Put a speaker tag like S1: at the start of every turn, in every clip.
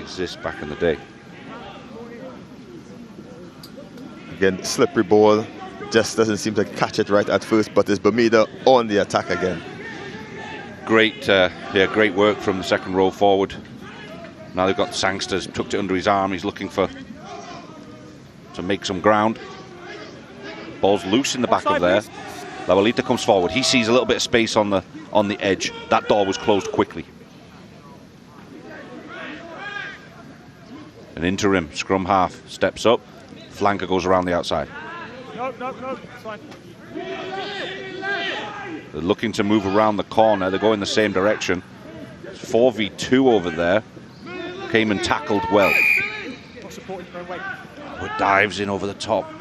S1: exist back in the day.
S2: Again, slippery ball, just doesn't seem to catch it right at first, but it's Bermuda on the attack again.
S1: Great, great work from the second row forward. Now they've got Sangster's tucked it under his arm. He's looking to make some ground. Ball's loose in the back of there. Lavalita comes forward. He sees a little bit of space on the edge. That door was closed quickly. An interim scrum half steps up. Flanker goes around the outside.
S3: No, it's fine.
S1: They're looking to move around the corner. They're going the same direction. It's 4v2 over there. Cayman tackled well. But dives in over the top.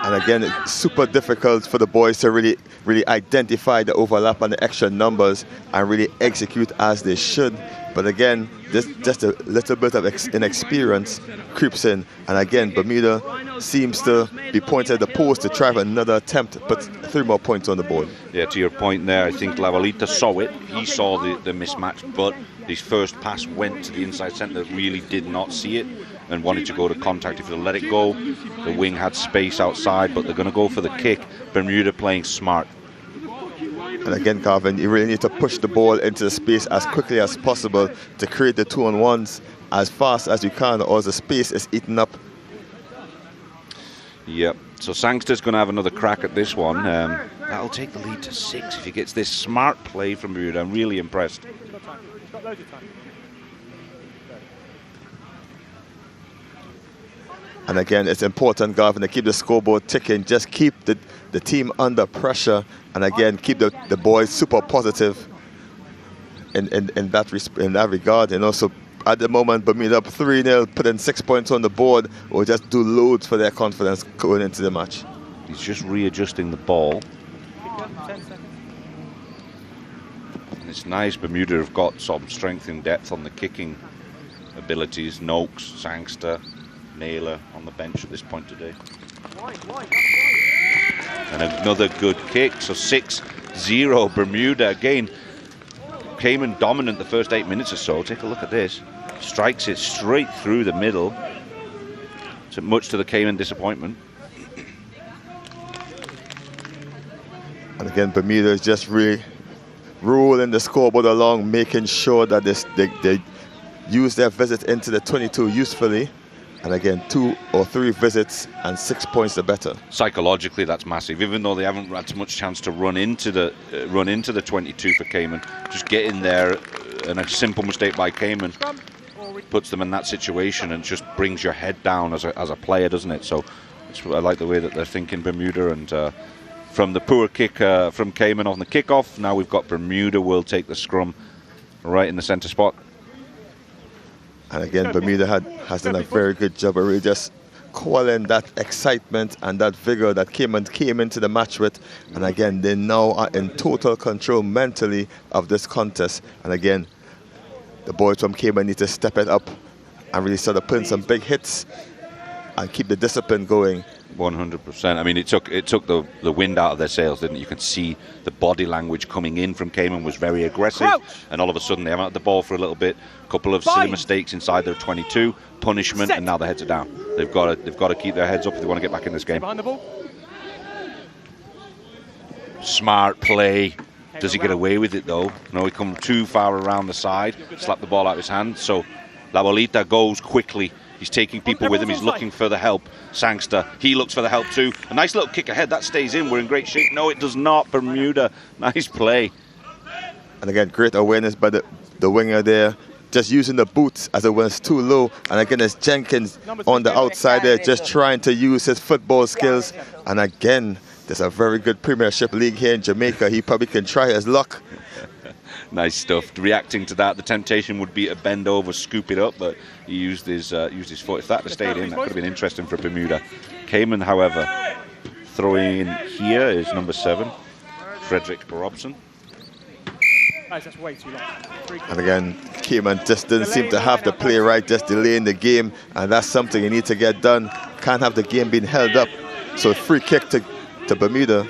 S2: And again, it's super difficult for the boys to really identify the overlap and the extra numbers and really execute as they should. But again, just a little bit of inexperience creeps in. And again, Bermuda seems to be pointing at the post to try for another attempt, but 3 more points on the board.
S1: Yeah, to your point there, I think Lavalita saw it. He saw the mismatch, but his first pass went to the inside centre, really did not see it and wanted to go to contact. If they'll let it go, the wing had space outside, but they're going to go for the kick. Bermuda playing smart.
S2: And again, Garvin, you really need to push the ball into the space as quickly as possible to create the 2-on-1s as fast as you can, or the space is eaten up.
S1: Yep, so Sangster's going to have another crack at this one. That'll take the lead to 6 if he gets this smart play from Bermuda. I'm really impressed.
S3: He's got loads of time.
S2: And again, it's important, Garvin, to keep the scoreboard ticking. Just keep the team under pressure, and again, keep the boys super positive in that regard. And also, at the moment, Bermuda up 3-0, put in 6 points on the board, will just do loads for their confidence going into the match.
S1: He's just readjusting the ball. And it's nice, Bermuda have got some strength and depth on the kicking abilities. Noakes, Sangster, Naylor on the bench at this point today. And another good kick, so 6-0 Bermuda. Again, Cayman dominant the first 8 minutes or so. Take a look at this. Strikes it straight through the middle. So much to the Cayman disappointment.
S2: And again, Bermuda is just really rolling the scoreboard along, making sure that they use their visit into the 22 usefully. And again, 2 or 3 visits and 6 points the better.
S1: Psychologically, that's massive. Even though they haven't had much chance to run into the 22 for Cayman, just get in there, and a simple mistake by Cayman puts them in that situation and just brings your head down as a player, doesn't it? So I like the way that they're thinking, Bermuda. And from the poor kick from Cayman on the kickoff, now we've got Bermuda will take the scrum right in the centre spot.
S2: And again, Bermuda has done a very good job of really just quelling that excitement and that vigor that Cayman came into the match with. And again, they now are in total control mentally of this contest. And again, the boys from Cayman need to step it up and really start to put in some big hits and keep the discipline going.
S1: 100%. I mean, it took the wind out of their sails, didn't it? You can see the body language coming in from Cayman was very aggressive. Crouch. And all of a sudden they haven't had the ball for a little bit. A couple of silly mistakes inside their 22, punishment, and now their heads are down. They've got to keep their heads up if they want to get back in this game.
S3: Behind the ball.
S1: Smart play. Does he get away with it though? No, he comes too far around the side, slapped the ball out of his hand. So Lavalita goes quickly. He's taking people with him. He's looking for the help. Sangster, he looks for the help too. A nice little kick ahead. That stays in. We're in great shape. No, it does not. Bermuda, nice play.
S2: And again, great awareness by the winger there. Just using the boots as it was too low. And again, it's Jenkins on the outside there, just trying to use his football skills. And again, there's a very good Premiership League here in Jamaica. He probably can try his luck.
S1: Nice stuff. Reacting to that, the temptation would be to bend over, scoop it up, but he used his foot. If that had stayed in, that could have been interesting for Bermuda. Cayman, however, throwing in here is number 7, Frederick Robson.
S3: That's way too long.
S2: And again, Cayman just didn't seem to have the play right, just delaying the game, and that's something you need to get done. Can't have the game being held up. So free kick to Bermuda.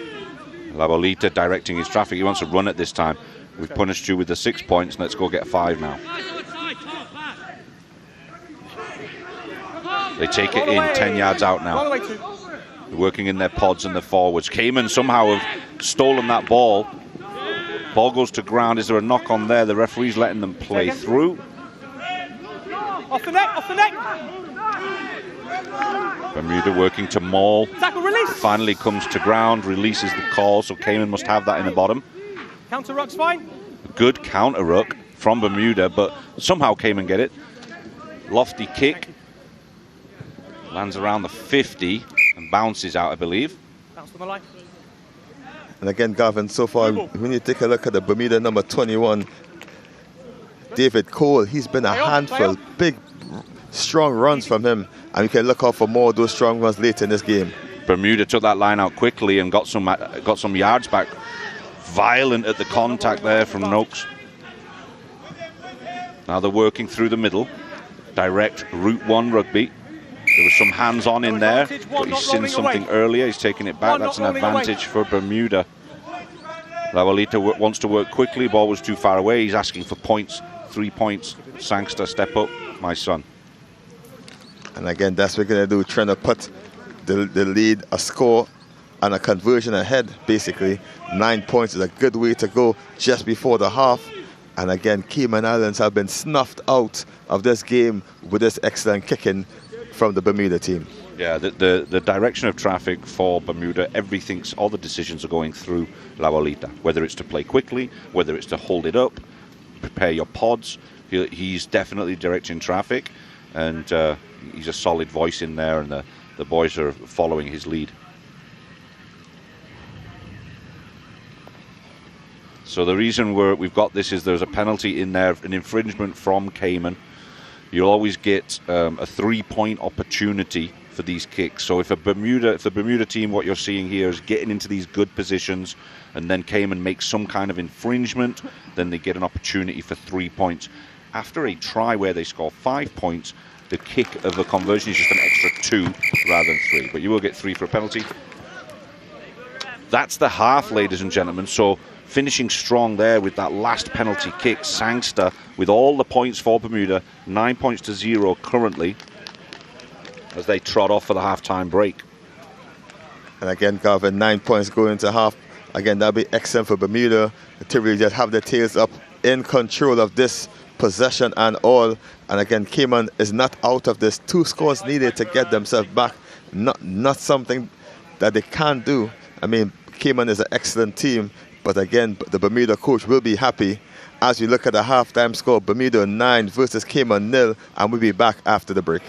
S1: Lavalita directing his traffic. He wants to run it this time. We've punished you with the 6 points. Let's go get 5 now. They take it in 10 yards out now. They're working in their pods and their forwards. Cayman somehow have stolen that ball. Ball goes to ground. Is there a knock on there? The referee's letting them play through.
S3: Off the neck, off the neck.
S1: Bermuda working to maul.
S3: Tackle, release.
S1: Finally comes to ground, releases the call, so Cayman must have that in the bottom.
S3: Counter ruck's fine.
S1: Good counter ruck from Bermuda, but somehow Cayman get it. Lofty kick. Lands around the 50 and bounces out, I believe.
S3: Bounce on the line.
S2: And again, Gavin, so far, when you take a look at the Bermuda number 21, David Cole, he's been a handful. Big, strong runs from him. And you can look out for more of those strong runs later in this game.
S1: Bermuda took that line out quickly and got some yards back. Violent at the contact there from Noakes. Now they're working through the middle. Direct Route 1 rugby. There was some hands-on in there, but he's seen something earlier. He's taking it back. That's an advantage for Bermuda. Lawalita wants to work quickly. Ball was too far away. He's asking for points, 3 points. Sangster, step up, my son.
S2: And again, that's what we're going to do, trying to put the lead, a score, and a conversion ahead, basically. 9 points is a good way to go just before the half. And again, Cayman Islands have been snuffed out of this game with this excellent kicking from the Bermuda team.
S1: Yeah, the direction of traffic for Bermuda, all the decisions are going through Lawalita. Whether it's to play quickly, whether it's to hold it up, prepare your pods. He's definitely directing traffic, and he's a solid voice in there, and the boys are following his lead. So the reason we've got this is there's a penalty in there, an infringement from Cayman. You'll always get a 3-point opportunity for these kicks. So if the Bermuda team, what you're seeing here is getting into these good positions, and then Cayman makes some kind of infringement, then they get an opportunity for 3 points. After a try where they score 5 points, the kick of the conversion is just an extra 2 rather than 3. But you will get 3 for a penalty. That's the half, ladies and gentlemen. So finishing strong there with that last penalty kick. Sangster with all the points for Bermuda, 9 points to 0 currently, as they trot off for the half-time break.
S2: And again, Gavin, 9 points going into half. Again, that'll be excellent for Bermuda to really just have their tails up, in control of this possession and all. And again, Cayman is not out of this. 2 scores needed to get themselves back. Not something that they can't do. I mean, Cayman is an excellent team, but again, the Bermuda coach will be happy as we look at the halftime score. Bermuda 9 versus Cayman 0, and we'll be back after the break.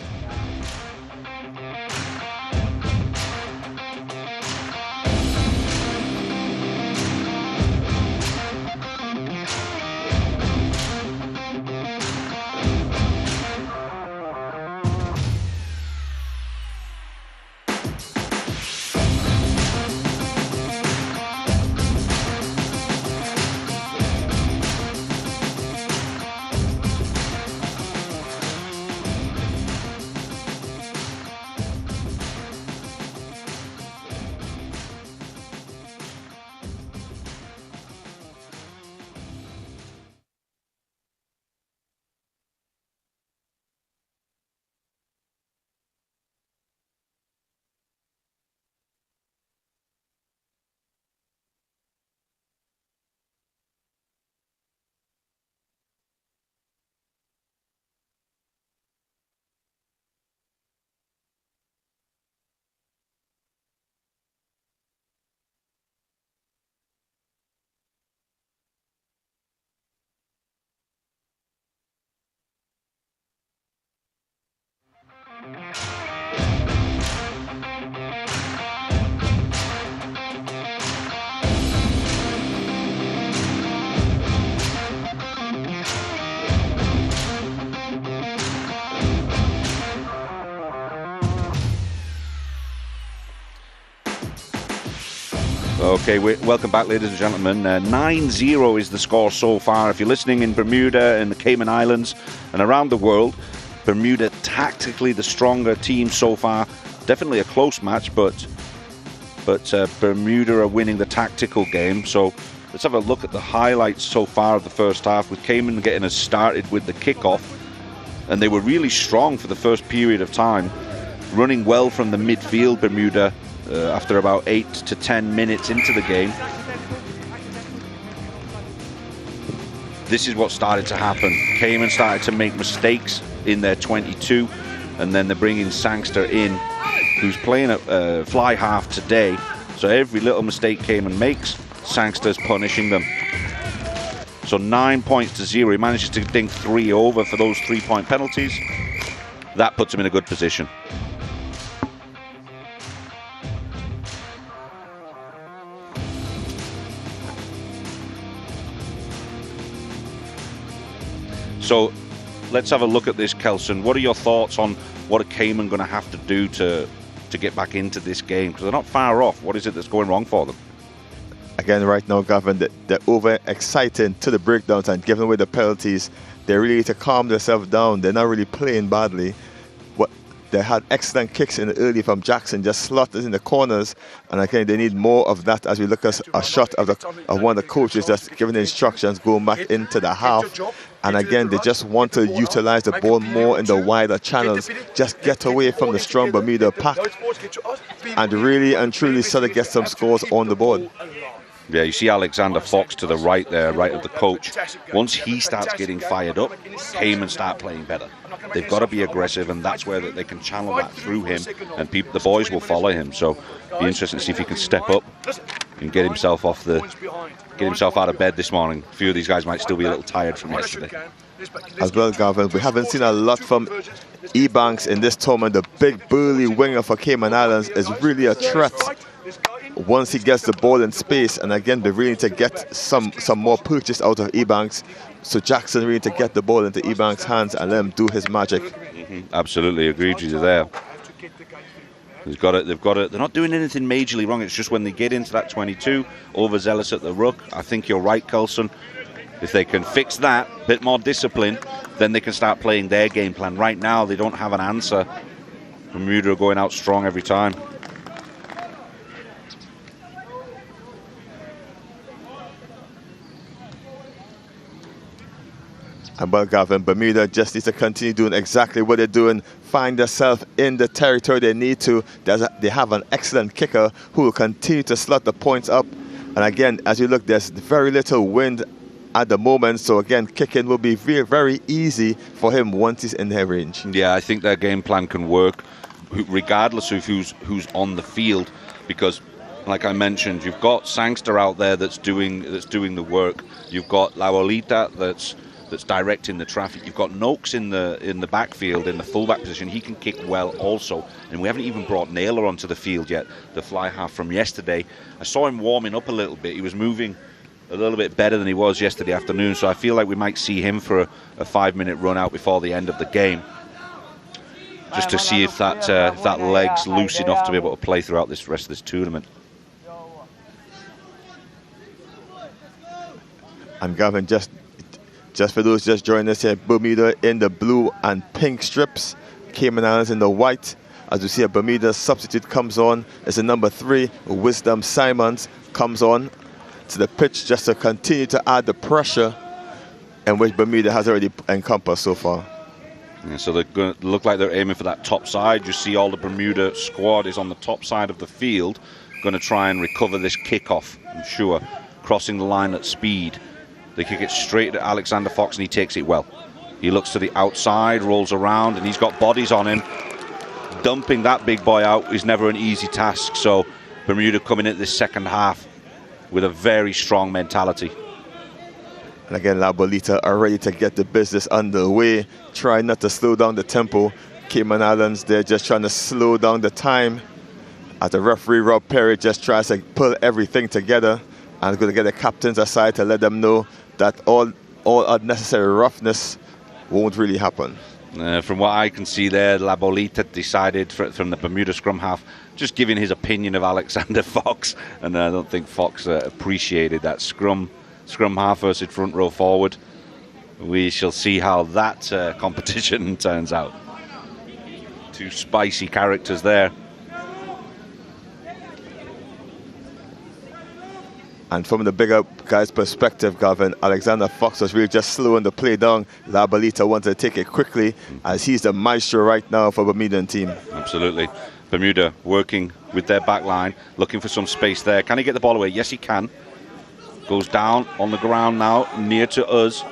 S1: Okay, welcome back, ladies and gentlemen. 9-0 is the score so far. If you're listening in Bermuda and the Cayman Islands and around the world, Bermuda tactically the stronger team so far. Definitely a close match, but Bermuda are winning the tactical game. So let's have a look at the highlights so far of the first half, with Cayman getting us started with the kickoff. and they were really strong for the first period of time, running well from the midfield, Bermuda, after about 8 to 10 minutes into the game. This is what started to happen. Cayman started to make mistakes in their 22, and then they're bringing Sangster in, who's playing a fly half today. So every little mistake Cayman makes, Sangster's punishing them. So 9 points to 0. He manages to dink 3 over for those 3-point penalties. That puts him in a good position. So let's have a look at this, Kelson. What are your thoughts on what are Cayman going to have to do to get back into this game? Because they're not far off. What is it that's going wrong for them?
S2: Again, right now, Gavin, they're over-exciting to the breakdowns and giving away the penalties. They really need to calm themselves down. They're not really playing badly. They had excellent kicks in the early from Jackson, just slotted in the corners. And again, they need more of that as we look at a shot of one of the coaches just giving the instructions, going back into the half. And again, they just want to utilize the ball more in the wider channels, just get away from the strong Bermuda pack, and really and truly sort of get some scores on the board.
S1: Yeah, you see Alexander Fox to the right there, right of the coach. Once he starts getting fired up, Cayman start playing better. They've got to be aggressive, and that's where they can channel that through him, and the boys will follow him. So be interesting to see if he can step up and get himself out of bed this morning. A few of these guys might still be a little tired from yesterday.
S2: As well, Gavin, we haven't seen a lot from Ebanks in this tournament. The big burly winger for Cayman Islands is really a threat once he gets the ball in space. And again, they really need to get some more purchase out of Ebanks. So Jackson really need to get the ball into Ebanks' hands and let him do his magic.
S1: Absolutely agreed with you there. They've got it. They're not doing anything majorly wrong. It's just when they get into that 22, overzealous at the ruck. I think you're right, Coulson. If they can fix that, a bit more discipline, then they can start playing their game plan. Right now, they don't have an answer. Bermuda are going out strong every time.
S2: And well, Gavin, Bermuda just needs to continue doing exactly what they're doing, find themselves in the territory they need to. They have an excellent kicker who will continue to slot the points up. And again, as you look, there's very little wind at the moment. So again, kicking will be very, very easy for him once he's in their range.
S1: Yeah, I think their game plan can work regardless of who's on the field, because like I mentioned, you've got Sangster out there that's doing the work. You've got Laolita that's directing the traffic. You've got Noakes in the backfield, in the fullback position. He can kick well also. And we haven't even brought Naylor onto the field yet, the fly half from yesterday. I saw him warming up a little bit. He was moving a little bit better than he was yesterday afternoon. So I feel like we might see him for a 5-minute run out before the end of the game, just to see if that leg's loose enough to be able to play throughout this rest of this tournament.
S2: And Gavin, just for those just joining us here, Bermuda in the blue and pink strips, Cayman Islands in the white. As you see, a Bermuda substitute comes on. It's a number 3, Wisdom Simons, comes on to the pitch just to continue to add the pressure in which Bermuda has already encompassed so far.
S1: Yeah, so they're going to look like they're aiming for that top side. You see all the Bermuda squad is on the top side of the field, going to try and recover this kickoff, I'm sure, crossing the line at speed. They kick it straight at Alexander Fox, and he takes it well. He looks to the outside, rolls around, and he's got bodies on him. Dumping that big boy out is never an easy task. So Bermuda coming into this second half with a very strong mentality.
S2: And again, La Bolita are ready to get the business underway. Try not to slow down the tempo. Cayman Islands, they're just trying to slow down the time. As the referee, Rob Perry, just tries to pull everything together. And going to get the captains aside to let them know that all unnecessary roughness won't really happen.
S1: From what I can see there, La Bolita decided from the Bermuda scrum half, just giving his opinion of Alexander Fox, and I don't think Fox appreciated that scrum half versus front row forward. We shall see how that competition turns out. Two spicy characters there.
S2: And from the bigger guy's perspective, Gavin, Alexander Fox was really just slowing the play down. Labalita wanted to take it quickly, as he's the maestro right now for the Bermudan team.
S1: Absolutely. Bermuda working with their back line, looking for some space there. Can he get the ball away? Yes, he can. Goes down on the ground now, near to us,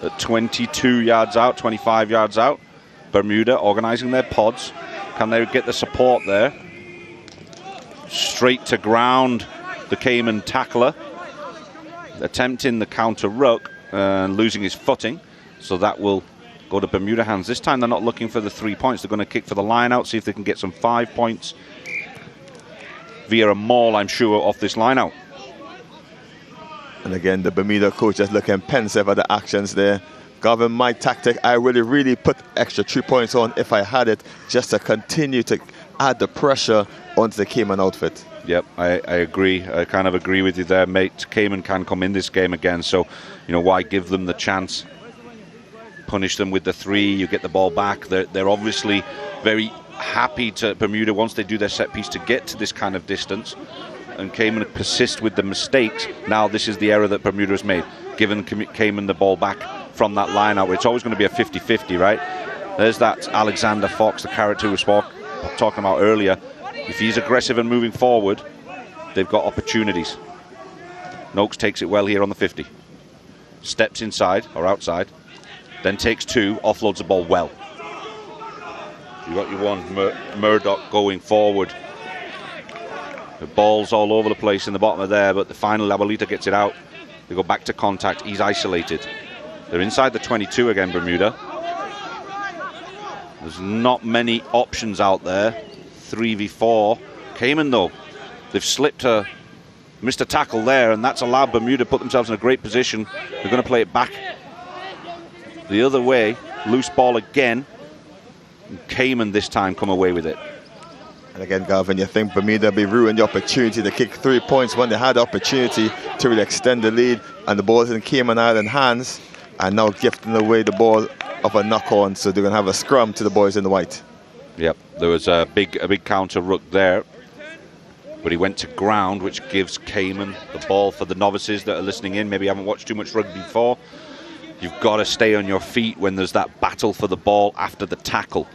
S1: at 22 yards out, 25 yards out. Bermuda organising their pods. Can they get the support there? Straight to ground, the Cayman tackler, attempting the counter ruck and losing his footing. So that will go to Bermuda hands. This time they're not looking for the 3 points. They're going to kick for the line out, see if they can get some 5 points via a maul, I'm sure, off this line out.
S2: And again, the Bermuda coach just looking pensive at the actions there. Gavin, my tactic, I would really put extra 3 points on if I had it, just to continue to add the pressure onto the Cayman outfit.
S1: Yep, I agree. I kind of agree with you there, mate. Cayman can come in this game again, so, you know, why give them the chance? Punish them with the 3, you get the ball back. They're obviously very happy to, Bermuda, once they do their set piece, to get to this kind of distance. And Cayman persist with the mistakes. Now this is the error that Bermuda has made, giving Cayman the ball back from that line out. It's always going to be a 50-50, right? There's that Alexander Fox, the character we were talking about earlier. If he's aggressive and moving forward, they've got opportunities. Noakes takes it well here on the 50. Steps inside or outside, then takes 2, offloads the ball well. You got your one, Murdoch going forward. The ball's all over the place in the bottom of there, but the final Labalita gets it out. They go back to contact. He's isolated. They're inside the 22 again, Bermuda. There's not many options out there. 3v4. Cayman, though, they've slipped a missed a tackle there, and that's allowed Bermuda to put themselves in a great position. They're going to play it back the other way. Loose ball again. And Cayman this time come away with it.
S2: And again, Gavin, you think Bermuda be ruined the opportunity to kick 3 points when they had the opportunity to really extend the lead, and the ball's in Cayman Island hands, and now gifting away the ball of a knock-on, so they're going to have a scrum to the boys in the white.
S1: Yep, there was a big counter ruck there, but he went to ground, which gives Cayman the ball. For the novices that are listening in, maybe haven't watched too much rugby before, you've got to stay on your feet when there's that battle for the ball after the tackle.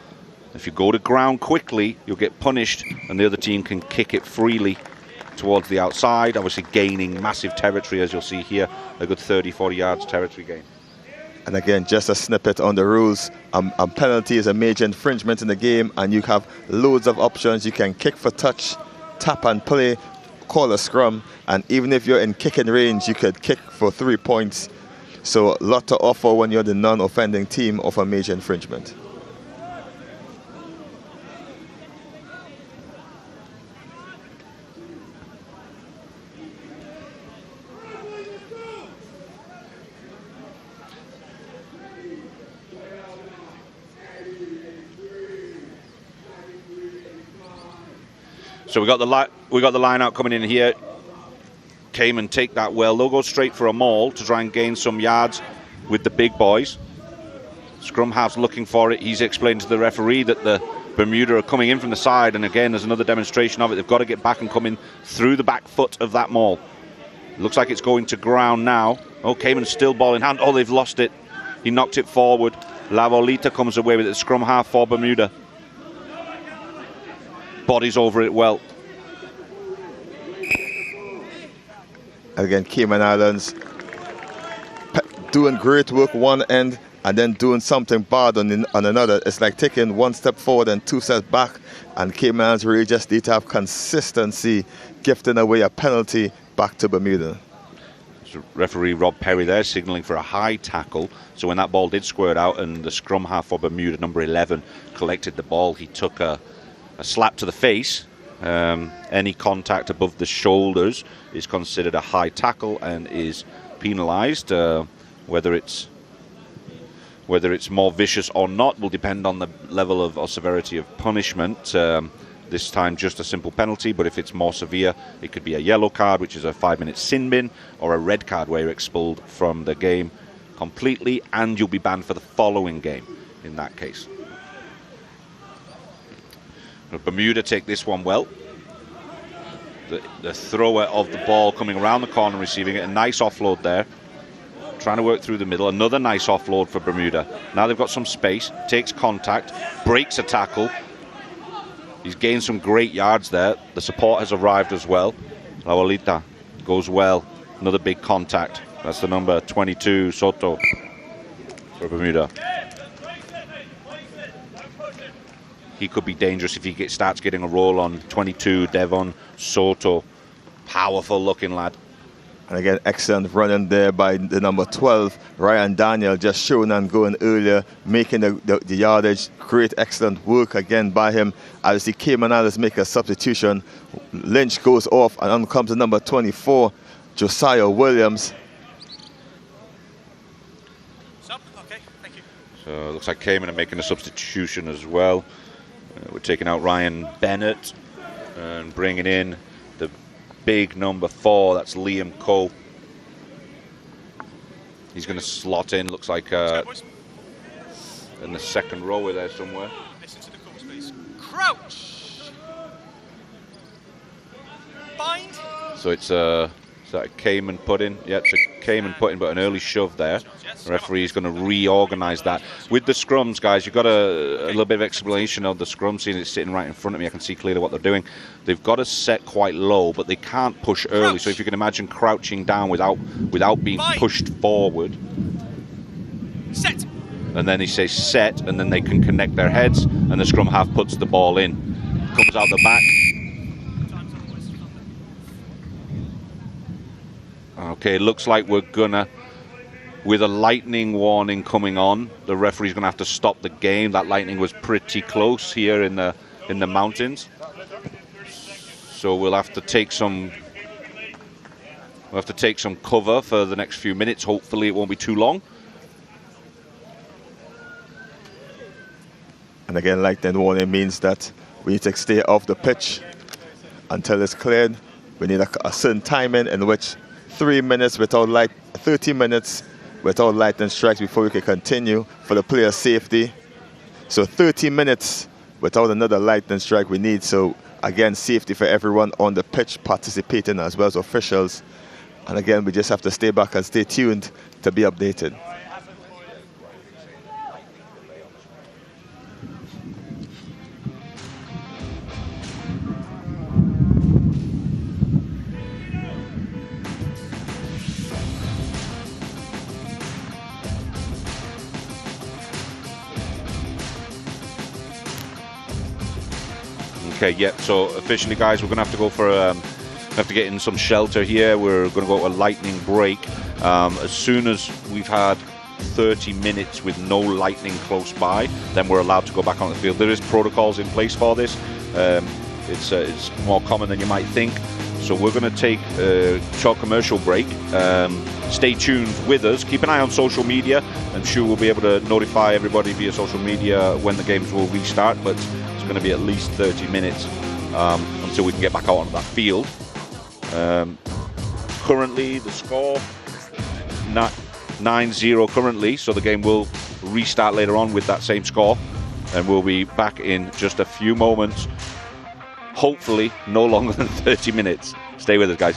S1: If you go to ground quickly, you'll get punished, and the other team can kick it freely towards the outside, obviously gaining massive territory, as you'll see here, a good 30-40 yards territory gain.
S2: And again, just a snippet on the rules. A penalty is a major infringement in the game, and you have loads of options. You can kick for touch, tap and play, call a scrum, and even if you're in kicking range, you could kick for 3 points. So a lot to offer when you're the non-offending team of a major infringement.
S1: So we got the line out coming in here. Cayman take that well. They'll go straight for a maul to try and gain some yards with the big boys. Scrum half's looking for it. He's explained to the referee that the Bermuda are coming in from the side, and again there's another demonstration of it. They've got to get back and come in through the back foot of that maul. Looks like it's going to ground now. Oh, Cayman's still ball in hand. Oh, they've lost it. He knocked it forward. Lavolita comes away with it. Scrum half for Bermuda. Bodies over it well.
S2: Again, Cayman Islands doing great work one end and then doing something bad on another. It's like taking 1 step forward and 2 steps back, and Cayman Islands really just need to have consistency, gifting away a penalty back to Bermuda.
S1: So referee Rob Perry there signaling for a high tackle. So when that ball did squirt out and the scrum half for Bermuda, number 11, collected the ball, he took a slap to the face. Any contact above the shoulders is considered a high tackle and is penalised. Whether it's more vicious or not will depend on the level of or severity of punishment. This time just a simple penalty, but if it's more severe, it could be a yellow card, which is a 5-minute sin bin, or a red card where you're expelled from the game completely, and you'll be banned for the following game in that case. Bermuda take this one well. the thrower of the ball coming around the corner, receiving it. A nice offload there. Trying to work through the middle. Another nice offload for Bermuda. Now they've got some space. Takes contact. Breaks a tackle. He's gained some great yards there. The support has arrived as well. La Bolita goes well. Another big contact. That's the number 22, Soto, for Bermuda. He could be dangerous if he starts getting a roll on 22, Devon Soto. Powerful looking lad.
S2: And again, excellent running there by the number 12, Ryan Daniel, just showing and going earlier, making the yardage. Great, excellent work again by him. As the Cayman Islands make a substitution, Lynch goes off, and on comes the number 24, Josiah Williams.
S3: Okay, thank you.
S1: So it looks like Cayman are making a substitution as well. We're taking out Ryan Bennett and bringing in the big number 4, that's Liam Cole. He's going to slot in, looks like in the second row there somewhere.
S3: Listen to the calls, please. Crouch. Bind.
S1: So it's is that a Cayman put-in? Yeah, it's a Cayman put-in, but an early shove there. The referee's going to reorganise that. With the scrums, guys, you've got a little bit of explanation of the scrum, seeing it's sitting right in front of me. I can see clearly what they're doing. They've got to set quite low, but they can't push early. Crouch. So if you can imagine crouching down without being pushed forward.
S3: Set.
S1: And then he says set, and then they can connect their heads, and the scrum half puts the ball in. Comes out the back. Okay, looks like we're gonna, with a lightning warning coming on, the referee's gonna have to stop the game. That lightning was pretty close here in the mountains, so we'll have to take some cover for the next few minutes. Hopefully, it won't be too long.
S2: And again, lightning warning means that we need to stay off the pitch until it's cleared. We need a certain timing in which 3 minutes without light, 30 minutes without lightning strikes before we can continue for the player's safety. So 30 minutes without another lightning strike we need. So again, safety for everyone on the pitch participating as well as officials. And again, we just have to stay back and stay tuned to be updated.
S1: Okay, yeah, so officially, guys, we're going to have to go for have to get in some shelter here. We're going to go to a lightning break. As soon as we've had 30 minutes with no lightning close by, then we're allowed to go back on the field. There is protocols in place for this. It's more common than you might think. So we're going to take a short commercial break. Stay tuned with us. Keep an eye on social media. I'm sure we'll be able to notify everybody via social media when the games will restart, but it's going to be at least 30 minutes until we can get back out onto that field. Currently, the score 9-0 currently, so the game will restart later on with that same score, and we'll be back in just a few moments. Hopefully, no longer than 30 minutes. Stay with us, guys.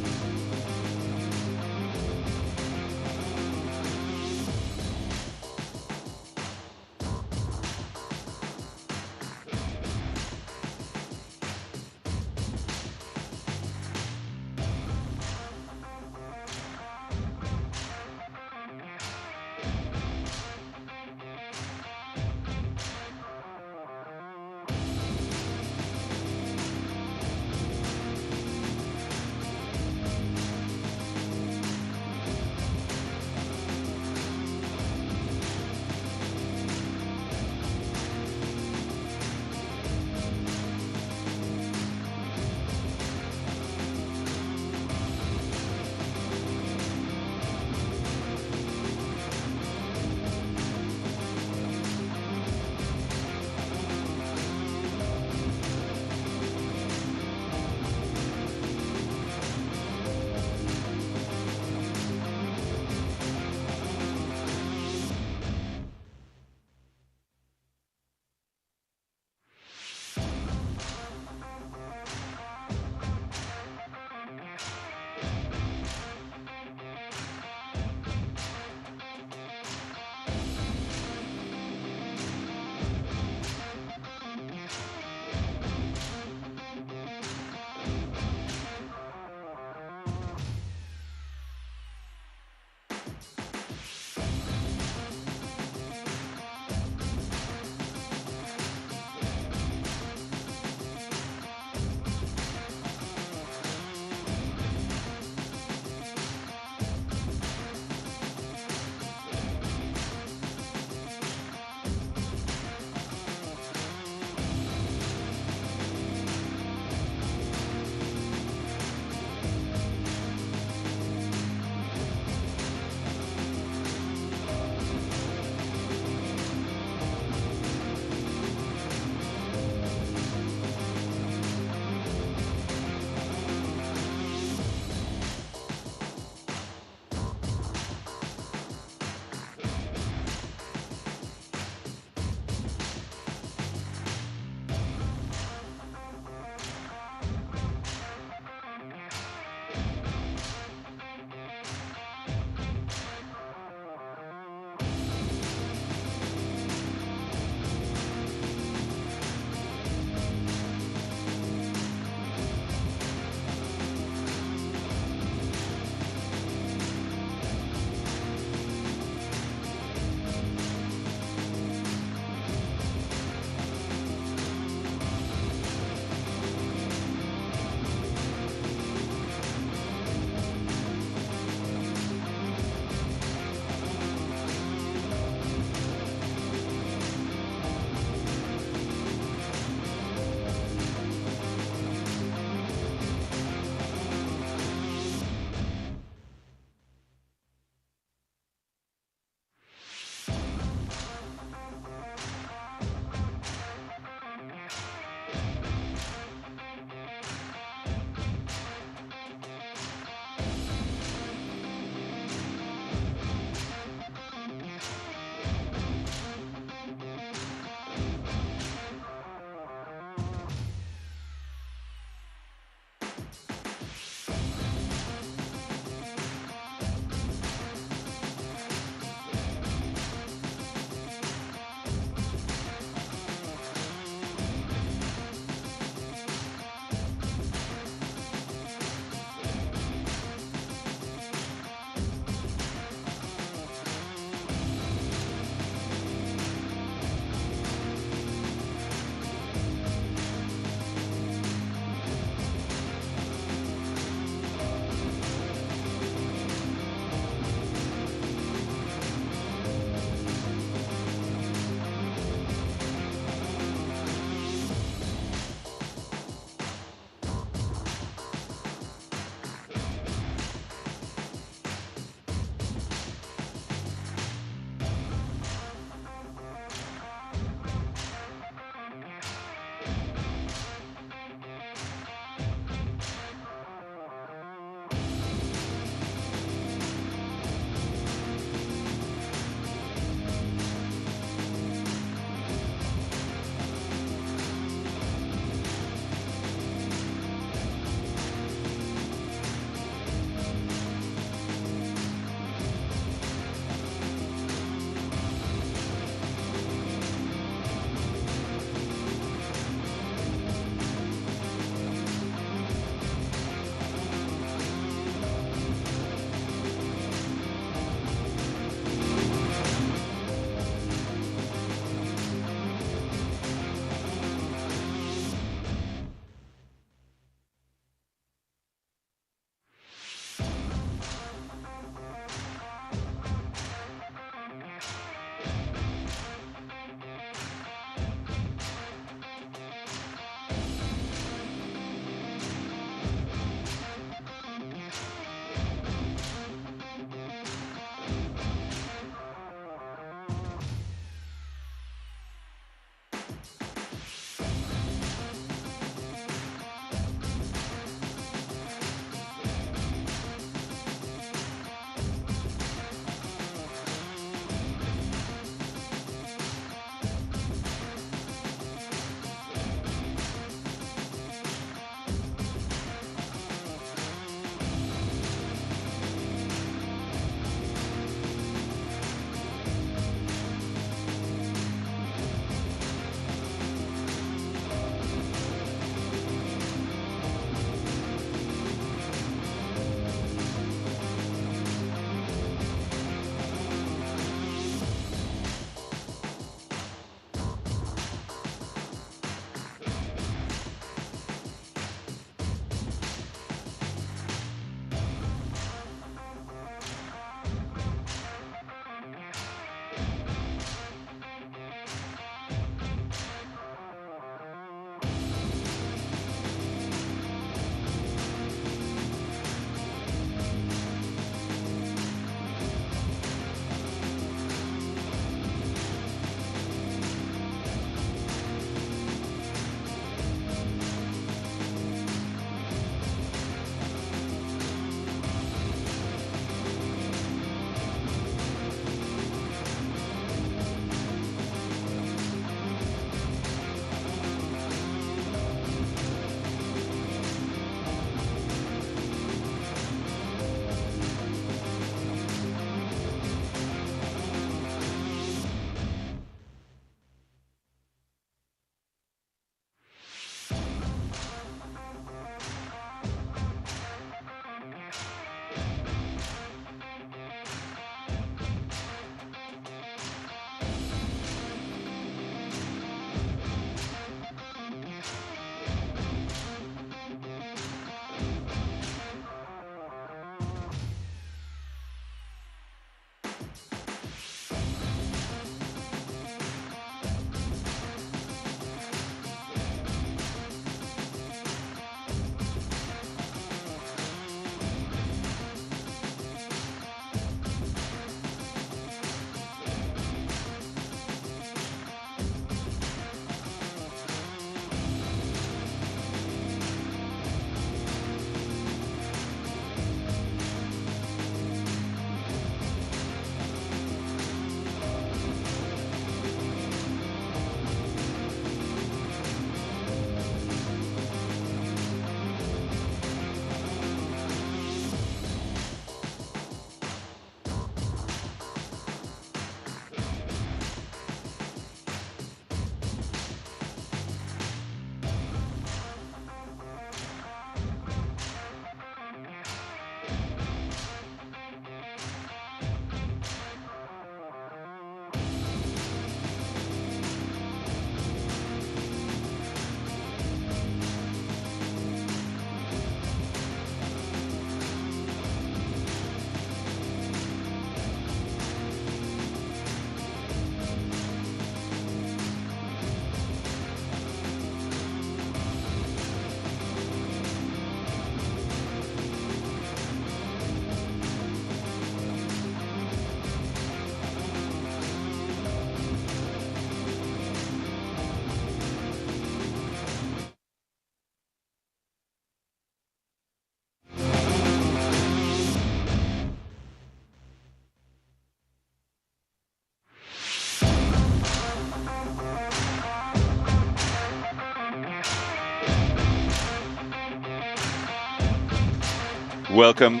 S1: Welcome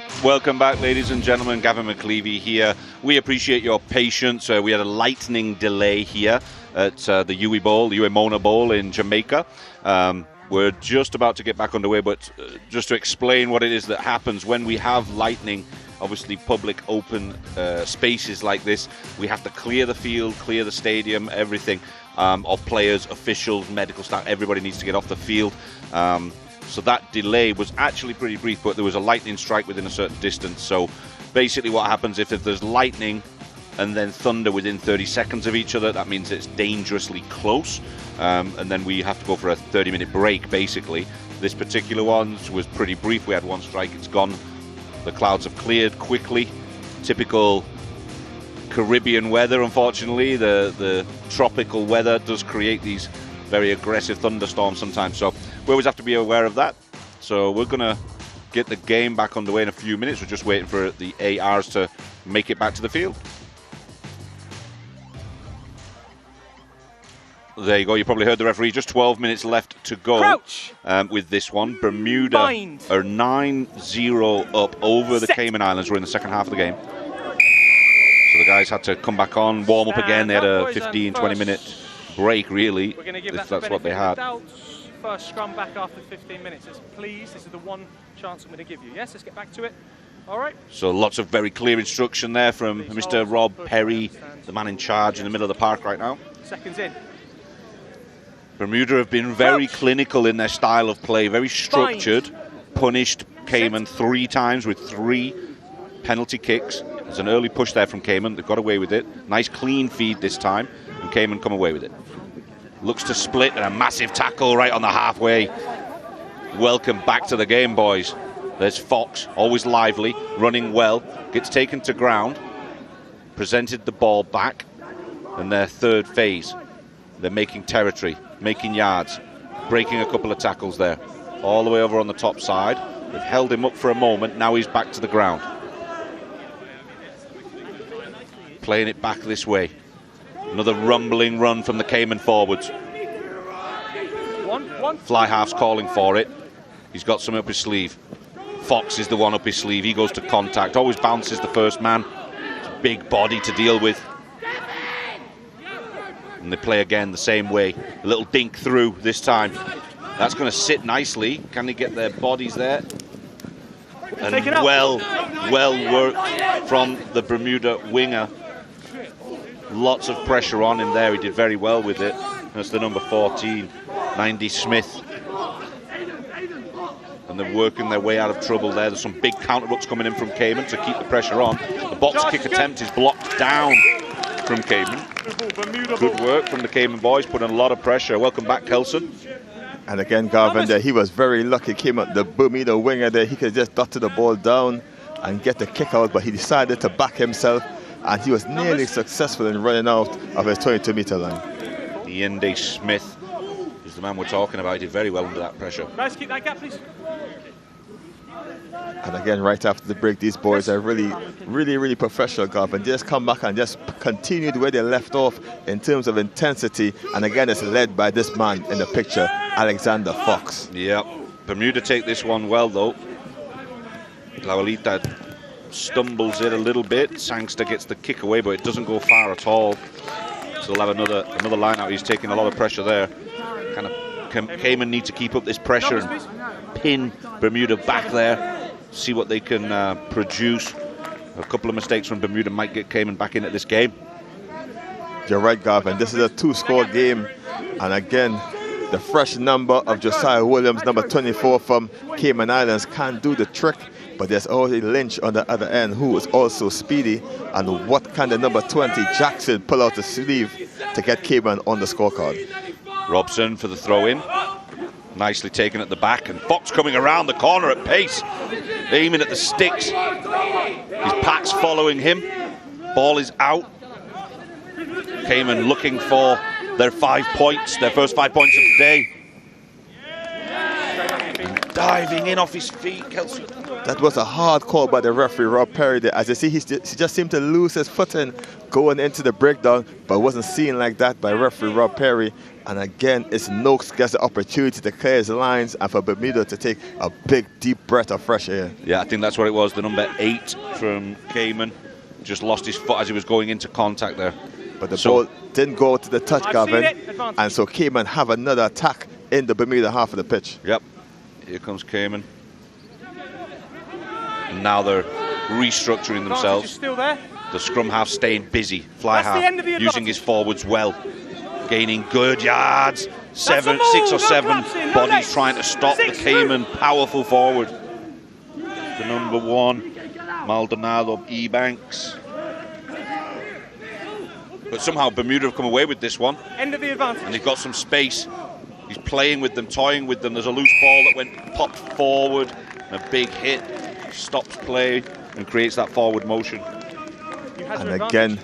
S1: back, ladies and gentlemen. Gavin McLeavy here. We appreciate your patience. We had a lightning delay here at the UE Bowl, the UE Mona Bowl in Jamaica. We're just about to get back underway, but just to explain what it is that happens when we have lightning, obviously public open spaces like this, we have to clear the field, clear the stadium, everything, of players, officials, medical staff, everybody needs to get off the field. So that delay was actually pretty brief, but there was a lightning strike within a certain distance. So basically what happens if there's lightning and then thunder within 30 seconds of each other, that means it's dangerously close. And then we have to go for a 30-minute break, basically. This particular one was pretty brief. We had one strike, it's gone. The clouds have cleared quickly. Typical Caribbean weather, unfortunately. The tropical weather does create these very aggressive thunderstorms sometimes. So we always have to be aware of that. So we're going to get the game back underway in a few minutes. We're just waiting for the ARs to make it back to the field. There you go. You probably heard the referee. Just 12 minutes left to go with this one. Bermuda are 9-0 up over the Cayman Islands. We're in the second half of the game. So the guys had to come back on, warm up again. They had a 15-20 minute break, really, if that's what they had.
S4: First scrum back after 15 minutes. Please, this is the one chance I'm going to give you. Yes, let's get back to it. All right.
S1: So lots of very clear instruction there from Mr. Rob Perry, the man in charge in the middle of the park right now.
S4: Seconds in.
S1: Bermuda have been very clinical in their style of play, very structured, punished Cayman 3 times with 3 penalty kicks. There's an early push there from Cayman. They've got away with it. Nice clean feed this time, and Cayman come away with it. Looks to split, and a massive tackle right on the halfway. Welcome back to the game, boys. There's Fox, always lively, running well, gets taken to ground, presented the ball back, and their third phase. They're making territory, making yards, breaking a couple of tackles there. All the way over on the top side. They've held him up for a moment, now he's back to the ground. Playing it back this way. Another rumbling run from the Cayman forwards. Fly half's calling for it. He's got some up his sleeve. Fox is the one up his sleeve. He goes to contact. Always bounces the first man. Big body to deal with. And they play again the same way. A little dink through this time. That's going to sit nicely. Can they get their bodies there? And well worked from the Bermuda winger. Lots of pressure on him there. He did very well with it. That's the number 14, 90 Smith. And they're working their way out of trouble there. There's some big counter-rucks coming in from Cayman to keep the pressure on. The box kick attempt is blocked down from Cayman. Good work from the Cayman boys, putting a lot of pressure. Welcome back, Kelson.
S2: And again, Garvin there, he was very lucky. Came up the Bermuda winger there. He could just dotted the ball down and get the kick out, but he decided to back himself, and he was nearly successful in running out of his 22-meter line.
S1: Yende Smith is the man we're talking about. He did very well under that pressure.
S4: Guys, keep that gap, please.
S2: And again, right after the break, these boys are really professional, Garvin. They just come back and just continued where they left off in terms of intensity. And again, it's led by this man in the picture, Alexander Fox.
S1: Yep. Bermuda take this one well, though. Laualita stumbles it a little bit. Sangster gets the kick away, but it doesn't go far at all. So they'll have another line out. He's taking a lot of pressure there. Kind of Cayman need to keep up this pressure and pin Bermuda back there. See what they can produce. A couple of mistakes from Bermuda might get Cayman back into this game.
S2: You're right, Garvin. This is a 2-score game. And again, the fresh number of Josiah Williams, number 24 from Cayman Islands, can't do the trick. But there's already Lynch on the other end, who is also speedy. And what can the number 20, Jackson, pull out the sleeve to get Cayman on the scorecard?
S1: Robson for the throw-in. Nicely taken at the back, and Fox coming around the corner at pace, aiming at the sticks. His pack's following him. Ball is out. Cayman looking for their 5 points, their first 5 points of the day. diving in off his feet, Kelsey.
S2: That was a hard call by the referee, Rob Perry. There. As you see, he just seemed to lose his footing going into the breakdown, but wasn't seen like that by referee Rob Perry. And again, it's Noakes gets the opportunity to clear his lines and for Bermuda to take a big, deep breath of fresh air.
S1: Yeah, I think that's what it was. The number 8 from Cayman just lost his foot as he was going into contact there.
S2: But the ball didn't go to the touch, Gavin. And so Cayman have another attack in the Bermuda half of the pitch.
S1: Yep. Here comes Cayman. And now they're restructuring themselves.
S4: Still there.
S1: The scrum half staying busy. Fly half using his forwards well. Gaining good yards. 6 or 7 bodies trying to stop the Cayman powerful forward. The number 1, Maldonado Ebanks. But somehow Bermuda have come away with this one.
S4: End of the advantage.
S1: And they've got some space. He's playing with them, toying with them. There's a loose ball that went popped forward. A big hit. Stops play and creates that forward motion.
S2: And again,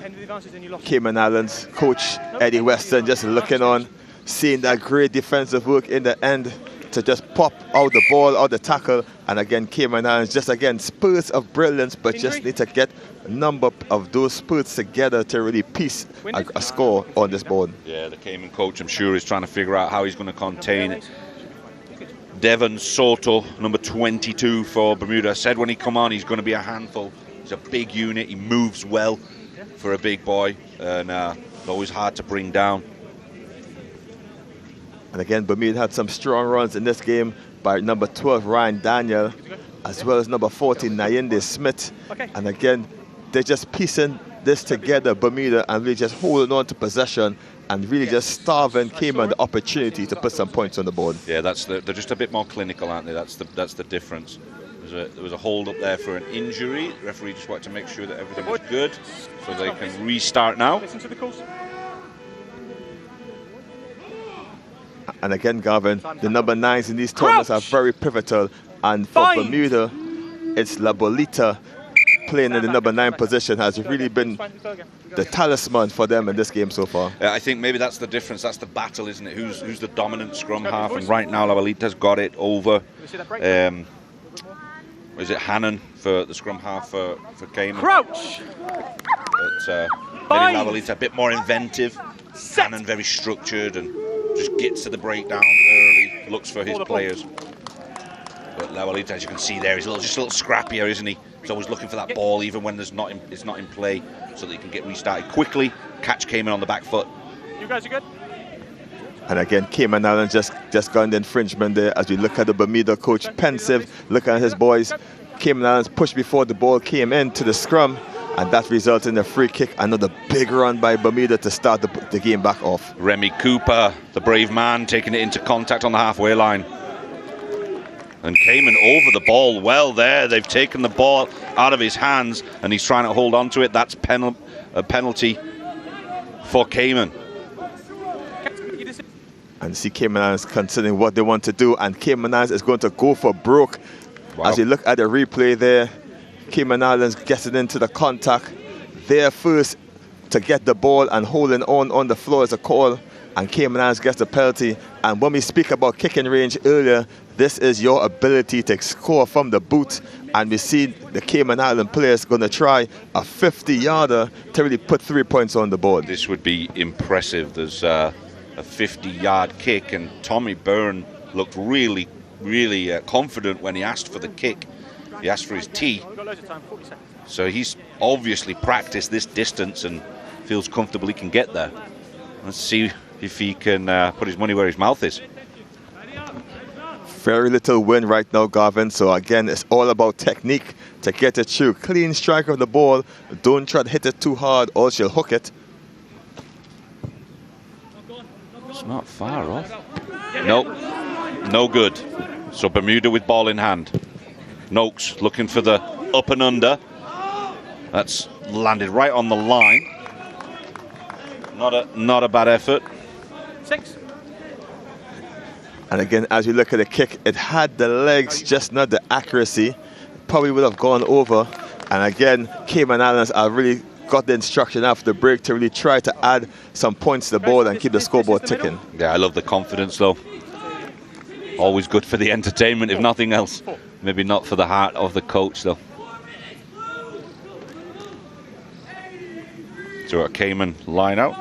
S2: Cayman Islands coach Eddie Weston just looking on, seeing that great defensive work in the end to just pop out the ball, out the tackle. And again, Cayman Islands just again spurts of brilliance, but just need to get a number of those spurts together to really piece a score on this board.
S1: Yeah, the Cayman coach, I'm sure, is trying to figure out how he's going to contain it. Devon Soto, number 22 for Bermuda, said when he come on he's going to be a handful. He's a big unit, he moves well for a big boy, and always hard to bring down.
S2: And again, Bermuda had some strong runs in this game by number 12, Ryan Daniel, as well as number 14, Nayinde Smith. And again, they're just piecing this together, Bermuda, and really just holding on to possession and really just starving Cayman the opportunity to put some points on the board.
S1: Yeah, they're just a bit more clinical, aren't they? That's the difference. There was a hold up there for an injury. The referee just wanted to make sure that everything was good, so they can restart now.
S4: Listen to the calls.
S2: And again, Gavin, the number 9s in these tournaments are very pivotal. And for Bermuda, it's La Bolita playing in the number 9 position has really been the talisman for them in this game so far.
S1: I think maybe that's the difference. That's the battle, isn't it? Who's the dominant scrum half? And right now, La Bolita's got it over. Is it Hannon for the scrum half for Cayman?
S4: Crouch!
S1: But maybe La Bolita a bit more inventive. Hannon very structured and just gets to the breakdown early, looks for his players. But La Bolita, as you can see there, he's just a little scrappier, isn't he? He's always looking for that ball, even when it's not in play, so that he can get restarted quickly, catch Cayman on the back foot.
S4: You guys are good?
S2: And again, Cayman Islands just got the infringement there as we look at the Bermuda coach, pensive, looking at his boys. Cayman Islands pushed before the ball came into the scrum, and that resulted in a free kick. Another big run by Bermuda to start the game back off.
S1: Remy Cooper, the brave man, taking it into contact on the halfway line. And Cayman over the ball well there. They've taken the ball out of his hands, and he's trying to hold on to it. That's a penalty for Cayman.
S2: And see Cayman Islands considering what they want to do, and Cayman Islands is going to go for broke. Wow. As you look at the replay there, Cayman Islands getting into the contact. They're first to get the ball and holding on the floor is a call, and Cayman Islands gets the penalty. And when we speak about kicking range earlier, this is your ability to score from the boot, and we see the Cayman Island players going to try a 50-yarder to really put 3 points on the board.
S1: This would be impressive. There's a 50-yard kick, and Tommy Byrne looked really confident when he asked for the kick. He asked for his tee. So he's obviously practiced this distance and feels comfortable he can get there. Let's see if he can put his money where his mouth is.
S2: Very little wind right now, Gavin. So again, it's all about technique to get it through. Clean strike of the ball. Don't try to hit it too hard or she'll hook it.
S1: It's not far off. Nope, no good. So Bermuda with ball in hand. Noakes looking for the up and under. That's landed right on the line. Not a bad effort.
S4: 6.
S2: And again, as you look at the kick, it had the legs, just not the accuracy. Probably would have gone over. And again, Cayman Islands are really got the instruction after the break to really try to add some points to the board and keep the scoreboard ticking.
S1: Yeah, I love the confidence though. Always good for the entertainment, if nothing else. Maybe not for the heart of the coach, though. So a Cayman line out.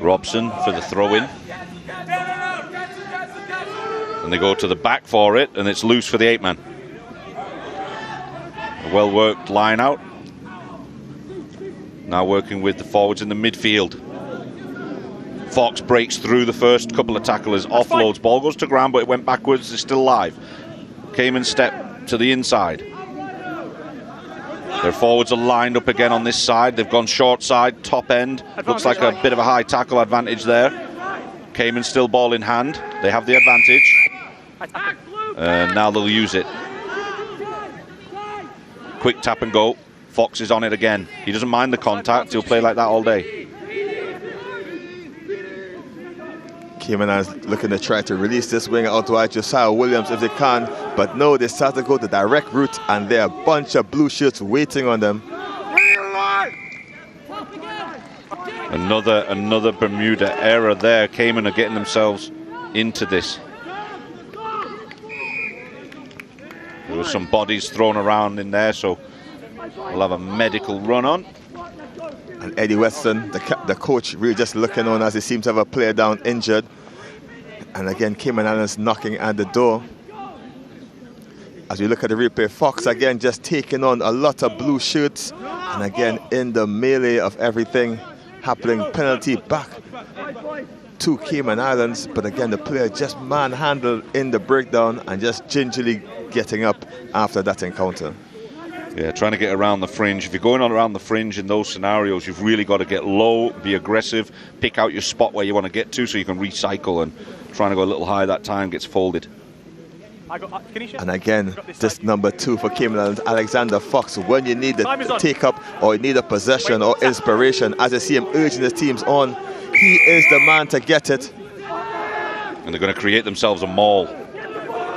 S1: Robson for the throw-in. And they go to the back for it, and it's loose for the 8-man. A well-worked line out. Now working with the forwards in the midfield. Fox breaks through the first couple of tacklers, offloads, ball goes to ground, but it went backwards, it's still live. Cayman step to the inside. Their forwards are lined up again on this side. They've gone short side, top end. Looks like a bit of a high tackle advantage there. Cayman still ball in hand. They have the advantage. Now they'll use it. Quick tap and go. Fox is on it again. He doesn't mind the contact. He'll play like that all day.
S2: Cayman Islands looking to try to release this winger out wide, Josiah Williams, if they can. But no, they start to go the direct route, and there are a bunch of blue shirts waiting on them.
S1: Another Bermuda error there. Cayman are getting themselves into this. There were some bodies thrown around in there, so we'll have a medical run on.
S2: And Eddie Weston, the coach, really just looking on as he seems to have a player down injured. And again, Cayman Islands knocking at the door. As we look at the replay, Fox again just taking on a lot of blue shirts. And again, in the melee of everything happening, penalty back to Cayman Islands. But again, the player just manhandled in the breakdown and just gingerly getting up after that encounter.
S1: Yeah, trying to get around the fringe. If you're going on around the fringe in those scenarios, you've really got to get low, be aggressive, pick out your spot where you want to get to so you can recycle, and trying to go a little high that time gets folded.
S2: And again, this number 2 for Cayman Islands, Alexander Fox, when you need the take up or you need a possession or inspiration, as I see him urging his teams on, he is the man to get it.
S1: And they're going to create themselves a maul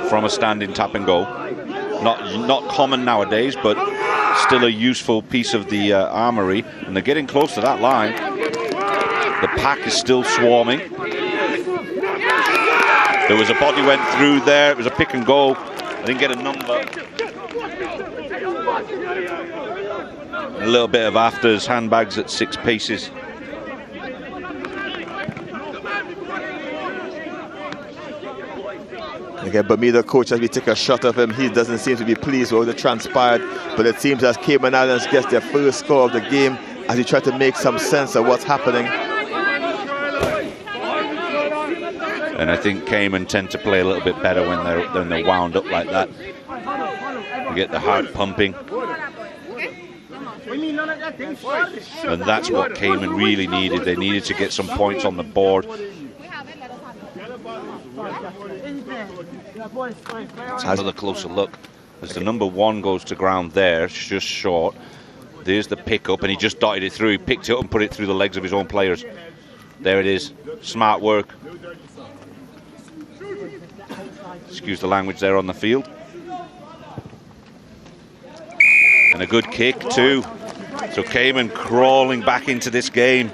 S1: from a standing tap and go. Not common nowadays, but still a useful piece of the armory. And they're getting close to that line. The pack is still swarming. There was a body went through there. It was a pick and go. I didn't get a number. A little bit of afters, handbags at 6 paces.
S2: Again, Bermuda coach, as we take a shot of him, he doesn't seem to be pleased with what transpired, but it seems as Cayman Islands gets their first score of the game as he tries to make some sense of what's happening.
S1: And I think Cayman tend to play a little bit better when they're wound up like that. You get the heart pumping. And that's what Cayman really needed. They needed to get some points on the board. Another closer look as the number 1 goes to ground there, just short. There's the pickup, and he just dotted it through. He picked it up and put it through the legs of his own players. There it is. Smart work. Excuse the language there on the field. And a good kick too. So Cayman crawling back into this game.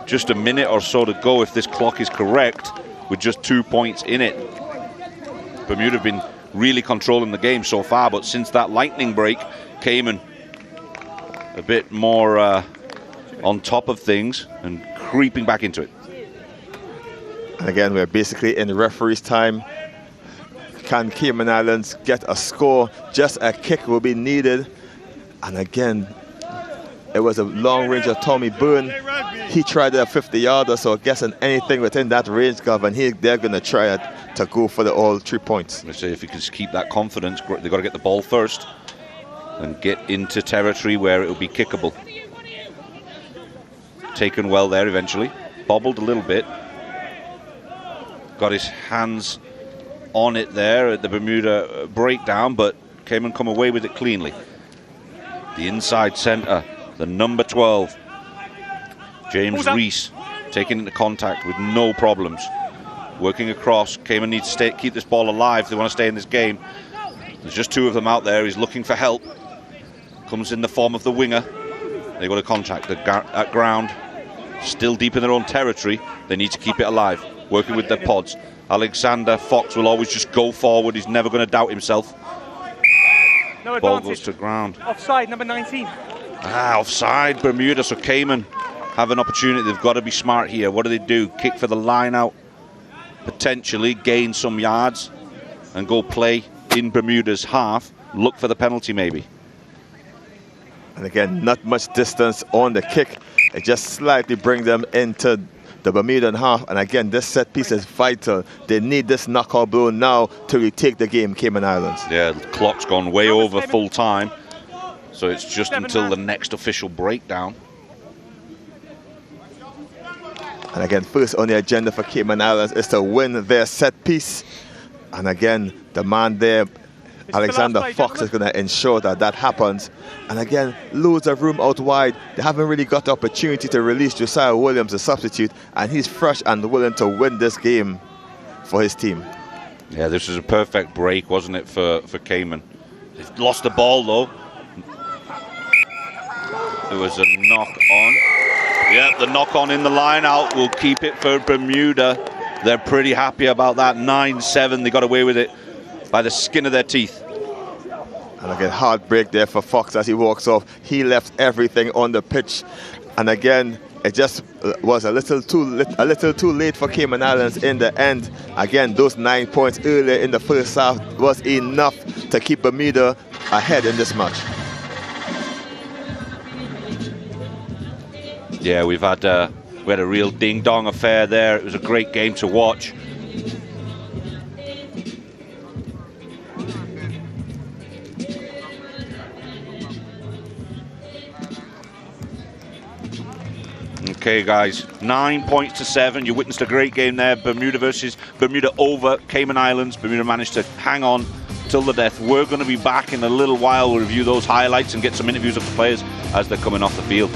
S1: Just a minute or so to go if this clock is correct, with just 2 points in it. Bermuda have been really controlling the game so far, but since that lightning break, Cayman a bit more on top of things and creeping back into it.
S2: And again, we're basically in referee's time. Can Cayman Islands get a score? Just a kick will be needed. And again, it was a long range of Tommy Byrne. He tried a 50-yarder, so guessing anything within that range, Gov, and they're going to try it to go for all 3 points.
S1: I say if you can keep that confidence, they've got to get the ball first and get into territory where it will be kickable. Taken well there eventually. Bobbled a little bit. Got his hands on it there at the Bermuda breakdown, but Cayman come away with it cleanly. The inside centre, the number 12, James Reese, taking into contact with no problems. Working across, Cayman needs to keep this ball alive if they want to stay in this game. There's just 2 of them out there. He's looking for help. Comes in the form of the winger. They got to contact at ground. Still deep in their own territory. They need to keep it alive. working with their pods. Alexander Fox will always just go forward. He's never going to doubt himself.
S4: No
S1: Ball
S4: advantage.
S1: goes to ground.
S4: Offside, number 19.
S1: Offside, Bermuda. So Cayman have an opportunity. They've got to be smart here. What do? Kick for the line out. Potentially gain some yards and go play in Bermuda's half. Look for the penalty maybe.
S2: And again, not much distance on the kick. It just slightly brings them into the Bermudan half. And again, this set piece is vital. They need this knockout blow now to retake the game, Cayman Islands.
S1: Yeah, the clock's gone way over full time. So it's just until the next official breakdown.
S2: And again, first on the agenda for Cayman Islands is to win their set piece. And again, the man there, Alexander Fox, is going to ensure that that happens. And again, loads of room out wide. They haven't really got the opportunity to release Josiah Williams, the substitute, and he's fresh and willing to win this game for his team.
S1: Yeah, this was a perfect break, wasn't it, for Cayman? They've lost the ball, though. There was a knock-on. Yeah, the knock-on in the line-out will keep it for Bermuda. They're pretty happy about that. 9-7, they got away with it by the skin of their teeth.
S2: And again, hard break there for Fox as he walks off. He left everything on the pitch. And again, it just was a little too late for Cayman Islands in the end. Again, those 9 points earlier in the first half was enough to keep Bermuda ahead in this match.
S1: Yeah, we had a real ding-dong affair there. It was a great game to watch. Okay, guys, 9 points to 7. You witnessed a great game there. Bermuda versus Bermuda over Cayman Islands. Bermuda managed to hang on till the death. We're going to be back in a little while. We'll review those highlights and get some interviews of the players as they're coming off the field.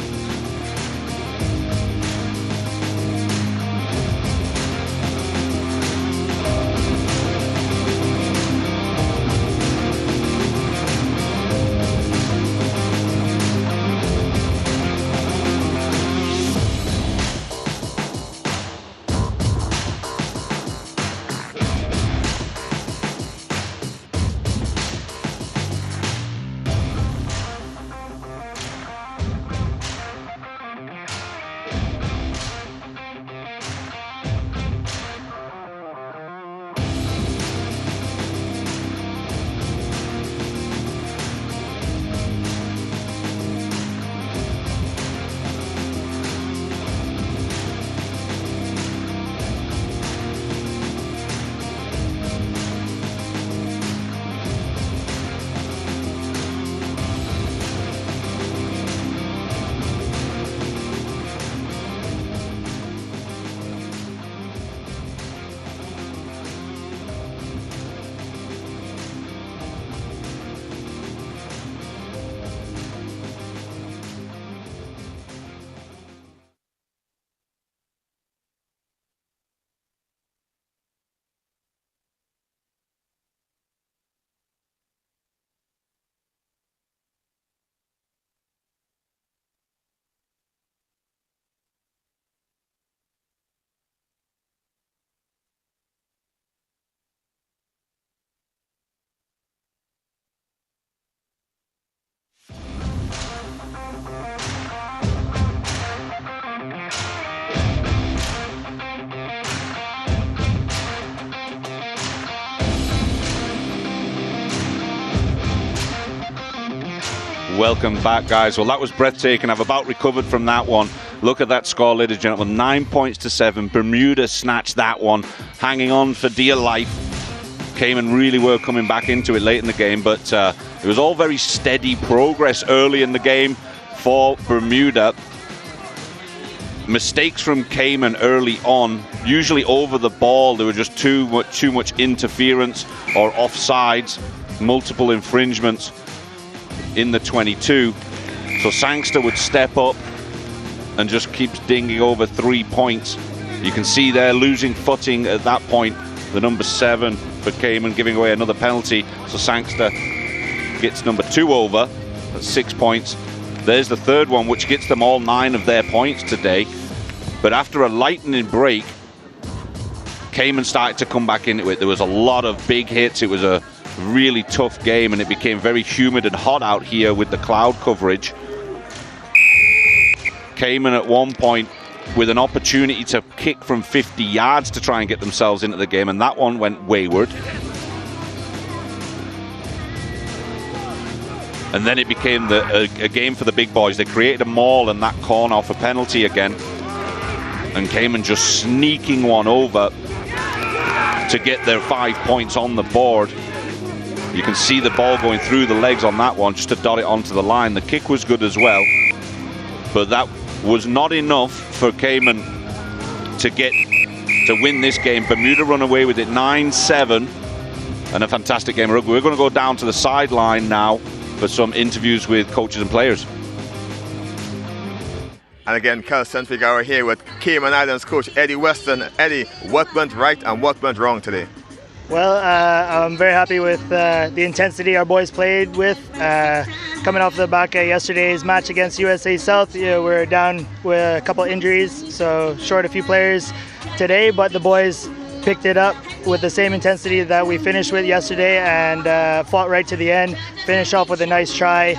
S1: Welcome back, guys. Well, that was breathtaking. I've about recovered from that one. Look at that score, ladies and gentlemen. 9 points to 7. Bermuda snatched that one, hanging on for dear life. Cayman really were coming back into it late in the game, but it was all very steady progress early in the game for Bermuda. Mistakes from Cayman early on, usually over the ball. There were just too much interference or offsides, multiple infringements in the 22. So Sangster would step up and just keeps dinging over 3 points. You can see they're losing footing at that point. The number 7 for Cayman giving away another penalty. So Sangster gets number 2 over. That's 6 points. There's the third one, which gets them all 9 of their points today. But after a lightning break, Cayman started to come back into it. There was a lot of big hits. It was a really tough game, and it became very humid and hot out here with the cloud coverage. Cayman at one point with an opportunity to kick from 50 yards to try and get themselves into the game, and that one went wayward. And then it became a game for the big boys. They created a maul in that corner for penalty again, and Cayman just sneaking one over to get their 5 points on the board. You can see the ball going through the legs on that one just to dot it onto the line. The kick was good as well, but that was not enough for Cayman to win this game. Bermuda run away with it 9-7, and a fantastic game of rugby. We're going to go down to the sideline now for some interviews with coaches and players.
S2: And again, Kelson Figueroa here with Cayman Islands coach Eddie Weston. Eddie, what went right and what went wrong today?
S5: Well, I'm very happy with the intensity our boys played with. Coming off the back of yesterday's match against USA South, we're down with a couple injuries, so short a few players today, but the boys picked it up with the same intensity that we finished with yesterday and fought right to the end, finished off with a nice try.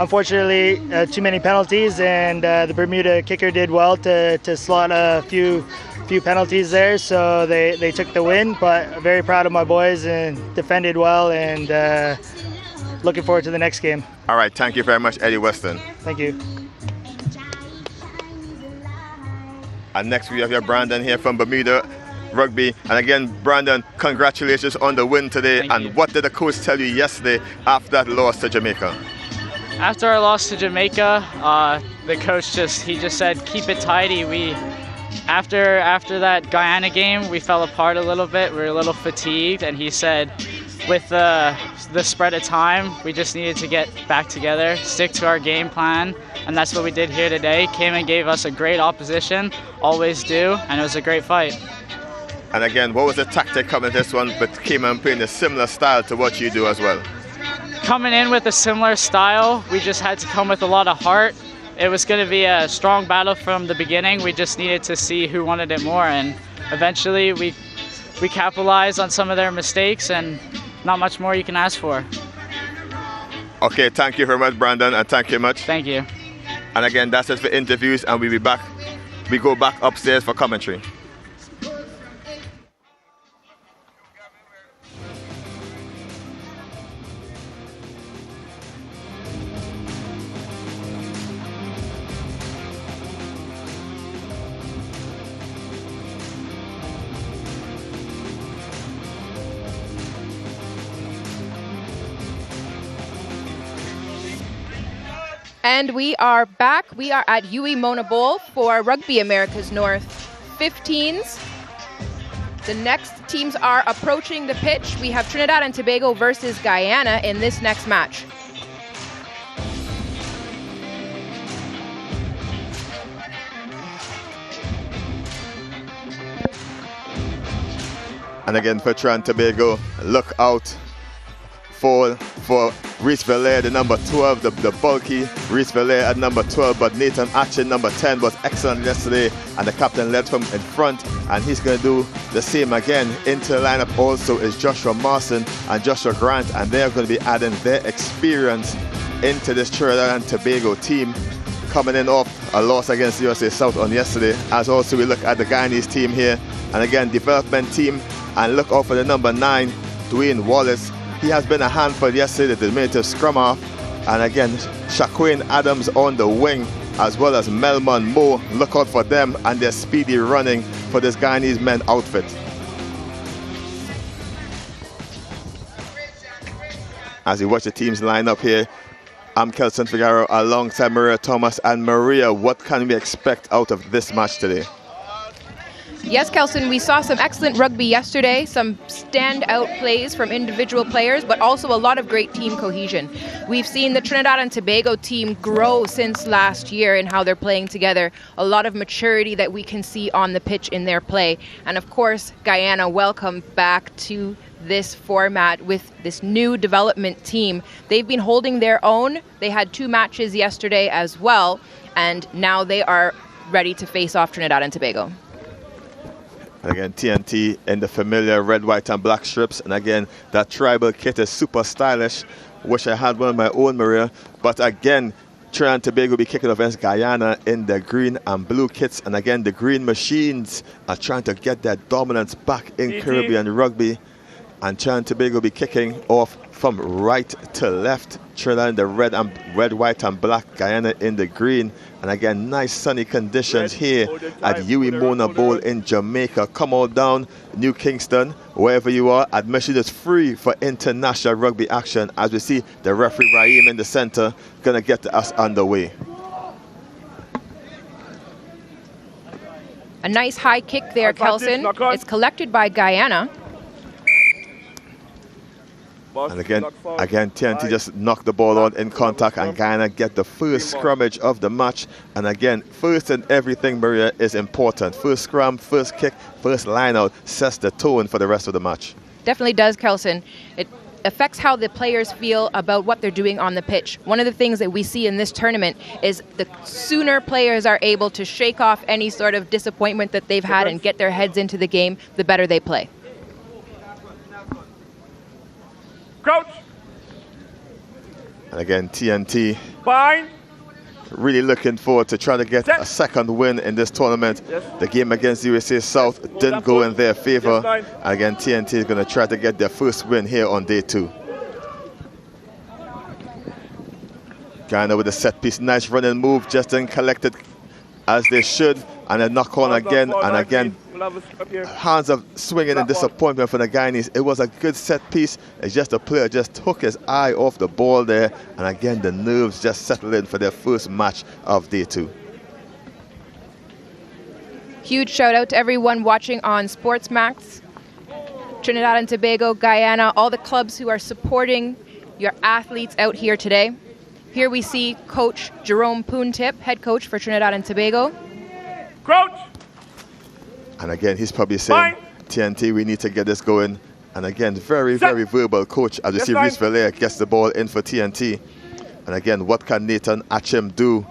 S5: Unfortunately, too many penalties, and the Bermuda kicker did well to slot a few penalties there, so they took the win. But very proud of my boys and defended well, and looking forward to the next game.
S2: All right, thank you very much, Eddie Weston.
S5: Thank you.
S2: And next we have your Brandon here from Bermuda Rugby. And again, Brandon, congratulations on the win today.
S6: Thank you.
S2: What did the coach tell you yesterday after that loss to Jamaica?
S6: After our loss to Jamaica, the coach just said keep it tidy. After that Guyana game, we fell apart a little bit. We were a little fatigued, and he said with the spread of time, we just needed to get back together, stick to our game plan, and that's what we did here today. Cayman gave us a great opposition, always do, and it was a great fight.
S2: And again, what was the tactic coming to this one, but Cayman playing a similar style to what you do as well?
S6: Coming in with a similar style, we just had to come with a lot of heart. It was going to be a strong battle from the beginning. We just needed to see who wanted it more, and eventually we capitalized on some of their mistakes, and not much more you can ask for.
S2: Okay, thank you very much, Brandon, and thank you much.
S6: Thank you.
S2: And again, that's it for interviews, and we'll be back. We go back upstairs for commentary.
S7: And we are back. We are at UE Mona Bowl for Rugby America's North 15s. The next teams are approaching the pitch. We have Trinidad and Tobago versus Guyana in this next match.
S2: And again, for Trinidad and Tobago, look out for Reese Valère, the number 12, the bulky Reese Valère at number 12, but Nathan Atchin, number 10, was excellent yesterday, and the captain led from in front, and he's going to do the same again. Into the lineup also is Joshua Marson and Joshua Grant, and they're going to be adding their experience into this Trinidad and Tobago team, coming in off a loss against USA South on yesterday. As also we look at the Guyanese team here, and again, development team, and look out for the number 9, Dwayne Wallace. He has been a handful yesterday, the diminutive scrum half. And again, Shaquane Adams on the wing, as well as Melman Moe. Look out for them and their speedy running for this Guyanese men outfit. As you watch the teams line up here, I'm Kelson Figueroa alongside Maria Thomas. And Maria, what can we expect out of this match today?
S7: Yes, Kelson, we saw some excellent rugby yesterday, some standout plays from individual players, but also a lot of great team cohesion. We've seen the Trinidad and Tobago team grow since last year in how they're playing together, a lot of maturity that we can see on the pitch in their play. And of course, Guyana, welcome back to this format with this new development team. They've been holding their own. They had 2 matches yesterday as well, and now they are ready to face off Trinidad and Tobago.
S2: And again, TNT in the familiar red, white, and black strips. And again, that tribal kit is super stylish. Wish I had one of my own, Maria. But again, Trinidad and Tobago will be kicking off against Guyana in the green and blue kits. And again, the green machines are trying to get their dominance back in Caribbean rugby. And Trinidad and Tobago will be kicking off from right to left. Trinidad in the red, white, and black. Guyana in the green. And again, nice sunny conditions here at Huey Mona Bowl in Jamaica. Come on down, New Kingston, wherever you are. Admission is free for international rugby action. As we see the referee Raheem in the center, gonna get us underway.
S7: A nice high kick there, Kelson. It's collected by Guyana.
S2: And again, TNT just knocked the ball on in contact, and Guyana get the first scrummage of the match. And again, first and everything, Maria, is important. First scrum, first kick, first line out sets the tone for the rest of the match.
S7: Definitely does, Kelson. It affects how the players feel about what they're doing on the pitch. One of the things that we see in this tournament is the sooner players are able to shake off any sort of disappointment that they've had and get their heads into the game, the better they play.
S8: Crouch.
S2: And again, TNT
S8: Bind.
S2: really looking forward to trying to get a second win in this tournament. The game against USA South didn't go in their favor. And again, TNT is going to try to get their first win here on day 2. Guyana with a set piece, nice running move, just didn't collect it as they should. And a knock on again, and again, hands of swinging in disappointment for the Guyanese. It was a good set piece. It's just a player just took his eye off the ball there. And again, the nerves just settled in for their first match of day 2.
S7: Huge shout out to everyone watching on SportsMax. Trinidad and Tobago, Guyana, all the clubs who are supporting your athletes out here today. Here we see Coach Jerome Poontip, head coach for Trinidad and Tobago.
S8: Crouch.
S2: And again, he's probably saying, TNT, we need to get this going. And again, very verbal coach as you see Reese Valère gets the ball in for TNT. And again, what can Nathan Achim do?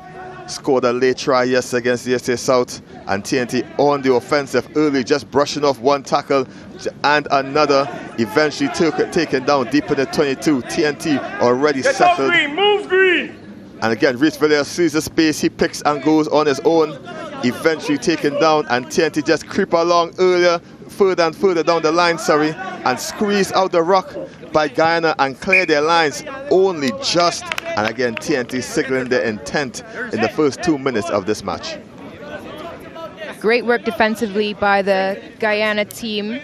S2: Scored a late try yesterday against USA South. And TNT on the offensive early, just brushing off one tackle and another. Eventually taken down deep in the 22. TNT already settled.
S8: Green, move green.
S2: And again, Reese Valère sees the space. He picks and goes on his own. Eventually taken down, and TNT just creep along earlier, further and further down the line, and squeeze out the rock by Guyana and clear their lines only just. And again, TNT signaling their intent in the first 2 minutes of this match.
S7: Great work defensively by the Guyana team.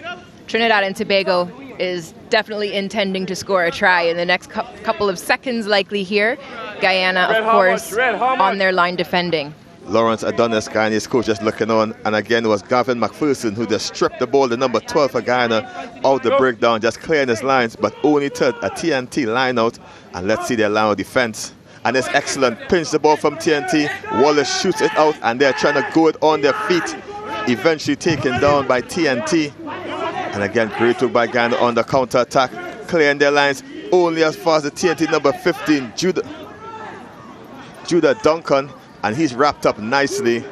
S7: Trinidad and Tobago is definitely intending to score a try in the next couple of seconds likely here. Guyana, of course, on their line defending.
S2: Lawrence Adonis, Guyanese coach, just looking on. And again, it was Gavin McPherson who just stripped the ball, the number 12 for Guyana, out the breakdown, just clearing his lines, but only to a TNT line out. And let's see their line of defense. And it's excellent. Pinch the ball from TNT. Wallace shoots it out, and they're trying to go it on their feet. Eventually taken down by TNT. And again, great work by Guyana on the counter-attack, clearing their lines only as far as the TNT number 15, Judah Duncan. And he's wrapped up nicely.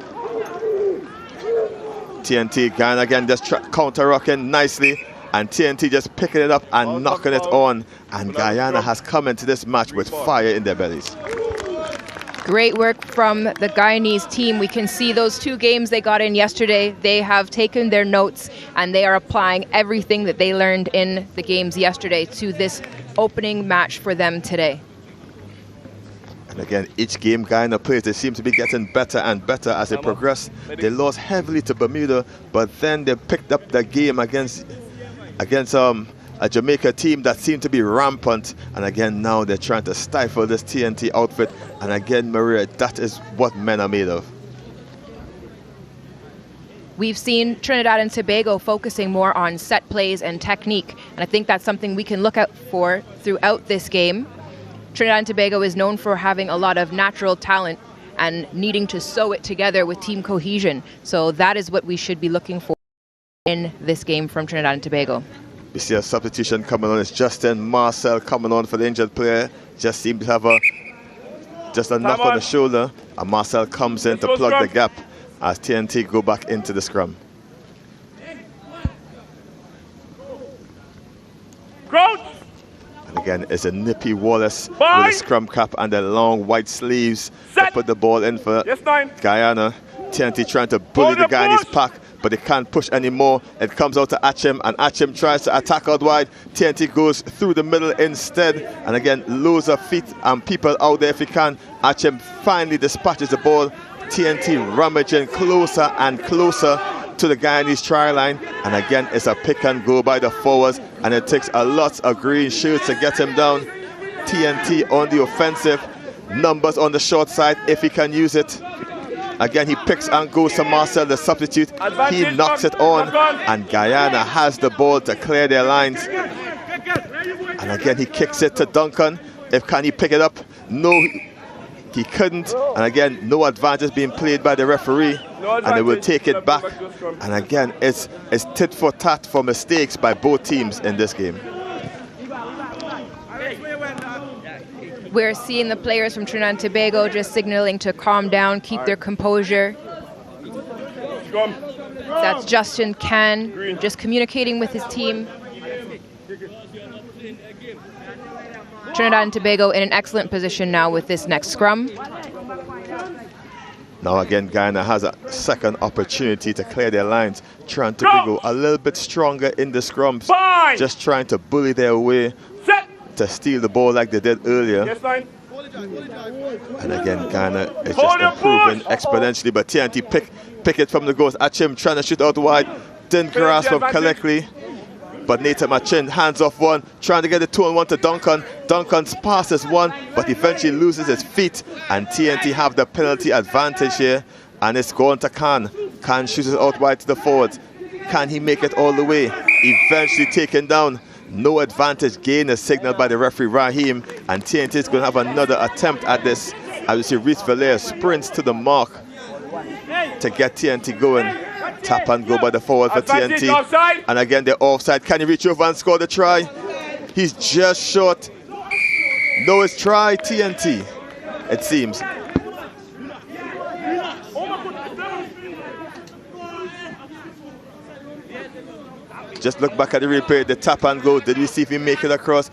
S2: TNT, Guyana again just counter-rocking nicely. And TNT just picking it up and knocking it on. And Guyana has come into this match with fire in their bellies.
S7: Great work from the Guyanese team. We can see those 2 games they got in yesterday. They have taken their notes and they are applying everything that they learned in the games yesterday to this opening match for them today.
S2: And again, each game Guyana plays, they seem to be getting better and better as they progress. They lost heavily to Bermuda, but then they picked up the game against a Jamaica team that seemed to be rampant. And again, now they're trying to stifle this TNT outfit. And again, Maria, that is what men are made of.
S7: We've seen Trinidad and Tobago focusing more on set plays and technique. And I think that's something we can look out for throughout this game. Trinidad and Tobago is known for having a lot of natural talent and needing to sew it together with team cohesion. So that is what we should be looking for in this game from Trinidad and Tobago.
S2: We see a substitution coming on. It's Justin Marcel coming on for the injured player. Just seemed to have a knock on the shoulder. And Marcel comes in to plug the gap as TNT go back into the scrum.
S8: Crouch.
S2: And again, it's a nippy Wallace with a scrum cap and the long white sleeves to put the ball in for Guyana. TNT trying to bully the Guyanese pack, but they can't push anymore. It comes out to Achim, and Achim tries to attack out wide. TNT goes through the middle instead, and again, loads of feet and people out there if he can. Achim finally dispatches the ball. TNT rummaging closer and closer to the Guyanese try line, and again it's a pick and go by the forwards, and it takes a lot of green shirts to get him down. TNT on the offensive, numbers on the short side if he can use it. Again he picks and goes to Marcel, the substitute. He knocks it on, and Guyana has the ball to clear their lines. And again he kicks it to Duncan. Can he pick it up? No, he couldn't. And again, no advantage being played by the referee, and they will take it back. And again, it's tit for tat for mistakes by both teams in this game.
S7: We're seeing the players from Trinidad and Tobago just signaling to calm down, keep their composure. That's Justin Can just communicating with his team. Trinidad and Tobago in an excellent position now with this next scrum.
S2: Now again, Guyana has a second opportunity to clear their lines. Trinidad and Tobago a little bit stronger in the scrums, just trying to bully their way to steal the ball like they did earlier. And again, Guyana is just improving exponentially, but TNT pick it from the goals. Achim trying to shoot out wide, didn't grasp him correctly. But Nathan Machin hands off one, trying to get the 2-on-1 to Duncan. Duncan's passes one, but eventually loses his feet, and TNT have the penalty advantage here, and it's going to Khan. Khan shoots it out wide to the forwards. Can he make it all the way? Eventually taken down. No advantage gain is signaled by the referee Raheem, and TNT is going to have another attempt at this. As you see, Reese Valaire sprints to the mark to get TNT going. Tap and go by the forward for TNT. And again, they're offside. Can he reach over and score the try? He's just short. No, it's try TNT, it seems. Just look back at the replay, the tap and go. Did we see if he make it across?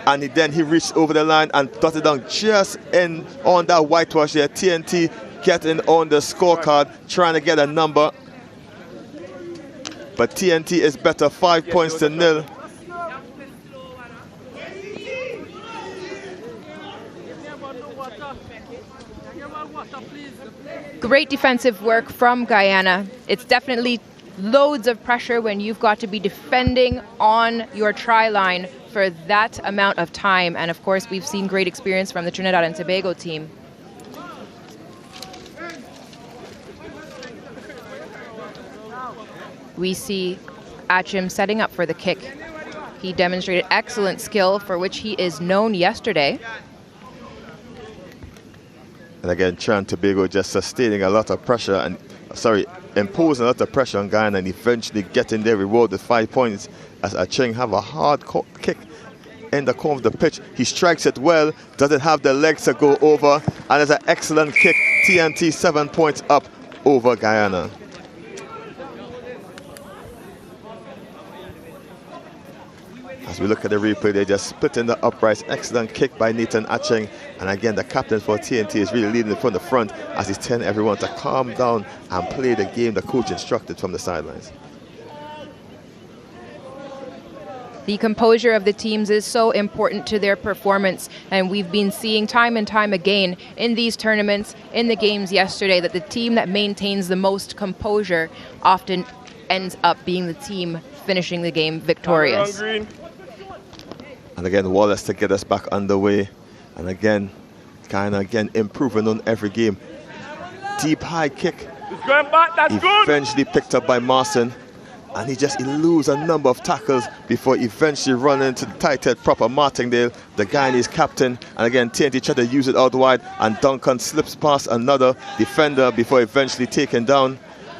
S2: And then he reached over the line and dotted down just in on that whitewash there. TNT getting on the scorecard, trying to get a number. But TNT is better, 5 points to 0.
S7: Great defensive work from Guyana. It's definitely loads of pressure when you've got to be defending on your try line for that amount of time. And of course, we've seen great experience from the Trinidad and Tobago team. We see Achim setting up for the kick. He demonstrated excellent skill for which he is known yesterday.
S2: And again, Trinidad and Tobago just sustaining a lot of pressure and, imposing a lot of pressure on Guyana and eventually getting their reward with 5 points as Achim have a hard kick in the corner of the pitch. He strikes it well, doesn't have the legs to go over, and it's an excellent kick. TNT 7 points up over Guyana. As we look at the replay, they just split in the uprights. Excellent kick by Nathan Aching. And again, the captain for TNT is really leading from the front as he's telling everyone to calm down and play the game the coach instructed from the sidelines.
S7: The composure of the teams is so important to their performance, and we've been seeing time and time again in these tournaments, in the games yesterday, that the team that maintains the most composure often ends up being the team finishing the game victorious.
S2: And again, Wallace to get us back underway. And again, Guyana again improving on every game. Deep high kick. Eventually picked up by Marson. And he loses a number of tackles before eventually running into the tight head proper Martingale, the Guyanese captain. And again, TNT tried to use it out wide, and Duncan slips past another defender before eventually taken down.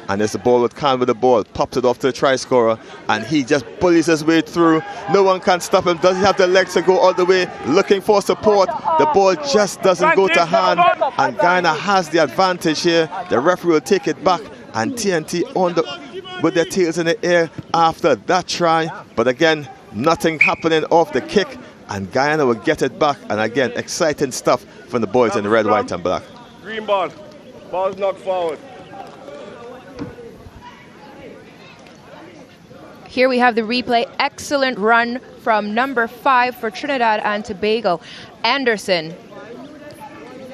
S2: And there's the ball with Khan with the ball, pops it off to the try scorer, and he just bullies his way through. No one can stop him. Does he have the legs to go all the way? Looking for support. The ball just doesn't go to hand, and Guyana has the advantage here. The referee will take it back, and TNT on the with their tails in the air after that try. But again, nothing happening off the kick, and Guyana will get it back. And again, exciting stuff from the boys in the red, white and black.
S8: Green ball. Ball's knocked forward.
S7: Here we have the replay. Excellent run from number 5 for Trinidad and Tobago, Anderson.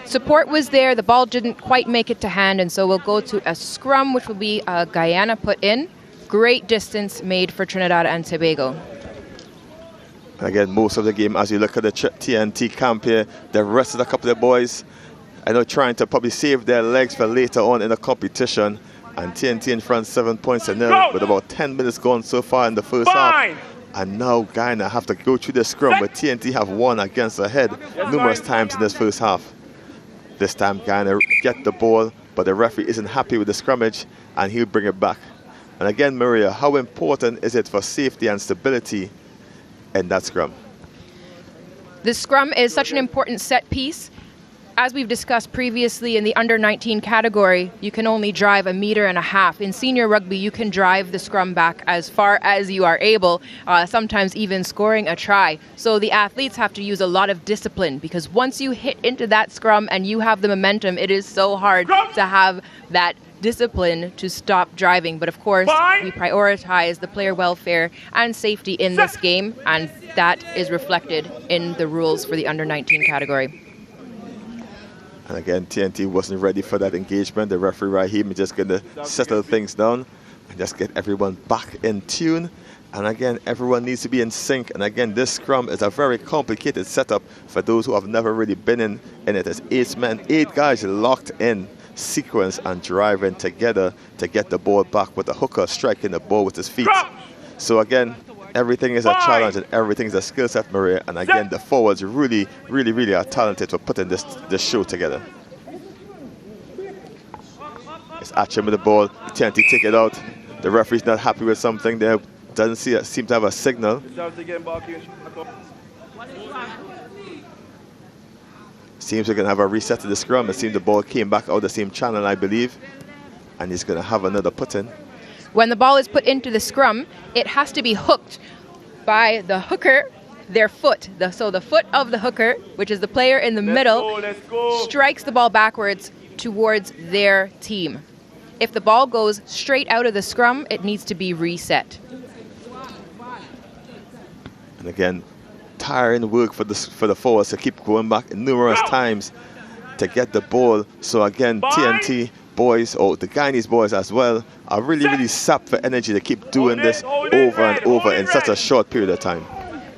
S7: Support was there, the ball didn't quite make it to hand, and so we'll go to a scrum, which will be Guyana put in. Great distance made for Trinidad and Tobago.
S2: Again, most of the game, as you look at the TNT camp here, the rest of the couple of boys, I know, trying to probably save their legs for later on in the competition. And TNT in front 7 points to nil with about 10 minutes gone so far in the first half. And now Guyana have to go through the scrum, but TNT have won against the head numerous times in this first half. This time Guyana get the ball, but the referee isn't happy with the scrummage, and he'll bring it back. And again, Maria, how important is it for safety and stability in that scrum?
S7: The scrum is such an important set piece. As we've discussed previously, in the under-19 category, you can only drive 1.5 meters. In senior rugby, you can drive the scrum back as far as you are able, sometimes even scoring a try. So the athletes have to use a lot of discipline, because once you hit into that scrum and you have the momentum, it is so hard to have that discipline to stop driving. But of course, we prioritize the player welfare and safety in this game, and that is reflected in the rules for the under-19 category.
S2: And again, TNT wasn't ready for that engagement. The referee Raheem is just going to settle things down and just get everyone back in tune. And again, everyone needs to be in sync. And again, this scrum is a very complicated setup for those who have never really been in it. It's 8 men, 8 guys locked in sequence and driving together to get the ball back with the hooker striking the ball with his feet. So again, everything is a challenge and everything is a skill set, Maria. And again, the forwards really are talented for putting this show together. It's Atcham with the ball. TNT take it out. The referee's not happy with something there. Doesn't seem to have a signal. Seems we're going to have a reset to the scrum. It seems the ball came back out the same channel, I believe. And he's going to have another put-in.
S7: When the ball is put into the scrum, it has to be hooked by the hooker, their foot. So the foot of the hooker, which is the player in the middle, strikes the ball backwards towards their team. If the ball goes straight out of the scrum, it needs to be reset.
S2: And again, tiring work for the forwards to keep going back numerous times to get the ball. So again, TNT boys, or the Guyanese boys as well, are really sapped for energy to keep doing this over and over in such a short period of time.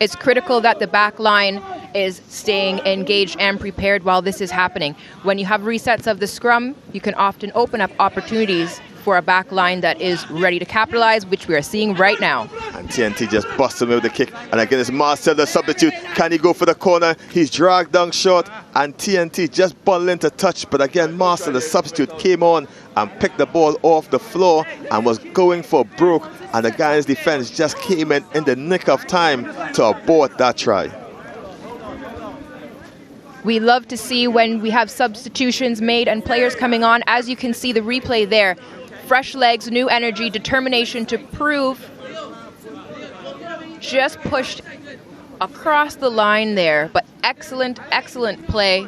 S7: It's critical that the back line is staying engaged and prepared while this is happening. When you have resets of the scrum, you can often open up opportunities for a back line that is ready to capitalize, which we are seeing right now.
S2: And TNT just busts him with the kick. And again, it's Marcel, the substitute. Can he go for the corner? He's dragged down short, and TNT just bundled into touch. But again, Marcel, the substitute, came on and picked the ball off the floor and was going for broke. And the Guyana's defense just came in the nick of time to abort that try.
S7: We love to see when we have substitutions made and players coming on. As you can see the replay there, fresh legs, new energy, determination to prove. Just pushed across the line there, but excellent play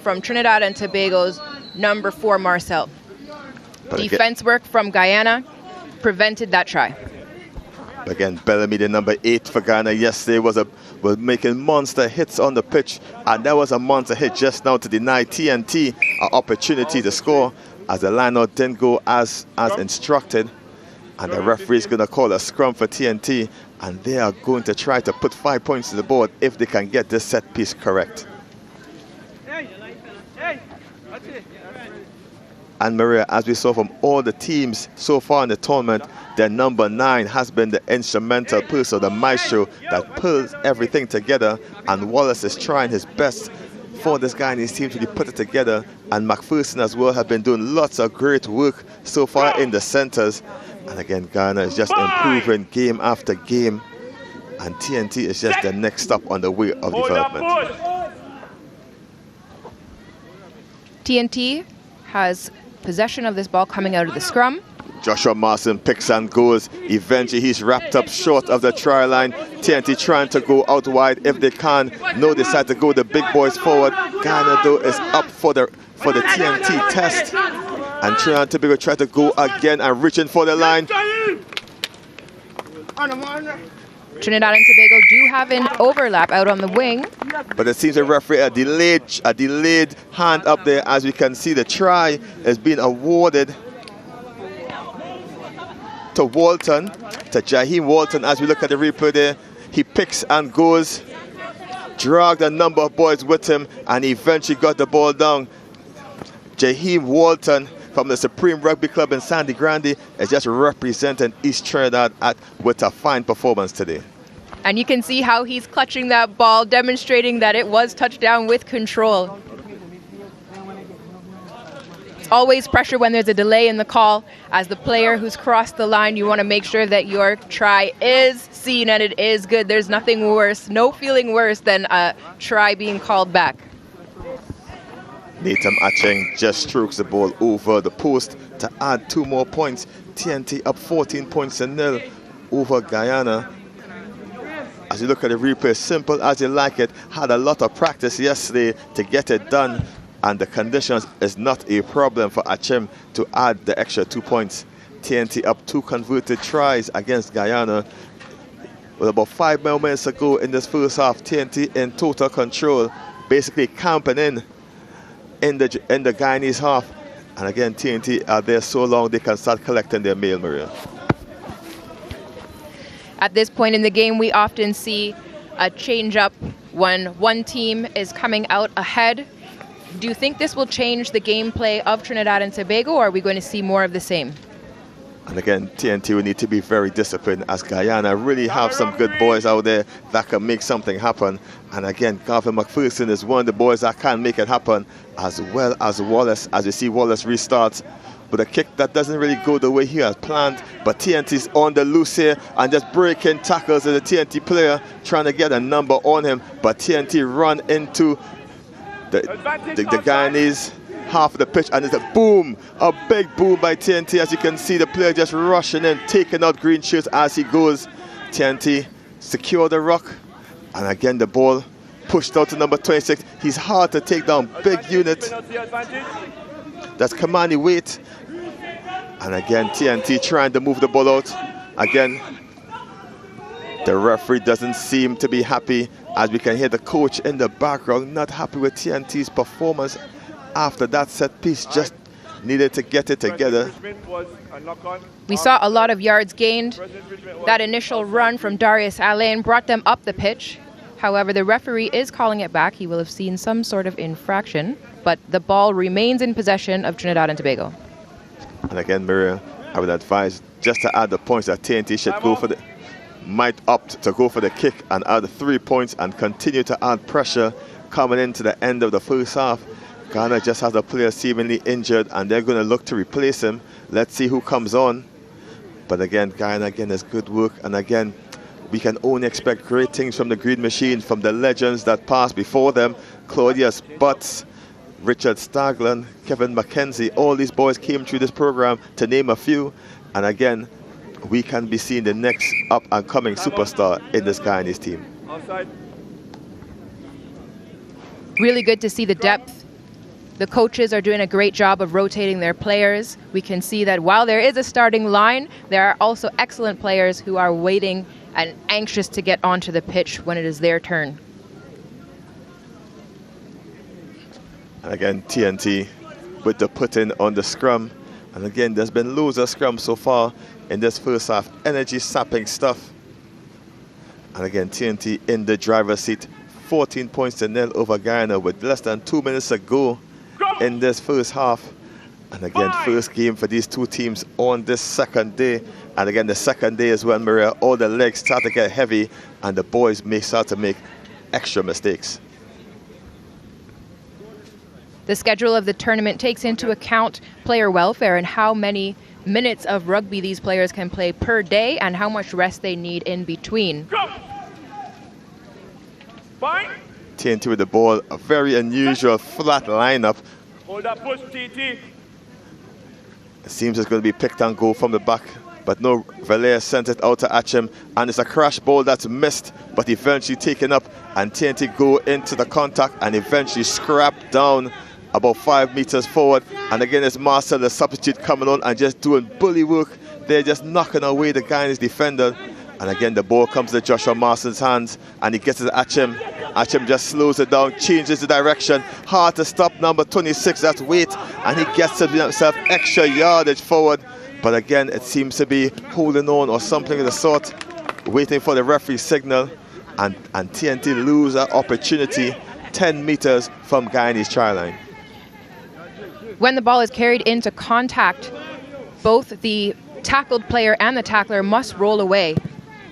S7: from Trinidad and Tobago's number 4, Marcel. Defense work from Guyana prevented that try.
S2: Again, Bellamy, the number 8 for Guyana yesterday, was making monster hits on the pitch, and that was a monster hit just now to deny TNT an opportunity to score, as the line-out didn't go as instructed. And the referee is going to call a scrum for TNT, and they are going to try to put 5 points to the board if they can get this set piece correct. And Maria, as we saw from all the teams so far in the tournament, their number 9 has been the instrumental person, the maestro that pulls everything together. And Wallace is trying his best for this guy and his team to really put it together. And McPherson as well have been doing lots of great work so far in the centers. And again, Guyana is just improving game after game. And TNT is just the next stop on the way of development.
S7: TNT has possession of this ball coming out of the scrum.
S2: Joshua Marson picks and goes. Eventually he's wrapped up short of the try line. TNT trying to go out wide if they can. No, decide to go the big boys forward. Guyana though is up for the TNT test. And Trinidad Tobago try to go again and reaching for the line.
S7: Trinidad and Tobago do have an overlap out on the wing.
S2: But it seems the referee a delayed hand up there. As we can see, the try is being awarded to Walton, to Jaheim Walton. As we look at the replay there, he picks and goes, dragged a number of boys with him, and he eventually got the ball down. Jaheim Walton from the Supreme Rugby Club in Sandy Grande is just representing East Trinidad with a fine performance today.
S7: And you can see how he's clutching that ball, demonstrating that it was touchdown with control. It's always pressure when there's a delay in the call. As the player who's crossed the line, you want to make sure that your try is seen and it is good. There's nothing worse, no feeling worse than a try being called back.
S2: Natham Acheng just strokes the ball over the post to add 2 more points. TNT up 14 points to 0 over Guyana. As you look at the replay, simple as you like it. Had a lot of practice yesterday to get it done, and the conditions is not a problem for Achim to add the extra 2 points. TNT up 2 converted tries against Guyana. With about 5 more minutes to go in this first half, TNT in total control, basically camping in the Guyanese half. And again, TNT are there so long they can start collecting their mail, Maria.
S7: At this point in the game, we often see a change-up when one team is coming out ahead. Do you think this will change the gameplay of Trinidad and Tobago, or are we going to see more of the same?
S2: And again, TNT will need to be very disciplined, as Guyana really have some good boys out there that can make something happen. And again, Garvin McPherson is one of the boys that can make it happen, as well as Wallace, as you see Wallace restarts with a kick that doesn't really go the way he has planned. But TNT's on the loose here and just breaking tackles as a TNT player trying to get a number on him. But TNT run into the Guyanese half of the pitch, and it's a boom, a big boom by TNT. As you can see, the player just rushing in, taking out green shirts as he goes. TNT secure the rock, and again the ball pushed out to number 26. He's hard to take down, big unit. That's commanding weight. And again, TNT trying to move the ball out. Again, the referee doesn't seem to be happy, as we can hear the coach in the background not happy with TNT's performance after that set piece. Just needed to get it together.
S7: We saw a lot of yards gained. That initial run from Darius Alain brought them up the pitch. However, the referee is calling it back. He will have seen some sort of infraction, but the ball remains in possession of Trinidad and Tobago.
S2: And again, Maria, I would advise just to add the points that TNT should go for might opt to go for the kick and add 3 points and continue to add pressure coming into the end of the first half. Ghana just has a player seemingly injured, and they're going to look to replace him. Let's see who comes on. But again, Guyana again is good work, and again, we can only expect great things from the Green Machine, from the legends that passed before them. Claudius Butts, Richard Stagland, Kevin McKenzie, all these boys came through this program, to name a few. And again, we can be seeing the next up-and-coming superstar in this Guyanese team.
S7: Really good to see the depth. The coaches are doing a great job of rotating their players. We can see that while there is a starting line, there are also excellent players who are waiting and anxious to get onto the pitch when it is their turn.
S2: And again, TNT with the put-in on the scrum. And again, there's been loads of scrums so far in this first half. Energy-sapping stuff. And again, TNT in the driver's seat. 14 points to 0 over Guyana with less than 2 minutes to go in this first half. And again, first game for these two teams on this second day. And again, the second day is when, Maria, all the legs start to get heavy and the boys may start to make extra mistakes.
S7: The schedule of the tournament takes into account player welfare and how many minutes of rugby these players can play per day and how much rest they need in between.
S2: TNT with the ball, a very unusual flat lineup.
S8: Hold that push, TT.
S2: It seems it's going to be picked and go from the back, but no, Valère sent it out to Achim, and it's a crash ball that's missed, but eventually taken up, and TNT go into the contact and eventually scrap down about 5 meters forward. And again, it's Marcel, the substitute, coming on and just doing bully work. They're just knocking away the Guyanese defender. And again, the ball comes to Joshua Marcel's hands, and he gets it to Achim. Achim just slows it down, changes the direction. Hard to stop, number 26, that's Wait, and he gets himself extra yardage forward. But again, it seems to be holding on or something of the sort, waiting for the referee signal, and TNT lose that opportunity 10 meters from Guyanese try line.
S7: When the ball is carried into contact, both the tackled player and the tackler must roll away.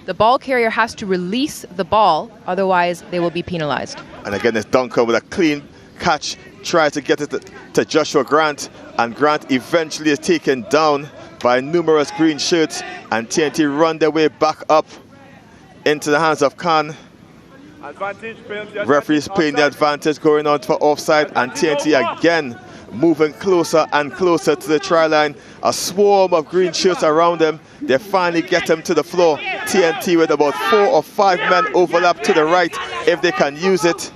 S7: The ball carrier has to release the ball, otherwise they will be penalized.
S2: And again, it's Dunker with a clean catch, tries to get it to Joshua Grant, and Grant eventually is taken down by numerous green shirts, and TNT run their way back up into the hands of Khan. Referees playing the advantage, going on for offside, and TNT again moving closer and closer to the try line. A swarm of green shirts around them. They finally get him to the floor. TNT with about 4 or 5 men overlap to the right if they can use it.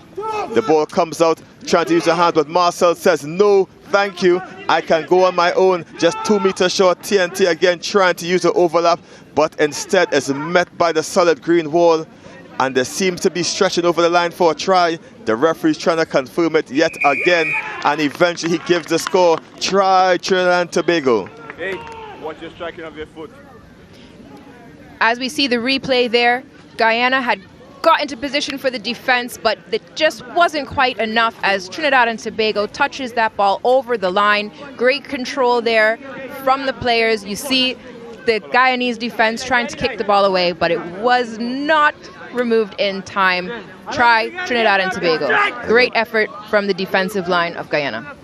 S2: The ball comes out, trying to use the hand, but Marcel says no, thank you, I can go on my own, just 2 meters short. TNT again trying to use the overlap, but instead is met by the solid green wall, and they seem to be stretching over the line for a try. The referee's trying to confirm it yet again, and eventually he gives the score. Try Trinidad and Tobago.
S8: Hey, watch your striking of your foot.
S7: As we see the replay there, Guyana had got into position for the defense, but it just wasn't quite enough as Trinidad and Tobago touches that ball over the line. Great control there from the players. You see the Guyanese defense trying to kick the ball away, but it was not removed in time. Try Trinidad and Tobago. Great effort from the defensive line of Guyana.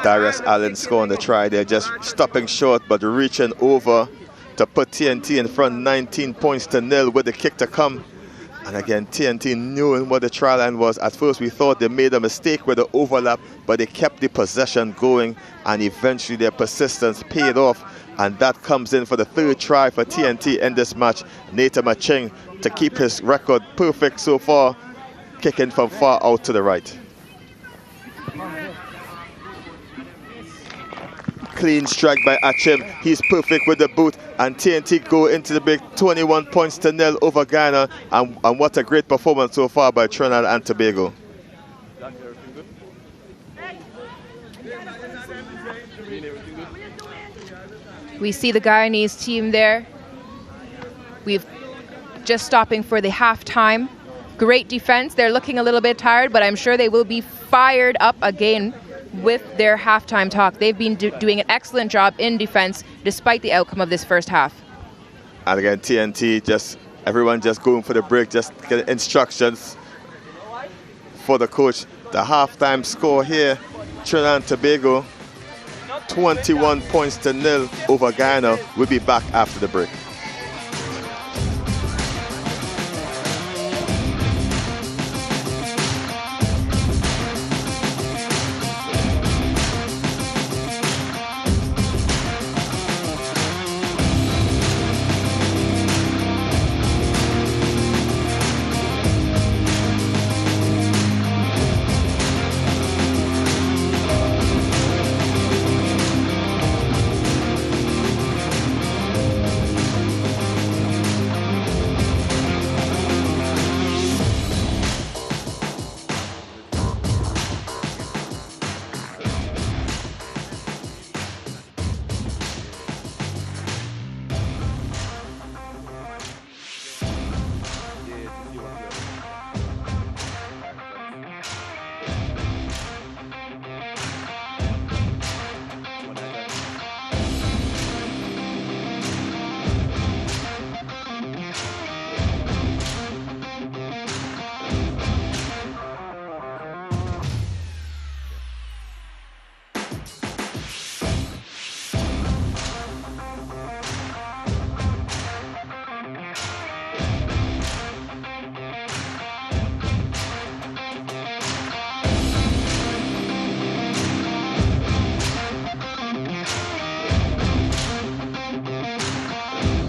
S2: Darius Allen scoring the try. They're just stopping short, but reaching over to put TNT in front 19 points to 0 with the kick to come. And again, TNT knowing what the try line was. At first we thought they made a mistake with the overlap, but they kept the possession going, and eventually their persistence paid off, and that comes in for the 3rd try for TNT in this match. Nathan Maching to keep his record perfect so far, kicking from far out to the right. Clean strike by Achim. He's perfect with the boot, and TNT go into the break 21 points to 0 over Guyana, and what a great performance so far by Trinidad and Tobago.
S7: We see the Guyanese team there. We've just stopping for the halftime. Great defense. They're looking a little bit tired, but I'm sure they will be fired up again with their halftime talk. They've been doing an excellent job in defense despite the outcome of this first half.
S2: And again, TNT, everyone just going for the break, just get instructions for the coach. The halftime score here, Trinidad and Tobago, 21 points to 0 over Guyana. We'll be back after the break.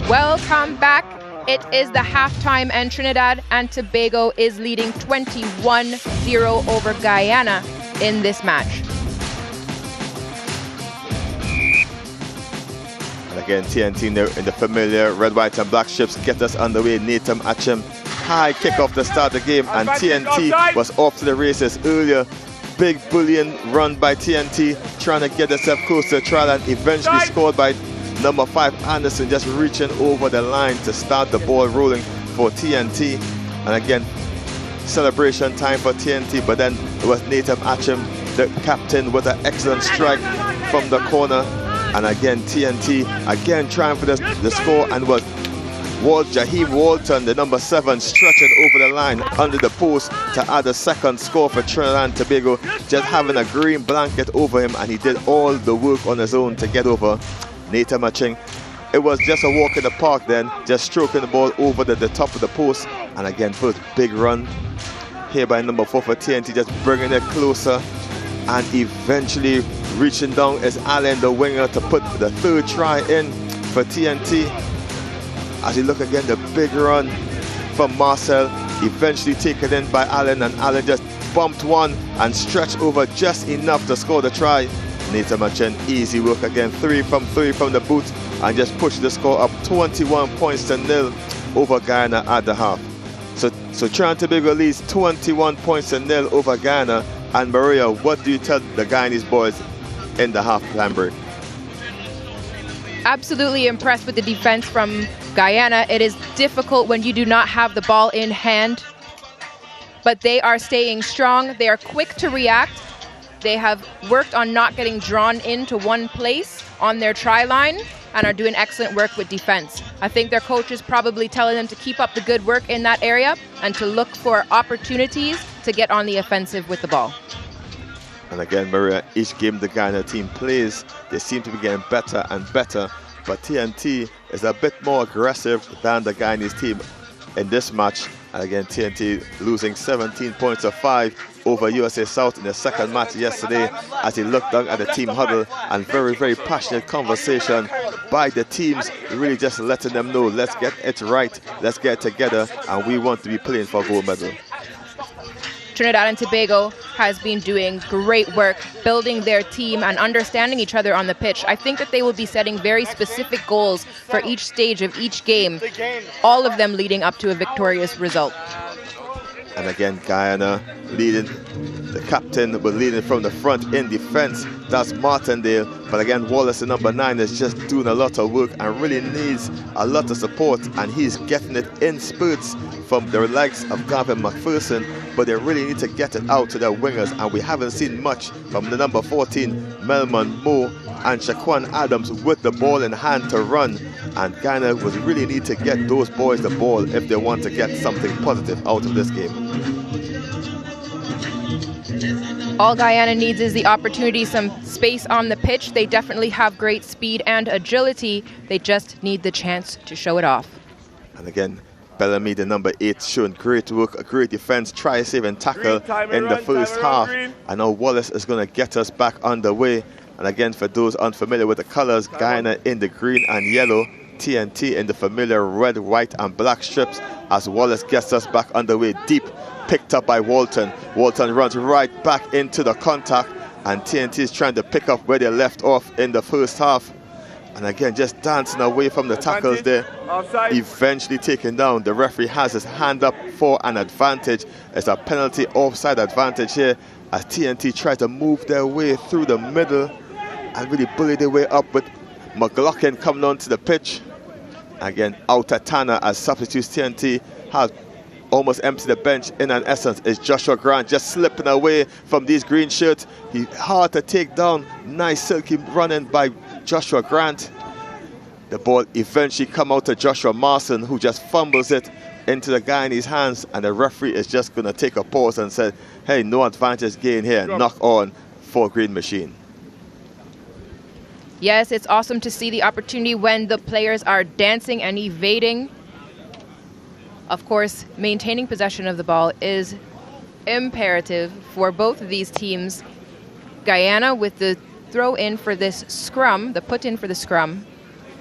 S7: Welcome back. It is the halftime, and Trinidad and Tobago is leading 21-0 over Guyana in this match.
S2: And again, TNT in the familiar red, white, and black strips get us underway. Natham Achim, high kickoff to start the game, and TNT was off to the races earlier. Big bullion run by TNT, trying to get themselves close to the trial, and eventually scored by number 5 Anderson, just reaching over the line to start the ball rolling for TNT. And again, celebration time for TNT, but then it was Natham Achim, the captain, with an excellent strike from the corner. And again, TNT again trying for the score, and was Jaheim Walton, the number 7, stretching over the line under the post to add a second score for Trinidad and Tobago, just having a green blanket over him, and he did all the work on his own to get over Natham Achim. It was just a walk in the park then, just stroking the ball over the top of the post. And again, first big run here by number 4 for TNT, just bringing it closer, and eventually reaching down is Allen, the winger, to put the third try in for TNT. As you look again, the big run from Marcel, eventually taken in by Allen, and Allen just bumped one and stretched over just enough to score the try. Natham Achim, easy work again, 3 from the boot, and just pushed the score up 21 points to 0 over Guyana at the half. So Trinidad and Tobago leads 21 points to 0 over Guyana. And Maria, what do you tell the Guyanese boys in the half-time break?
S7: Absolutely impressed with the defense from Guyana. It is difficult when you do not have the ball in hand, but they are staying strong. They are quick to react. They have worked on not getting drawn into one place on their try line and are doing excellent work with defense. I think their coach is probably telling them to keep up the good work in that area and to look for opportunities to get on the offensive with the ball.
S2: And again, Maria, each game the Guyana team plays, they seem to be getting better and better, but TNT is a bit more aggressive than the Guyanese team in this match. And again, TNT losing 17 points to 5 over USA South in the second match yesterday, as he looked down at the team huddle, and very, very passionate conversation by the teams, really just letting them know, let's get it right, let's get it together, and we want to be playing for a gold medal.
S7: Trinidad and Tobago has been doing great work building their team and understanding each other on the pitch. I think that they will be setting very specific goals for each stage of each game, all of them leading up to a victorious result.
S2: And again, Guyana leading, the captain was leading from the front in defense. That's Martindale. But again, Wallace, the number 9, is just doing a lot of work and really needs a lot of support. And he's getting it in spurts from the likes of Gavin McPherson. But they really need to get it out to their wingers. And we haven't seen much from the number 14, Melman Moe, and Shaquan Adams with the ball in hand to run. And Guyana would really need to get those boys the ball if they want to get something positive out of this game.
S7: All Guyana needs is the opportunity, some space on the pitch. They definitely have great speed and agility. They just need the chance to show it off.
S2: And again, Bellamy, the number 8, showing great work, a great defense, try, save, and tackle in the first half. And now Wallace is going to get us back underway. And again, for those unfamiliar with the colors, Guyana in the green and yellow, TNT in the familiar red, white, and black strips, as Wallace gets us back underway deep. Picked up by Walton. Walton runs right back into the contact, and TNT is trying to pick up where they left off in the first half. And again, just dancing away from the tackles there. Eventually taken down. The referee has his hand up for an advantage. It's a penalty offside advantage here, as TNT try to move their way through the middle and really bully their way up, with McLaughlin coming onto the pitch. Again, out at Tanner as substitutes. TNT has almost empty the bench in an essence. Is Joshua Grant just slipping away from these green shirts. He's hard to take down. Nice silky running by Joshua Grant. The ball eventually come out to Joshua Marson, who just fumbles it into the Guyanese hands, and the referee is just going to take a pause and say, hey, no advantage gain here. Knock on for Green Machine.
S7: Yes, it's awesome to see the opportunity when the players are dancing and evading. Of course, maintaining possession of the ball is imperative for both of these teams. Guyana with the throw in for this scrum, the put in for the scrum.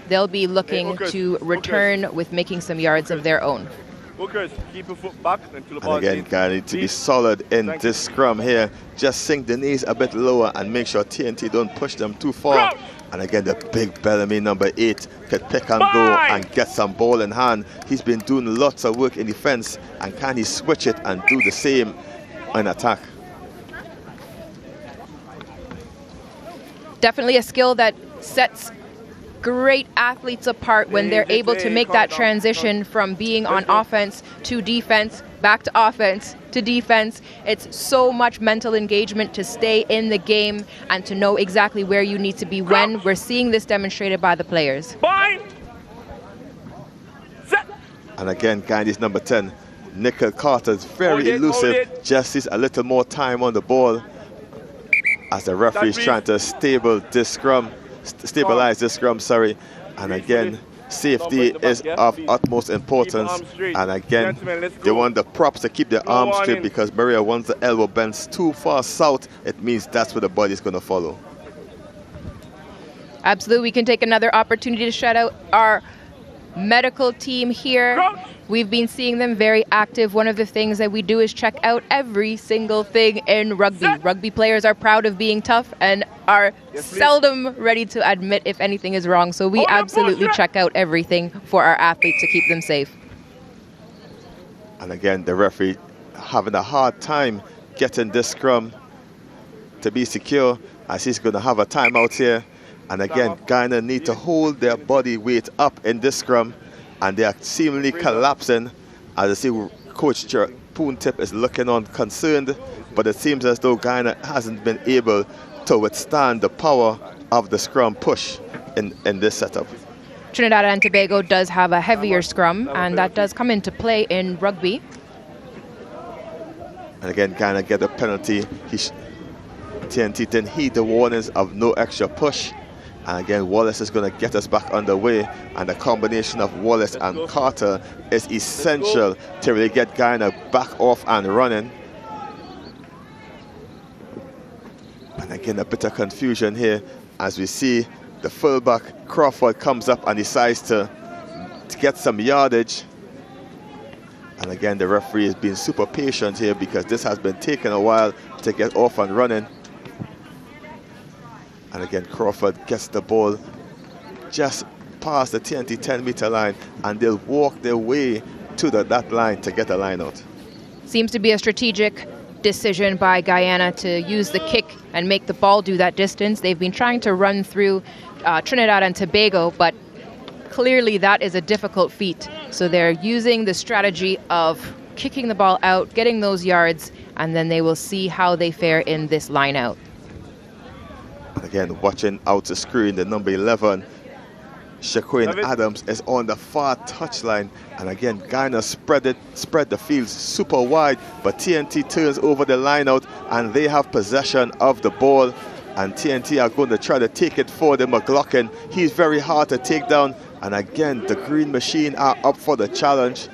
S7: they'll be looking to return with making some yards of their own.
S8: Hookers, keep your foot back until the
S2: And again, Guyana need to be solid in this scrum here. Just sink the knees a bit lower and make sure TNT don't push them too far. And again, the big Bellamy number 8 could pick and go and get some ball in hand. He's been doing lots of work in defense, and can he switch it and do the same in attack?
S7: Definitely a skill that sets great athletes apart when they're able to make that transition from being on offense to defense, back to offense to defense. It's so much mental engagement to stay in the game and to know exactly where you need to be when. We're seeing this demonstrated by the players.
S2: And again, Guyana's number 10, Nickel Carter, is very elusive, just needs a little more time on the ball as the referee's trying to stabilize this scrum, and again, safety is of utmost importance, and again, they want the props to keep their arms straight, because Maria, once the elbow bends too far south, it means that's where the body's going to follow.
S7: Absolutely. We can take another opportunity to shout out our medical team here. We've been seeing them very active. One of the things that we do is check out every single thing in rugby. Rugby players are proud of being tough and are seldom ready to admit if anything is wrong. So we absolutely check out everything for our athletes to keep them safe.
S2: And again, the referee having a hard time getting this scrum to be secure, as he's going to have a timeout here. And again, Guyana need to hold their body weight up in this scrum, and they are seemingly collapsing. As I see, Coach Poontip is looking on concerned, but it seems as though Guyana hasn't been able to withstand the power of the scrum push in this setup.
S7: Trinidad and Tobago does have a heavier scrum, and that does come into play in rugby.
S2: And again, Guyana get a penalty. TNT didn't heed the warnings of no extra push. And again, Wallace is going to get us back underway, and the combination of Wallace and Carter is essential to really get Guyana back off and running. And again, a bit of confusion here as we see the fullback Crawford comes up and decides to get some yardage. And again, the referee has been super patient here, because this has been taking a while to get off and running. And again, Crawford gets the ball just past the TNT 10-meter line, and they'll walk their way to that line to get a line out.
S7: Seems to be a strategic decision by Guyana to use the kick and make the ball do that distance. They've been trying to run through Trinidad and Tobago, but clearly that is a difficult feat. So they're using the strategy of kicking the ball out, getting those yards, and then they will see how they fare in this line out.
S2: Again, watching out the screen, the number 11, Shaquille Adams, is on the far touchline. And again, Guyana spread the field super wide, but TNT turns over the line out, and they have possession of the ball. And TNT are going to try to take it for the McLaughlin. He's very hard to take down. And again, the Green Machine are up for the challenge.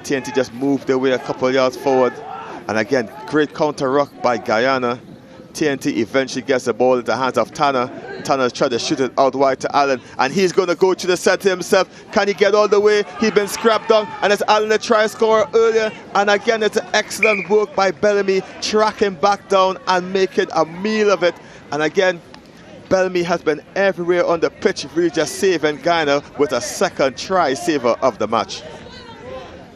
S2: TNT just moved their way a couple yards forward. And again, great counter ruck by Guyana. TNT eventually gets the ball into the hands of Tanner. Tanner's trying to shoot it out wide to Allen, and he's going to go to the center himself. Can he get all the way? He's been scrapped down, and it's Allen, the try scorer earlier. And again, it's excellent work by Bellamy, tracking back down and making a meal of it. And again, Bellamy has been everywhere on the pitch, really just saving Guyana with a second try saver of the match.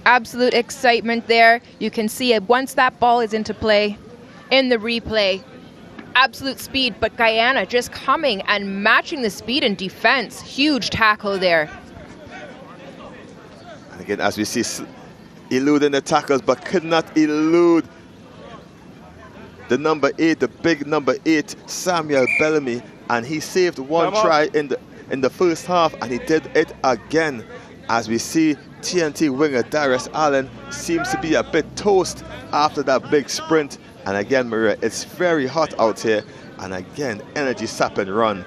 S7: Absolute excitement there. You can see it once that ball is into play in the replay. Absolute speed, but Guyana just coming and matching the speed and defense. Huge tackle there.
S2: And again, as we see, eluding the tackles, but could not elude the number 8, the big number 8, Samuel Bellamy, and he saved one try in the first half, and he did it again. As we see, TNT winger Darius Allen seems to be a bit toast after that big sprint. And again, Maria, it's very hot out here. And again, energy sapping run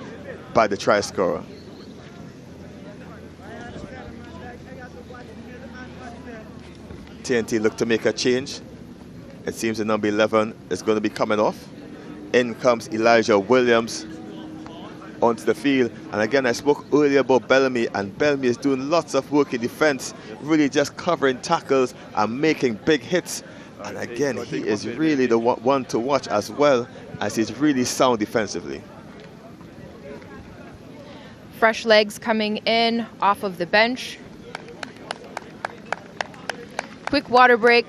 S2: by the try scorer. TNT look to make a change. It seems the number 11 is going to be coming off. In comes Elijah Williams. onto the field. And again, I spoke earlier about Bellamy, and Bellamy is doing lots of work in defense, really just covering tackles and making big hits. And again, he is really the one to watch, as well as he's really sound defensively.
S7: Fresh legs coming in off of the bench. Quick water break.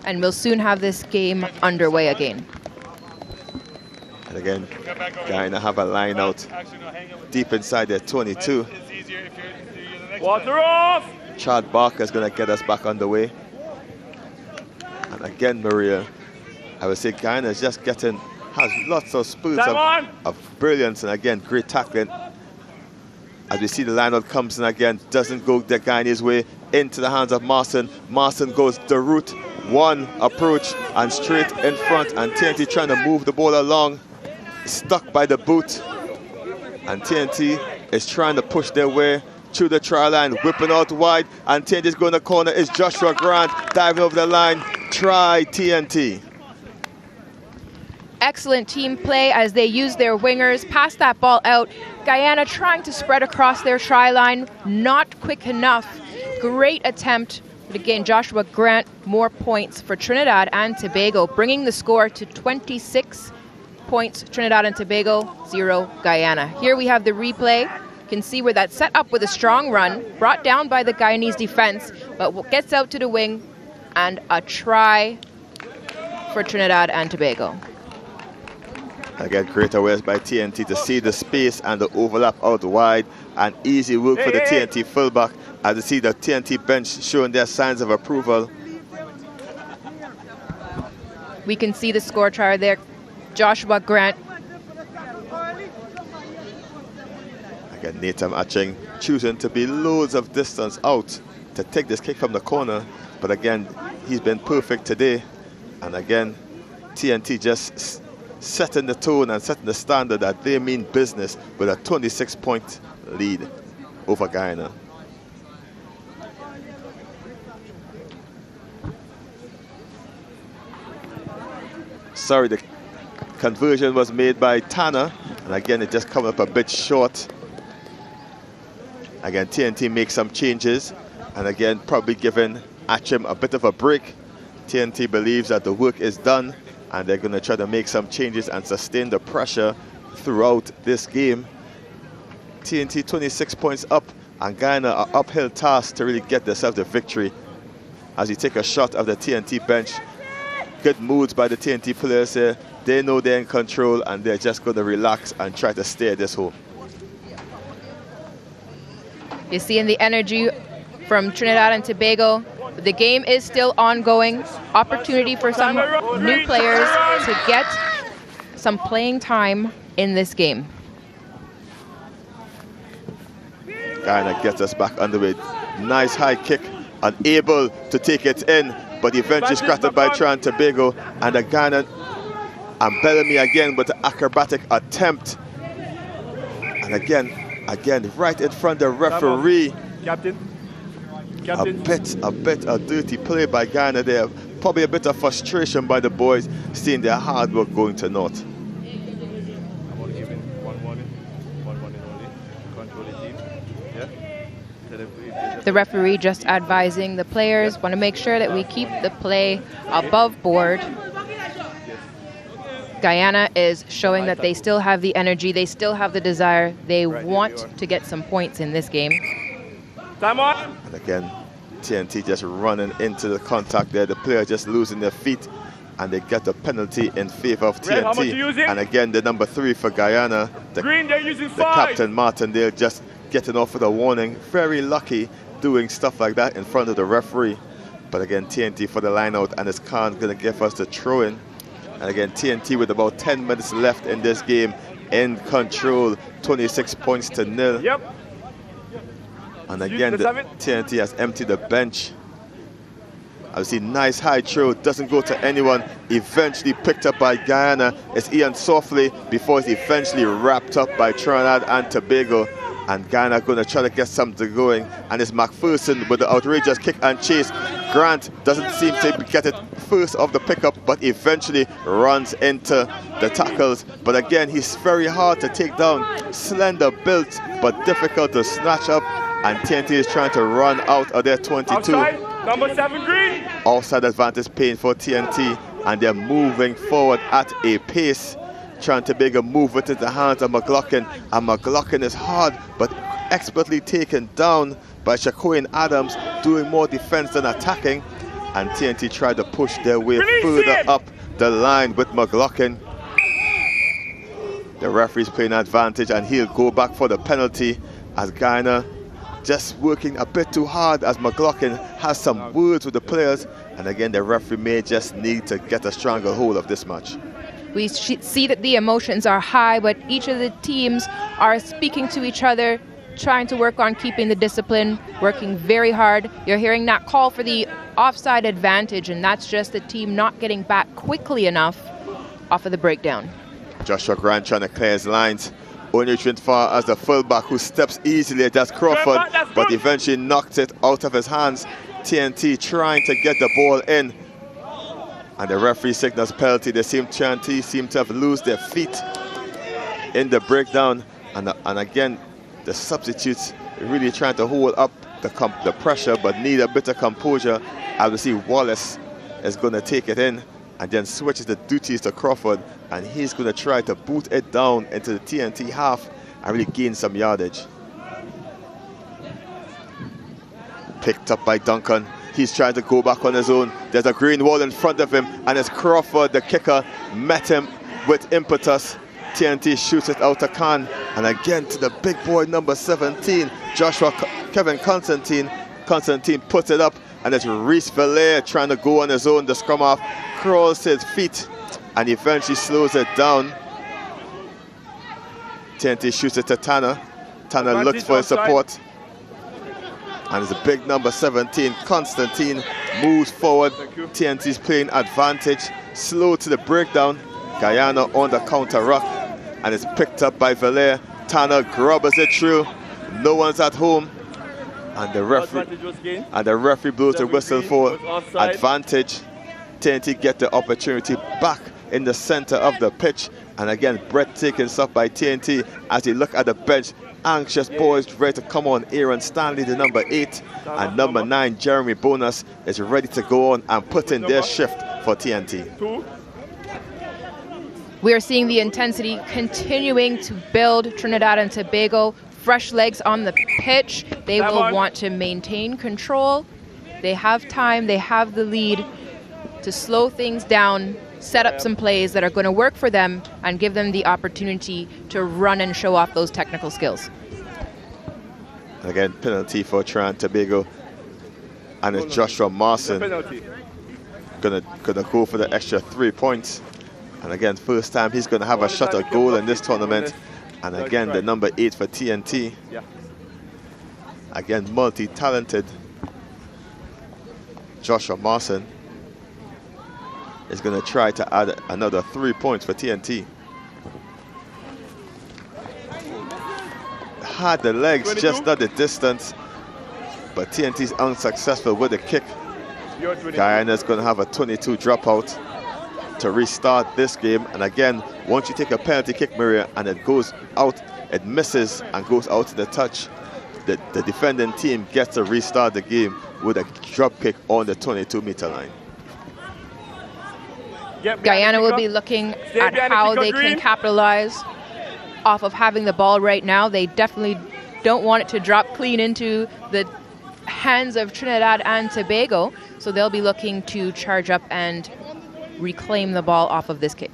S7: And we'll soon have this game underway again.
S2: And again, Guyana have a line out deep inside their 22.
S8: Water off!
S2: Chad Barker is going to get us back underway. And again, Maria, I would say Guyana is just has lots of spurts of brilliance, and again, great tackling. As we see the line out comes in again, doesn't go the Guyanese way, into the hands of Marson. Marson goes the route, one approach, and straight in front, and TNT trying to move the ball along, stuck by the boot. And TNT is trying to push their way through the try line, whipping out wide, and TNT is going to corner. It's Joshua Grant diving over the line. Try TNT.
S7: Excellent team play as they use their wingers, pass that ball out. Guyana trying to spread across their try line, not quick enough. Great attempt, but again, Joshua Grant, more points for Trinidad and Tobago, bringing the score to 26 points, Trinidad and Tobago, 0 Guyana. Here we have the replay. You can see where that set up with a strong run, brought down by the Guyanese defense, but gets out to the wing, and a try for Trinidad and Tobago.
S2: Again, great awareness by TNT to see the space and the overlap out wide, and easy work for the TNT fullback, as you see the TNT bench showing their signs of approval.
S7: We can see the score try there, Joshua Grant.
S2: Again, Nathan Aching choosing to be loads of distance out to take this kick from the corner, but again, he's been perfect today. And again, TNT just setting the tone and setting the standard that they mean business with a 26-point lead over Guyana. Sorry, the conversion was made by Tanner, and again, it just coming up a bit short. Again, TNT makes some changes, and again, probably giving Achim a bit of a break. TNT believes that the work is done, and they're going to try to make some changes and sustain the pressure throughout this game. TNT 26 points up, and Guyana are uphill task to really get themselves the victory. As you take a shot of the TNT bench, good moods by the TNT players here. They know they're in control, and they're just going to relax and try to stay this home.
S7: You're seeing the energy from Trinidad and Tobago. The game is still ongoing. Opportunity for some new players to get some playing time in this game.
S2: Guyana gets us back underway. Nice high kick, unable to take it in, but eventually scratched by Trinidad and Tobago. And the Guyana and Bellamy again with the acrobatic attempt. And again, right in front of the referee.
S8: Captain.
S2: A bit of dirty play by Guyana there. Probably a bit of frustration by the boys, seeing their hard work going to naught.
S8: I'm only giving one warning only. Control the team. Yeah.
S7: The referee just advising the players, want to make sure that we keep the play above board. Guyana is showing that they still have the energy, they still have the desire, they want to get some points in this game.
S8: Time on.
S2: And again, TNT just running into the contact there. The player just losing their feet, and they get a penalty in favor of TNT. And again, the number 3 for Guyana, the captain Martindale, just getting off with a warning. Very lucky doing stuff like that in front of the referee. But again, TNT for the line out, and it's Khan going to give us the throw in. And again, TNT with about 10 minutes left in this game, in control, 26 points to 0.
S8: Yep.
S2: And again, the TNT has emptied the bench. I see nice high throw, doesn't go to anyone. Eventually picked up by Guyana. It's Ian Softly before it's eventually wrapped up by Trinidad and Tobago. And Guyana going to try to get something going. And it's McPherson with the outrageous kick and chase. Grant doesn't seem to get it first of the pickup, but eventually runs into the tackles. But again, he's very hard to take down. Slender built, but difficult to snatch up. And TNT is trying to run out of their 22.
S8: Outside, number 7 green.
S2: Outside advantage paying for TNT, and they're moving forward at a pace, trying to make a move into the hands of McLaughlin. And McLaughlin is hard, but expertly taken down by Shaquille Adams, doing more defense than attacking. And TNT tried to push their way further up the line with McLaughlin. The referee's playing advantage, and he'll go back for the penalty as Guyana just working a bit too hard, as McLaughlin has some words with the players. And again, the referee may just need to get a stronger hold of this match.
S7: We see that the emotions are high, but each of the teams are speaking to each other, trying to work on keeping the discipline, working very hard. You're hearing that call for the offside advantage, and that's just the team not getting back quickly enough off of the breakdown.
S2: Joshua Grant trying to clear his lines. Only went far as the fullback, who steps easily at that's Crawford, but eventually knocked it out of his hands. TNT trying to get the ball in, and the referee signals penalty. TNT seem to have lost their feet in the breakdown, and again the substitutes really trying to hold up the pressure, but need a bit of composure. As we see, Wallace is going to take it in and then switches the duties to Crawford, and he's going to try to boot it down into the TNT half and really gain some yardage. Picked up by Duncan. He's trying to go back on his own. There's a green wall in front of him, and it's Crawford, the kicker, met him with impetus. TNT shoots it out of Khan, and again to the big boy number 17, Kevin Constantine. Constantine puts it up, and it's Reese Valère trying to go on his own. The scrum half crawls to his feet and eventually slows it down. TNT shoots it to Tanner. Tanner looks for his support, and it's a big number 17, Constantine, moves forward. TNT's playing advantage, slow to the breakdown. Guyana on the counter ruck, and it's picked up by Valère. Tanner grubbers it through. No one's at home, and the referee blows the whistle for advantage. TNT get the opportunity back in the center of the pitch, and again breathtaking stuff by TNT as they look at the bench. Anxious boys ready to come on. Aaron Stanley, the number 8, and number 9, Jeremy Bonus, is ready to go on and put in their shift for TNT.
S7: We are seeing the intensity continuing to build. Trinidad and Tobago, fresh legs on the pitch. They will want to maintain control. They have time, they have the lead to slow things down, set up some plays that are going to work for them and give them the opportunity to run and show off those technical skills.
S2: Again, penalty for Trinidad Tobago, and it's Joshua Marson gonna go for the extra 3 points. And again, first time he's gonna have a shot at goal in this tournament. And again, the number 8 for TNT. Again, multi-talented Joshua Marson is going to try to add another 3 points for TNT. Had the legs, just not the distance, but TNT's unsuccessful with the kick. Guyana is going to have a 22 dropout to restart this game. And again, once you take a penalty kick, Maria, and it goes out, it misses and goes out to the touch, the defending team gets to restart the game with a drop kick on the 22-meter line.
S7: Guyana will be looking at how they can capitalize off of having the ball right now. They definitely don't want it to drop clean into the hands of Trinidad and Tobago, so they'll be looking to charge up and reclaim the ball off of this kick.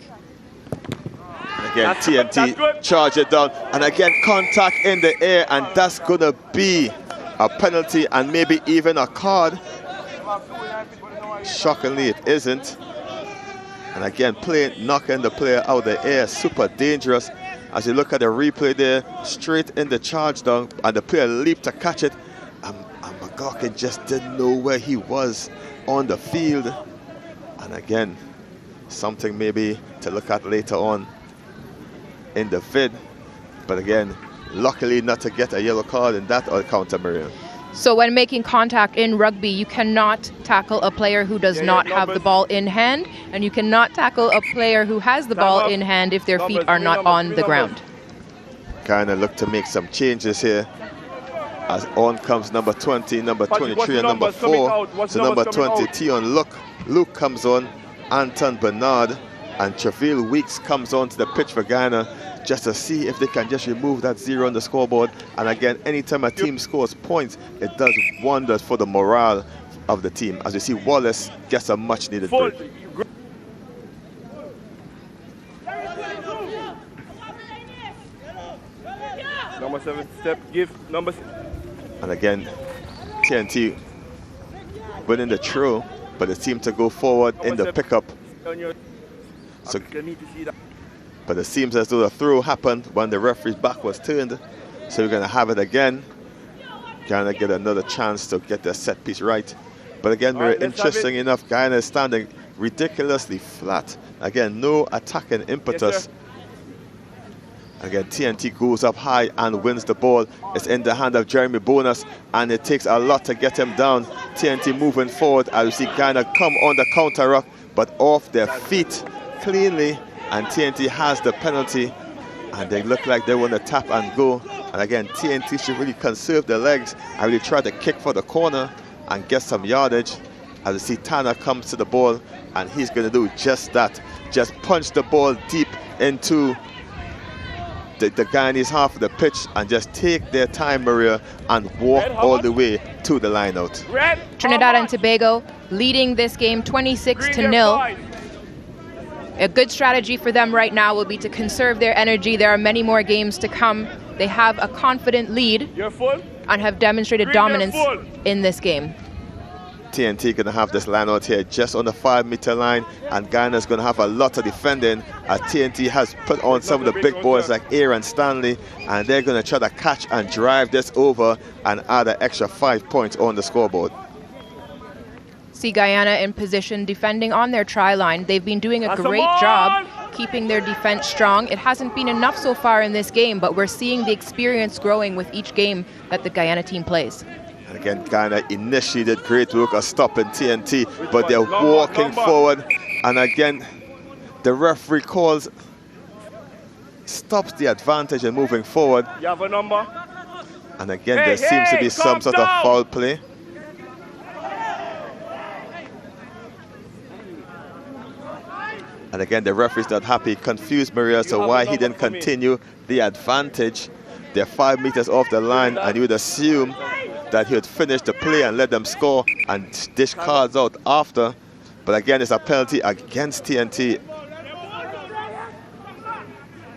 S2: Again, TNT charge it down, and again contact in the air, and that's gonna be a penalty and maybe even a card. Shockingly, it isn't. And again, knocking the player out of the air, super dangerous. As you look at the replay there, straight in the charge down, and the player leaped to catch it, and McLaughlin just didn't know where he was on the field. And again, something maybe to look at later on in the vid. But again, luckily not to get a yellow card in that counter, Miriam.
S7: So when making contact in rugby, you cannot tackle a player who does not have the ball in hand, and you cannot tackle a player who has the ball in hand if their feet are not on the ground.
S2: Guyana look to make some changes here. As on comes number 20, number 23, and number 4. So number 20, Tion Luke comes on, Anton Bernard, and Travail Weeks comes on to the pitch for Guyana, just to see if they can just remove that 0 on the scoreboard. And again, anytime a team scores points, it does wonders for the morale of the team. As you see, Wallace gets a much needed break.
S8: Number 7, step, give, number 6.
S2: And again, TNT winning the throw, but it seemed to go forward in the pickup. So, but it seems as though the throw happened when the referee's back was turned. So we're going to have it again. Guyana get another chance to get their set piece right. But again, very interesting enough, Guyana is standing ridiculously flat. Again, no attacking impetus. Again, TNT goes up high and wins the ball. It's in the hand of Jeremy Bonus, and it takes a lot to get him down. TNT moving forward. As you see Guyana come on the counter ruck, but off their feet cleanly, and TNT has the penalty, and they look like they want to tap and go. And again, TNT should really conserve their legs and really try to kick for the corner and get some yardage. As you see, Tanner comes to the ball, and he's going to do just that. Just punch the ball deep into the Guyanese half of the pitch and just take their time, Maria, and walk all the way to the line out.
S7: Trinidad and Tobago leading this game 26-0. A good strategy for them right now will be to conserve their energy. There are many more games to come. They have a confident lead and have demonstrated dominance in this game.
S2: TNT going to have this line out here just on the 5-meter line, and Guyana's going to have a lot of defending, as TNT has put on some of the big boys like Aaron Stanley, and they're going to try to catch and drive this over and add an extra 5 points on the scoreboard.
S7: See Guyana in position defending on their try line. They've been doing a great job keeping their defense strong. It hasn't been enough so far in this game, but we're seeing the experience growing with each game that the Guyana team plays.
S2: And again, Guyana initially did great work of stopping TNT, but they're walking forward. And again, the referee calls, stops the advantage and moving forward.
S8: You have a number?
S2: And again, there seems to be some sort of foul play. And again, the referee's not happy, confused Maria, so why he didn't continue the advantage. They're 5 meters off the line, and you would assume that he would finish the play and let them score and dish cards out after. But again, it's a penalty against TNT.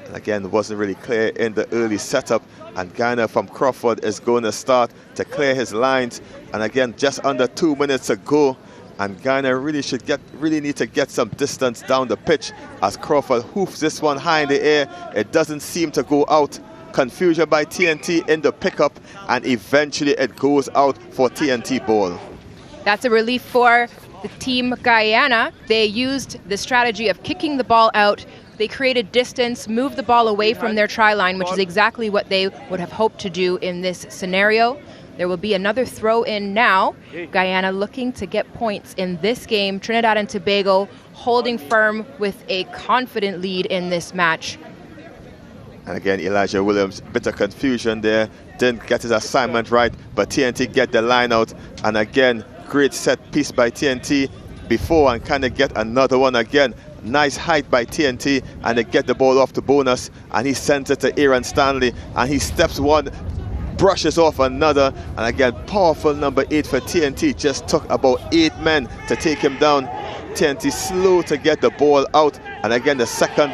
S2: And again, it wasn't really clear in the early setup, and Guyana from Crawford is going to start to clear his lines. And again, just under 2 minutes to go, and Guyana really need to get some distance down the pitch as Crawford hoofs this one high in the air. It doesn't seem to go out. Confusion by TNT in the pickup, and eventually it goes out for TNT ball.
S7: That's a relief for the team Guyana. They used the strategy of kicking the ball out. They created distance, moved the ball away from their try line, which is exactly what they would have hoped to do in this scenario. There will be another throw in now. Guyana looking to get points in this game. Trinidad and Tobago holding firm with a confident lead in this match.
S2: And again, Elijah Williams, bit of confusion there. Didn't get his assignment right, but TNT get the line out. And again, great set piece by TNT before, and kind of get another one again. Nice height by TNT, and they get the ball off to Bonus, and he sends it to Aaron Stanley, and he steps one, brushes off another, and again, powerful number 8 for TNT. Just took about 8 men to take him down. TNT slow to get the ball out, and again, the second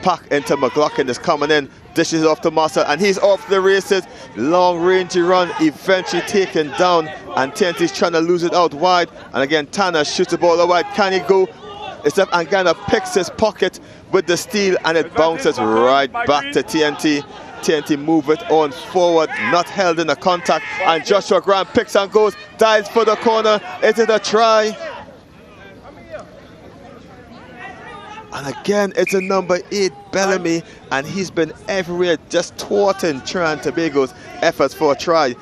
S2: pack into McLaughlin is coming in, dishes off to Marcel, and he's off the races. Long range run, eventually taken down, and TNT's trying to lose it out wide. And again, Tanner shoots the ball out wide. Can he go? Except Angana picks his pocket with the steal, and it bounces right back to TNT. TNT move it on forward, not held in the contact, and Joshua Grant picks and goes, dives for the corner. Is it a try? And again, it's a number 8, Bellamy, and he's been everywhere just thwarting Trinidad and Tobago's efforts for a try.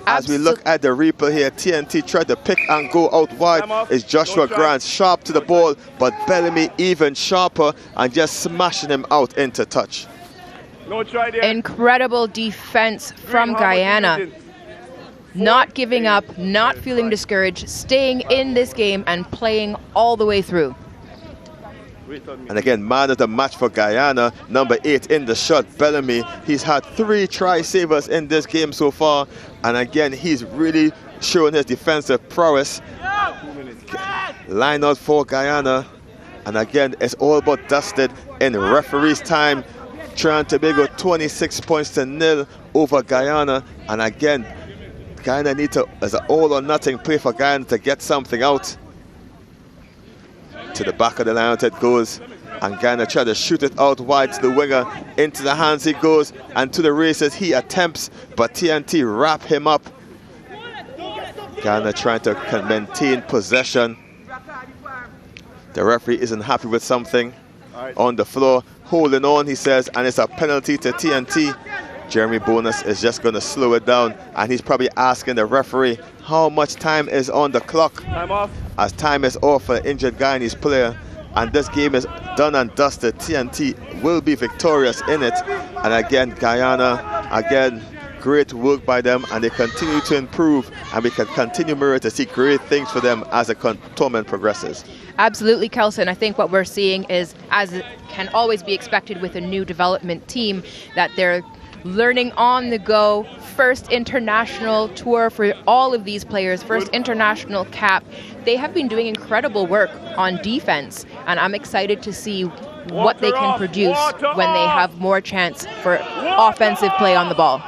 S2: As we look at the replay here, TNT tried to pick and go out wide. It's Joshua Grant sharp to the ball, but Bellamy even sharper and just smashing him out into touch.
S8: No try there.
S7: Incredible defense from Guyana. Not giving up, not feeling discouraged, staying in this game and playing all the way through.
S2: And again, man of the match for Guyana, number 8 in the shot, Bellamy. He's had 3 try savers in this game so far. And again, he's really showing his defensive prowess. Line out for Guyana. And again, it's all but dusted in referee's time. Trinidad Tobago 26 points to 0 over Guyana. And again, Guyana need to, as an all or nothing play for Guyana to get something out. To the back of the line it goes, and Guyana try to shoot it out wide to the winger. Into the hands he goes, and to the races he attempts, but TNT wrap him up. Guyana trying to maintain possession. The referee isn't happy with something on the floor. Holding on, he says, and it's a penalty to TNT. Jeremy Bonus is just going to slow it down, and he's probably asking the referee how much time is on the clock.
S8: Time off.
S2: As time is off for the injured Guyanese player, and this game is done and dusted. TNT will be victorious in it. And again, Guyana, again, great work by them, and they continue to improve, and we can continue, Maria, to see great things for them as the tournament progresses.
S7: Absolutely, Kelson. I think what we're seeing is, as it can always be expected with a new development team, that they're learning on the go. First international tour for all of these players, first international cap. They have been doing incredible work on defense, and I'm excited to see what they can produce when they have more chance for offensive play on the ball.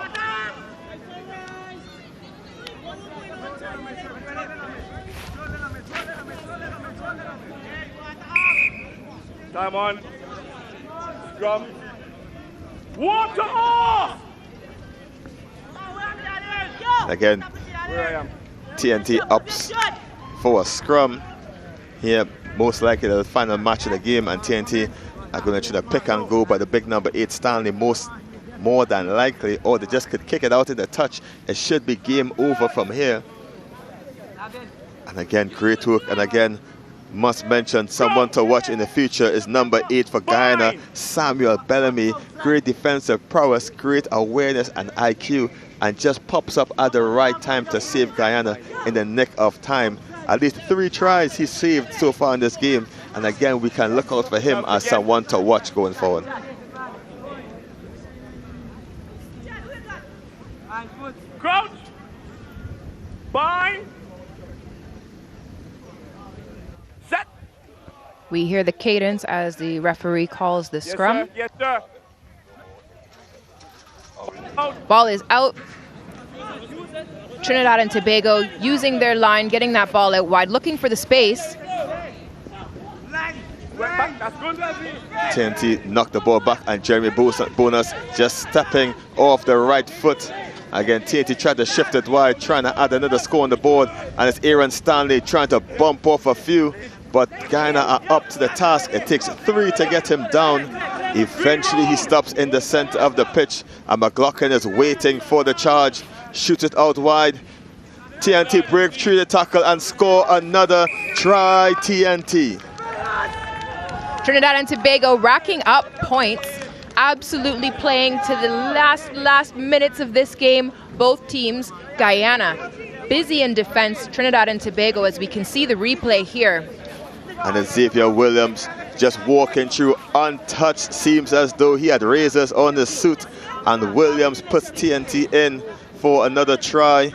S8: Time on. Scrum. Water off!
S2: Again, TNT ups for a scrum here, most likely the final match of the game, and TNT are going to try to pick and go by the big number 8 Stanley, more than likely, or they just could kick it out in the touch. It should be game over from here. And again, great work, and again, must mention someone to watch in the future is number 8 for Guyana, Samuel Bellamy. Great defensive prowess, great awareness and IQ, and just pops up at the right time to save Guyana in the nick of time. At least 3 tries he's saved so far in this game, and again, we can look out for him as someone to watch going forward.
S8: Crouch. Bind. Set.
S7: We hear the cadence as the referee calls the scrum.
S8: Sir. Yes, sir.
S7: Ball is out. Trinidad and Tobago using their line, getting that ball out wide, looking for the space.
S2: TNT knocked the ball back, and Jeremy Bonus just stepping off the right foot. Again, TNT tried to shift it wide, trying to add another score on the board, and it's Aaron Stanley trying to bump off a few, but Guyana are up to the task. It takes 3 to get him down. Eventually, he stops in the center of the pitch, and McLaughlin is waiting for the charge. Shoots it out wide. TNT break through the tackle and score another try, TNT.
S7: Trinidad and Tobago racking up points, absolutely playing to the last minutes of this game. Both teams, Guyana, busy in defense. Trinidad and Tobago, as we can see the replay here.
S2: And Xavier Williams just walking through untouched. Seems as though he had razors on his suit, and Williams puts TNT in for another try.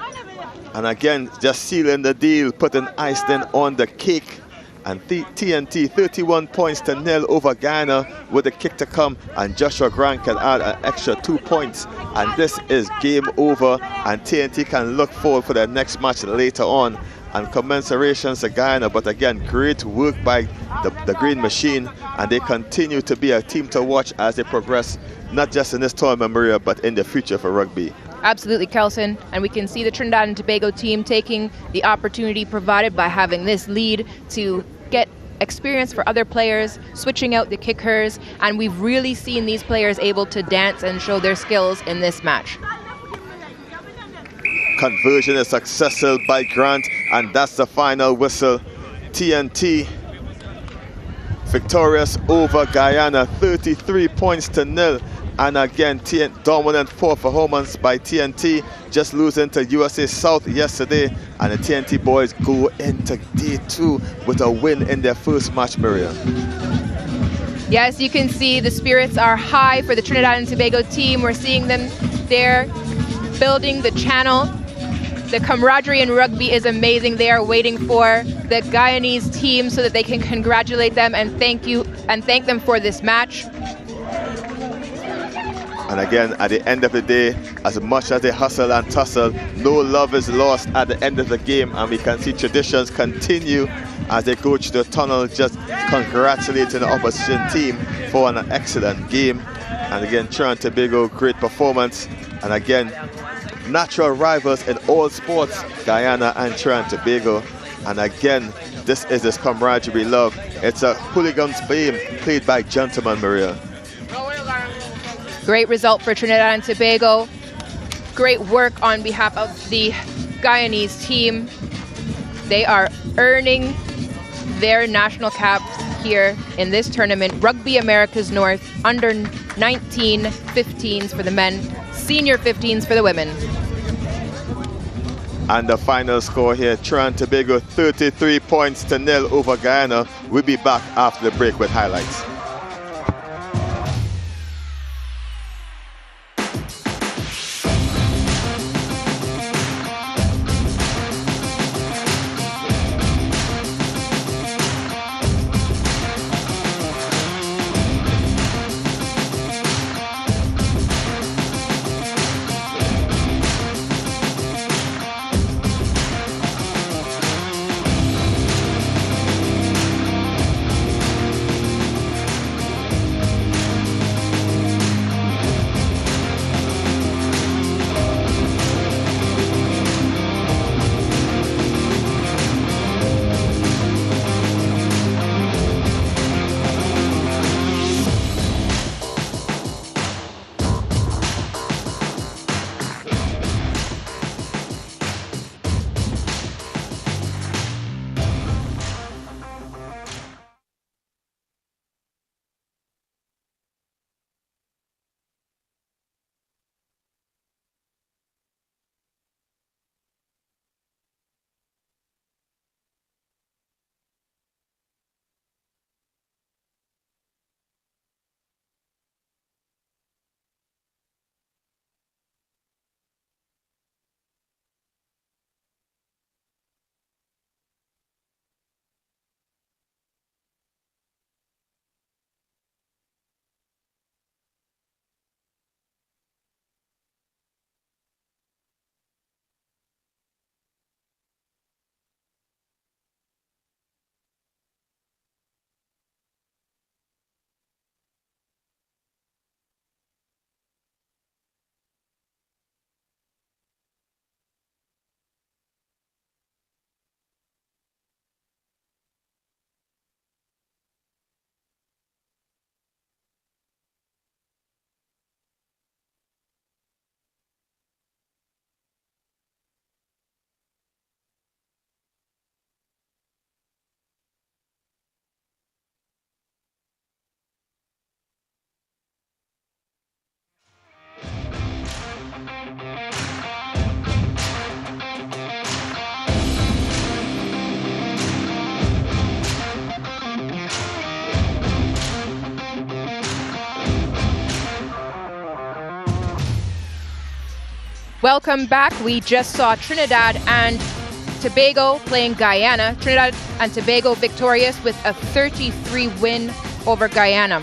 S2: And again, just sealing the deal, putting icing on the cake. And TNT 31 points to 0 over Guyana with a kick to come, and Joshua Grant can add an extra 2 points, and this is game over, and TNT can look forward for their next match later on. And commensurations to Guyana, but again, great work by the Green Machine, and they continue to be a team to watch as they progress, not just in this tournament, Maria, but in the future for rugby.
S7: Absolutely, Kelson, and we can see the Trinidad and Tobago team taking the opportunity provided by having this lead to get experience for other players, switching out the kickers, and we've really seen these players able to dance and show their skills in this match.
S2: Conversion is successful by Grant, and that's the final whistle. TNT victorious over Guyana, 33 points to 0. And again, dominant performance by TNT, just losing to USA South yesterday. And the TNT boys go into day 2 with a win in their first match, Miriam.
S7: Yes, you can see the spirits are high for the Trinidad and Tobago team. We're seeing them there building the channel. The camaraderie in rugby is amazing. They are waiting for the Guyanese team so that they can congratulate them and thank them for this match.
S2: And again, at the end of the day, as much as they hustle and tussle, no love is lost at the end of the game, and we can see traditions continue as they go through the tunnel, just congratulating the opposition team for an excellent game. And again, Trinidad and Tobago, great performance. And again, natural rivals in all sports, Guyana and Trinidad and Tobago. And again, this is this camaraderie we love. It's a hooligan's game played by gentlemen, Maria.
S7: Great result for Trinidad and Tobago. Great work on behalf of the Guyanese team. They are earning their national caps here in this tournament. Rugby Americas North, under 19 15s for the men, senior 15s for the women.
S2: And the final score here, Trinidad and Tobago 33 points to 0 over Guyana. We'll be back after the break with highlights.
S7: Welcome back. We just saw Trinidad and Tobago playing Guyana. Trinidad and Tobago victorious with a 33 win over Guyana.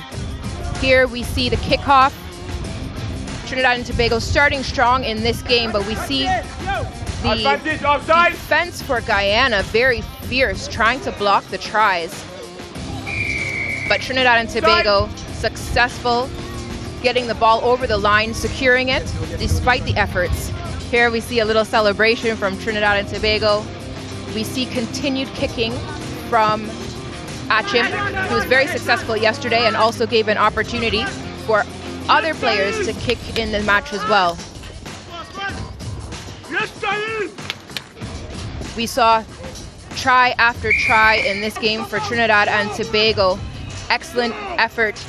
S7: Here we see the kickoff. Trinidad and Tobago starting strong in this game, but we see the defense for Guyana very fierce, trying to block the tries. But Trinidad and Tobago successful, getting the ball over the line, securing it despite the efforts. Here we see a little celebration from Trinidad and Tobago. We see continued kicking from Achim, who was very successful yesterday and also gave an opportunity for other players to kick in the match as well. We saw try after try in this game for Trinidad and Tobago. Excellent effort.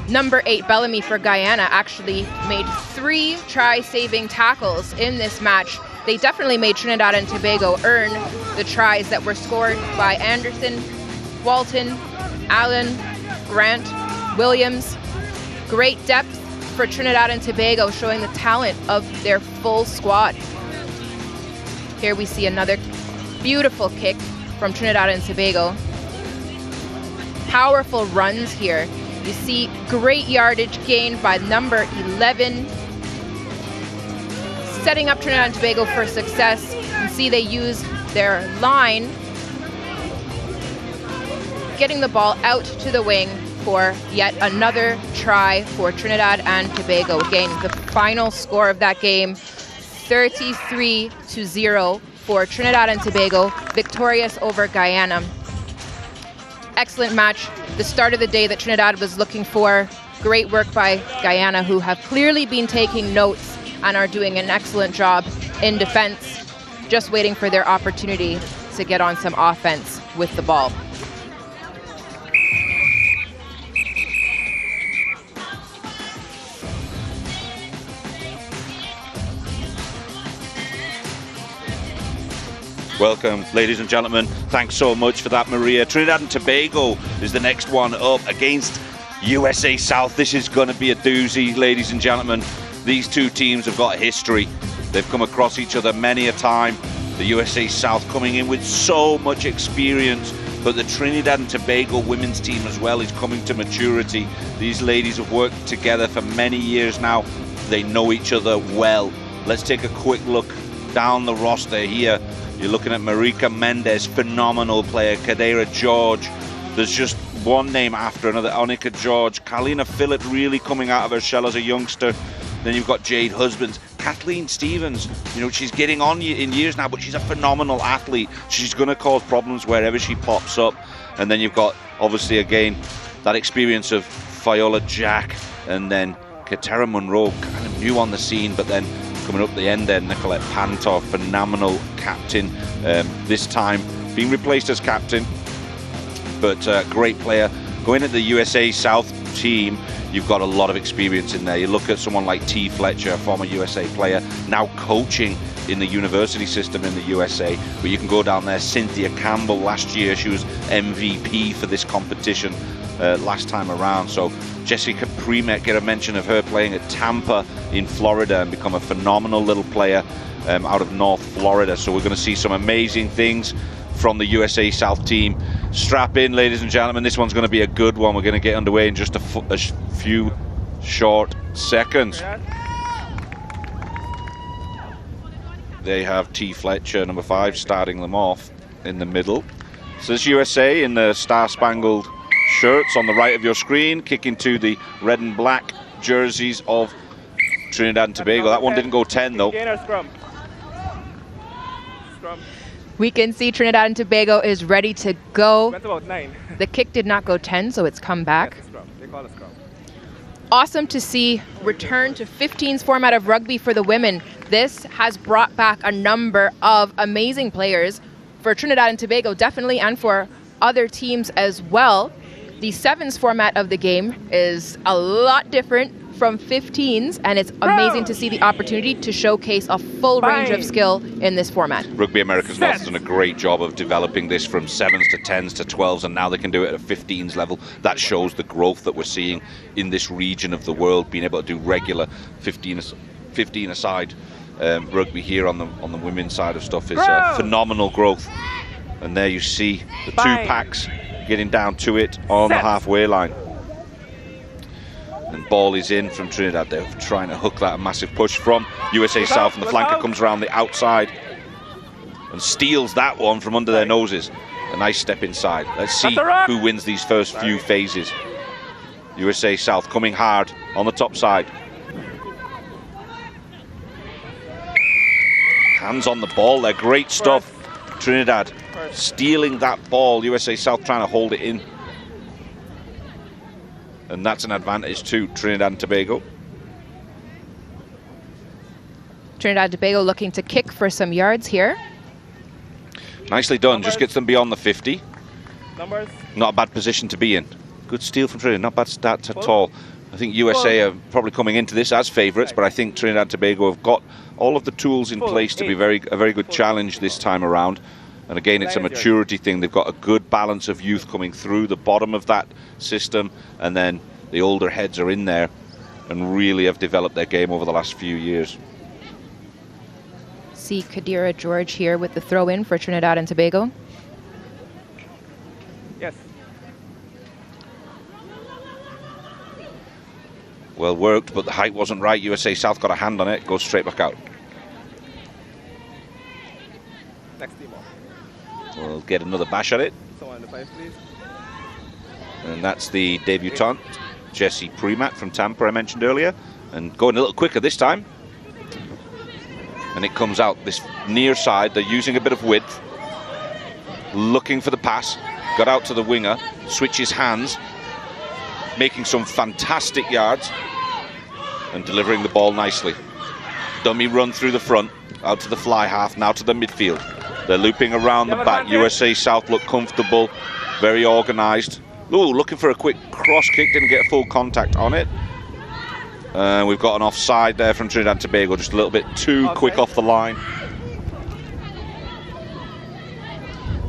S7: Number 8, Bellamy for Guyana, actually made 3 try-saving tackles in this match. They definitely made Trinidad and Tobago earn the tries that were scored by Anderson, Walton, Allen, Grant, Williams. Great depth for Trinidad and Tobago, showing the talent of their full squad. Here we see another beautiful kick from Trinidad and Tobago. Powerful runs here. You see great yardage gained by number 11. Setting up Trinidad and Tobago for success. You can see they use their line, getting the ball out to the wing for yet another try for Trinidad and Tobago. Again, the final score of that game, 33-0 for Trinidad and Tobago, victorious over Guyana. Excellent match. The start of the day that Trinidad was looking for. Great work by Guyana, who have clearly been taking notes and are doing an excellent job in defense, just waiting for their opportunity to get on some offense with the ball.
S1: Welcome, ladies and gentlemen. Thanks so much for that, Maria. Trinidad and Tobago is the next one up against USA South. This is going to be a doozy, ladies and gentlemen. These two teams have got history. They've come across each other many a time. The USA South coming in with so much experience, but the Trinidad and Tobago women's team as well is coming to maturity. These ladies have worked together for many years now. They know each other well. Let's take a quick look down the roster here. You're looking at Marika Mendez, phenomenal player. Kadera George. There's just one name after another. Onika George. Carlina Phillip really coming out of her shell as a youngster. Then you've got Jade Husbands. Kathleen Stevens. You know, she's getting on in years now, but she's a phenomenal athlete. She's going to cause problems wherever she pops up. And then you've got, obviously, again, that experience of Viola Jack. And then Katera Monroe, kind of new on the scene, but then coming up the end there, Nicolette Pantor, phenomenal captain, this time being replaced as captain, but great player. Going at the USA South team, you've got a lot of experience in there. You look at someone like T. Fletcher, a former USA player, now coaching in the university system in the USA, but you can go down there. Cynthia Campbell, last year she was MVP for this competition last time around. So Jessica Premet, get a mention of her playing at Tampa in Florida and become a phenomenal little player out of North Florida. So we're going to see some amazing things from the USA South team. Strap in, ladies and gentlemen. This one's going to be a good one. We're going to get underway in just a few short seconds. They have T. Fletcher, number 5, starting them off in the middle. So this USA in the star-spangled shirts on the right of your screen, kicking to the red and black jerseys of Trinidad and Tobago. That one didn't go 10 though.
S7: We can see Trinidad and Tobago is ready to go.
S8: That's about 9.
S7: The kick did not go 10, so it's come back.
S8: They call it scrum.
S7: Awesome to see return to 15s format of rugby for the women. This has brought back a number of amazing players for Trinidad and Tobago, definitely, and for other teams as well. The 7s format of the game is a lot different from 15s, and it's amazing to see the opportunity to showcase a full range of skill in this format.
S1: Rugby Americas North has done a great job of developing this from 7s to 10s to 12s, and now they can do it at a 15s level. That shows the growth that we're seeing in this region of the world, being able to do regular 15-a-side rugby here on the women's side of stuff is phenomenal growth. And there you see the 2 packs getting down to it on the halfway line. And ball is in from Trinidad. They're trying to hook that, a massive push from USA South, and the flanker comes around the outside and steals that one from under their noses. A nice step inside. Let's see who wins these first few phases. USA South coming hard on the top side. Hands on the ball, they're great stuff. Trinidad stealing that ball, USA South trying to hold it in. And that's an advantage to Trinidad and Tobago.
S7: Trinidad Tobago looking to kick for some yards here.
S1: Nicely done, just gets them beyond the 50.
S8: Numbers.
S1: Not a bad position to be in. Good steal from Trinidad, not bad stat at all. I think USA are probably coming into this as favourites, but I think Trinidad Tobago have got all of the tools in place to be a very good challenge this time around. And again, it's a maturity thing. They've got a good balance of youth coming through the bottom of that system, and then the older heads are in there and really have developed their game over the last few years.
S7: See Kadira George here with the throw in for Trinidad and Tobago.
S8: Yes.
S1: Well worked, but the height wasn't right. USA South got a hand on it, goes straight back out.
S8: Next team off.
S1: We'll get another bash at it.
S8: Someone in the 5, please.
S1: And that's the debutant, Jesse Premat from Tampa, I mentioned earlier. And going a little quicker this time. And it comes out this near side. They're using a bit of width. Looking for the pass. Got out to the winger. Switches hands. Making some fantastic yards. And delivering the ball nicely. Dummy run through the front. Out to the fly half. Now to the midfield. They're looping around the back. USA South look comfortable. Very organised. Ooh, looking for a quick cross kick. Didn't get a full contact on it. We've got an offside there from Trinidad and Tobago. Just a little bit too quick off the line.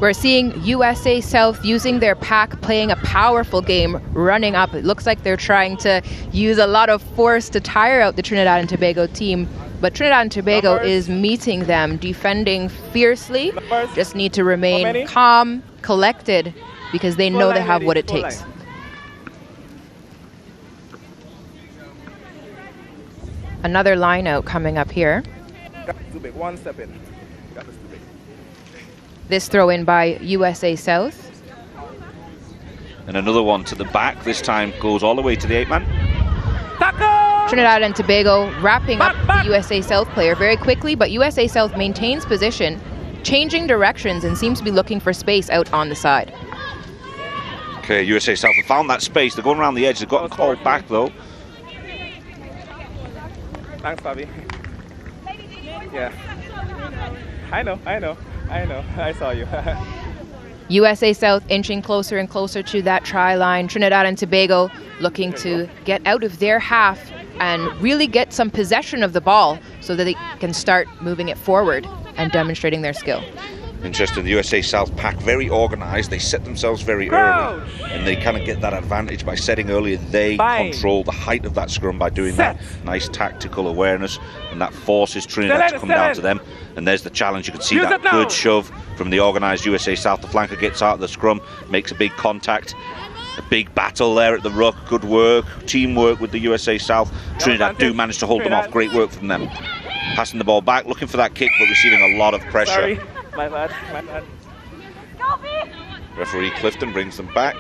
S7: We're seeing USA South using their pack, playing a powerful game, running up. It looks like they're trying to use a lot of force to tire out the Trinidad and Tobago team. But Trinidad and Tobago is meeting them, defending fiercely. Just need to remain calm, collected, because they know they have what it takes. Another line out coming up here.
S8: Too big. One step in. That is too big.
S7: This throw in by USA South.
S1: And another one to the back. This time goes all the way to the 8-man.
S7: Trinidad and Tobago wrapping up the USA South player very quickly, but USA South maintains position, changing directions, and seems to be looking for space out on the side.
S1: Okay, USA South have found that space. They're going around the edge. They've got called back though.
S8: Thanks, Bobby. Yeah. I know. I saw you.
S7: USA South inching closer and closer to that try line. Trinidad and Tobago looking to get out of their half and really get some possession of the ball so that they can start moving it forward and demonstrating their skill.
S1: Interesting, the USA South pack very organised. They set themselves very early, and they kind of get that advantage by setting early. They control the height of that scrum by doing that nice tactical awareness, and that forces Trinidad to come down to them. And there's the challenge. You can see that good shove from the organised USA South. The flanker gets out of the scrum, makes a big contact. A big battle there at the ruck. Good work, teamwork with the USA South. Trinidad do manage to hold them off. Great work from them. Passing the ball back, looking for that kick, but receiving a lot of pressure.
S8: Sorry. My bad.
S1: Referee Clifton brings them back.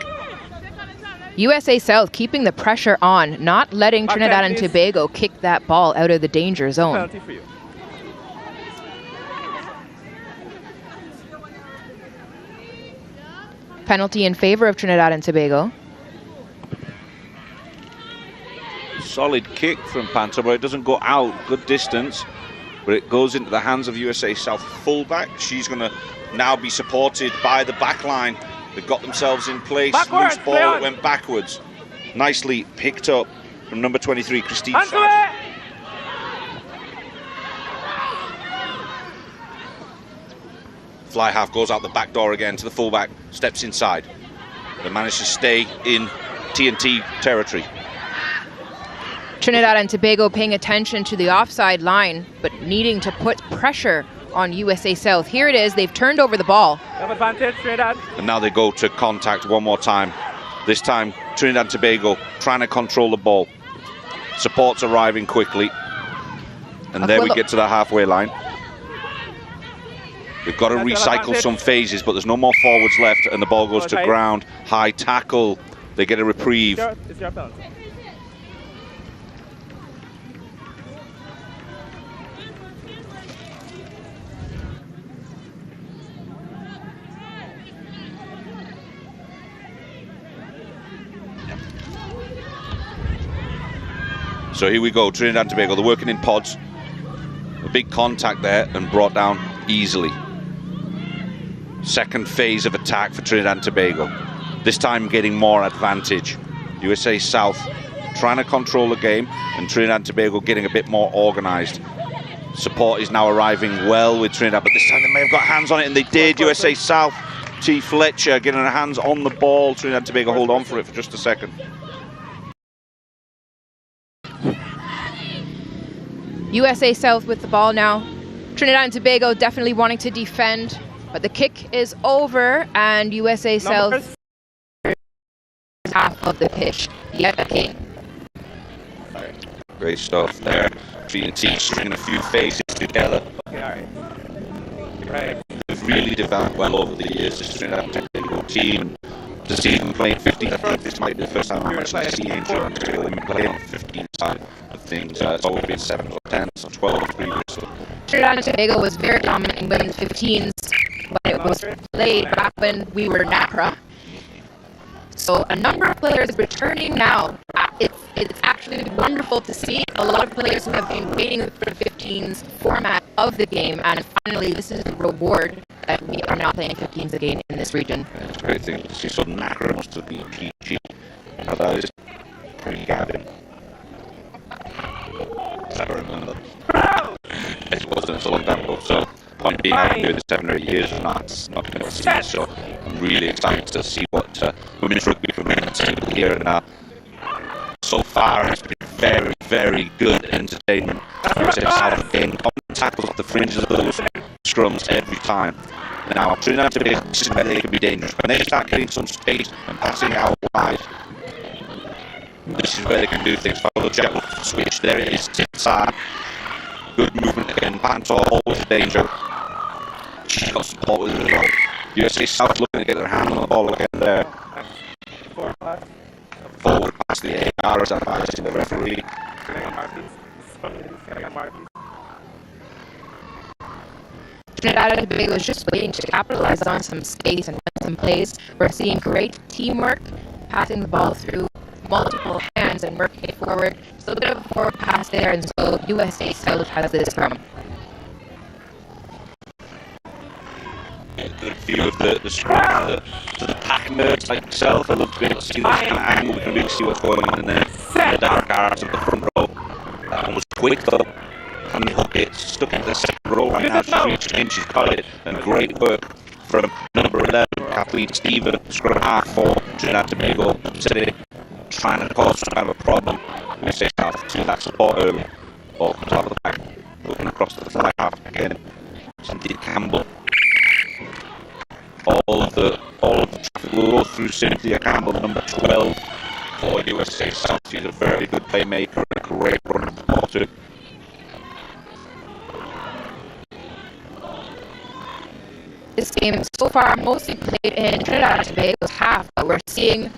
S7: USA South keeping the pressure on, not letting Trinidad and Tobago kick that ball out of the danger zone.
S8: Penalty for you.
S7: Penalty in favor of Trinidad and Tobago.
S1: Solid kick from Panther, but it doesn't go out. Good distance. But it goes into the hands of USA South fullback. She's going to now be supported by the back line. They've got themselves in place. Loose ball, it went backwards. Nicely picked up from number 23, Christine Fad. Fly half goes out the back door again to the fullback, steps inside. They managed to stay in TNT territory.
S7: Trinidad and Tobago paying attention to the offside line, but needing to put pressure on USA South. Here it is, they've turned over the ball.
S8: Have advantage, Trinidad.
S1: And now they go to contact one more time. This time, Trinidad and Tobago trying to control the ball. Support's arriving quickly. And there we get to the halfway line. We've got to recycle some phases, but there's no more forwards left, and the ball goes to ground. High tackle. They get a reprieve.
S8: It's your penalty.
S1: So here we go, Trinidad and Tobago, they're working in pods. big contact there and brought down easily. Second phase of attack for Trinidad and Tobago. This time getting more advantage. USA South trying to control the game, and Trinidad and Tobago getting a bit more organised. Support is now arriving well with Trinidad, but this time they may have got hands on it, and they did. USA South, T. Fletcher getting her hands on the ball. Trinidad and Tobago hold on for it for just a second.
S7: USA South with the ball now. Trinidad and Tobago definitely wanting to defend, but the kick is over, and USA South half of the pitch yet again.
S1: Great stuff there. G&T stringing a few phases together.
S8: Okay, all right. Right.
S1: They've really developed well over the years, this Trinidad and Tobago team. To see them playing 15, I think this might be the first time I'm actually seeing them play on 15 side of things. It's always been 7 or 10 or 12 previously.
S7: Trinidad and Tobago was very dominant in women's 15s when it was played back when we were NACRA. So a number of players returning now. It's actually wonderful to see a lot of players who have been waiting for the 15s format of the game, and finally this is the reward that we are now playing 15s again in this region.
S1: It's a great thing to see. So NACRA must have been PG. Now that is pretty Gavin. I remember. It wasn't so long time ago, so point being I've been doing this 7 or 8 years and that's not going to see it, so I'm really excited to see what women's rugby for men table here and now. So far it's been very, very good entertainment. USA South getting tackles off the fringes of those scrums every time. Now Trinidad and Tobago, this is where they can be dangerous. When they start getting some space and passing it out wide, this is where they can do things. Follow the jet switch, there it is, tip side. Good movement again, pants are always a danger. She's got support with it as well. USA South looking to get their hand on the ball again there. Forward past the AR as advised to the referee.
S7: Trinidad and Tobago is just waiting to capitalize on some space and some plays. We're seeing great teamwork, passing the ball through multiple hands and working it forward. Just a bit of a forward pass there, and so USA South has this scrum.
S1: A good view of the scrum to the pack nerds like yourself. I love to be able to see this kind of angle. We can really see what's going on in there. The dark arts of the front row. That one was quick though. Can they hook it? Stuck into the second row right now. She's reached in, she's got it. And great work from number 11, Kathleen Stephen, scrum half for Trinidad Tobago. Sitting, trying to cause some kind of a problem. We say South to that support early. Ball comes out of the back, looking across the fly half again. Cynthia Campbell. All of the traffic will go through Cynthia Campbell, number 12 for USA South. She's a very good playmaker and a great runner of the ball too.
S7: This game so far mostly played in Trinidad and Tobago's half, but we're seeing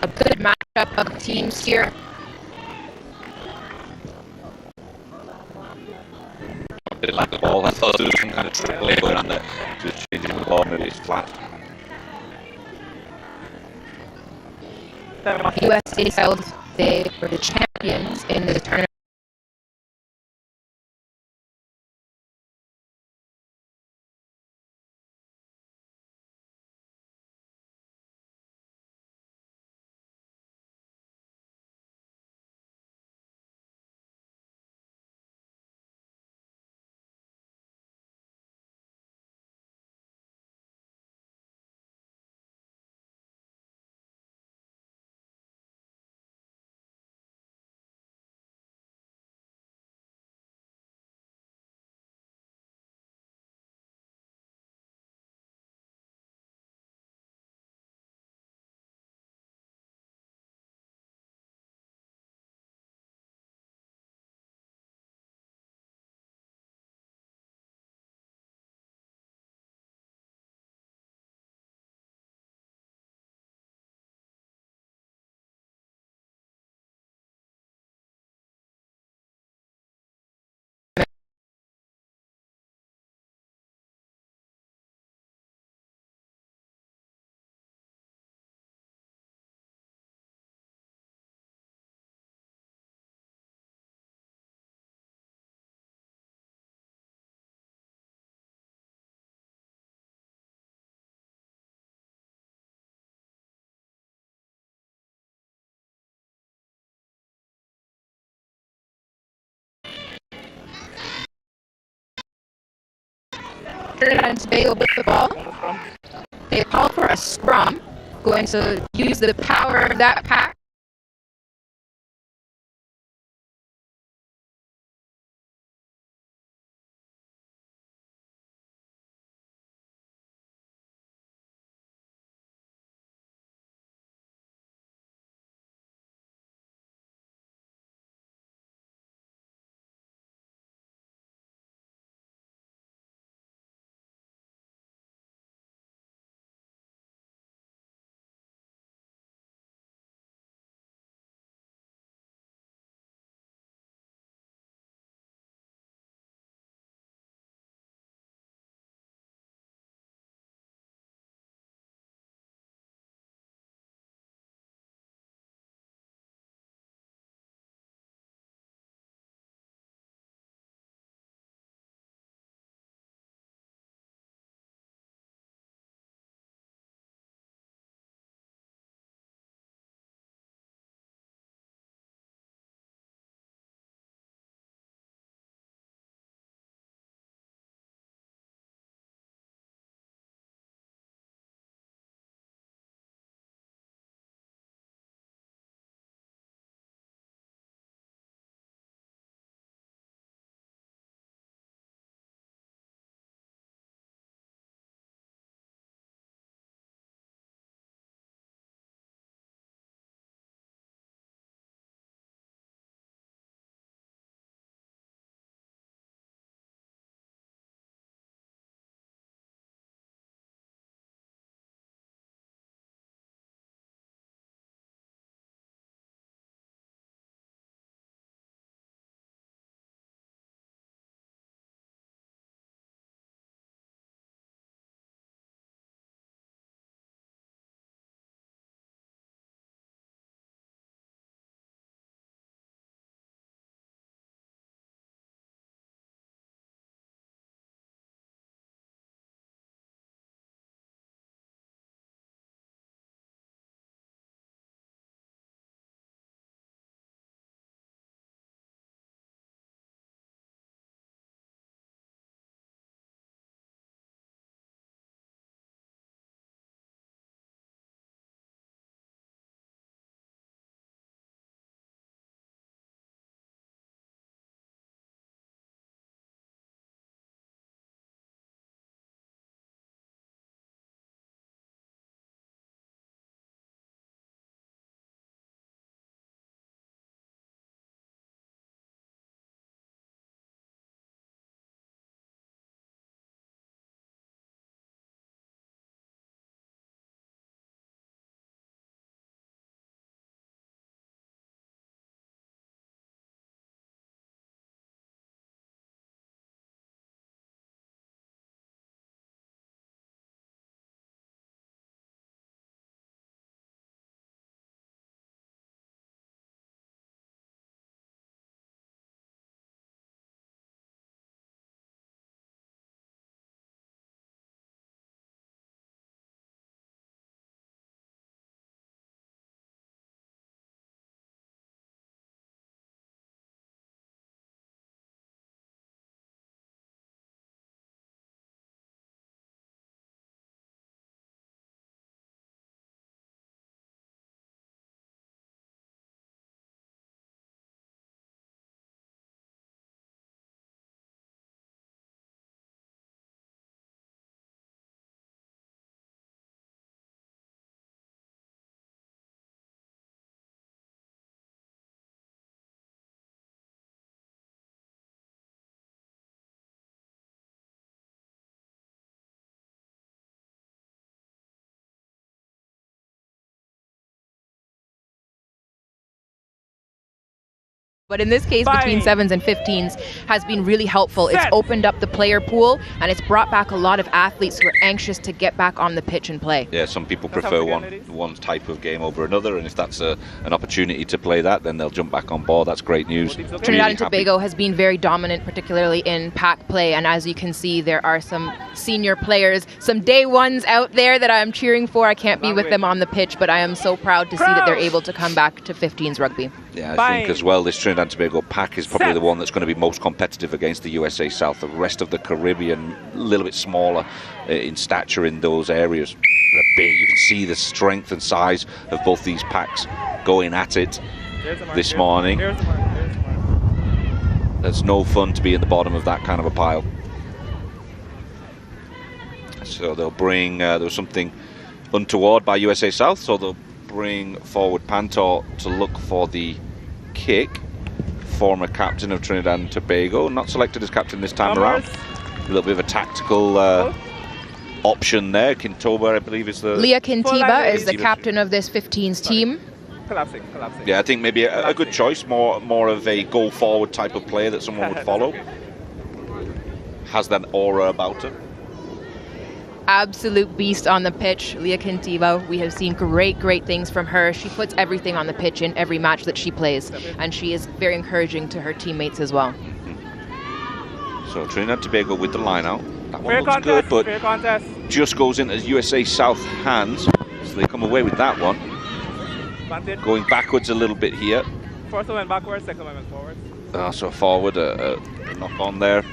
S7: a good matchup of teams here.
S1: I didn't like the ball. I thought there was some kind of trick play going on there. Just changing the ball, maybe it's flat.
S7: USA South, they were the champions in the tournament. Trinidad and Tobago with the ball. They call for a scrum, going to use the power of that pack. But in this case, between 7s and 15s has been really helpful. It's opened up the player pool, and it's brought back a lot of athletes who are anxious to get back on the pitch and play.
S1: Yeah, some people prefer one type of game over another, and if that's an opportunity to play that, then they'll jump back on board. That's great news.
S7: Trinidad and Tobago has been very dominant, particularly in pack play, and as you can see, there are some senior players, some day ones out there that I'm cheering for. I can't be with them on the pitch, but I am so proud to see that they're able to come back to 15s rugby.
S1: Yeah, I think as well this Trinidad and Tobago pack is probably the one that's going to be most competitive against the USA South. The rest of the Caribbean, a little bit smaller in stature in those areas. They're big. You can see the strength and size of both these packs going at it this morning. It's no fun to be in the bottom of that kind of a pile. So they'll bring, there was something untoward by USA South, so they'll bring forward Pantor to look for the kick. Former captain of Trinidad and Tobago, not selected as captain this time around. A little bit of a tactical option there. Kintoba, I believe, is the...
S7: Leah Kintiba is the captain of this 15s team.
S8: Collapsing.
S1: Yeah, I think maybe a good choice, more of a go-forward type of player that someone would follow. Has that aura about her.
S7: Absolute beast on the pitch, Leah Kintiba. We have seen great things from her. She puts everything on the pitch in every match that she plays, and she is very encouraging to her teammates as well.
S1: So Trinidad and Tobago with the line out. That one looks good, but just goes into USA South hands, so they come away with that one. Going backwards a little bit here.
S8: First one went backwards, second one went forwards.
S1: So forward, a knock on there.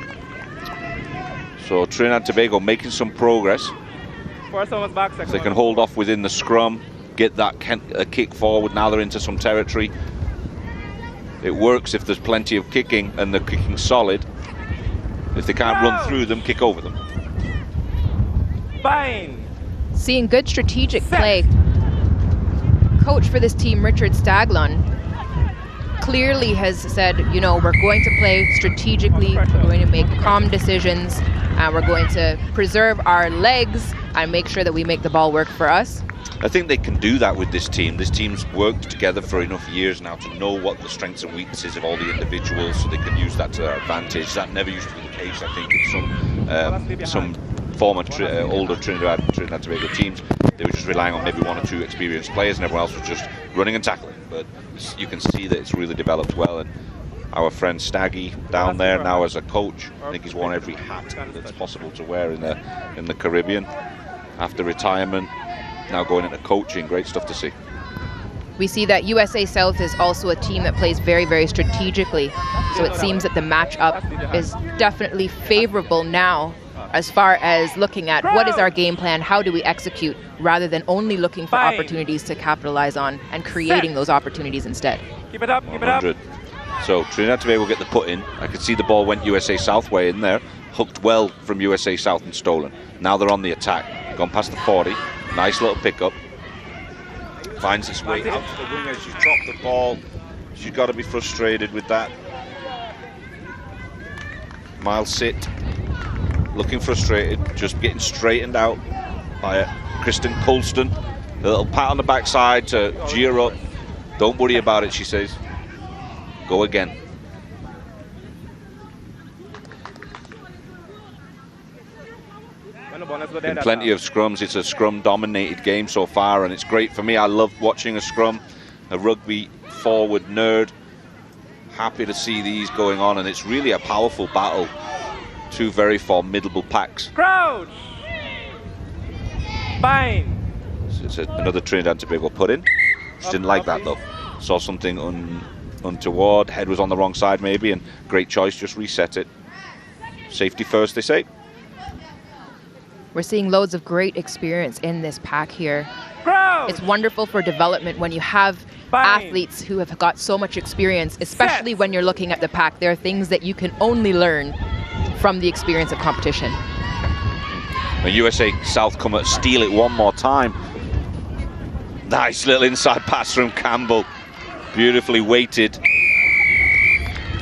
S1: So Trinidad and Tobago making some progress.
S8: First one was back, second
S1: So they can hold off within the scrum, get that kick forward. Now they're into some territory. It works if there's plenty of kicking and they're kicking solid. If they can't run through them, kick over them.
S8: Fine.
S7: Seeing good strategic play. Coach for this team, Richard Staglon, clearly has said, you know, we're going to play strategically, we're going to make calm decisions, and we're going to preserve our legs and make sure that we make the ball work for us.
S1: I think they can do that with this team. This team's worked together for enough years now to know what the strengths and weaknesses of all the individuals, so they can use that to their advantage. That never used to be the case, I think, in some former older Trinidad and Tobago teams. They were just relying on maybe one or two experienced players, and everyone else was just running and tackling. But you can see that it's really developed well. And our friend Staggy down there now as a coach, I think he's worn every hat that's possible to wear in the Caribbean after retirement. Now going into coaching, great stuff to see.
S7: We see that USA South is also a team that plays very strategically. So it seems that the matchup is definitely favorable now as far as looking at what is our game plan, how do we execute, rather than only looking for opportunities to capitalize on and creating those opportunities instead.
S8: Keep it up, keep it up.
S1: So Trinidad and Tobago will get the put in. I could see the ball went USA South way in there, hooked well from USA South and stolen. Now they're on the attack, gone past the 40. Nice little pickup. Finds its way out to the winger. She's dropped the ball. She's got to be frustrated with that. Miles sit, looking frustrated, just getting straightened out by Kristen Colston. A little pat on the backside to cheer up. Don't worry about it, she says. Go again. Been plenty of scrums. It's a scrum-dominated game so far, and it's great for me. I love watching a scrum. A rugby forward nerd. Happy to see these going on, and it's really a powerful battle. Two very formidable packs.
S8: Crouch. Fine.
S1: So it's another Trinidad and Tobago put in. She didn't like that though. Saw something untoward. Head was on the wrong side maybe, and great choice. Just reset it. Safety first, they say.
S7: We're seeing loads of great experience in this pack here.
S8: Crouch.
S7: It's wonderful for development when you have athletes who have got so much experience, especially when you're looking at the pack. There are things that you can only learn from the experience of competition.
S1: The USA South come at steal it one more time. Nice little inside pass from Campbell. Beautifully weighted.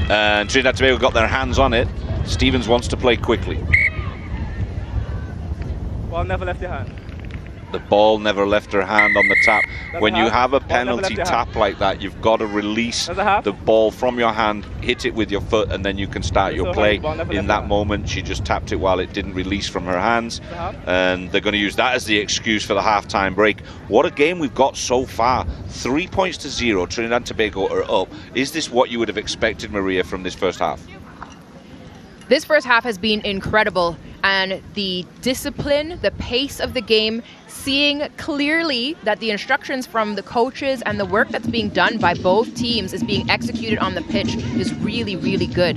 S1: And Trinidad Tobago got their hands on it. Stevens wants to play quickly.
S8: Ball never left your hand.
S1: The ball never left her hand on the tap. When you have a penalty tap like that, you've got to release the ball from your hand, hit it with your foot, and then you can start your play. In that moment, she just tapped it while it didn't release from her hands. And they're going to use that as the excuse for the halftime break. What a game we've got so far. 3 points to 0. Trinidad and Tobago are up. Is this what you would have expected, Maria, from this first half?
S7: This first half has been incredible. and the discipline, the pace of the game, seeing clearly that the instructions from the coaches and the work that's being done by both teams is being executed on the pitch is really, really good.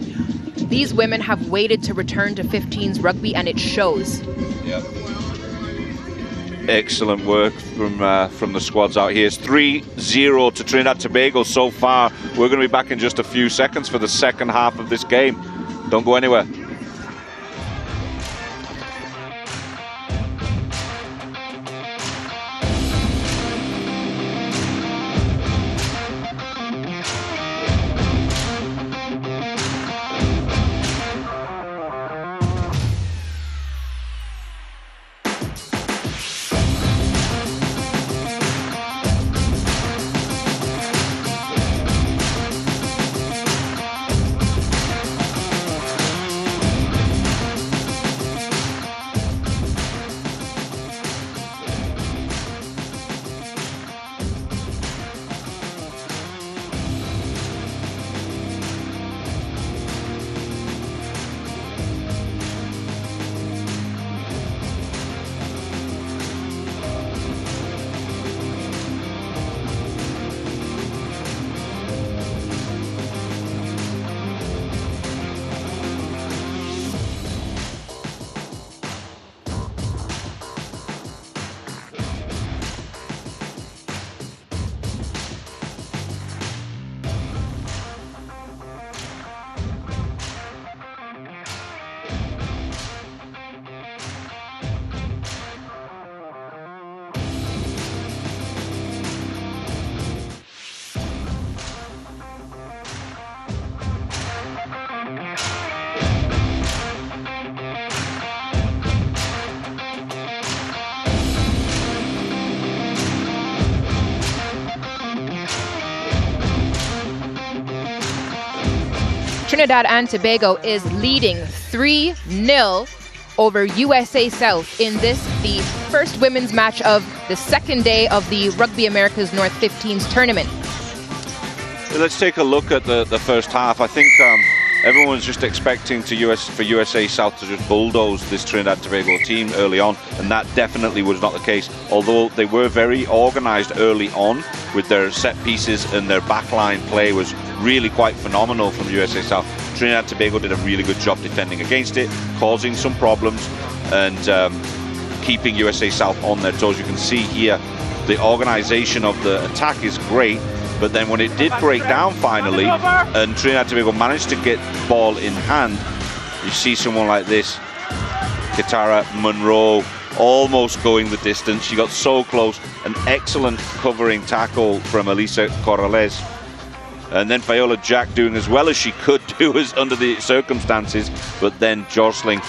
S7: These women have waited to return to 15s rugby, and it shows.
S1: Yep. Excellent work from the squads out here. It's 3-0 to Trinidad Tobago so far. We're going to be back in just a few seconds for the second half of this game. Don't go anywhere.
S7: Trinidad and Tobago is leading 3-0 over USA South in this, the first women's match of the second day of the Rugby Americas North 15s tournament.
S1: Let's take a look at the first half. I think everyone's just expecting for USA South to just bulldoze this Trinidad Tobago team early on, and that definitely was not the case. Although they were very organised early on with their set pieces, and their backline play was really quite phenomenal from USA South. Trinidad Tobago did a really good job defending against it, causing some problems, and keeping USA South on their toes. You can see here the organisation of the attack is great, but then when it did break down finally, and Trinidad Tobago managed to get ball in hand, you see someone like this, Kitara Monroe, almost going the distance. She got so close. An excellent covering tackle from Elisa Corrales. And then Viola Jack doing as well as she could do as under the circumstances, but then jostling,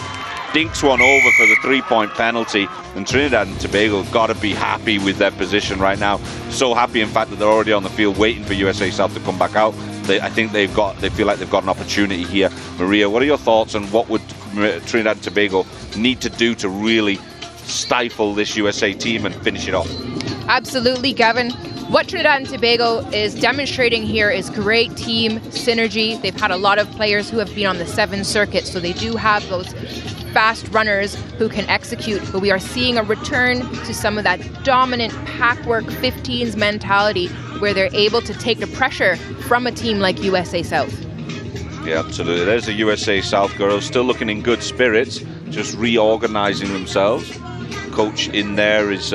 S1: dinks one over for the 3-point penalty. And Trinidad and Tobago got to be happy with their position right now. So happy, in fact, that they're already on the field waiting for USA South to come back out. I think they feel like they've got an opportunity here. Maria, what are your thoughts on what would Trinidad and Tobago need to do to really stifle this USA team and finish it off?
S7: Absolutely, Gavin. What Trinidad and Tobago is demonstrating here is great team synergy. They've had a lot of players who have been on the 7 circuit, so they do have those fast runners who can execute, but we are seeing a return to some of that dominant pack work 15s mentality where they're able to take the pressure from a team like USA South.
S1: Yeah, absolutely. There's the USA South girls still looking in good spirits, just reorganizing themselves. Coach in there is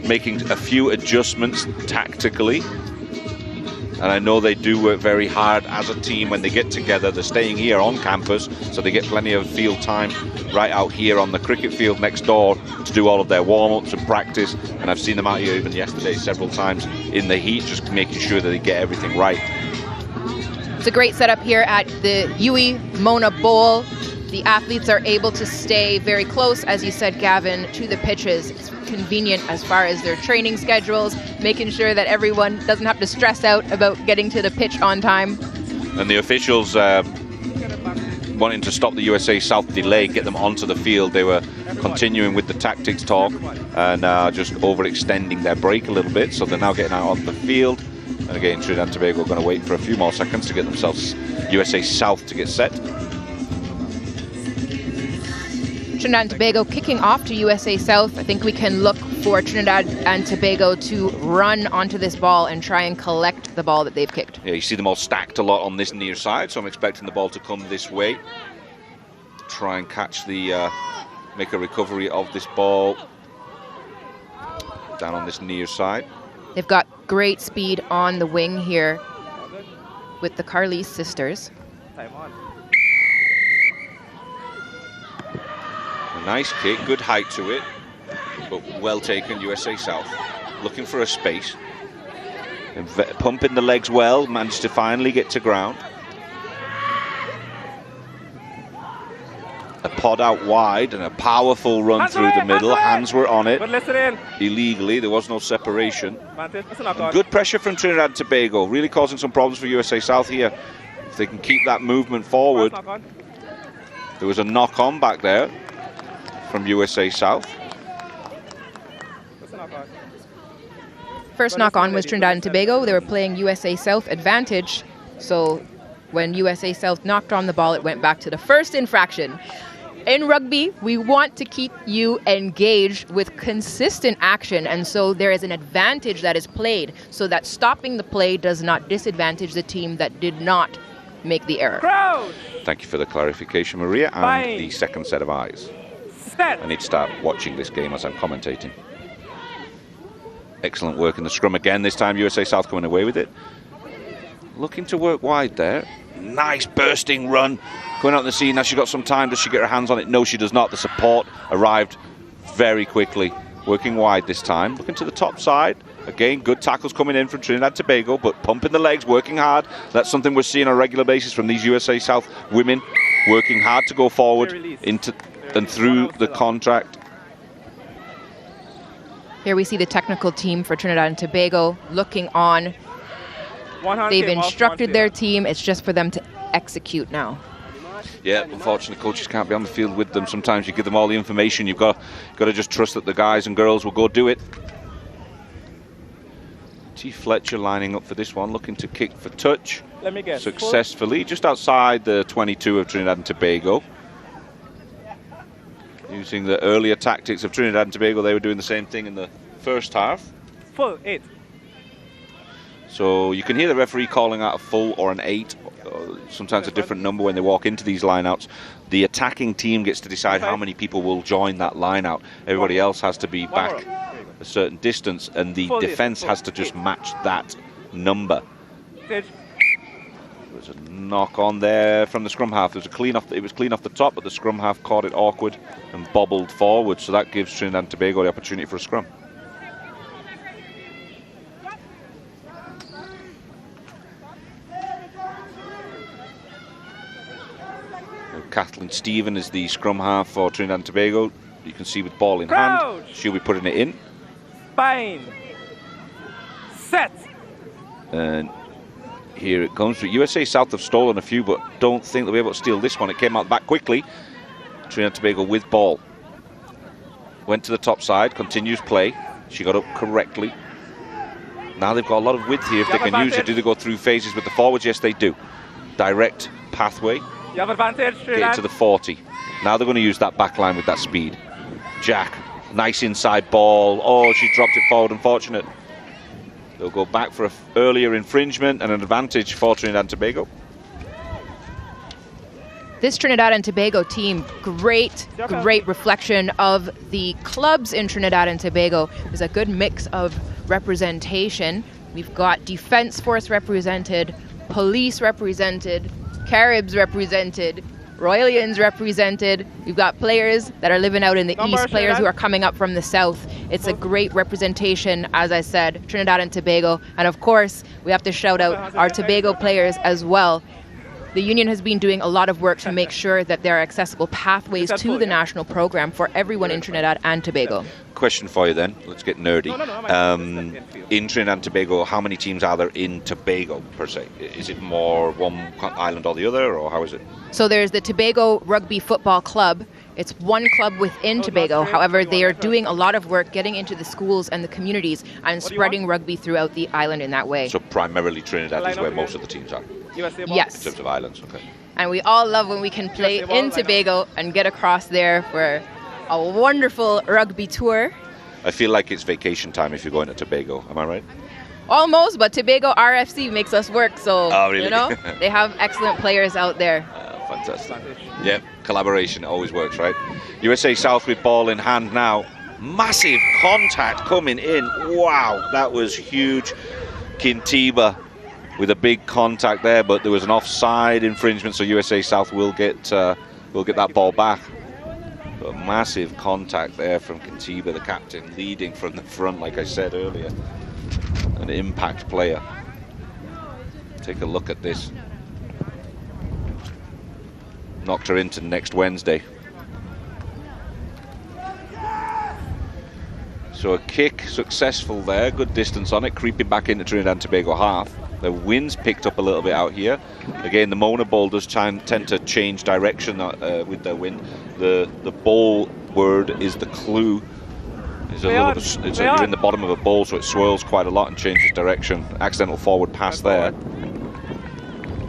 S1: making a few adjustments tactically, and I know they do work very hard as a team when they get together. They're staying here on campus, so they get plenty of field time right out here on the cricket field next door to do all of their warm-ups and practice. And I've seen them out here even yesterday several times in the heat, just making sure that they get everything right.
S7: It's a great setup here at the Yui Mona Bowl. The athletes are able to stay very close, as you said, Gavin, to the pitches. It's convenient as far as their training schedules, making sure that everyone doesn't have to stress out about getting to the pitch on time.
S1: And the officials wanting to stop the USA South delay, get them onto the field. They were continuing with the tactics talk and just overextending their break a little bit, so they're now getting out on the field. And again, Trinidad and Tobago are going to wait for a few more seconds to get themselves USA South to get set.
S7: Trinidad and Tobago kicking off to USA South. I think we can look for Trinidad and Tobago to run onto this ball and try and collect the ball that they've kicked.
S1: Yeah, you see them all stacked a lot on this near side, so I'm expecting the ball to come this way. Try and catch the, make a recovery of this ball down on this near side.
S7: They've got great speed on the wing here with the Carlise sisters.
S8: Time on.
S1: A nice kick, good height to it, but well taken, USA South. Looking for a space. And pumping the legs well, managed to finally get to ground. A pod out wide and a powerful run through the middle. Hands were on it illegally. There was no separation. Good pressure from Trinidad and Tobago, really causing some problems for USA South here. If they can keep that movement forward. There was a knock on back there from USA South.
S7: First knock on was Trinidad and Tobago. They were playing USA South advantage. So when USA South knocked on the ball, it went back to the first infraction. In rugby, we want to keep you engaged with consistent action, and so there is an advantage that is played so that stopping the play does not disadvantage the team that did not make the error.
S8: Crouch.
S1: Thank you for the clarification, Maria, and the second set of eyes.
S8: Set.
S1: I need to start watching this game as I'm commentating. Excellent work in the scrum again. This time USA South coming away with it. Looking to work wide there. Nice bursting run. Going out on the scene. Has she got some time? Does she get her hands on it? No, she does not. The support arrived very quickly. Working wide this time. Looking to the top side. Again, good tackles coming in from Trinidad and Tobago, but pumping the legs, working hard. That's something we're seeing on a regular basis from these USA South women. Working hard to go forward into and through the contract.
S7: Here we see the technical team for Trinidad and Tobago looking on. They've instructed their team. It's just for them to execute now.
S1: Yeah, unfortunately, coaches can't be on the field with them. Sometimes you give them all the information. You've got to just trust that the guys and girls will go do it. T. Fletcher lining up for this one, looking to kick for touch.
S8: Let me guess.
S1: Successfully, just outside the 22 of Trinidad and Tobago. Using the earlier tactics of Trinidad and Tobago, they were doing the same thing in the first half.
S8: Full 8.
S1: So you can hear the referee calling out a full or an 8, sometimes a different number when they walk into these lineouts. The attacking team gets to decide how many people will join that lineout. Everybody else has to be back a certain distance, and the defense has to just match that number. There's a knock on there from the scrum half. There's a clean off. It was clean off the top, but the scrum half caught it awkward and bobbled forward. So that gives Trinidad and Tobago the opportunity for a scrum. Kathleen Stephen is the scrum half for Trinidad and Tobago. You can see with ball in hand. She'll be putting it in.
S8: Spine. Set.
S1: And here it comes. USA South have stolen a few, but don't think they'll be able to steal this one. It came out back quickly. Trinidad and Tobago with ball. Went to the top side, continues play. She got up correctly. Now they've got a lot of width here if they can use it. Do they go through phases with the forwards? Yes, they do. Direct pathway.
S8: You have advantage,
S1: Get to the 40. Now they're going to use that back line with that speed. Jack, nice inside ball. Oh, she dropped it forward, unfortunate. They'll go back for an earlier infringement and an advantage for Trinidad and Tobago.
S7: This Trinidad and Tobago team, great reflection of the clubs in Trinidad and Tobago. There's a good mix of representation. We've got Defence Force represented, police represented, Caribs represented, Royalians represented. We've got players that are living out in the east, players who are coming up from the south. It's a great representation, as I said, Trinidad and Tobago. And of course, we have to shout out our Tobago players as well. The union has been doing a lot of work to make sure that there are accessible pathways to the national program for everyone in Trinidad and Tobago.
S1: Question for you then, let's get nerdy. In Trinidad and Tobago, how many teams are there in Tobago per se? Is it more one island or the other, or how is it?
S7: So there's the Tobago Rugby Football Club. It's one club within Tobago. However, they are doing a lot of work getting into the schools and the communities and spreading rugby throughout the island in that way.
S1: So primarily Trinidad is where most of the teams are?
S7: Yes.
S1: In terms of islands, okay.
S7: And we all love when we can play in Tobago and get across there for a wonderful rugby tour.
S1: I feel like it's vacation time if you're going to Tobago. Am I right?
S7: Almost, but Tobago RFC makes us work, so
S1: really?
S7: you know, they have excellent players out there.
S1: Fantastic. Yeah, collaboration always works, right? USA South with ball in hand now. Massive contact coming in. Wow, that was huge. Kintiba with a big contact there, but there was an offside infringement, so USA South will get that ball back. But massive contact there from Kintiba, the captain, leading from the front, like I said earlier. An impact player. Take a look at this. Knocked her into next Wednesday. So a kick successful there, good distance on it, creeping back into Trinidad and Tobago half. The wind's picked up a little bit out here. Again, the Mona ball does tend to change direction with the wind. The ball word is the clue. You're in the bottom of a ball, so it swirls quite a lot and changes direction. Accidental forward pass there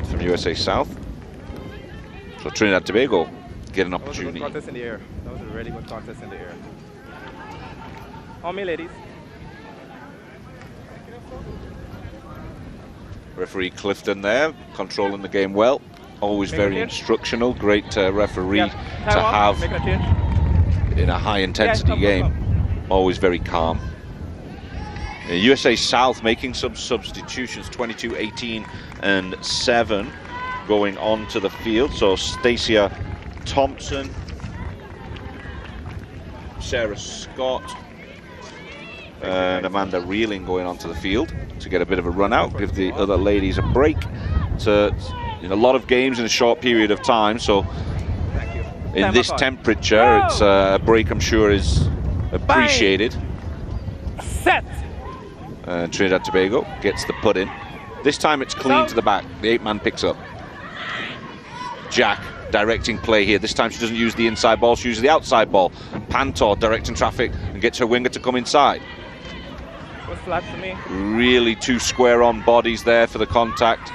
S1: from USA South. So Trinidad Tobago get an opportunity.
S8: That was a good contest in the air. That was a really good contest in the air. On me, ladies.
S1: Referee Clifton there, controlling the game well. Always very instructional. Great referee to have in a high intensity game. Always very calm. USA South making some substitutions, 22, 18 and 7 going on to the field. So Stacia Thompson, Sarah Scott and Amanda Reeling going onto the field to get a bit of a run out, give the other ladies a break. A lot of games in a short period of time, so in this temperature it's a break I'm sure is appreciated.
S8: Set.
S1: Trinidad Tobago gets the put in. This time it's clean to the back. The 8-man picks up. Jack directing play here. This time she doesn't use the inside ball, she uses the outside ball. Pantor directing traffic and gets her winger to come inside.
S8: Was flat to me.
S1: Really two square on bodies there for the contact.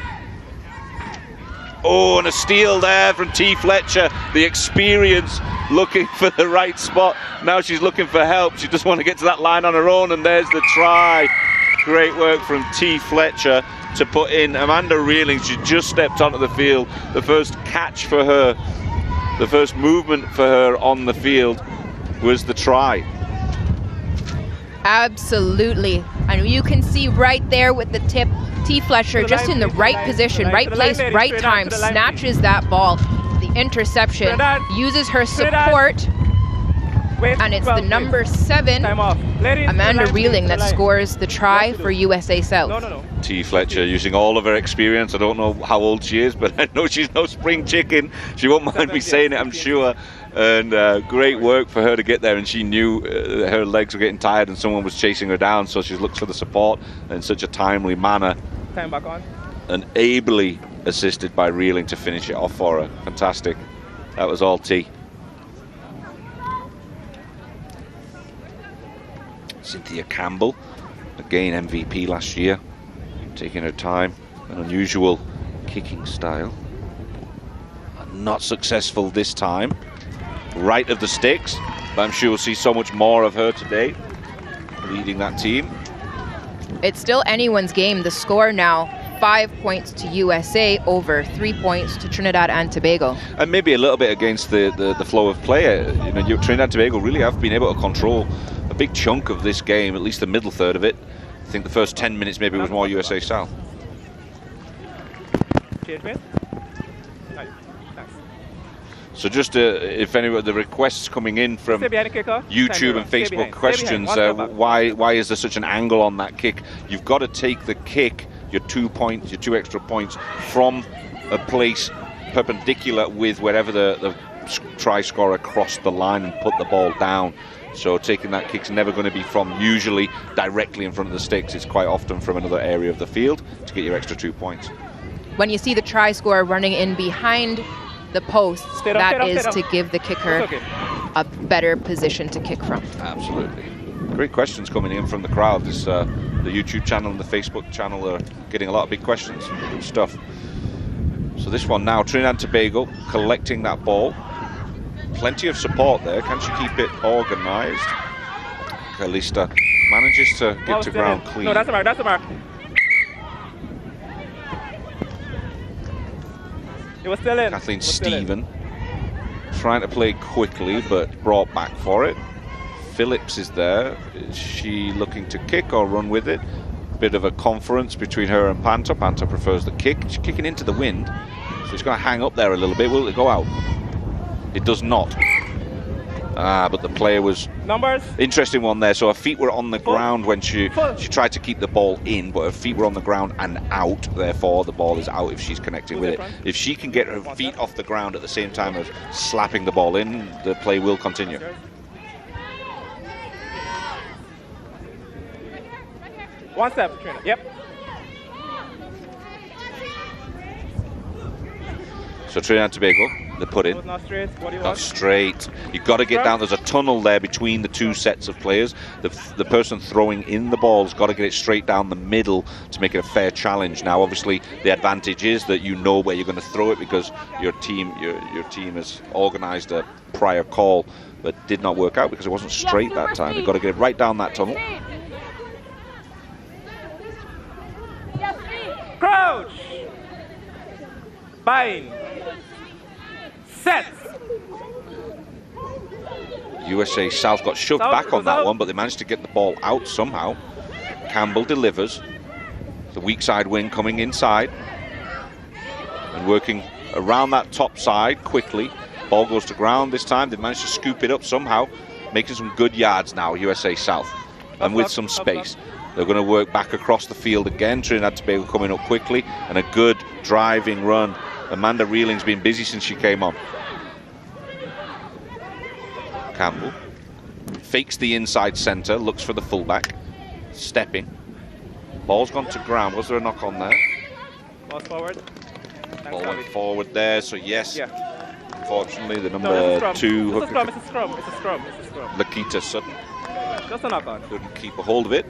S1: Oh, and a steal there from T. Fletcher. The experience, looking for the right spot. Now she's looking for help. She just want to get to that line on her own, and there's the try. Great work from T. Fletcher to put in. Amanda Reeling, she just stepped onto the field. The first catch for her, the first movement for her on the field was the try.
S7: Absolutely. And you can see right there with the tip, T. Fletcher just in the right position, right place, right time, snatches that ball. The interception, uses her support, and it's the number 7, Amanda Reeling, that scores the try for USA South.
S1: T. Fletcher using all of her experience. I don't know how old she is, but I know she's no spring chicken. She won't mind me saying it, I'm sure. And great work for her to get there, and she knew her legs were getting tired and someone was chasing her down, so she looks for the support in such a timely manner.
S8: Time back on.
S1: And ably assisted by Reeling to finish it off for her. Fantastic. That was all T. Cynthia Campbell, again MVP last year, taking her time, an unusual kicking style. Not successful this time. Right of the sticks, but I'm sure we'll see so much more of her today, leading that team.
S7: It's still anyone's game. The score now, 5 points to USA over 3 points to Trinidad and Tobago.
S1: And maybe a little bit against the flow of play. Trinidad and Tobago really have been able to control a big chunk of this game, at least the middle third of it. I think the first 10 minutes maybe was more USA South. So just if anyone, the requests coming in from YouTube and Facebook questions, why is there such an angle on that kick? You've got to take the kick, your 2 points, your 2 extra points, from a place perpendicular with wherever the try scorer crossed the line and put the ball down. So taking that kick's never going to be from usually directly in front of the sticks. It's quite often from another area of the field to get your extra 2 points.
S7: When you see the try scorer running in behind the posts, that is to give the kicker a better position to kick from.
S1: Absolutely. Great questions coming in from the crowd. This, the YouTube channel and the Facebook channel are getting a lot of big questions. Good stuff. So this one now, Trinidad and Tobago collecting that ball. Plenty of support there. Can she keep it organised? Kalista manages to get to ground clean.
S8: No, that's the mark, that's the mark. It was still in.
S1: Kathleen Stephen trying to play quickly, but brought back for it. Phillips is there. Is she looking to kick or run with it? Bit of a conference between her and Panta. Panta prefers the kick. She's kicking into the wind, so it's going to hang up there a little bit. Will it go out? It does not. But the player was...
S8: Numbers.
S1: Interesting one there. So her feet were on the ground when she tried to keep the ball in, but her feet were on the ground and out. Therefore, the ball is out if she's connecting with it. If she can get her feet off the ground at the same time as slapping the ball in, the play will continue.
S8: One step, Trina. Yep.
S1: So Trinidad and Tobago, they put in.
S8: Not straight. What do you
S1: Not
S8: want?
S1: straight. You've got to get down. There's a tunnel there between the two sets of players. The person throwing in the ball's got to get it straight down the middle to make it a fair challenge. Now, obviously, the advantage is that you know where you're going to throw it because your team has organised a prior call, but did not work out because it wasn't straight that time. They've got to get it right down that tunnel.
S8: Crouch. Bind. Set.
S1: USA South got shoved back on that one, but they managed to get the ball out somehow. Campbell delivers. The weak side wing coming inside and working around that top side quickly. Ball goes to ground this time. They've managed to scoop it up somehow, making some good yards now, USA South, and with some space. They're going to work back across the field again. Trinidad Tobago coming up quickly, and a good driving run. Amanda Reeling's been busy since she came on. Campbell fakes the inside centre, looks for the fullback, stepping. Ball's gone to ground. Was there a knock on there?
S8: Ball forward.
S1: Ball went forward there, so yes.
S8: Yeah.
S1: Unfortunately, the number
S8: no,
S1: 2
S8: hooker. It's a scrum. It's a scrum. It's a scrum.
S1: Lakita Sutton.
S8: Just a knock on.
S1: Couldn't keep a hold of it.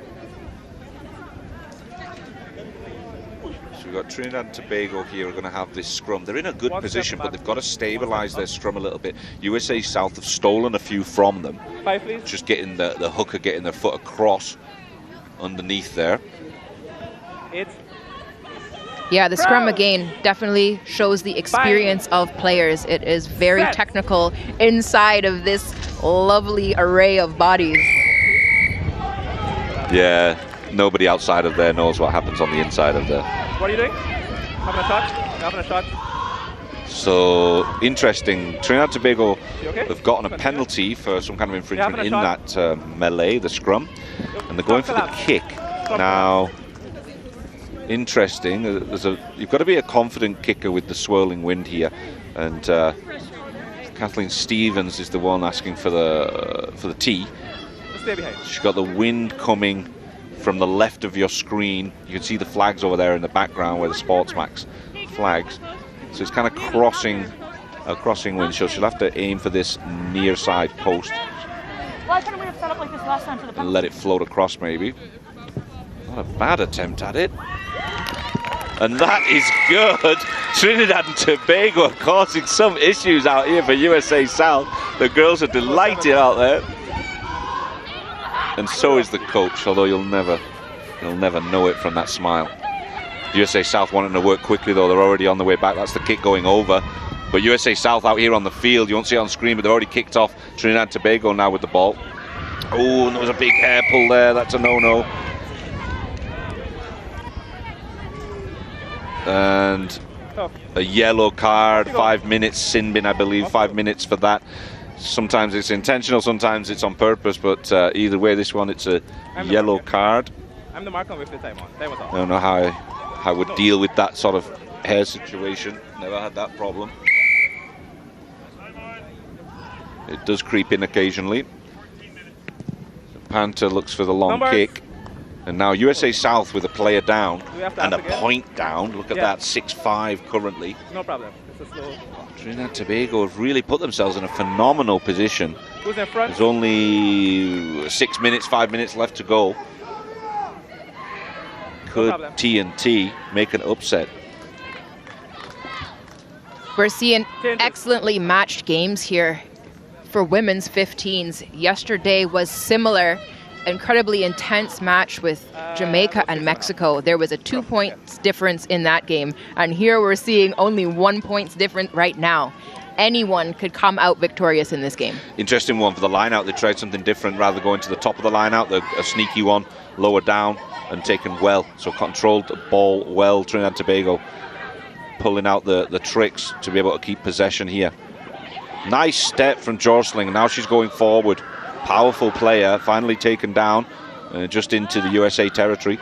S1: So we've got Trinidad and Tobago here are going to have this scrum. They're in a good position, but they've got to stabilise their scrum a little bit. USA South have stolen a few from them.
S8: 5, please.
S1: Just getting the hooker, getting their foot across underneath there.
S8: 8.
S7: Yeah, the scrum again definitely shows the experience of players. It is very technical inside of this lovely array of bodies.
S1: Yeah, nobody outside of there knows what happens on the inside of there.
S8: What are you doing? Having a shot? Having a shot?
S1: So, interesting. Trinidad and Tobago
S8: okay?
S1: have gotten a penalty for some kind of infringement in that melee, the scrum, and they're going for the kick. Now, interesting. You've got to be a confident kicker with the swirling wind here, and Kathleen Stevens is the one asking for the tee.
S8: Stay behind.
S1: She's got the wind coming from the left of your screen. You can see the flags over there in the background where the SportsMax flags. So it's kind of crossing wind. So she'll have to aim for this near side post.
S9: Why couldn't we have set up like this last time for the
S1: and let it float across maybe. Not a bad attempt at it. And that is good. Trinidad and Tobago are causing some issues out here for USA South. The girls are delighted out there. And so is the coach, although you'll never know it from that smile. USA South wanting to work quickly though, they're already on the way back. That's the kick going over. But USA South out here on the field, you won't see it on screen, but they're already kicked off. Trinidad and Tobago now with the ball. Oh, and there was a big hair pull there, that's a no-no. And a yellow card, 5 minutes, sin bin I believe, 5 minutes for that. Sometimes it's intentional, sometimes it's on purpose, but either way, this one, it's a yellow card.
S8: I'm the marker with the time on. Time was off.
S1: I don't know how I would deal with that sort of hair situation. Never had that problem. It does creep in occasionally. Panther looks for the long kick. And now USA South with a player down and a point down. Look at that, 6-5 currently.
S8: No problem. It's a slow.
S1: Trinidad and Tobago have really put themselves in a phenomenal position.
S8: Who's in front?
S1: There's only 6 minutes, 5 minutes left to go. Could TNT make an upset?
S7: We're seeing excellently matched games here for women's 15s. Yesterday was similar, incredibly intense match with Jamaica and Mexico. There was a 2 points difference in that game, and here we're seeing only 1 point difference right now. Anyone could come out victorious in this game.
S1: Interesting one for the line out. They tried something different rather than going to the top of the line out, a sneaky one lower down and taken well. So controlled the ball well. Trinidad and Tobago pulling out the tricks to be able to keep possession here. Nice step from Jorsling. Now she's going forward. Powerful player, finally taken down just into the USA territory.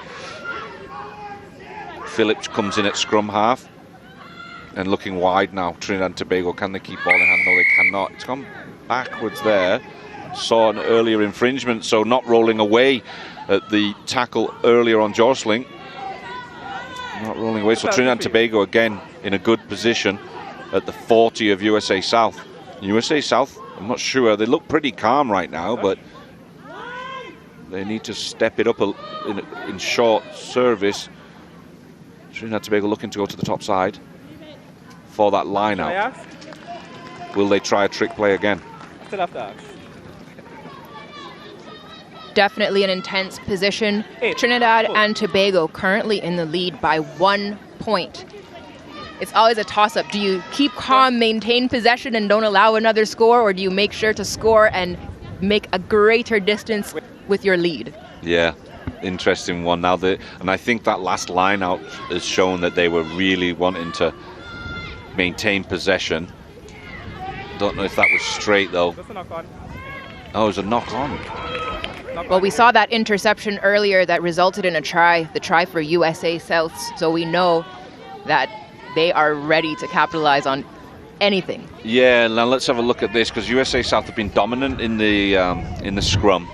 S1: Phillips comes in at scrum half. And looking wide now, Trinidad and Tobago. Can they keep ball in hand? No, they cannot. It's gone backwards there. Saw an earlier infringement, so not rolling away at the tackle earlier on Jorsling. Not rolling away, so Trinidad and Tobago again in a good position at the 40 of USA South. USA South, I'm not sure. They look pretty calm right now, but they need to step it up in short service. Trinidad and Tobago looking to go to the top side for that line out. Will they try a trick play again?
S8: Still have to ask.
S7: Definitely an intense position. Trinidad and Tobago currently in the lead by 1 point. It's always a toss-up. Do you keep calm, maintain possession, and don't allow another score, or do you make sure to score and make a greater distance with your lead?
S1: Yeah, interesting one. Now, and I think that last line out has shown that they were really wanting to maintain possession. Don't know if that was straight though. Oh, it was a knock on.
S7: Well, we saw that interception earlier that resulted in a try, the try for USA South. So we know that they are ready to capitalize on anything.
S1: Yeah, now let's have a look at this, because USA South have been dominant in the scrum.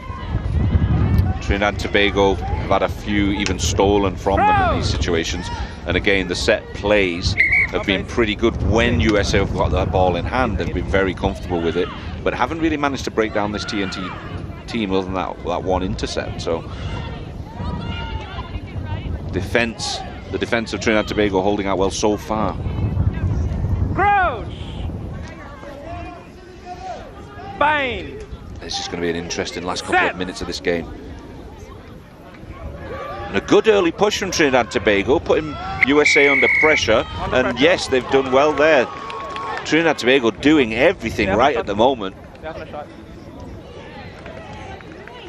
S1: Trinidad and Tobago have had a few even stolen from them in these situations. And again, the set plays have been pretty good when USA have got that ball in hand and been very comfortable with it, but haven't really managed to break down this TNT team other than that one intercept. So the defense of Trinidad and Tobago holding out well so far.
S8: Crouch! Bind!
S1: This is going to be an interesting last couple of minutes of this game. And a good early push from Trinidad and Tobago, putting USA under pressure. And yes, they've done well there. Trinidad and Tobago doing everything right at the moment.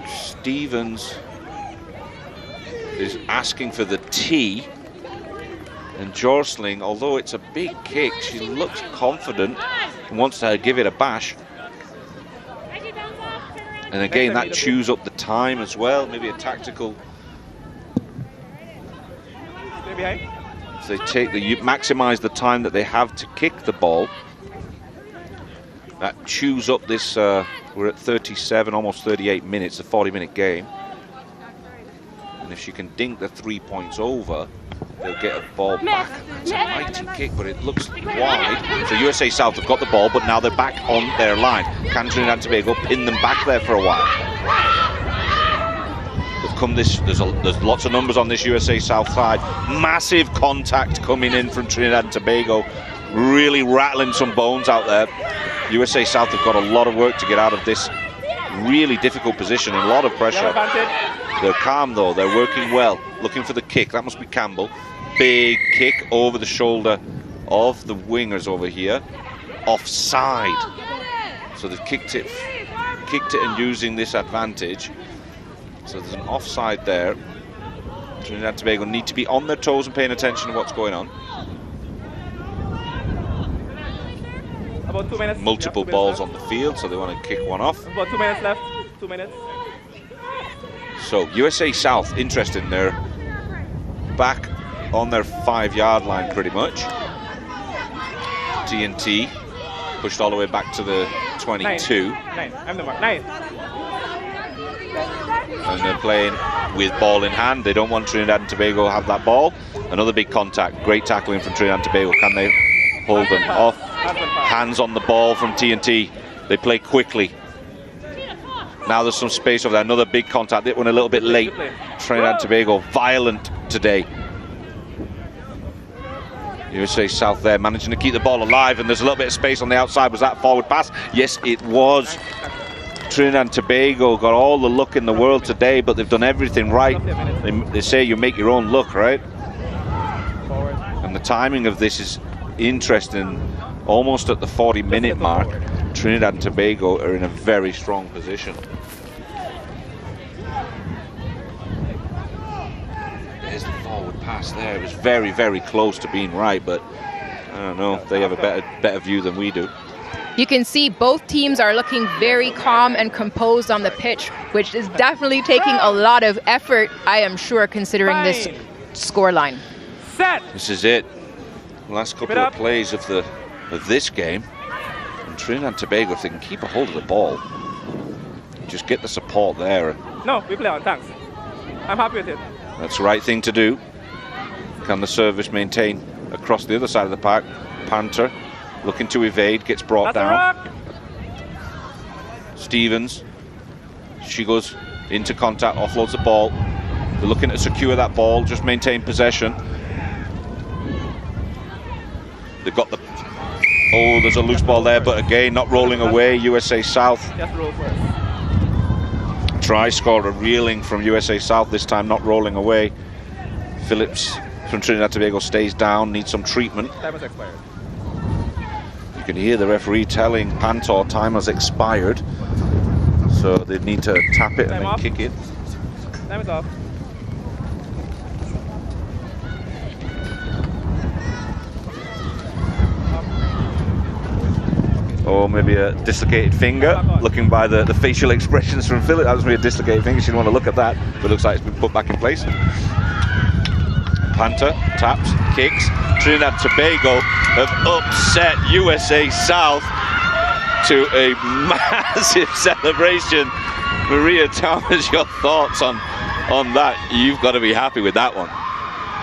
S1: Stevens is asking for the tee. And Jorsling, although it's a big kick, she looks confident and wants to give it a bash. And again, that chews up the time as well. Maybe a tactical. If they maximize the time that they have to kick the ball, that chews up this. We're at 37, almost 38 minutes, a 40-minute game. And if she can dink the 3 points over, they'll get a ball back. It's a mighty kick, but it looks wide. So USA South have got the ball, but now they're back on their line. Can Trinidad and Tobago pin them back there for a while? There's lots of numbers on this USA South side. Massive contact coming in from Trinidad and Tobago, really rattling some bones out there. USA South have got a lot of work to get out of this really difficult position and a lot of pressure. They're calm though, they're working well, looking for the kick. That must be Campbell. Big kick over the shoulder of the wingers over here. Offside. So they've kicked it and using this advantage. So there's an offside there. Trinidad and Tobago need to be on their toes and paying attention to what's going on.
S8: About 2 minutes.
S1: Multiple balls on the field, so they want to kick one off.
S8: About 2 minutes left. 2 minutes.
S1: So USA South, interesting. They're back on their 5-yard line pretty much. TNT pushed all the way back to the 22.
S8: 9. I'm the mark. 9.
S1: And they're playing with ball in hand. They don't want Trinidad and Tobago to have that ball. Another big contact. Great tackling from Trinidad and Tobago. Can they hold them off? Hands on the ball from TNT. They play quickly. Now there's some space over there. Another big contact. That one a little bit late. Trinidad and Tobago violent today. USA South there managing to keep the ball alive, and there's a little bit of space on the outside. Was that forward pass? Yes, it was. Trinidad and Tobago got all the luck in the world today, but they've done everything right. They say you make your own luck, right? And the timing of this is interesting. Almost at the 40-minute mark, Trinidad and Tobago are in a very strong position. There's the forward pass there. It was very, very close to being right, but I don't know. They have a better view than we do.
S7: You can see both teams are looking very calm and composed on the pitch, which is definitely taking a lot of effort, I am sure, considering this scoreline.
S1: This is it. Last couple of plays of this game. And Trinidad and Tobago, if they can keep a hold of the ball, just get the support there.
S4: No, we play on, thanks. I'm happy with it.
S1: That's the right thing to do. Can the service maintain across the other side of the park? Panther looking to evade, gets brought down. Stevens, she goes into contact, offloads the ball. They're looking to secure that ball, just maintain possession. They've got the... Oh, there's a loose ball there, but again, not rolling away. USA South. Try scorer reeling from USA South this time, not rolling away. Phillips from Trinidad Tobago stays down, needs some treatment.
S8: Time has expired.
S1: You can hear the referee telling Pantor time has expired, so they need to tap it and then kick it.
S4: Time is off.
S1: Or maybe a dislocated finger, looking by the facial expressions from Philip. That was maybe a dislocated finger, she didn't want to look at that, but it looks like it's been put back in place. Panther taps, kicks. Trinidad Tobago have upset USA South to a massive celebration. Maria Thomas, your thoughts on that? You've got to be happy with that one.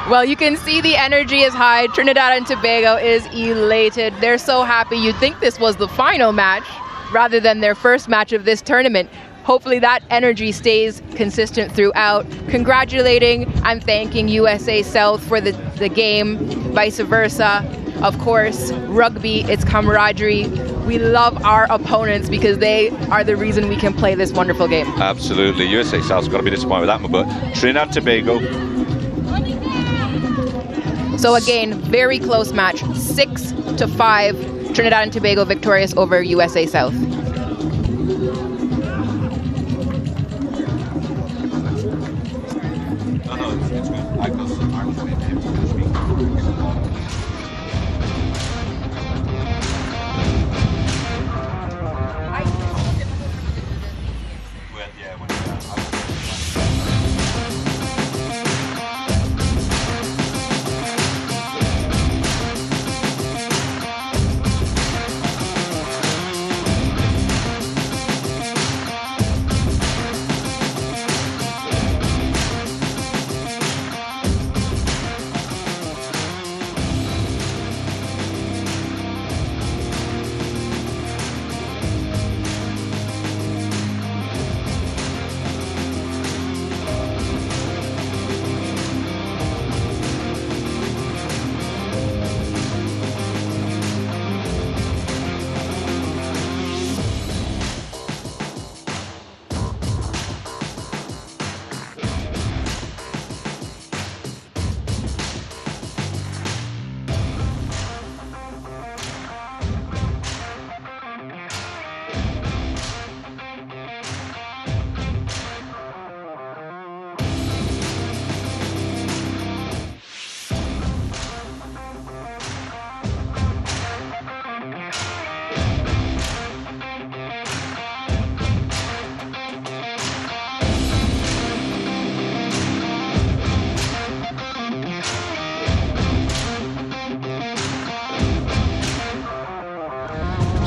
S7: Well, you can see the energy is high. Trinidad and Tobago is elated. They're so happy. You'd think this was the final match rather than their first match of this tournament. Hopefully that energy stays consistent throughout. Congratulating and thanking USA South for the game, vice versa. Of course, rugby, it's camaraderie. We love our opponents because they are the reason we can play this wonderful game.
S1: Absolutely. USA South's got to be disappointed with that one, but Trinidad Tobago.
S7: So again, very close match, 6-5. Trinidad and Tobago victorious over USA South.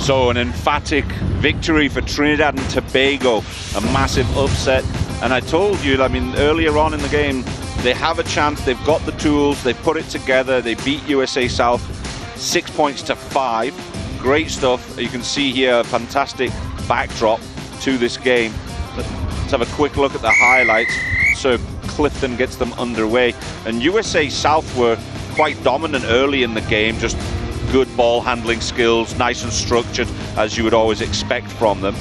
S1: So an emphatic victory for Trinidad and Tobago, a massive upset. And I told you, I mean, earlier on in the game, they have a chance, they've got the tools, they put it together, they beat USA South 6 points to 5. Great stuff. You can see here a fantastic backdrop to this game. Let's have a quick look at the highlights. So Clifton gets them underway. And USA South were quite dominant early in the game, just good ball handling skills, nice and structured, as you would always expect from them,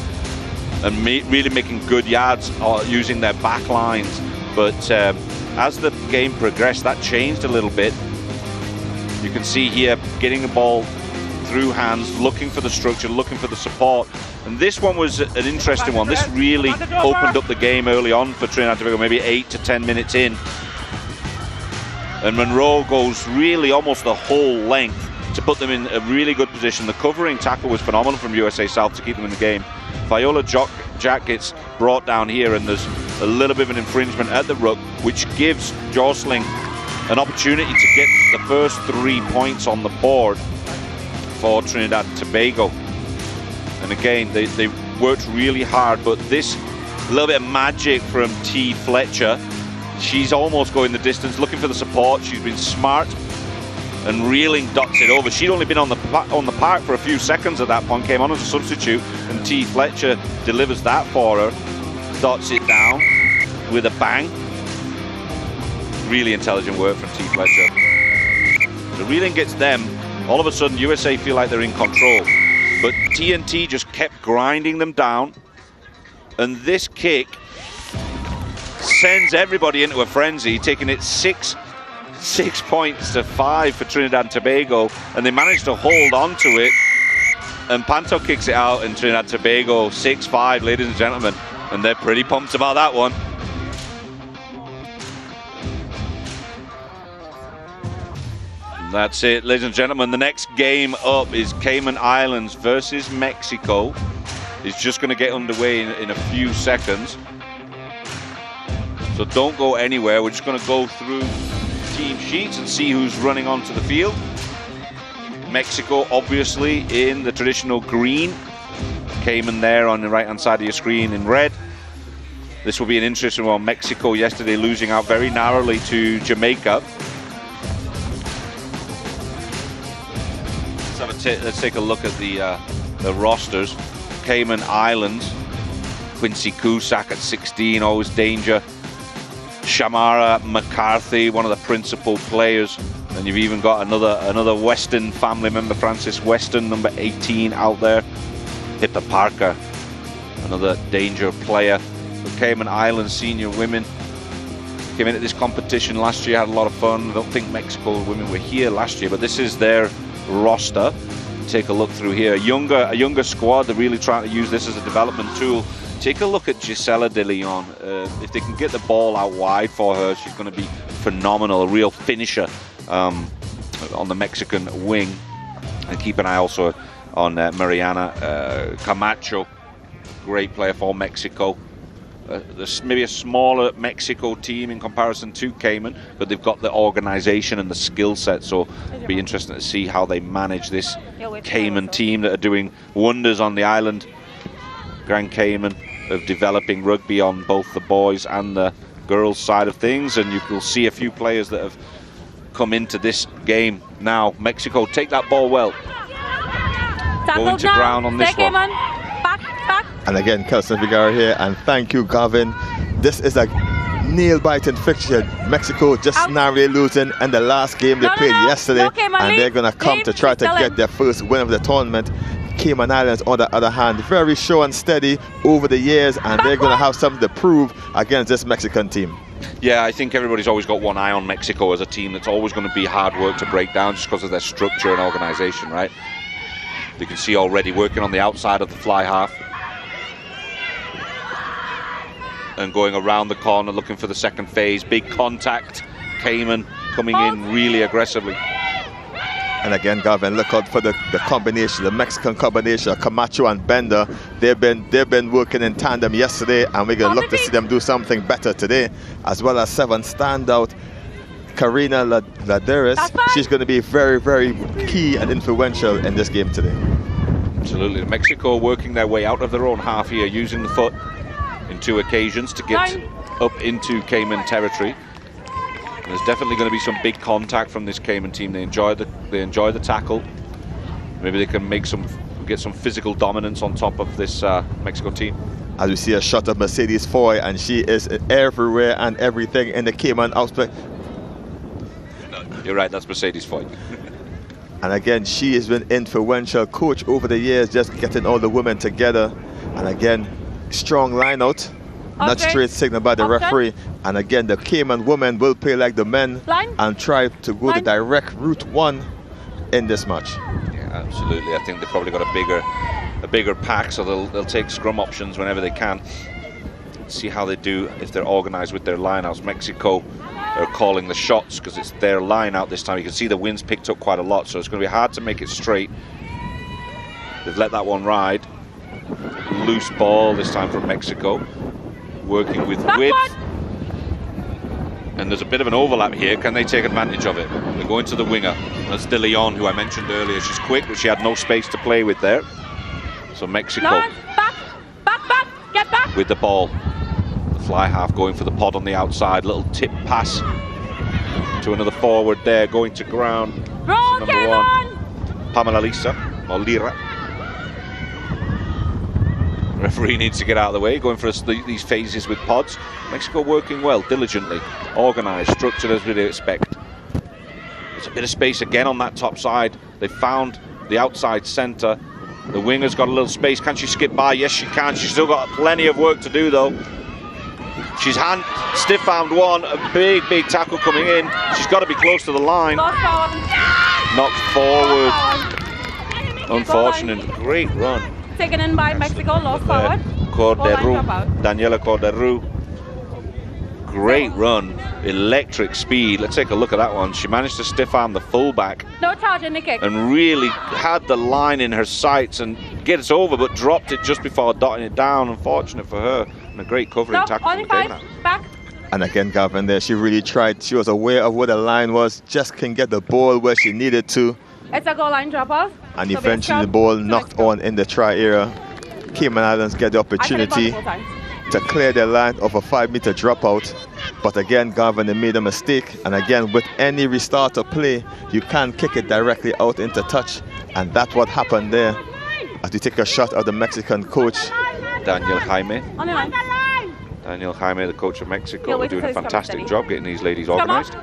S1: and really making good yards using their back lines. But as the game progressed, that changed a little bit. You can see here, getting the ball through hands, looking for the structure, looking for the support. And this one was an interesting one. This really opened up the game early on for Trinidad Tobago, maybe 8 to 10 minutes in. And Monroe goes really almost the whole length to put them in a really good position. The covering tackle was phenomenal from USA South to keep them in the game. Viola Jack gets brought down here, and there's a little bit of an infringement at the ruck, which gives Jostling an opportunity to get the first 3 points on the board for Trinidad Tobago. And again, they worked really hard, but this little bit of magic from T. Fletcher. She's almost going the distance, looking for the support. She's been smart and reeling dots it over. She'd only been on the park for a few seconds at that point, came on as a substitute, and T. Fletcher delivers that for her, dots it down with a bang. Really intelligent work from T. Fletcher. The reeling gets them. All of a sudden, USA feel like they're in control. But TNT just kept grinding them down. And this kick sends everybody into a frenzy, taking it 6 points to 5 for Trinidad and Tobago. And they managed to hold on to it. And Panto kicks it out, and Trinidad and Tobago 6-5, ladies and gentlemen. And they're pretty pumped about that one. That's it, ladies and gentlemen. The next game up is Cayman Islands versus Mexico. It's just going to get underway in a few seconds. So don't go anywhere. We're just going to go through team sheets and see who's running onto the field. Mexico, obviously, in the traditional green. Cayman there on the right-hand side of your screen in red. This will be an interesting one. Mexico yesterday losing out very narrowly to Jamaica. Let's take a look at the rosters. Cayman Islands, Quincy Cusack at 16, always danger. Shamara McCarthy, one of the principal players, and you've even got another Weston family member, Francis Weston, number 18, out there. Pippa Parker, another danger player. The Cayman Islands senior women came into this competition last year, had a lot of fun. I don't think Mexico women were here last year, but this is their roster. Take a look through here. A younger squad. They're really trying to use this as a development tool. Take a look at Gisela De Leon. If they can get the ball out wide for her, she's going to be phenomenal. A real finisher on the Mexican wing. And keep an eye also on Mariana Camacho. Great player for Mexico. There's maybe a smaller Mexico team in comparison to Cayman, but they've got the organization and the skill set, so it'll be interesting to see how they manage this Cayman team that are doing wonders on the island. Grand Cayman of developing rugby on both the boys and the girls side of things, and you'll see a few players that have come into this game now. Mexico take that ball well. Going to ground on this one.
S2: And again, Kelson Vigara here, and thank you, Gavin. This is a nail-biting fixture. Mexico just narrowly losing in the last game they played yesterday, and they're going to come to try to get their first win of the tournament. Cayman Islands, on the other hand, very show and steady over the years, and they're going to have something to prove against this Mexican team.
S1: Yeah, I think everybody's always got one eye on Mexico as a team that's always going to be hard work to break down just because of their structure and organization, right? You can see already working on the outside of the fly half. And going around the corner looking for the second phase. Big contact. Cayman coming in really aggressively.
S2: And again, Gavin, look out for the combination, the Mexican combination of Camacho and Bender. They've been working in tandem yesterday, and we're going to look to see them do something better today, as well as 7 standout. Karina Laderis, she's going to be very, very key and influential in this game today.
S1: Absolutely. Mexico working their way out of their own half here, using the foot in 2 occasions to get up into Cayman territory. And there's definitely going to be some big contact from this Cayman team. They enjoy the tackle. Maybe they can get some physical dominance on top of this Mexico team.
S2: As we see a shot of Mercedes Foy, and she is everywhere and everything in the Cayman outfit.
S1: You're right, that's Mercedes Foyt.
S2: And again, she has been influential coach over the years, just getting all the women together. And again, strong line out, not straight signal by the referee. And again, the Cayman women will play like the men and try to go the direct route one in this match.
S1: Yeah, absolutely. I think they've probably got a bigger pack, so they'll take scrum options whenever they can. See how they do if they're organised with their lineouts. Mexico are calling the shots because it's their line out this time. You can see the wind's picked up quite a lot, so it's going to be hard to make it straight. They've let that one ride. Loose ball this time from Mexico, working with width. And there's a bit of an overlap here. Can they take advantage of it? They're going to the winger. That's De Leon, who I mentioned earlier. She's quick, but she had no space to play with there. So Mexico
S9: Back, get back.
S1: with the ball. Fly half going for the pod on the outside. Little tip pass to another forward there, going to ground.
S9: Roll,
S1: Number one, Pamela Lisa, or Lira. Referee needs to get out of the way, going for these phases with pods. Mexico working well, diligently, organised, structured as we'd expect. There's a bit of space again on that top side. They found the outside centre. The winger's got a little space. Can she skip by? Yes, she can. She's still got plenty of work to do, though. She's stiff armed one, a big tackle coming in. She's got to be close to the line. Knocked forward. Unfortunate. Great run.
S9: Taken in by Mexico, lost forward.
S1: Daniela Corderu. Great run, electric speed. Let's take a look at that one. She managed to stiff arm the fullback.
S9: No charge in the kick.
S1: And really had the line in her sights and gets over, but dropped it just before dotting it down. Unfortunate for her. And a great covering tackle from Guyana.
S9: Back.
S2: And again, Gavin there, she really tried. She was aware of where the line was, just can get the ball where she needed to.
S9: It's a goal line drop off.
S2: And eventually the ball knocked on in the try area. Cayman Islands get the opportunity to clear their line of a 5-meter dropout. But again, Gavin, they made a mistake. And again, with any restart of play, you can't kick it directly out into touch. And that's what happened there. As you take a shot at the Mexican coach,
S1: Daniel Jaime.
S9: On the line.
S1: Daniel Jaime, the coach of Mexico, are doing a fantastic job getting these ladies organised.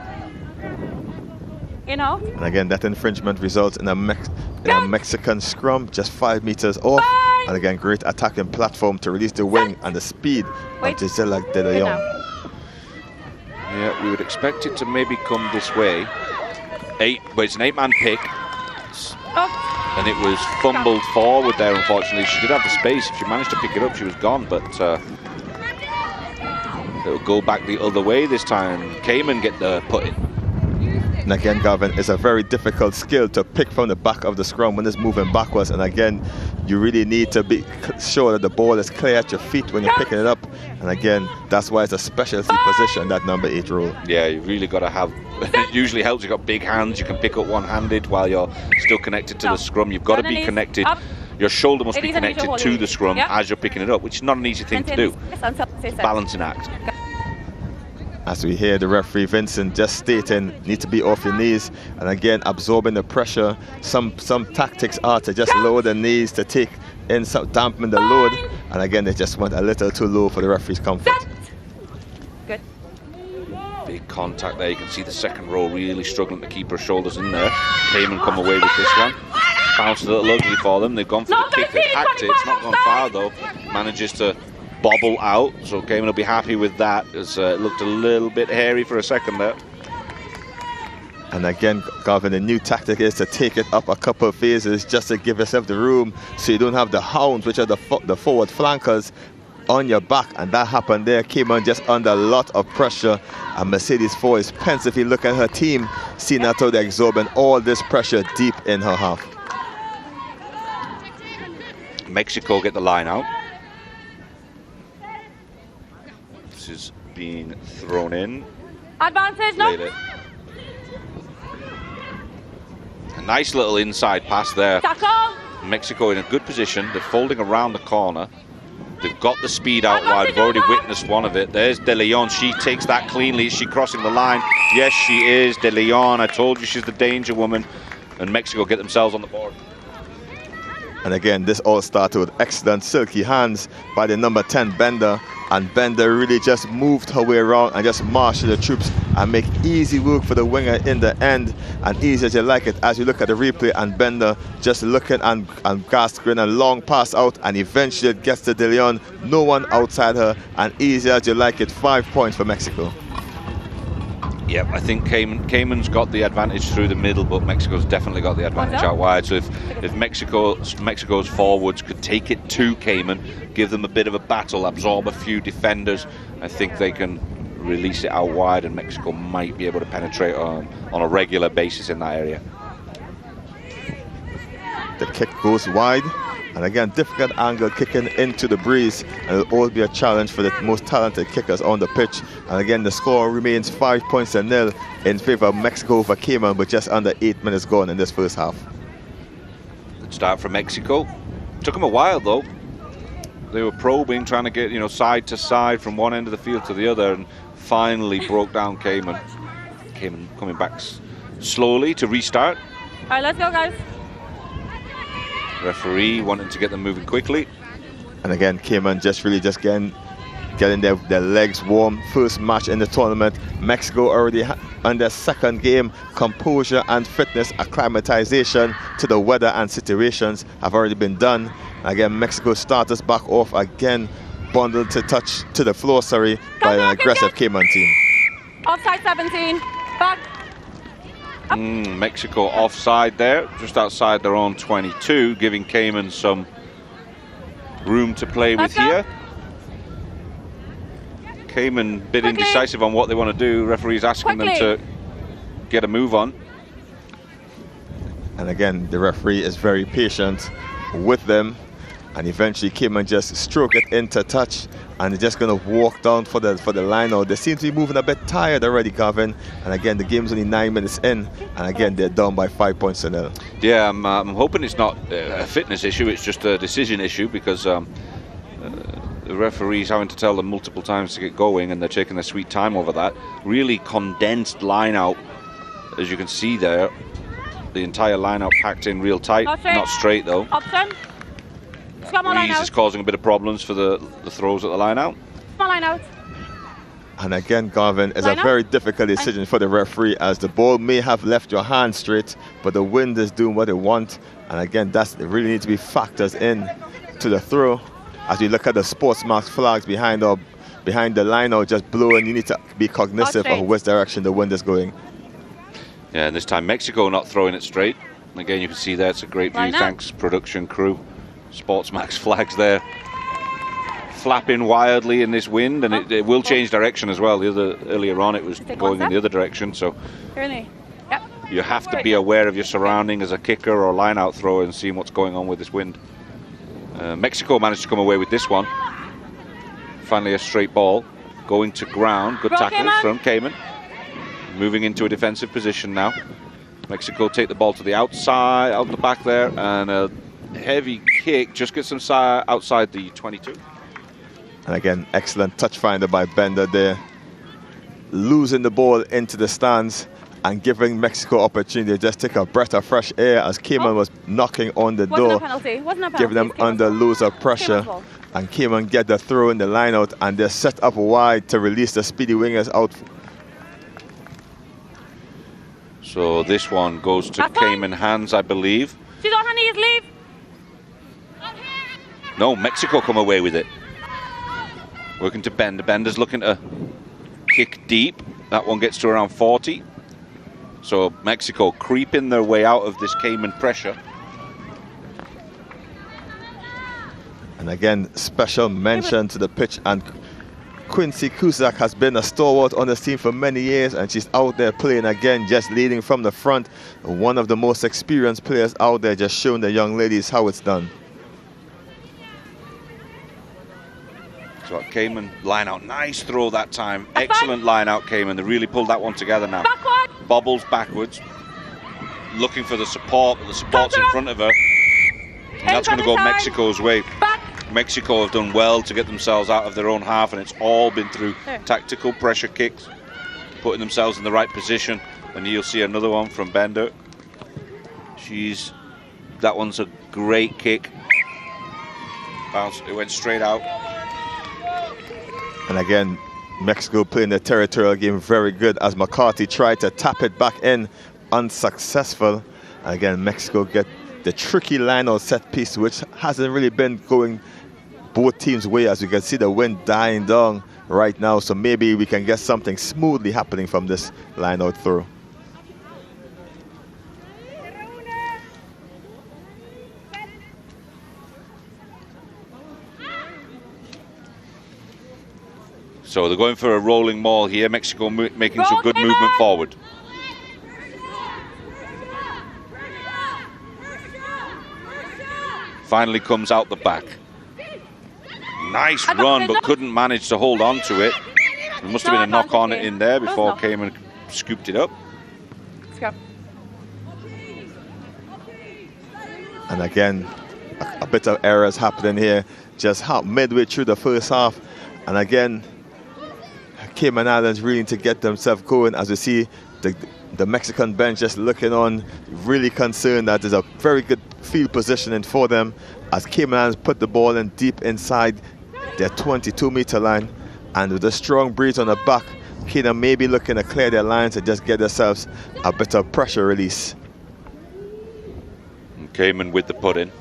S2: And again, that infringement results in a Mexican scrum, just 5 meters off. And again, great attacking platform to release the wing and the speed of Gisela De Leon.
S1: Yeah, we would expect it to maybe come this way. It's an 8-man pick. And it was fumbled forward there, unfortunately. She did have the space. If she managed to pick it up, she was gone. But it'll go back the other way this time. Cayman get the put in.
S2: And again, Gavin, it's a very difficult skill to pick from the back of the scrum when it's moving backwards. And again, you really need to be sure that the ball is clear at your feet when you're picking it up. And again, that's why it's a specialty position, that number 8 role.
S1: Yeah, you really got to have, it usually helps. You've got big hands, you can pick up one-handed while you're still connected to the scrum. You've got to be connected. Your shoulder must be connected to the scrum as you're picking it up, which is not an easy thing to do. It's a balancing act.
S2: As we hear the referee Vincent just stating, need to be off your knees, and again absorbing the pressure. Some tactics are to just lower the knees to take in some, dampen the load, and again they just went a little too low for the referee's comfort.
S9: Good.
S1: Big contact there. You can see the second row really struggling to keep her shoulders in there. Cayman come away with this one. Bounced a little ugly for them. They've gone for the kick. They've hacked it. It's not gone far though. Manages to bobble out, so Cayman will be happy with that, as it looked a little bit hairy for a second there.
S2: And again, Gavin, the new tactic is to take it up a couple of phases just to give yourself the room so you don't have the hounds, which are the forward flankers, on your back. And that happened there. Cayman just under a lot of pressure, and Mercedes Foyt is pensively looking at her team, seeing how they're absorbing all this pressure deep in her half.
S1: Mexico get the line out. This is being thrown in.
S9: Advantage, no.
S1: A nice little inside pass there.
S9: Tackle.
S1: Mexico in a good position. They're folding around the corner. They've got the speed out wide. We've already witnessed one of it. There's De Leon. She takes that cleanly. Is she crossing the line? Yes, she is. De Leon. I told you she's the danger woman. And Mexico get themselves on the board.
S2: And again, this all started with excellent silky hands by the number 10 bender, and Bender really just moved her way around and just marshaled the troops and make easy work for the winger in the end, and easy as you like it as you look at the replay, and Bender just looking and gasping a long pass out, and eventually it gets to De Leon, no one outside her, and easy as you like it, 5 points for Mexico.
S1: Yep, I think Cayman's got the advantage through the middle, but Mexico's definitely got the advantage out wide. So if Mexico's forwards could take it to Cayman, give them a bit of a battle, absorb a few defenders, I think they can release it out wide, and Mexico might be able to penetrate on a regular basis in that area.
S2: The kick goes wide, and again, difficult angle kicking into the breeze, and it'll always be a challenge for the most talented kickers on the pitch. And again, the score remains 5 points to 0 in favor of Mexico over Cayman, with just under 8 minutes gone in this first half.
S1: Good start from Mexico. Took them a while though. They were probing, trying to get side to side from one end of the field to the other, and finally broke down Cayman. Cayman coming back slowly to restart.
S9: All right, let's go, guys.
S1: Referee wanting to get them moving quickly.
S2: And again, Cayman just getting their legs warm. First match in the tournament. Mexico already on their second game. Composure and fitness, acclimatization to the weather and situations have already been done. Again, Mexico starters back off again, bundled to touch to the floor, by an aggressive Cayman team.
S9: Offside 17. Back.
S1: Mexico offside there, just outside their own 22, giving Cayman some room to play with here. Cayman a bit indecisive on what they want to do. Referee's asking them to get a move on. And again, the referee is very patient with them, and eventually Cayman just stroke it into touch, and they're just going to walk down for the line out. They seem to be moving a bit tired already, Gavin, and again the game's only 9 minutes in, and again they're down by 5 points to 0. Yeah, I'm hoping it's not a fitness issue, it's just a decision issue, because the referee's having to tell them multiple times to get going, and they're taking their sweet time over that. Really condensed line out, as you can see there. The entire line out packed in real tight, not straight though.
S9: Option.
S1: Breeze is causing a bit of problems for the throws at the line out.
S9: Small line out.
S2: And again, Garvin, is a very difficult decision for the referee, as the ball may have left your hand straight, but the wind is doing what it wants. And again, it really needs to be factors in to the throw. As you look at the SportsMax flags behind the line out just blowing, you need to be cognizant of which direction the wind is going.
S1: Yeah, and this time Mexico not throwing it straight. Again, you can see there, it's a great view. Thanks, production crew. SportsMax flags there, flapping wildly in this wind, and it will change direction as well. Earlier on it was going in the other direction, so you have to be aware of your surrounding as a kicker or line out thrower and seeing what's going on with this wind. Mexico managed to come away with this one. Finally a straight ball, going to ground. Good tackle from Cayman. Moving into a defensive position now. Mexico take the ball to the outside, out the back there, and a heavy kick just gets them outside the 22.
S2: And again, excellent touch finder by Bender there, losing the ball into the stands and giving Mexico opportunity to just take a breath of fresh air, as Cayman was knocking on the door, giving them under loser pressure. And Cayman get the throw in the line out, and they're set up wide to release the speedy wingers out.
S1: So this one goes to Cayman hands, I believe.
S9: She's on her knees, leave.
S1: No, Mexico come away with it. Working to Bender. Bender's looking to kick deep. That one gets to around 40. So Mexico creeping their way out of this Cayman pressure.
S2: And again, special mention to the pitch, and Quincy Cusack has been a stalwart on this team for many years, and she's out there playing again, just leading from the front. One of the most experienced players out there, just showing the young ladies how it's done.
S1: So Cayman line out, nice throw that time. Excellent line out, Cayman. They really pulled that one together now. Bobbles backwards, looking for the support, but the support's in front of her. And that's going to go Mexico's way. Mexico have done well to get themselves out of their own half, and it's all been through tactical pressure kicks, putting themselves in the right position. And you'll see another one from Bender. That one's a great kick. Bounced, it went straight out.
S2: And again, Mexico playing the territorial game very good as McCarthy tried to tap it back in, unsuccessful. And again, Mexico get the tricky line out set piece, which hasn't really been going both teams' way, as you can see the wind dying down right now. So maybe we can get something smoothly happening from this line out throw.
S1: So they're going for a rolling maul here. Mexico making some good movement forward. Finally comes out the back. Nice run, but couldn't manage to hold on to it. There must have been a knock on it in there before Cayman scooped it up.
S9: Let's go.
S2: And again, a bit of errors happening here, just midway through the first half. And again, Cayman Islands really to get themselves going, as we see the Mexican bench just looking on, really concerned that there's a very good field positioning for them, as Cayman Islands put the ball in deep inside their 22-meter line. And with a strong breeze on the back, Cayman may be looking to clear their lines and just get themselves a bit of pressure release.
S1: And Cayman with the put-in.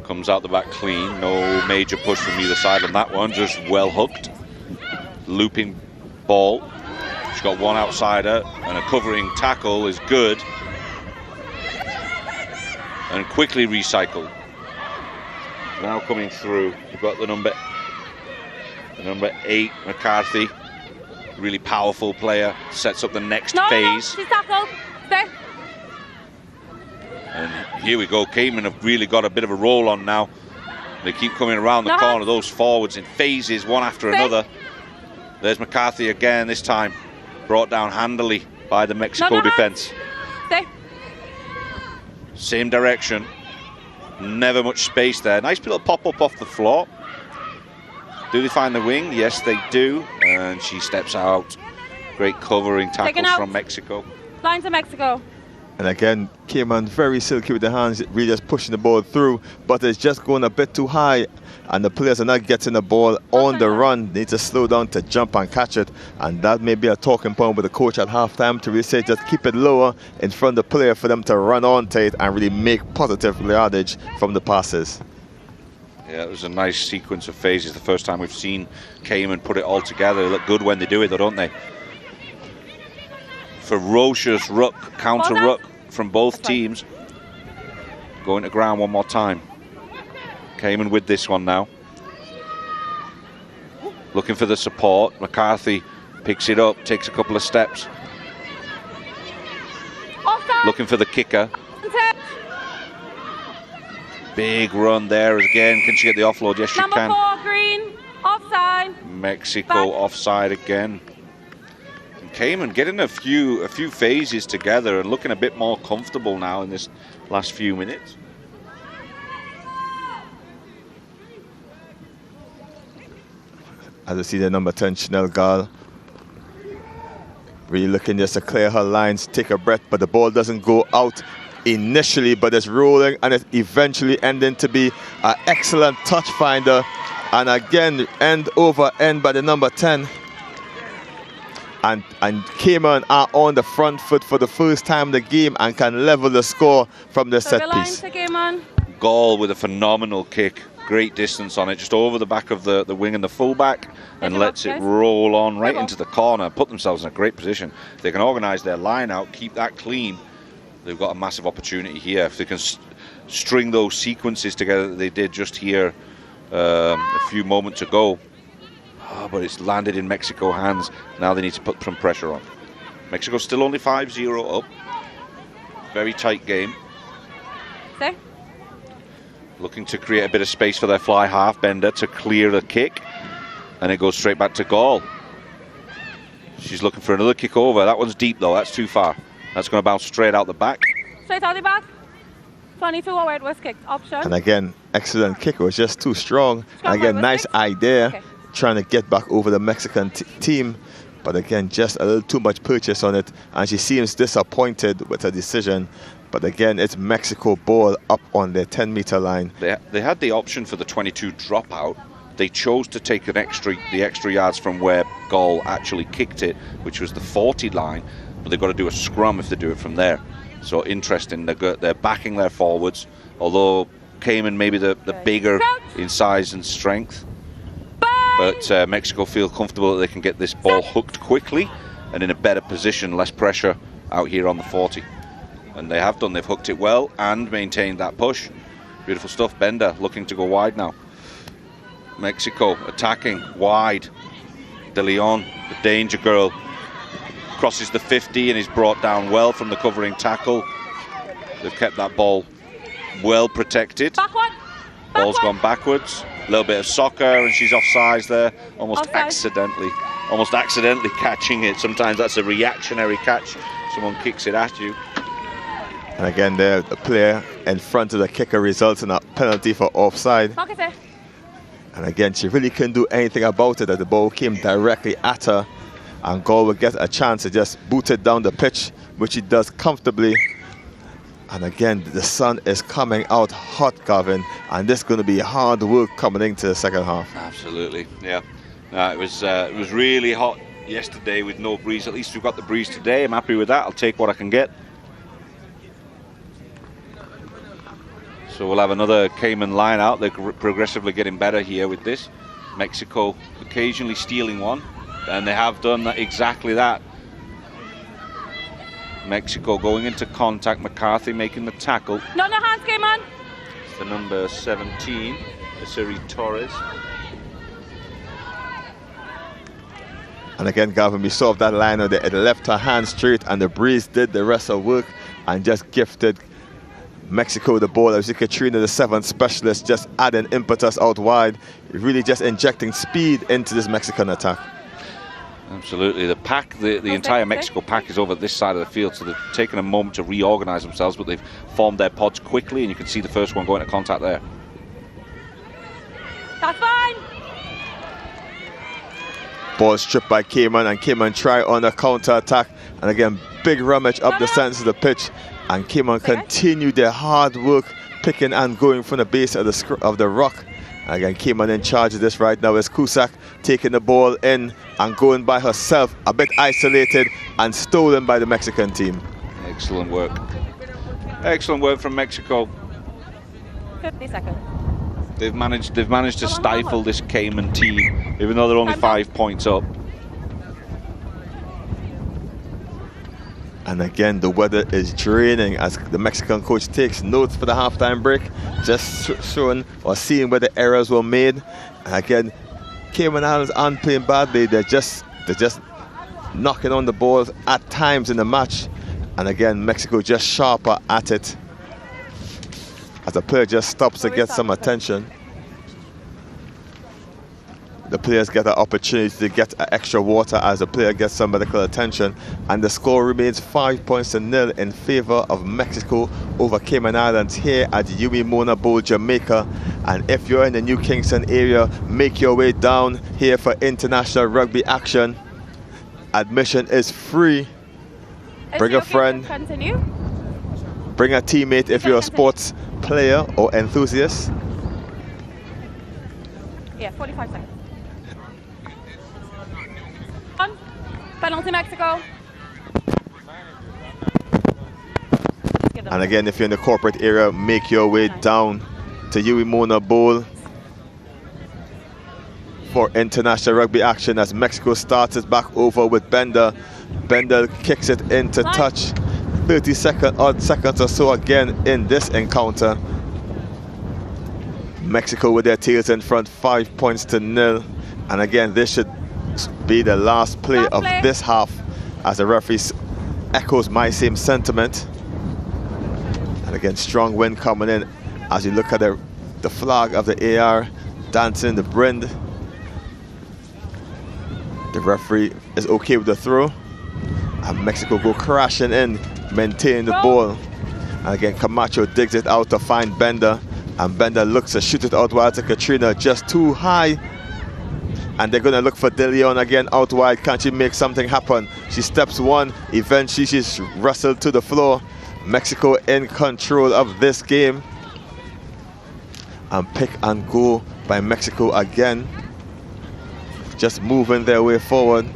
S1: Comes out the back clean, no major push from either side on that one, just well hooked. Looping ball. She's got one outsider, and a covering tackle is good. And quickly recycled. Now coming through, you've got the number 8, McCarthy. Really powerful player, sets up the next phase.
S9: She's tackled. Stay.
S1: And here we go, Cayman have really got a bit of a roll on now. They keep coming around the corner, those forwards in phases, one after another. There's McCarthy again, this time brought down handily by the Mexico defense.
S9: Stay.
S1: Same direction, never much space there. Nice little pop-up off the floor. Do they find the wing? Yes, they do. And she steps out. Great covering tackles from Mexico.
S9: Line to Mexico.
S2: And again, Cayman very silky with the hands, really just pushing the ball through, but it's just going a bit too high, and the players are not getting the ball on the run. They need to slow down to jump and catch it, and that may be a talking point with the coach at halftime to really say just keep it lower in front of the player for them to run on to it and really make positive yardage from the passes.
S1: Yeah, it was a nice sequence of phases. The first time we've seen Cayman put it all together. They look good when they do it, though, don't they? Ferocious ruck, counter ruck from both teams. Going to ground one more time. Cayman with this one now. Looking for the support. McCarthy picks it up, takes a couple of steps. Looking for the kicker. Big run there again. Can she get the offload? Yes, she can.
S9: Number 4, green, offside.
S1: Mexico offside again. Cayman getting a few phases together and looking a bit more comfortable now in this last few minutes.
S2: As I see the number 10, Chanel Gall, really looking just to clear her lines, take a breath, but the ball doesn't go out initially, but it's rolling and it's eventually ending to be an excellent touch finder. And again, end over end by the number 10. And Cayman are on the front foot for the first time in the game and can level the score from the set piece.
S1: Gall with a phenomenal kick. Great distance on it, just over the back of the wing and the fullback, and lets it roll on right into the corner, put themselves in a great position. If they can organise their line out, keep that clean, they've got a massive opportunity here. If they can string those sequences together that they did just here a few moments ago. Oh, but it's landed in Mexico hands. Now they need to put some pressure on. Mexico still only 5-0 up. Very tight game.
S9: Stay.
S1: Looking to create a bit of space for their fly half bender to clear the kick. And it goes straight back to Gall. She's looking for another kick over. That one's deep though, that's too far. That's going to bounce straight out the back.
S9: Straight out the back. 22 where it was kicked. Option.
S2: And again, excellent kick. It was just too strong. And again, nice idea. Trying to get back over the Mexican team, but again, just a little too much purchase on it, and she seems disappointed with her decision. But again, it's Mexico ball up on their 10-meter line.
S1: They had the option for the 22 dropout, They chose to take the extra yards from where Gaul actually kicked it, which was the 40 line, but they've got to do a scrum if they do it from there. So interesting, they're backing their forwards, although Cayman maybe the bigger in size and strength. But Mexico feel comfortable that they can get this ball hooked quickly and in a better position, less pressure out here on the 40. And they have done, they've hooked it well and maintained that push. Beautiful stuff. Bender looking to go wide now. Mexico attacking wide. De Leon, the danger girl, crosses the 50 and is brought down well from the covering tackle. They've kept that ball well protected. Ball's gone backwards. A little bit of soccer and she's offsides there, almost accidentally catching it. Sometimes that's a reactionary catch. Someone kicks it at you.
S2: And again, the player in front of the kicker results in a penalty for offside. And again, she really couldn't do anything about it, that the ball came directly at her. And Gaul will get a chance to just boot it down the pitch, which he does comfortably. And again, the sun is coming out hot, Gavin, and this is going to be hard work coming into the second half.
S1: Absolutely, yeah. It was really hot yesterday with no breeze. At least we've got the breeze today. I'm happy with that. I'll take what I can get. So we'll have another Cayman line out. They're progressively getting better here with this. Mexico occasionally stealing one, and they have done exactly that. Mexico going into contact. McCarthy making the tackle.
S9: No hands, Cayman.
S1: It's the number 17, Asiri Torres.
S2: And again, Gavin, we saw that line of it left her hand straight, and the breeze did the rest of the work and just gifted Mexico the ball. As Katrina, the 7th specialist, just adding impetus out wide, really just injecting speed into this Mexican attack.
S1: Absolutely. The pack, the entire Mexico pack is over this side of the field, so they've taken a moment to reorganize themselves, but they've formed their pods quickly, and you can see the first one going into contact there.
S9: That's fine.
S2: Ball stripped by Cayman, and Cayman try on a counter attack, and again big rummage up the centre of the pitch, and Cayman continue their hard work picking and going from the base of the rock. Again, Cayman in charge of this right now is Cusack, taking the ball in and going by herself, a bit isolated and stolen by the Mexican team.
S1: Excellent work. Excellent work from Mexico.
S9: 50 seconds.
S1: They've managed to stifle this Cayman team, even though they're only 5 points up.
S2: And again, the weather is draining as the Mexican coach takes notes for the halftime break, just showing or seeing where the errors were made. And again, Cayman Islands aren't playing badly. They're just knocking on the balls at times in the match. And again, Mexico just sharper at it as the player just stops to get some attention. The players get an opportunity to get extra water as the player gets some medical attention, and the score remains 5-0 in favor of Mexico over Cayman Islands here at Yui Mona Bowl, Jamaica. And if you're in the New Kingston area, make your way down here for international rugby action. Admission is free. Bring a friend, bring a teammate if you're a sports player or enthusiast.
S9: Yeah, 45 seconds. Penalty, Mexico.
S2: And again, if you're in the corporate area, make your way down to Yui Mona Bowl for international rugby action as Mexico starts it back over with Bender. Bender kicks it into touch. 30 seconds or so again in this encounter. Mexico with their tails in front, 5-0. And again, this should be the last play of this half as the referee echoes my same sentiment. And again, strong wind coming in as you look at the flag of the AR dancing the wind. The referee is okay with the throw, and Mexico go crashing in, maintaining the ball. And again, Camacho digs it out to find Bender, and Bender looks to shoot it out wide to Katrina, just too high. And they're going to look for De Leon again out wide. Can she make something happen? She steps one. Eventually, she's wrestled to the floor. Mexico in control of this game. And pick and go by Mexico again. Just moving their way forward.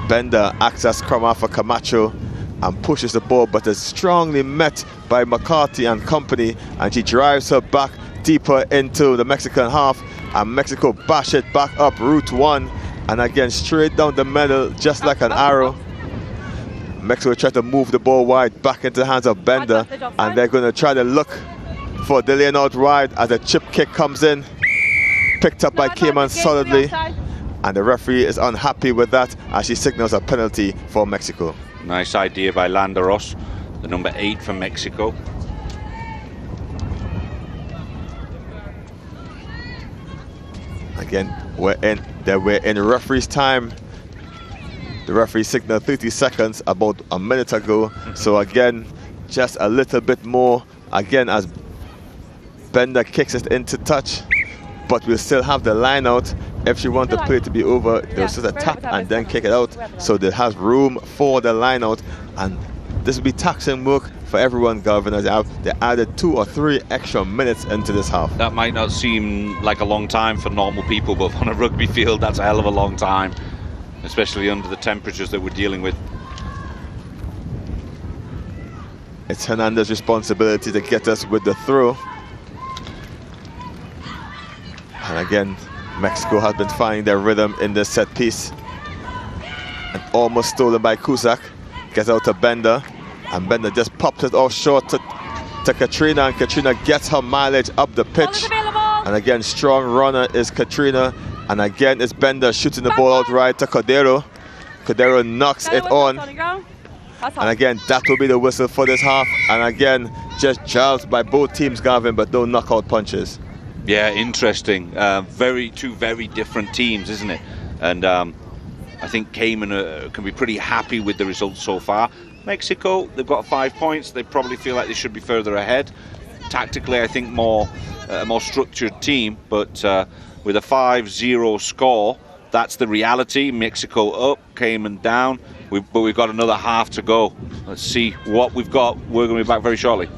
S2: Bender acts as scrum half for Camacho and pushes the ball, but is strongly met by McCarthy and company, and she drives her back deeper into the Mexican half, and Mexico bash it back up route one, and again straight down the middle just like an arrow. Mexico try to move the ball wide back into the hands of Bender, and they're going to try to look for the lane out wide as a chip kick comes in, picked up by Cayman solidly, and the referee is unhappy with that as she signals a penalty for Mexico.
S1: Nice idea by Landeros, the number 8 for Mexico.
S2: Again, we're in referee's time. The referee signaled 30 seconds about a minute ago. So again, just a little bit more. Again, as Bender kicks it into touch, but we'll still have the line out. If she wants the play to be over, they'll just a tap and then kick it out. So there has room for the line out, and this will be taxing work for everyone, Governor. They added 2 or 3 extra minutes into this half.
S1: That might not seem like a long time for normal people, but on a rugby field, that's a hell of a long time, especially under the temperatures that we're dealing with.
S2: It's Hernandez's responsibility to get us with the throw. And again, Mexico has been finding their rhythm in this set piece. And almost stolen by Cusack. Gets out to Bender, and Bender just pops it off short to Katrina, and Katrina gets her mileage up the pitch. And again, strong runner is Katrina, and again it's Bender shooting the ball out right to Cordero. Cordero knocks it on, and again that will be the whistle for this half. And again, just jabs by both teams, Gavin, but no knockout punches.
S1: Yeah, interesting. Two very different teams, isn't it? And I think Cayman can be pretty happy with the results so far. Mexico, they've got 5 points. They probably feel like they should be further ahead. Tactically, I think a more structured team, but with a 5-0 score, that's the reality. Mexico up, Cayman down, but we've got another half to go. Let's see what we've got. We're going to be back very shortly.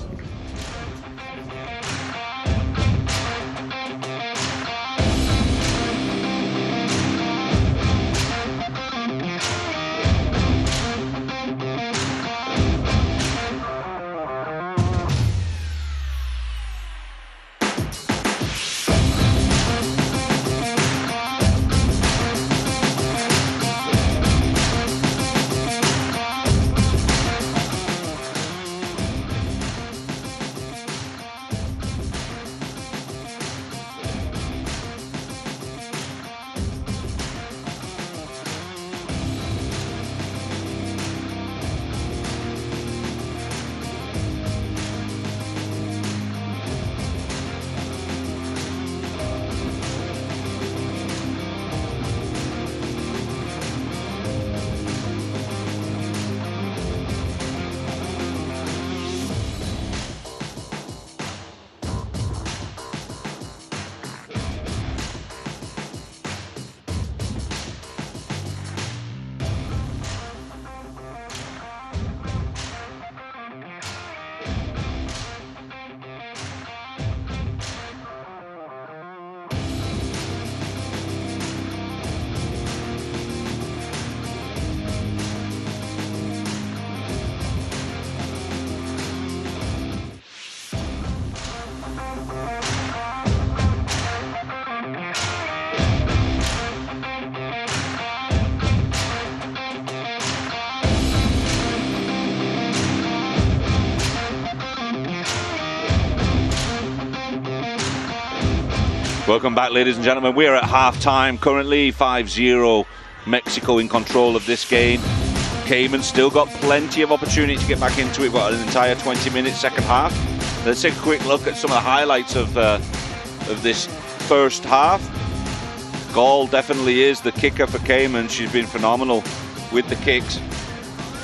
S1: Welcome back, ladies and gentlemen. We're at half-time currently, 5-0 Mexico in control of this game. Cayman still got plenty of opportunity to get back into it. We've got an entire 20-minute second half. Let's take a quick look at some of the highlights of this first half. Gall definitely is the kicker for Cayman. She's been phenomenal with the kicks.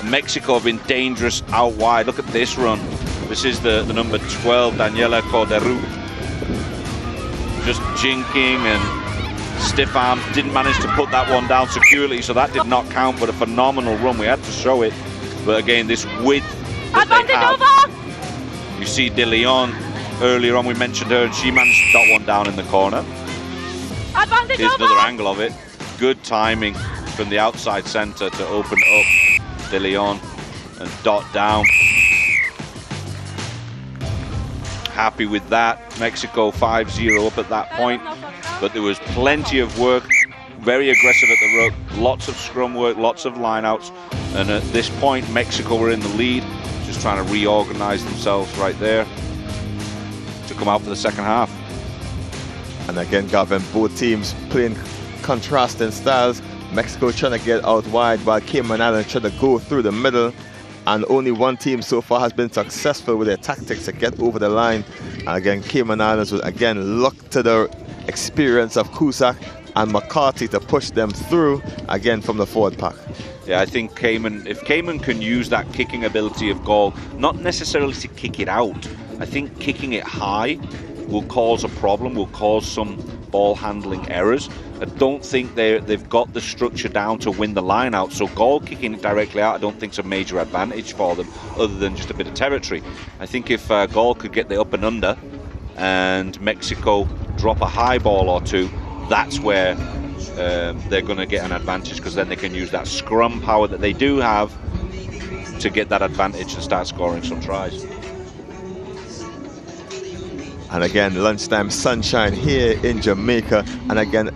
S1: Mexico have been dangerous out wide. Look at this run. This is the number 12, Daniela Cordero. Just jinking and stiff arms. Didn't manage to put that one down securely, so that did not count, but a phenomenal run. We had to show it. But again, this width that they have. You see De Leon earlier on we mentioned her, and she managed to dot one down in the corner.
S9: Advantage
S1: Here's
S9: over.
S1: another angle of it. Good timing from the outside centre to open up De Leon and dot down. Happy with that. Mexico 5-0 up at that point, but there was plenty of work. Very aggressive at the ruck, lots of scrum work, lots of lineouts, and at this point Mexico were in the lead, just trying to reorganize themselves right there to come out for the second half.
S2: And again, Gavin, both teams playing contrasting styles. Mexico trying to get out wide while Cayman Islands trying to go through the middle. And only one team so far has been successful with their tactics to get over the line. And again, Cayman Islands will again look to the experience of Cusack and McCarthy to push them through again from the forward pack.
S1: Yeah, I think Cayman, if Cayman can use that kicking ability of Gaul, not necessarily to kick it out, I think kicking it high will cause a problem, will cause some ball handling errors. I don't think they've got the structure down to win the line out, so Gaul kicking it directly out I don't think is a major advantage for them, other than just a bit of territory. I think if Gaul could get the up and under and Mexico drop a high ball or two, that's where they're going to get an advantage, because then they can use that scrum power that they do have to get that advantage and start scoring some tries.
S2: And again, lunchtime sunshine here in Jamaica, and again,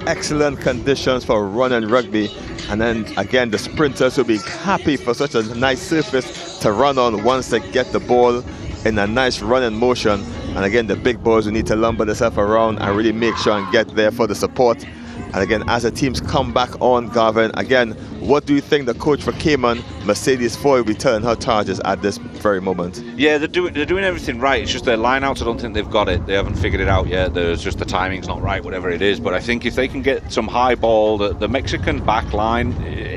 S2: excellent conditions for running rugby. And then again, the sprinters will be happy for such a nice surface to run on once they get the ball in a nice running motion. And again, the big boys will need to lumber themselves around and really make sure and get there for the support. And again, as the teams come back on, Gavin, again, what do you think the coach for Cayman, Mercedes Foy, will be telling her charges at this very moment?
S1: Yeah, they're doing everything right. It's just their lineouts, I don't think they've got it. They haven't figured it out yet. There's just the timing's not right, whatever it is. But I think if they can get some high ball, the Mexican back line,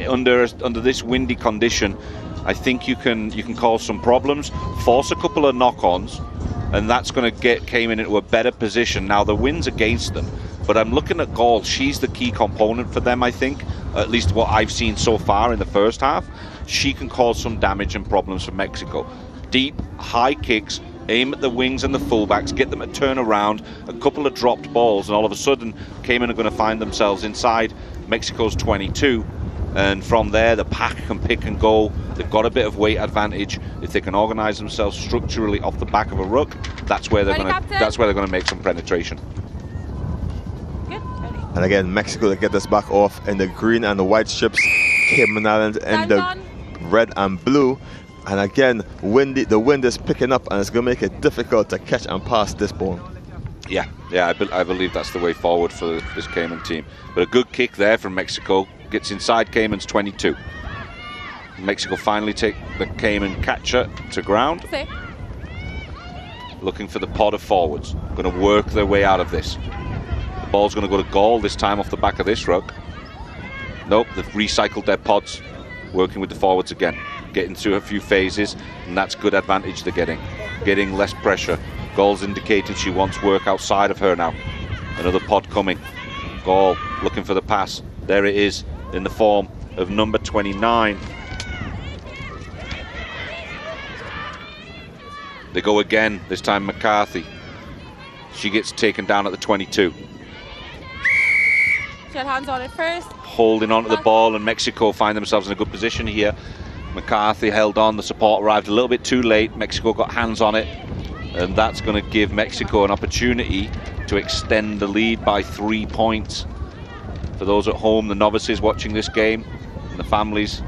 S1: under this windy condition, I think you can cause some problems, force a couple of knock-ons, and that's going to get Cayman into a better position. Now, the wind's against them, but I'm looking at Gaul. She's the key component for them, I think, at least what I've seen so far in the first half. She can cause some damage and problems for Mexico. Deep, high kicks, aim at the wings and the fullbacks, get them to turn around, a couple of dropped balls, and all of a sudden, Cayman are going to find themselves inside Mexico's 22. And from there, the pack can pick and go. They've got a bit of weight advantage. If they can organise themselves structurally off the back of a ruck, that's where they're going to make some penetration.
S2: And again, Mexico to get this back off in the green and the white strips. Cayman Islands in the red and blue. And again, the wind is picking up, and it's going to make it difficult to catch and pass this ball.
S1: Yeah, I believe that's the way forward for this Cayman team. But a good kick there from Mexico. Gets inside Cayman's 22. Mexico finally take the Cayman catcher to ground. Looking for the pod of forwards. Going to work their way out of this. The ball's going to go to Gaul, this time off the back of this ruck. Nope, they've recycled their pods. Working with the forwards again. Getting through a few phases, and that's good advantage they're getting. Getting less pressure. Gaul's indicating she wants work outside of her now. Another pod coming. Gaul looking for the pass. There it is, in the form of number 29. They go again, this time McCarthy. She gets taken down at the 22.
S9: She had hands on it first.
S1: Holding on to the ball, and Mexico find themselves in a good position here. McCarthy held on, the support arrived a little bit too late. Mexico got hands on it, and that's going to give Mexico an opportunity to extend the lead by 3 points. For those at home, the novices watching this game, and the families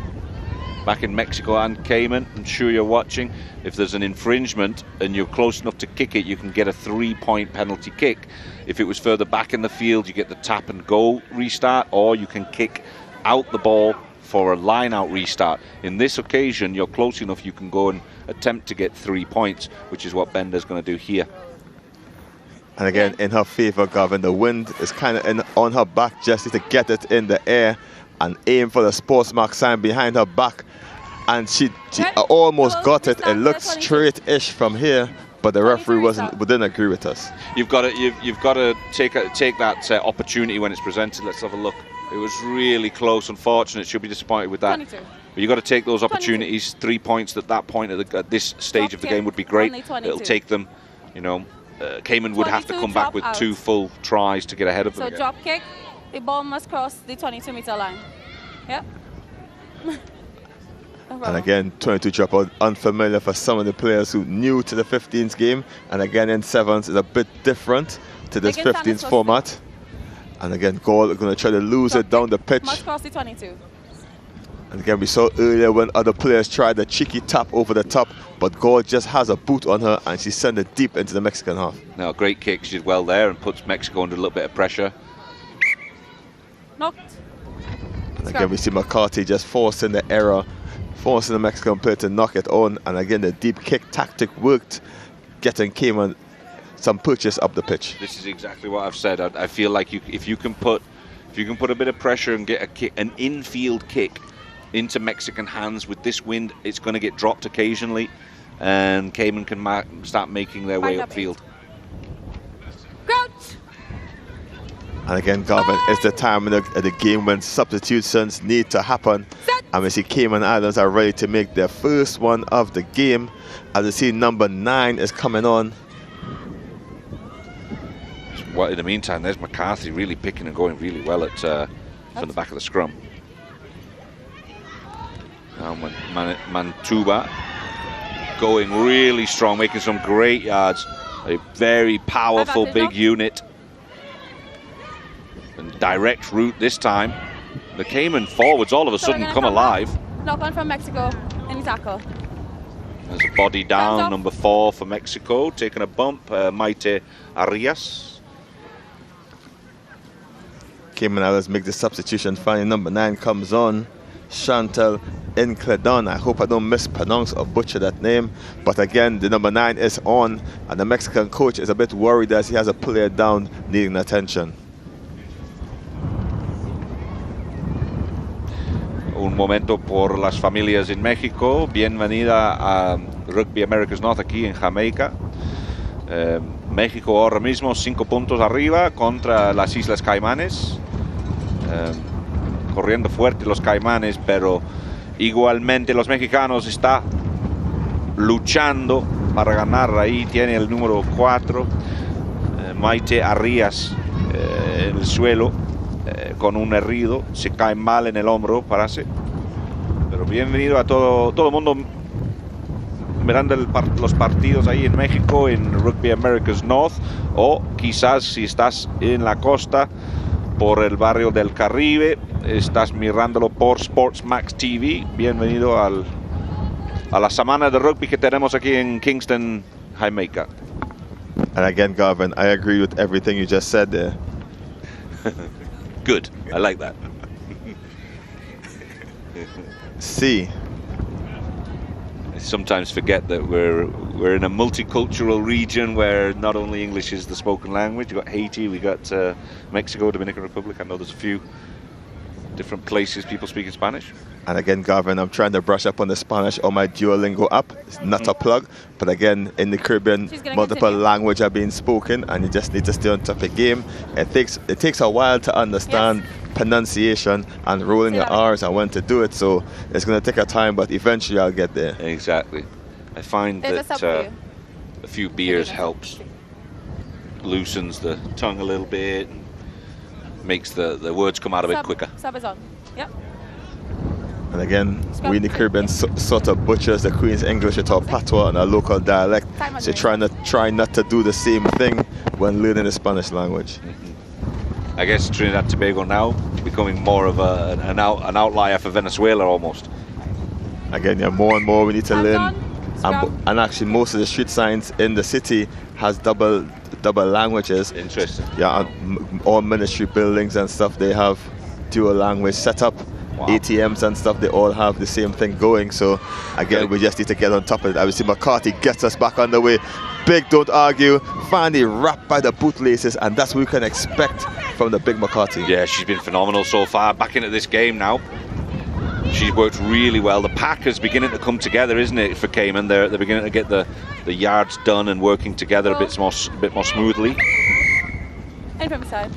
S1: back in Mexico and Cayman, I'm sure you're watching. If there's an infringement and you're close enough to kick it, you can get a 3-point penalty kick. If it was further back in the field, you get the tap and go restart, or you can kick out the ball for a line out restart. In this occasion, you're close enough, you can go and attempt to get 3 points, which is what Bender's going to do here.
S2: And again, in her favor, Gavin, the wind is kind of on her back, Jessie, to get it in the air and aim for the SportsMax sign behind her back. And she almost got it. It looked straight-ish from here, but the referee didn't agree with us.
S1: You've got to take that opportunity when it's presented. Let's have a look. It was really close. Unfortunate. She'll be disappointed with that. 22. But you've got to take those opportunities. 3 points at that point at this stage of the game would be great. It'll take them you know, Cayman would have to come back with 2 full tries to get ahead of them
S9: So
S1: again.
S9: drop kick, the ball must cross the 22-meter line. Yep.
S2: And again, 22 dropout, unfamiliar for some of the players who new to the 15s game. And again, in 7s is a bit different to this 15s format. And again, Gaul are going to try to lose it down the pitch.
S9: Must cross the 22.
S2: And again, we saw earlier when other players tried the cheeky tap over the top, but Gaul just has a boot on her and she sent it deep into the Mexican half.
S1: No, great kick. She's well there and puts Mexico under a little bit of pressure.
S9: Knocked.
S2: And again, we see McCarthy just forcing the error, forcing the Mexican player to knock it on. And again, the deep kick tactic worked, getting Cayman some purchase up the pitch.
S1: This is exactly what I've said. I feel like if you can put a bit of pressure and get a kick, an infield kick into Mexican hands with this wind, it's going to get dropped occasionally, and Cayman can start making their way upfield.
S9: Crouch.
S2: And again, Garvin, it's the time of the game when substitutions need to happen. And we see Cayman Islands are ready to make their first one of the game. As we see, number 9 is coming on.
S1: Well, in the meantime, there's McCarthy really picking and going really well at from the back of the scrum. Now Mantuba going really strong, making some great yards. A very powerful big unit. And direct route this time. The Cayman forwards all of a sudden come alive.
S9: Knock on from Mexico in the tackle.
S1: There's a body down, number 4 for Mexico, taking a bump, Maite Arias.
S2: Cayman Islands make the substitution. Finally, number 9 comes on. Chantal Incledon. I hope I don't mispronounce or butcher that name. But again, the number 9 is on, and the Mexican coach is a bit worried as he has a player down needing attention.
S1: Un momento por las familias en México. Bienvenida a Rugby America's North aquí en Jamaica. México ahora mismo 5 puntos arriba contra las Islas Caimanes. Corriendo fuerte los Caimanes, pero igualmente los mexicanos están luchando para ganar. Ahí tiene el número 4, Maite Arias, en el suelo. Con un herido, se cae mal en el hombro, parece. Pero bienvenido a todo el mundo mirando los partidos ahí en México, en Rugby America's North, o quizás si estás en la costa, por el barrio del Caribe, estás mirándolo por SportsMax TV. Bienvenido a la semana de rugby que tenemos aquí en Kingston, Jamaica.
S2: And again, Garvin, I agree with everything you just said there.
S1: Good, I like that.
S2: See,
S1: I sometimes forget that we're in a multicultural region where not only English is the spoken language. We've got Haiti, we got Mexico, Dominican Republic. I know there's a few different places people speaking Spanish.
S2: and again, Garvin, I'm trying to brush up on the Spanish on my Duolingo app. It's not a plug, but again, in the Caribbean, multiple languages are being spoken, and you just need to stay on top of the game. It takes a while to understand pronunciation and rolling your R's and when to do it, so it's going to take a time, but eventually I'll get there.
S1: Exactly. I find that a few beers helps, loosens the tongue a little bit, makes the words come out a bit quicker.
S9: Sub is on. Yep.
S2: And again, we in the Caribbean sort of butchers the Queen's English with our patois and our local dialect, so try not to do the same thing when learning the Spanish language.
S1: I guess Trinidad Tobago now becoming more of an outlier for Venezuela almost.
S2: Again, yeah, more and more we need to learn, and actually most of the street signs in the city has double languages.
S1: Interesting.
S2: Yeah, all ministry buildings and stuff, they have dual language set up. Wow. ATMs and stuff, they all have the same thing going. So again, we just need to get on top of it. Obviously, McCarthy gets us back on the way. Big don't argue, finally wrapped by the bootlaces, and that's what we can expect from the big McCarthy.
S1: Yeah, she's been phenomenal so far. Back into this game now. She's worked really well. The pack is beginning to come together, isn't it, for Cayman? They're beginning to get the yards done and working together a bit more smoothly.
S9: In from the side.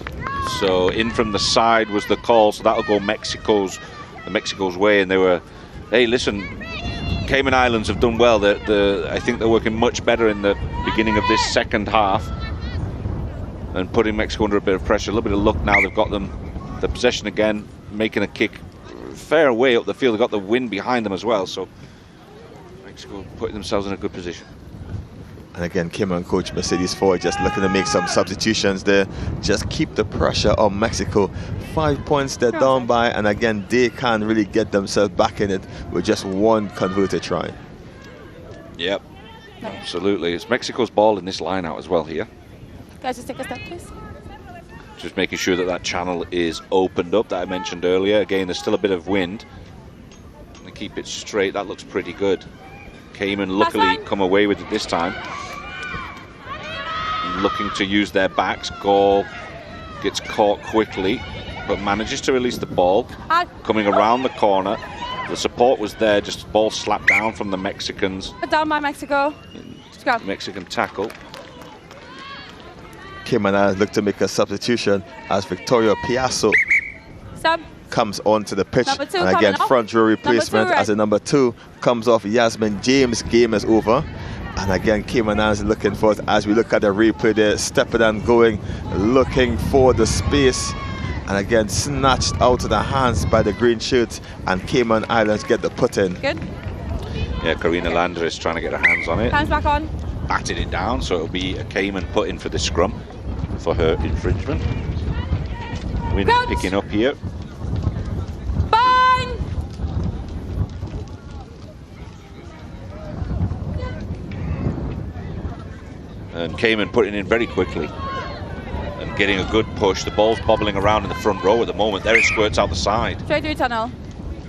S1: So in from the side was the call, so that'll go Mexico's way, and they were, hey, listen, Cayman Islands have done well. I think they're working much better in the beginning of this second half and putting Mexico under a bit of pressure. A little bit of luck now. They've got them the possession again, making a kick fair way up the field. They've got the wind behind them as well, so Mexico putting themselves in a good position.
S2: And again, Cayman coach Mercedes Ford just looking to make some substitutions there. Just keep the pressure on Mexico. 5 points they're down by, and again, they can't really get themselves back in it with just one converted try.
S1: Yep, absolutely. It's Mexico's ball in this line out as well here.
S9: Guys, just take a step, please.
S1: Just making sure that that channel is opened up that I mentioned earlier. Again, there's still a bit of wind. And keep it straight. That looks pretty good. Cayman luckily come away with it this time. Looking to use their backs. Gall gets caught quickly, but manages to release the ball. Coming around the corner. The support was there, just ball slapped down from the Mexicans.
S9: Put down by Mexico.
S1: Mexican tackle.
S2: Cayman Islands look to make a substitution as Victoria Piasso comes onto the pitch. And again, front row replacement as a number 2 comes off Yasmin James. Game is over. And again, Cayman Islands looking for it as we look at the replay there, stepping and going, looking for the space. And again, snatched out of the hands by the green shirts, and Cayman Islands get the put in.
S9: Good.
S1: Yeah, Karina Lander is trying to get her hands on it.
S9: Hands back on.
S1: Batted it down, so it'll be a Cayman put in for the scrum for her infringement. Wind picking up here.
S9: Bind!
S1: And Cayman putting in very quickly and getting a good push. The ball's bobbling around in the front row at the moment. There it squirts out the side.
S9: Straight through tunnel.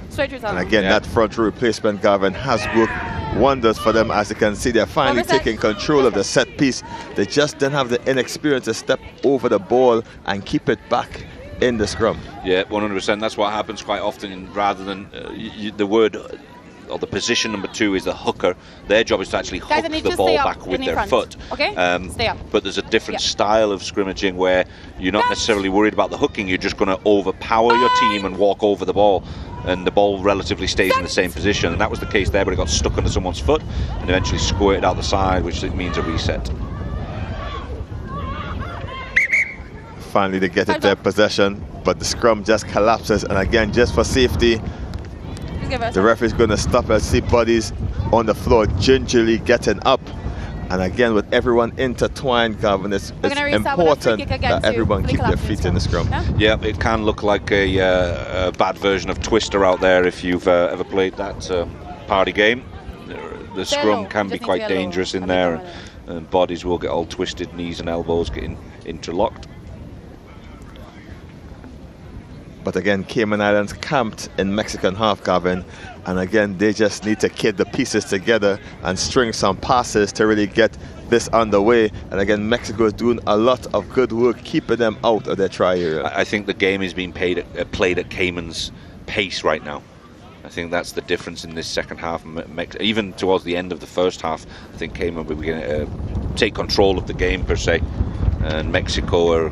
S9: Straight through tunnel.
S2: And again, that front row replacement, Gavin, has worked wonders for them. As you can see, they're finally taking control of the set piece. They just didn't have the inexperience to step over the ball and keep it back in the scrum.
S1: Yeah, 100%. That's what happens quite often. Rather than the word or the position number 2 is the hooker. Their job is to actually hook the ball back with their foot.
S9: Okay? Stay up.
S1: But there's a different style of scrimmaging where you're not necessarily worried about the hooking. You're just going to overpower your team and walk over the ball. And the ball relatively stays in the same position. And that was the case there, but it got stuck under someone's foot and eventually squirted out the side, which means a reset.
S2: Finally, they get it their possession, but the scrum just collapses. And again, just for safety, the referee's going to stop and see bodies on the floor gingerly getting up. And again, with everyone intertwined, Gavin, it's important that everyone keep their feet in the scrum.
S1: Yeah, it can look like a bad version of Twister out there if you've ever played that party game. The scrum can be quite dangerous in there, and bodies will get all twisted, knees and elbows getting interlocked.
S2: But again, Cayman Islands camped in Mexican half, Gavin. And again, they just need to kit the pieces together and string some passes to really get this underway. And again, Mexico is doing a lot of good work keeping them out of their try area.
S1: I think the game is being played at Cayman's pace right now. I think that's the difference in this second half. Even towards the end of the first half, I think Cayman will be going to take control of the game per se. And Mexico are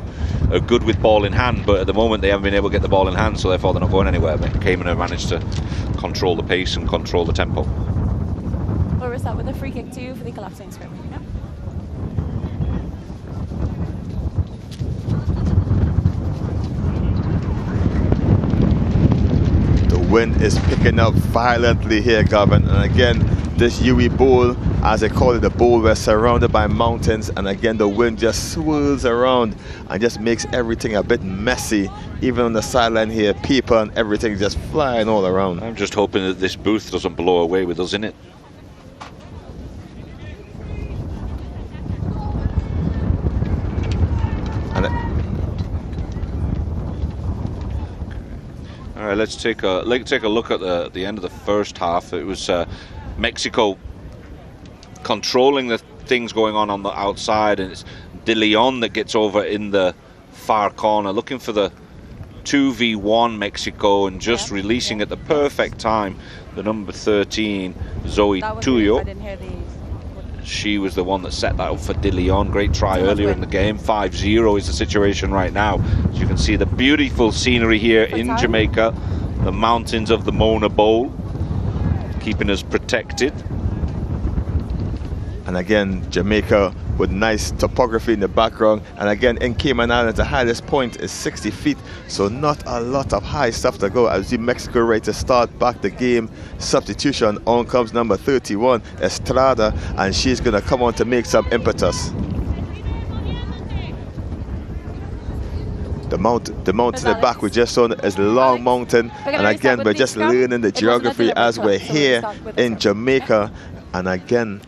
S1: good with ball in hand, but at the moment they haven't been able to get the ball in hand, so therefore they're not going anywhere. But Cayman have managed to control the pace and control the tempo.
S9: We'll restart with a free kick 2 for the collapsing scrum. Yeah.
S2: The wind is picking up violently here, Gavin. And again, this Yui Bowl, as they call it, the bowl, we're surrounded by mountains, and again the wind just swirls around and just makes everything a bit messy. Even on the sideline here, people and everything just flying all around.
S1: I'm just hoping that this booth doesn't blow away with us in it. All right, let's take a look at the end of the first half. It was Mexico controlling the things going on the outside, and it's De Leon that gets over in the far corner looking for the 2v1 Mexico and just releasing at the perfect time the number 13 Zoe Tuyo. She was the one that set that up for De Leon. Great try earlier in the game. 5-0 is the situation right now. As you can see the beautiful scenery here in Jamaica, the mountains of the Mona Bowl. keeping us protected.
S2: And again, Jamaica with nice topography in the background. And again, in Cayman Islands, the highest point is 60 feet. So not a lot of high stuff to go. I see Mexico ready to start back the game. Substitution, on comes number 31, Estrada. And she's going to come on to make some impetus. The mount to the back we just saw is Long Mountain. And again, we're just learning the geography as we're here in Jamaica. And again,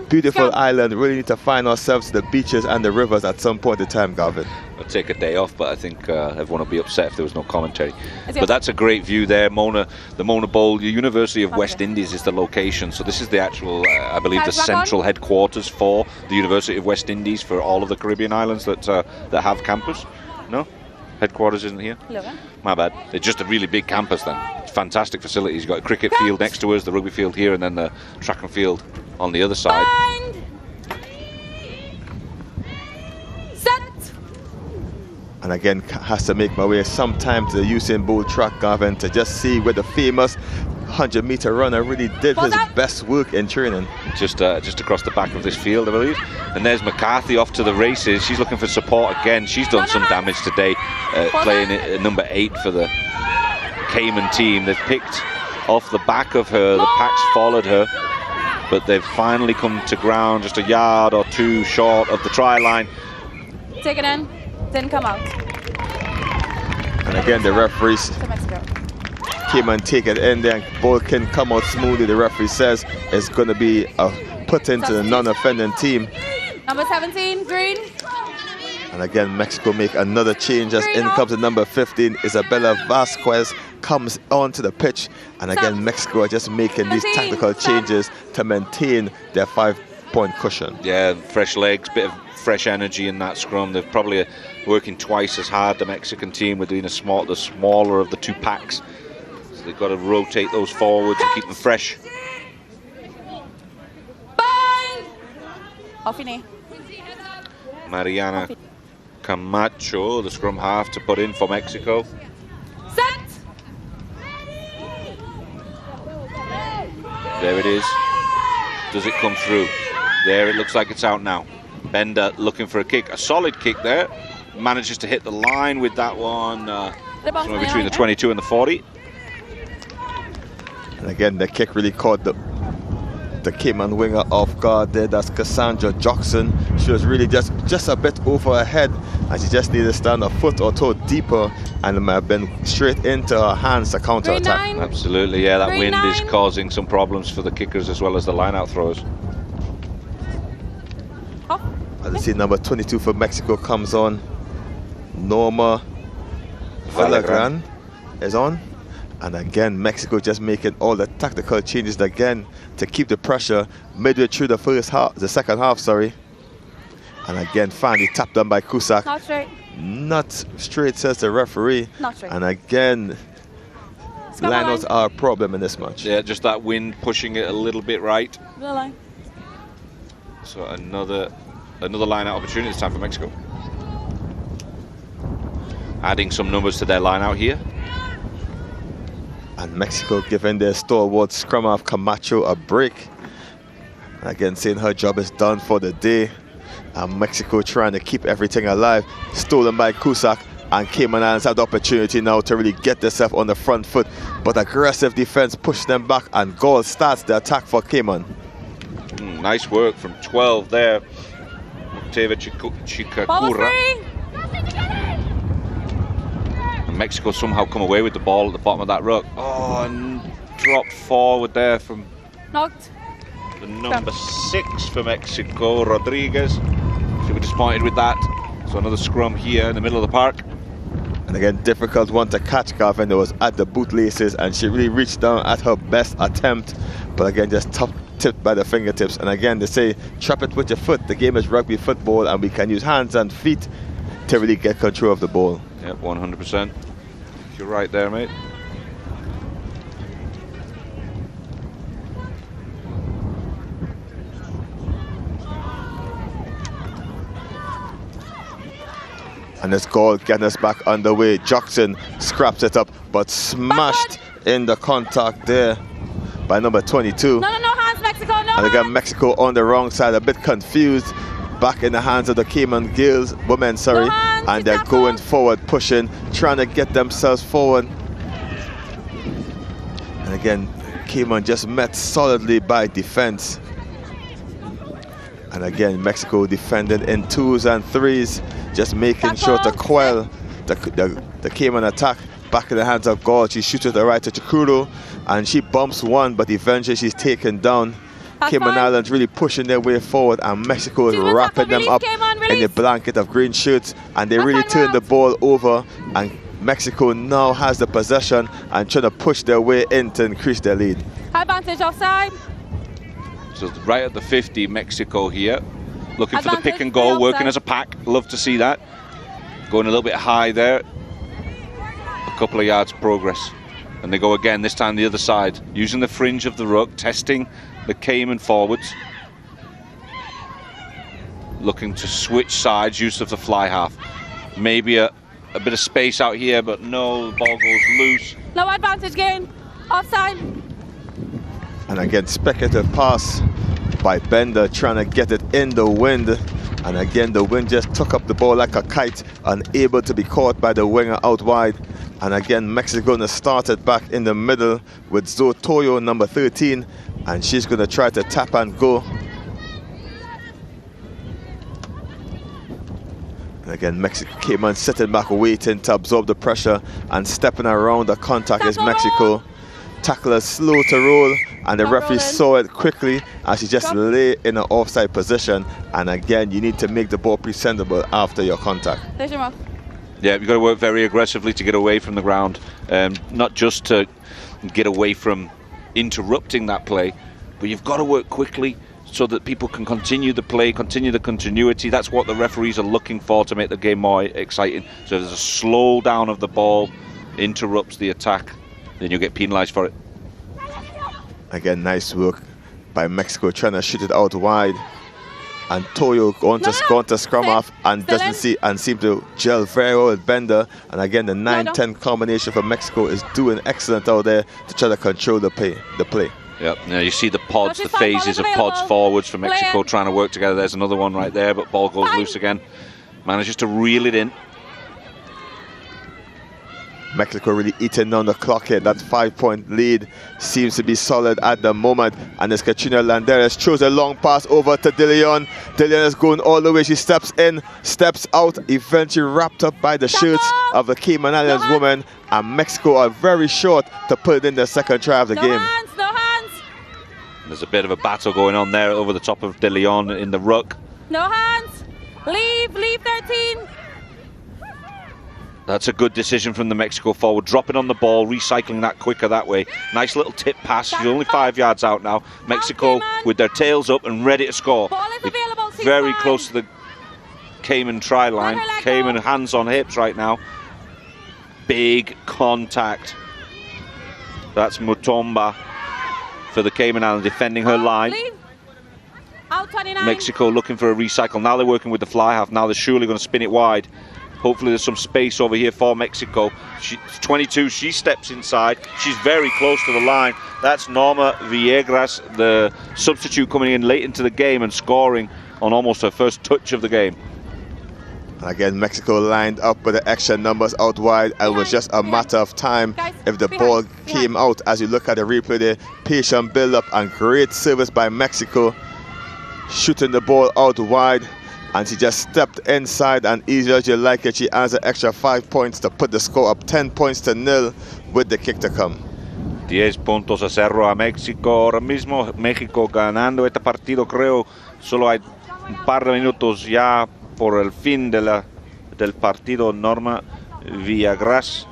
S2: beautiful island. Really need to find ourselves to the beaches and the rivers at some point in time, Garvin.
S1: I'll take a day off, but I think everyone would be upset if there was no commentary. But that's a great view there, Mona. The Mona Bowl, the University of West Indies is the location. So this is the actual, I believe, the central headquarters for the University of West Indies for all of the Caribbean islands that have campus. No? Headquarters isn't here? My bad. It's just a really big campus then. It's fantastic facilities. You've got a cricket field next to us, the rugby field here, and then the track and field on the other side.
S9: Set.
S2: And again, has to make my way sometime to the Usain Bolt track, Garvin, to just see where the famous 100-meter runner really did his best work in training. Just
S1: across the back of this field, I believe. And there's McCarthy off to the races. She's looking for support again. She's done some damage today, playing at number 8 for the Cayman team. They've picked off the back of her. The packs followed her, but they've finally come to ground just a yard or two short of the try line.
S9: Take it in, then come out.
S2: And again, the referees came and take it in there. Ball can come out smoothly. The referee says it's going to be a put into the non-offending team.
S9: Number 17, green.
S2: And again, Mexico make another change as in comes the number 15. Isabella Vasquez comes onto the pitch. And again, Mexico are just making these tactical changes to maintain their 5-point cushion.
S1: Yeah, fresh legs, bit of fresh energy in that scrum. They're probably working twice as hard, the Mexican team, with doing the smaller of the two packs. So they've got to rotate those forwards and keep them fresh. Mariana Camacho, the scrum half, to put in for Mexico.
S9: Set.
S1: There it is. Does it come through? There, it looks like it's out now. Bender looking for a kick, a solid kick there. Manages to hit the line with that one, somewhere between the 22 and the 40.
S2: And again, the kick really caught the Cayman winger off guard there. That's Cassandra Jackson. She was really just a bit over her head, and she just needed to stand a foot or toe deeper, and it might have been straight into her hands to counter attack.
S1: Absolutely, yeah, that wind is causing some problems for the kickers as well as the line-out throwers.
S2: As you see, number 22 for Mexico comes on. Norma Valagran is on. And again, Mexico just making all the tactical changes again to keep the pressure midway through the second half, sorry. And again, finally tapped done by Cusack.
S9: Not straight.
S2: Not straight, says the referee.
S9: Not straight.
S2: And again, lineouts are a problem in this match.
S1: Yeah, just that wind pushing it a little bit right.
S9: The line.
S1: So another line-out opportunity this time for Mexico. Adding some numbers to their line-out here.
S2: And Mexico giving their stalwart scrum half Camacho a break. Again, saying her job is done for the day. And Mexico trying to keep everything alive. Stolen by Cusack. And Cayman Islands have the opportunity now to really get themselves on the front foot. But aggressive defense pushed them back, and goal starts the attack for Cayman.
S1: Nice work from 12 there. Octavia Chicacura. Mexico somehow come away with the ball at the bottom of that ruck. Oh, and dropped forward there from the number 6 for Mexico, Rodriguez. She was disappointed with that. So another scrum here in the middle of the park.
S2: And again, difficult one to catch, Garvin. It was at the bootlaces, and she really reached down at her best attempt. But again, just tipped by the fingertips. And again, they say, trap it with your foot. The game is rugby football, and we can use hands and feet to really get control of the ball.
S1: Yep, 100%. You're right there, mate.
S2: And this goal getting us back underway. Jackson scraps it up, but smashed in the contact there by number 22.
S9: No hands, Mexico, no
S2: And again,
S9: hands.
S2: Mexico on the wrong side, a bit confused. Back in the hands of the Cayman women,
S9: No hands,
S2: and they're going forward, pushing, trying to get themselves forward. And again, Cayman just met solidly by defense. And again, Mexico defended in 2s and 3s, just making sure to quell the Cayman attack. Back in the hands of God, she shoots it the right to Chikuru, and she bumps one, but eventually she's taken down. Cayman Islands really pushing their way forward, and Mexico is wrapping them up in the blanket of green shirts, and they really turn the ball over, and Mexico now has the possession and trying to push their way in to increase their lead.
S9: Advantage offside.
S1: So right at the 50, Mexico here, looking for the pick and go, working as a pack. Love to see that. Going a little bit high there. A couple of yards progress. And they go again, this time the other side, using the fringe of the ruck, testing the Cayman forwards. Looking to switch sides, use of the fly half. Maybe a bit of space out here, but no, the ball goes loose.
S9: No advantage gain. Offside.
S2: And again, speculative pass by Bender, trying to get it in the wind. And again, the wind just took up the ball like a kite, unable to be caught by the winger out wide. And again, Mexico going to start it back in the middle with Zotoyo, number 13. And she's going to try to tap and go. And again, Mexico came on sitting back, waiting to absorb the pressure, and stepping around the contact is Mexico. Tackler slow to roll, and the referee saw it quickly as she just lay in an offside position. And again, you need to make the ball presentable after your contact.
S9: There's your mark.
S1: Yeah, you've got to work very aggressively to get away from the ground, not just to get away from interrupting that play, but you've got to work quickly so that people can continue the play, continue the continuity. That's what the referees are looking for to make the game more exciting. So if there's a slow down of the ball, interrupts the attack, then you'll get penalised for it.
S2: Again, nice work by Mexico trying to shoot it out wide. And Toyo going to scrum off and seem to gel very well with Bender. And again, the 9-10 combination for Mexico is doing excellent out there to try to control the play.
S1: Yep. Now you see the pods, the phases of pods forwards for Mexico trying to work together. There's another one right there, but ball goes loose again. Manages to reel it in.
S2: Mexico really eating down the clock here. That 5-point lead seems to be solid at the moment. And as Katrina Landeres throws a long pass over to DeLeon. DeLeon is going all the way. She steps in, steps out, eventually wrapped up by the shirts of the Cayman Islands woman. And Mexico are very short to put it in the second try of the game.
S9: No hands.
S1: There's a bit of a battle going on there over the top of DeLeon in the ruck.
S9: No hands. Leave 13.
S1: That's a good decision from the Mexico forward, dropping on the ball, recycling that quicker that way. Nice little tip pass. She's only 5 yards out now. Mexico with their tails up and ready to score. Very close to the Cayman try line. Cayman hands on hips right now. Big contact. That's Mutomba for the Cayman Islands defending her line.
S9: Out 29.
S1: Mexico looking for a recycle. Now they're working with the fly half. Now they're surely going to spin it wide. Hopefully there's some space over here for Mexico. 22, she steps inside. She's very close to the line. That's Norma Villegas, the substitute, coming in late into the game and scoring on almost her first touch of the game.
S2: Again, Mexico lined up with the extra numbers out wide, and it was just a matter of time if the ball came out. As you look at the replay there, patient build up and great service by Mexico, shooting the ball out wide. And she just stepped inside, and easy as you like it, she adds an extra 5 points to put the score up 10 points to 0 with the kick to come.
S1: 10 puntos a 0 a México. Ahora mismo México ganando este partido, creo. Solo hay un par de minutos ya por el fin del partido. Norma Villegas,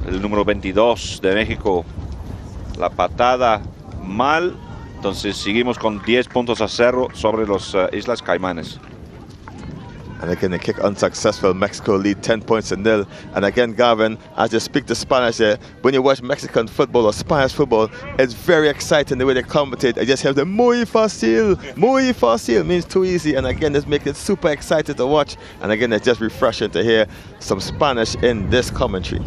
S1: el número 22 de México. La patada mal. Entonces seguimos con 10 puntos a 0 sobre los Islas Caymanes.
S2: And again, the kick unsuccessful. Mexico lead 10 points to 0. And again, Gavin, as you speak to Spanish there, when you watch Mexican football or Spanish football, it's very exciting the way they commentate. I just have the muy fácil means too easy. And again, this makes it super exciting to watch. And again, it's just refreshing to hear some Spanish in this commentary.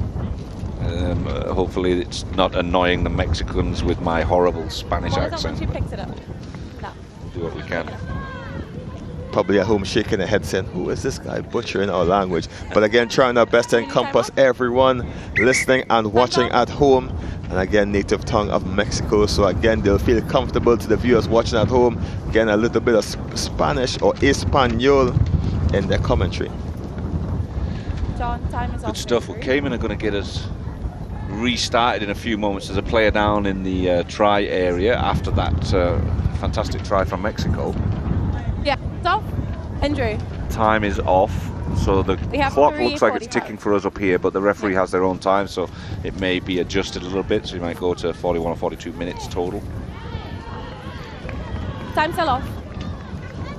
S1: Hopefully it's not annoying the Mexicans with my horrible Spanish accent.
S9: She picks it up. No.
S1: We'll do what we can.
S2: Probably at home shaking their head saying, who is this guy butchering our language? But again, trying our best to encompass everyone listening and watching at home. And again, native tongue of Mexico. So again, they'll feel comfortable to the viewers watching at home. Again, a little bit of Spanish or Espanol in their commentary.
S9: John, time is
S1: Good
S9: off.
S1: stuff. Well, Cayman are going to get us restarted in a few moments. There's a player down in the try area after that fantastic try from Mexico.
S9: Yeah, stop. Injury.
S1: Time is off, so the clock looks like it's
S9: 3:45.
S1: ticking for us up here, but the referee has their own time, so it may be adjusted a little bit, so you might go to 41 or 42 minutes total.
S9: Time still off.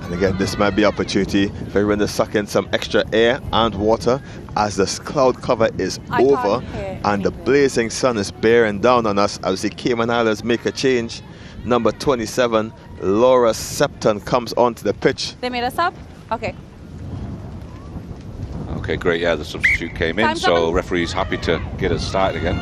S2: And again, this might be opportunity for everyone to suck in some extra air and water as the cloud cover is over and the blazing sun is bearing down on us as the Cayman Islands make a change. Number 27, Laura Septon comes onto the pitch.
S9: They made a sub? Okay.
S1: Okay, great. Yeah, the substitute came in,
S9: Time's
S1: so
S9: up.
S1: referee's happy to get us started again.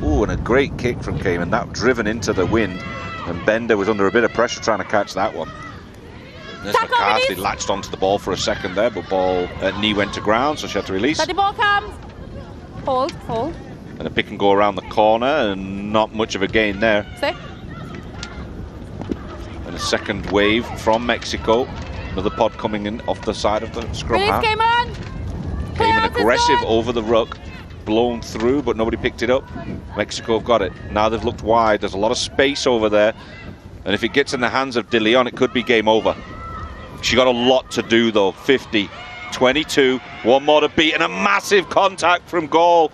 S1: Ooh, and a great kick from Cayman. That driven into the wind, and Bender was under a bit of pressure trying to catch that one. There's McCarthy latched onto the ball for a second there, but knee went to ground, so she had to release.
S9: Let the ball comes. Hold, hold.
S1: And a pick and go around the corner, and not much of a gain there.
S9: Stay.
S1: And a second wave from Mexico. Another pod coming in off the side of the scrum
S9: Release,
S1: half.
S9: Cayman.
S1: Cayman aggressive over the ruck, blown through, but nobody picked it up. Mexico have got it. Now they've looked wide. There's a lot of space over there, and if it gets in the hands of De Leon, it could be game over. She got a lot to do though. 50, 22, one more to beat, and a massive contact from goal.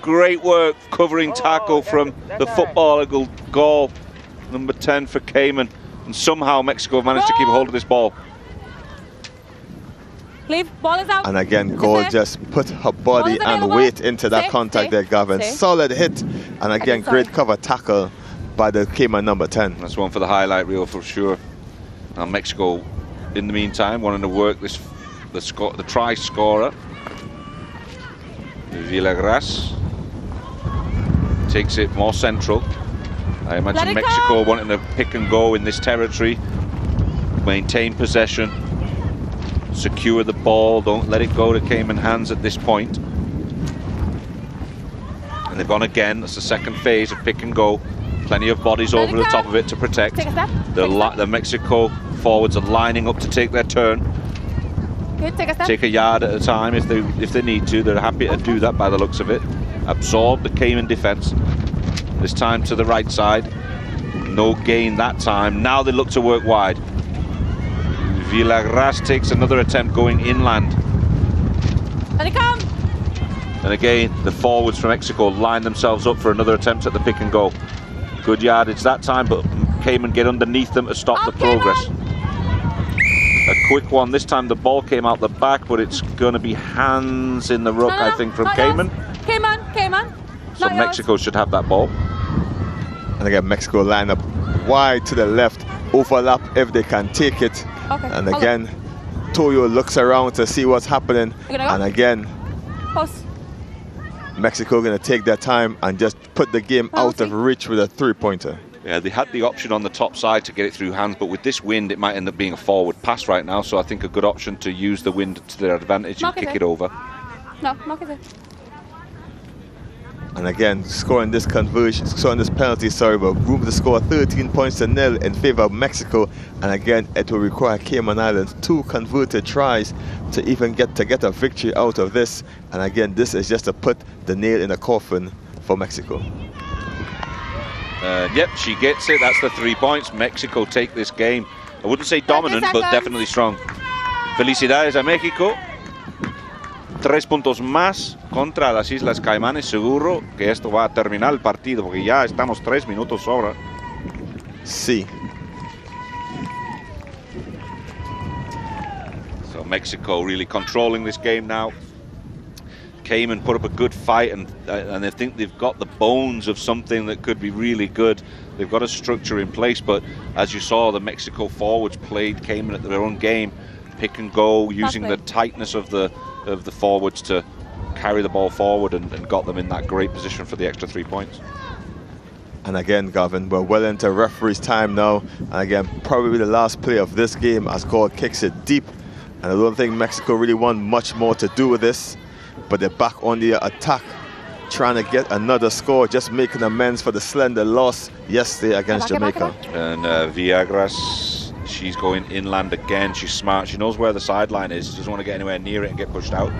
S1: Great work covering tackle from the footballer goal. Number 10 for Cayman, and somehow Mexico have managed to keep a hold of this ball.
S9: Leave, ball is out.
S2: And again, Goal just put her body and weight into that contact there, Gavin. Solid hit, and again, great cover tackle by the Cayman number 10.
S1: That's one for the highlight reel for sure. Now Mexico, in the meantime, wanting to work this the try scorer. Villagras takes it more central. I imagine Mexico wanting to pick and go in this territory, maintain possession, secure the ball, don't let it go to Cayman hands at this point. And they've gone again. That's the second phase of pick and go. Plenty of bodies over the top of it to protect. The Mexico forwards are lining up to take their turn.
S9: Good, take a step.
S1: Take a yard at a time if they need to. They're happy to do that by the looks of it. Absorb the Cayman defence. This time to the right side. No gain that time. Now they look to work wide. Villagras takes another attempt going inland.
S9: Let it come.
S1: And again, the forwards from Mexico line themselves up for another attempt at the pick and go. Good yardage that time, but Cayman get underneath them to stop the progress. A quick one. This time the ball came out the back, but it's going to be hands in the ruck, I think, from Cayman.
S9: Cayman.
S1: So Mexico should have that ball.
S2: And again, Mexico line up wide to the left, overlap if they can take it. And again, Toyo looks around to see what's happening. And again, Mexico going to take their time and just put the game out of reach with a three-pointer.
S1: Yeah, they had the option on the top side to get it through hands, but with this wind, it might end up being a forward pass right now. So I think a good option to use the wind to their advantage and kick it over.
S9: No, mark it.
S2: And again, scoring this penalty, but room to score 13 points to nil in favor of Mexico. And again, it will require Cayman Islands 2 converted tries to even get a victory out of this. And again, this is just to put the nail in the coffin for Mexico.
S1: Yep, she gets it. That's the 3 points. Mexico take this game. I wouldn't say dominant, but definitely strong. Felicidades a México. 3 puntos más contra las Islas Caimanes. Seguro que esto va a terminar el partido porque ya estamos 3 minutos sobra.
S2: Sí.
S1: So Mexico really controlling this game now. Cayman put up a good fight, and I think they've got the bones of something that could be really good. They've got a structure in place, but as you saw, the Mexico forwards played Cayman at their own game, pick and go, using the tightness of the forwards to carry the ball forward and got them in that great position for the extra 3 points.
S2: And again, Gavin, we're well into referee's time now. And again, probably the last play of this game as God kicks it deep. And I don't think Mexico really want much more to do with this. But they're back on the attack, trying to get another score, just making amends for the slender loss yesterday against Jamaica.
S1: And Viagras, she's going inland again. She's smart. She knows where the sideline is. She doesn't want to get anywhere near it and get pushed out.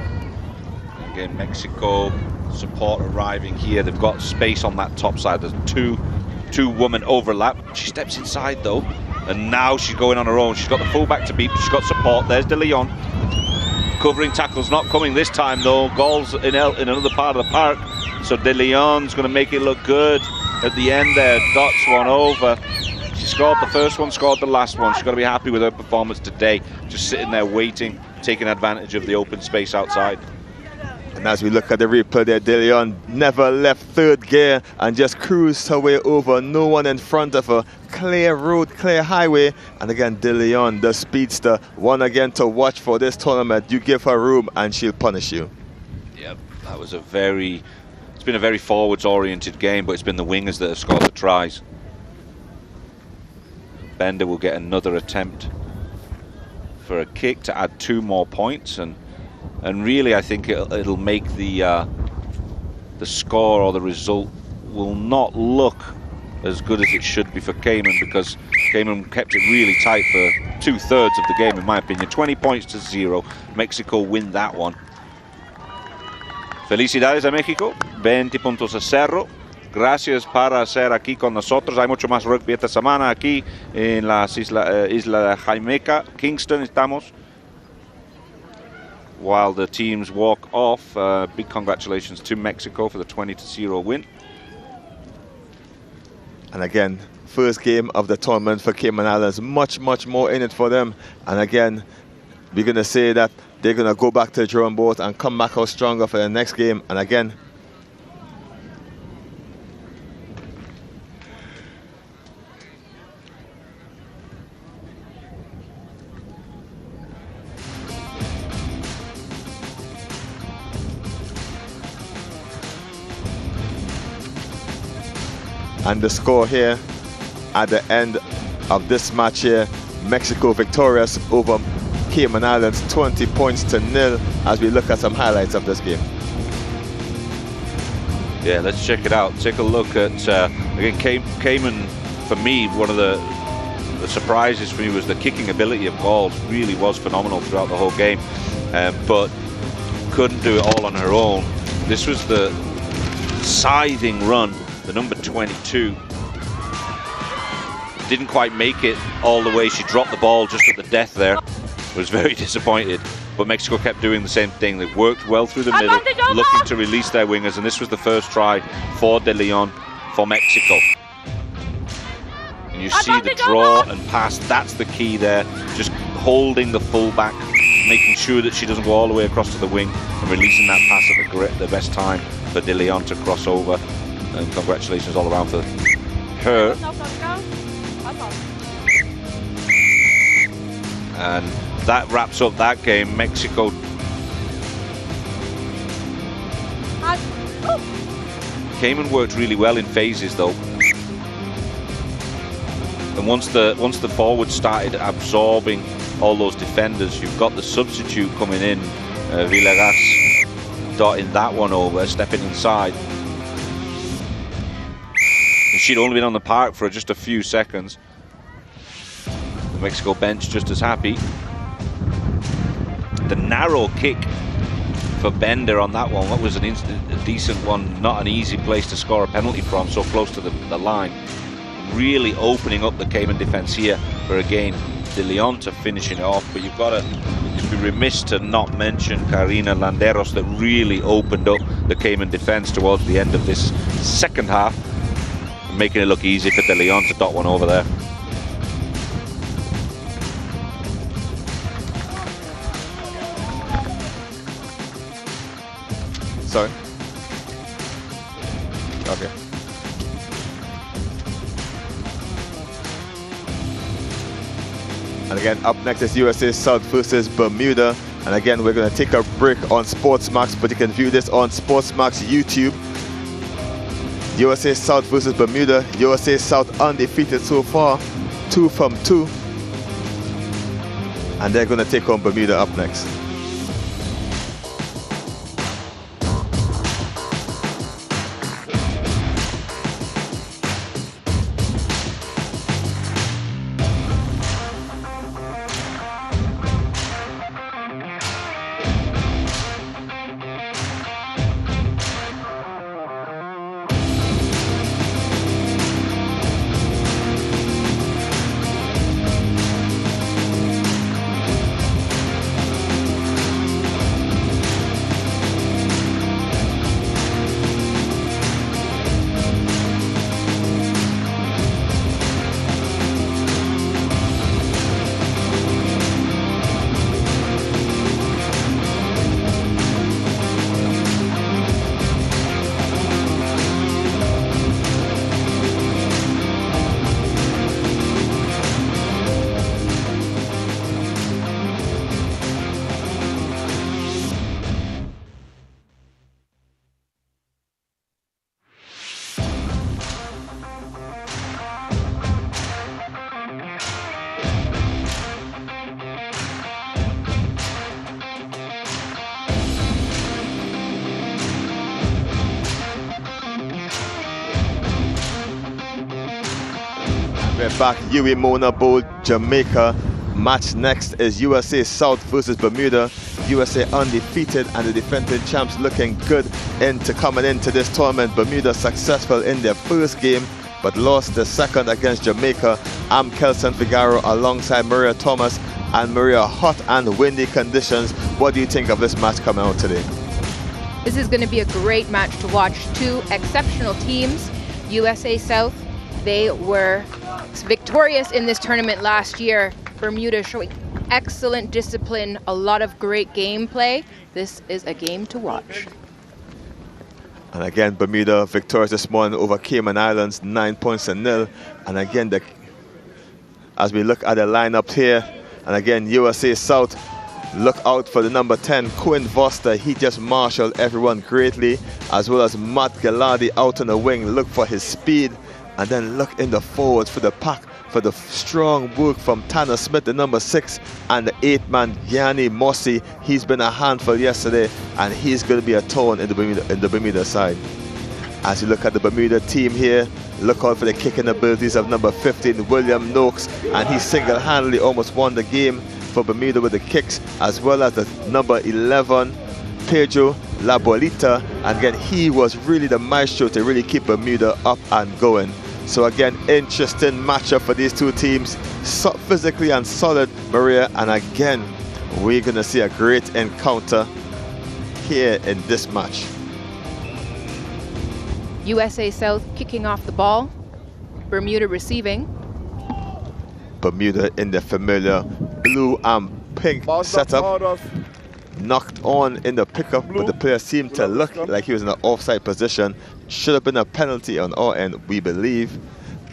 S1: Again, Mexico support arriving here. They've got space on that top side. There's two woman overlap. She steps inside though, and now she's going on her own. She's got the fullback to beat. She's got support. There's De Leon. Covering tackle's not coming this time though. Goals in another part of the park. So De Leon's going to make it look good at the end there. Dots one over. She scored the first one, scored the last one. She's got to be happy with her performance today. Just sitting there waiting, taking advantage of the open space outside.
S2: And as we look at the replay there, De Leon never left third gear and just cruised her way over. No one in front of her. Clear road, clear highway. And again, De Leon, the speedster, one again to watch for this tournament. You give her room and she'll punish you.
S1: Yep, that was it's been a very forwards-oriented game, but it's been the wingers that have scored the tries. Bender will get another attempt for a kick to add 2 more points, and really I think it'll make the score or the result will not look as good as it should be for Cayman, because Cayman kept it really tight for 2/3 of the game, in my opinion. 20 points to 0. Mexico win that one. Felicidades a México, 20 puntos a 0. Gracias para ser aquí con nosotros. Hay mucho más rugby esta semana aquí en la isla de Jamaica, Kingston estamos. While the teams walk off, big congratulations to Mexico for the 20-0 win.
S2: And again, first game of the tournament for Cayman Islands, much more in it for them. And again, we're going to say that they're going to go back to the drawing board and come back out stronger for the next game. And again, and the score here at the end of this match here, Mexico victorious over Cayman Islands, 20 points to 0, as we look at some highlights of this game.
S1: Yeah, let's check it out. Take a look at, again, Cayman, for me, one of the surprises for me was the kicking ability of Gauls. Really was phenomenal throughout the whole game, but couldn't do it all on her own. This was the scything run. The number 22 didn't quite make it all the way. She dropped the ball just at the death there. Was very disappointed, but Mexico kept doing the same thing. They worked well through the middle, looking to release their wingers, and this was the first try for De Leon for Mexico. And you see the draw and pass, that's the key there. Just holding the fullback, making sure that she doesn't go all the way across to the wing, and releasing that pass at the best time for De Leon to cross over. And congratulations all around for her. And that wraps up that game. Mexico Cayman worked really well in phases though. And once the forwards started absorbing all those defenders, you've got the substitute coming in, Villegas dotting that one over, stepping inside. She'd only been on the park for just a few seconds. The Mexico bench just as happy. The narrow kick for Bender on that one. That was a decent one, not an easy place to score a penalty from, so close to the line. Really opening up the Cayman defence here for, again, De Leon to finishing it off. But you've got to be remiss to not mention Karina Landeros, that really opened up the Cayman defence towards the end of this second half, making it look easy for De Leon to dot one over there.
S2: Sorry. Okay. And again, up next is USA South versus Bermuda. And again, we're going to take a break on SportsMax, but you can view this on SportsMax YouTube. USA South versus Bermuda. USA South undefeated so far, 2 from 2. And they're going to take on Bermuda up next. We're back, Huey Mona Bowl, Jamaica. Match next is USA South versus Bermuda. USA undefeated and the defending champs looking good coming into this tournament. Bermuda successful in their first game, but lost the second against Jamaica. I'm Kelson Figaro alongside Maria Thomas and Maria. Hot and windy conditions. What do you think of this match coming out today?
S7: This is going to be a great match to watch. Two exceptional teams. USA South, they were victorious in this tournament last year. Bermuda showing excellent discipline, a lot of great gameplay. This is a game to watch.
S2: And again, Bermuda victorious this morning over Cayman Islands, 9-0. And again, as we look at the lineup here, and again, USA South, look out for the number 10, Quinn Voster. He just marshaled everyone greatly, as well as Matt Gallardi out on the wing. Look for his speed. And then look in the forwards for the pack, for the strong work from Tanner Smith, the number 6, and the 8-man Yanni Mossi. He's been a handful yesterday, and he's going to be a thorn in the Bermuda side. As you look at the Bermuda team here, look out for the kicking abilities of number 15, William Noakes, and he single-handedly almost won the game for Bermuda with the kicks, as well as the number 11, Pedro Labolita. And again, he was really the maestro to really keep Bermuda up and going. So again, interesting matchup for these two teams, so physically and solid, Maria. And again, we're going to see a great encounter here in this match.
S7: USA South kicking off the ball, Bermuda receiving.
S2: Bermuda in the familiar blue and pink setup. Knocked on in the pickup, but the player seemed to look like he was in an offside position. Should have been a penalty on our end, we believe.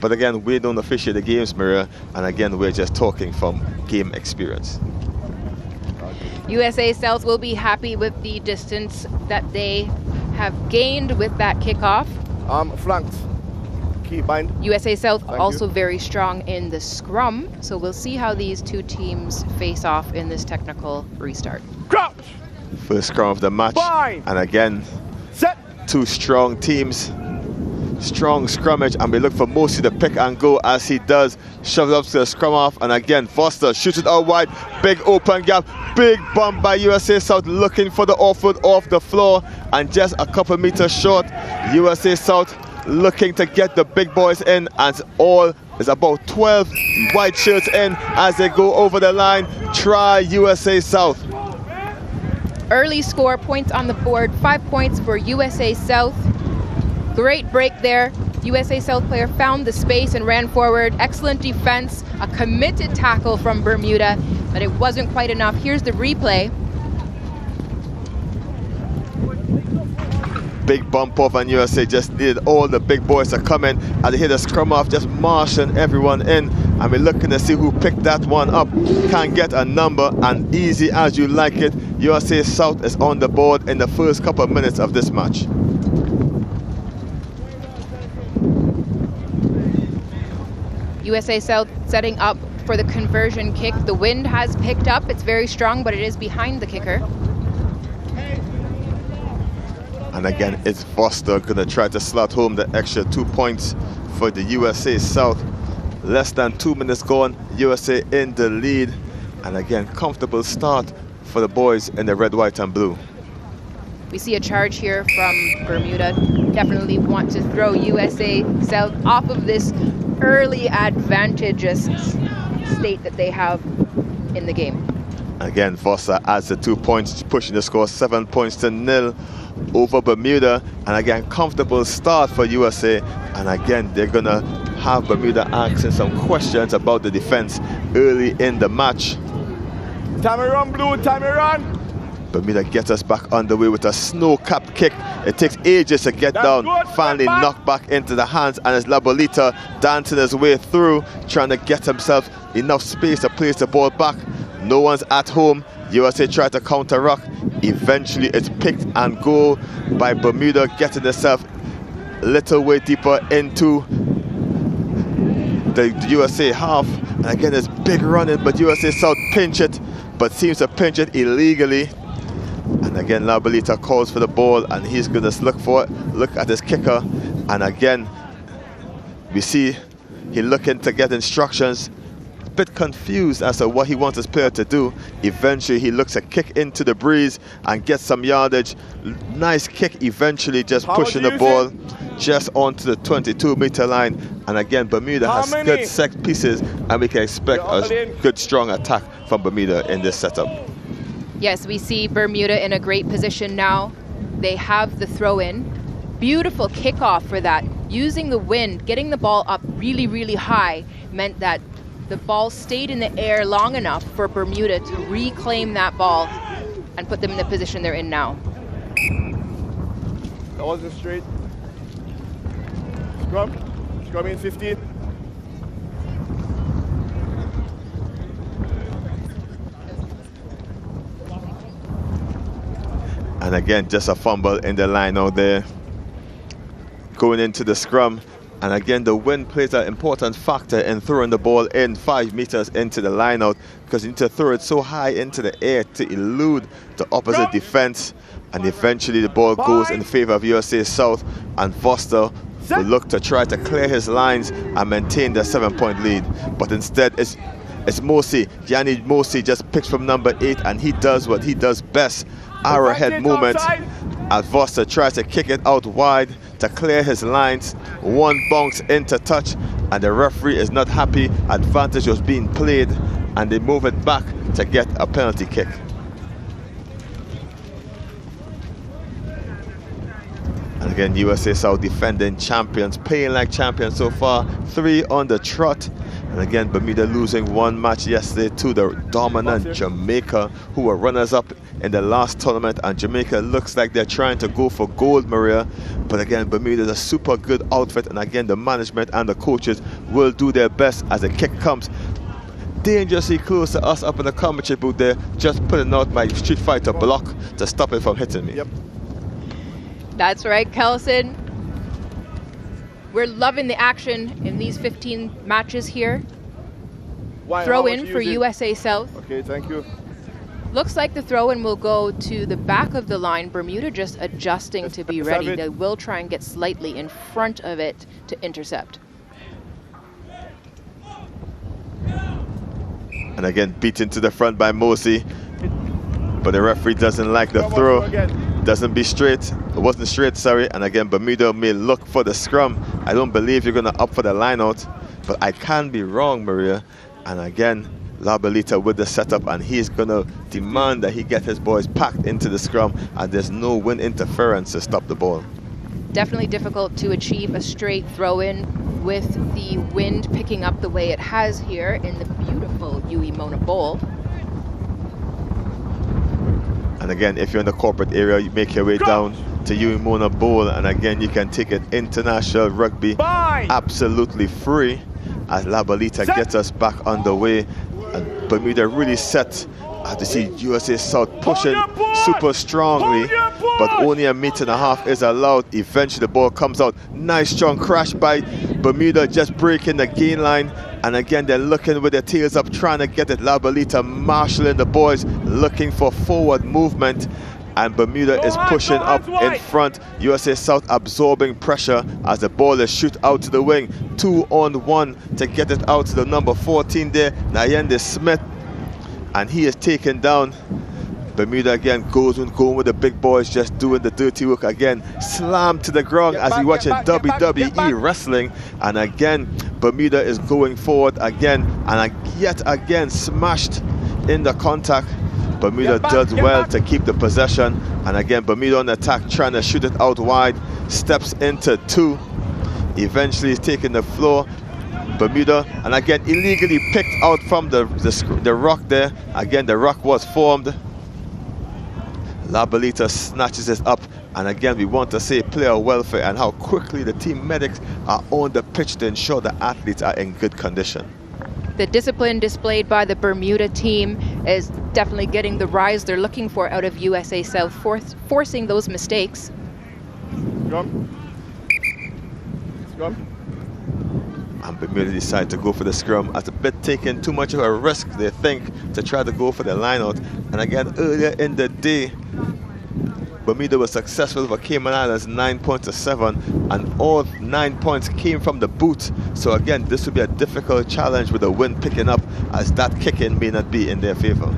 S2: But again, we don't officiate the games, Maria, and again, we're just talking from game experience.
S7: USA South will be happy with the distance that they have gained with that kickoff.
S10: Flanked. Key bind.
S7: USA South also very strong in the scrum, so we'll see how these two teams face off in this technical restart.
S10: Crouch!
S2: First scrum of the match.
S10: Bind.
S2: And again,
S10: set.
S2: Two strong teams. Strong scrummage, and we look for Mosi to pick and go as he does. Shove it up to the scrum off, and again, Foster shoots it out wide. Big open gap. Big bump by USA South looking for the offload off the floor, and just a couple meters short. USA South looking to get the big boys in, and all is about 12 white shirts in as they go over the line. Try USA South.
S7: Early score, points on the board, 5 points for USA South. Great break there. USA South player found the space and ran forward. Excellent defense, a committed tackle from Bermuda, but it wasn't quite enough. Here's the replay.
S2: Big bump off, and USA just needed all the big boys to come in, and they hit a scrum off, just marshalling everyone in. and we're looking to see who picked that one up. Can get a number, and easy as you like it, USA South is on the board in the first couple of minutes of this match.
S7: USA South setting up for the conversion kick. The wind has picked up. It's very strong, but it is behind the kicker.
S2: And again, it's Foster going to try to slot home the extra 2 points for the USA South. Less than 2 minutes gone, USA in the lead. And again, comfortable start for the boys in the red, white and blue.
S7: We see a charge here from Bermuda. Definitely want to throw USA South off of this early advantageous state that they have in the game.
S2: Again, Foster adds the 2 points, pushing the score 7 points to 0 over Bermuda. And again, comfortable start for USA. And again, they're going to have Bermuda asking some questions about the defense early in the match.
S10: Time run, blue, time run.
S2: Bermuda gets us back underway with a snow-capped kick. It takes ages to get down.
S10: Good.
S2: Finally knocked back into the hands, and it's Labolita dancing his way through, trying to get himself enough space to place the ball back. No one's at home. USA try to counter-ruck. Eventually it's picked and go by Bermuda, getting itself a little way deeper into the USA half. And again, it's big running, but USA South pinch it, but seems to pinch it illegally. And again, Labolita calls for the ball, and he's going to look for it. Look at his kicker, and again, we see he looking to get instructions. A bit confused as to what he wants his player to do. Eventually, he looks to kick into the breeze and get some yardage. Nice kick, eventually just pushing the ball just onto the 22-meter line. And again, Bermuda has good set pieces, and we can expect a good, strong attack from Bermuda in this setup.
S7: Yes, we see Bermuda in a great position now. They have the throw-in. Beautiful kickoff for that. Using the wind, getting the ball up really, really high meant that the ball stayed in the air long enough for Bermuda to reclaim that ball and put them in the position they're in now.
S10: That wasn't straight. Scrum. Scrum in 15.
S2: And again, just a fumble in the line out there. Going into the scrum. And again, the wind plays an important factor in throwing the ball in 5 meters into the line out, because you need to throw it so high into the air to elude the opposite defense. And eventually the ball goes in favor of USA South, and Foster will look to try to clear his lines and maintain the 7-point lead. But instead, it's Mosi. Yanni Mosi just picks from number 8, and he does what he does best. Arrowhead movement, as Foster tries to kick it out wide to clear his lines. One bounce into touch, and the referee is not happy. Advantage was being played, and they move it back to get a penalty kick. And again, USA South defending champions, playing like champions so far, 3 on the trot. And again, Bermuda losing 1 match yesterday to the dominant Jamaica, who were runners-up in the last tournament. And Jamaica looks like they're trying to go for gold, Maria. But again, Bermuda is a super good outfit. And again, the management and the coaches will do their best as the kick comes dangerously close to us up in the commentary booth there. Just putting out my Street Fighter block to stop it from hitting me.
S10: Yep.
S7: That's right, Kelson. We're loving the action in these 15 matches here. Throw in for USA South.
S10: Okay, thank you.
S7: Looks like the throw-in will go to the back of the line. Bermuda just adjusting to be ready. They will try and get slightly in front of it to intercept.
S2: And again, beaten to the front by Mosi. But the referee doesn't like the throw. Doesn't be straight. It wasn't straight, sorry. And again, Bermuda may look for the scrum. I don't believe you're going to up for the line out, but I can be wrong, Maria. And again, Labolita with the setup, and he's going to demand that he get his boys packed into the scrum, and there's no wind interference to stop the ball.
S7: Definitely difficult to achieve a straight throw-in with the wind picking up the way it has here in the beautiful Uemona Bowl.
S2: And again, if you're in the corporate area, you make your way down to Uemona Bowl, and again, you can take it international rugby absolutely free. as Labalita gets us back underway. And Bermuda really set as you see USA South pushing super strongly, but only a meter and a half is allowed. Eventually the ball comes out. Nice strong crash by Bermuda, just breaking the gain line. And again, they're looking with their tails up, trying to get it. Labalita marshalling the boys, looking for forward movement. And Bermuda is pushing up in front. USA South absorbing pressure as the ball is shoot out to the wing. 2-on-1 to get it out to the number 14 there, Nyende Smith. And he is taken down. Bermuda again going with the big boys, just doing the dirty work again. Slammed to the ground as we watching WWE wrestling. And again, Bermuda is going forward again. And yet again smashed in the contact. Bermuda does well to keep the possession. And again, Bermuda on the attack, trying to shoot it out wide. Steps into 2. Eventually he's taking the floor. Bermuda, and again illegally picked out from the rock there. Again, the rock was formed. Labalita snatches it up, and again we want to say player welfare and how quickly the team medics are on the pitch to ensure the athletes are in good condition.
S7: The discipline displayed by the Bermuda team is definitely getting the rise they're looking for out of USA South, forcing those mistakes.
S10: Scrum. Scrum.
S2: And Bermuda decide to go for the scrum as a bit taking too much of a risk, they think, to try to go for the line out. And again, earlier in the day, Bermuda was successful for Cayman Islands 9 points to 7, and all 9 points came from the boot. So again, this would be a difficult challenge with the wind picking up, as that kicking may not be in their favor.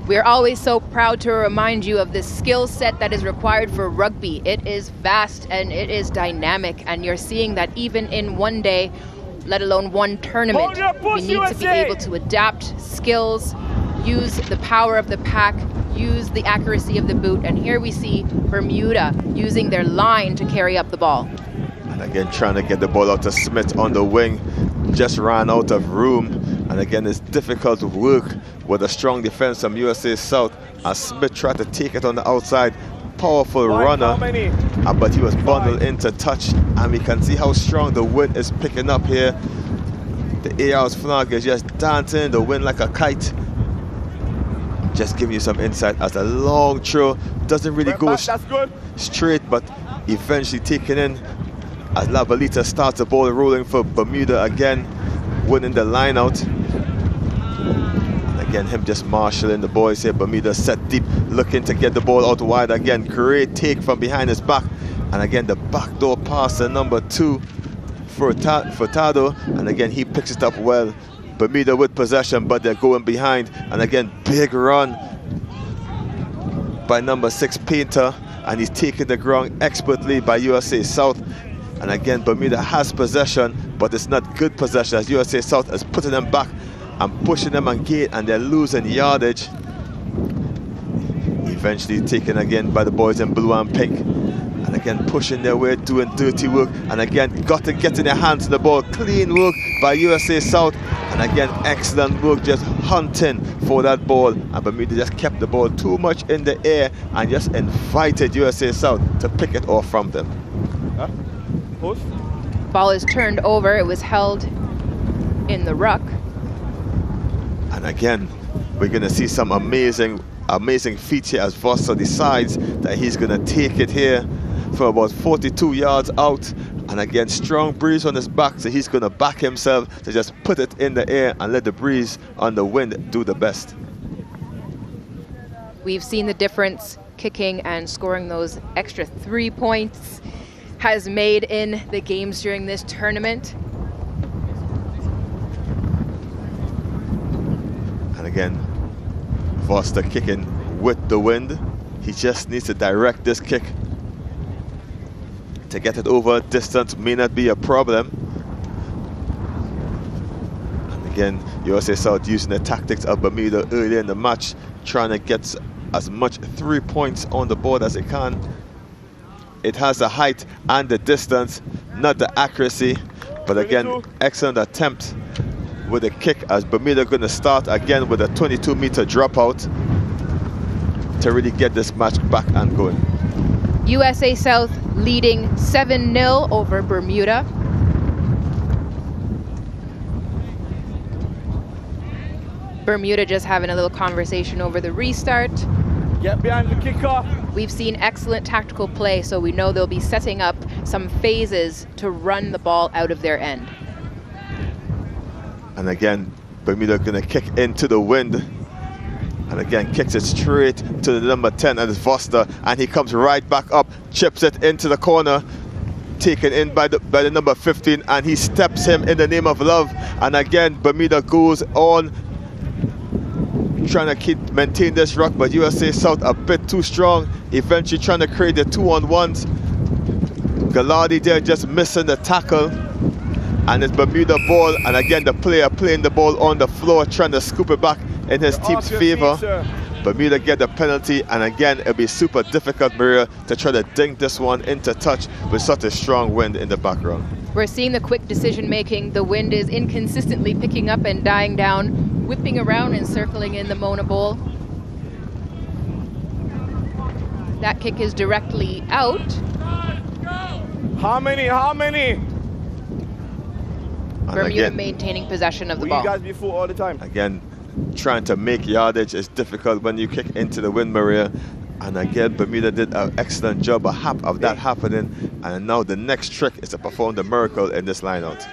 S7: We're always so proud to remind you of the skill set that is required for rugby. It is vast and it is dynamic, and you're seeing that even in one day, let alone one tournament. We need to be able to adapt skills, use the power of the pack, use the accuracy of the boot, and here we see Bermuda using their line to carry up the ball.
S2: And again, trying to get the ball out to Smith on the wing, just ran out of room. And again, it's difficult to work with a strong defense from USA South, as Smith tried to take it on the outside. Powerful runner, but he was bundled into touch, and we can see how strong the wind is picking up here. The AR's flag is just dancing in the wind like a kite. Just giving you some insight as a long throw doesn't really go straight, but eventually taken in as Labalita starts the ball rolling for Bermuda again, winning the line out. And again, him just marshalling the boys here. Bermuda set deep, looking to get the ball out wide again. Great take from behind his back. And again, the backdoor pass to number 2 for Furtado. And again, he picks it up well. Bermuda with possession, but they're going behind. And again, big run by number 6 Painter, and he's taking the ground expertly by USA South. And again, Bermuda has possession, but it's not good possession, as USA South is putting them back and pushing them on gate, and they're losing yardage. Eventually taken again by the boys in blue and pink. And again, pushing their way, doing dirty work. And again, got to get in their hands to the ball. Clean work by USA South. And again, excellent work, just hunting for that ball. And Bermuda just kept the ball too much in the air and just invited USA South to pick it off from them.
S10: Post.
S7: Ball is turned over. It was held in the ruck.
S2: And again, we're going to see some amazing feats here as Vossa decides that he's going to take it here for about 42 yards out. And again, strong breeze on his back, so he's going to back himself to just put it in the air and let the breeze on the wind do the best.
S7: We've seen the difference kicking and scoring those extra 3 points has made in the games during this tournament.
S2: And again, Foster kicking with the wind. He just needs to direct this kick. To get it over distance may not be a problem. And again, USA South using the tactics of Bermuda earlier in the match, trying to get as much 3 points on the board as it can. It has the height and the distance, not the accuracy. But again, excellent attempt with a kick, as Bermuda going to start again with a 22-meter dropout to really get this match back and going.
S7: USA South leading 7-0 over Bermuda. Bermuda just having a little conversation over the restart.
S10: Get behind the kicker.
S7: We've seen excellent tactical play, so we know they'll be setting up some phases to run the ball out of their end.
S2: And again, Bermuda gonna kick into the wind. And again, kicks it straight to the number 10, and it's Foster. And he comes right back up, chips it into the corner, taken in by the number 15, and he steps him in the name of love. And again, Bermuda goes on trying to maintain this ruck, but USA South a bit too strong, eventually trying to create the 2-on-1s. Gallardi there just missing the tackle, and it's Bermuda ball, and again the player playing the ball on the floor, trying to scoop it back in his team's favor. Bermuda get the penalty, and again it'll be super difficult, Maria, to try to dink this one into touch with such a strong wind in the background.
S7: We're seeing the quick decision making. The wind is inconsistently picking up and dying down, whipping around and circling in the Mona Bowl. That kick is directly out.
S10: How many? How many?
S2: And
S7: Bermuda
S2: again,
S7: maintaining possession of the ball.
S10: You guys be full all the time.
S2: Again, trying to make yardage is difficult when you kick into the wind, Maria. And again, Bermuda did an excellent job of that happening. And now the next trick is to perform the miracle in this line-out.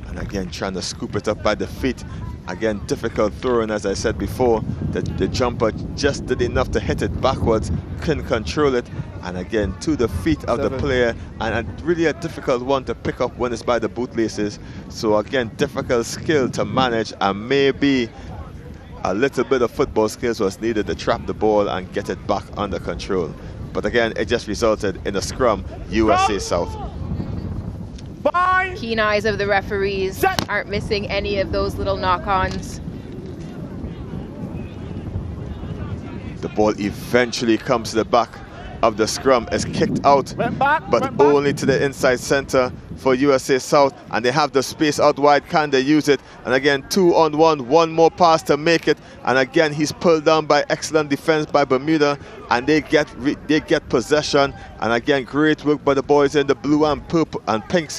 S2: And again, trying to scoop it up by the feet. Again, difficult throwing, as I said before. The jumper just did enough to hit it backwards, couldn't control it. And again, to the feet of the player, and really a difficult one to pick up when it's by the bootlaces. So again, difficult skill to manage, and maybe a little bit of football skills was needed to trap the ball and get it back under control. But again, it just resulted in a scrum, USA South.
S7: Keen eyes of the referees aren't missing any of those little knock-ons.
S2: The ball eventually comes to the back of the scrum, is kicked out, but only to the inside center for USA South, and they have the space out wide. Can they use it? And again, 2-on-1, one more pass to make it, and again he's pulled down by excellent defense by Bermuda, and they get possession. And again, great work by the boys in the blue and purple and pink,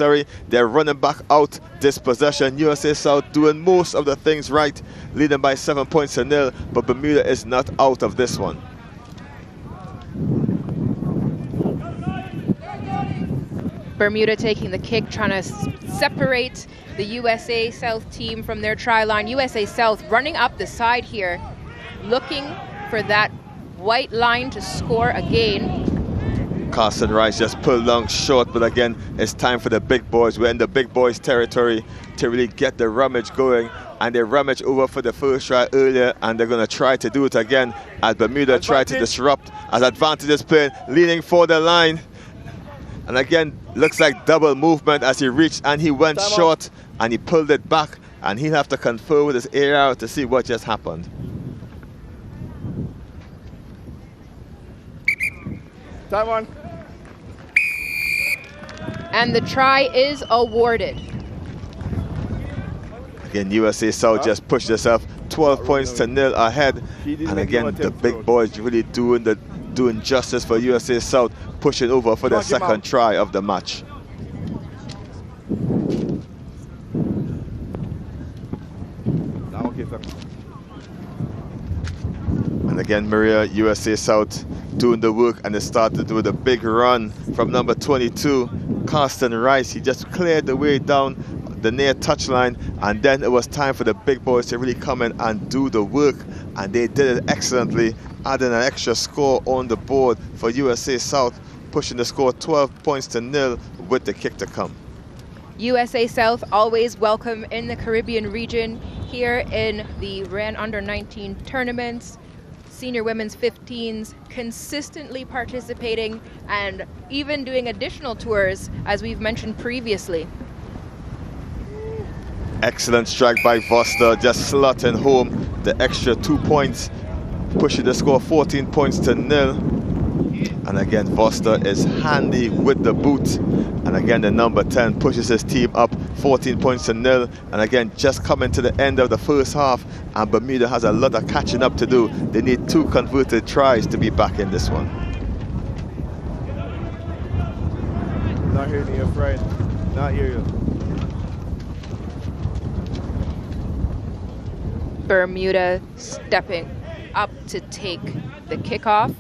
S2: they're running back out this possession. USA South doing most of the things right, leading by 7 points to 0, but Bermuda is not out of this one.
S7: Bermuda taking the kick, trying to separate the USA South team from their try line. USA South running up the side here, looking for that white line to score again.
S2: Carson Rice just pulled long short, but again, it's time for the big boys. We're in the big boys territory to really get the rummage going. And they rummage over for the first try earlier, and they're going to try to do it again as Bermuda try to disrupt, as Advantage is playing, leaning for the line. And again, looks like double movement as he reached, and he went short, and he pulled it back, and he'll have to confer with his AR to see what just happened.
S10: Time on.
S7: And the try is awarded.
S2: Again, USA South just pushed itself 12 points to 0 ahead. And again, the big boys really doing justice for USA South, pushing over for the second try of the match. And again, Maria, USA South doing the work, and they started with a big run from number 22, Carson Rice. He just cleared the way down the near touchline, and then it was time for the big boys to really come in and do the work, and they did it excellently, adding an extra score on the board for USA South, pushing the score 12 points to 0 with the kick to come.
S7: USA South always welcome in the Caribbean region, here in the RAN Under-19 tournaments. Senior women's 15s consistently participating and even doing additional tours, as we've mentioned previously.
S2: Excellent strike by Foster, just slotting home the extra 2 points, pushing the score 14 points to 0. And again, Foster is handy with the boot. And again, the number 10 pushes his team up 14 points to 0. And again, just coming to the end of the first half, and Bermuda has a lot of catching up to do. They need 2 converted tries to be back in this one.
S10: Not hearing you, friend. Not hear you.
S7: Bermuda stepping up to take the kickoff.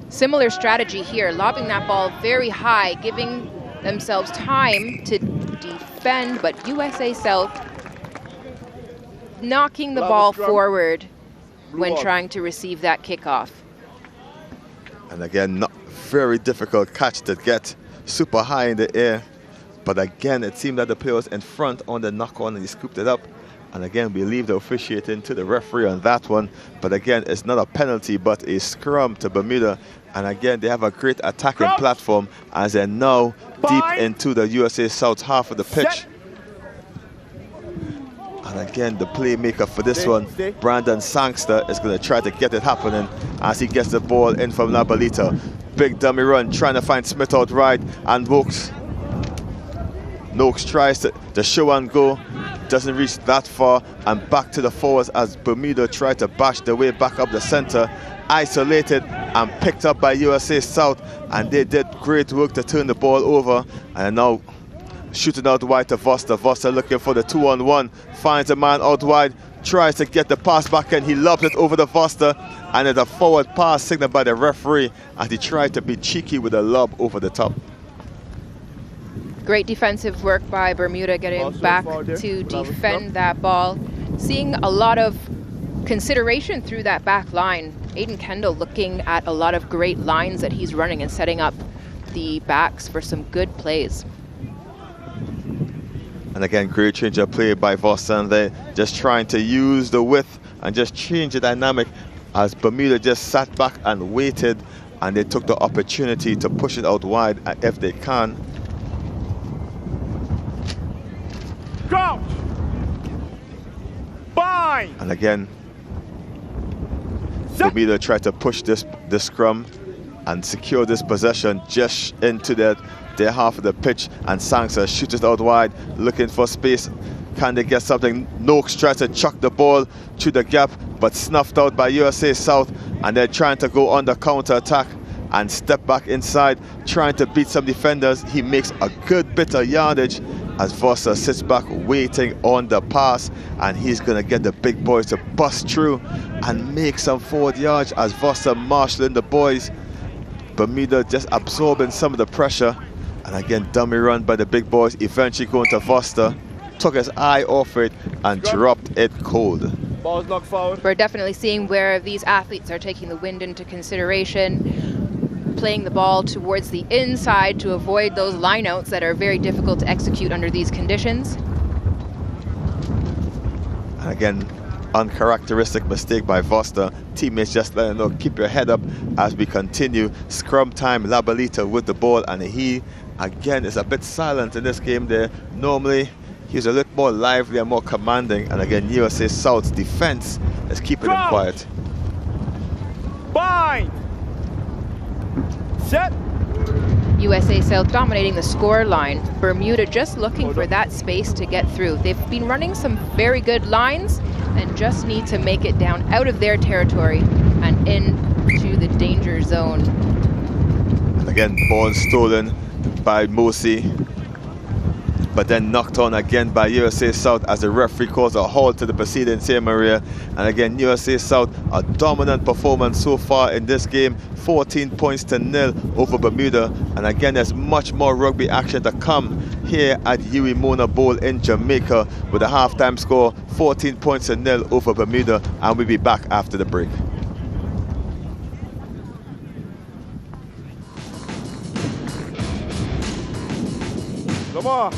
S7: Similar strategy here, lobbing that ball very high, giving themselves time to defend, but USA South knocking the ball forward when trying to receive that kickoff.
S2: And again, not very difficult catch to get super high in the air. But again, it seemed that the player was in front on the knock on and he scooped it up. And again, we leave the officiating to the referee on that one. But again, it's not a penalty, but a scrum to Bermuda. And again, they have a great attacking platform as they're now deep into the USA South half of the pitch. And again, the playmaker for this one, Brandon Sangster, is going to try to get it happening as he gets the ball in from Labalita. Big dummy run, trying to find Smith out right, and Noakes tries to show and go, doesn't reach that far, and back to the forwards as Bermuda try to bash their way back up the center. Isolated and picked up by USA South, and they did great work to turn the ball over. And now shooting out wide to Voster. Voster looking for the 2-on-1, finds a man out wide, tries to get the pass back in. He lobs it over to Voster, and it's a forward pass signaled by the referee as he tried to be cheeky with a lob over the top.
S7: Great defensive work by Bermuda, getting back to defend that ball. Seeing a lot of consideration through that back line. Aiden Kendall looking at a lot of great lines that he's running and setting up the backs for some good plays.
S2: And again, great change of play by Voster, and they just trying to use the width and just change the dynamic as Bermuda just sat back and waited, and they took the opportunity to push it out wide if they can.
S10: Go! Bind!
S2: And again, Bermuda tried to push this scrum and secure this possession just into their half of the pitch, and Sangster shoots it out wide, looking for space. Can they get something? Noakes tries to chuck the ball to the gap, but snuffed out by USA South, and they're trying to go on the counter attack and step back inside, trying to beat some defenders. He makes a good bit of yardage as Voster sits back waiting on the pass, and he's going to get the big boys to bust through and make some forward yards as Voster marshalling the boys. Bermuda just absorbing some of the pressure, and again, dummy run by the big boys, eventually going to Voster, took his eye off it and dropped it cold.
S10: Ball's knocked forward.
S7: We're definitely seeing where these athletes are taking the wind into consideration, playing the ball towards the inside to avoid those lineouts that are very difficult to execute under these conditions.
S2: And again, uncharacteristic mistake by Voster. Teammates just letting know, keep your head up as we continue. Scrum time, Labalita with the ball, and he again is a bit silent in this game there. Normally he's a little more lively and more commanding, and again USA South's defense is keeping him quiet.
S10: Bind! Set!
S7: USA South dominating the score line. Bermuda just looking for that space to get through. They've been running some very good lines and just need to make it down out of their territory and into the danger zone.
S2: And again, ball stolen by Mosi, but then knocked on again by USA South as the referee calls a halt to the proceedings here, Maria. And again, USA South, a dominant performance so far in this game, 14 points to 0 over Bermuda. And again, there's much more rugby action to come here at Huey Mona Bowl in Jamaica with a halftime score, 14 points to 0 over Bermuda, and we'll be back after the break.
S10: Come on.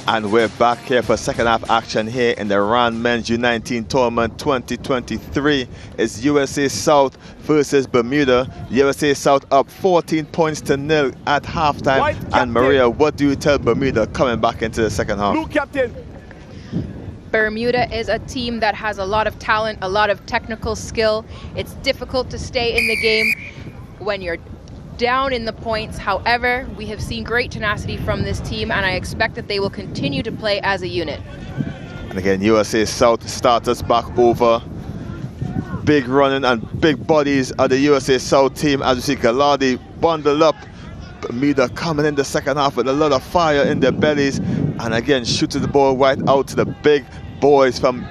S2: And we're back here for second half action here in the Round Men's U19 Tournament 2023. It's USA South versus Bermuda. USA South up 14 points to 0 at halftime. And Maria, what do you tell Bermuda coming back into the second half?
S10: Blue captain.
S7: Bermuda is a team that has a lot of talent, a lot of technical skill. It's difficult to stay in the game when you're down in the points. However, we have seen great tenacity from this team, and I expect that they will continue to play as a unit.
S2: And again, USA South starters back over. Big running and big bodies of the USA South team. As you see, Gallardi bundled up. Bermuda coming in the second half with a lot of fire in their bellies. And again, shooting the ball right out to the big boys from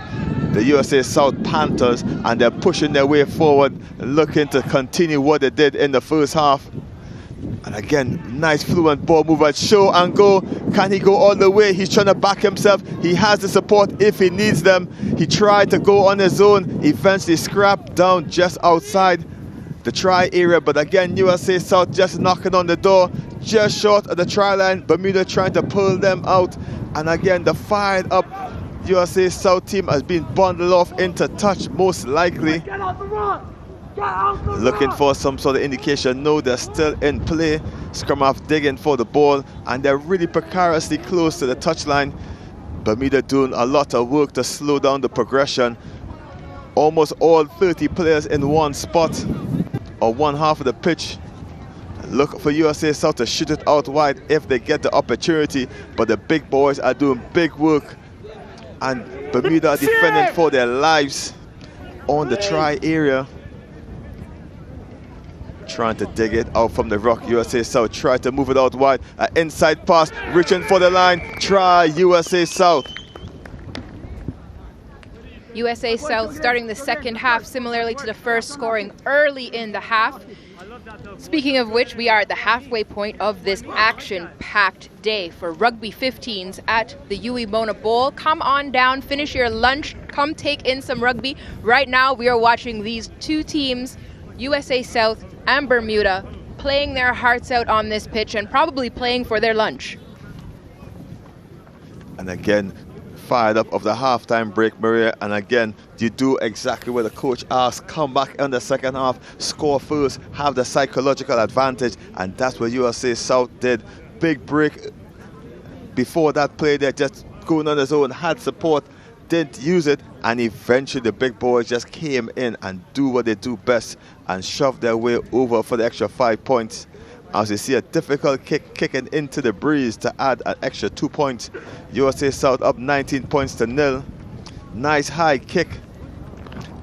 S2: the USA South Panthers, and they're pushing their way forward, looking to continue what they did in the first half. And again, nice fluent ball movement, show and go. Can he go all the way? He's trying to back himself. He has the support if he needs them. He tried to go on his own, eventually scrapped down just outside the try area, but again, USA South just knocking on the door, just short of the try line. Bermuda trying to pull them out, and again, the fired up USA South team has been bundled off into touch, most likely. Looking for some sort of indication. No, they're still in play. Scrum half digging for the ball, and they're really precariously close to the touchline. Bermuda doing a lot of work to slow down the progression. Almost all 30 players in one spot, or one half of the pitch. Look for USA South to shoot it out wide if they get the opportunity, but the big boys are doing big work. And Bermuda are defending for their lives on the try area. Trying to dig it out from the rock. USA South try to move it out wide. An inside pass, reaching for the line. Try USA South.
S7: USA South starting the second half similarly to the first, scoring early in the half. Speaking of which, we are at the halfway point of this action-packed day for Rugby 15s at the Yui Mona Bowl. Come on down, finish your lunch, come take in some rugby. Right now, we are watching these two teams, USA South and Bermuda, playing their hearts out on this pitch and probably playing for their lunch.
S2: And again, fired up of the halftime break, Maria, and again, you do exactly what the coach asked. Come back in the second half, score first, have the psychological advantage, and that's what USA South did. Big break before that play. They're just going on his own, had support, didn't use it, and eventually the big boys just came in and do what they do best and shoved their way over for the extra 5 points. As you see a difficult kick kicking into the breeze to add an extra 2 points. USA South up 19 points to 0. Nice high kick,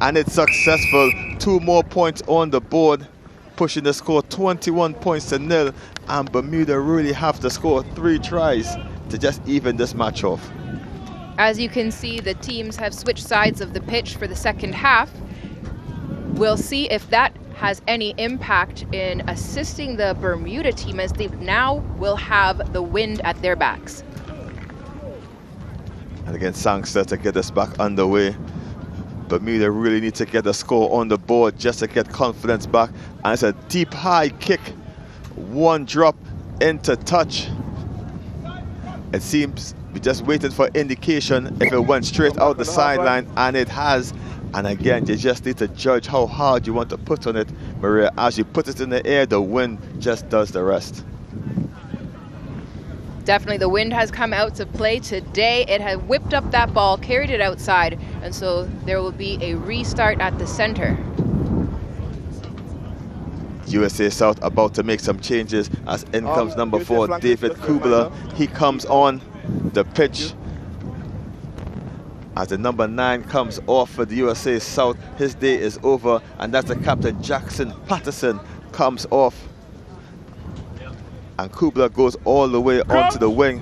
S2: and it's successful. 2 more points on the board, pushing the score 21 points to 0. And Bermuda really have to score 3 tries to just even this match off.
S7: As you can see, the teams have switched sides of the pitch for the second half. We'll see if that has any impact in assisting the Bermuda team, as they now will have the wind at their backs.
S2: And again, Sangster to get us back underway. Bermuda really need to get a score on the board just to get confidence back. And it's a deep high kick, 1 drop into touch. It seems we just waited for indication if it went straight out the sideline, and it has. And again, you just need to judge how hard you want to put on it, Maria. As you put it in the air, the wind just does the rest.
S7: Definitely, the wind has come out to play today. It has whipped up that ball, carried it outside, and so there will be a restart at the center.
S2: USA South about to make some changes as in comes number 4, David Kubler. He comes on the pitch. As the number 9 comes off for the USA South, his day is over, and that's the captain, Jackson Patterson, comes off. And Kubler goes all the way onto the wing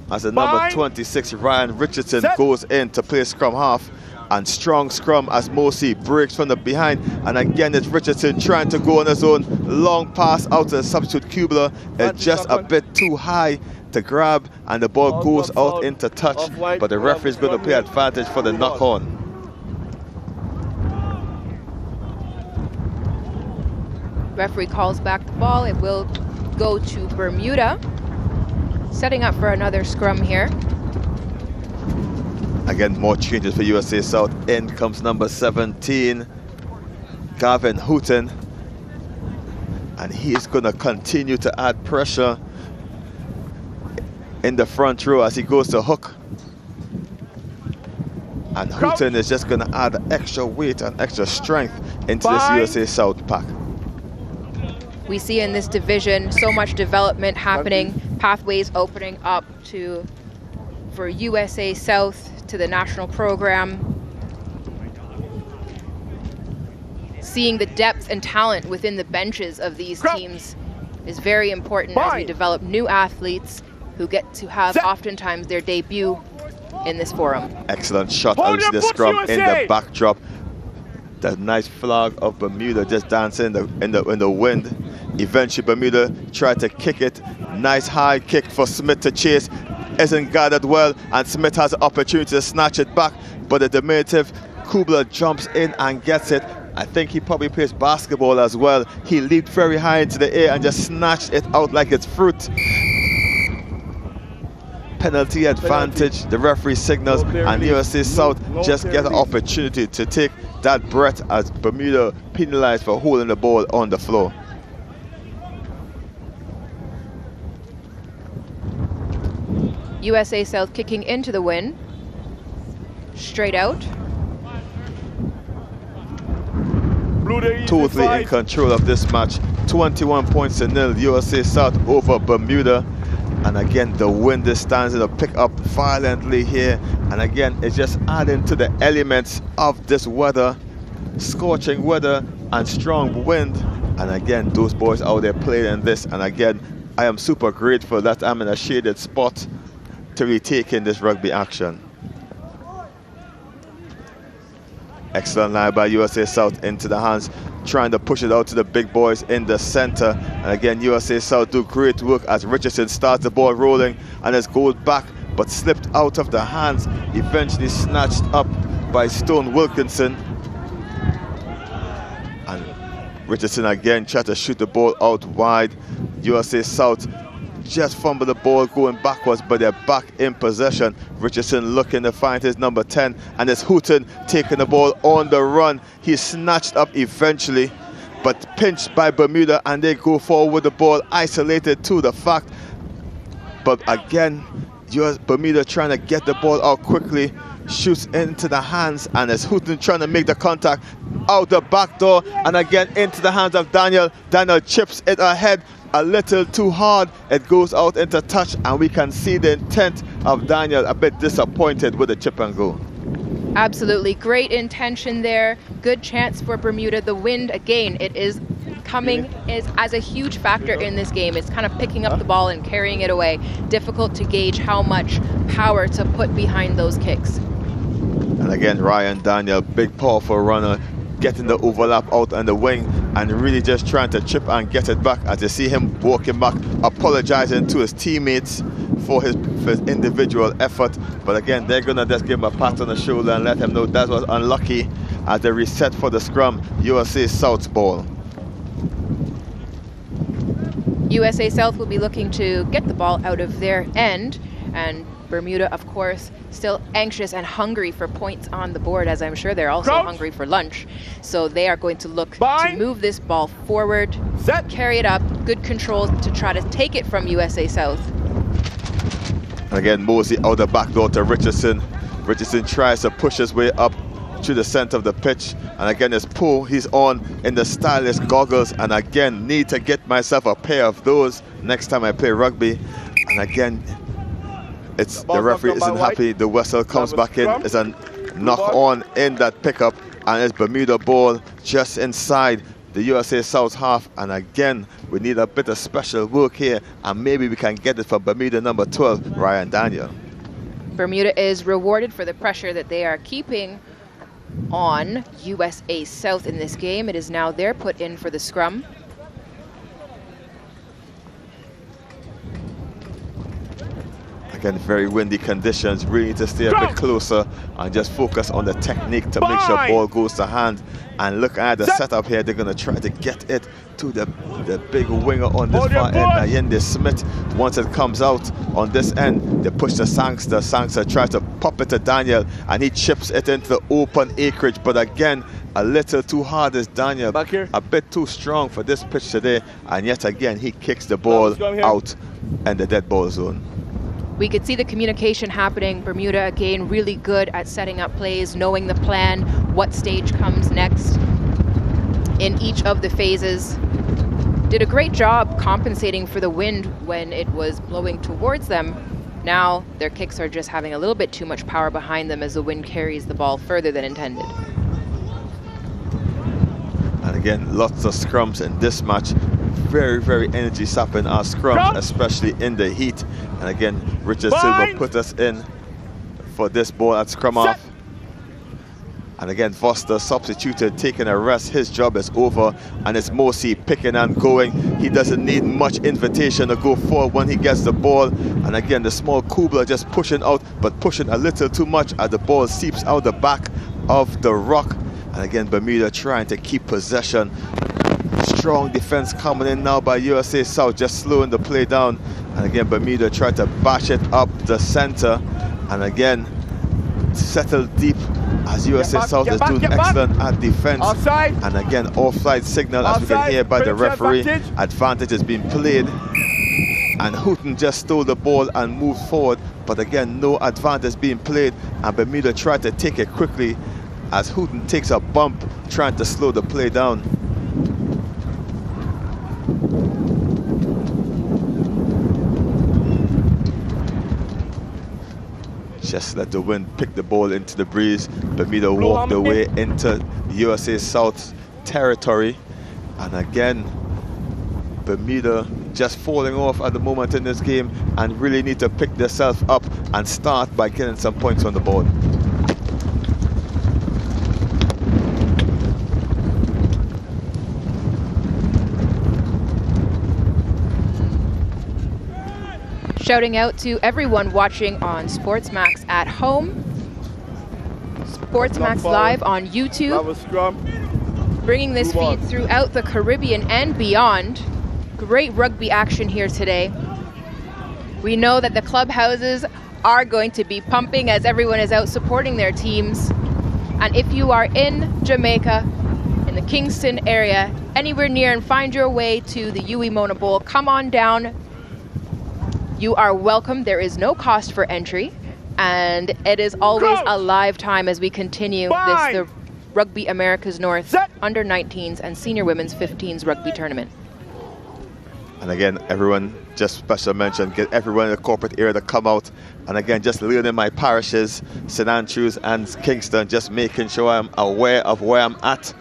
S2: as the number 26, Ryan Richardson, goes in to play scrum half. And strong scrum as Mosi breaks from the behind. And again, it's Richardson trying to go on his own. Long pass out to the substitute Kubler. It's just a bit too high to grab, and the ball goes out into touch, but the referee is going to play advantage for the knock on.
S7: Referee calls back the ball. It will go to Bermuda. Setting up for another scrum here.
S2: Again, more changes for USA South. In comes number 17, Gavin Hooton. And he's going to continue to add pressure in the front row as he goes to hook. And Hooton is just going to add extra weight and extra strength into this USA South pack.
S7: We see in this division so much development happening, pathways opening up for USA South to the national program. Seeing the depth and talent within the benches of these teams is very important as we develop new athletes who get to have oftentimes their debut in this forum.
S2: Excellent shot out to the scrum in the backdrop. That nice flag of Bermuda just dancing in the wind. Eventually Bermuda tried to kick it. Nice high kick for Smith to chase. Isn't gathered well, and Smith has the opportunity to snatch it back, but the diminutive Kubler jumps in and gets it. I think he probably plays basketball as well. He leaped very high into the air and just snatched it out like it's fruit. Penalty advantage, the referee signals, and USA South just get an opportunity to take that breath as Bermuda penalized for holding the ball on the floor.
S7: USA South kicking into the win. Straight out.
S2: Totally in control of this match. 21 points to nil. USA South over Bermuda. And again, the wind is starting to pick up violently here. And again, it's just adding to the elements of this weather. Scorching weather and strong wind. And again, those boys out there playing in this. And again, I am super grateful that I'm in a shaded spot to retake in this rugby action. Excellent line by USA South into the hands, trying to push it out to the big boys in the center. And again, USA South do great work as Richardson starts the ball rolling and has goes back, but slipped out of the hands, eventually snatched up by Stone Wilkinson. And Richardson again tried to shoot the ball out wide. USA South just fumble the ball going backwards, but they're back in possession. Richardson looking to find his number 10, and it's Hooton taking the ball on the run. He's snatched up eventually, but pinched by Bermuda, and they go forward with the ball isolated to the fact. But again, Bermuda trying to get the ball out quickly, shoots into the hands, and it's Hooton trying to make the contact out the back door, and again into the hands of Daniel. Daniel chips it ahead a little too hard. It goes out into touch, and we can see the intent of Daniel a bit disappointed with the chip and go.
S7: Absolutely, great intention there. Good chance for Bermuda. The wind, again, it is coming as a huge factor in this game. It's kind of picking up the ball and carrying it away. Difficult to gauge how much power to put behind those kicks.
S2: And again, Ryan Daniel, big powerful runner, getting the overlap out on the wing and really just trying to chip and get it back. As you see him walking back, apologizing to his teammates for his individual effort. But again, they're gonna just give him a pat on the shoulder and let him know that was unlucky as they reset for the scrum. USA South's ball.
S7: USA South will be looking to get the ball out of their end, and Bermuda, of course, still anxious and hungry for points on the board, as I'm sure they're also hungry for lunch. So they are going to look to move this ball forward, carry it up, good control to try to take it from USA South.
S2: And again, Mosey out the back door to Richardson. Richardson tries to push his way up to the center of the pitch. And again, it's Poe. He's on in the stylish goggles. And again, need to get myself a pair of those next time I play rugby. And again, it's the referee isn't happy. The whistle comes back in. It's a knock on in that pickup. And it's Bermuda ball just inside the USA South half. And again, we need a bit of special work here, and maybe we can get it for Bermuda number 12, Ryan Daniel.
S7: Bermuda is rewarded for the pressure that they are keeping on USA South in this game. It is now their put in for the scrum.
S2: Again, very windy conditions. Really need to stay a bit closer and just focus on the technique to make sure ball goes to hand. And look at the setup here. They're going to try to get it to the big winger on this far end, Allende Smith. Once it comes out on this end, they push the Sangster. Sangster tries to pop it to Daniel, and he chips it into the open acreage. But again, a little too hard is Daniel. Back here. A bit too strong for this pitch today. And yet again, he kicks the ball out in the dead ball zone.
S7: We could see the communication happening. Bermuda, again, really good at setting up plays, knowing the plan, what stage comes next in each of the phases. Did a great job compensating for the wind when it was blowing towards them. Now their kicks are just having a little bit too much power behind them as the wind carries the ball further than intended.
S2: And again, lots of scrums in this match. Very, very energy sapping our scrums, especially in the heat. And again, Richard Silva put us in for this ball at scrum off. And again, Foster substituted, taking a rest. His job is over, and it's Mosi picking and going. He doesn't need much invitation to go forward when he gets the ball. And again, the small Kubler just pushing out, but pushing a little too much as the ball seeps out the back of the rock. And again, Bermuda trying to keep possession. Strong defense coming in now by USA South, just slowing the play down. And again, Bermuda tried to bash it up the center. And again, settle deep as USA South is doing excellent at defense. Outside. And again, offside signal as we can hear by the referee. Advantage is being played. And Houghton just stole the ball and moved forward. But again, no advantage being played. And Bermuda tried to take it quickly as Houghton takes a bump, trying to slow the play down. Just let the wind pick the ball into the breeze. Bermuda walk their way into USA South territory. And again, Bermuda just falling off at the moment in this game and really need to pick themselves up and start by getting some points on the board.
S7: Shouting out to everyone watching on SportsMax at home, SportsMax Live on YouTube, bringing this feed throughout the Caribbean and beyond. Great rugby action here today. We know that the clubhouses are going to be pumping as everyone is out supporting their teams. And if you are in Jamaica, in the Kingston area, anywhere near, and find your way to the Huey Mona Bowl, come on down. You are welcome. There is no cost for entry, and it is always a live time as we continue the Rugby Americas North under 19s and senior women's 15s rugby tournament.
S2: And again, everyone, just special mention, get everyone in the corporate area to come out. And again, just leading my parishes, St. Andrews and Kingston, just making sure I'm aware of where I'm at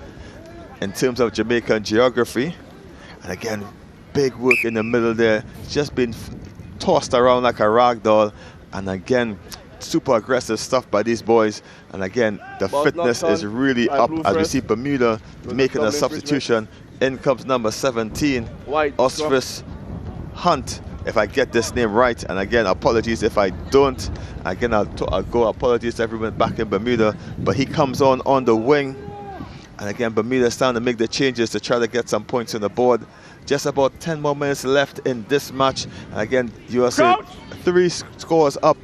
S2: in terms of Jamaican geography. And again, big work in the middle there, just been tossed around like a rag doll. And again, super aggressive stuff by these boys. And again, the fitness is really up as we see Bermuda making a substitution. In comes number 17, Osris Hunt, if I get this name right. And again, apologies if I don't. Again, I'll go apologies to everyone back in Bermuda. But he comes on the wing. And again, Bermuda starting to make the changes to try to get some points on the board. Just about 10 more minutes left in this match. And again, USA 3 scores up.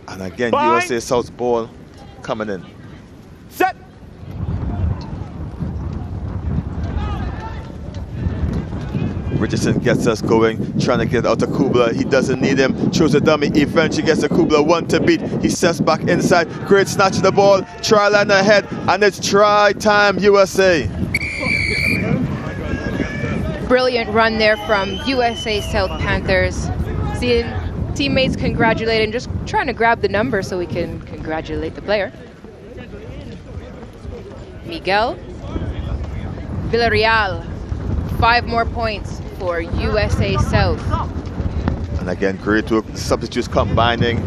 S2: And again, USA South ball coming in.
S10: Set.
S2: Richardson gets us going, trying to get out to Kubler. He doesn't need him. Chose a dummy. Eventually gets to Kubler. One to beat. He steps back inside. Great snatch of the ball. Try line ahead. And it's try time, USA.
S7: Brilliant run there from USA South Panthers. Seeing teammates congratulate and just trying to grab the number so we can congratulate the player. Miguel Villarreal, 5 more points for USA South.
S2: And again, great work. Substitutes combining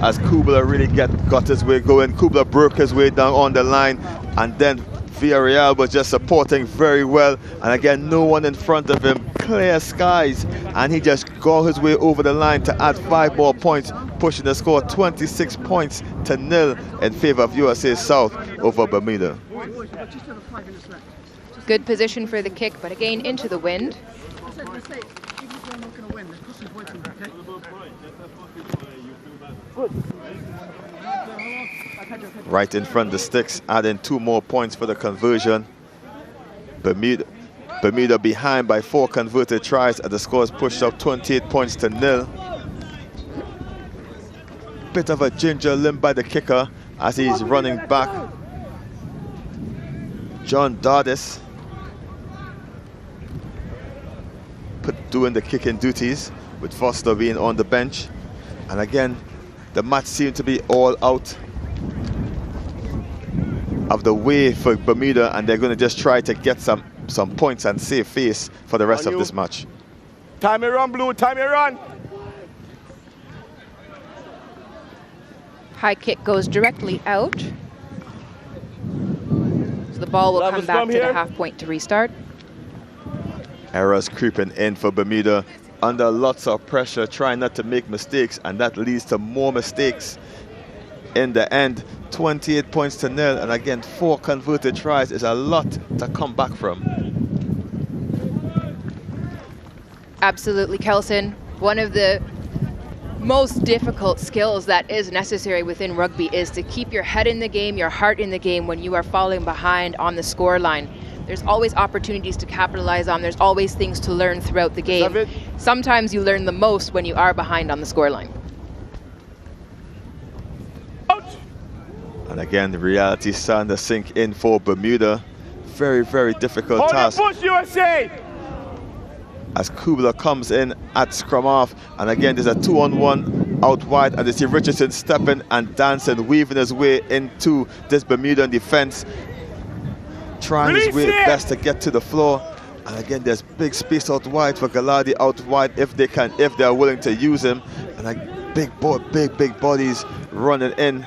S2: as Kubler really got his way going. Kubler broke his way down on the line and then Villarreal was just supporting very well, and again, no one in front of him, clear skies, and he just got his way over the line to add 5 more points, pushing the score 26 points to 0 in favor of USA South over Bermuda.
S7: Good position for the kick, but again into the wind.
S2: Right in front of the sticks, adding 2 more points for the conversion. Bermuda behind by 4 converted tries, and the score is pushed up 28 points to 0. Bit of a ginger limp by the kicker as he's running back. John Dardis doing the kicking duties, with Foster being on the bench. And again, the match seemed to be all out of the way for Bermuda, and they're going to just try to get some points and save face for the rest of this match.
S10: Time you run, Blue, time you run.
S7: High kick goes directly out. So the ball will come back to the half point to restart.
S2: Errors creeping in for Bermuda, under lots of pressure, trying not to make mistakes, and that leads to more mistakes in the end. 28 points to 0, and again, 4 converted tries is a lot to come back from.
S7: Absolutely, Kelson. One of the most difficult skills that is necessary within rugby is to keep your head in the game, your heart in the game when you are falling behind on the scoreline. There's always opportunities to capitalize on. There's always things to learn throughout the game. Sometimes you learn the most when you are behind on the scoreline.
S2: And again, the reality starting to sink in for Bermuda. Very, very difficult task.
S10: Push, USA!
S2: As Kubler comes in at scrum half, and again, there's a 2-on-1 out wide, and you see Richardson stepping and dancing, weaving his way into this Bermudan defense, trying his way best to get to the floor. And again, there's big space out wide for Gallardi out wide if they are willing to use him. And like big bodies running in.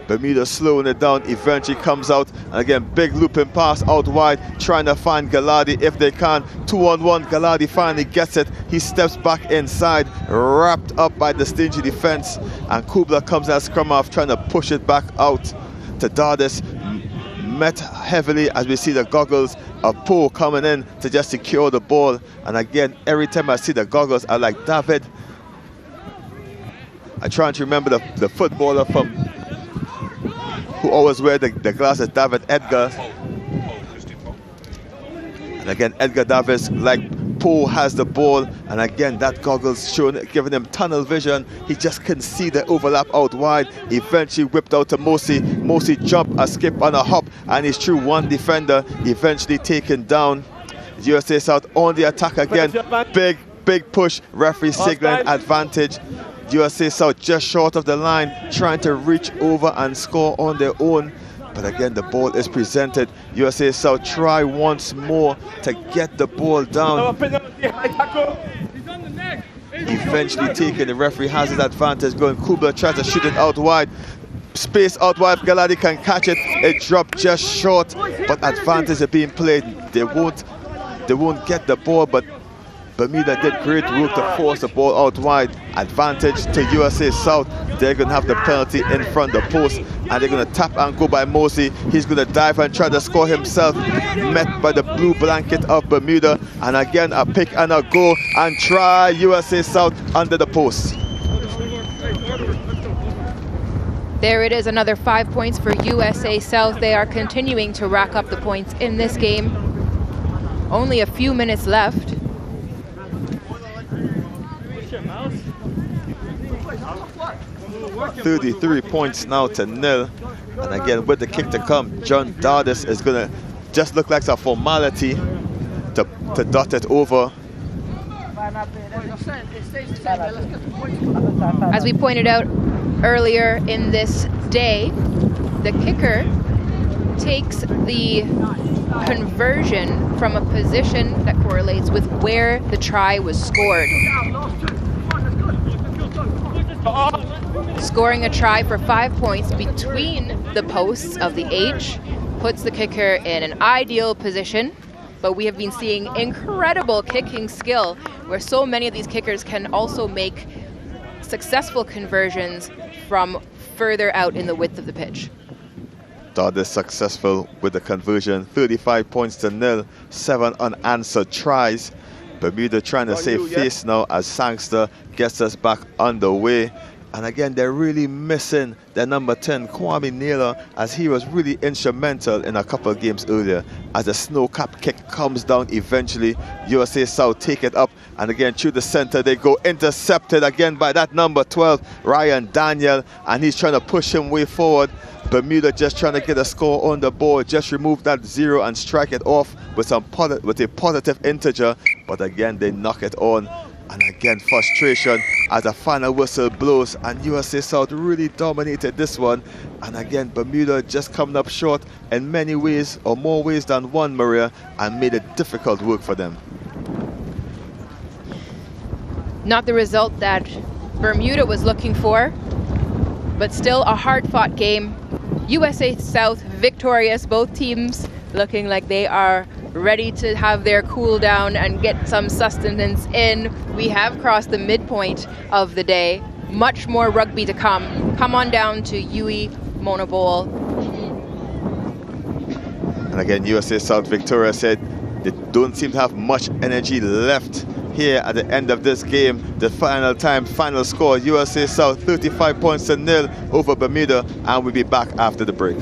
S2: Bermuda slowing it down, eventually comes out, and again, big looping pass out wide, trying to find Gallardi if they can. 2-on-1, Gallardi finally gets it. He steps back inside, wrapped up by the stingy defense, and Kubler comes at scrum half, trying to push it back out to Dardis. Met heavily as we see the goggles of Poe coming in to just secure the ball. And again, every time I see the goggles, I like David. I'm trying to remember the footballer from who always wear the glasses, David Edgar. And again, Edgar Davis, like Poe, has the ball, and again that goggles giving him tunnel vision. He just couldn't see the overlap out wide. Eventually whipped out to Mosi. Mosi jump, a skip and a hop, and he's through one defender, eventually taken down. USA South on the attack again. Big push, referee signaling advantage. USA South just short of the line, trying to reach over and score on their own. But again, the ball is presented. USA South try once more to get the ball down. Eventually taken, the referee has his advantage going. Kubler tries to shoot it out wide. Space out wide, Gallardi can catch it. It dropped just short, but advantage is being played. They won't get the ball, but Bermuda did great work to force the ball out wide. Advantage to USA South. They're going to have the penalty in front of the post, and they're going to tap and go by Mosi. He's going to dive and try to score himself. Met by the blue blanket of Bermuda, and again a pick and a go, and try USA South under the post.
S7: There it is, another 5 points for USA South. They are continuing to rack up the points in this game. Only a few minutes left.
S2: 33 points now to 0. And again, with the kick to come, John Dardis is going to just look like a formality to dot it over.
S7: As we pointed out earlier in this day, the kicker takes the conversion from a position that correlates with where the try was scored. Scoring a try for 5 points between the posts of the H puts the kicker in an ideal position. But we have been seeing incredible kicking skill where so many of these kickers can also make successful conversions from further out in the width of the pitch.
S2: Todd is successful with the conversion, 35 points to 0, 7 unanswered tries. Bermuda trying to save face now as Sangster gets us back underway. And again, they're really missing their number 10, Kwame Naylor, as he was really instrumental in a couple of games earlier. As the snow cap kick comes down eventually, USA South take it up. And again, through the center, they go intercepted again by that number 12, Ryan Daniel. And he's trying to push him way forward. Bermuda just trying to get a score on the board, just remove that 0 and strike it off with a positive integer. But again, they knock it on. And again, frustration as the final whistle blows, and USA South really dominated this one. And again, Bermuda just coming up short in many ways, or more ways than one, Maria, and made it difficult work for them.
S7: Not the result that Bermuda was looking for, but still a hard-fought game. USA South victorious, both teams looking like they are ready to have their cool down and get some sustenance in. We have crossed the midpoint of the day. Much more rugby to come. Come on down to UE Mona Bowl.
S2: And again, USA South Victoria said they don't seem to have much energy left here at the end of this game. The final score, USA South 35 points to 0 over Bermuda, and we'll be back after the break.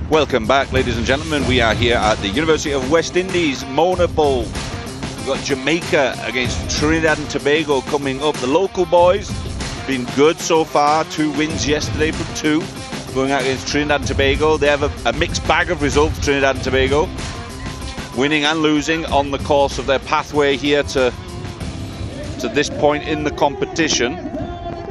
S1: Welcome back, ladies and gentlemen. We are here at the University of West Indies Mona Bowl. We've got Jamaica against Trinidad and Tobago coming up. The local boys been good so far. 2 wins yesterday from 2. Going out against Trinidad and Tobago. They have a mixed bag of results, Trinidad and Tobago. Winning and losing on the course of their pathway here to this point in the competition.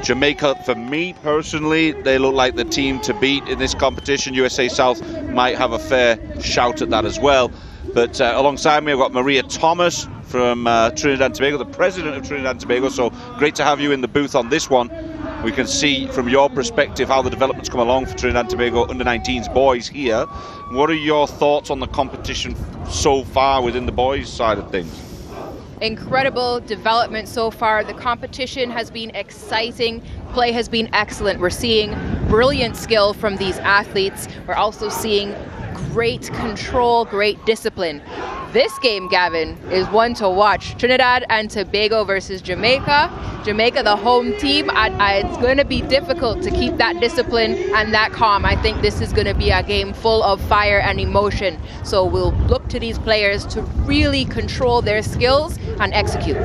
S1: Jamaica, for me personally, they look like the team to beat in this competition. USA South might have a fair shout at that as well. But alongside me, I've got Maria Thomas from Trinidad and Tobago, the president of Trinidad and Tobago. So great to have you in the booth on this one. We can see from your perspective how the developments come along for Trinidad and Tobago under-19s boys here. What are your thoughts on the competition so far within the boys side of things?
S7: Incredible development so far. The competition has been exciting. Play has been excellent. We're seeing brilliant skill from these athletes. We're also seeing great control, great discipline. This game, Gavin, is one to watch. Trinidad and Tobago versus Jamaica. Jamaica, the home team. It's going to be difficult to keep that discipline and that calm. I think this is going to be a game full of fire and emotion. So we'll look to these players to really control their skills and execute.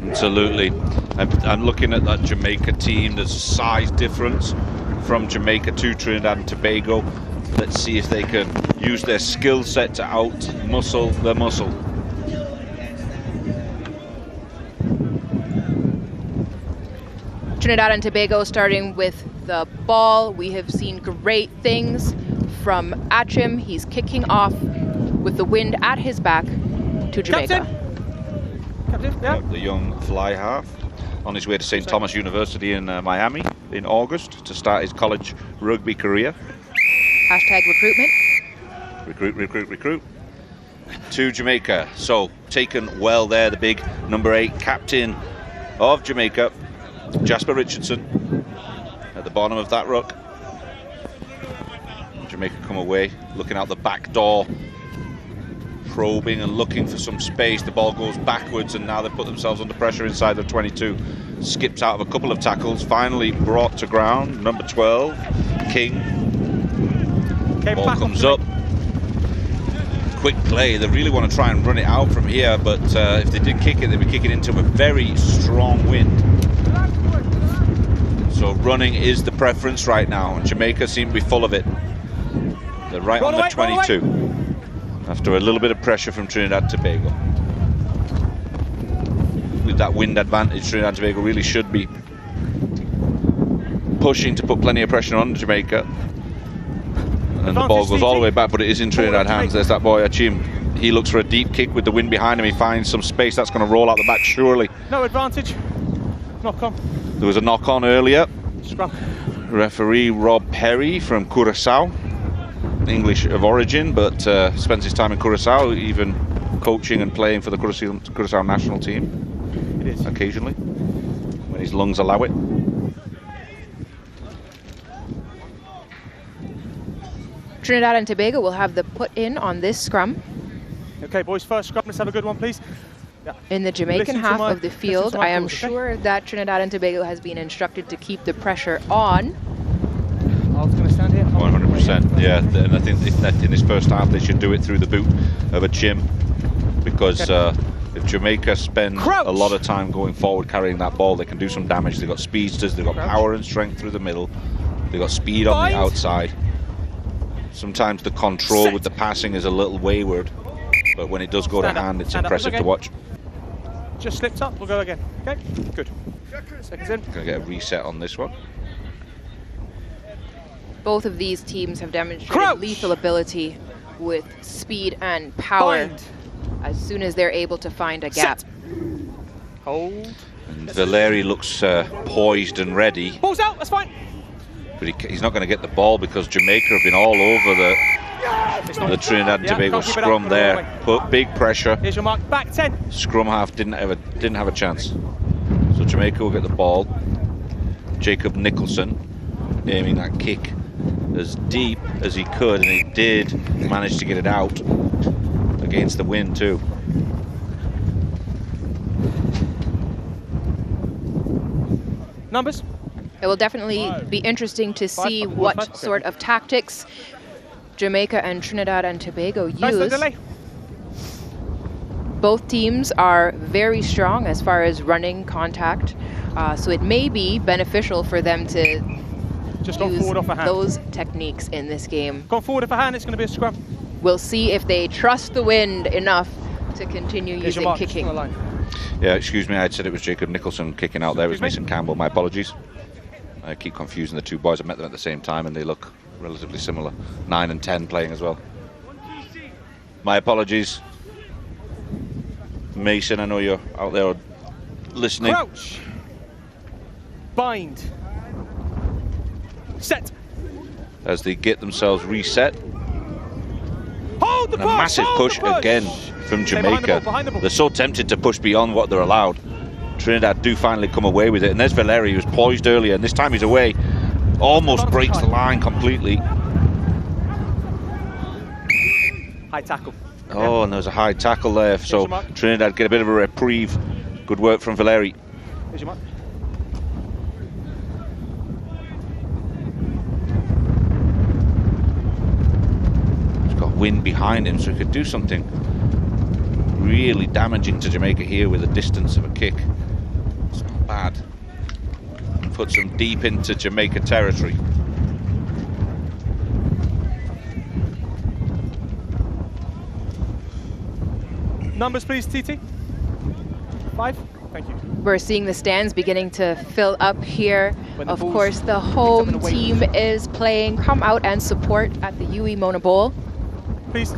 S1: Absolutely. I'm looking at that Jamaica team. There's a size difference from Jamaica to Trinidad and Tobago. Let's see if they can use their skill set to out-muscle their muscle.
S7: Trinidad and Tobago starting with the ball. We have seen great things from Achim. He's kicking off with the wind at his back to Jamaica.
S3: Captain, yeah.
S1: The young fly half on his way to St. Thomas University in Miami in August to start his college rugby career.
S7: Hashtag recruitment.
S1: Recruit, recruit, recruit. To Jamaica. So taken well there, the big number 8 captain of Jamaica, Jasper Richardson, at the bottom of that ruck. Jamaica come away, looking out the back door, probing and looking for some space. The ball goes backwards and now they put themselves under pressure inside the 22. Skips out of a couple of tackles, finally brought to ground. Number 12, King. Ball comes up. Quick play. They really want to try and run it out from here, but if they did kick it, they'd be kicking into a very strong wind. So running is the preference right now, and Jamaica seem to be full of it. They're right on the 22 after a little bit of pressure from Trinidad and Tobago. With that wind advantage, Trinidad and Tobago really should be pushing to put plenty of pressure on Jamaica. And the ball goes all the way back, but it is in Trinidad hands. There's that boy, Achim. He looks for a deep kick with the wind behind him. He finds some space. That's going to roll out the back, surely.
S4: No advantage. Knock on.
S1: There was a knock on earlier.
S4: Scrum.
S1: Referee Rob Perry from Curaçao. English of origin, but spends his time in Curaçao, even coaching and playing for the Curaçao national team.
S4: It is.
S1: Occasionally, when his lungs allow it.
S7: Trinidad and Tobago will have the put in on this scrum.
S4: Okay, boys, first scrum. Let's have a good one, please. Yeah.
S7: In the Jamaican half of the field, I am
S4: calls,
S7: sure that Trinidad and Tobago has been instructed to keep the pressure on.
S4: I was going to stand here.
S1: 100%, yeah. And I think in this first half they should do it through the boot of a Jim, because if Jamaica spend a lot of time going forward carrying that ball, they can do some damage. They've got speedsters, they've got power and strength through the middle, they've got speed on the outside. Sometimes the control with the passing is a little wayward, but when it does go to hand, it's impressive to watch.
S4: Just slipped up, we'll go again. Okay, good. Seconds in.
S1: Gonna get a reset on this one.
S7: Both of these teams have demonstrated lethal ability with speed and power as soon as they're able to find a gap.
S4: Hold.
S1: And Valeri looks poised and ready.
S4: Ball's out, that's fine.
S1: But he's not going to get the ball because Jamaica have been all over the Trinidad and Tobago scrum there. Put big pressure.
S4: Here's your mark. Back 10.
S1: Scrum half didn't have a chance. So Jamaica will get the ball. Jacob Nicholson aiming that kick as deep as he could, and he did manage to get it out against the wind too.
S4: Numbers?
S7: It will definitely be interesting to see what sort of tactics Jamaica and Trinidad and Tobago use. Both teams are very strong as far as running contact, so it may be beneficial for them to
S4: just
S7: use
S4: forward off a hand.
S7: Those techniques in this game.
S4: Go forward off a hand, it's going to be a scrum.
S7: We'll see if they trust the wind enough to continue using kicking.
S1: Yeah, excuse me, I said it was Jacob Nicholson kicking out there. It was Mason Campbell, my apologies. I keep confusing the two boys. I met them at the same time and they look relatively similar. 9 and 10 playing as well. My apologies. Mason, I know you're out there listening.
S4: Crouch. Bind. Set.
S1: As they get themselves reset.
S4: Hold the
S1: And a massive push again from Jamaica.
S4: Behind the ball.
S1: They're so tempted to push beyond what they're allowed. Trinidad do finally come away with it. And there's Valeri, who was poised earlier, and this time he's away. Almost breaks the line completely.
S4: High tackle.
S1: Oh, and there's a high tackle there. So Trinidad get a bit of a reprieve. Good work from Valeri.
S4: Here's your mark.
S1: He's got wind behind him, so he could do something really damaging to Jamaica here with the distance of a kick. It's not bad. Puts them deep into Jamaica territory.
S4: Numbers, please, TT. 5. Thank you.
S7: We're seeing the stands beginning to fill up here. Of course, the home team is playing. Come out and support at the UE Mona Bowl.
S4: Please.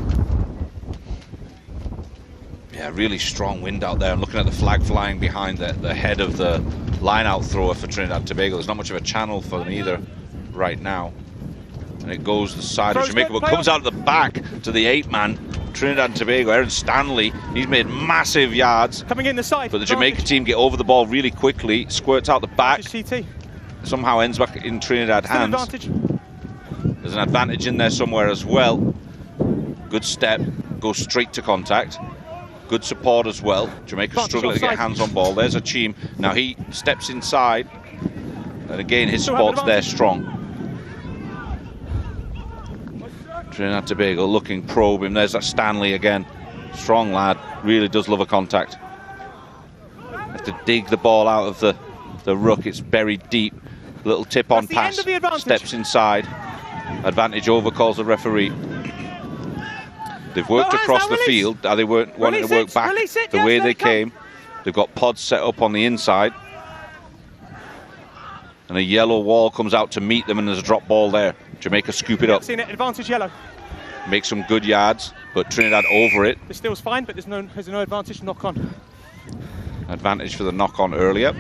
S1: Yeah, really strong wind out there. I'm looking at the flag flying behind the head of the line-out thrower for Trinidad and Tobago. There's not much of a channel for them either right now. And it goes the side of Jamaica, but comes out the back to the 8-man. Trinidad and Tobago, Aaron Stanley, he's made massive yards.
S4: Coming in the side.
S1: But the Jamaica team get over the ball really quickly, squirts out the back. Somehow ends back in Trinidad hands. There's an advantage in there somewhere as well. Good step, goes straight to contact. Good support as well. Jamaica struggling to get hands on ball. There's Achim. Now he steps inside. And again, his support's there strong. Trinidad Tobago looking, probe him. There's that Stanley again. Strong lad. Really does love a contact. Have to dig the ball out of the ruck. It's buried deep. Little tip on pass. Steps inside. Advantage over, calls the referee. They've worked across the field. They weren't wanting to work back the way they came. They've got pods set up on the inside. And a yellow wall comes out to meet them, and there's a drop ball there. Jamaica scoop it up.
S4: Seen it, advantage yellow.
S1: Make some good yards, but Trinidad over it.
S4: The steal's fine, but there's no advantage. Knock on.
S1: Advantage for the knock on earlier.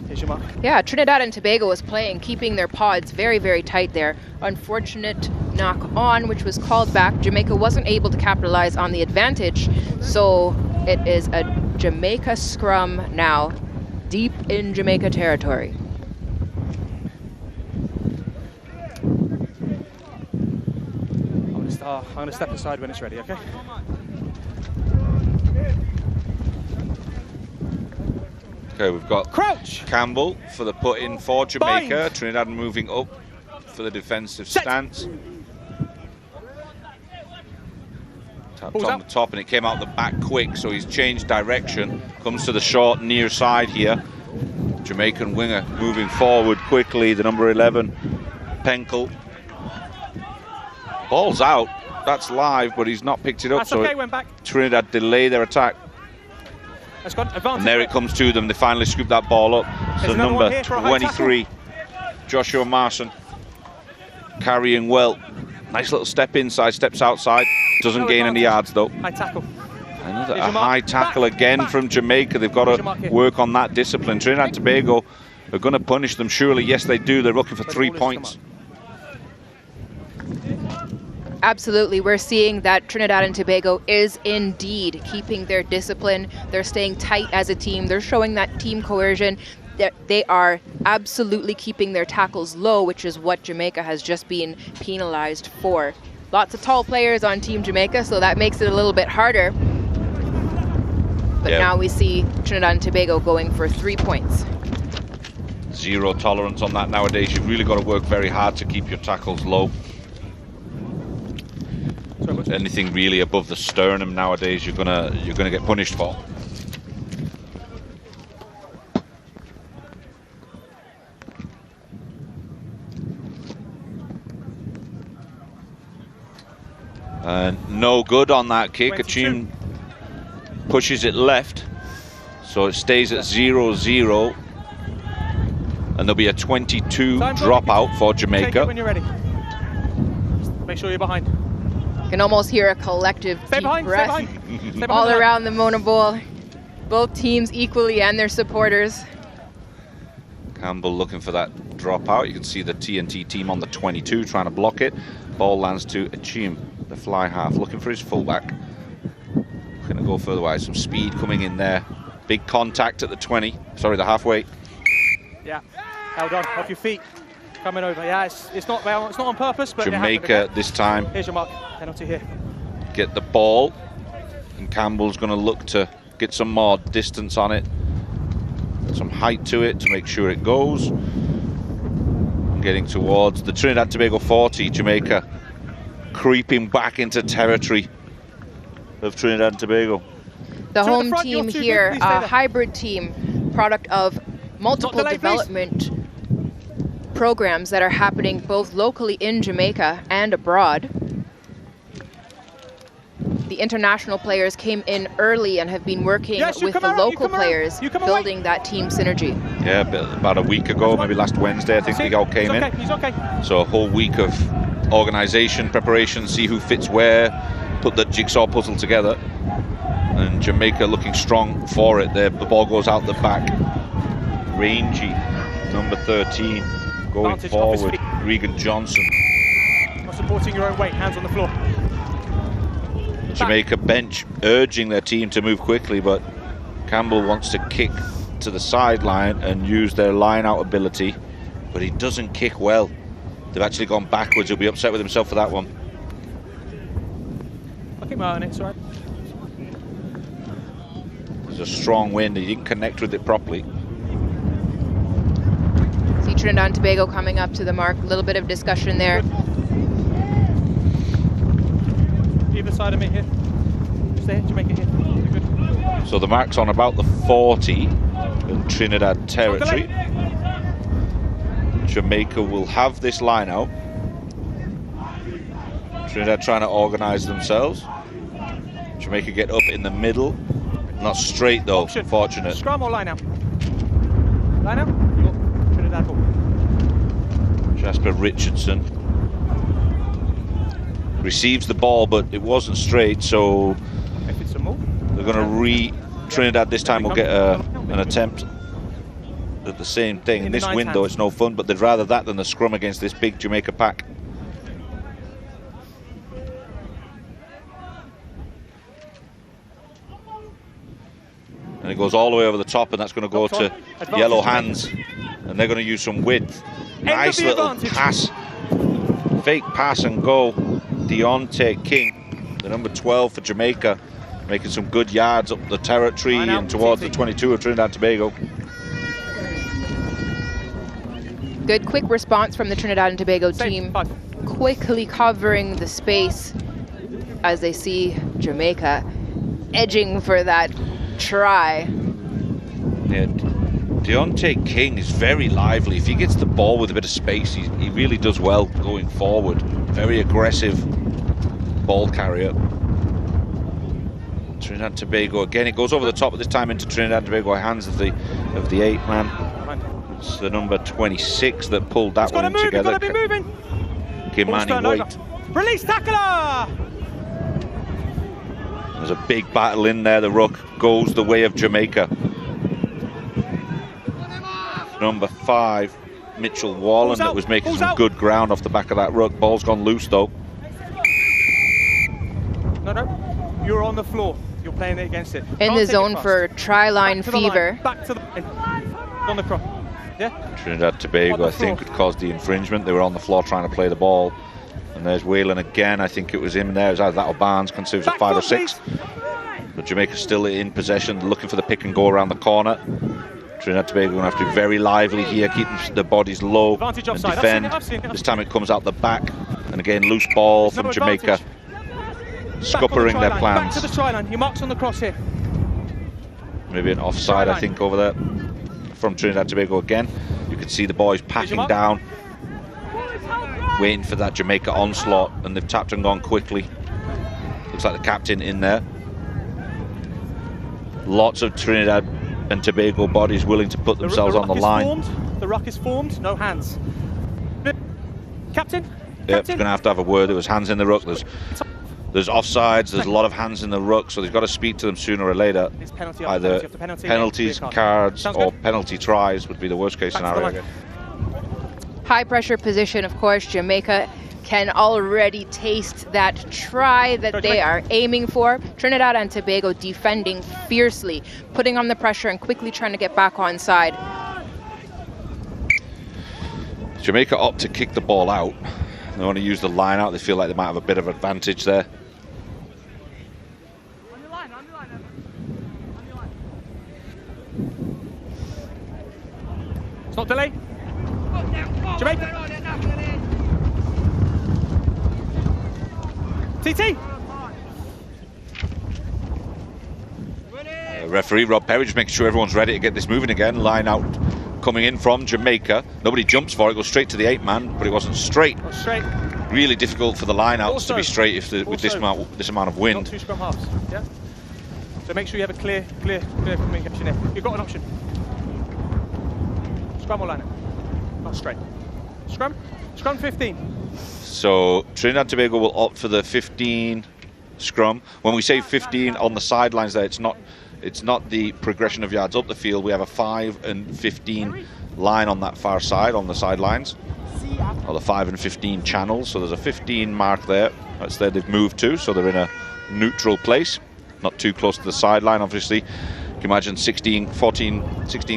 S4: Here's your mark.
S7: Yeah, Trinidad and Tobago was playing, keeping their pods very, very tight there. Unfortunate knock on, which was called back. Jamaica wasn't able to capitalize on the advantage, so it is a Jamaica scrum now, deep in Jamaica territory.
S4: I'm going to step aside when it's ready, okay?
S1: Okay, we've got
S4: Crouch.
S1: Campbell for the put-in for Jamaica. Bind. Trinidad moving up for the defensive stance. Tapped on the top, and it came out the back quick, so he's changed direction. Comes to the short near side here. Jamaican winger moving forward quickly, the number 11, Penkel. Ball's out. That's live, but he's not picked it up.
S4: That's
S1: so
S4: okay, went back.
S1: Trinidad delay their attack.
S4: That's got advantage.
S1: And there it comes to them. They finally scoop that ball up. So number 23, Joshua Marson, carrying well. Nice little step inside, steps outside. Doesn't gain any yards though.
S4: High tackle.
S1: Another high tackle again from Jamaica. They've got to work on that discipline. Trinidad and Tobago are going to punish them, surely. Yes, they do. They're looking for 3 points.
S7: Absolutely, we're seeing that Trinidad and Tobago is indeed keeping their discipline. They're staying tight as a team. They're showing that team coercion. They are absolutely keeping their tackles low, which is what Jamaica has just been penalized for. Lots of tall players on Team Jamaica, so that makes it a little bit harder. But now we see Trinidad and Tobago going for 3 points.
S1: Zero tolerance on that nowadays. You've really got to work very hard to keep your tackles low. Anything really above the sternum nowadays, you're gonna get punished for. No good on that kick. Achim pushes it left, so it stays at 0-0, and there'll be a 22 dropout for Jamaica.
S4: Take it when you're ready. Make sure you're behind.
S7: You can almost hear a collective deep breath all around the Mona Bowl. Both teams equally and their supporters.
S1: Campbell looking for that drop out. You can see the TNT team on the 22 trying to block it. Ball lands to Achim, the fly half, looking for his fullback. Going to go further wide. Some speed coming in there. Big contact at the 20. Sorry, the halfway.
S4: Yeah, held on, off your feet. Coming over. Yeah, it's not on purpose, but
S1: Jamaica this time.
S4: Here's your mark. Penalty here.
S1: Get the ball, and Campbell's going to look to get some more distance on it, some height to it to make sure it goes. Getting towards the Trinidad Tobago 40, Jamaica creeping back into territory of Trinidad and Tobago.
S7: The home team here, a hybrid team, product of multiple development programs that are happening both locally in Jamaica and abroad. The international players came in early and have been working with the local players, building that team synergy.
S1: Yeah, about a week ago, maybe last Wednesday, I think they all came in.
S4: He's okay.
S1: So a whole week of organisation, preparation, see who fits where, put the jigsaw puzzle together. And Jamaica looking strong for it there. The ball goes out the back. Rangy, number 13, going forward. Regan Johnson.
S4: Not supporting your own weight, hands on the floor.
S1: Jamaica bench urging their team to move quickly, but Campbell wants to kick to the sideline and use their line-out ability, but he doesn't kick well. They've actually gone backwards. He'll be upset with himself for that one.
S4: I'll keep my eye on it, it's all right.
S1: There's a strong wind. He didn't connect with it properly.
S7: See Trinidad and Tobago coming up to the mark. A little bit of discussion there.
S4: Either side of me here. Stay here, Jamaica here. You're good.
S1: So the mark's on about the 40 in Trinidad territory. Jamaica will have this line out. Trinidad trying to organise themselves. Jamaica get up in the middle. Not straight though, fortunate.
S4: Scrum or line out? Line out? Trinidad ball.
S1: Jasper Richardson receives the ball, but it wasn't straight, so they're going to Trinidad this time will get an attempt at the same thing. In this window, it's no fun, but they'd rather that than the scrum against this big Jamaica pack. And it goes all the way over the top, and that's going to go to yellow hands, and they're going to use some width. Nice little pass, fake pass and go. Deontay King, the number 12 for Jamaica, making some good yards up the territory and towards the 22 of Trinidad and Tobago.
S7: Good quick response from the Trinidad and Tobago team, quickly covering the space as they see Jamaica edging for that try.
S1: Yeah, Deontay King is very lively. If he gets the ball with a bit of space, he really does well going forward. Very aggressive ball carrier. Trinidad and Tobago again. It goes over the top, but this time into Trinidad and Tobago hands of the 8-man. It's the number 26 that pulled that one together.
S4: It's got to be moving.
S1: Kimani White.
S4: Release tackler.
S1: There's a big battle in there. The ruck goes the way of Jamaica. Number 5, Mitchell Wallen, that was making some good ground off the back of that ruck. Ball's gone loose though.
S4: No, you're on the floor. You're playing it against it.
S7: In the zone for try-line fever.
S4: Back to the on the cross. Yeah.
S1: Trinidad Tobago, I think, had caused the infringement. They were on the floor trying to play the ball. And there's Whalen again. I think it was him there. It was either that or Barnes, considering it was a 5 or 6. But Jamaica's still in possession, looking for the pick and go around the corner. Trinidad Tobago going to have to be very lively here, keeping the bodies low and defend. This time it comes out the back. And again, loose ball from Jamaica, scuppering their plans.
S4: Back to the try line. Your mark's on the cross here.
S1: Maybe an offside, I think, over there from Trinidad Tobago again. You can see the boys packing down, waiting for that Jamaica onslaught, and they've tapped and gone quickly. Looks like the captain in there. Lots of Trinidad and Tobago bodies willing to put themselves on the line.
S4: The ruck is formed, no hands. Captain?
S1: Yep, he's going to have a word. There was hands in the ruck. There's offsides. There's a lot of hands in the ruck, so they've got to speak to them sooner or later. Either penalties, cards, or penalty tries would be the worst case scenario.
S7: High pressure position, of course. Jamaica can already taste that try that they are aiming for. Trinidad and Tobago defending fiercely, putting on the pressure and quickly trying to get back on side.
S1: Jamaica opt to kick the ball out. They want to use the line out. They feel like they might have a bit of advantage there.
S4: Stop delay. Jamaica. TT.
S1: Referee Rob Perry just making sure everyone's ready to get this moving again. Line out coming in from Jamaica. Nobody jumps for it. Goes straight to the 8-man, but it wasn't straight.
S4: Not straight.
S1: Really difficult for the line outs to be straight with this amount of wind.
S4: Not 2 scrum halves. Yeah. So make sure you have a clear communication here. You've got an option. Scrum or line out? Not straight. Scrum. Scrum 15.
S1: So Trinidad Tobago will opt for the 15 scrum. When we say 15 on the sidelines there, it's not the progression of yards up the field. We have a 5 and 15 line on that far side, on the sidelines, or the 5 and 15 channels. So there's a 15 mark there. That's there they've moved to, so they're in a neutral place, not too close to the sideline, obviously. You can imagine 16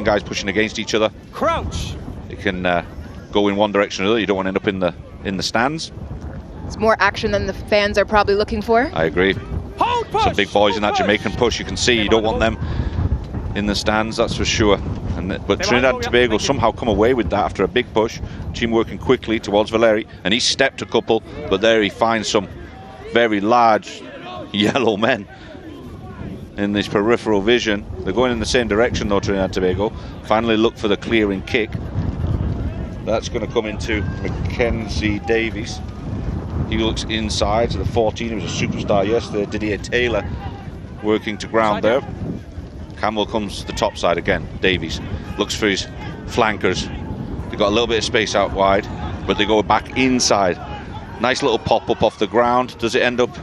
S1: guys pushing against each other.
S4: Crouch.
S1: It can go in one direction or the other. You don't want to end up in the stands.
S7: It's more action than the fans are probably looking for.
S1: I agree.
S4: Hold push.
S1: Some big boys in that Jamaican push. You can see you don't want them in the stands, that's for sure. But Trinidad and Tobago somehow come away with that after a big push. Team working quickly towards Valeri, and he stepped a couple, but there he finds some very large yellow men in this peripheral vision. They're going in the same direction though, Trinidad and Tobago. Finally look for the clearing kick. That's going to come into Mackenzie Davies. He looks inside to the 14. He was a superstar yesterday. Didier Taylor working to ground there. Campbell comes to the top side again. Davies looks for his flankers. They've got a little bit of space out wide, but they go back inside. Nice little pop up off the ground. Does it end up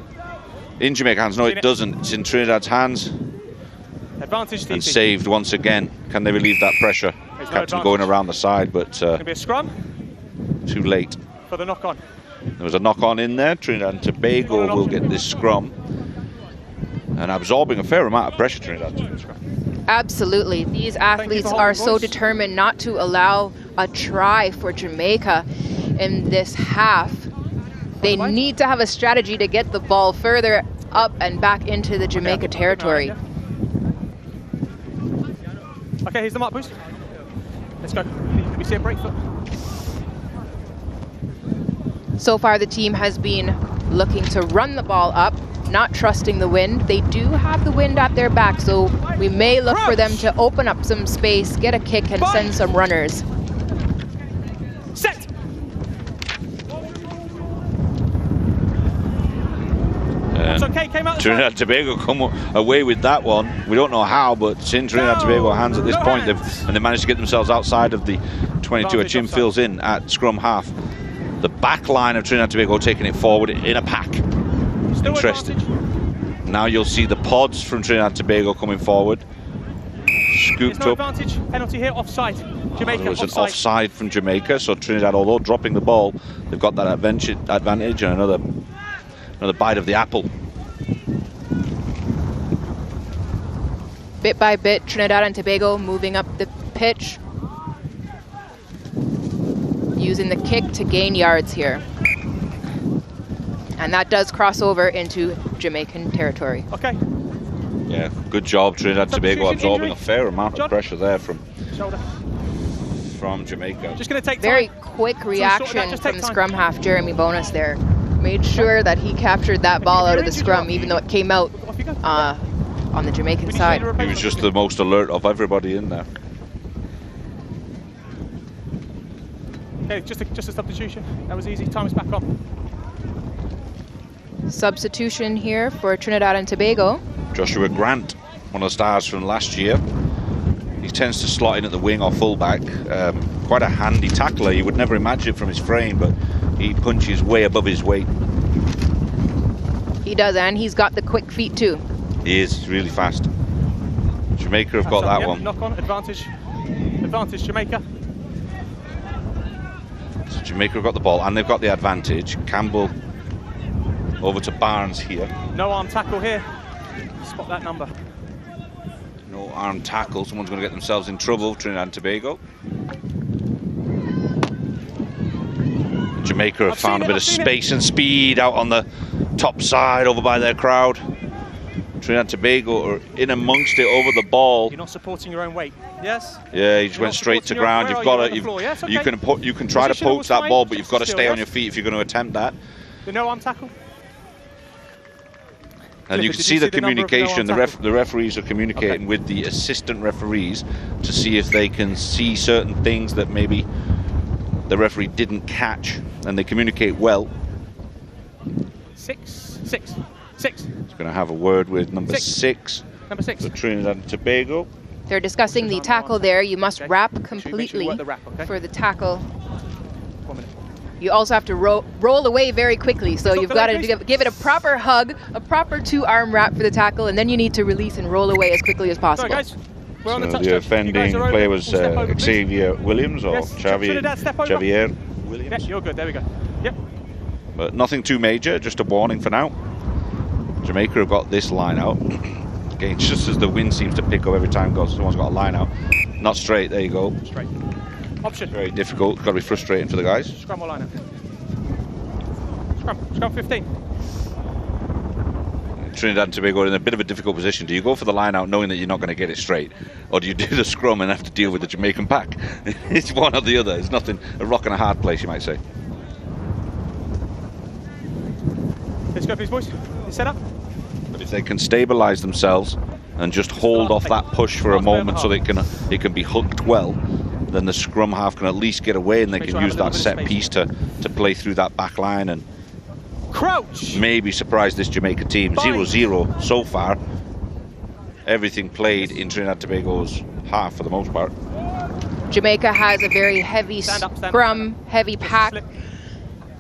S1: in Jamaica's hands? No, it doesn't. It's in Trinidad's hands.
S4: Advantage TT.
S1: And saved once again. Can they relieve that pressure? Captain going around the side, but
S4: gonna be a scrum.
S1: Too late.
S4: For the knock on.
S1: There was a knock on in there. Trinidad and Tobago will get this scrum. And absorbing a fair amount of pressure, Trinidad.
S7: Absolutely. These athletes are so determined not to allow a try for Jamaica in this half. They need to have a strategy to get the ball further up and back into the Jamaica territory.
S4: Okay, here's the mark boost. Let's go. We see a break foot.
S7: So far the team has been looking to run the ball up, not trusting the wind. They do have the wind at their back, so we may look for them to open up some space, get a kick, and send some runners.
S4: Set! That's okay, came out the
S1: Trinidad and Tobago come away with that one. We don't know how, but it's in Trinidad and Tobago hands at this point. They managed to get themselves outside of the 22. A Jim fills in at scrum half. The back line of Trinidad and Tobago taking it forward in a pack. Interesting. Now you'll see the pods from Trinidad and Tobago coming forward. Scooped up.
S4: Advantage. Penalty here, offside. Jamaica,
S1: there was an offside from Jamaica, so Trinidad, although dropping the ball, they've got that advantage and another bite of the apple.
S7: Bit by bit, Trinidad and Tobago moving up the pitch, using the kick to gain yards here. And that does cross over into Jamaican territory.
S4: Okay.
S1: Yeah, good job, Trinidad and Tobago absorbing a fair amount of pressure there from Jamaica.
S4: Just going to take
S7: very quick reaction from the scrum half, Jeremy Bonus there. Made sure that he captured that ball out of the scrum, even though it came out on the Jamaican side.
S1: He was just the most alert of everybody in there.
S4: Okay, just a substitution. That was easy. Time is back on.
S7: Substitution here for Trinidad and Tobago.
S1: Joshua Grant, one of the stars from last year. He tends to slot in at the wing or fullback. Quite a handy tackler. You would never imagine it from his frame, but he punches way above his weight.
S7: He does, and he's got the quick feet too.
S1: He is really fast. Jamaica have got that one.
S4: Knock on, advantage. Advantage, Jamaica.
S1: So Jamaica have got the ball and they've got the advantage. Campbell over to Barnes here.
S4: No arm tackle here. Spot that number.
S1: No arm tackle. Someone's going to get themselves in trouble. Trinidad and Tobago. Jamaica have found a bit of space and speed out on the top side over by their crowd. Trinidad and Tobago are in amongst it over the ball.
S4: You're not supporting your own weight. Yes?
S1: Yeah, he just went straight to ground. You've got to, you can try to poach that ball, but you've got to stay on your feet if you're going to attempt that.
S4: The no arm tackle.
S1: And you can see the communication. The referees are communicating with the assistant referees to see if they can see certain things that maybe the referee didn't catch, and they communicate well.
S4: 6.
S1: He's going to have a word with number 6.
S4: Number 6.
S1: For Trinidad and Tobago.
S7: They're discussing the tackle there. You must wrap completely for the tackle.
S4: 1 minute.
S7: You also have to roll away very quickly, so you've got to give it a proper hug, a proper 2-arm wrap for the tackle, and then you need to release and roll away as quickly as possible.
S4: Sorry, guys. We're on the
S1: So
S4: touch
S1: the
S4: touch.
S1: offending player was Xavier Williams or
S4: Yes,
S1: Xavier Williams.
S4: Yes, you're good. There we go. Yep.
S1: But nothing too major, just a warning for now. Jamaica have got this line out. Again, just as the wind seems to pick up every time someone's got a line out. Not straight, there you go.
S4: Straight. Option.
S1: Very difficult, got to be frustrating for the guys.
S4: Scrum or line out. Scrum 15.
S1: Trinidad and Tobago are in a bit of a difficult position. Do you go for the line out knowing that you're not going to get it straight? Or do you do the scrum and have to deal with the Jamaican pack? It's one or the other. It's nothing, a rock and a hard place, you might say.
S4: Let's go, please, boys. You set up?
S1: But if they can stabilise themselves and just hold off that push for a moment so that it can be hooked well, then the scrum half can at least get away and they can use that set piece to play through that back line and
S4: crouch.
S1: Maybe surprise this Jamaica team. 0-0 so far. Everything played in Trinidad and Tobago's half for the most part.
S7: Jamaica has a very heavy scrum, heavy pack.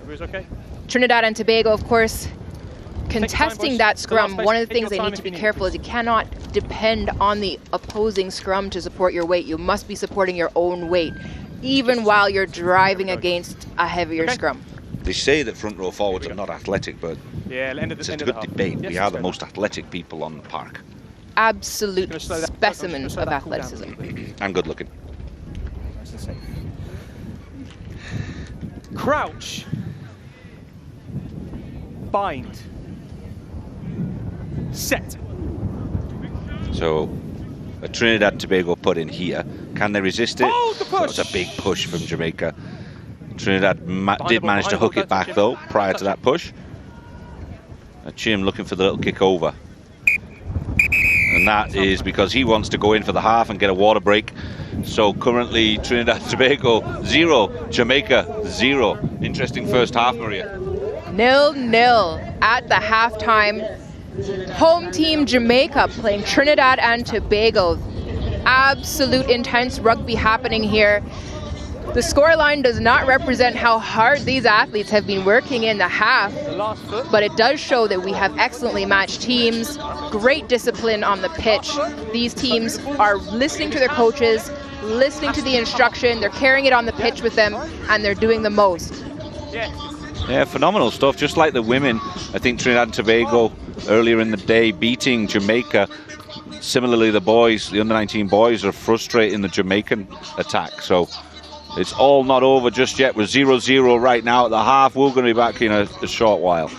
S4: Okay.
S7: Trinidad and Tobago, of course, contesting that scrum. One of the things they need to be careful is you cannot depend on the opposing scrum to support your weight. You must be supporting your own weight, even while you're driving against a heavier scrum.
S1: They say that front row forwards are not athletic, but it's a good debate. We are the most athletic people on the park.
S7: Absolute specimens of athleticism.
S1: And good looking.
S4: Crouch. Bind. Set.
S1: So a Trinidad Tobago put in here. Can they resist it? That's a big push from Jamaica. Trinidad did manage to hook it back though prior to that push. Chim looking for the little kick over. And that is because he wants to go in for the half and get a water break. So currently Trinidad Tobago 0, Jamaica 0. Interesting first half, Maria.
S7: 0-0 at the halftime. Home team Jamaica playing Trinidad and Tobago. Absolute intense rugby happening here. The scoreline does not represent how hard these athletes have been working in the half, but it does show that we have excellently matched teams, great discipline on the pitch. These teams are listening to their coaches, listening to the instruction, they're carrying it on the pitch with them, and they're doing the most.
S1: Yeah, phenomenal stuff. Just like the women, I think Trinidad and Tobago earlier in the day beating Jamaica. Similarly, the boys, the under-19 boys, are frustrating the Jamaican attack. So it's all not over just yet. We're 0-0 right now at the half. We're going to be back in a short while.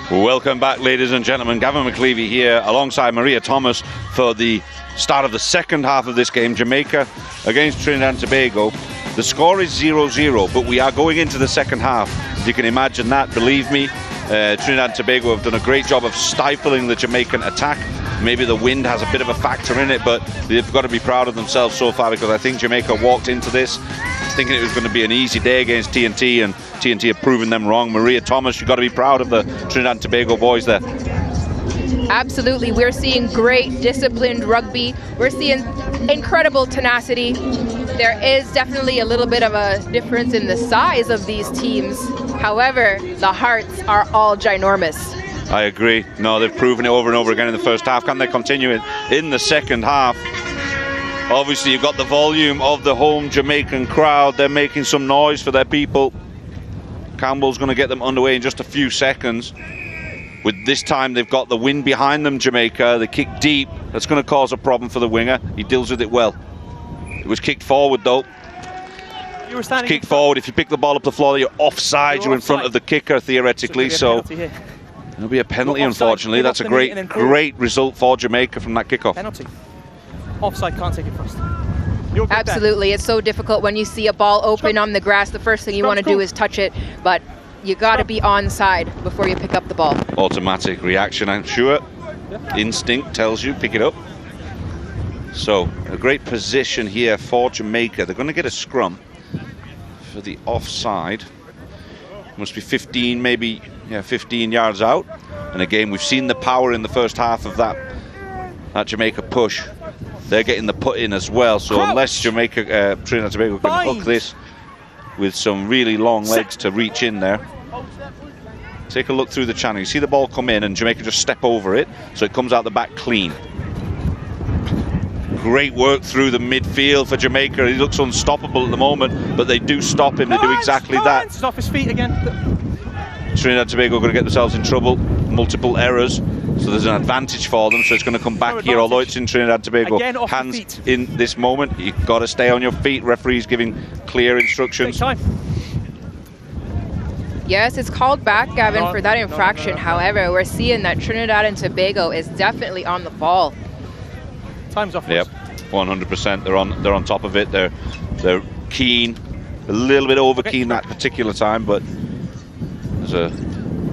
S1: Welcome back, ladies and gentlemen. Gavin McLeavy here alongside Maria Thomas for the start of the second half of this game, Jamaica against Trinidad and Tobago. The score is 0-0, but we are going into the second half. You can imagine that, believe me. Trinidad and Tobago have done a great job of stifling the Jamaican attack. Maybe the wind has a bit of a factor in it, but they've got to be proud of themselves so far, because I think Jamaica walked into this thinking it was going to be an easy day against TNT, and TNT have proven them wrong. Maria Thomas, you've got to be proud of the Trinidad and Tobago boys there.
S7: Absolutely. We're seeing great disciplined rugby. We're seeing incredible tenacity. There is definitely a little bit of a difference in the size of these teams. However, the hearts are all ginormous.
S1: I agree. No, they've proven it over and over again in the first half. Can they continue it in the second half? Obviously, you've got the volume of the home Jamaican crowd. They're making some noise for their people. Campbell's going to get them underway in just a few seconds. With this time, they've got the wind behind them, Jamaica. They kick deep. That's going to cause a problem for the winger. He deals with it well. It was kicked forward, though.
S4: You were standing.
S1: Kick forward. If you pick the ball up the floor, you're offside. You're in front of the kicker, theoretically. So there'll be a penalty, unfortunately. That's a great result for Jamaica from that kickoff.
S4: Penalty. Offside, can't take it first.
S7: Absolutely. It's so difficult when you see a ball open on the grass. The first thing you want to do is touch it, but you got to be onside before you pick up the ball.
S1: Automatic reaction, I'm sure. Instinct tells you, pick it up. So, a great position here for Jamaica. They're going to get a scrum for the offside. Must be 15, maybe 15 yards out. And again, we've seen the power in the first half of that Jamaica push. They're getting the put in as well. So unless Jamaica, Trinidad and Tobago can hook this with some really long legs to reach in there. Take a look through the channel. You see the ball come in and Jamaica just step over it, so it comes out the back clean. Great work through the midfield for Jamaica. He looks unstoppable at the moment, but they do stop him. They do exactly that.
S4: He's off his feet again.
S1: Trinidad and Tobago are going to get themselves in trouble. Multiple errors. So there's an advantage for them, so it's going to come back here, although it's in Trinidad and Tobago hands in this moment. You've got to stay on your feet. Referee's giving clear instructions.
S7: Yes, it's called back, Gavin, for that infraction. However, we're seeing that Trinidad and Tobago is definitely on the ball.
S4: Time's off.
S1: Yep, 100%. They're on top of it. They're keen, a little bit over keen that particular time, but there's a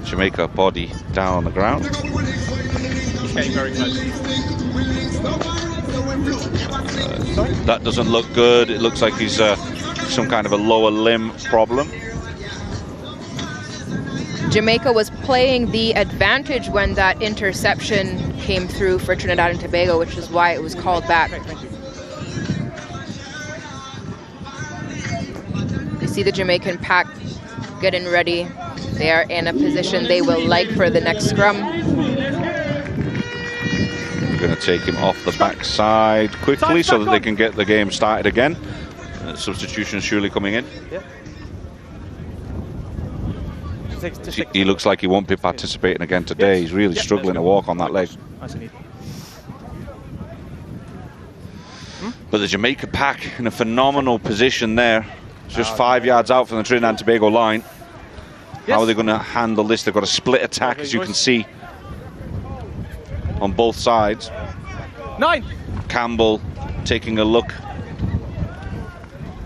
S1: Jamaica body down on the ground.
S4: Okay, very close.
S1: That doesn't look good. It looks like he's some kind of a lower limb problem.
S7: Jamaica was playing the advantage when that interception came through for Trinidad and Tobago, which is why it was called back. You see the Jamaican pack getting ready. They are in a position they will like for the next scrum.
S1: We're going to take him off the backside quickly so that they can get the game started again. Substitution surely coming in.
S4: Yeah.
S1: He looks like he won't be participating again today. He's really struggling to walk on that leg. But the Jamaica pack in a phenomenal position there. Just 5 yards out from the Trinidad and Tobago line. How are they going to handle this? They've got a split attack, as you can see, on both sides.
S4: 9.
S1: Campbell taking a look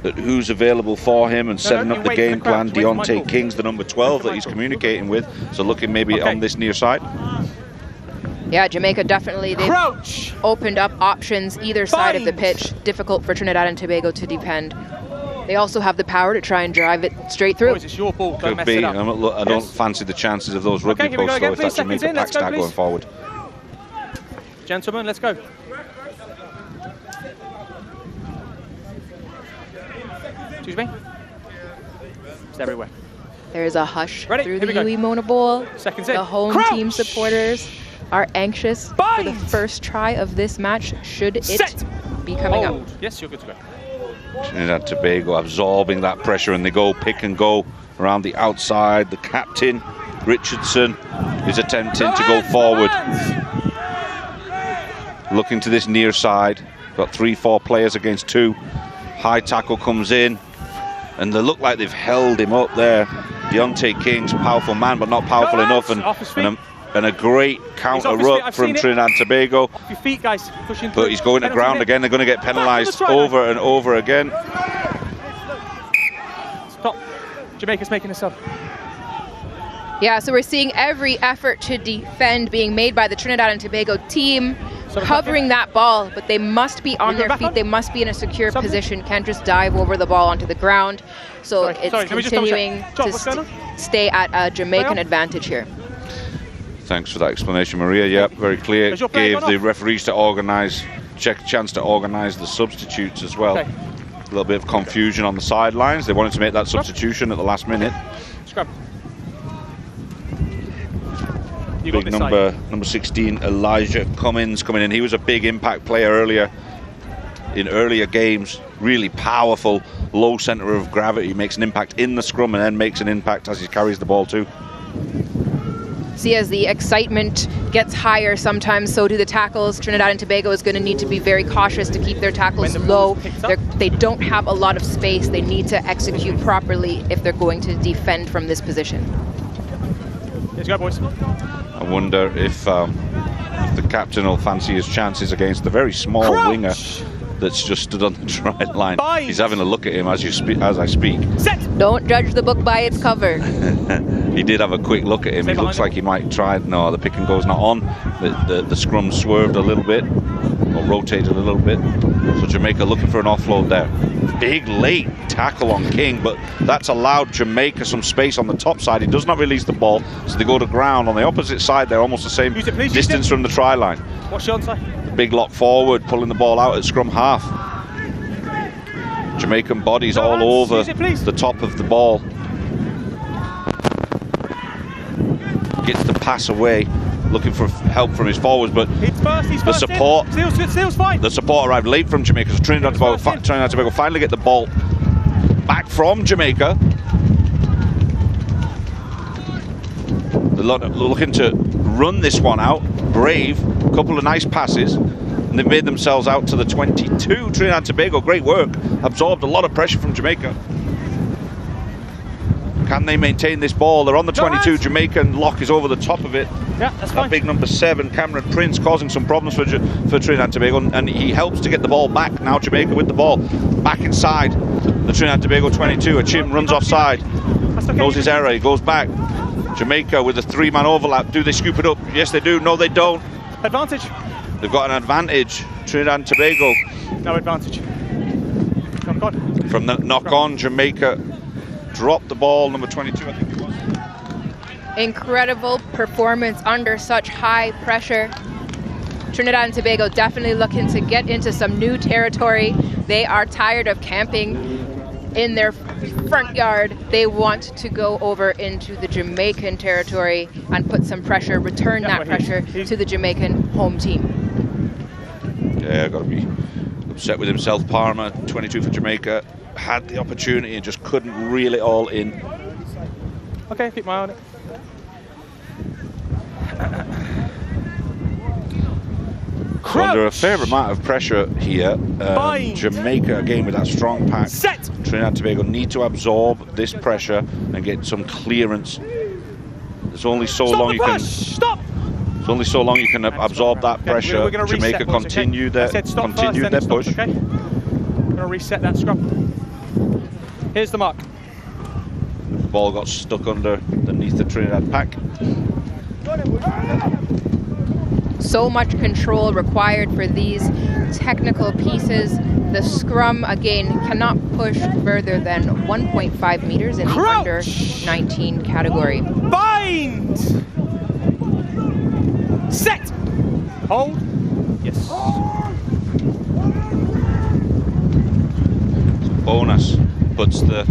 S1: at who's available for him and setting up the game plan. Deontay King's the number 12 that he's communicating with, so looking maybe on this near side.
S7: Yeah, Jamaica definitely, they've opened up options either side of the pitch. Difficult for Trinidad and Tobago to defend. They also have the power to try and drive it straight through.
S4: Boys, it's your ball. Don't
S1: Could
S4: mess
S1: be.
S4: it up.
S1: I don't fancy the chances of those rugby posts, though, if that Jamaica pack start going forward.
S4: Gentlemen, let's go. Excuse me? It's everywhere.
S7: There's a hush through the
S4: Here we go.
S7: Uemona Bowl.
S4: Seconds in.
S7: The home team supporters are anxious for the first try of this match, should it be coming up.
S4: Yes, you're good to go.
S1: Trinidad Tobago absorbing that pressure, and they go pick and go around the outside. The captain, Richardson, is attempting to go forward. Looking to this near side. Got 3-4 players against 2. High tackle comes in, and they look like they've held him up there. Deontay King's a powerful man, but not powerful enough, and a great counter up from Trinidad and Tobago.
S4: Off your feet, guys. Pushing
S1: but he's going to ground again. They're going to get penalised over and over again.
S4: Stop. Jamaica's making a sub.
S7: Yeah, so we're seeing every effort to defend being made by the Trinidad and Tobago team, covering that ball, but they must be on their feet. They must be in a secure position. Can't just dive over the ball onto the ground. So it's continuing to stay at a Jamaican advantage here.
S1: Thanks for that explanation, Maria. Yeah, very clear. Gave the referees to organise, chance to organise the substitutes as well. A little bit of confusion on the sidelines. They wanted to make that substitution at the last minute.
S4: Scrub.
S1: Big number 16, Elijah Cummins coming in. He was a big impact player in earlier games. Really powerful, low centre of gravity. Makes an impact in the scrum and then makes an impact as he carries the ball too.
S7: See, as the excitement gets higher, sometimes so do the tackles. Trinidad and Tobago is going to need to be very cautious to keep their tackles low. They don't have a lot of space. They need to execute properly if they're going to defend from this position.
S4: Let's go, boys.
S1: I wonder if the captain will fancy his chances against the very small winger that's just stood on the try line. He's having a look at him as I speak.
S4: Set.
S7: Don't judge the book by its cover.
S1: He did have a quick look at him. He looks like he might try. No, the pick and go's not on. The scrum swerved a little bit, or rotated a little bit. So Jamaica looking for an offload there. Big late tackle on King, but that's allowed Jamaica some space on the top side. He does not release the ball, so they go to ground on the opposite side. They're almost the same distance from the try line.
S4: What's your onside?
S1: Big lock forward, pulling the ball out at scrum half. Jamaican bodies all over the top of the ball. Gets the pass away, looking for help from his forwards, but the support arrived late from Jamaica. So Trinidad Tobago finally get the ball back from Jamaica. They're looking to run this one out. Brave, a couple of nice passes, and they've made themselves out to the 22. Trinidad and Tobago, great work, absorbed a lot of pressure from Jamaica. Can they maintain this ball? They're on the 22. Jamaican lock is over the top of it.
S4: Yeah, that's fine.
S1: That big number 7, Cameron Prince, causing some problems for Trinidad and Tobago, and he helps to get the ball back. Now Jamaica with the ball back inside the Trinidad and Tobago 22. Achim runs offside, knows his error, he goes back. Jamaica with a 3-man overlap. Do they scoop it up? Yes, they do. No, they don't.
S4: Advantage.
S1: They've got an advantage. Trinidad and Tobago.
S4: No advantage. Knock on.
S1: From the knock on, Jamaica dropped the ball, number 22, I think it was.
S7: Incredible performance under such high pressure. Trinidad and Tobago definitely looking to get into some new territory. They are tired of camping in their front yard. They want to go over into the Jamaican territory and put some pressure, return that pressure to the Jamaican home team.
S1: Yeah, got to be upset with himself. Parma, 22 for Jamaica, had the opportunity and just couldn't reel it all in.
S4: Okay, keep my eye on it.
S1: Under a fair amount of pressure here. Jamaica again with that strong pack.
S4: Set.
S1: Trinidad and Tobago need to absorb this pressure and get some clearance. There's only so long you can.
S4: Stop.
S1: There's only so long you can absorb that pressure.
S4: We're
S1: Jamaica
S4: reset,
S1: continue their
S4: their
S1: push.
S4: Okay. We're gonna reset that scrum. Here's the mark.
S1: The ball got stuck underneath the Trinidad pack.
S7: So much control required for these technical pieces. The scrum, again, cannot push further than 1.5 meters in the under 19 category.
S4: Bind! Set! Hold. Yes.
S1: Bonus puts the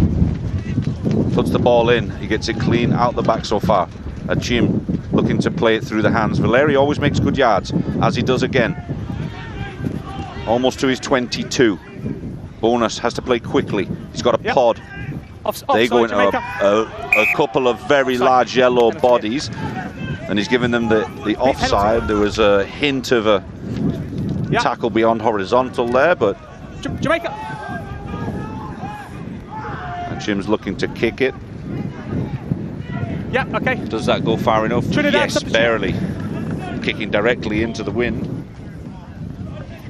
S1: ball in. He gets it clean out the back so far. Achim looking to play it through the hands. Valeri always makes good yards, as he does again. Almost to his 22. Bonus has to play quickly. He's got a pod. They go into a couple of very large yellow bodies, and he's given them the offside. There was a hint of a tackle beyond horizontal there, but
S4: Jamaica.
S1: And Jim's looking to kick it.
S4: Yeah, okay.
S1: Does that go far enough?
S4: Trinidad,
S1: yes, barely. Kicking directly into the wind.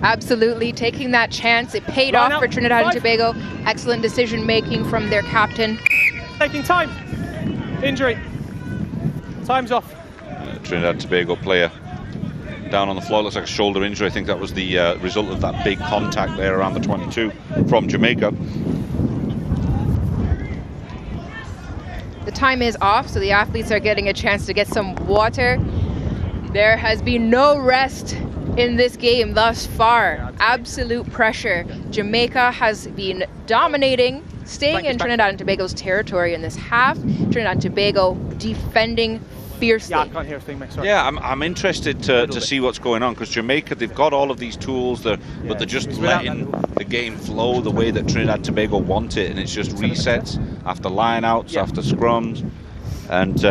S7: Absolutely, taking that chance. It paid
S4: Line
S7: off
S4: up.
S7: for Trinidad and
S4: 5.
S7: Tobago. Excellent decision making from their captain.
S4: Taking time. Injury. Time's off.
S1: Trinidad and Tobago player down on the floor. Looks like a shoulder injury. I think that was the result of that big contact there around the 22 from Jamaica.
S7: The time is off, so the athletes are getting a chance to get some water. There has been no rest in this game thus far. Absolute pressure. Jamaica has been dominating, staying in Trinidad and Tobago's territory in this half. Trinidad and Tobago defending fiercely.
S4: Yeah, I can't hear a thing, mate. Sorry.
S1: Yeah, I'm interested to see what's going on, because Jamaica, they've got all of these tools, but they're just letting the game flow the way that Trinidad and Tobago want it, and it's just resets after line-outs, after scrums, and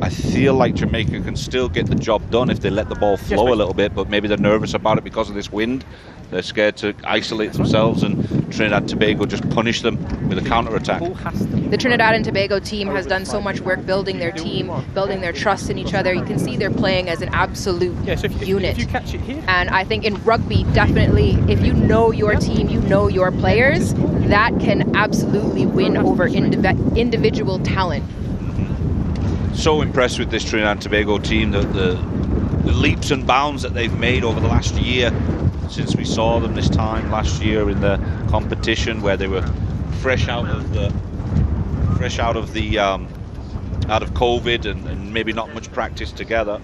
S1: I feel like Jamaica can still get the job done if they let the ball flow a little bit, but maybe they're nervous about it because of this wind. They're scared to isolate themselves, and Trinidad and Tobago just punish them with a counter-attack.
S7: The Trinidad and Tobago team has done so much work building their team, building their trust in each other. You can see they're playing as an absolute unit.
S4: If you catch it here.
S7: And I think in rugby, definitely, if you know your team, you know your players, that can absolutely win over individual talent.
S1: So impressed with this Trinidad and Tobago team, the leaps and bounds that they've made over the last year since we saw them this time last year in the competition, where they were fresh out of COVID and maybe not much practice together.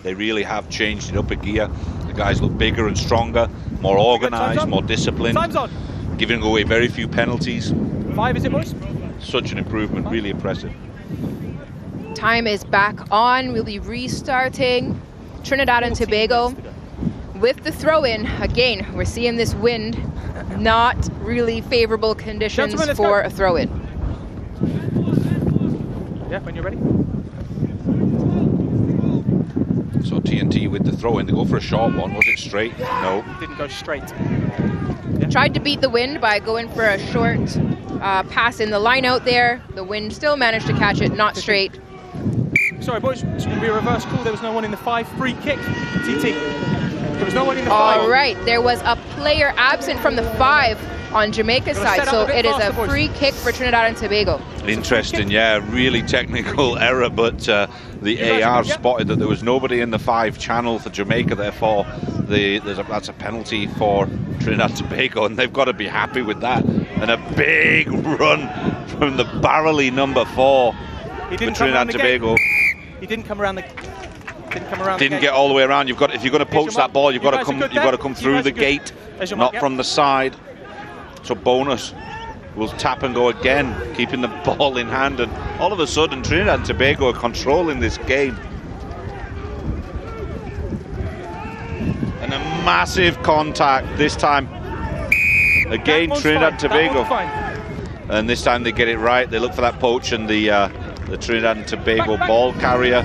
S1: They really have changed it up a gear. The guys look bigger and stronger, more organised, more disciplined, giving away very few penalties.
S4: 5, is it, boys?
S1: Such an improvement, really impressive.
S7: Time is back on. We'll be restarting. Trinidad and Tobago with the throw-in. Again, we're seeing this wind. Not really favorable conditions for a throw-in.
S4: Yeah, when you're ready.
S1: So TNT with the throw-in. They go for a short one. Was it straight? No.
S4: Didn't go straight.
S7: Tried to beat the wind by going for a short pass in the line out there. The wind still managed to catch it, not straight.
S4: Sorry, boys, it's going to be a reverse call. There was no one in the 5. Free kick, TT. There was no one in the 5.
S7: All right, there was a player absent from the 5 on Jamaica's side, so it is a free kick for Trinidad and Tobago.
S1: Interesting, yeah, really technical error, but the AR spotted that there was nobody in the 5 channel for Jamaica, therefore that's a penalty for Trinidad and Tobago, and they've got to be happy with that. And a big run from the barrelly number 4 for Trinidad and Tobago.
S4: He didn't come around the
S1: Didn't get all the way around. If you're going to poach that ball, you've got to come through the gate, not from the side. So bonus will tap and go again, keeping the ball in hand, and all of a sudden Trinidad and Tobago are controlling this game. And a massive contact this time. Again, Trinidad and Tobago. And this time they get it right. They look for that poach, and the Trinidad and Tobago ball carrier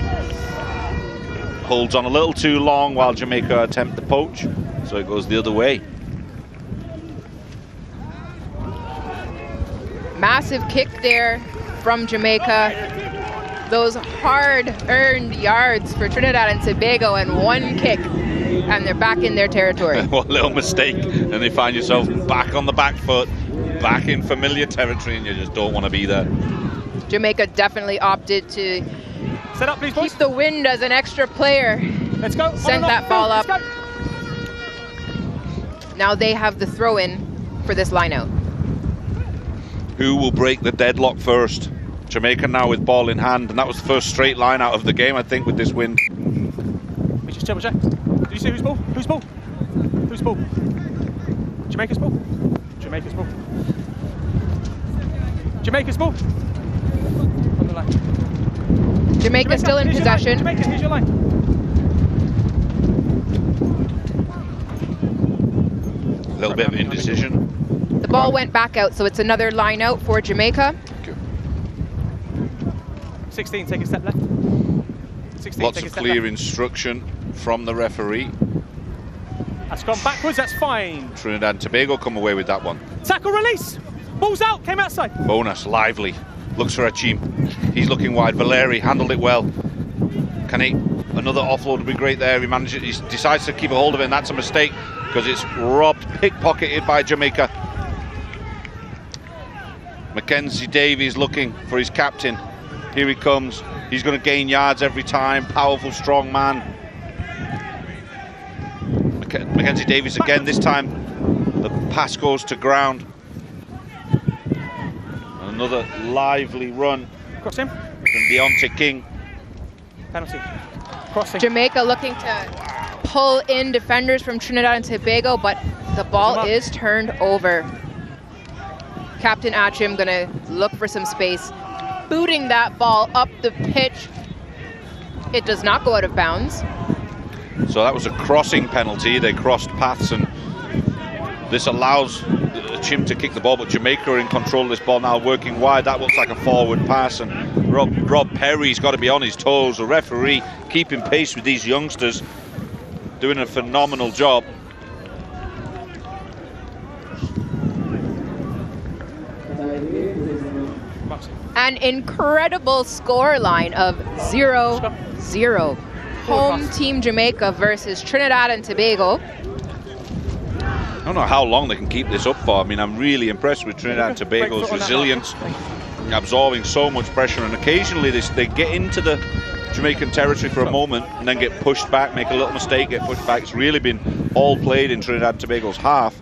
S1: holds on a little too long while Jamaica attempt the poach, so it goes the other way.
S7: Massive kick there from Jamaica. Those hard-earned yards for Trinidad and Tobago, and one kick, and they're back in their territory.
S1: One little mistake, and they find yourself back on the back foot, back in familiar territory, and you just don't want to be there.
S7: Jamaica definitely opted to
S4: set up, please,
S7: keep the wind as an extra player.
S4: Let's go.
S7: Send that ball up. Now they have the throw-in for this line-out.
S1: Who will break the deadlock first? Jamaica now with ball in hand, and that was the first straight line out of the game, I think, with this wind.
S4: We just double check. Did you see whose ball? Whose ball? Whose ball? Jamaica's ball. Jamaica's ball. Jamaica's ball. On the line.
S7: Jamaica still in possession.
S4: Jamaica, here's your line.
S1: A little bit of indecision.
S7: The ball went back out, so it's another line out for Jamaica.
S4: 16, take a step left. 16,
S1: lots of clear instruction from the referee.
S4: That's gone backwards, that's fine.
S1: Trinidad and Tobago come away with that one.
S4: Tackle release. Ball's out, came outside.
S1: Bonus, lively. Looks for Achim. He's looking wide. Valeri handled it well. Can he? Another offload would be great there. He decides to keep a hold of it, and that's a mistake because it's robbed, pickpocketed by Jamaica. Mackenzie Davies looking for his captain. Here he comes. He's going to gain yards every time. Powerful, strong man. Mackenzie Davies again. This time the pass goes to ground. Another lively run
S4: Cross him.
S1: from Deontay King.
S4: Penalty. Crossing.
S7: Jamaica looking to pull in defenders from Trinidad and Tobago, but the ball is turned over. Captain Achim gonna look for some space, booting that ball up the pitch. It does not go out of bounds.
S1: So that was a crossing penalty. They crossed paths, and this allows Achim to kick the ball, but Jamaica are in control of this ball now, working wide. That looks like a forward pass, and Rob Perry's got to be on his toes. The referee keeping pace with these youngsters, doing a phenomenal job.
S7: An incredible scoreline of 0-0. Home team Jamaica versus Trinidad and Tobago.
S1: I don't know how long they can keep this up for. I mean, I'm really impressed with Trinidad and Tobago's resilience, absorbing so much pressure, and occasionally they get into the Jamaican territory for a moment and then get pushed back, make a little mistake, get pushed back. It's really been all played in Trinidad and Tobago's half.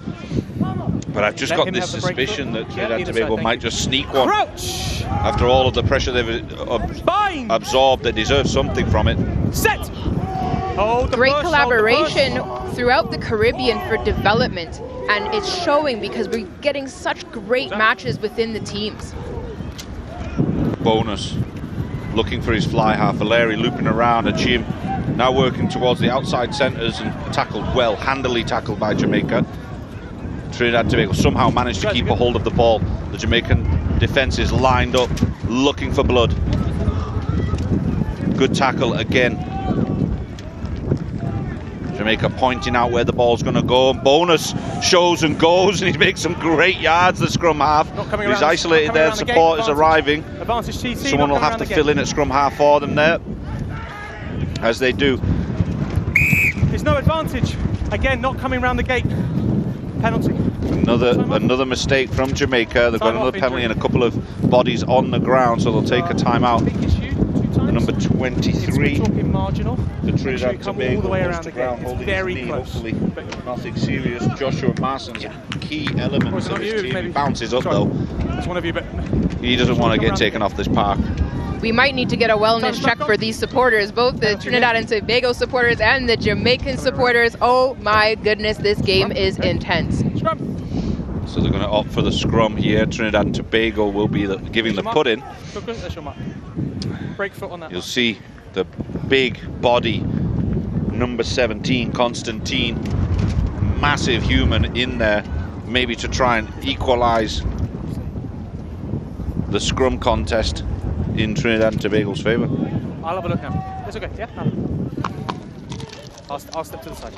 S1: But I've just got this suspicion that Trinidad and Tobago might just sneak one.
S4: Crouch.
S1: After all of the pressure they've absorbed, they deserve something from it.
S4: Set.
S7: Great collaboration throughout the Caribbean for development, and it's showing because we're getting such great matches within the teams.
S1: Bonus, looking for his fly half. Valeri looping around. Achim now working towards the outside centres and tackled well, handily tackled by Jamaica. Trinidad and Tobago somehow managed to keep a hold of the ball. The Jamaican defence is lined up, looking for blood. Good tackle again. Jamaica pointing out where the ball's going to go. And Bonus shows and goes, and he makes some great yards, the scrum half. He's isolated there, support is arriving. Someone will have to fill in at scrum half for them there, as they do.
S4: There's no advantage. Again, not coming around the gate. Penalty.
S1: Another mistake from Jamaica. They've got another penalty and a couple of bodies on the ground, so they'll take a timeout. Number 23.
S4: Marginal.
S1: The Trinidad Tobago
S4: all the way
S1: goes
S4: around
S1: to
S4: the
S1: ground,
S4: gate.
S1: holding
S4: Very
S1: his knee,
S4: close.
S1: hopefully nothing serious. Joshua Marson's a key element of his team. He bounces up though.
S4: It's one of you, but
S1: he doesn't want to get taken off this park.
S7: We might need to get a wellness check for these supporters, both the Trinidad and Tobago supporters and the Jamaican supporters. Oh my goodness, this game is intense.
S1: So they're going to opt for the scrum here. Trinidad and Tobago will be giving the put in.
S4: Break foot on that.
S1: You'll see the big body, number 17, Constantine, massive human in there, maybe to try and equalize the scrum contest in Trinidad and Tobago's favour.
S4: I'll have a look now. It's okay, yeah? I'll step to the side.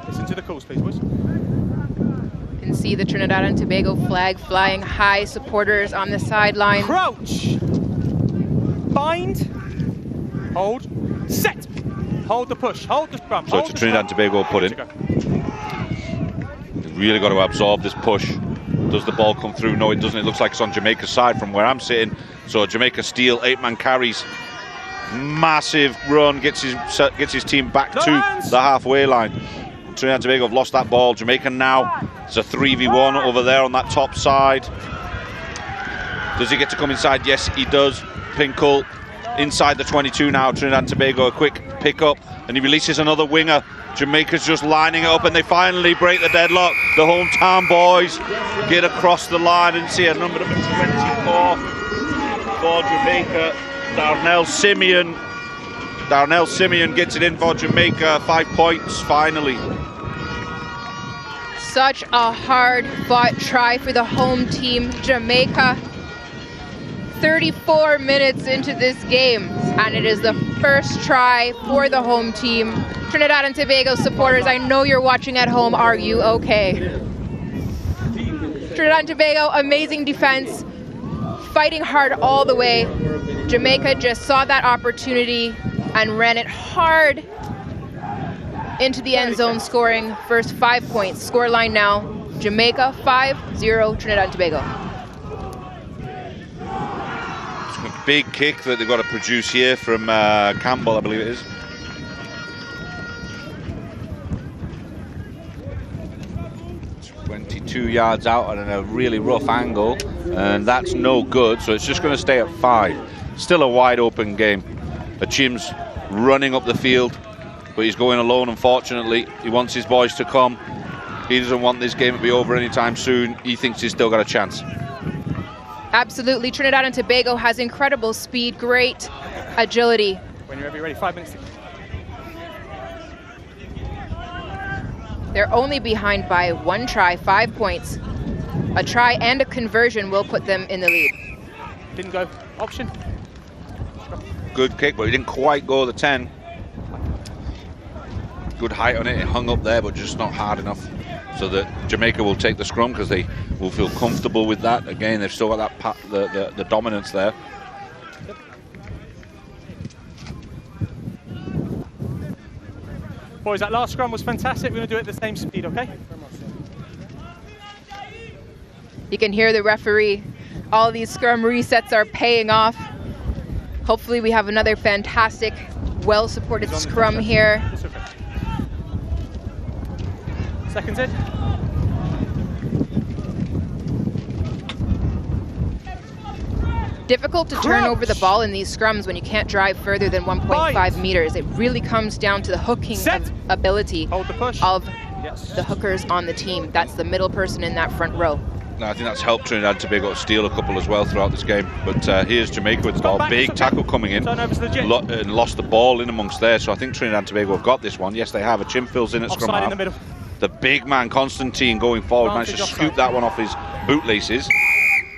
S4: Listen to the calls, please, boys.
S7: You can see the Trinidad and Tobago flag flying high, supporters on the sideline.
S4: Crouch! Bind. Hold. Set! Hold the push. Hold the scrum.
S1: So it's a Trinidad and Tobago put in. They've really got to absorb this push. Does the ball come through? No, it doesn't. It looks like it's on Jamaica's side from where I'm sitting. So Jamaica steal, 8-man carries. Massive run, gets his team back to the halfway line. Trinidad and Tobago have lost that ball. Jamaica now, it's a 3v1 over there on that top side. Does he get to come inside? Yes, he does. Pinkle inside the 22 now. Trinidad and Tobago, a quick pick up, and he releases another winger. Jamaica's just lining it up, and they finally break the deadlock. The hometown boys get across the line, and see a number 24 for Jamaica. Darnell Simeon gets it in for Jamaica. 5 points finally.
S7: Such a hard-fought try for the home team, Jamaica. 34 minutes into this game, and it is the first try for the home team. Trinidad and Tobago supporters, I know you're watching at home. Are you okay? Trinidad and Tobago, amazing defense, fighting hard all the way. Jamaica just saw that opportunity and ran it hard into the end zone, scoring first 5 points. Scoreline now, Jamaica 5-0, Trinidad and Tobago.
S1: It's a big kick that they've got to produce here from Campbell, I believe it is. Yards out and in a really rough angle, and that's no good, so it's just going to stay at 5. Still a wide open game. Achim's running up the field, but he's going alone, unfortunately. He wants his boys to come. He doesn't want this game to be over anytime soon. He thinks he's still got a chance.
S7: Absolutely. Trinidad and Tobago has incredible speed, great agility.
S4: When you're ready, 5 minutes.
S7: They're only behind by 1 try, 5 points. A try and a conversion will put them in the lead.
S4: Didn't go. Option.
S1: Good kick, but he didn't quite go the 10. Good height on it. It hung up there, but just not hard enough. So that Jamaica will take the scrum because they will feel comfortable with that. Again, they've still got that the dominance there.
S4: Boys, that last scrum was fantastic. We're going to do it at the same speed, okay?
S7: You can hear the referee. All these scrum resets are paying off. Hopefully we have another fantastic, well-supported scrum here.
S4: Seconds in.
S7: Difficult to turn over the ball in these scrums when you can't drive further than 1.5 meters. It really comes down to the hooking ability of the hookers on the team. That's the middle person in that front row.
S1: No, I think that's helped Trinidad and Tobago to steal a couple as well throughout this game. But here's Jamaica with the ball. Big tackle coming in. And lost the ball in amongst there. So I think Trinidad and Tobago have got this one. Yes, they have. Achim fills in at scrum half.
S4: In the middle.
S1: The big man, Constantine, going forward, managed to scoop that one off his bootlaces.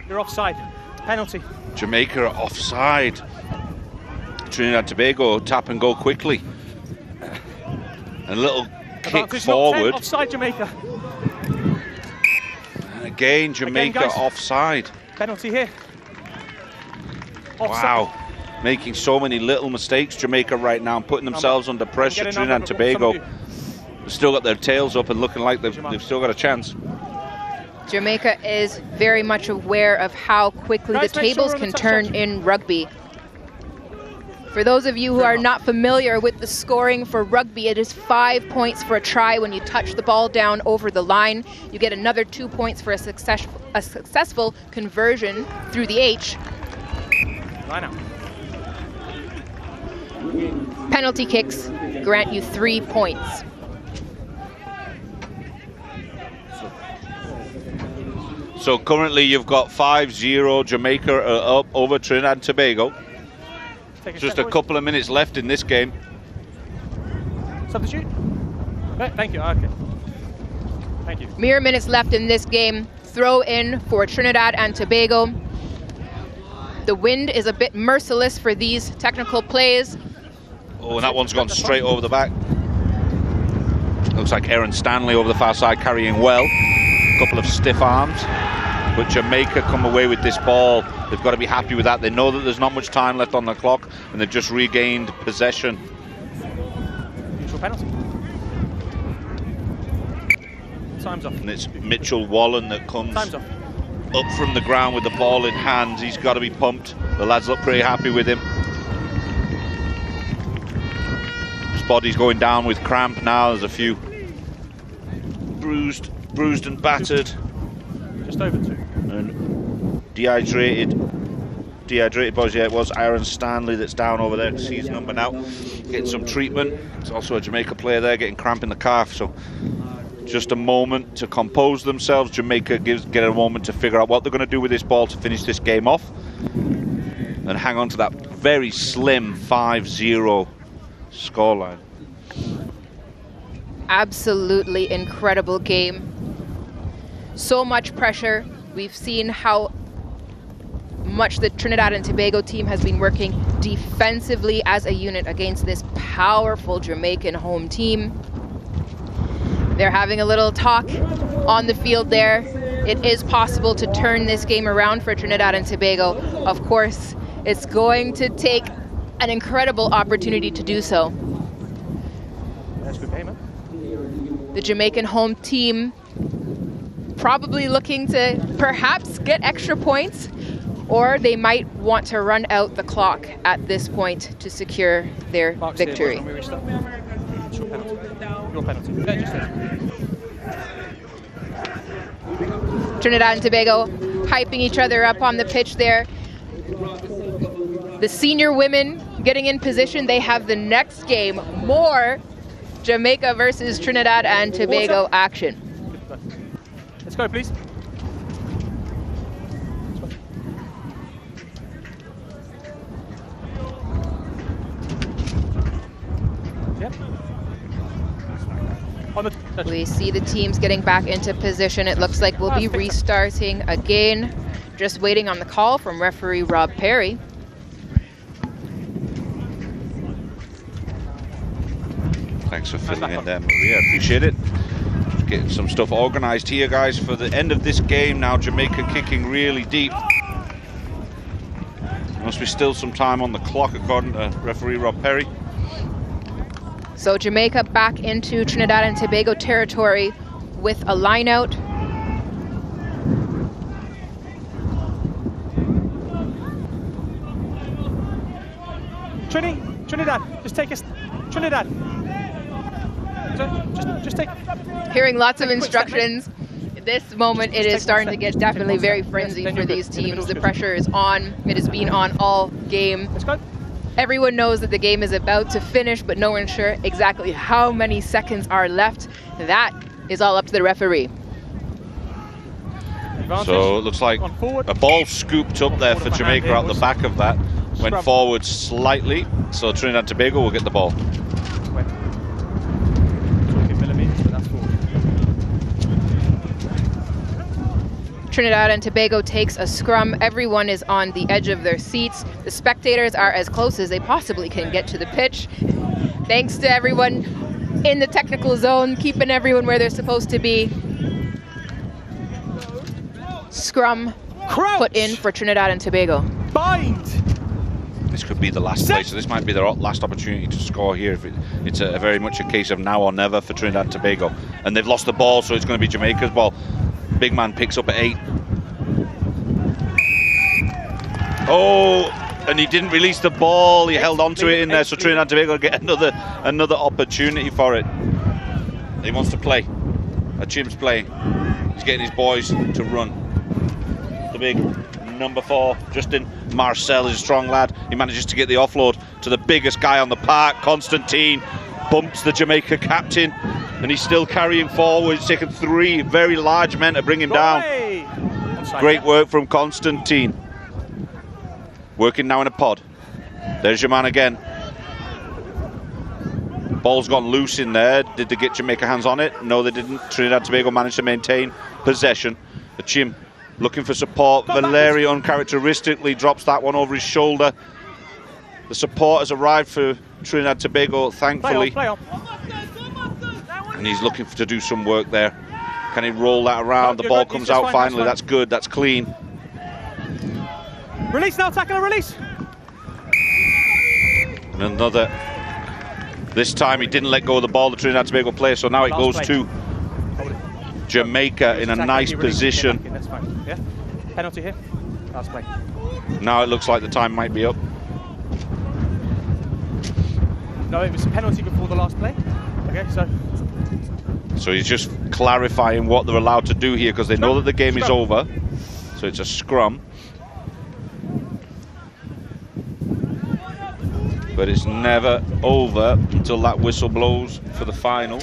S4: You're offside. Penalty.
S1: Jamaica are offside. Trinidad and Tobago tap and go quickly. And a little kick forward.
S4: Offside, Jamaica.
S1: And again, Jamaica offside.
S4: Penalty here. Offside.
S1: Wow. Making so many little mistakes, Jamaica right now, putting themselves under pressure. Trinidad and Tobago have still got their tails up and looking like they've still got a chance.
S7: Jamaica is very much aware of how quickly the tables can turn in rugby. For those of you who are not familiar with the scoring for rugby, it is 5 points for a try when you touch the ball down over the line. You get another 2 points for a successful conversion through the H.
S4: Line out.
S7: Penalty kicks grant you 3 points.
S1: So currently you've got 5-0, Jamaica up over Trinidad and Tobago. Just a couple of minutes left in this game.
S4: Substitute? Thank you, okay. Thank you.
S7: Mere minutes left in this game. Throw in for Trinidad and Tobago. The wind is a bit merciless for these technical plays.
S1: Oh, and that one's gone straight over the back. Looks like Aaron Stanley over the far side carrying well. Couple of stiff arms, but Jamaica come away with this ball. They've got to be happy with that. They know that there's not much time left on the clock, and they've just regained possession.
S4: Mutual penalty. Time's off.
S1: And it's Mitchell Wallen that comes
S4: Time's off.
S1: Up from the ground with the ball in hand. He's got to be pumped. The lads look pretty happy with him. His body's going down with cramp now. There's a few bruised and battered.
S4: Just over 2.
S1: And dehydrated boys. Yeah, it was Aaron Stanley that's down over there. See his number now. Getting some treatment. There's also a Jamaica player there getting cramp in the calf. So just a moment to compose themselves. Jamaica get a moment to figure out what they're going to do with this ball to finish this game off and hang on to that very slim 5-0 scoreline.
S7: Absolutely incredible game. So much pressure. We've seen how much the Trinidad and Tobago team has been working defensively as a unit against this powerful Jamaican home team. They're having a little talk on the field there. it is possible to turn this game around for Trinidad and Tobago. Of course, it's going to take an incredible opportunity to do so.
S4: That's a good game, man.
S7: The Jamaican home team probably looking to perhaps get extra points, or they might want to run out the clock at this point to secure their victory.
S4: Your penalty.
S7: Trinidad and Tobago hyping each other up on the pitch there. The senior women getting in position. They have the next game. More Jamaica versus Trinidad and Tobago action.
S4: Let's go, please. Yep.
S7: We see the teams getting back into position. It looks like we'll be restarting again. Just waiting on the call from referee Rob Perry.
S1: Thanks for filling in there, Maria. Appreciate it. Just getting some stuff organised here, guys, for the end of this game. Now Jamaica kicking really deep. Must be still some time on the clock, according to referee Rob Perry.
S7: So Jamaica back into Trinidad and Tobago territory with a line out.
S4: Trinidad, just take us. Trinidad. Just take.
S7: Hearing lots of instructions. This moment, it is starting to get definitely very frenzied for these teams. The pressure is on. It has been on all game.
S4: Let's go.
S7: Everyone knows that the game is about to finish, but no one's sure exactly how many seconds are left. That is all up to the referee.
S1: So it looks like a ball scooped up there for Jamaica out the back of that. Went forward slightly, so Trinidad and Tobago will get the ball.
S7: Trinidad and Tobago takes a scrum. Everyone is on the edge of their seats. The spectators are as close as they possibly can get to the pitch. Thanks to everyone in the technical zone, keeping everyone where they're supposed to be. Scrum put in for Trinidad and Tobago.
S4: Bind!
S1: This could be the last play, so this might be their last opportunity to score here. It's very much a case of now or never for Trinidad and Tobago. And they've lost the ball, so it's going to be Jamaica's ball. Big man picks up at 8. Oh, and he didn't release the ball. He held on to it in there, so Trinidad and Tobago get another opportunity for it. He wants to play. Chim's playing. He's getting his boys to run. The big number 4, Justin Marcel, is a strong lad. He manages to get the offload to the biggest guy on the park. Constantine bumps the Jamaica captain, and he's still carrying forward. It's taken 3 very large men to bring him down. Great work from Constantine. Working now in a pod. There's your man again. Ball's gone loose in there. Did they get Jamaica hands on it? No, they didn't. Trinidad and Tobago managed to maintain possession. The Chim looking for support. Valerio uncharacteristically drops that one over his shoulder. The support has arrived for Trinidad and Tobago, thankfully.
S4: Play on.
S1: And he's looking to do some work there. Can he roll that around? The ball comes out finally. That's good. That's clean.
S4: Release now, tackle and release.
S1: And another. This time he didn't let go of the ball, the Trinidad and Tobago player, so now it goes to Jamaica in a nice position.
S4: That's fine. Yeah. Penalty here. Last play.
S1: Now it looks like the time might be up.
S4: No, it was a penalty before the last play. Okay,
S1: So he's just clarifying what they're allowed to do here, because they know that the game is over. So it's a scrum. But it's never over until that whistle blows for the final.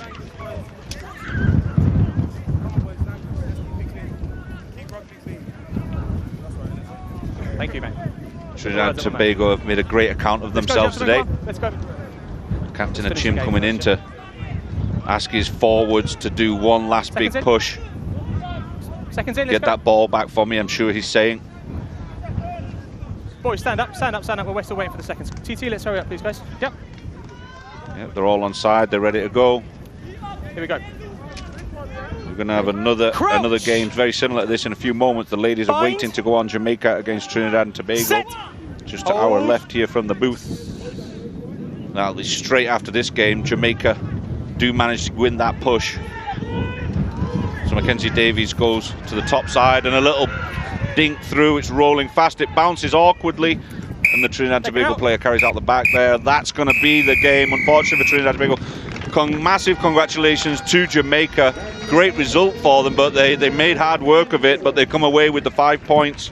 S4: Thank you, mate.
S1: Trinidad and Tobago have made a great account of themselves today.
S4: Let's go.
S1: Captain Chim coming in to ask his forwards to do one last big push.
S4: Seconds in,
S1: Get that ball back for me, I'm sure he's saying.
S4: Boys, stand up, stand up, stand up. We're still waiting for the seconds. TT, let's hurry up, please, guys. Yep.
S1: Yeah, they're all on side, they're ready to go.
S4: Here we go.
S1: going to have another game very similar to this in a few moments. The ladies are waiting to go on Jamaica against Trinidad and Tobago. Just to our left here from the booth. Now, straight after this game, Jamaica do manage to win that push. So Mackenzie Davies goes to the top side and a little dink through. It's rolling fast. It bounces awkwardly. And the Trinidad Tobago player carries out the back there. That's going to be the game, unfortunately, for Trinidad Tobago. Massive congratulations to Jamaica. Great result for them, but they made hard work of it, but they come away with the 5 points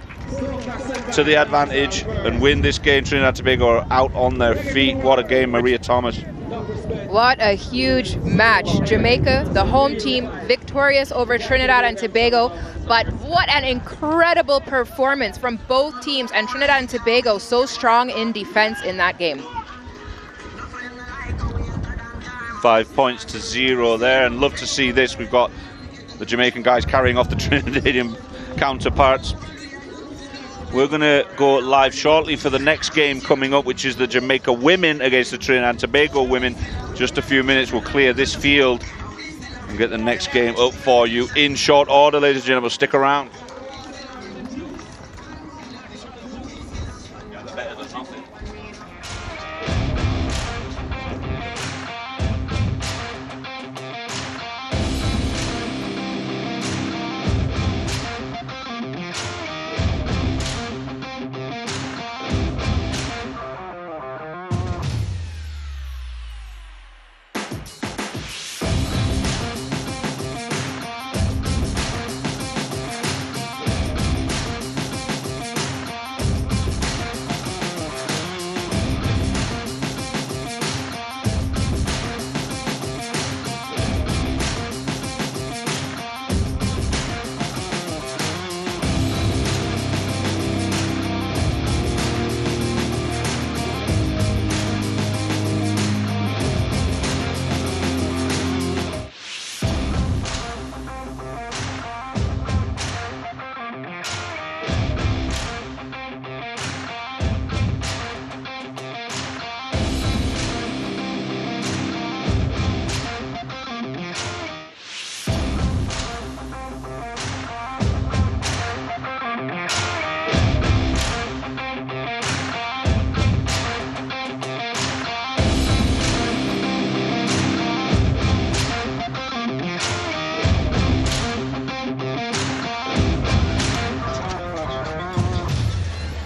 S1: to the advantage and win this game. Trinidad Tobago are out on their feet. What a game, Maria Thomas.
S7: What a huge match. Jamaica, the home team, victorious over Trinidad and Tobago. But what an incredible performance from both teams, and Trinidad and Tobago so strong in defense in that game.
S1: 5 points to 0 there, and love to see this. We've got the Jamaican guys carrying off the Trinidadian counterparts. We're going to go live shortly for the next game coming up, which is the Jamaica women against the Trinidad and Tobago women. Just a few minutes, we'll clear this field and get the next game up for you in short order, ladies and gentlemen. Stick around.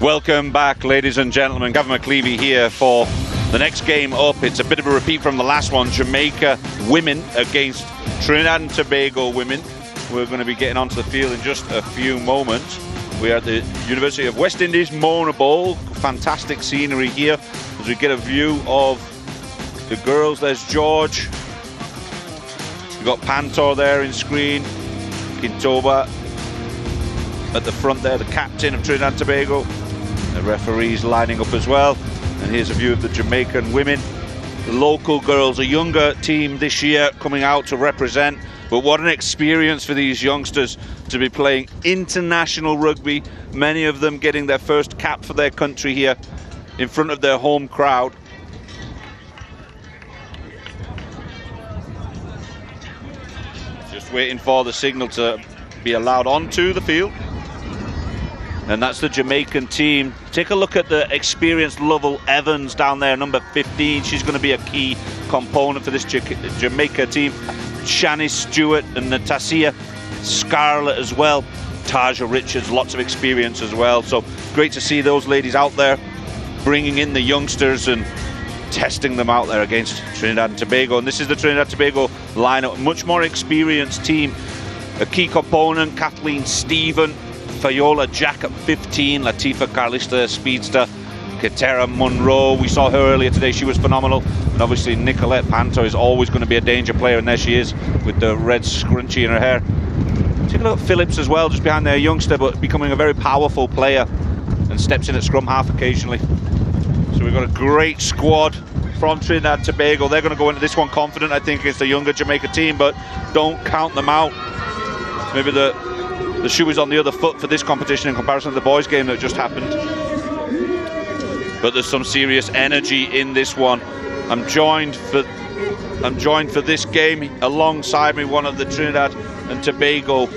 S1: Welcome back, ladies and gentlemen. Gavin McLeavy here for the next game up. It's a bit of a repeat from the last one. Jamaica women against Trinidad and Tobago women. We're going to be getting onto the field in just a few moments. We are at the University of West Indies, Mona Bowl. Fantastic scenery here as we get a view of the girls. There's George. We've got Pantor there in screen. Kintoba at the front there, the captain of Trinidad and Tobago. The referees lining up as well. And here's a view of the Jamaican women. The local girls, a younger team this year coming out to represent. But what an experience for these youngsters to be playing international rugby. Many of them getting their first cap for their country here in front of their home crowd. Just waiting for the signal to be allowed onto the field. And that's the Jamaican team. Take a look at the experienced Lovell Evans down there, number 15. She's going to be a key component for this Jamaica team. Shanice Stewart and Natasha Scarlett as well. Taja Richards, lots of experience as well. So great to see those ladies out there bringing in the youngsters and testing them out there against Trinidad and Tobago. And this is the Trinidad and Tobago lineup. Much more experienced team. A key component, Kathleen Stephen, Fayola Jack at 15, Latifa Carlista, speedster, Katera Monroe. We saw her earlier today. She was phenomenal. And obviously Nicolette Panto is always going to be a danger player, and there she is with the red scrunchie in her hair. Take a look at Phillips as well, just behind there, a youngster, but becoming a very powerful player and steps in at scrum half occasionally. So we've got a great squad from Trinidad and Tobago. They're going to go into this one confident, I think, against the younger Jamaica team, but don't count them out. Maybe the shoe is on the other foot for this competition in comparison to the boys' game that just happened. But there's some serious energy in this one. I'm joined for this game alongside me, one of the Trinidad and Tobago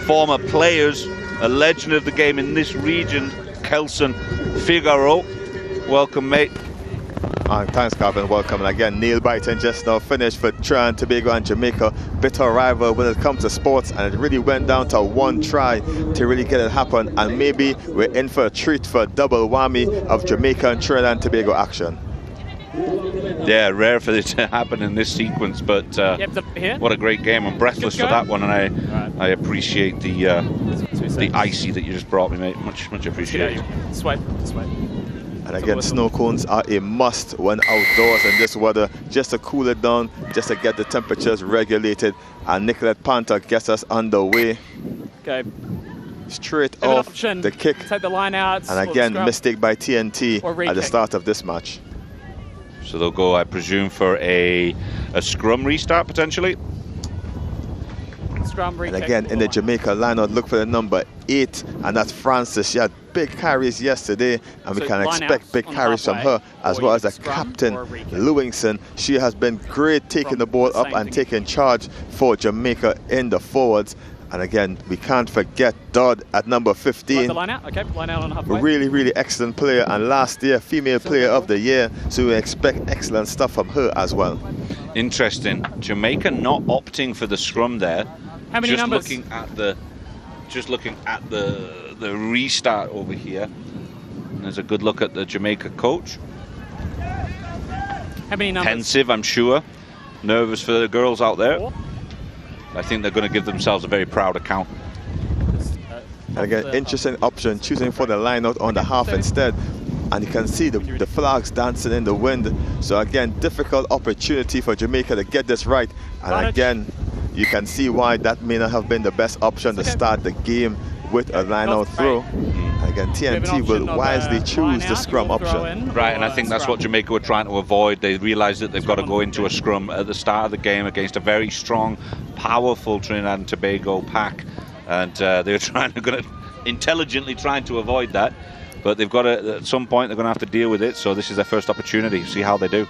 S1: former players, a legend of the game in this region, Kelson Figaro. Welcome, mate.
S2: Thanks, Calvin. Welcome. And again, nail biting just now finished for Trinidad Tobago and Jamaica. Bitter rival when it comes to sports, and it really went down to one try to really get it happen. And maybe we're in for a treat for a double whammy of Jamaica and Trinidad and Tobago action.
S1: Yeah, rare for it to happen in this sequence, but what a great game. I'm breathless for that one, and I appreciate the icy that you just brought me, mate. Much appreciated.
S4: Sweat.
S2: And again, snow cones are a must when outdoors in this weather, just to cool it down, just to get the temperatures regulated. And Nicolette Panther gets us underway.
S3: Okay.
S2: Straight off the kick.
S3: Take the line out.
S2: And again, mistake by TNT at the start of this match.
S1: So they'll go, I presume, for a scrum restart potentially.
S3: Scrum
S2: and again, in the Jamaica lineup, look for the number 8, and that's Francis. She had big carries yesterday, and we can expect big carries from her, as well as the captain, Lewingson. She has been great taking the ball up and taking charge for Jamaica in the forwards. And again, we can't forget Dodd at number 15.
S3: Line out. Okay, line out on halfway.
S2: Really excellent player, and last year female player of the year, so we expect excellent stuff from her as well.
S1: Interesting. Jamaica not opting for the scrum there.
S3: How many numbers?
S1: Just looking at the restart over here. And there's a good look at the Jamaica coach.
S3: How many numbers?
S1: Pensive, I'm sure. Nervous for the girls out there. I think they're going to give themselves a very proud account.
S2: And again, interesting option, choosing for the line out on the half instead. And you can see the flags dancing in the wind. So again, difficult opportunity for Jamaica to get this right. And again, you can see why that may not have been the best option to start the game with a line out throw. And again, TNT will wisely choose the scrum option.
S1: Right, and I think that's what Jamaica were trying to avoid. They realised that they've got to go into a scrum at the start of the game against a very strong, powerful Trinidad and Tobago pack. And they're intelligently trying to avoid that. But they've got to, at some point, they're going to have to deal with it. So this is their first opportunity. See how they do.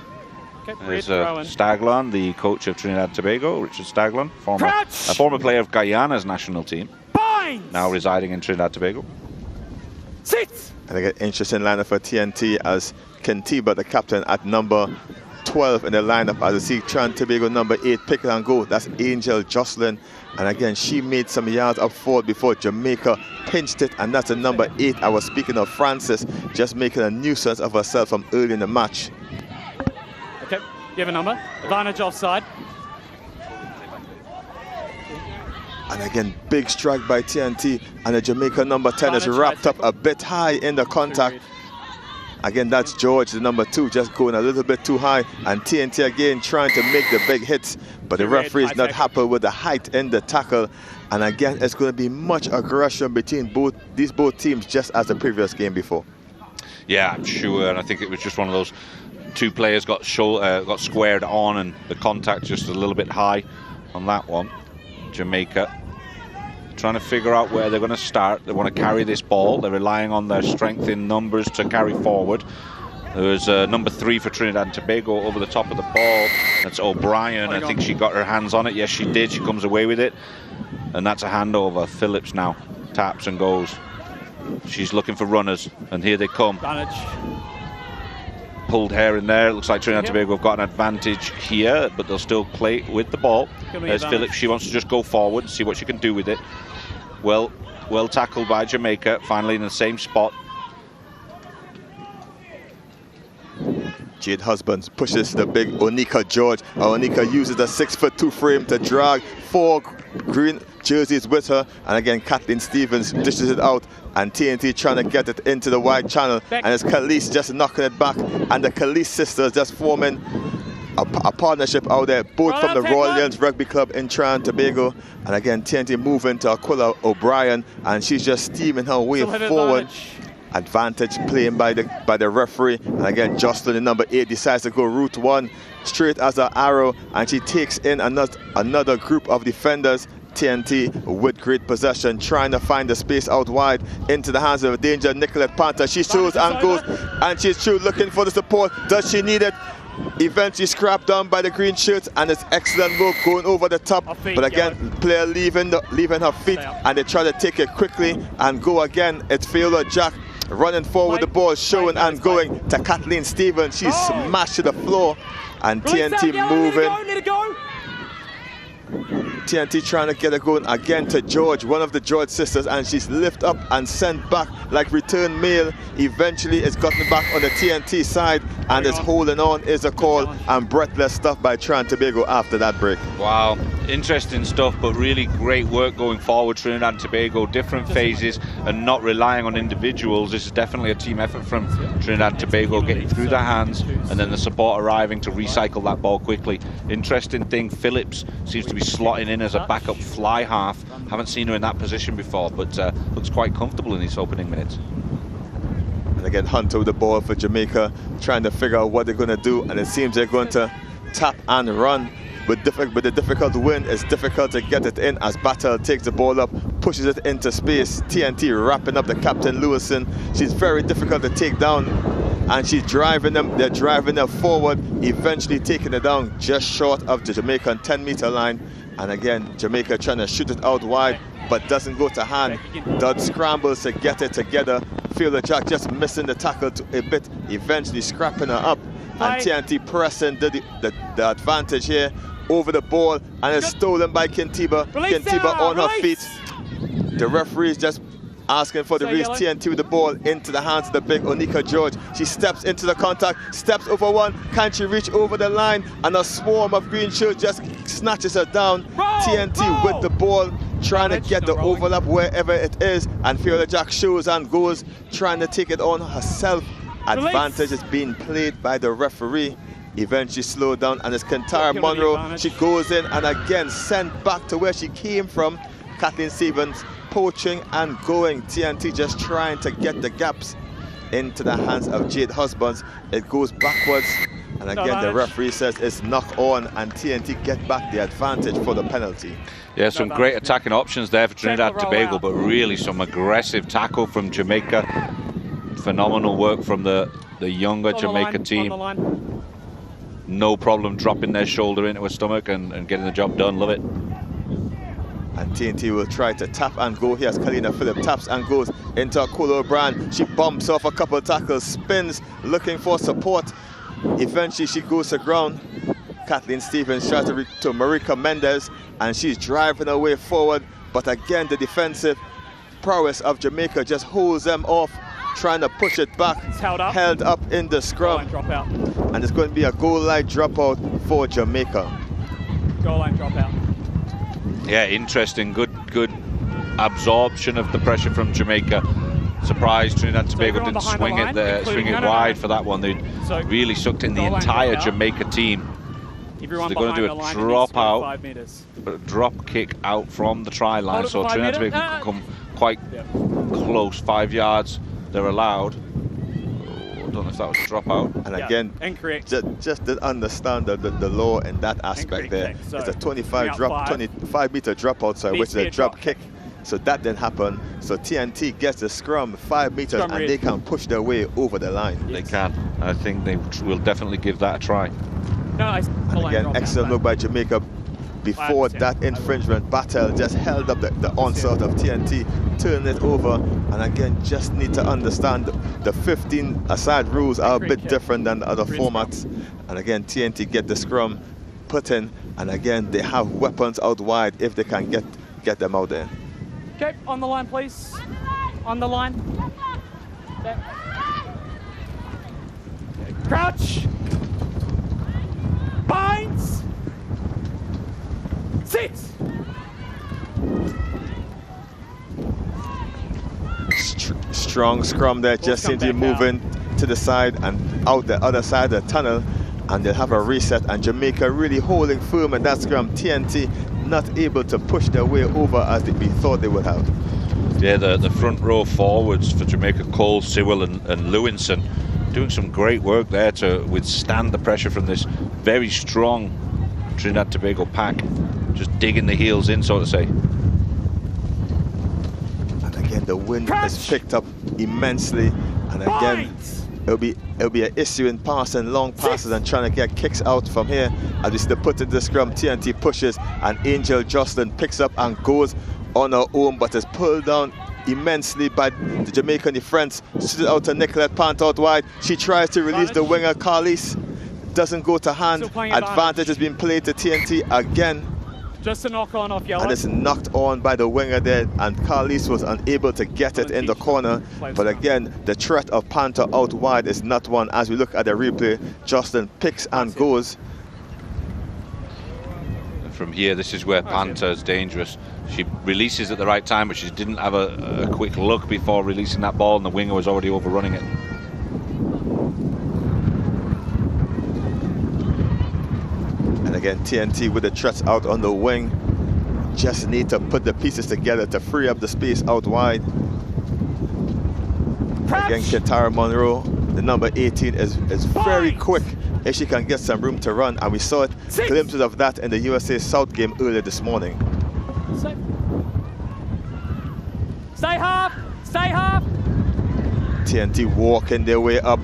S1: There's Staglon, the coach of Trinidad and Tobago, Richard Staglon, a former player of Guyana's national team, now residing in Trinidad and Tobago.
S3: Sit!
S2: And again, interesting lineup for TNT as Kentiba, the captain, at number 12 in the lineup. As you see, Trinidad and Tobago number 8, pick it and go. That's Angel Jocelyn. And again, she made some yards up forward before Jamaica pinched it. And that's the number 8. I was speaking of Francis, just making a nuisance of herself from early in the match.
S3: Okay, you have a number. Advantage offside.
S2: And again, big strike by TNT. And the Jamaica number 10 is wrapped up a bit high in the contact. Again, that's George, the number 2, just going a little bit too high. And TNT again trying to make the big hits. But the referee is not happy with the height in the tackle. And again, it's going to be much aggression between both teams, just as the previous game before.
S1: Yeah, I'm sure. And I think it was just one of those. Two players got squared on, and the contact just a little bit high on that one. Jamaica trying to figure out where they're going to start. They want to carry this ball. They're relying on their strength in numbers to carry forward. There's number 3 for Trinidad and Tobago over the top of the ball. That's O'Brien. I think she got her hands on it. Yes, she did. She comes away with it. And that's a handover. Phillips now taps and goes. She's looking for runners, and here they come. Pulled hair in there. It looks like Trinidad and Tobago have got an advantage here, but they'll still play with the ball. There's Phillips. She wants to just go forward and see what she can do with it. Well tackled by Jamaica, finally in the same spot.
S2: Jade Husbands pushes the big Onika George. Onika uses the 6'2" frame to drag 4 green jerseys with her. And again, Kathleen Stevens dishes it out. And TNT trying to get it into the wide channel. And it's Khalees just knocking it back. And the Khalees sisters just forming a partnership out there, both from the Royal Lions Rugby Club in Trinidad and Tobago. And again, TNT moving to Aquila O'Brien. And she's just steaming her way forward. Advantage playing by the referee. And again, Jocelyn, the number 8, decides to go route 1 straight as an arrow, and she takes in another group of defenders. TNT with great possession, trying to find the space out wide into the hands of a danger. Nicolette Panther, she shoots and goes, and she's through looking for the support. Does she need it? Eventually scrapped down by the green shirts, and it's excellent work going over the top. But again, player leaving her feet, and they try to take it quickly and go again. It's Fiona Jack running forward the ball, showing and going to Kathleen Stevens. She's smashed to the floor, and TNT moving. TNT trying to get it going again to George, one of the George sisters, and she's lifted up and sent back like return mail. Eventually it's gotten back on the TNT side, and it's holding on is a call, and breathless stuff by Trinidad Tobago after that break.
S1: Wow, interesting stuff, but really great work going forward. Trinidad and Tobago, different phases and not relying on individuals. This is definitely a team effort from Trinidad and Tobago, getting through their hands and then the support arriving to recycle that ball quickly. Interesting thing, Phillips seems to be slotting in as a backup fly half. Haven't seen her in that position before, but looks quite comfortable in these opening minutes.
S2: And again, Hunter with the ball for Jamaica, trying to figure out what they're going to do, and it seems they're going to tap and run. With the difficult win, it's difficult to get it in as Battle takes the ball up, pushes it into space. TNT wrapping up the captain Lewison. She's very difficult to take down, and she's driving them. They're driving them forward, eventually taking it down just short of the Jamaican 10-meter line. And again, Jamaica trying to shoot it out wide, but doesn't go to hand. Dodd scrambles to get it together. Fielder Jack just missing the tackle a bit, eventually scrapping her up. And TNT pressing the advantage here over the ball, and it's stolen by Kintiba. Kintiba on her feet. The referee is just asking for the release. TNT with the ball into the hands of the big Onika George. She steps into the contact, steps over one. Can she reach over the line? And a swarm of green shirts just snatches her down. TNT with the ball, trying to get the overlap wherever it is. And Fiona Jack shows and goes, trying to take it on herself. Advantage is being played by the referee. Eventually slowed down, and it's Kentara Monroe. She goes in and again sent back to where she came from. Kathleen Stevens poaching and going. TNT just trying to get the gaps into the hands of Jade Husbands. It goes backwards, and again the referee says it's knock on, and TNT get back the advantage for the penalty.
S1: Yeah, some great attacking options there for Trinidad and Tobago, but really some aggressive tackle from Jamaica. Phenomenal work from the younger Jamaica team. No problem dropping their shoulder into her stomach and getting the job done. Love it.
S2: And TNT will try to tap and go. Here's Kalina Phillip, taps and goes into Akula O'Brien. She bumps off a couple of tackles, spins, looking for support. Eventually she goes to ground. Kathleen Stevens tries to Marika Mendez, and she's driving her way forward. But again, the defensive prowess of Jamaica just holds them off, trying to push it back.
S4: It's held
S2: up in the scrum.
S4: Goal line dropout.
S2: And it's going to be a goal line dropout for Jamaica.
S4: Goal line dropout.
S1: Yeah, interesting. Good absorption of the pressure from Jamaica. Surprised Trinidad and Tobago didn't swing it there, swing it wide for that one. They really sucked in the entire Jamaica team. So they're going to do a drop out, a drop kick out from the try line. So Trinidad and Tobago can come quite close, 5 yards. They're allowed. I don't know if that was a drop out.
S2: And again, just didn't understand the law in that aspect there. So it's a 25 meter dropout, which is a drop kick. So that didn't happen. So TNT gets the scrum 5 meters, and they can push their way over the line.
S1: They can. I think they will definitely give that a try.
S2: And again, excellent look by Jamaica. Before that infringement, Battle just held up the onslaught of TNT, turning it over. And again, just need to understand the 15-a-side rules are a bit different than the other formats. And again, TNT get the scrum put in, and again, they have weapons out wide if they can get them out there.
S4: Okay, on the line, please. On the line. There. Okay. Crouch. Binds. Sit.
S2: Strong scrum there, just seems to be moving to the side and out the other side of the tunnel, and they'll have a reset. And Jamaica really holding firm in that scrum. TNT not able to push their way over as we thought they would have.
S1: Yeah, the front row forwards for Jamaica, Cole, Sewell and Lewinson, doing some great work there to withstand the pressure from this very strong Trinidad Tobago pack, just digging the heels in, so to say.
S2: And again, the wind is picked up immensely, and again it'll be an issue in passing long passes and trying to get kicks out from here. As we still put into the scrum, TNT pushes, and Angel Jocelyn picks up and goes on her own, but is pulled down immensely by the Jamaican defense. Shoots out to Nicolette Pant out wide. She tries to release the winger, Carlis. Doesn't go to hand. Advantage has been played to TNT again.
S3: Just a knock on off yellow.
S2: And it's knocked on by the winger there, and Carlis was unable to get it in the corner. But again, the threat of Panther out wide is not one. As we look at the replay, Jocelyn picks and goes.
S1: From here, this is where Panther is dangerous. She releases at the right time, but she didn't have a quick look before releasing that ball, and the winger was already overrunning it.
S2: And again, TNT with the threats out on the wing. Just need to put the pieces together to free up the space out wide. Again, Kitara Monroe, the number 18, is very quick if she can get some room to run. And we saw it, glimpses of that in the USA South game earlier this morning.
S3: Stay half! Stay half!
S2: TNT walking their way up,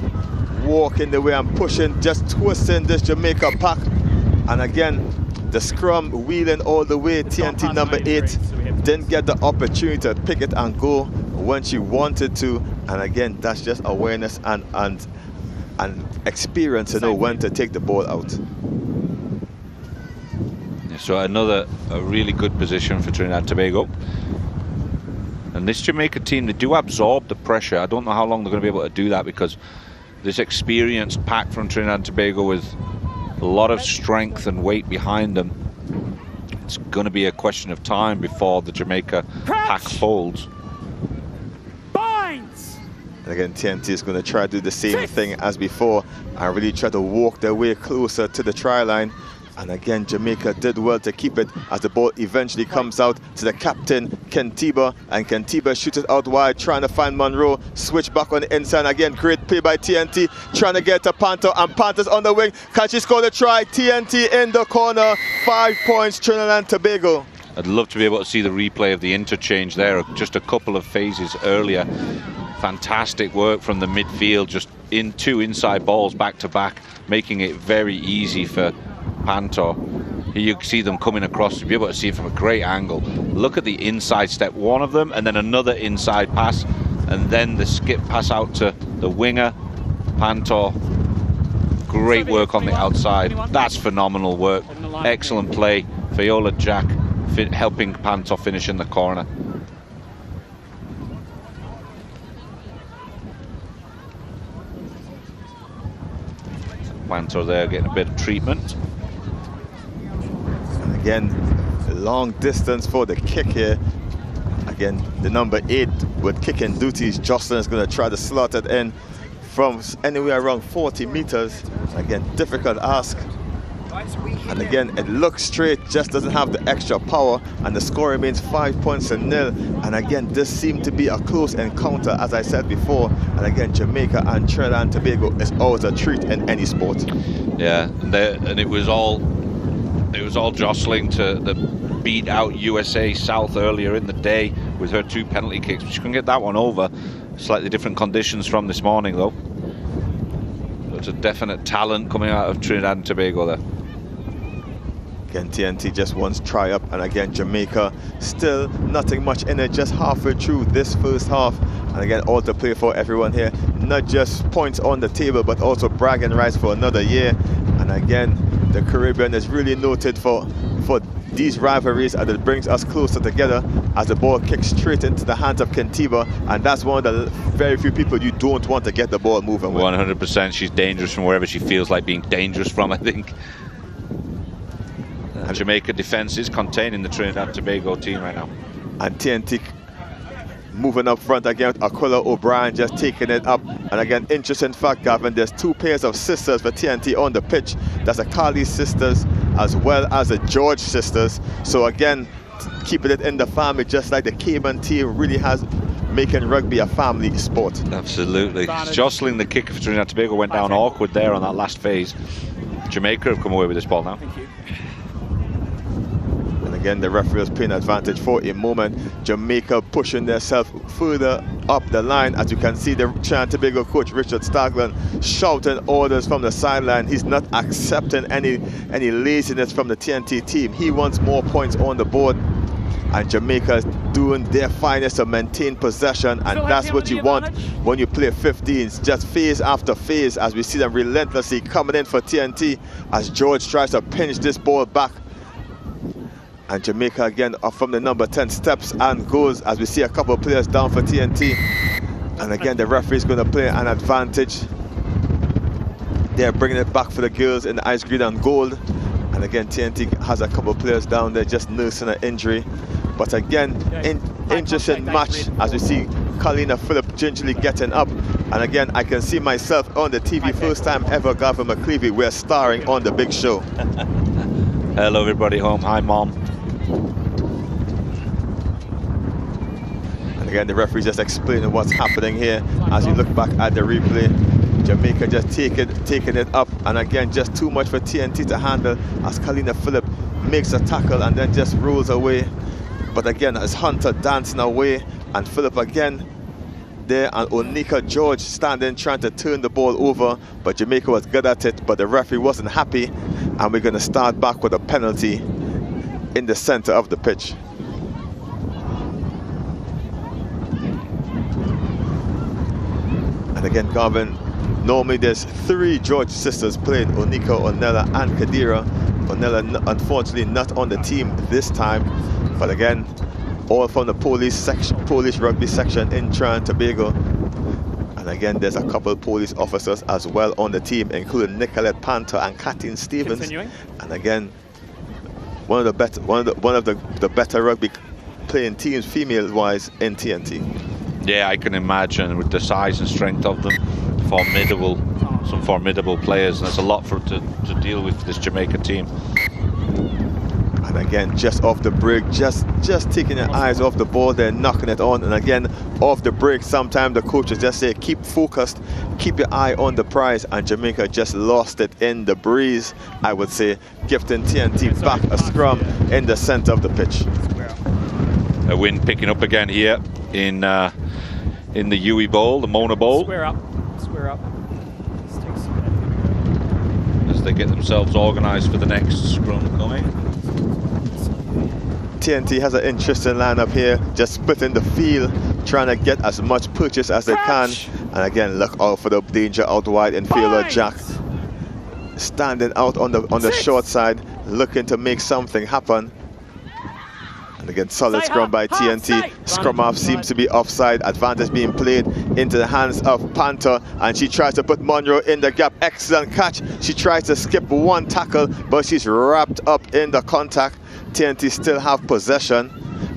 S2: walking their way and pushing, just twisting this Jamaica pack. And again, the scrum wheeling all the way. TNT number 8 didn't get the opportunity to pick it and go when she wanted to. And again, that's just awareness and experience to know when to take the ball out.
S1: So a really good position for Trinidad Tobago. And this Jamaica team, they do absorb the pressure. I don't know how long they're going to be able to do that, because this experienced pack from Trinidad Tobago with a lot of strength and weight behind them, it's going to be a question of time before the Jamaica pack folds.
S3: Binds!
S2: And again, TNT is going to try to do the same thing as before and really try to walk their way closer to the try line. And again, Jamaica did well to keep it as the ball eventually comes out to the captain, Kentiba. And Kentiba shoots it out wide, trying to find Monroe. Switch back on the inside. Again, great play by TNT, trying to get to Panther. And Panther's on the wing. Can she score the try? TNT in the corner. 5 points, Trinidad and Tobago.
S1: I'd love to be able to see the replay of the interchange there, just a couple of phases earlier. Fantastic work from the midfield, just in 2 inside balls back to back, making it very easy for Panther. Here you see them coming across. You'll be able to see it from a great angle. Look at the inside step, one of them, and then another inside pass, and then the skip pass out to the winger. Panther, great work on the outside. That's phenomenal work. Excellent play. Viola Jack helping Panther finish in the corner. Panther there getting a bit of treatment.
S2: Again, long distance for the kick here. Again, the number 8 with kicking duties. Jocelyn is going to try to slot it in from anywhere around 40 meters. Again, difficult ask. And again, it looks straight, just doesn't have the extra power, and the score remains 5 points to 0. And again, this seemed to be a close encounter, as I said before. And again, Jamaica and Trinidad and Tobago is always a treat in any sport.
S1: Yeah, and it was all jostling to beat out USA South earlier in the day with her 2 penalty kicks. She couldn't get that one over. Slightly different conditions from this morning, though. There's a definite talent coming out of Trinidad and Tobago there.
S2: Again, TNT just wants try up, and again, Jamaica still nothing much in it, just halfway through this first half. And again, all to play for everyone here, not just points on the table, but also bragging rights for another year. And again, the Caribbean is really noted for these rivalries, and it brings us closer together as the ball kicks straight into the hands of Kentiba, and that's one of the very few people you don't want to get the ball moving with.
S1: 100%, she's dangerous from wherever she feels like being dangerous from, I think. And Jamaica defense is containing the Trinidad and Tobago team right now.
S2: And TNT moving up front again with Aquila O'Brien just taking it up. And again, interesting fact, Gavin, there's 2 pairs of sisters for TNT on the pitch. That's the Carly sisters as well as the George sisters. So again, keeping it in the family, just like the Cayman team really has, making rugby a family sport.
S1: Absolutely. Jostling the kick for Trinidad and Tobago went down awkward there on that last phase. Jamaica have come away with this ball now.
S3: Thank you.
S2: Again, the referee was paying advantage for a moment. Jamaica pushing themselves further up the line. As you can see, the Trinidad Tobago coach, Richard Stagland, shouting orders from the sideline. He's not accepting any laziness from the TNT team. He wants more points on the board. And Jamaica is doing their finest to maintain possession, and that's what you want when you play 15s, just phase after phase, as we see them relentlessly coming in for TNT as George tries to pinch this ball back. And Jamaica again up from the number 10 steps and goes, as we see a couple of players down for TNT. And again, the referee is going to play an advantage. They're bringing it back for the girls in the ice green and gold. And again, TNT has a couple of players down there just nursing an injury. But again, interesting match as we see Kalina Phillip gingerly getting up. And again, I can see myself on the TV, first time ever, Gavin McClevey. We're starring on the big show.
S1: Hello, everybody home. Hi, Mom.
S2: And again, the referee just explaining what's happening here as you look back at the replay. Jamaica just taking it up, and again, just too much for TNT to handle as Kalina Phillip makes a tackle and then just rolls away. But again, as Hunter dancing away, and Phillip again there, and Onika George standing trying to turn the ball over, but Jamaica was good at it, but the referee wasn't happy, and we're going to start back with a penalty in the center of the pitch. And again, Garvin, normally there's 3 George sisters playing, Onika, Onella and Kadira. Onella unfortunately not on the team this time, but again, all from the Polish rugby section in Trinidad Tobago. And again, there's a couple of police officers as well on the team, including Nicolette Panther and Kathleen Stevens.
S3: Continuing.
S2: And again, one of the better rugby playing teams female-wise in TNT.
S1: Yeah, I can imagine with the size and strength of them, some formidable players, and there's a lot to deal with this Jamaica team.
S2: And again, just off the break, just taking your eyes off the ball, they're knocking it on. And again, off the break, sometimes the coaches just say, keep focused, keep your eye on the prize. And Jamaica just lost it in the breeze, I would say, gifting TNT back a scrum in the center of the pitch.
S1: A wind picking up again here in the Huey Bowl, the Mona Bowl.
S3: Square up.
S1: As they get themselves organised for the next scrum coming.
S2: TNT has an interesting lineup here, just splitting the field, trying to get as much purchase as they can. And again, look out for the danger out wide infielder Jack, standing out on the short side, looking to make something happen. And again, solid scrum by TNT. Scrum half seems to be offside. Advantage being played into the hands of Panther, and she tries to put Monroe in the gap. Excellent catch. She tries to skip one tackle, but she's wrapped up in the contact. TNT still have possession.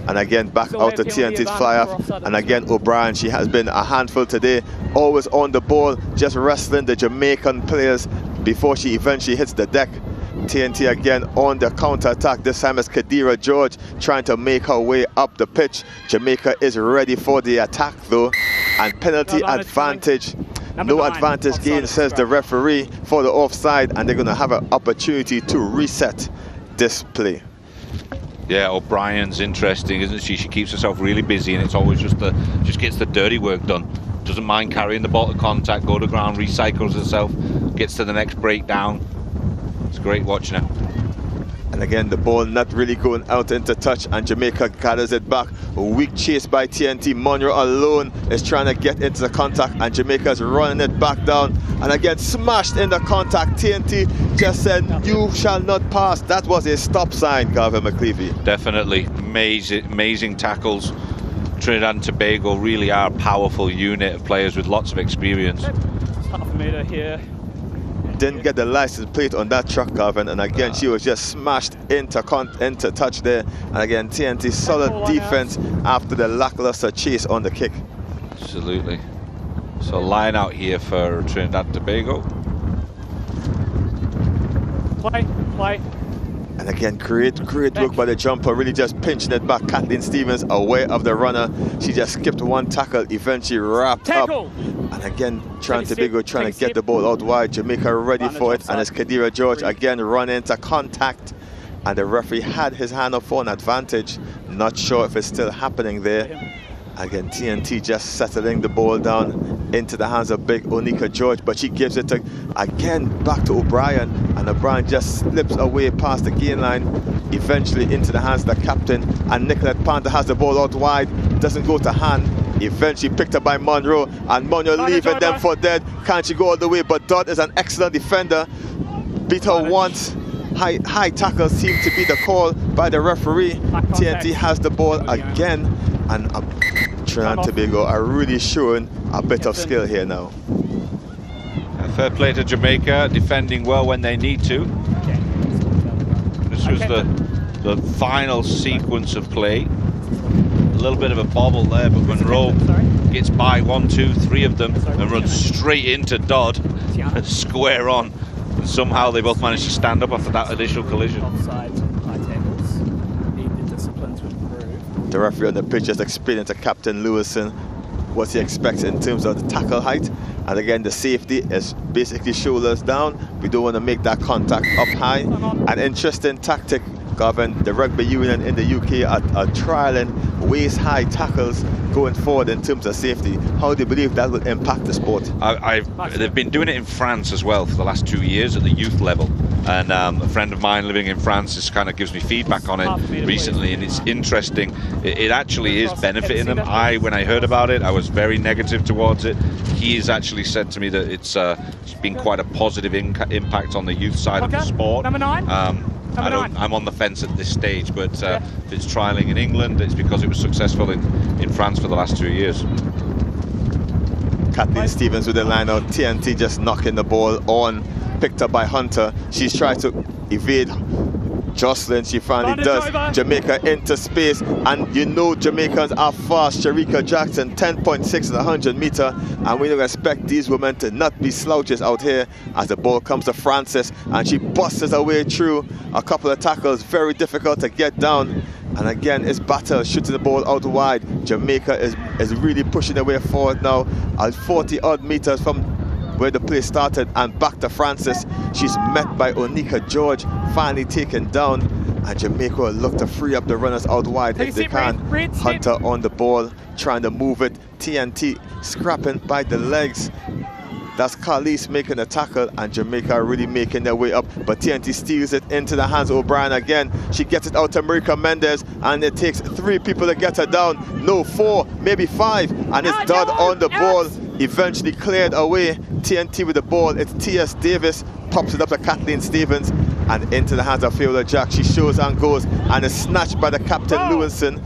S2: And again, back out to TNT's fly-off. And again, O'Brien, she has been a handful today. Always on the ball, just wrestling the Jamaican players before she eventually hits the deck. TNT again on the counter-attack. This time it's Kadira George trying to make her way up the pitch. Jamaica is ready for the attack though. And penalty advantage. No advantage gain, says the referee, for the offside. And they're going to have an opportunity to reset this play.
S1: Yeah, O'Brien's interesting, isn't she? She keeps herself really busy, and it's always just gets the dirty work done. Doesn't mind carrying the ball to contact, go to ground, recycles herself, gets to the next breakdown. It's great watching her.
S2: And again, the ball not really going out into touch, and Jamaica gathers it back. A weak chase by TNT. Monroe alone is trying to get into the contact, and Jamaica's running it back down. And again, smashed in the contact. TNT just said, "You shall not pass." That was a stop sign, Gavin McClevey.
S1: Definitely. Amazing tackles. Trinidad and Tobago really are a powerful unit of players with lots of experience.
S3: Half a metre here.
S2: Didn't get the license plate on that truck, Gavin, and again she was just smashed into touch there. And again, TNT solid defense after the lackluster chase on the kick.
S1: Absolutely. So line out here for Trinidad and Tobago.
S3: Play.
S2: And again, great work by the jumper, really just pinching it back. Kathleen Stevens away of the runner. She just skipped one tackle, eventually wrapped up. And again, Tobago trying to get the ball out wide. Jamaica ready for it, and it's Kadira George again running into contact. and the referee had his hand up for an advantage. Not sure if it's still happening there. Again, TNT just settling the ball down into the hands of big Onika George, but she gives it again back to O'Brien, and O'Brien just slips away past the gain line, eventually into the hands of the captain, and Nicolette Panther has the ball out wide, doesn't go to hand, eventually picked up by Monroe, and Monroe leaving them for dead. Can't she go all the way? But Dodd is an excellent defender, beat her once. High tackles seem to be the call by the referee. TNT has the ball again, and Trinidad and Tobago are really showing a bit of skill here now.
S1: Fair play to Jamaica, defending well when they need to. This was the final sequence of play. A little bit of a bobble there, but Monroe gets by 1, 2, 3 of them and runs straight into Dodd, square on. And somehow they both managed to stand up after that initial collision.
S2: The referee on the pitch just explaining to Captain Lewison what he expects in terms of the tackle height. And again, the safety is basically shoulders down. We don't want to make that contact up high. An interesting tactic, Gavin. The rugby union in the UK are trialing waist-high tackles going forward in terms of safety. How do you believe that will impact the sport?
S1: They've been doing it in France as well for the last 2 years at the youth level. And a friend of mine living in France just kind of gives me feedback on it recently, and it's interesting. It actually is benefiting them. When I heard about it, I was very negative towards it. He has actually said to me that it's been quite a positive impact on the youth side of the sport. I'm on the fence at this stage, but if it's trialling in England, it's because it was successful in France for the last 2 years.
S2: Kathleen Stevens with the line out. TNT just knocking the ball on, picked up by Hunter. She's tried to evade Jocelyn, she finally does. Jamaica into space, and you know Jamaicans are fast. Sharika Jackson, 10.6 in the 100 meter, and we don't expect these women to not be slouches out here as the ball comes to Francis, and she busts her way through a couple of tackles, very difficult to get down. And again, it's Battle shooting the ball out wide. Jamaica is really pushing their way forward now at 40 odd meters from where the play started, and back to Francis. She's met by Onika George, finally taken down, and Jamaica will look to free up the runners out wide if they can. Hunter on the ball, trying to move it. TNT scrapping by the legs. That's Carlise making a tackle, and Jamaica really making their way up, but TNT steals it into the hands of O'Brien again. She gets it out to Marika Mendez, and it takes 3 people to get her down. No, 4, maybe 5, and it's Dodd on the ball. Eventually cleared away. TNT with the ball. It's T.S. Davis, pops it up to Kathleen Stevens, and into the hands of Fiola Jack. She shows and goes, and is snatched by the captain, Lewinson.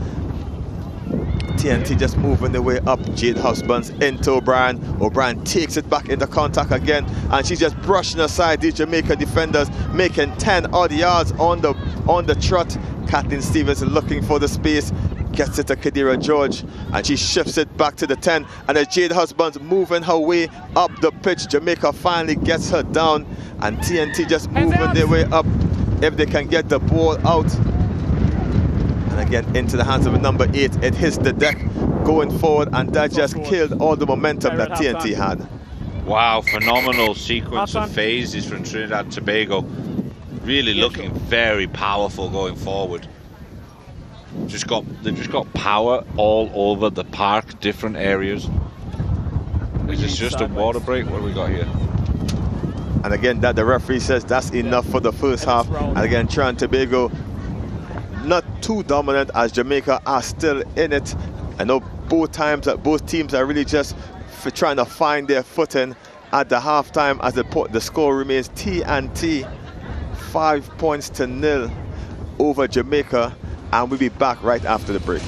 S2: TNT just moving their way up. Jade Husbands into O'Brien. O'Brien takes it back into contact again, and she's just brushing aside these Jamaica defenders, making 10 odd yards on the trot. Kathleen Stevens looking for the space, gets it to Kadira George, and she shifts it back to the 10, and as Jade Husbands moving her way up the pitch, Jamaica finally gets her down, and TNT just moving their way up if they can get the ball out. And again into the hands of number 8, it hits the deck going forward, and that just killed all the momentum that TNT had.
S1: Wow, phenomenal sequence of phases from Trinidad Tobago. Really looking very powerful going forward. They've just got power all over the park, different areas. Is this just a water break? What do we got here?
S2: And again, that the referee says that's enough for the first half. And again, Trinidad Tobago not too dominant as Jamaica are still in it. I know both teams are really just trying to find their footing at the halftime as the score remains TNT 5 points to 0 over Jamaica. And we'll be back right after the break.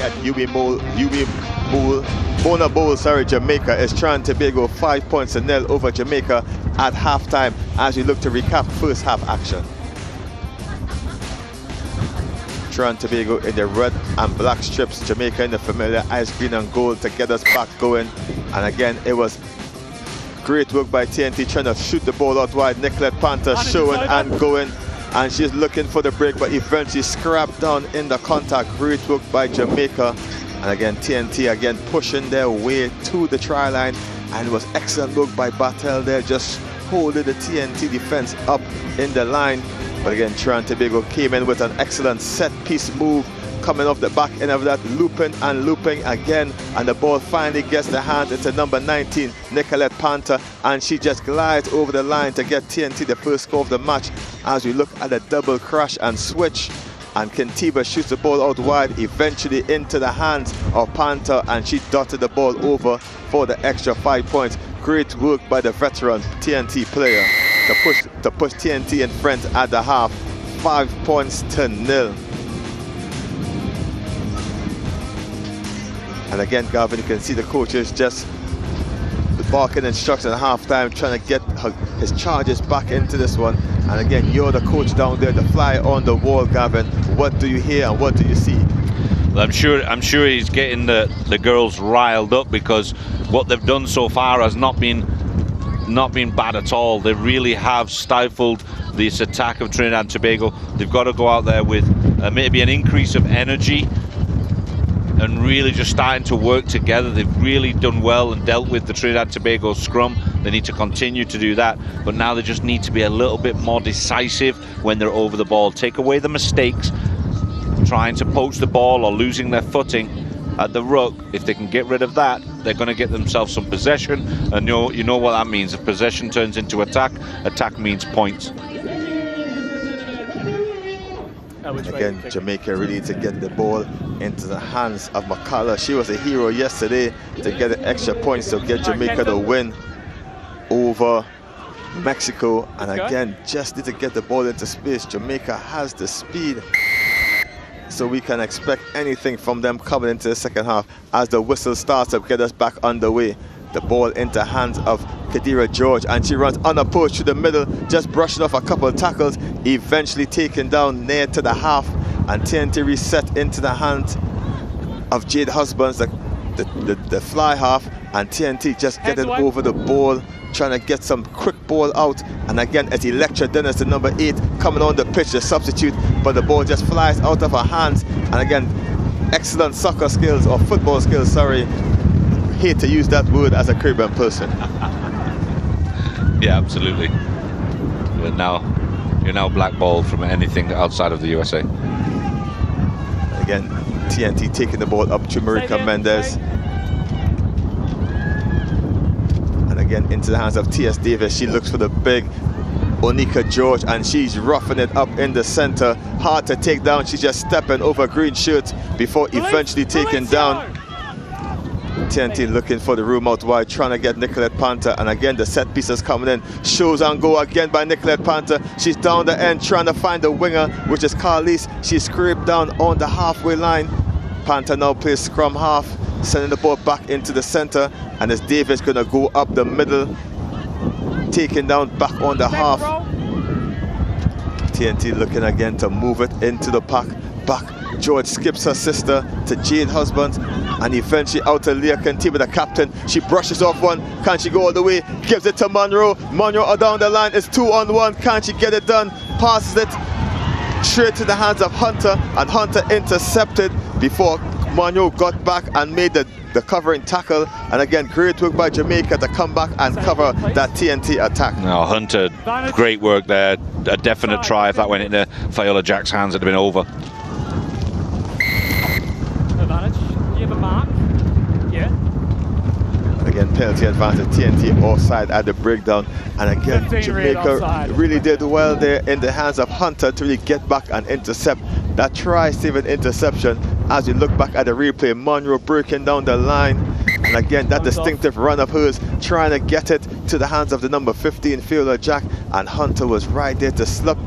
S2: at Bona Bowl, Jamaica is Trinidad Tobago 5 points to 0 over Jamaica at halftime as we look to recap first half action. Trinidad Tobago in the red and black strips, Jamaica in the familiar ice green and gold to get us back going. And again, it was great work by TNT trying to shoot the ball out wide. Nicolette Panther showing and going, and she's looking for the break, but eventually scrapped down in the contact. Great work by Jamaica. And again, TNT again pushing their way to the try line, and it was excellent work by Battelle there, just holding the TNT defense up in the line. But again, Trinidad Tobago came in with an excellent set-piece move, coming off the back end of that, looping and looping again, and the ball finally gets the hand into number 19, Nicolette Panther, and she just glides over the line to get TNT the first score of the match as we look at a double crash and switch. And Kintiba shoots the ball out wide, eventually into the hands of Panther, and she dotted the ball over for the extra 5 points. Great work by the veteran TNT player to push TNT in front at the half, 5 points to 0. And again, Gavin, you can see the coaches just barking instructions at halftime, trying to get his charges back into this one. And again, you're the coach down there, the fly on the wall, Gavin. What do you hear and what do you see?
S1: Well, I'm sure he's getting the girls riled up, because what they've done so far has not been bad at all. They really have stifled this attack of Trinidad and Tobago. They've got to go out there with maybe an increase of energy and really just starting to work together. They've really done well and dealt with the Trinidad Tobago scrum. They need to continue to do that, but now they just need to be a little bit more decisive when they're over the ball. Take away the mistakes, trying to poach the ball or losing their footing at the ruck. If they can get rid of that, they're going to get themselves some possession, and you know what that means. If possession turns into attack, attack means points.
S2: Again, Jamaica really to get the ball into the hands of McCullough. She was a hero yesterday to get the extra points to get Jamaica the win over Mexico. And again, just need to get the ball into space. Jamaica has the speed, so we can expect anything from them coming into the second half as the whistle starts to get us back underway. The ball into hands of Kadira George, and she runs unopposed through the middle, just brushing off a couple of tackles, eventually taken down near to the half, and TNT reset into the hands of Jade Husbands, the fly half, and TNT just getting over the ball, trying to get some quick ball out. And again, it's Electra Dennis, the number 8, coming on the pitch, the substitute, but the ball just flies out of her hands. And again, excellent soccer skills, or football skills, sorry. Hate to use that word as a Caribbean person.
S1: Yeah, absolutely. You're now blackballed from anything outside of the USA.
S2: Again, TNT taking the ball up to Marika Mendez. And again, into the hands of T.S. Davis. She looks for the big Onika George, and she's roughing it up in the center. Hard to take down. She's just stepping over green shirts before eventually taken down. TNT looking for the room out wide, trying to get Nicolette Panther, and again the set pieces coming in. Shows and go again by Nicolette Panther. She's down the end trying to find the winger, which is Carlise. She's scraped down on the halfway line. Panther now plays scrum half, sending the ball back into the center, and as Davis gonna go up the middle, taken down back on the half. TNT looking again to move it into the pack. Back, George skips her sister to Jade Husbands, and eventually out to Leah Kintiba, the captain. She brushes off one. Can she go all the way? Gives it to Monroe. Monroe down the line. It's 2-on-1. Can she get it done? Passes it straight to the hands of Hunter, and Hunter intercepted before Monroe got back and made the covering tackle. And again, great work by Jamaica to come back and cover that TNT attack.
S1: No, Hunter, great work there. A definite try. If that went into Viola Jack's hands, it'd have been over.
S3: Advantage. You have a mark. Yeah.
S2: Again, penalty advantage, TNT offside at the breakdown. And again, Jamaica really did well there in the hands of Hunter to really get back and intercept. That try-saving interception, as we look back at the replay, Monroe breaking down the line. And again, that distinctive run of hers, trying to get it to the hands of the number 15, Viola Jack. And Hunter was right there to slip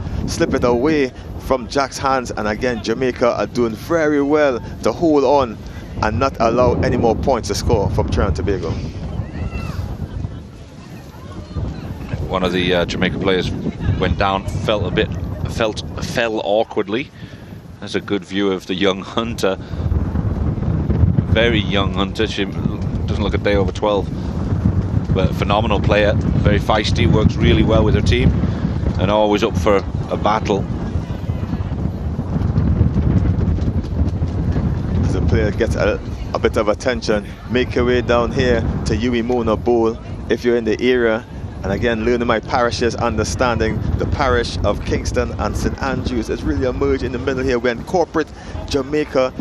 S2: it away from Jack's hands, and again Jamaica are doing very well to hold on and not allow any more points to score from Trinidad and Tobago.
S1: One of the Jamaica players went down, fell awkwardly. There's a good view of the young Hunter, very young Hunter. She doesn't look a day over 12, but a phenomenal player, very feisty, works really well with her team, and always up for a battle.
S2: As the player gets a bit of attention, make your way down here to Huey Mona Bowl if you're in the area. And again, learning my parishes, understanding the parish of Kingston and St. Andrews is really emerged in the middle here. We're in corporate Jamaica,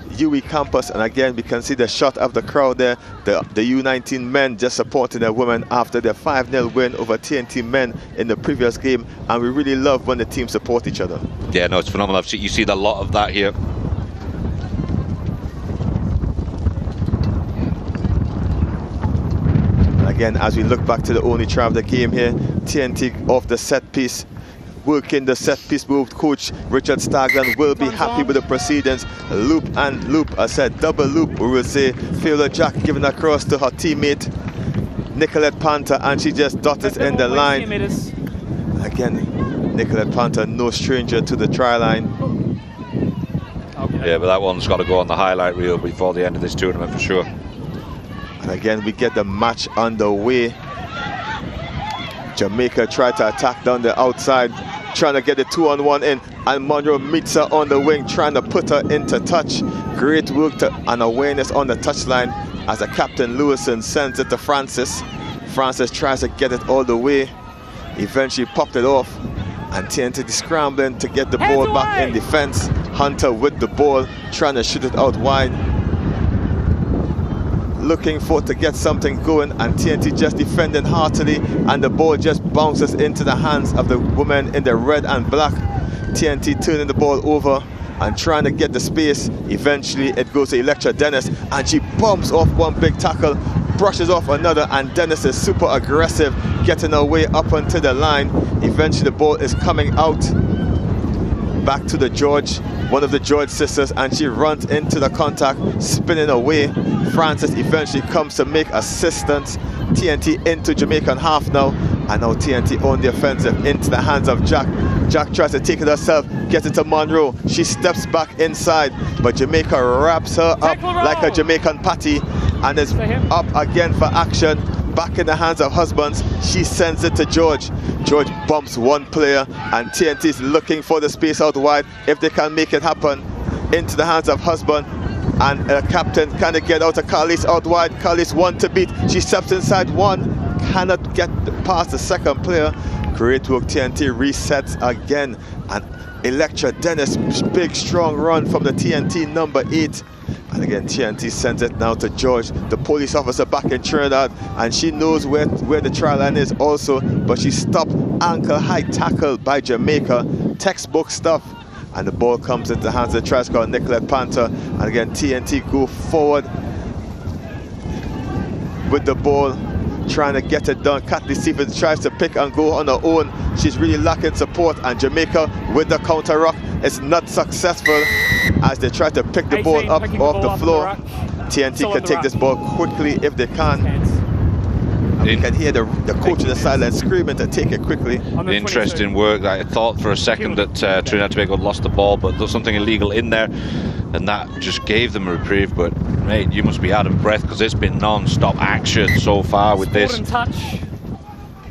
S2: UWI campus, and again we can see the shot of the crowd there, the U19 men just supporting their women after their 5-0 win over TNT men in the previous game, and we really love when the teams support each other.
S1: Yeah, no, it's phenomenal. You see a lot of that here.
S2: And again, as we look back to the only try of the game here, TNT off the set piece, working the set piece move. Coach Richard Stagland will be happy with the proceedings. Loop and loop, I said double loop, we will say. Fielder Jack giving across to her teammate Nicolette Panther, and she just dotted in the line. Again, Nicolette Panther, no stranger to the try line.
S1: Yeah, but that one's got to go on the highlight reel before the end of this tournament for sure.
S2: And again, we get the match underway. Jamaica tried to attack down the outside, trying to get the 2-on-1 in, and Monroe meets her on the wing, trying to put her into touch. Great work and awareness on the touchline as the captain Lewison sends it to Francis. Francis tries to get it all the way, eventually popped it off, and TNT scrambling to get the ball back in defense. Hunter with the ball, trying to shoot it out wide, looking for to get something going, and TNT just defending heartily, and the ball just bounces into the hands of the woman in the red and black. TNT turning the ball over and trying to get the space. Eventually it goes to Electra Dennis, and she bumps off one big tackle, brushes off another, and Dennis is super aggressive, getting her way up onto the line. Eventually the ball is coming out back to the George, one of the George sisters, and she runs into the contact, spinning away. Francis eventually comes to make assistance. TNT into Jamaican half now, and now TNT on the offensive into the hands of Jack. Jack tries to take it herself, gets it to Monroe. She steps back inside, but Jamaica wraps her up like a Jamaican patty and is up again for action. Back in the hands of Husbands, she sends it to George. George bumps one player, and TNT is looking for the space out wide if they can make it happen. Into the hands of Husband, and captain kind of get out of Carlis out wide. Carlis one to beat. She steps inside one, cannot get past the second player. Great work, TNT resets again, and Electra Dennis, big strong run from the TNT number 8. And again, TNT sends it now to George, the police officer back in Trinidad, and she knows where the try line is also, but she stopped, ankle high tackle by Jamaica, textbook stuff, and the ball comes into the hands of the try scorer Nicolette Panther. And again, TNT go forward with the ball, trying to get it done. Kathleen Stevens tries to pick and go on her own. She's really lacking support, and Jamaica with the counter rock is not successful as they try to pick the ball up off the floor. TNT can take this ball quickly if they can. And we can hear the coach in the sideline screaming to take it quickly.
S1: Interesting work. I thought for a second that Trinidad and Tobago lost the ball, but there's something illegal in there, and that just gave them a reprieve. But mate, you must be out of breath because it's been non-stop action so far with this.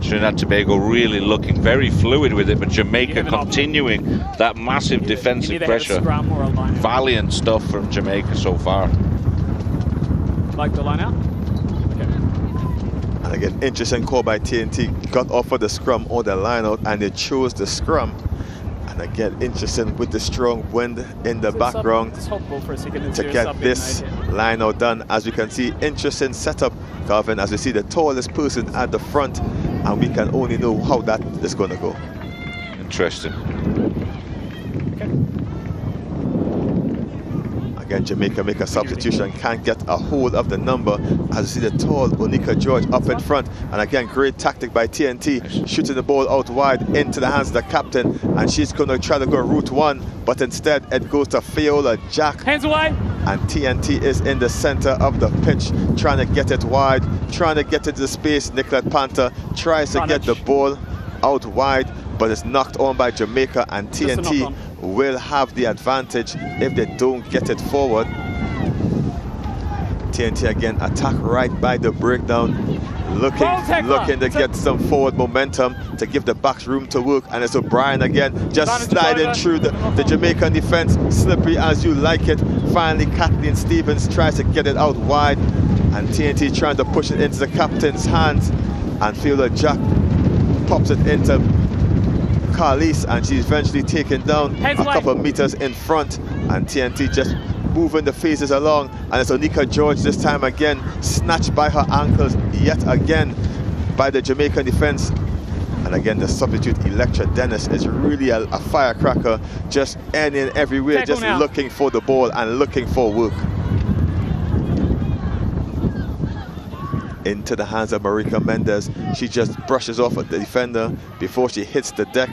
S1: Trinidad and Tobago really looking very fluid with it, but Jamaica continuing that massive defensive pressure. Valiant stuff from Jamaica so far.
S3: Like the line out.
S2: And again, interesting call by TNT. Got off for the scrum or the line out, and they chose the scrum. And again, interesting with the strong wind in the background to get this line out done. As you can see, interesting setup, Calvin, as you see the tallest person at the front, and we can only know how that is going to go.
S1: Interesting.
S2: again, Jamaica make a substitution, can't get a hold of the number. As you see the tall Onika George up in front. And again, great tactic by TNT, shooting the ball out wide into the hands of the captain. And she's going to try to go route one, but instead it goes to Fiola Jack.
S3: Hands away.
S2: And TNT is in the center of the pitch, trying to get it wide, trying to get into the space. Nicolette Panther tries to get the ball out wide, but it's knocked on by Jamaica, and TNT will have the advantage if they don't get it forward. TNT again attack right by the breakdown, looking to get some forward momentum to give the backs room to work. And it's O'Brien again, just sliding through the Jamaican defense, slippery as you like it. Finally, Kathleen Stevens tries to get it out wide, and TNT trying to push it into the captain's hands, and Fiola Jack pops it into Carlise, and she's eventually taken down a couple of meters in front, and TNT just moving the phases along. And it's Onika George this time again, snatched by her ankles yet again by the Jamaican defense. And again, the substitute Electra Dennis is really a firecracker, just any and everywhere, just looking for the ball and looking for work. Into the hands of Marika Mendes. She just brushes off at the defender before she hits the deck.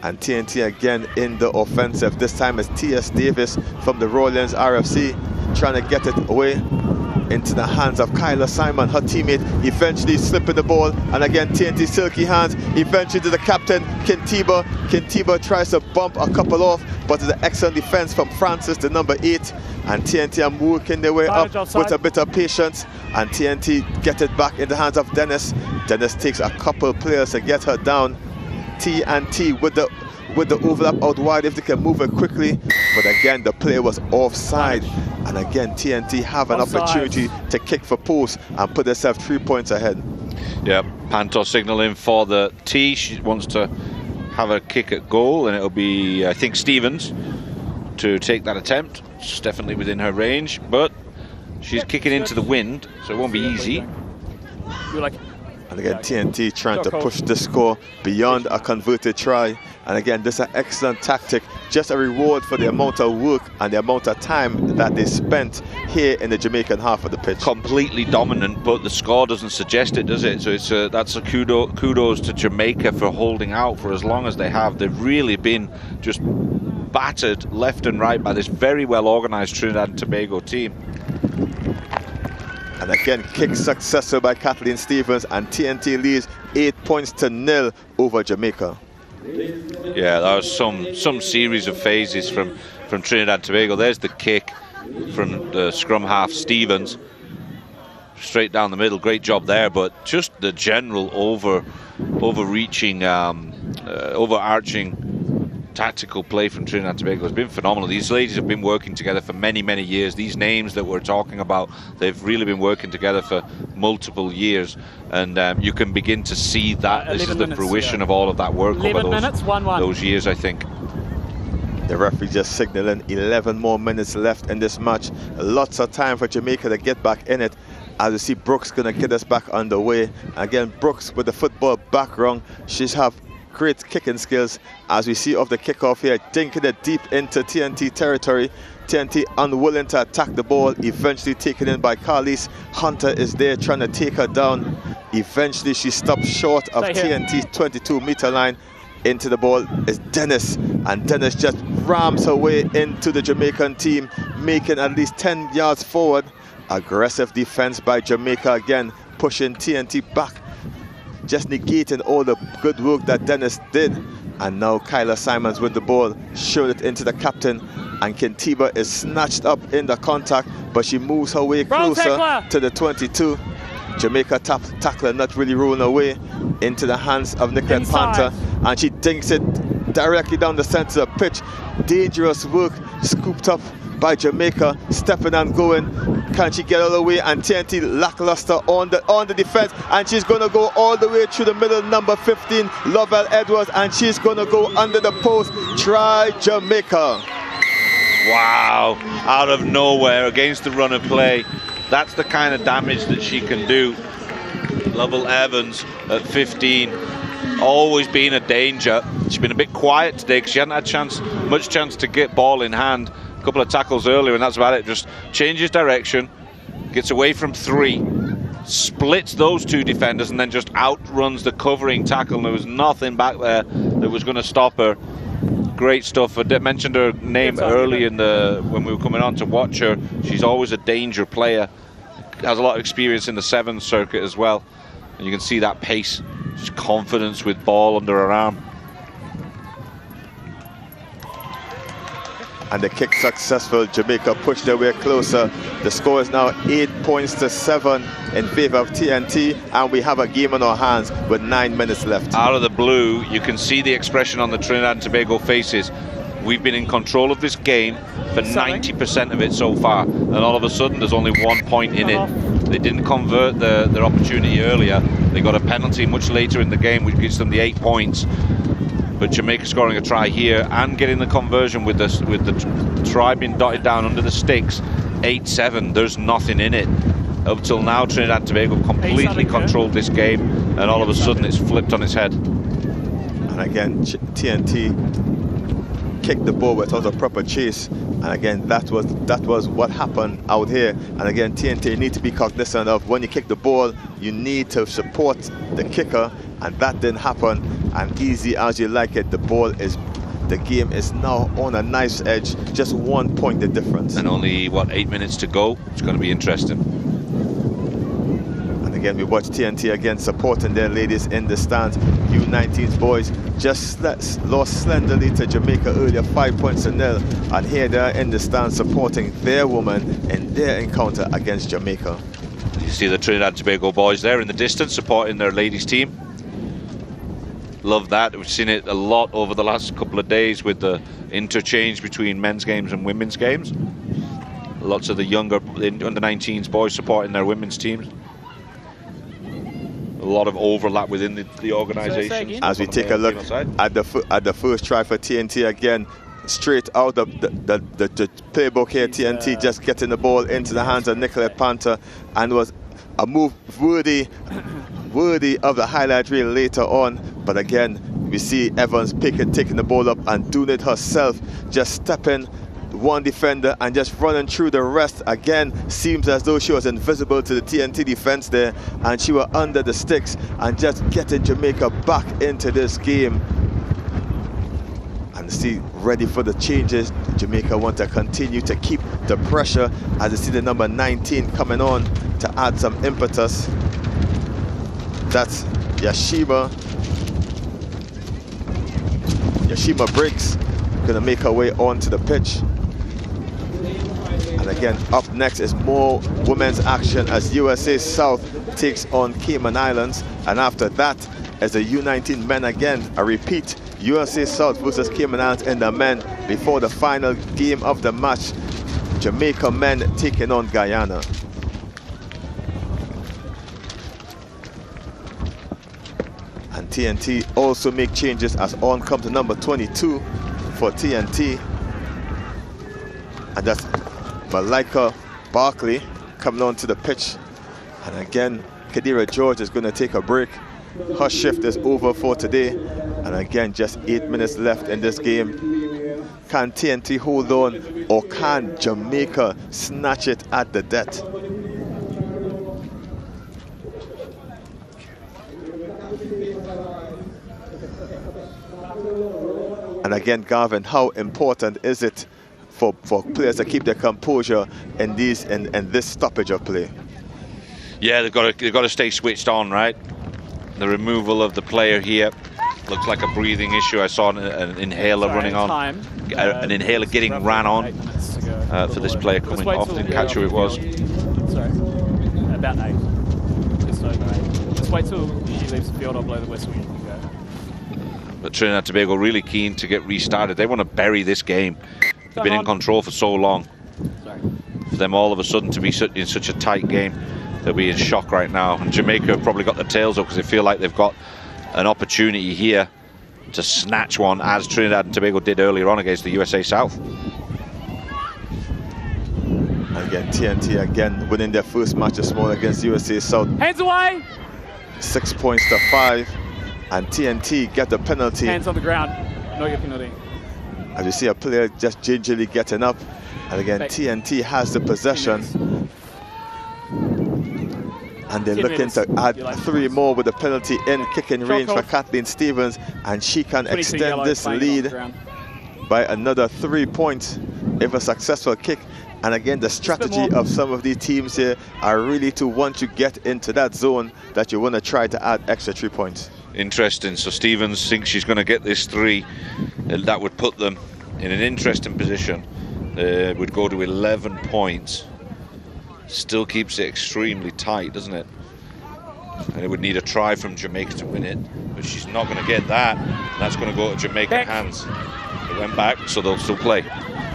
S2: And TNT again in the offensive. This time it's T.S. Davis from the Royal Lions RFC trying to get it away into the hands of Kyla Simon, her teammate, eventually slipping the ball. And again, TNT silky hands, eventually to the captain, Kintiba. Kintiba tries to bump a couple off, but it's an excellent defense from Francis, the number 8. And TNT are working their way up with a bit of patience. And TNT get it back in the hands of Dennis. Dennis takes a couple players to get her down. TNT with the overlap out wide if they can move it quickly. But again, the play was offside. And again, TNT have an opportunity to kick for post and put themselves 3 points ahead.
S1: Yeah, Panto signaling for the tee. She wants to have a kick at goal, and it'll be, I think, Stevens to take that attempt. It's definitely within her range, but she's kicking into the wind, so it won't be easy.
S2: And again, TNT trying to push the score beyond a converted try. And again, this is an excellent tactic, just a reward for the amount of work and the amount of time that they spent here in the Jamaican half of the pitch.
S1: Completely dominant, but the score doesn't suggest it, does it? So it's that's a kudos to Jamaica for holding out for as long as they have. They've really been just battered left and right by this very well organised Trinidad and Tobago team.
S2: And again, kick successful by Kathleen Stevens, and TNT leads 8-0 over Jamaica.
S1: Yeah, that was some series of phases from Trinidad and Tobago. There's the kick from the scrum half Stevens, straight down the middle. Great job there, but just the general overarching tactical play from Trinidad and Tobago has been phenomenal. These ladies have been working together for many years. These names that we're talking about, they've really been working together for multiple years, and you can begin to see that this is the fruition of all of that work over those years, I think.
S2: The referee just signaling 11 more minutes left in this match. Lots of time for Jamaica to get back in it. As you see, Brooks gonna get us back underway. Again, Brooks with the football background, she's have great kicking skills, as we see off the kickoff here, dinking it deep into TNT territory. TNT unwilling to attack the ball, eventually taken in by Carlise. Hunter is there trying to take her down. Eventually she stops short of TNT's 22-meter line. Into the ball is Dennis, and Dennis just rams her way into the Jamaican team, making at least 10 yards forward. Aggressive defense by Jamaica again, pushing TNT back, just negating all the good work that Dennis did. And now Kyla Simons with the ball, showed it into the captain, and Kintiba is snatched up in the contact, but she moves her way closer to the 22. Jamaica tackler not really rolling away into the hands of Nicolette Panther, and she dinks it directly down the center of the pitch. Dangerous work, scooped up by Jamaica, stepping and going. Can she get all the way? And TNT lackluster on the defense, and she's gonna go all the way through the middle, number 15, Lovell Edwards, and she's gonna go under the post. Try Jamaica.
S1: Wow, out of nowhere against the run of play. That's the kind of damage that she can do. Lovell Evans at 15, always been a danger. She's been a bit quiet today because she hadn't had much chance to get ball in hand. A couple of tackles earlier, and that's about it. Just changes direction, gets away from 3, splits those 2 defenders, and then just outruns the covering tackle. And there was nothing back there that was going to stop her. Great stuff. I mentioned her name early when we were coming on to watch her. She's always a danger player. Has a lot of experience in the 7th circuit as well. And you can see that pace, just confidence with ball under her arm.
S2: And the kick successful. Jamaica pushed their way closer. The score is now 8 points to 7 in favor of TNT, and we have a game on our hands with 9 minutes left.
S1: Out of the blue, you can see the expression on the Trinidad and Tobago faces. We've been in control of this game for 90% of it so far, and all of a sudden there's only 1 point in it. They didn't convert their opportunity earlier. They got a penalty much later in the game, which gives them the 8 points. But Jamaica scoring a try here and getting the conversion with the try being dotted down under the sticks. 8-7, there's nothing in it. Up till now, Trinidad and Tobago completely controlled this game, and all of a sudden it's flipped on its head.
S2: And again, TNT kicked the ball without a proper chase, and again that was what happened out here. And again, TNT need to be cognizant of when you kick the ball, you need to support the kicker, and that didn't happen. And easy as you like it, the game is now on a knife's edge, just 1 point the difference.
S1: And only, what, 8 minutes to go? It's going to be interesting.
S2: And again, we watch TNT again supporting their ladies in the stands. U19's boys just lost slenderly to Jamaica earlier, 5 points to 0. And here they are in the stands supporting their women in their encounter against Jamaica.
S1: You see the Trinidad and Tobago boys there in the distance supporting their ladies team. Love that. We've seen it a lot over the last couple of days with the interchange between men's games and women's games. Lots of the younger under-19s boys supporting their women's teams. A lot of overlap within the organisation.
S2: As we take a look at the first try for TNT again, straight out of the playbook here, TNT just getting the ball into the hands of Nicolette Panther, and was a move worthy of the highlight reel later on. But again, we see Evans taking the ball up and doing it herself, just stepping one defender and just running through the rest. Again, seems as though she was invisible to the TNT defense there, and she was under the sticks and just getting Jamaica back into this game. And see, ready for the changes. Jamaica want to continue to keep the pressure as you see the number 19 coming on to add some impetus. That's Yashima Briggs gonna make her way onto the pitch. And again, up next is more women's action as USA South takes on Cayman Islands, and after that is the U19 men again, a repeat. USA South versus Cayman Islands in the men before the final game of the match. Jamaica men taking on Guyana. And TNT also make changes as on comes the number 22 for TNT. And that's Malika Barkley coming onto the pitch. And again, Kadira George is going to take a break. Her shift is over for today. And again, just 8 minutes left in this game. Can TNT hold on, or can Jamaica snatch it at the death? And again, Garvin, how important is it for players to keep their composure in this stoppage of play?
S1: Yeah, they've got to stay switched on, right? The removal of the player here looks like a breathing issue. I saw an inhaler running on, an inhaler getting ran on for this player coming off. Didn't catch who it was.
S3: Sorry, about 8. Just over 8. Just wait till she leaves the field. I'll blow the whistle.
S1: But Trinidad and Tobago really keen to get restarted. They want to bury this game. They've been in control for so long. For them all of a sudden to be in such a tight game, they'll be in shock right now. And Jamaica have probably got their tails up because they feel like they've got an opportunity here to snatch one, as Trinidad and Tobago did earlier on against the USA South.
S2: Again, TNT again winning their first match this morning against USA South.
S3: Hands away!
S2: 6 points to 5. And TNT get the penalty.
S3: Hands on the ground, not your penalty.
S2: As you see a player just gingerly getting up. And again, TNT has the possession. And they're looking to add 3 more with the penalty in kicking range for Kathleen Stevens. And she can extend this lead by another 3 points if a successful kick. And again, the strategy of some of these teams here are really to, once you get into that zone, that you want to try to add extra 3 points.
S1: Interesting. So Stevens thinks she's going to get this 3. And that would put them in an interesting position. Would go to 11 points. Still keeps it extremely tight, doesn't it? And it would need a try from Jamaica to win it. But she's not going to get that. That's going to go to Jamaica hands. It went back, so they'll still play.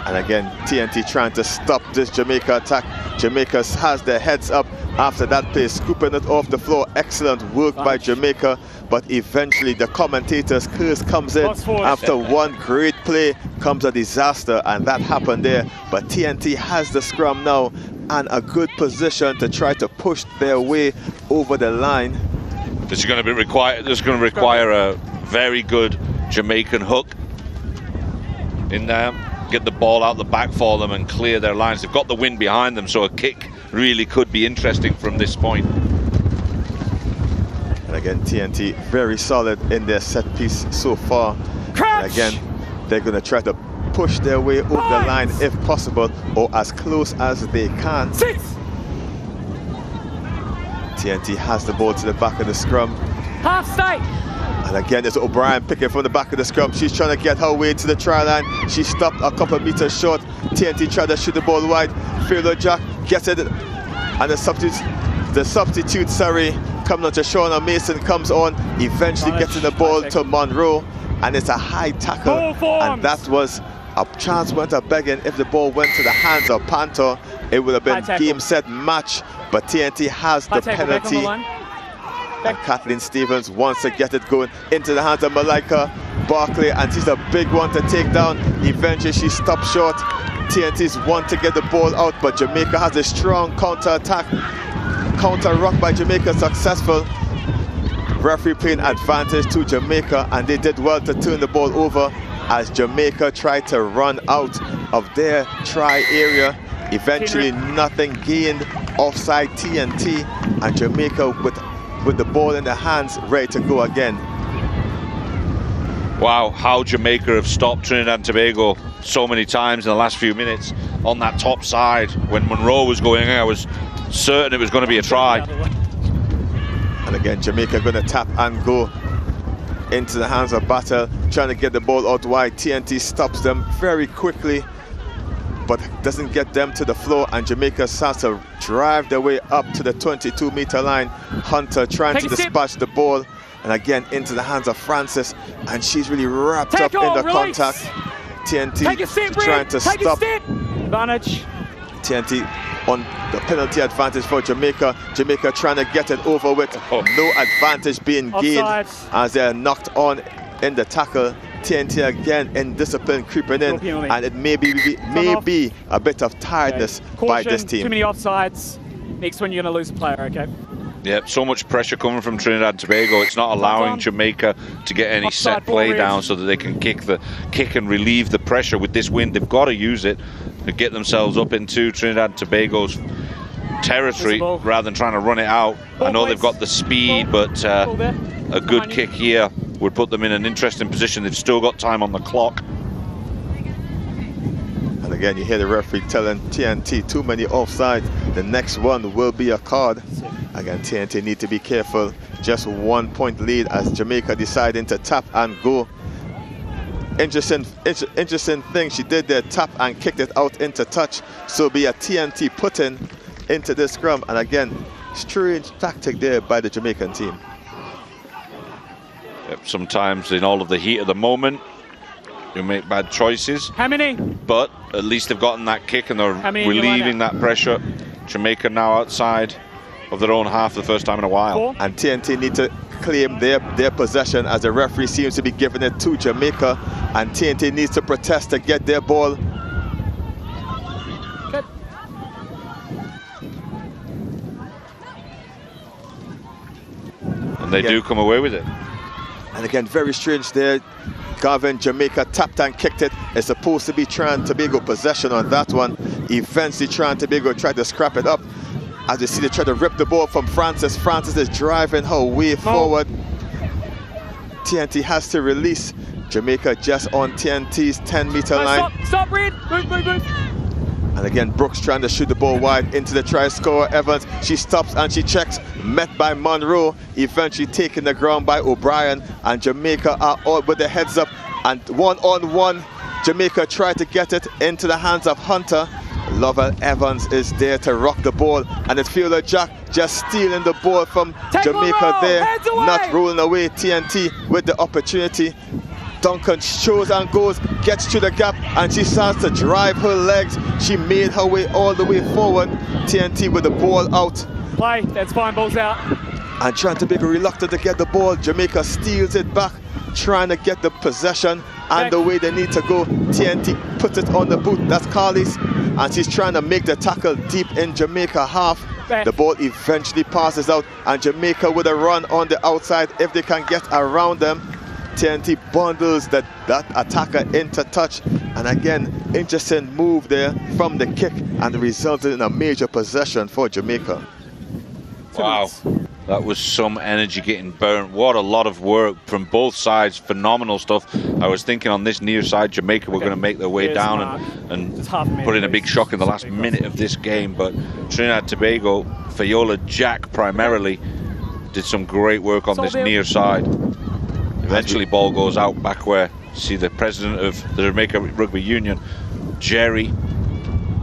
S2: And again, TNT trying to stop this Jamaica attack. Jamaica has their heads up after that play, scooping it off the floor. Excellent work by Jamaica. But eventually the commentator's curse comes in. After one great play comes a disaster, and that happened there. But TNT has the scrum now and a good position to try to push their way over the line.
S1: This is going to require a very good Jamaican hook in there. Get the ball out the back for them and clear their lines. They've got the wind behind them, so a kick really could be interesting from this point.
S2: And again, TNT very solid in their set piece so far. And again, they're going to try to push their way over the line if possible, or as close as they can. TNT has the ball to the back of the scrum.
S4: Half stay.
S2: And again, it's O'Brien picking from the back of the scrum. She's trying to get her way to the try line. She stopped a couple of meters short. TNT tried to shoot the ball wide. Philo Jack gets it. And the substitute, coming on to Shauna Mason, comes on, eventually getting the ball to Monroe. And it's a high tackle. And that was a chance went a begging. If the ball went to the hands of Panther, it would have been game, set, match. But TNT has the penalty. And Kathleen Stevens wants to get it going into the hands of Malika Barkley, and she's a big one to take down. Eventually she stopped short. TNT's want to get the ball out, but Jamaica has a strong counter-attack. Counter-rock by Jamaica successful. Referee playing advantage to Jamaica, and they did well to turn the ball over as Jamaica tried to run out of their try area. Eventually nothing gained, offside TNT, and Jamaica with the ball in their hands, ready to go again.
S1: Wow, how Jamaica have stopped Trinidad and Tobago so many times in the last few minutes on that top side. When Monroe was going in, I was certain it was going to be a try.
S2: And again, Jamaica going to tap and go into the hands of Battle, trying to get the ball out wide. TNT stops them very quickly, but doesn't get them to the floor, and Jamaica starts to drive their way up to the 22-meter line. Hunter trying to dispatch the ball, and again into the hands of Francis, and she's really wrapped up in the contact. TNT trying to stop.
S4: Advantage.
S2: TNT on the penalty advantage for Jamaica. Jamaica trying to get it over with. No advantage being gained as they're knocked on in the tackle. TNT again in discipline creeping in, and it may be a bit of tiredness by this team.
S4: Too many offsides. Next one you're going to lose a player, okay?
S1: Yep, so much pressure coming from Trinidad and Tobago. It's not allowing Jamaica to get any set play down so that they can kick and relieve the pressure with this wind. They've got to use it to get themselves up into Trinidad and Tobago's territory rather than trying to run it out. I know they've got the speed, but a good kick here would put them in an interesting position. They've still got time on the clock.
S2: And again, you hear the referee telling TNT too many offside. The next one will be a card. Again, TNT need to be careful. Just 1 point lead as Jamaica deciding to tap and go. Interesting thing she did there, tap and kicked it out into touch. So be a TNT put in into this scrum. And again, strange tactic there by the Jamaican team.
S1: Yep, sometimes in all of the heat of the moment, you make bad choices.
S4: How many?
S1: But at least they've gotten that kick and they're relieving that pressure. Jamaica now outside of their own half for the first time in a while.
S2: And TNT need to claim their possession as the referee seems to be giving it to Jamaica, and TNT needs to protest to get their ball.
S4: Good.
S1: And they do come away with it.
S2: And again, very strange there. Garvin, Jamaica tapped and kicked it. It's supposed to be Trinidad Tobago possession on that one. Eventually Trinidad Tobago tried to scrap it up. As you see, they try to rip the ball from Francis. Francis is driving her way forward. TNT has to release. Jamaica just on TNT's 10-meter line.
S4: Stop, Reed. Move.
S2: And again, Brooks trying to shoot the ball wide into the try scorer, Evans. She stops and she checks, met by Monroe, eventually taken the ground by O'Brien. And Jamaica are out with the heads up. And one-on-one, Jamaica tried to get it into the hands of Hunter. Lovell Evans is there to rock the ball. And it's Fielder Jack just stealing the ball from Jamaica there. Not rolling away. TNT with the opportunity. Duncan shows and goes, gets to the gap, and she starts to drive her legs. She made her way all the way forward. TNT with the ball out.
S4: Play, that's fine, ball's out.
S2: And Trinidad Tobago reluctant to get the ball. Jamaica steals it back, trying to get the possession and the way they need to go. TNT puts it on the boot, that's Carly's, and she's trying to make the tackle deep in Jamaica half. The ball eventually passes out, and Jamaica with a run on the outside if they can get around them. TNT bundles that attacker into touch, and again, interesting move there from the kick, and it resulted in a major possession for Jamaica.
S1: Wow, that was some energy getting burnt. What a lot of work from both sides. Phenomenal stuff. I was thinking on this near side, Jamaica were going to make their way down and put in a big shock in the last minute of this game, but Trinidad Tobago, Fiola Jack primarily, did some great work on this near side. Eventually ball goes out back where you see the president of the Jamaica Rugby Union, Jerry,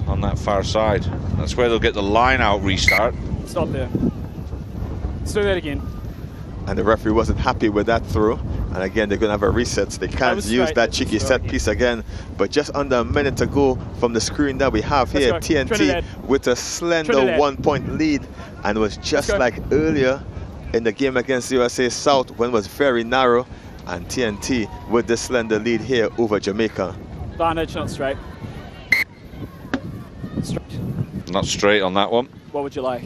S1: on that far side. That's where they'll get the line out restart.
S4: Stop there. Let's do that again.
S2: And the referee wasn't happy with that throw. And again, they're going to have a reset. So they can't use that cheeky set piece again. But just under a minute to go from the screen that we have here. TNT Trinidad with a slender 1-point lead. And it was just like earlier in the game against USA South when it was very narrow, and TNT with the slender lead here over Jamaica.
S4: Advantage, not straight.
S1: Not straight on that one.
S4: What would you like?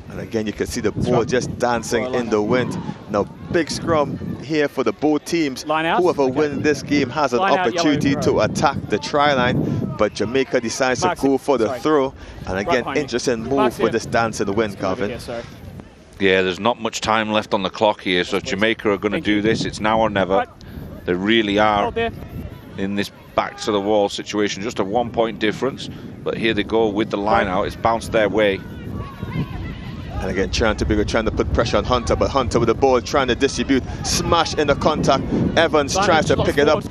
S2: And again, you can see the ball just dancing in the wind. Now, big scrum here for the both teams.
S4: Line out.
S2: Whoever wins this game has an opportunity to attack the try line, but Jamaica decides to go for the throw. And again, interesting move with this dance in the wind, Calvin.
S1: Yeah, there's not much time left on the clock here, so if Jamaica are going to do this, it's now or never. They really are in this back to the wall situation, just a 1-point difference, but here they go with the line out. It's bounced their way.
S2: And again, Trinidad Tobago trying to put pressure on Hunter, but Hunter with the ball trying to distribute, smash in the contact. Evans tries to pick it up.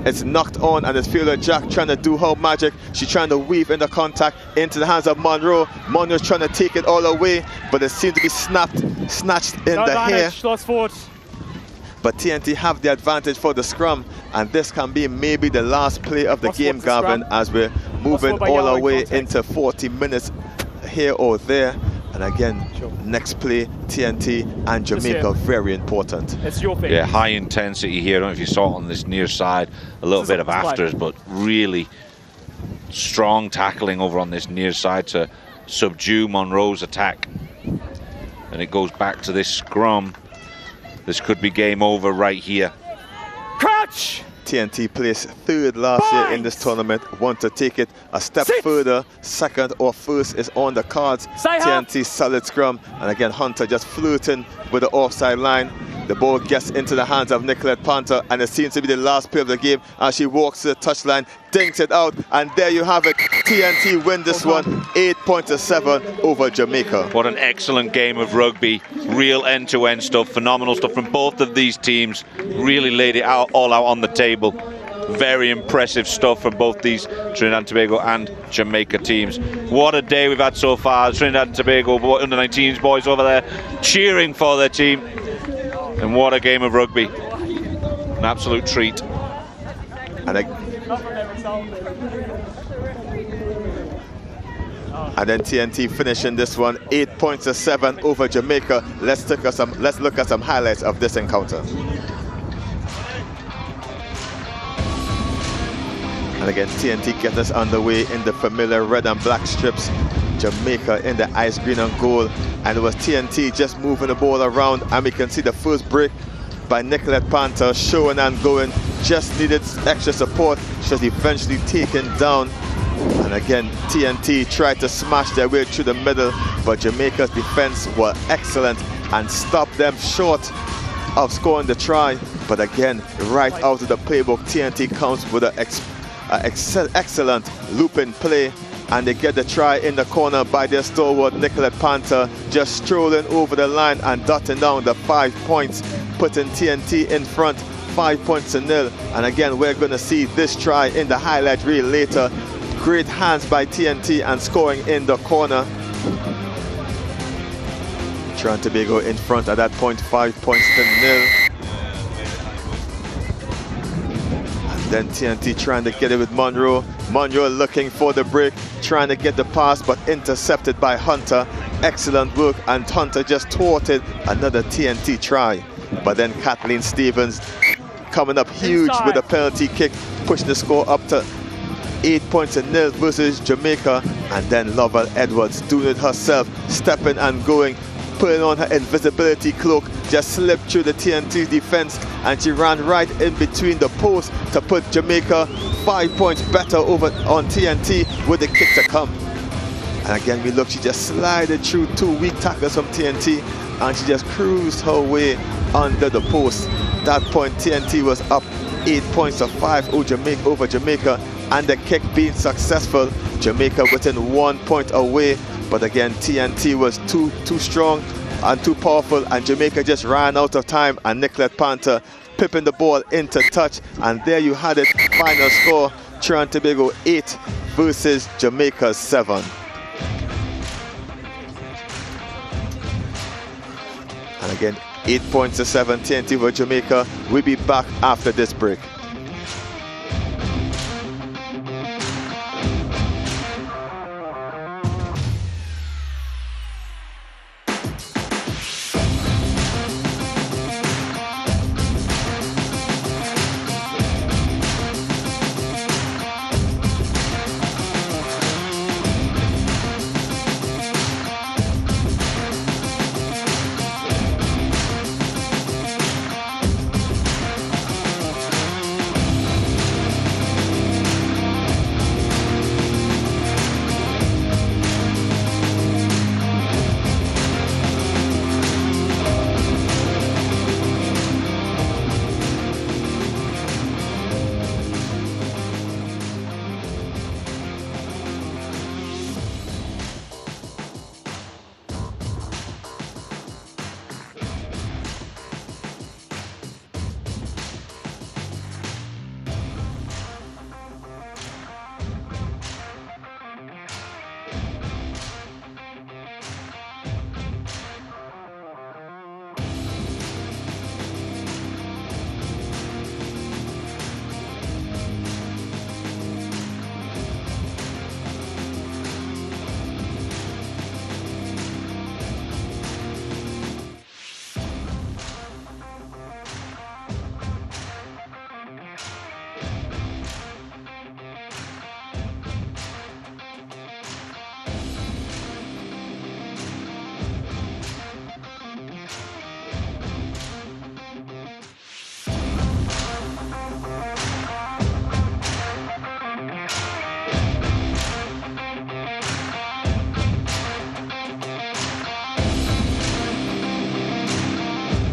S2: It's knocked on, and it's Fielder Jack trying to do her magic. She's trying to weave in the contact into the hands of Monroe. Monroe's trying to take it all away, but it seems to be snatched in the hair. But TNT have the advantage for the scrum, and this can be maybe the last play of the game, Gavin, as we're moving all our way into 40 minutes here or there. And again, next play, TNT and Jamaica, very important.
S4: It's your thing.
S1: Yeah, high intensity here. I don't know if you saw it on this near side, a little bit of afters, but really strong tackling over on this near side to subdue Monroe's attack. And it goes back to this scrum. This could be game over right here.
S4: Crouch!
S2: TNT placed third last year in this tournament. Want to take it a step further. Second or first is on the cards. TNT solid scrum. And again, Hunter just flirting with the offside line. The ball gets into the hands of Nicolette Panther, and it seems to be the last play of the game as she walks to the touchline, dinks it out, and there you have it. TNT win this one, 8-7 over Jamaica.
S1: What an excellent game of rugby. Real end-to-end stuff, phenomenal stuff from both of these teams. Really laid it out all out on the table. Very impressive stuff from both these Trinidad and Tobago and Jamaica teams. What a day we've had so far. Trinidad and Tobago under-19s boys over there cheering for their team. And what a game of rugby. An absolute treat.
S2: And then TNT finishing this one 8-7 over Jamaica. Let's look at some highlights of this encounter. And again, TNT gets us underway in the familiar red and black strips. Jamaica in the ice green and gold, and it was TNT just moving the ball around, and we can see the first break by Nicolette Panther, showing and going. Just needed extra support. She was eventually taken down. And again, TNT tried to smash their way through the middle, but Jamaica's defense were excellent and stopped them short of scoring the try. But again, right out of the playbook, TNT comes with an excellent looping play, and they get the try in the corner by their stalwart Nicolette Panther, just strolling over the line and dotting down the 5 points, putting TNT in front 5-0. And again, we're going to see this try in the highlight reel later. Great hands by TNT and scoring in the corner. Trinidad Tobago in front at that point, 5-0. And then TNT trying to get it with Monroe. Monroe looking for the break, trying to get the pass, but intercepted by Hunter. Excellent work, and Hunter just thwarted another TNT try. But then Kathleen Stevens coming up huge with a penalty kick, pushing the score up to 8-0 versus Jamaica. And then Lovell Edwards doing it herself, stepping and going, putting on her invisibility cloak, just slipped through the TNT defense, and she ran right in between the posts to put Jamaica 5 points better over on TNT with the kick to come. And again, we look, she just slided through 2 weak tackles from TNT, and she just cruised her way under the post. That point, TNT was up 8-5 over Jamaica, and the kick being successful. Jamaica within 1 point away, but again, TNT was too strong and too powerful, and Jamaica just ran out of time, and Nicolette Panther pipping the ball into touch, and there you had it. Final score, Trinidad Tobago 8 versus Jamaica 7. And again, 8-7 TNT for Jamaica. We'll be back after this break.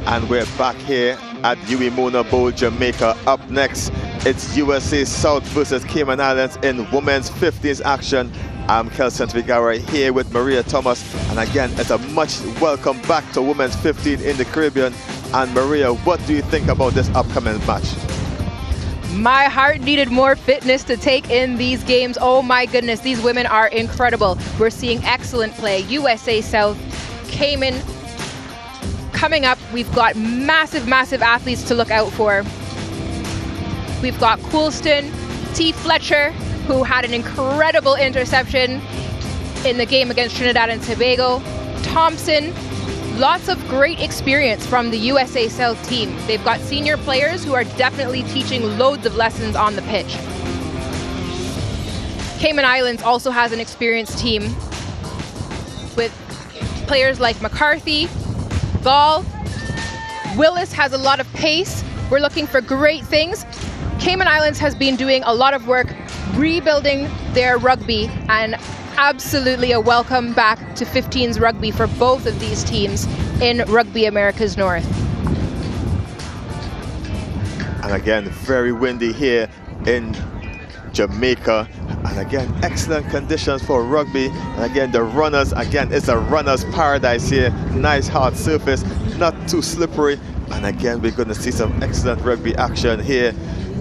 S2: And we're back here at Huey Mona Bowl, Jamaica. Up next, it's USA South versus Cayman Islands in women's 15s action. I'm Kelson Vigara here with Maria Thomas. And again, it's a much welcome back to women's 15 in the Caribbean. And Maria, what do you think about this upcoming match?
S7: My heart needed more fitness to take in these games. Oh my goodness, these women are incredible. We're seeing excellent play. USA South, Cayman. Coming up, we've got massive athletes to look out for. We've got Coulston, T. Fletcher, who had an incredible interception in the game against Trinidad and Tobago. Thompson, lots of great experience from the USA South team. They've got senior players who are definitely teaching loads of lessons on the pitch. Cayman Islands also has an experienced team with players like McCarthy, Gall, Willis has a lot of pace. We're looking for great things. Cayman Islands has been doing a lot of work rebuilding their rugby, and absolutely a welcome back to 15s rugby for both of these teams in Rugby Americas North.
S2: And again, very windy here in Jamaica. And again, excellent conditions for rugby. And again, the runners, again, it's a runner's paradise here. Nice hard surface, not too slippery. And again, we're going to see some excellent rugby action here.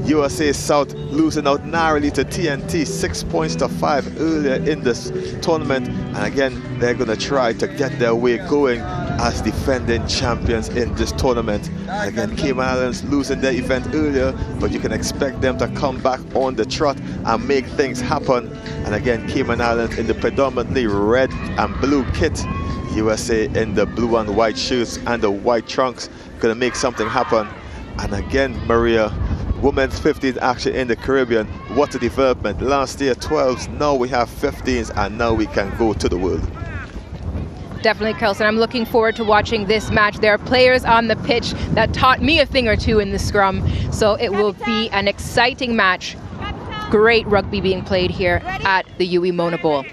S2: USA South losing out narrowly to TNT, 6 points to 5 earlier in this tournament. And again, they're going to try to get their way going as defending champions in this tournament. And again, Cayman Islands losing their event earlier, but you can expect them to come back on the trot and make things happen. And again, Cayman Islands in the predominantly red and blue kit, USA in the blue and white shoes and the white trunks, going to make something happen. And again, Maria, women's 15s action in the Caribbean, what a development. Last year 12s, now we have 15s, and now we can go to the world.
S7: Definitely, Kelson. I'm looking forward to watching this match. There are players on the pitch that taught me a thing or two in the scrum, so it will be an exciting match. Great rugby being played here at the UE Mona Bowl.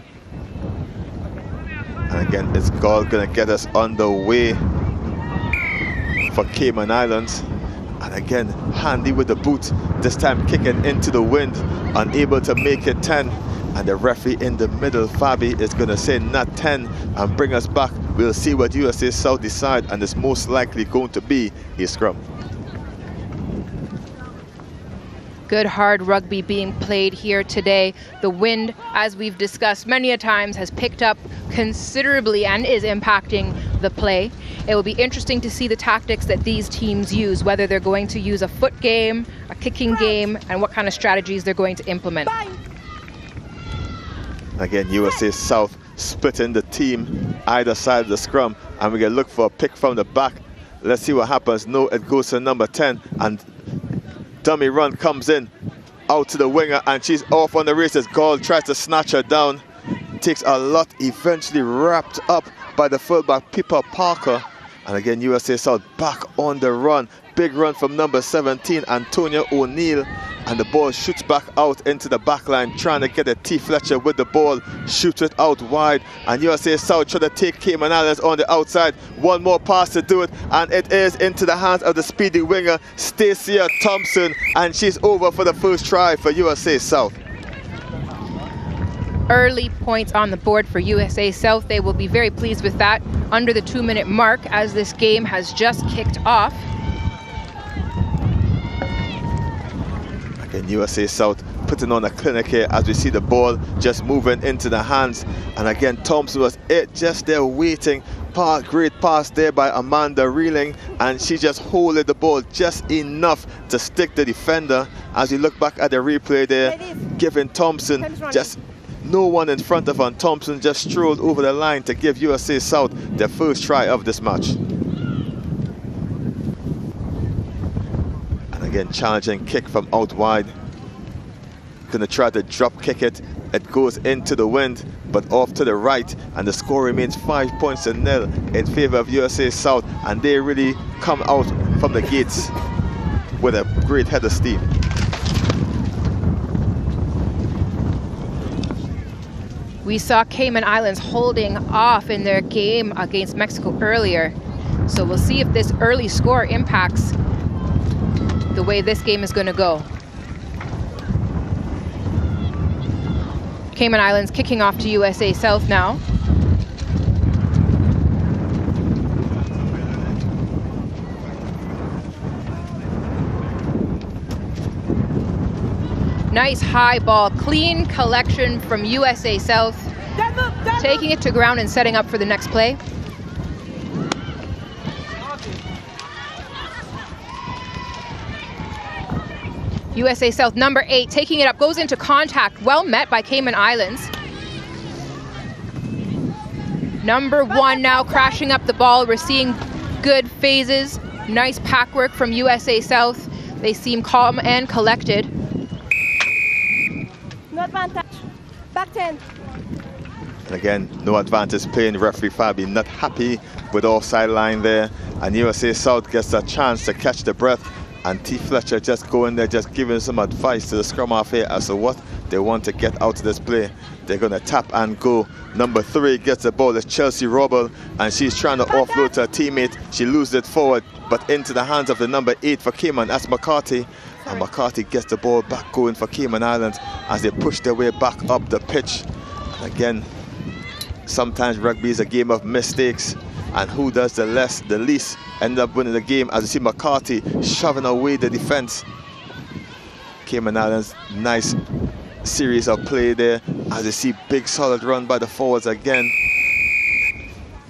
S2: And again, it's going to get us underway for Cayman Islands. And again, handy with the boot, this time kicking into the wind, unable to make it 10. And the referee in the middle, Fabi, is going to say not 10 and bring us back. We'll see what USA South decide, and it's most likely going to be a scrum.
S7: Good hard rugby being played here today. The wind, as we've discussed many a times, has picked up considerably and is impacting the play. It will be interesting to see the tactics that these teams use, whether they're going to use a foot game, a kicking game, and what kind of strategies they're going to implement.
S2: Again, USA South splitting the team either side of the scrum, and we're going to look for a pick from the back. Let's see what happens. No, it goes to number 10, and dummy run comes in out to the winger, and she's off on the races. Gall tries to snatch her down, takes a lot, eventually wrapped up by the fullback Pippa Parker. And again, USA South back on the run. Big run from number 17, Antonia O'Neill. And the ball shoots back out into the back line, trying to get a T. Fletcher with the ball, shoots it out wide. And USA South try to take Cayman Islands on the outside. One more pass to do it, and it is into the hands of the speedy winger, Stacia Thompson. And she's over for the first try for USA South.
S7: Early points on the board for USA South. They will be very pleased with that under the 2-minute mark as this game has just kicked off.
S2: Again, USA South putting on a clinic here as we see the ball just moving into the hands. And again, Thompson was just there waiting. Great pass there by Amanda Reeling, and she just holded the ball just enough to stick the defender. As you look back at the replay there, giving Thompson just no one in front of her. Thompson just strolled over the line to give USA South their first try of this match. And again, challenging kick from out wide. Gonna try to drop kick it. It goes into the wind, but off to the right, and the score remains 5 points to 0 in favor of USA South, and they really come out from the gates with a great head of steam.
S7: We saw Cayman Islands holding off in their game against Mexico earlier, so we'll see if this early score impacts the way this game is going to go. Cayman Islands kicking off to USA South now. Nice high ball, clean collection from USA South. Taking it to ground and setting up for the next play. USA South, number 8, taking it up, goes into contact. Well met by Cayman Islands. Number 1 now crashing up the ball. We're seeing good phases. Nice pack work from USA South. They seem calm and collected.
S9: No advantage. Back 10.
S2: And again, no advantage playing. Referee Fabi not happy with offside line there. and USA South gets a chance to catch the breath, and T. Fletcher just going there, just giving some advice to the scrum half here as to what they want to get out of this play. They're going to tap and go. Number 3 gets the ball. It's Chelsea Robel, and she's trying to offload to her teammate. She loses it forward, but into the hands of the number 8 for Cayman. That's McCarthy. And McCarthy gets the ball back going for Cayman Islands as they push their way back up the pitch. And again, sometimes rugby is a game of mistakes, and who does the least end up winning the game, as you see McCarthy shoving away the defense. Cayman Islands, nice series of play there, as you see big solid run by the forwards again.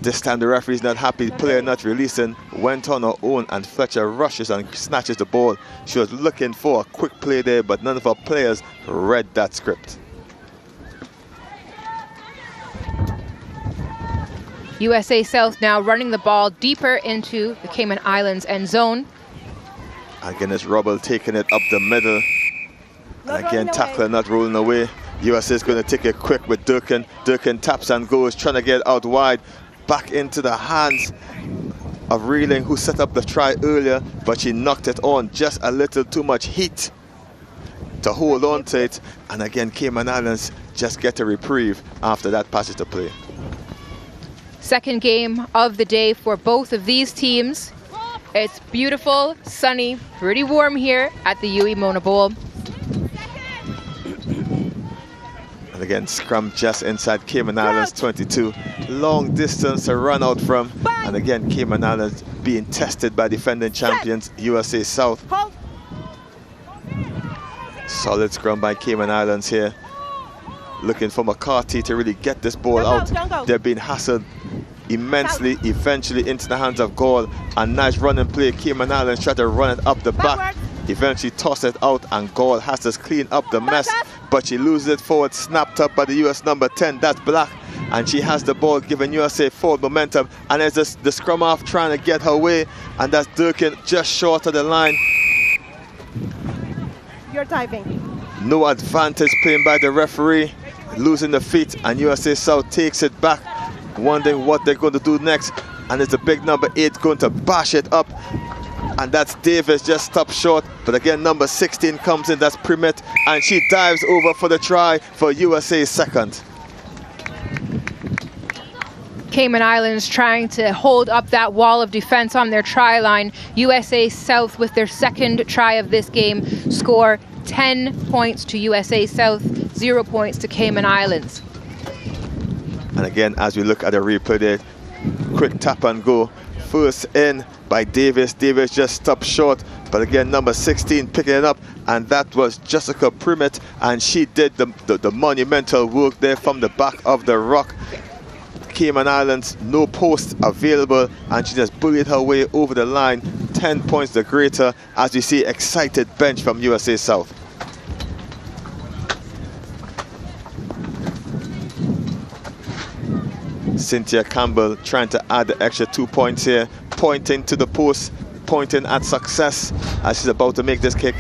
S2: This time the referee's not happy, player not releasing, went on her own, and Fletcher rushes and snatches the ball. She was looking for a quick play there, but none of our players read that script.
S7: USA South now running the ball deeper into the Cayman Islands end zone.
S2: Again, it's Robel taking it up the middle. And again, tackler not rolling away. USA is going to take it quick with Durkin. Durkin taps and goes, trying to get out wide. Back into the hands of Reeling, who set up the try earlier, but she knocked it on. Just a little too much heat to hold on to it. And again, Cayman Islands just get a reprieve after that passage to play.
S7: Second game of the day for both of these teams. It's beautiful, sunny, pretty warm here at the UE Mona Bowl.
S2: And again, scrum just inside Cayman Islands 22. Long distance to run out from. And again, Cayman Islands being tested by defending champions USA South. Solid scrum by Cayman Islands here. Looking for McCarthy to really get this ball out. They're being hassled immensely, eventually into the hands of Gaul. A nice running play. Cayman Islands try to run it up the back. Eventually toss it out, and Gaul has to clean up the mess, but she loses it forward, snapped up by the US number 10, that's Black, and she has the ball, giving USA forward momentum, and there's the scrum half trying to get her way, and that's Durkin just short of the line.
S11: You're typing.
S2: No advantage playing by the referee, losing the feet, and USA South takes it back, wondering what they're going to do next, and it's the big number 8 going to bash it up. And that's Davis, just stopped short. But again, number 16 comes in, that's Primit, and she dives over for the try for USA's second.
S7: Cayman Islands trying to hold up that wall of defense on their try line. USA South, with their second try of this game, score 10 points to USA South, 0 points to Cayman Islands.
S2: And again, as we look at the replay there, quick tap and go. First in by Davis. Davis just stopped short, but again, number 16 picking it up, and that was Jessica Primit, and she did the monumental work there from the back of the rock. Cayman Islands, no post available, and she just bullied her way over the line. 10 points the greater, as we see excited bench from USA South. Cynthia Campbell trying to add the extra 2 points here, pointing to the post, pointing at success as she's about to make this kick.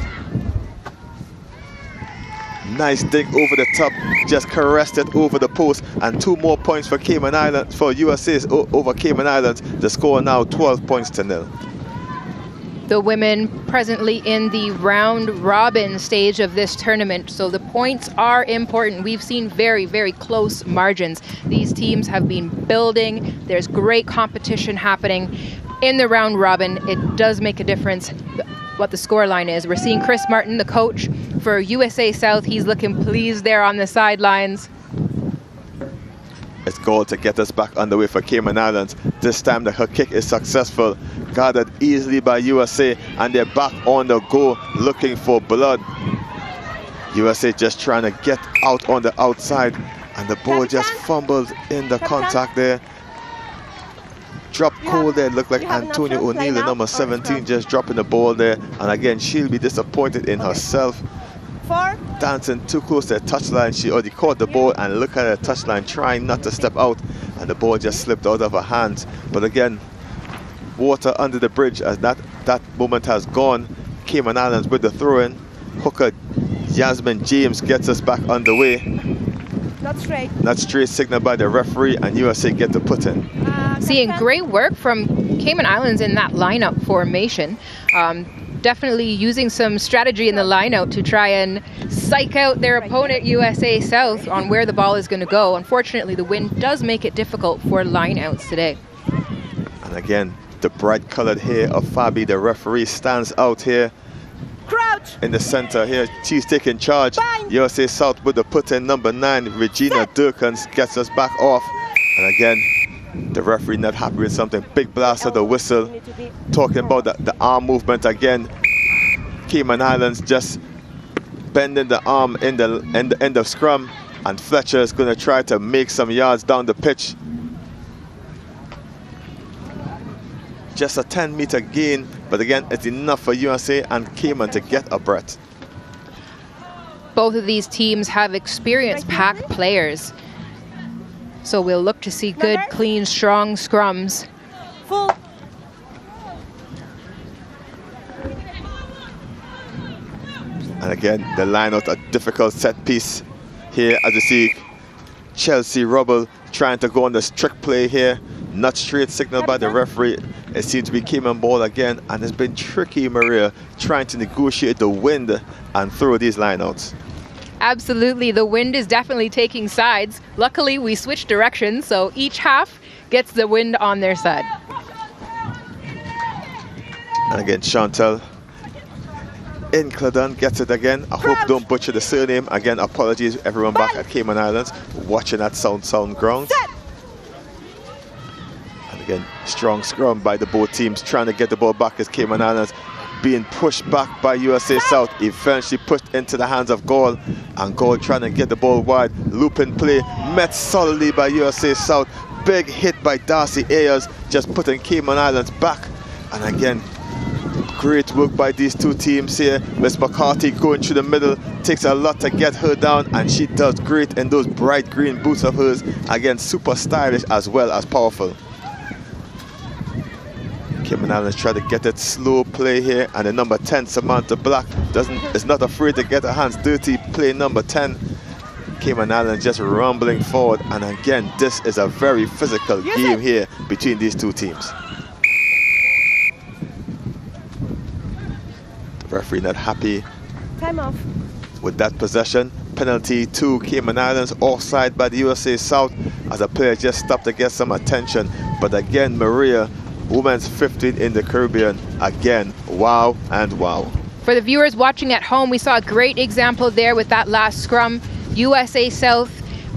S2: Nice dig over the top, just caressed it over the post, and 2 more points for Cayman Islands, for USA's over Cayman Islands. The score now 12 points to 0.
S7: The women presently in the round robin stage of this tournament, so the points are important. We've seen very, very close margins. These teams have been building. There's great competition happening in the round robin. It does make a difference what the score line is. We're seeing Chris Martin, the coach for USA South. He's looking pleased there on the sidelines.
S2: It's goal to get us back underway for Cayman Islands. This time her kick is successful, gathered easily by USA, and they're back on the go looking for blood. USA just trying to get out on the outside, and the ball just fumbled in the contact there. Dropped cold there, looked like Antonio O'Neill, the number 17, just dropping the ball there, and again she'll be disappointed in herself. Dancing too close to the touchline. She already caught the ball and look at the touchline, trying not to step out, and the ball just slipped out of her hands. But again, water under the bridge as that moment has gone. Cayman Islands with the throw-in. Hooker Yasmin James gets us back underway.
S11: Not straight.
S2: Not straight signal by the referee, and USA get the put in.
S7: Seeing great work from Cayman Islands in that lineup formation. Definitely using some strategy in the lineout to try and psych out their opponent, USA South, on where the ball is going to go. Unfortunately, the wind does make it difficult for lineouts today.
S2: And again, the bright colored hair of Fabi, the referee, stands out here.
S11: Crouch.
S2: In the center here, she's taking charge.
S11: Bind.
S2: USA South with the put-in number 9, Regina Durkins, gets us back off. And again, the referee not happy with something. Big blast of the whistle. Talking about the arm movement again. Cayman Islands just bending the arm in the end of scrum. And Fletcher is going to try to make some yards down the pitch. Just a 10-meter gain, but again, it's enough for USA and Cayman to get a breath.
S7: Both of these teams have experienced pack players. So we'll look to see good, clean, strong scrums.
S11: Full.
S2: And again, the line out a difficult set piece here, as you see Chelsea Rubble trying to go on the strict play here. Not straight signal by the referee. It seems to be Cayman ball again, and it's been tricky, Maria, trying to negotiate the wind and throw these lineouts.
S7: Absolutely, the wind is definitely taking sides. Luckily, we switched directions, so each half gets the wind on their side.
S2: And again, Chantal Incledon gets it again. I hope don't butcher the surname. Again, apologies everyone back at Cayman Islands watching at Sound Grounds. And again, strong scrum by the both teams trying to get the ball back as Cayman Islands being pushed back by USA South, eventually pushed into the hands of Gaul, and Gaul trying to get the ball wide. Looping play met solidly by USA South. Big hit by Darcy Ayers, just putting Cayman Islands back. And again, great work by these two teams here. Miss McCarthy going through the middle, takes a lot to get her down, and she does great in those bright green boots of hers. Again, super stylish as well as powerful. Cayman Islands try to get it slow play here, and the number 10 Samantha Black is not afraid to get her hands dirty, play number 10. Cayman Islands just rumbling forward, and again, this is a very physical game here between these two teams. The referee not happy
S11: Time off.
S2: with that possession. Penalty to Cayman Islands, offside by the USA South, as a player just stopped to get some attention. But again, Maria, women's 15 in the Caribbean, again, wow and wow.
S7: For the viewers watching at home, we saw a great example there with that last scrum. USA South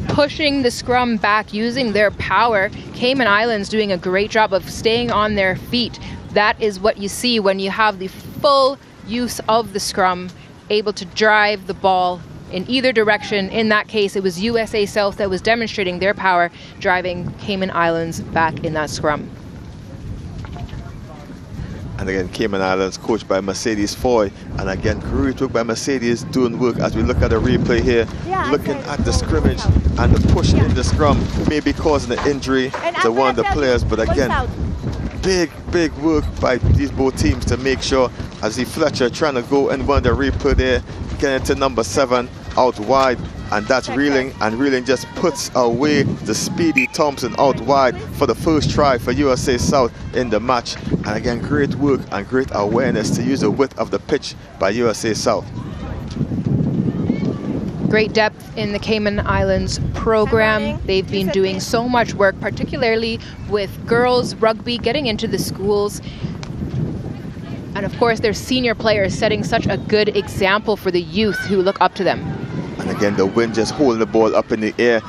S7: pushing the scrum back, using their power. Cayman Islands doing a great job of staying on their feet. That is what you see when you have the full use of the scrum, able to drive the ball in either direction. In that case, it was USA South that was demonstrating their power, driving Cayman Islands back in that scrum.
S2: And again, Cayman Islands coached by Mercedes Foy. And again, great work by Mercedes doing work as we look at the replay here. Looking at the scrimmage and the push in the scrum, maybe causing an injury to one of the players. But again, big work by these both teams to make sure, as the Fletcher trying to go and run the replay there, getting to number 7 out wide. And that's Reeling, and Reeling just puts away the speedy Thompson out wide for the first try for USA South in the match. And again, great work and great awareness to use the width of the pitch by USA South.
S7: Great depth in the Cayman Islands program. They've been doing so much work, particularly with girls rugby, getting into the schools. And of course, their senior players setting such a good example for the youth who look up to them.
S2: And again, the wind just holding the ball up in the air.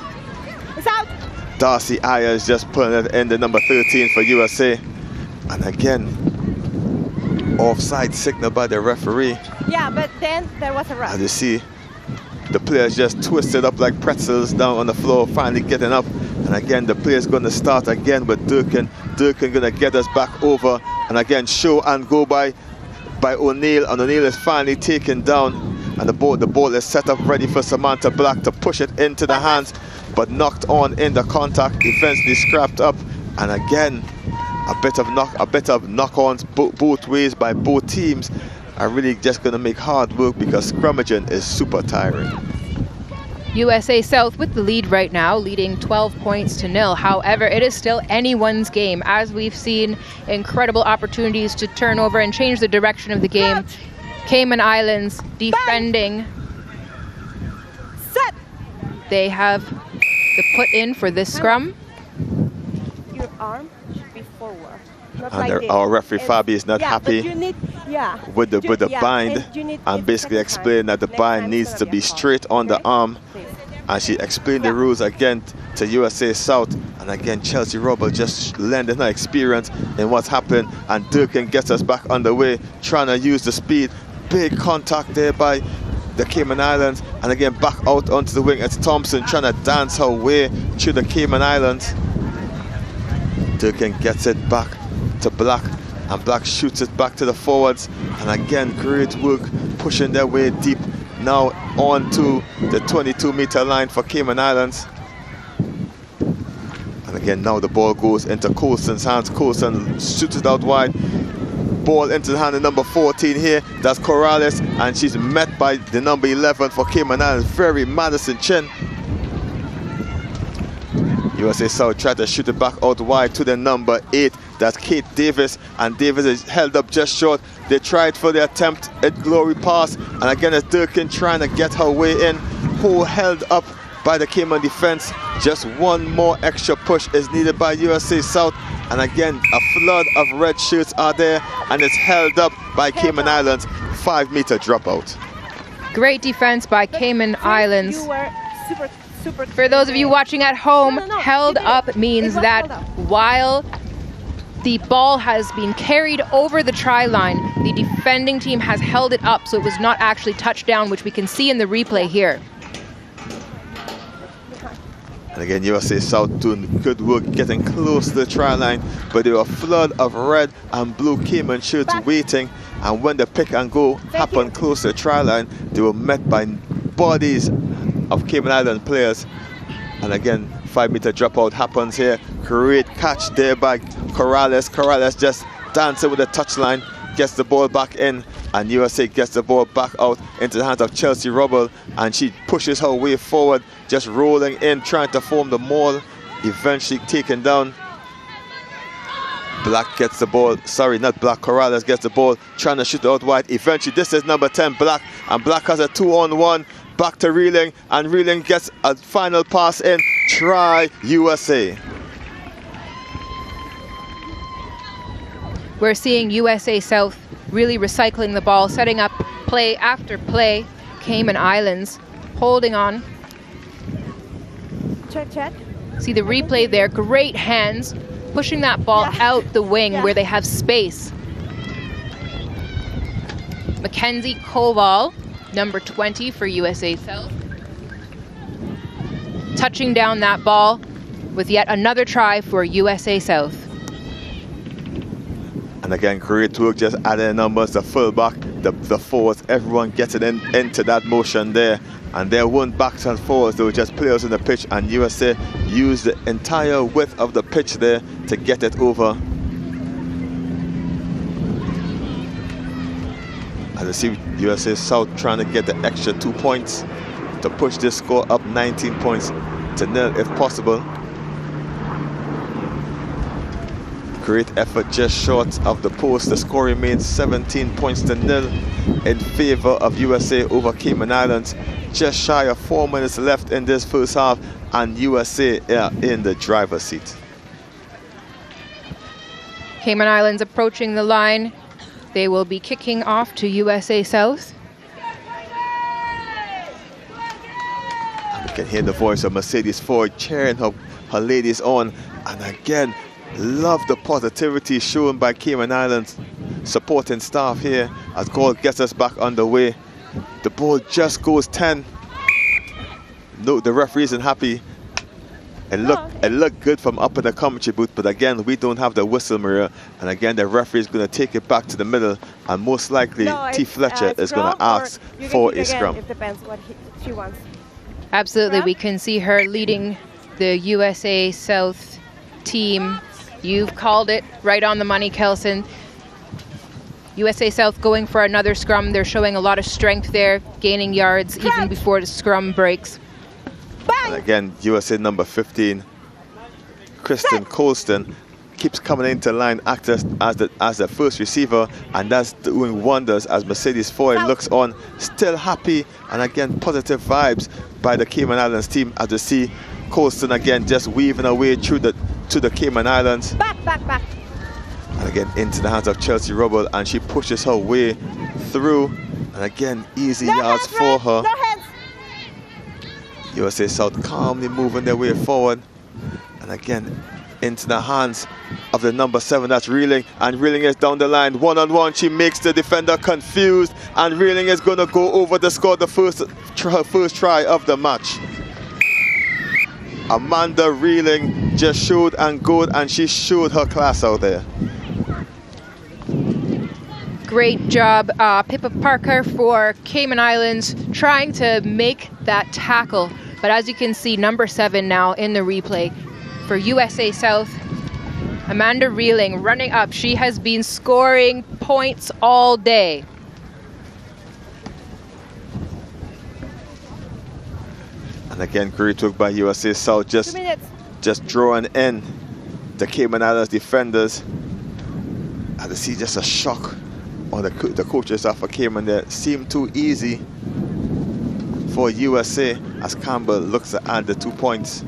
S11: It's out.
S2: Darcy Ayers just putting it in, the number 13 for USA. And again, offside signal by the referee.
S11: Yeah, but then there was a rush.
S2: As you see, the players just twisted up like pretzels down on the floor, finally getting up. And again, the player's going to start again with Durkin. Durkin going to get us back over. And again, show and go by O'Neill. And O'Neill is finally taken down. And the ball is set up ready for Samantha Black to push it into the hands, but knocked on in the contact, eventually scrapped up. And again, a bit of knock-ons both ways by both teams are really just going to make hard work, because scrummaging is super tiring.
S7: USA South with the lead right now, leading 12 points to 0. However, it is still anyone's game, as we've seen incredible opportunities to turn over and change the direction of the game. Cayman Islands defending.
S11: Set.
S7: They have the put in for this scrum.
S11: Your arm should be forward. Not
S2: And
S11: like this.
S2: our referee Fabi is not happy with the bind, and basically explained that the bind needs to be straight on the arm. And she explained the rules again to USA South. And again, Chelsea Rubble just lending her experience in what's happened. And Durkin gets us back on the way, trying to use the speed. Big contact there by the Cayman Islands. And again, back out onto the wing. It's Thompson trying to dance her way through the Cayman Islands. Durkin gets it back to Black, and Black shoots it back to the forwards. And again, great work pushing their way deep now onto the 22-meter line for Cayman Islands. And again, now the ball goes into Coulson's hands. Coulson shoots it out wide. Ball into the hand of number 14 here. That's Corrales, and she's met by the number 11 for Cayman Islands, very Madison Chin. USA South tried to shoot it back out wide to the number 8. That's Kate Davis, and Davis is held up just short. They tried for the attempt at glory pass, and again it's Durkin trying to get her way in. Who held up by the Cayman defense. Just one more extra push is needed by USA South, and again a flood of red shirts are there, and it's held up by Cayman Islands. 5-meter dropout.
S7: Great defense by Cayman Islands.
S11: You were super
S7: For those of you watching at home, held up means that while the ball has been carried over the try line, the defending team has held it up, so it was not actually touched down, which we can see in the replay here.
S2: And again, USA South doing good work getting close to the try line, but there were a flood of red and blue Cayman shirts waiting, and when the pick and go happened close to the try line, they were met by bodies of Cayman Island players. And again, 5-meter dropout happens here. Great catch there by Corrales. Corrales just dancing with the touchline, gets the ball back in, and USA gets the ball back out into the hands of Chelsea Rubble, and she pushes her way forward, just rolling in, trying to form the maul, eventually taken down. Black gets the ball, sorry, not Black, Corrales gets the ball, trying to shoot out wide. Eventually, this is number 10, Black, and Black has a 2-on-1. Back to Reeling, and Reeling gets a final pass in. Try USA.
S7: We're seeing USA South really recycling the ball, setting up play after play. Cayman Islands holding on.
S11: Check.
S7: See the replay there, great hands, pushing that ball out the wing where they have space. Mackenzie Koval, number 20 for USA South, touching down that ball with yet another try for USA South.
S2: And again, great work just adding numbers, the fullback, the forwards, everyone getting into that motion there. And there weren't backs and forwards, they were just players in the pitch, and USA used the entire width of the pitch there to get it over. As you see, USA South trying to get the extra 2 points to push this score up 19 points to 0 if possible. Great effort just short of the post. The score remains 17 points to 0 in favor of USA over Cayman Islands. Just shy of 4 minutes left in this first half, and USA are in the driver's seat.
S7: Cayman Islands approaching the line. They will be kicking off to USA South.
S2: And we can hear the voice of Mercedes Ford cheering her ladies on. And again, love the positivity shown by Cayman Islands supporting staff here as goal gets us back underway. The ball just goes 10. No, the referee isn't happy. It looked good from up in the commentary booth, but again, we don't have the whistle, Maria. And again, the referee is going to take it back to the middle, and most likely T. Fletcher is going to ask for a scrum.
S11: It depends what she wants.
S7: Absolutely, we can see her leading the USA South team. You've called it right on the money, Kelson. USA South going for another scrum. They're showing a lot of strength there, gaining yards even before the scrum breaks.
S2: And again, USA number 15, Kristen Colston, keeps coming into line, acts as the first receiver, and that's doing wonders as Mercedes Foy looks on, still happy, and again positive vibes by the Cayman Islands team as you see Colston again just weaving her way through to the Cayman Islands.
S11: Back.
S2: And again into the hands of Chelsea Rubble, and she pushes her way through, and again easy yards for her.
S11: No hands.
S2: USA South calmly moving their way forward, and again into the hands of the number 7, that's Reeling, and Reeling is down the line, one-on-one. She makes the defender confused, and Reeling is going to go over to score the her first try of the match. Amanda Reeling just showed and good, and she showed her class out there.
S7: Great job, Pippa Parker for Cayman Islands, trying to make that tackle. But as you can see, number 7 now in the replay for USA South, Amanda Reeling running up. She has been scoring points all day.
S2: And again, great work by USA South, just drawing in the Cayman Islands defenders. And to see just a shock on the coaches after Cayman there. Seemed too easy for USA as Campbell looks to add the 2 points.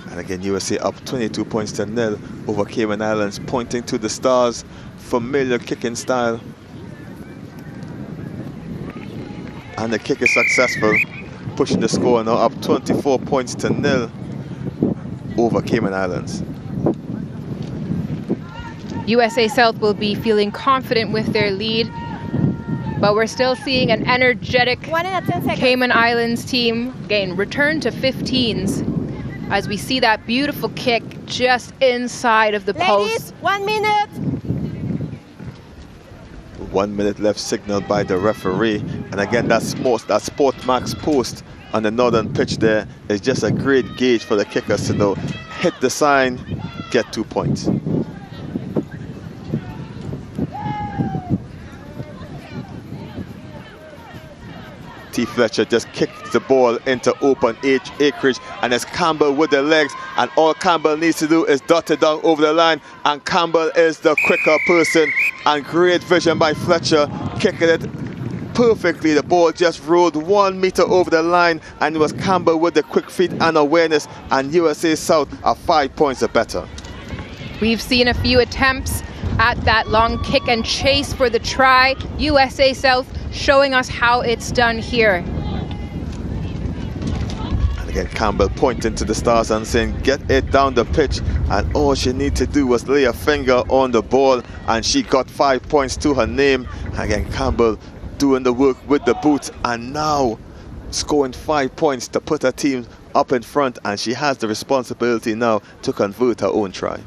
S2: And again, USA up 22 points to 0 over Cayman Islands, pointing to the Stars' familiar kicking style. And the kick is successful, pushing the score now up 24 points to 0 over Cayman Islands.
S7: USA South will be feeling confident with their lead, but we're still seeing an energetic Cayman Islands team again return to 15s as we see that beautiful kick just inside of the post.
S11: 1 minute.
S2: 1 minute left signaled by the referee, and again that SportsMax post on the northern pitch there is just a great gauge for the kickers to know, hit the sign, get 2 points. T. Fletcher just kicked the ball into open acreage, and it's Campbell with the legs, and all Campbell needs to do is dot it down over the line, and Campbell is the quicker person, and great vision by Fletcher, kicking it perfectly. The ball just rolled 1 meter over the line, and it was Campbell with the quick feet and awareness, and USA South are 5 points better.
S7: We've seen a few attempts at that long kick and chase for the try. USA South showing us how it's done here.
S2: And again, Campbell pointing to the Stars and saying, get it down the pitch, and all she needed to do was lay a finger on the ball, and she got 5 points to her name. And again, Campbell doing the work with the boots, and now scoring 5 points to put her team up in front, and she has the responsibility now to convert her own try.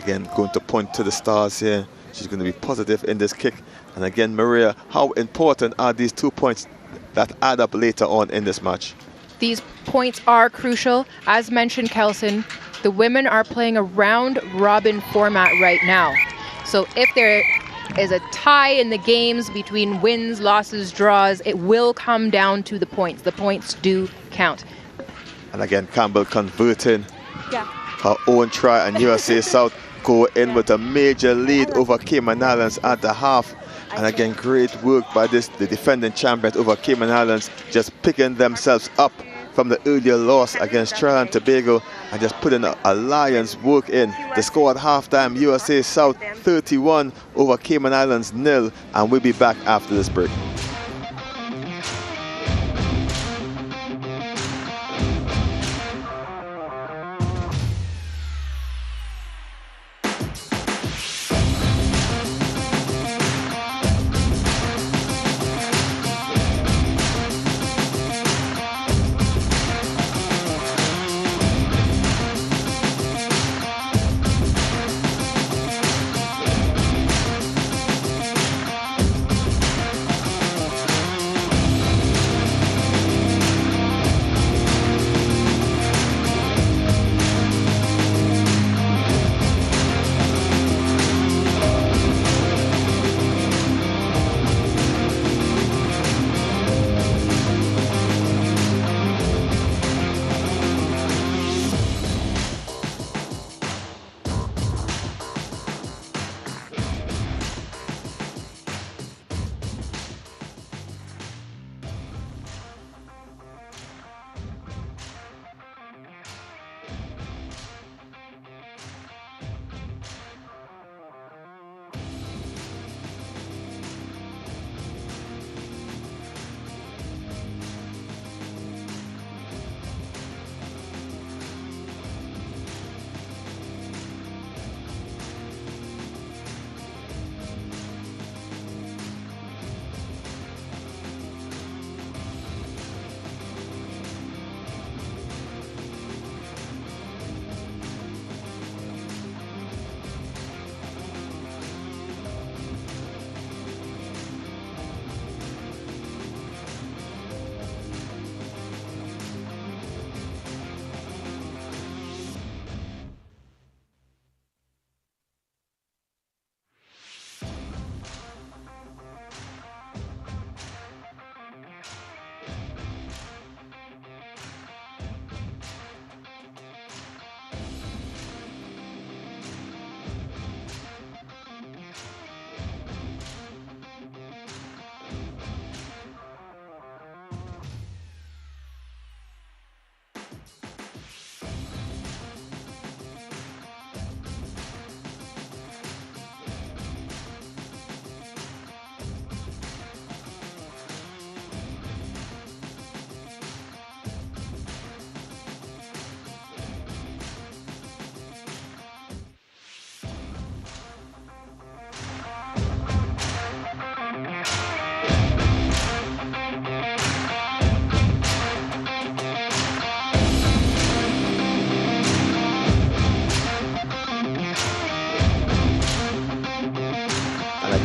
S2: Again, going to point to the Stars here. She's going to be positive in this kick. And again, Maria, how important are these 2 points that add up later on in this match?
S7: These points are crucial. As mentioned, Kelson, the women are playing a round-robin format right now. So if there is a tie in the games between wins, losses, draws, it will come down to the points. The points do count.
S2: And again, Campbell converting her own try, and USA South go in with a major lead over Cayman Islands at the half. And again, great work by the defending champions over Cayman Islands, just picking themselves up from the earlier loss against Trinidad Tobago and just putting a lion's work in. The score at halftime, USA South 31 over Cayman Islands 0, and we'll be back after this break.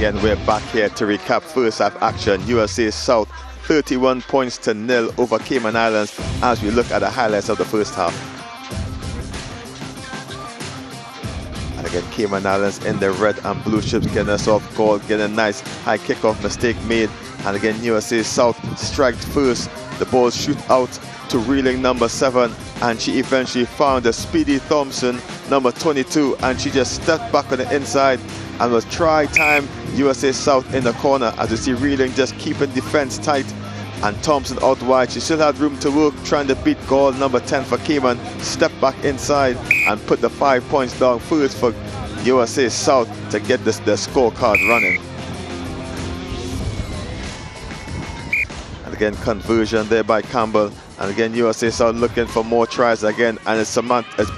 S2: again, we're back here to recap first half action. USA South 31 points to 0 over Cayman Islands as we look at the highlights of the first half. And again, Cayman Islands in the red and blue ships getting us off goal, getting a nice high kickoff mistake made. And again, USA South striked first. The ball shoot out to reeling number 7, and she eventually found a speedy Thompson, number 22, and she just stepped back on the inside and was try time USA South in the corner as you see Reeling just keeping defense tight, and Thompson out wide. She still had room to work trying to beat goal number 10 for Cayman, step back inside and put the 5 points down first for USA South to get the scorecard running. And again, conversion there by Campbell. And again, USA South looking for more tries again, and it's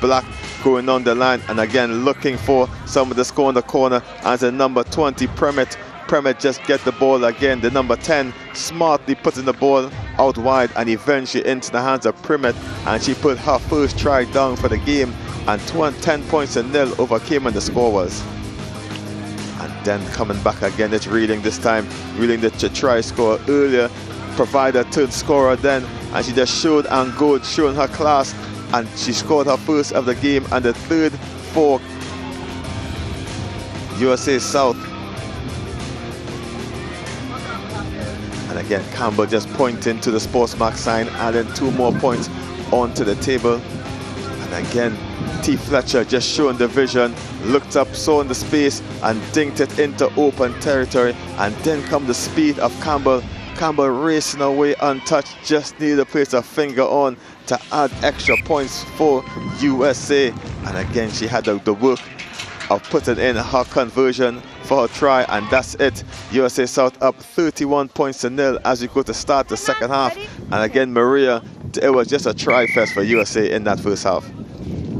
S2: Black going on the line, and again looking for some of the score in the corner as the number 20 Premet just get the ball again. The number 10 smartly putting the ball out wide and eventually into the hands of Premet, and she put her first try down for the game, and 10 points to 0 over Cayman the score was. And then coming back again, it's Reeling this time. Reeling the try score earlier, provide a third scorer then, and she just showed and good, showing her class, and she scored her first of the game and the third for USA South. And again, Campbell just pointing to the SportsMax sign, adding 2 more points onto the table. And again, T. Fletcher just showing the vision, looked up, saw in the space and dinked it into open territory, and then come the speed of Campbell. Campbell racing away untouched, just needed to place a finger on to add extra points for USA. And again, she had the work of putting in her conversion for her try, and that's it. USA South up 31 points to 0 as we go to start the second half. And again, Maria, it was just a try fest for USA in that first half.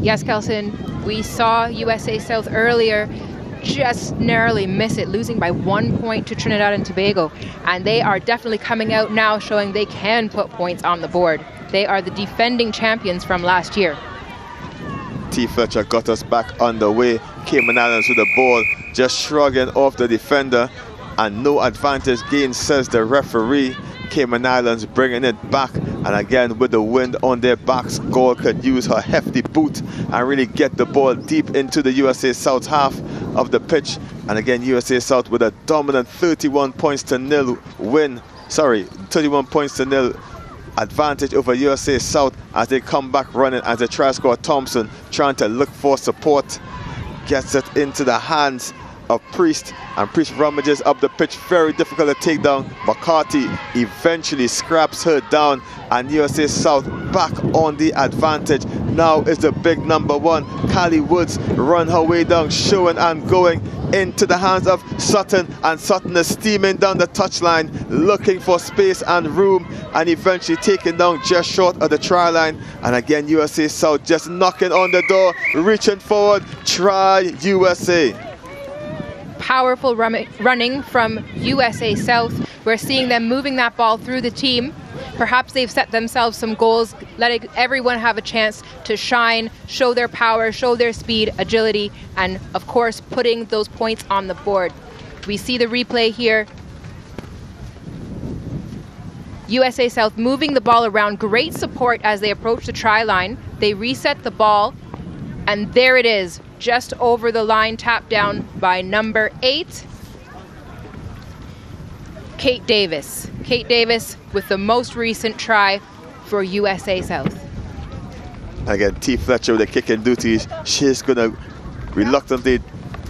S7: Yes, Kelson, we saw USA South earlier just narrowly miss it, losing by 1 point to Trinidad and Tobago, and they are definitely coming out now showing they can put points on the board. They are the defending champions from last year.
S2: T. Fletcher got us back underway. Cayman Islands with the ball, just shrugging off the defender, and no advantage gained, says the referee. Cayman Islands bringing it back, and again with the wind on their backs, Gaul could use her hefty boot and really get the ball deep into the USA South half of the pitch. And again, USA South with a dominant 31 points to 0 win. 31 points to 0 advantage over USA South as they come back running as they try to score. Thompson trying to look for support, gets it into the hands of Priest, and Priest rummages up the pitch, very difficult to take down. McCarthy eventually scraps her down, and USA South back on the advantage. Now is the big number 1, Callie Woods, run her way down, showing and going into the hands of Sutton, and Sutton is steaming down the touchline, looking for space and room, and eventually taken down just short of the try line. And again, USA South just knocking on the door, reaching forward, try USA.
S7: Powerful running from USA South. We're seeing them moving that ball through the team. Perhaps they've set themselves some goals, letting everyone have a chance to shine, show their power, show their speed, agility, and of course putting those points on the board. We see the replay here. USA South moving the ball around, great support as they approach the try line. They reset the ball, and there it is, just over the line, tapped down by number 8, Kate Davis. Kate Davis with the most recent try for USA South.
S2: Again, T. Fletcher with the kicking duties. She's going to reluctantly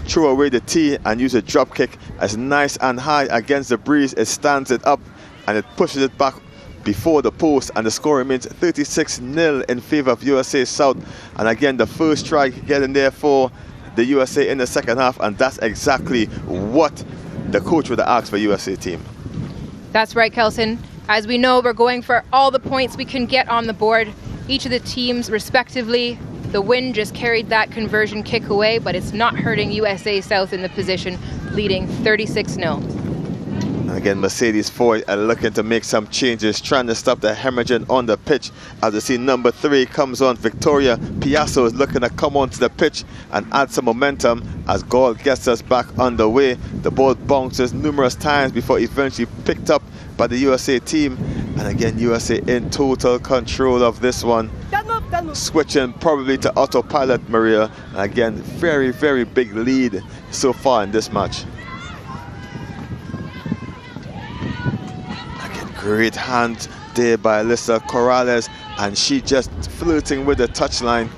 S2: throw away the tee and use a drop kick as nice and high against the breeze. It stands it up and it pushes it back before the post, and the score remains 36-0 in favor of USA South. And again, the first try getting there for the USA in the second half, and that's exactly what the coach would have asked for USA team.
S7: That's right, Kelson. As we know, we're going for all the points we can get on the board. Each of the teams respectively. The wind just carried that conversion kick away, but it's not hurting USA South in the position, leading 36-0.
S2: Again, Mercedes Ford are looking to make some changes, trying to stop the hemorrhaging on the pitch. As we see, number 3 comes on. Victoria Piasso is looking to come onto the pitch and add some momentum as Gaul gets us back underway. The ball bounces numerous times before eventually picked up by the USA team. And again, USA in total control of this one. Switching probably to autopilot, Maria. And again, very, very big lead so far in this match. Great hand there by Alyssa Corrales, and she just flirting with the touchline.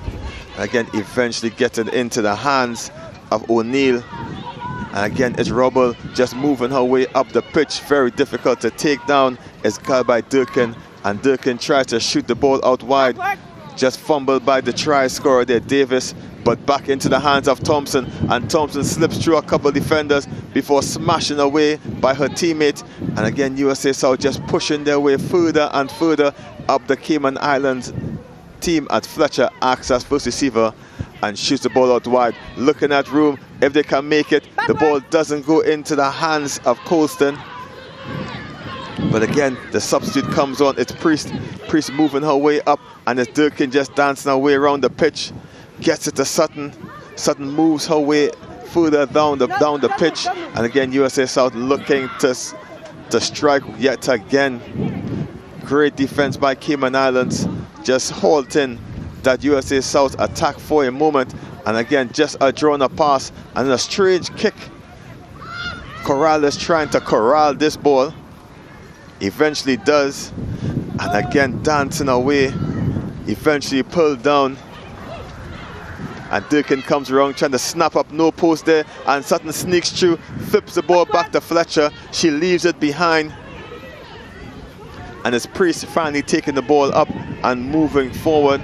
S2: Again, eventually getting into the hands of O'Neill. And again, it's Rubble just moving her way up the pitch. Very difficult to take down. It's caught by Durkin, and Durkin tries to shoot the ball out wide. Just fumbled by the try scorer there, Davis. But back into the hands of Thompson, and Thompson slips through a couple of defenders before smashing away by her teammate. And again, USA South just pushing their way further and further up the Cayman Islands team as Fletcher acts as first receiver and shoots the ball out wide. Looking at room, if they can make it, the ball doesn't go into the hands of Colston. But again, the substitute comes on. It's Priest. Priest moving her way up, and it's Durkin just dancing her way around the pitch. Gets it to Sutton. Sutton moves her way further down the pitch, and again USA South looking to strike yet again. Great defense by Cayman Islands, just halting that USA South attack for a moment. And again, just a drawn a pass and a strange kick. Corrales trying to corral this ball, eventually does, and again dancing away, eventually pulled down. And Durkin comes around trying to snap up, no post there, and Sutton sneaks through, flips the ball back to Fletcher. She leaves it behind, and it's Priest finally taking the ball up and moving forward.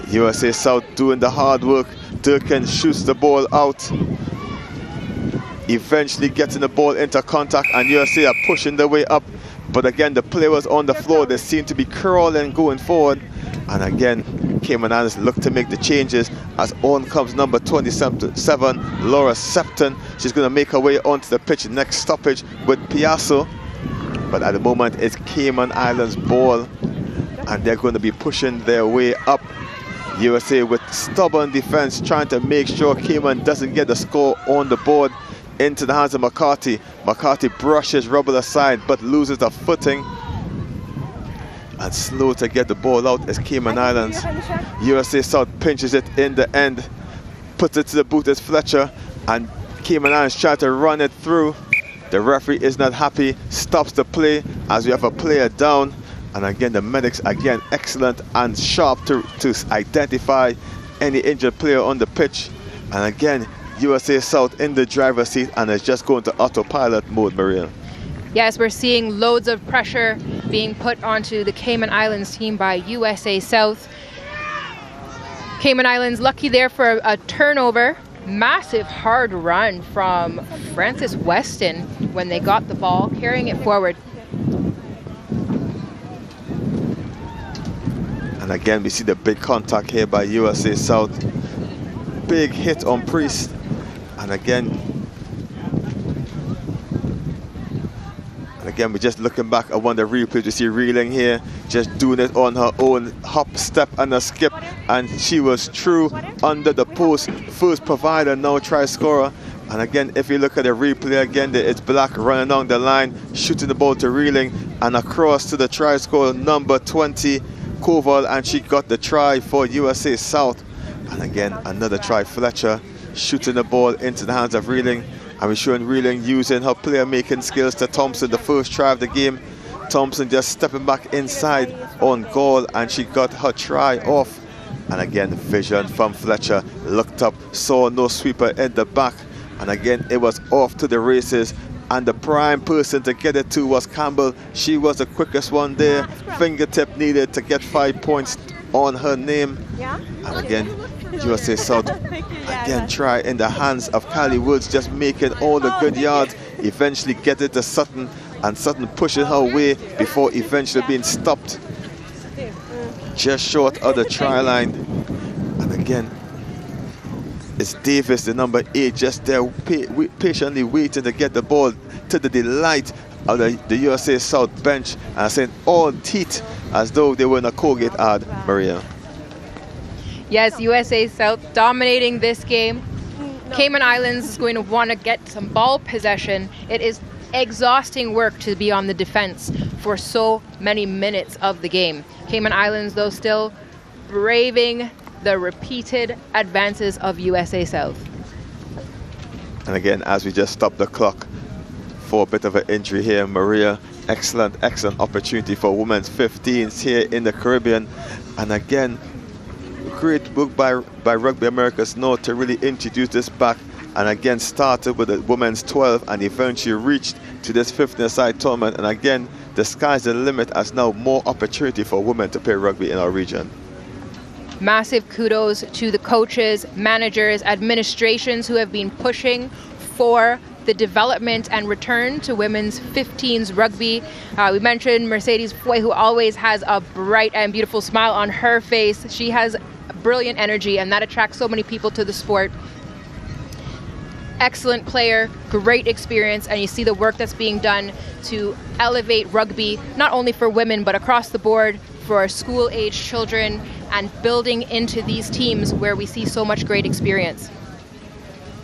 S2: USA South doing the hard work. Durkin shoots the ball out, eventually getting the ball into contact, and USA are pushing their way up. But again, the players on the floor, they seem to be crawling going forward. And again, Cayman Islands look to make the changes as on comes number 27, Laura Septon. She's going to make her way onto the pitch. Next stoppage with Piasso. But at the moment, it's Cayman Islands ball, and they're going to be pushing their way up. USA with stubborn defense, trying to make sure Cayman doesn't get the score on the board. Into the hands of McCarthy. McCarthy brushes Rubble aside, but loses the footing. And slow to get the ball out is Cayman Islands. USA South pinches it in the end, puts it to the boot as Fletcher, and Cayman Islands try to run it through. The referee is not happy, stops the play as we have a player down. And again, the medics again excellent and sharp to identify any injured player on the pitch. And again, USA South in the driver's seat, and it's just going to autopilot mode, Maria.
S7: Yes, we're seeing loads of pressure being put onto the Cayman Islands team by USA South. Cayman Islands lucky there for a turnover. Massive hard run from Frances Weston when they got the ball, carrying it forward.
S2: And again, we see the big contact here by USA South. Big hit on Priest. And again, we're just looking back at one of the replays. We see Reeling here, just doing it on her own, hop, step, and a skip. And she was true under the post. First provider, now try scorer. And again, if you look at the replay again, it's Black running down the line, shooting the ball to Reeling, and across to the try scorer, number 20, Koval, and she got the try for USA South. And again, another try, Fletcher, shooting the ball into the hands of Reeling. And we're showing Reeling using her player-making skills to Thompson, the first try of the game. Thompson just stepping back inside on goal, and she got her try off. And again, vision from Fletcher, looked up, saw no sweeper in the back. And again, it was off to the races. And the prime person to get it to was Campbell. She was the quickest one there. Fingertip needed to get 5 points on her name. And again, USA South again try in the hands of Callie Woods, just making all the good yards, eventually get it to Sutton, and Sutton pushing her way before eventually being stopped just short of the try line. And again, it's Davis, the number 8, just there patiently waiting to get the ball, to the delight of the USA South bench and sent all teeth as though they were in a Colgate ad, Maria.
S7: Yes, USA South dominating this game. Cayman Islands is going to want to get some ball possession. It is exhausting work to be on the defense for so many minutes of the game. Cayman Islands, though, still braving the repeated advances of USA South.
S2: And again, as we just stopped the clock for a bit of an injury here, Maria, excellent opportunity for women's 15s here in the Caribbean. And again, great work by Rugby Americas North to really introduce this back, and again started with the women's 12 and eventually reached to this 15-a-side tournament. And again, the sky's the limit as now more opportunity for women to play rugby in our region.
S7: Massive kudos to the coaches, managers, administrations who have been pushing for the development and return to women's 15s rugby. We mentioned Mercedes Foy, who always has a bright and beautiful smile on her face. She has brilliant energy, and that attracts so many people to the sport. Excellent player, great experience, and you see the work that's being done to elevate rugby, not only for women, but across the board for school-age children, and building into these teams where we see so much great experience.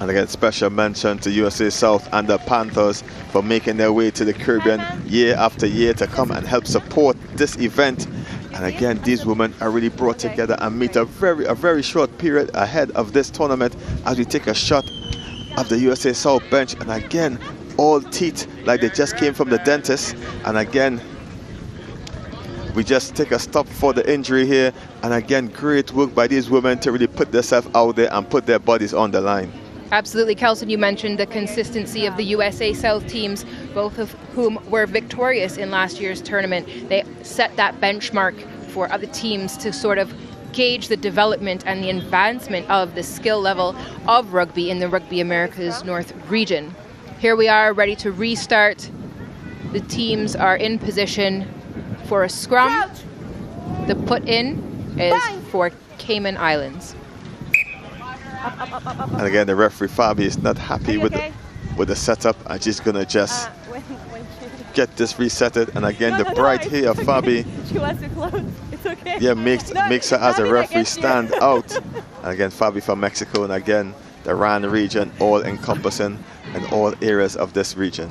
S2: And again, special mention to USA South and the Panthers for making their way to the Caribbean year after year to come and help support this event. And again, these women are really brought together and meet a very short period ahead of this tournament as we take a shot of the USA South bench. And again, all teeth like they just came from the dentist. And again, we just take a stop for the injury here. And again, great work by these women to really put themselves out there and put their bodies on the line.
S7: Absolutely, Kelson, you mentioned the consistency of the USA South teams, both of whom were victorious in last year's tournament. They set that benchmark for other teams to sort of gauge the development and the advancement of the skill level of rugby in the Rugby Americas North region. Here we are, ready to restart. The teams are in position for a scrum. The put in is for Cayman Islands.
S2: And again, the referee Fabi is not happy with the setup, and she's gonna just get this resetted. And again, the bright hair of Fabi,
S9: She wants to close. It's okay.
S2: yeah, makes her as a referee stand out. And again, Fabi from Mexico, and again, the RAN region, all encompassing in all areas of this region.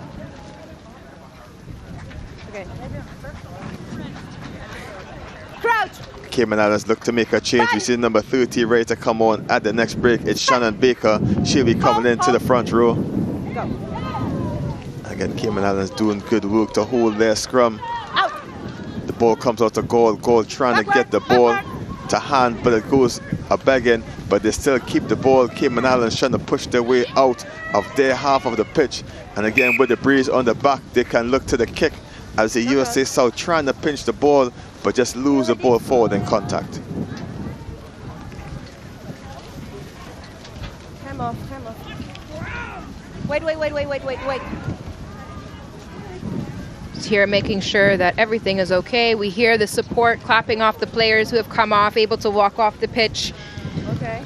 S9: Okay. Crouch.
S2: Cayman Islands look to make a change. We see number 30 ready to come on at the next break. It's Shannon Baker. She'll be coming into the front row. Again, Cayman Islands doing good work to hold their scrum. The ball comes out to goal. Goal trying to get the ball to hand, but it goes a begging. But they still keep the ball. Cayman Islands trying to push their way out of their half of the pitch. And again, with the breeze on the back, they can look to the kick as the USA South trying to pinch the ball, but just lose the ball forward in contact.
S11: Time off. Wait.
S7: Just here making sure that everything is okay. We hear the support clapping off the players who have come off, able to walk off the pitch.
S11: Okay.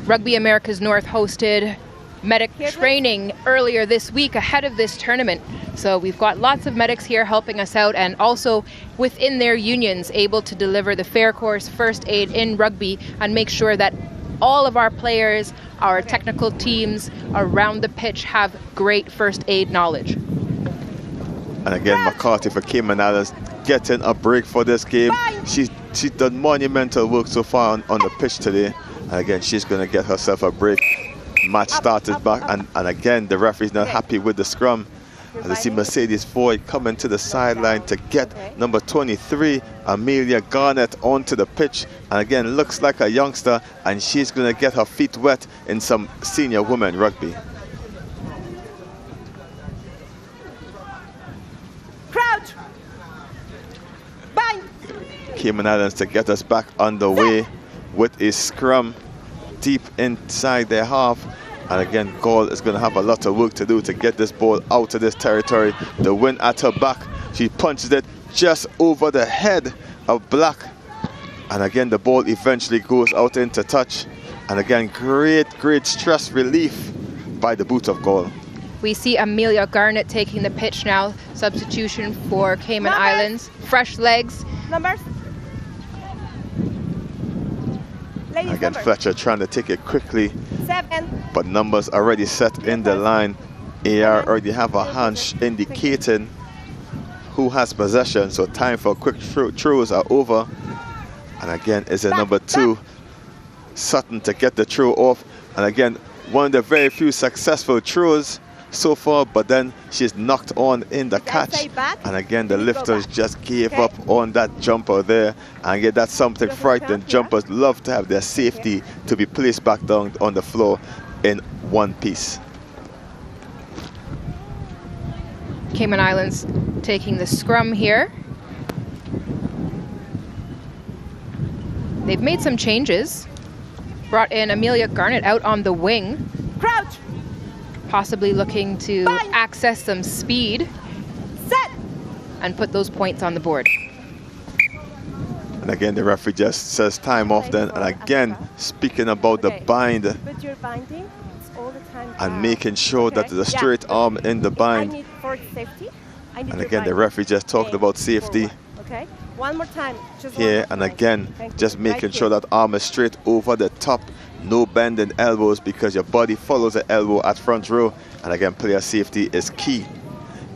S7: Rugby Americas North hosted medic training earlier this week ahead of this tournament. So we've got lots of medics here helping us out, and also within their unions able to deliver the fair course first aid in rugby and make sure that all of our players, our technical teams around the pitch have great first aid knowledge.
S2: And again, McCarthy for Cayman Islands getting a break for this game. She's done monumental work so far on the pitch today. And again, she's going to get herself a break. Match started back, and again, the referee's not happy with the scrum. As I see Mercedes Foy coming to the sideline to get number 23, Amelia Garnett, onto the pitch. And again, looks like a youngster, and she's going to get her feet wet in some senior women rugby.
S11: Crouch. Bind.
S2: Cayman Islands to get us back underway with a scrum deep inside their half. And again, Gaul is going to have a lot of work to do to get this ball out of this territory. The wind at her back. She punches it just over the head of Black. And again, the ball eventually goes out into touch. And again, great stress relief by the boot of Gaul.
S7: We see Amelia Garnett taking the pitch now. Substitution for Cayman Islands. Fresh legs.
S11: Numbers. Ladies,
S2: Again,
S11: numbers.
S2: Fletcher trying to take it quickly,
S11: 7.
S2: but numbers already set in the line. AR already have a hunch indicating who has possession, so time for quick throws are over. And again, is it number 2, Sutton, to get the throw off. And again, one of the very few successful throws so far, but then she's knocked on in the catch. And again, the lifters just gave up on that jumper there. And again, that's something frightening. Jumpers love to have their safety to be placed back down on the floor in one piece.
S7: Cayman Islands taking the scrum here. They've made some changes. Brought in Amelia Garnett out on the wing.
S11: Crouch.
S7: Possibly looking to access some speed.
S11: Set.
S7: And put those points on the board.
S2: And again, the referee just says time off then. And again, speaking about the bind
S11: With your binding, it's all the time
S2: and making sure that there's a straight arm in the
S11: I
S2: bind.
S11: need for safety. I need
S2: And
S11: your
S2: again, the
S11: binding.
S2: referee just talked about safety
S11: Okay. One more time. Just
S2: here.
S11: one
S2: And
S11: more time.
S2: again,
S11: Thank
S2: just
S11: you.
S2: making
S11: Right
S2: sure
S11: here.
S2: that arm is straight over the top. No bending elbows, because your body follows the elbow at front row. And again, player safety is key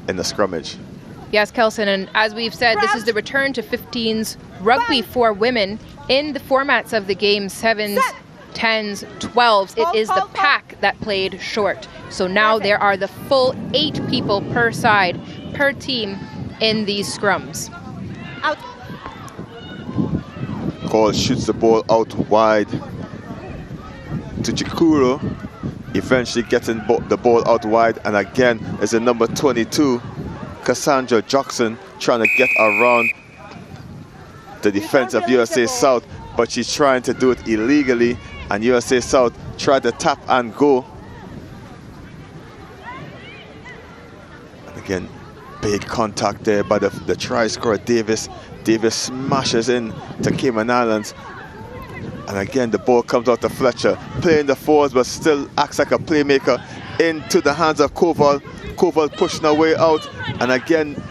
S2: in the scrummage.
S7: Yes, Kelson, and as we've said, this is the return to 15s rugby for women in the formats of the game, 7s, 10s, 12s. It is the pack that played short. So now there are the full 8 people per side, per team in these scrums.
S11: Out.
S2: Cole shoots the ball out wide to Chikuro, eventually getting the ball out wide. And again, is the number 22, Cassandra Jackson, trying to get around the defense of USA South, but she's trying to do it illegally, and USA South tried to tap and go. And again, big contact there by the try scorer Davis. Davis smashes in to Cayman Islands. And again, the ball comes out to Fletcher, playing the forwards, but still acts like a playmaker into the hands of Koval. Koval pushing her way out. And again,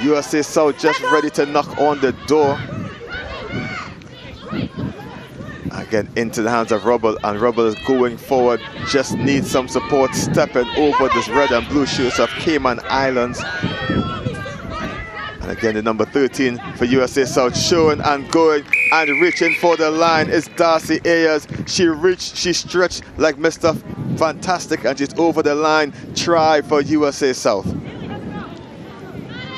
S2: USA South just ready to knock on the door. Again, into the hands of Rubble, and Rubble is going forward, just needs some support, stepping over this red and blue shirts of Cayman Islands. And again, the number 13 for USA South, showing and going and reaching for the line is Darcy Ayers. She reached, she stretched like Mr. Fantastic, and she's over the line. Try for USA South.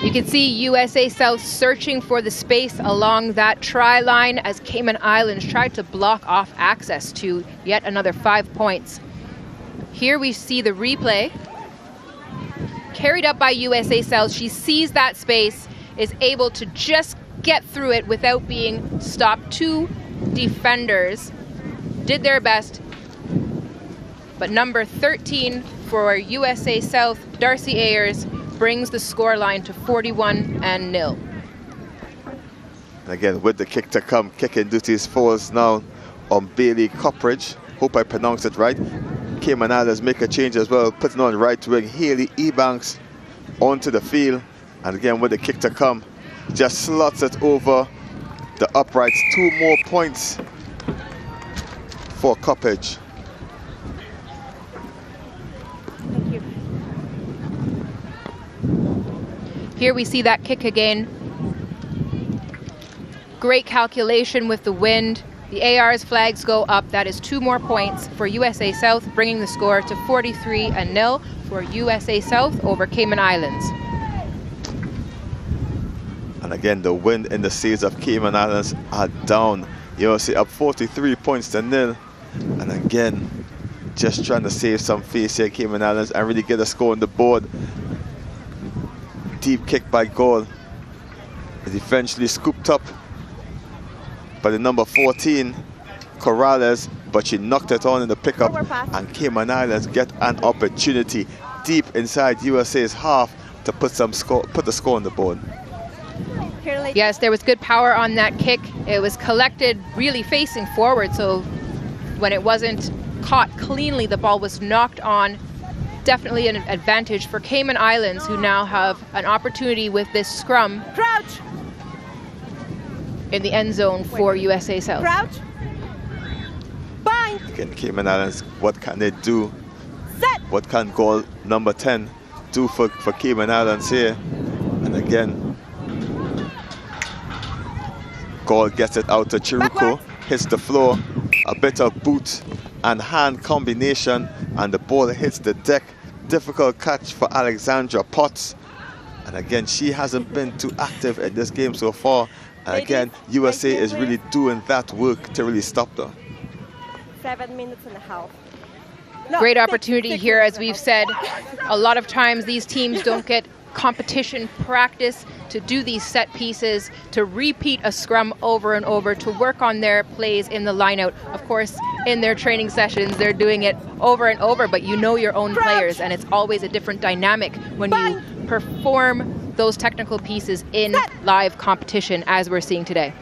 S7: You can see USA South searching for the space along that try line as Cayman Islands tried to block off access to yet another 5 points. Here we see the replay. Carried up by USA South, she sees that space, is able to just get through it without being stopped. 2 defenders did their best, but number 13 for USA South, Darcy Ayers, brings the scoreline to 41-0.
S2: And again, with the kick to come, kicking duties falls now on Bailey Coppridge. Hope I pronounced it right. Cayman Islands make a change as well, putting on right wing Haley Ebanks onto the field. And again, with the kick to come, just slots it over the uprights. 2 more points for Coppridge.
S7: Here we see that kick again. Great calculation with the wind. The AR's flags go up. That is 2 more points for USA South, bringing the score to 43-0 for USA South over Cayman Islands.
S2: And again, the wind in the seas of Cayman Islands are down. USA up 43-0. And again, just trying to save some face here, Cayman Islands, and really get a score on the board. Deep kick by Gaul is eventually scooped up by the number 14, Corrales, but she knocked it on in the pickup, and Cayman Islands get an opportunity deep inside USA's half to put the score on the board.
S7: Yes, there was good power on that kick. It was collected really facing forward, so when it wasn't caught cleanly, the ball was knocked on definitely an advantage for Cayman Islands, who now have an opportunity with this scrum
S11: Crouch.
S7: in the end zone for USA South.
S11: Crouch. Bind.
S2: Again, Cayman Islands, what can they do?
S11: Set.
S2: What can goal number 10 do for Cayman Islands here? And again, goal gets it out to Chiruko, hits the floor, a bit of boot and hand combination, and the ball hits the deck. Difficult catch for Alexandra Potts. And again, she hasn't been too active in this game so far. And again, USA is really doing that work to really stop them.
S11: 7 minutes and a half.
S7: Great opportunity here, as we've said. A lot of times these teams don't get competition practice to do these set pieces, to repeat a scrum over and over, to work on their plays in the lineout. Of course, in their training sessions, they're doing it over and over, but you know your own players, and it's always a different dynamic when you perform those technical pieces in live competition, as we're seeing today.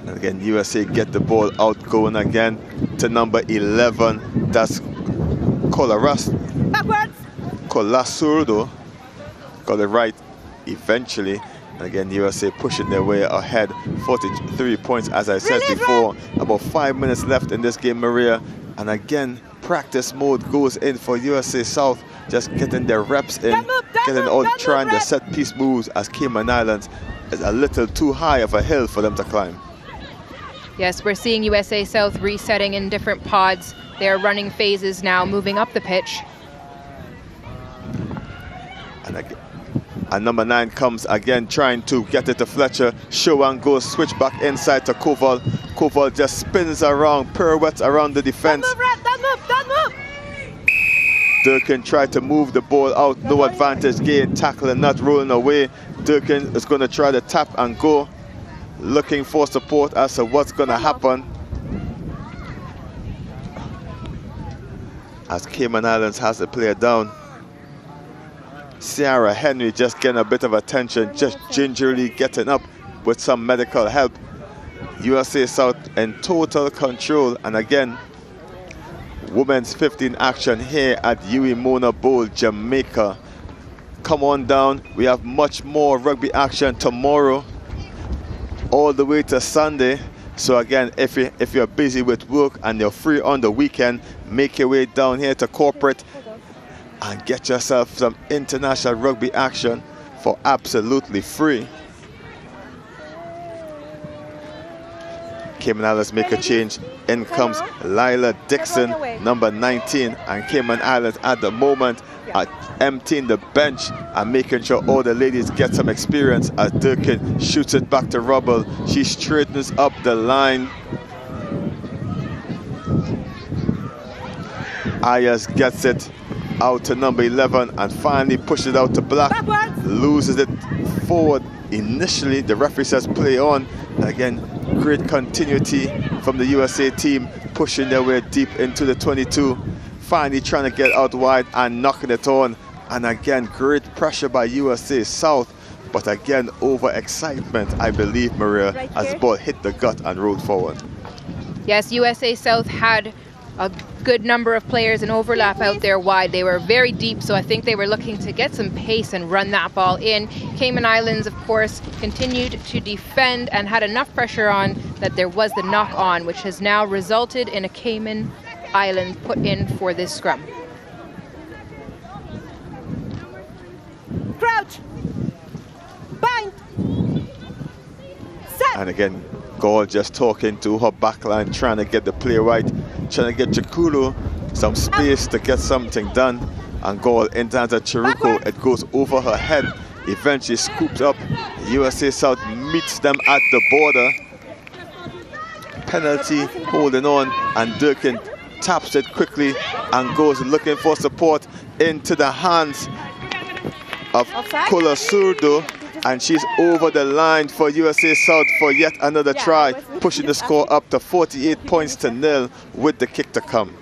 S2: And again, USA get the ball out going again to number 11. That's Colasurdo. Got it right eventually. And again, USA pushing their way ahead. 43 points, as I said before. About 5 minutes left in this game, Maria. And again, practice mode goes in for USA South. Just getting their reps in, getting out, trying the set piece moves, as Cayman Islands is a little too high of a hill for them to climb.
S7: Yes, we're seeing USA South resetting in different pods. They're running phases now, moving up the pitch.
S2: And number 9 comes again, trying to get it to Fletcher. Showdown goes, switch back inside to Koval. Koval just spins around, pirouettes around the defense.
S11: Don't move.
S2: Durkin tried to move the ball out, no advantage gain, tackling, not rolling away. Durkin is going to try to tap and go, looking for support as to what's going to happen. As Cayman Islands has the player down. Ciara Henry just getting a bit of attention, just gingerly getting up with some medical help. USA South in total control. And again, women's 15 action here at Huey Mona Bowl, Jamaica. Come on down. We have much more rugby action tomorrow, all the way to Sunday. So again, if you're busy with work and you're free on the weekend, make your way down here to corporate and get yourself some international rugby action for absolutely free. Cayman Islands make a change. In comes Lila Dixon, number 19, and Cayman Islands at the moment are emptying the bench and making sure all the ladies get some experience as Durkin shoots it back to Rubble. She straightens up the line. Ayers gets it out to number 11 and finally pushes it out to Black. Loses it forward initially. The referee says play on. And again, great continuity from the USA team, pushing their way deep into the 22. Finally trying to get out wide and knocking it on. And again, great pressure by USA South. But again, over-excitement, I believe, Maria, as the ball hit the gut and rolled forward.
S7: Yes, USA South had a good number of players in overlap out there wide. They were very deep, so I think they were looking to get some pace and run that ball in. Cayman Islands, of course, continued to defend and had enough pressure on that there was the knock on, which has now resulted in a Cayman Island put in for this scrum.
S11: Crouch. Bind. Set.
S2: And again, Gaul just talking to her backline, trying to get the play right, trying to get Chikulu some space to get something done. And Gaul in terms of Chiruko, it goes over her head, eventually scooped up. USA South meets them at the border. Penalty, holding on, and Durkin taps it quickly and goes looking for support into the hands of Colasurdo. And she's over the line for USA South for yet another try, pushing the score up to 48 points to 0 with the kick to come.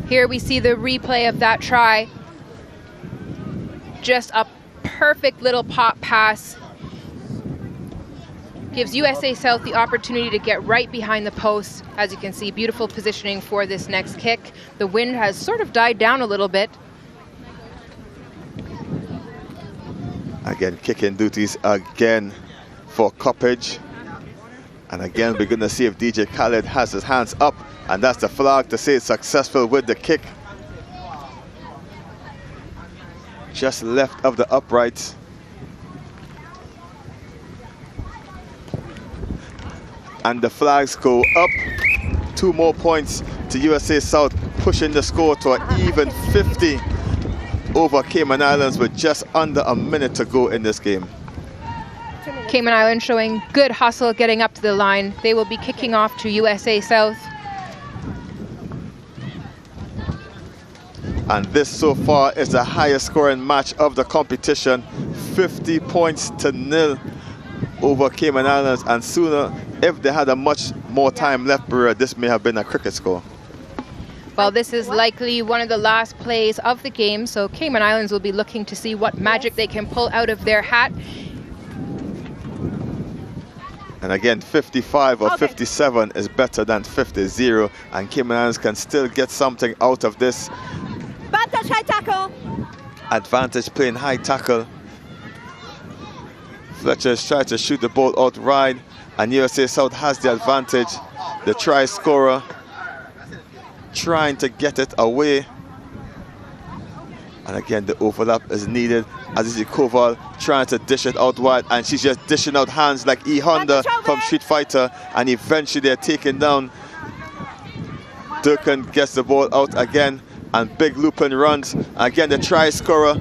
S7: Here we see the replay of that try. Just a perfect little pop pass gives USA South the opportunity to get right behind the posts. As you can see, beautiful positioning for this next kick. The wind has sort of died down a little bit.
S2: Again, kicking duties again for Coppage. And again, we're going to see if DJ Khaled has his hands up. And that's the flag to say it's successful with the kick. Just left of the upright. And the flags go up. 2 more points to USA South, pushing the score to an even 50 over Cayman Islands with just under a minute to go in this game.
S7: Cayman Islands showing good hustle getting up to the line. They will be kicking off to USA South.
S2: And this so far is the highest scoring match of the competition. 50 points to 0 over Cayman Islands. And sooner, if they had a much more time left, this may have been a cricket score.
S7: Well, this is likely one of the last plays of the game, so Cayman Islands will be looking to see what magic they can pull out of their hat.
S2: And again, 55 or 57 is better than 50-0, and Cayman Islands can still get something out of this.
S11: Advantage high tackle.
S2: Advantage playing high tackle. Fletcher's trying to shoot the ball outright, and USA South has the advantage. The try scorer trying to get it away. And again, the overlap is needed. Azizi Koval trying to dish it out wide, and she's just dishing out hands like E Honda from Street Fighter, and eventually they're taken down. Durkin gets the ball out again, and big looping runs. Again, the try scorer,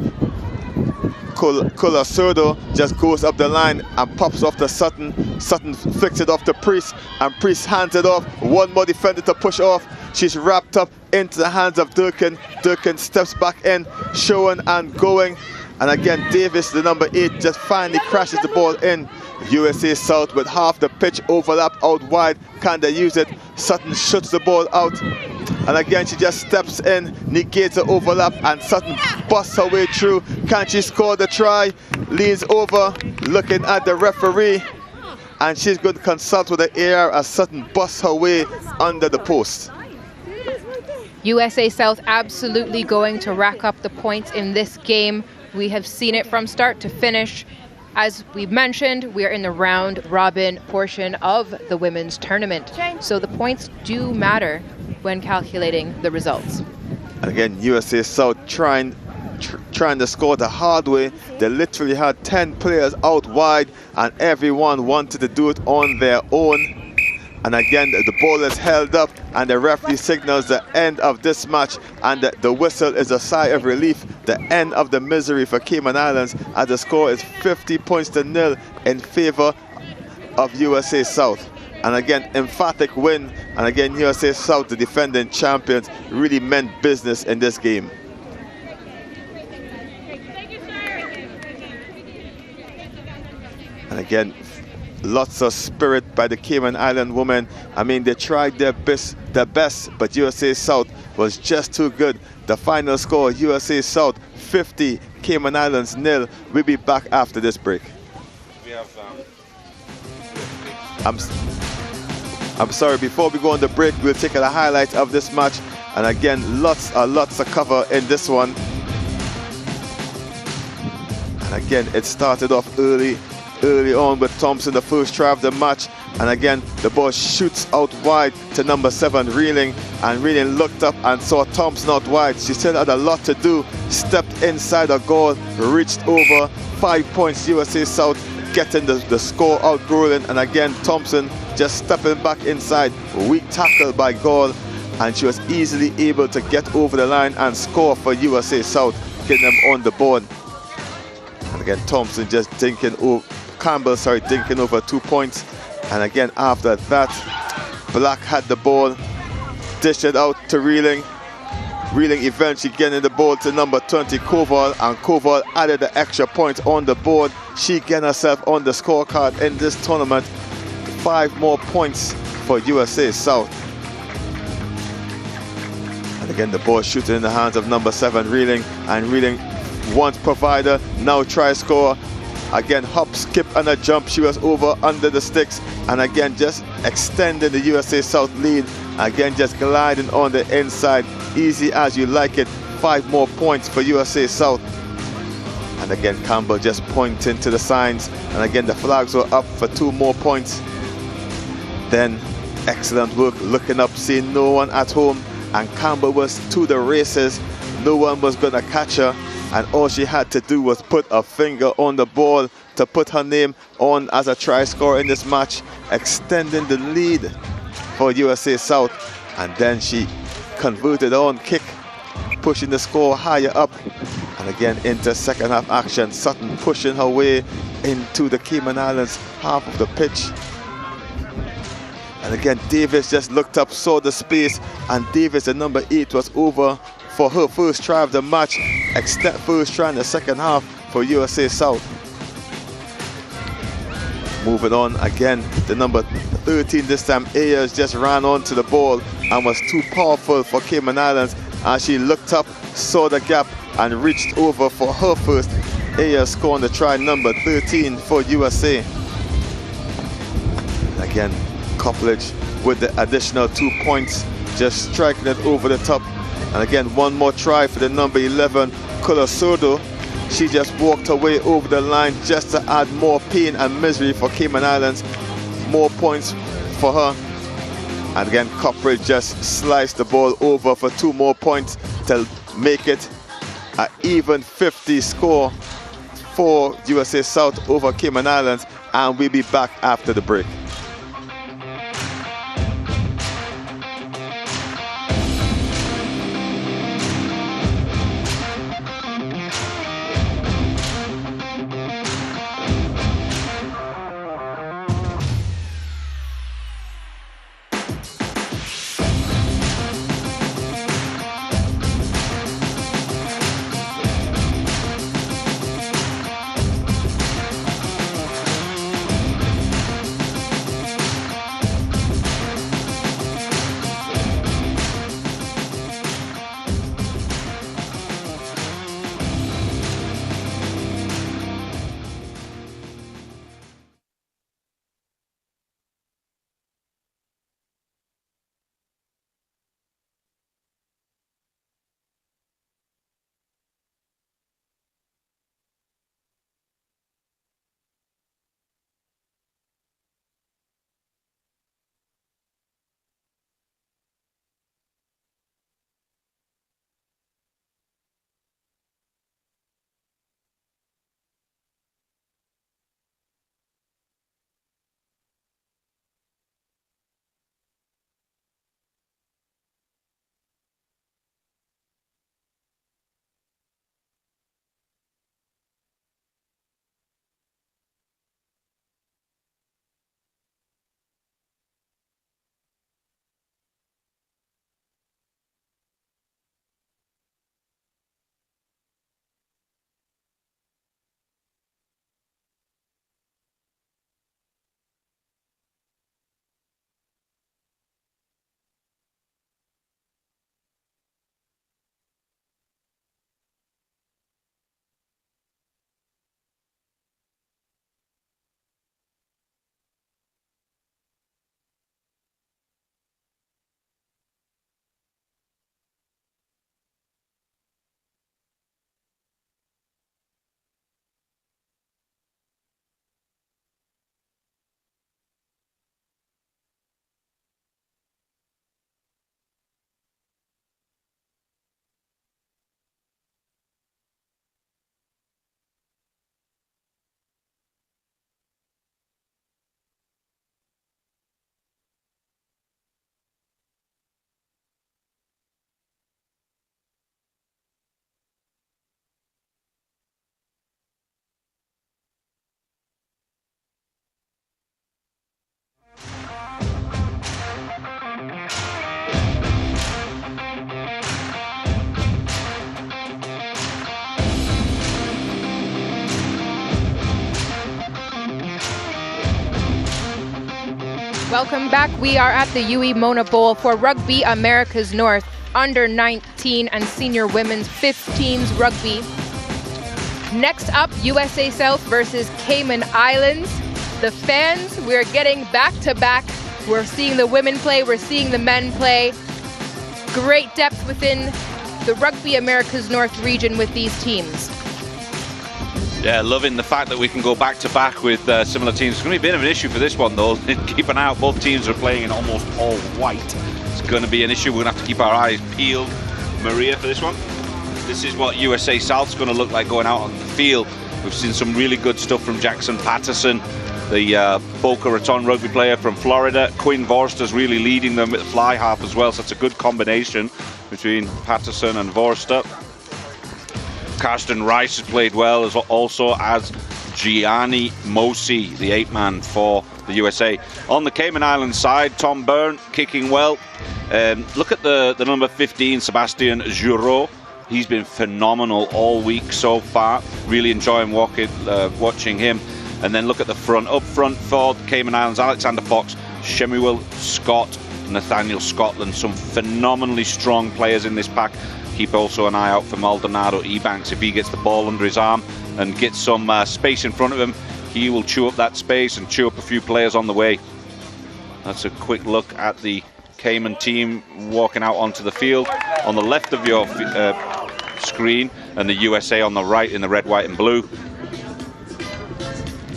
S2: Kula Surdo, just goes up the line and pops off to Sutton. Sutton flicks it off to Priest, and Priest hands it off. One more defender to push off. She's wrapped up into the hands of Durkin. Durkin steps back in, showing and going. And again, Davis, the number 8, just finally crashes the ball in. USA South with half the pitch overlap out wide. Can they use it? Sutton shuts the ball out. And again, she just steps in, negates the overlap, and Sutton busts her way through. Can she score the try? Leans over, looking at the referee. And she's going to consult with the AR as Sutton busts her way under the post.
S7: USA South absolutely going to rack up the points in this game. We have seen it from start to finish. As we've mentioned, we are in the round robin portion of the women's tournament. So the points do matter when calculating the results.
S2: And again, USA South trying to score the hard way. They literally had 10 players out wide, and everyone wanted to do it on their own. And again, the ball is held up, and the referee signals the end of this match, and the whistle is a sigh of relief, the end of the misery for Cayman Islands, as the score is 50 points to 0 in favor of USA South. And again, emphatic win, and again, USA South, the defending champions, really meant business in this game. And again, lots of spirit by the Cayman Island women. I mean, they tried their best, but USA South was just too good. The final score, USA South 50, Cayman Islands 0. We'll be back after this break.
S1: We have,
S2: I'm sorry, before we go on the break, we'll take a highlight of this match. And again, lots to cover in this one. And again, it started off early on with Thompson, the first try of the match. And again, the ball shoots out wide to number 7, Reeling. And Reeling looked up and saw Thompson out wide. She still had a lot to do. Stepped inside a goal, reached over. 5 points, USA South getting the score out grueling. And again, Thompson just stepping back inside. Weak tackle by Gaul. And she was easily able to get over the line and score for USA South, getting them on the board. And again, Thompson just dinking over. Campbell, dinking over 2 points. And again, after that, Black had the ball, dished it out to Reeling. Reeling eventually getting the ball to number 20, Koval, and Koval added the extra point on the board. She getting herself on the scorecard in this tournament. 5 more points for USA South. And again, the ball shooting in the hands of number 7, Reeling, and Reeling once provider, now try score. Again, hop, skip, and a jump. She was over under the sticks. And again, just extending the USA South lead. Again, just gliding on the inside. Easy as you like it. 5 more points for USA South. And again, Campbell just pointing to the signs. And again, the flags were up for 2 more points. Then, excellent work looking up, seeing no one at home. And Campbell was to the races. No one was going to catch her. And all she had to do was put a finger on the ball to put her name on as a try scorer in this match, extending the lead for USA South. And then she converted on kick, pushing the score higher up. And again, into second half action, Sutton pushing her way into the Cayman Islands half of the pitch. And again, Davis just looked up, saw the space, and Davis, the number 8, was over for her first try of the match. First try in the second half for USA South. Moving on again, the number 13 this time, Ayers, just ran onto the ball and was too powerful for Cayman Islands. As she looked up, saw the gap, and reached over for her first. Ayers scoring the try, number 13 for USA. And again, Coupledge with the additional 2 points, just striking it over the top. And again, one more try for the number 11, Colasurdo. She just walked her way over the line just to add more pain and misery for Cayman Islands. More points for her. And again, Coupledge just sliced the ball over for 2 more points to make it an even 50 score for USA South over Cayman Islands. And we'll be back after the break.
S7: Welcome back. We are at the UE Mona Bowl for Rugby America's North under 19 and senior women's 15s rugby. Next up, USA South versus Cayman Islands. The fans, we're getting back-to-back. We're seeing the women play, we're seeing the men play. Great depth within the Rugby Americas North region with these teams.
S1: Yeah, loving the fact that we can go back-to-back with similar teams. It's going to be a bit of an issue for this one, though. Keep an eye out. Both teams are playing in almost all white. It's going to be an issue. We're going to have to keep our eyes peeled. Maria, for this one. This is what USA South's going to look like going out on the field. We've seen some really good stuff from Jackson Patterson, the Boca Raton rugby player from Florida. Quinn Vorster's really leading them at the fly half as well, so it's a good combination between Patterson and Vorster. Karsten Rice has played well also as Gianni Mosi, the 8-man for the USA. On the Cayman Islands side, Tom Byrne kicking well. Look at the number 15, Sebastian Giroux. He's been phenomenal all week so far. Really enjoying watching him. And then look at the front. Up front for the Cayman Islands, Alexander Fox, Shemuel Scott, Nathaniel Scotland. Some phenomenally strong players in this pack. Keep also an eye out for Maldonado Ebanks. If he gets the ball under his arm and gets some space in front of him, he will chew up that space and chew up a few players on the way. That's a quick look at the Cayman team walking out onto the field. On the left of your screen, and the USA on the right in the red, white and blue.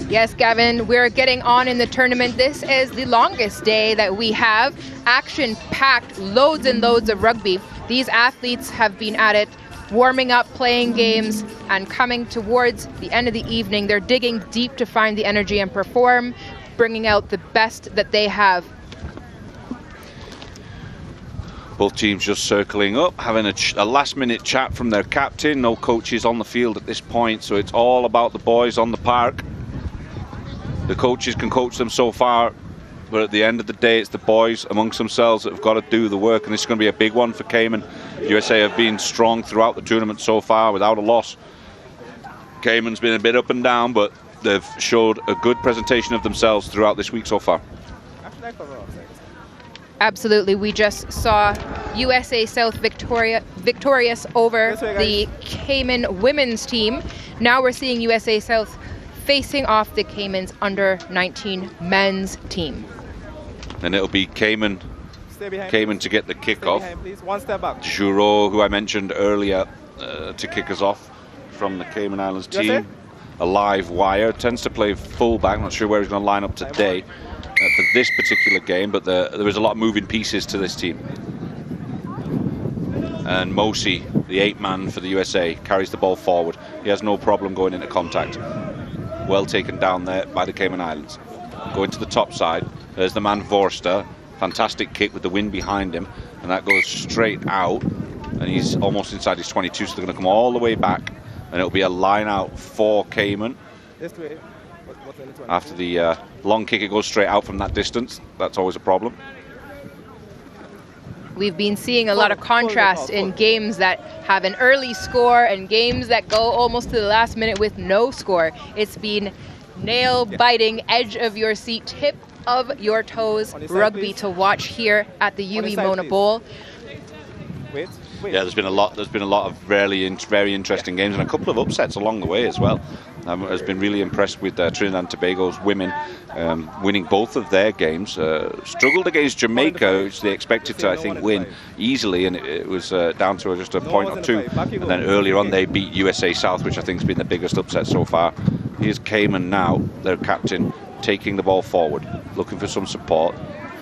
S7: Yes, Gavin, we're getting on in the tournament. This is the longest day that we have. Action-packed, loads and loads of rugby. These athletes have been at it, warming up, playing games, and coming towards the end of the evening. They're digging deep to find the energy and perform, bringing out the best that they have.
S1: Both teams just circling up, having a last-minute chat from their captain. No coaches on the field at this point, so it's all about the boys on the park. The coaches can coach them so far, but at the end of the day, it's the boys amongst themselves that have got to do the work, and this is going to be a big one for Cayman. USA have been strong throughout the tournament so far without a loss. Cayman's been a bit up and down, but they've showed a good presentation of themselves throughout this week so far.
S7: Absolutely. We just saw USA South victorious over the Cayman women's team. Now we're seeing USA South facing off the Cayman's under-19 men's team.
S1: And it'll be Cayman to get the kickoff.
S8: One step back.
S1: Giroux, who I mentioned earlier, to kick us off from the Cayman Islands team. A live wire, tends to play fullback. I'm not sure where he's going to line up today for this particular game, but there is a lot of moving pieces to this team. And Mosi, the 8-man for the USA, carries the ball forward. He has no problem going into contact. Well taken down there by the Cayman Islands. Going to the top side, there's the man Vorster. Fantastic kick with the wind behind him, and that goes straight out, and he's almost inside his 22, so they're going to come all the way back, and it'll be a line out for Cayman. After the long kick, it goes straight out from that distance. That's always a problem.
S7: We've been seeing a lot of contrast in games that have an early score and games that go almost to the last minute with no score. It's been nail-biting, edge of your seat, tip of your toes rugby to watch here at the UE Mona Bowl.
S1: Yeah, there's been a lot of very interesting games and a couple of upsets along the way as well. Has been really impressed with Trinidad and Tobago's women winning both of their games. Struggled against Jamaica, which they expected to, I think, win easily, and it was down to just a point or two. And then earlier on, they beat USA South, which I think has been the biggest upset so far. Here's Cayman now, their captain, taking the ball forward, looking for some support.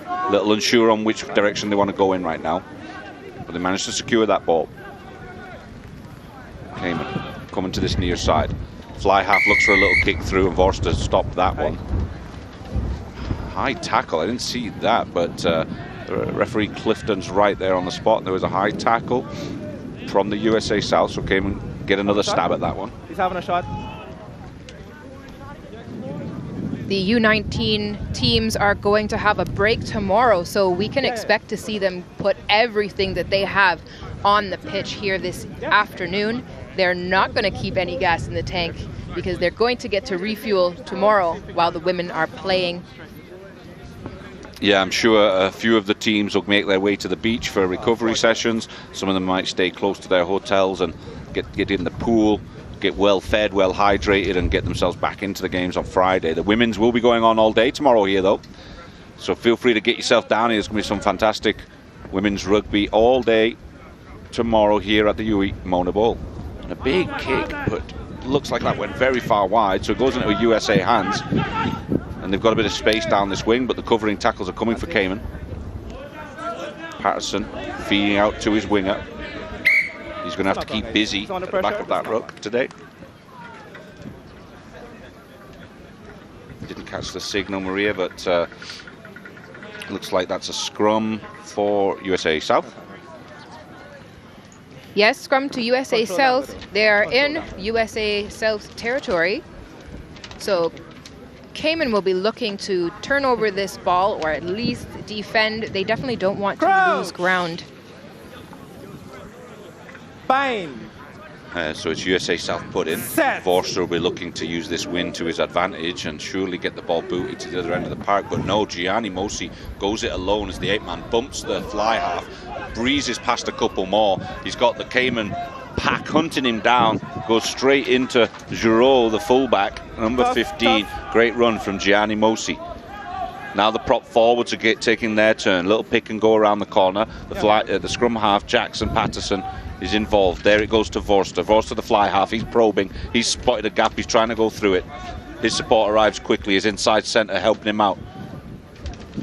S1: A little unsure on which direction they want to go in right now, but they managed to secure that ball. Cayman coming to this near side. Fly half looks for a little kick through, and Vorster stopped that one. High tackle, I didn't see that, but referee Clifton's right there on the spot, and there was a high tackle from the USA South, so Cayman get another stab at that one.
S8: He's having a shot.
S7: The U19 teams are going to have a break tomorrow, so we can expect to see them put everything that they have on the pitch here this afternoon. They're not going to keep any gas in the tank because they're going to get to refuel tomorrow while the women are playing.
S1: Yeah, I'm sure a few of the teams will make their way to the beach for recovery sessions. Some of them might stay close to their hotels and get in the pool get well fed, well hydrated, and get themselves back into the games on Friday. The women's will be going on all day tomorrow here, though. So feel free to get yourself down here. There's going to be some fantastic women's rugby all day tomorrow here at the UE Mona Bowl. And a big kick, but looks like that went very far wide, so it goes into a USA hands. And they've got a bit of space down this wing, but the covering tackles are coming for Cayman. Patterson feeding out to his winger. He's going to have to keep busy at the back of that ruck today. Didn't catch the signal, Maria, but looks like that's a scrum for USA South.
S7: Yes, scrum to USA South. They are in USA South territory. So Cayman will be looking to turn over this ball or at least defend. They definitely don't want to lose ground.
S10: Fine.
S1: So it's USA South put in. Forster will be looking to use this win to his advantage and surely get the ball booted to the other end of the park. But no, Gianni Mosi goes it alone as the 8-man bumps the fly half, breezes past a couple more. He's got the Cayman pack hunting him down, goes straight into Giroux, the fullback, number 15. Great run from Gianni Mosi. Now the prop forwards are taking their turn. Little pick and go around the corner. The scrum half, Jackson Patterson, is involved. There it goes to Forster. Forster, the fly half. He's probing. He's spotted a gap. He's trying to go through it. His support arrives quickly. His inside centre helping him out.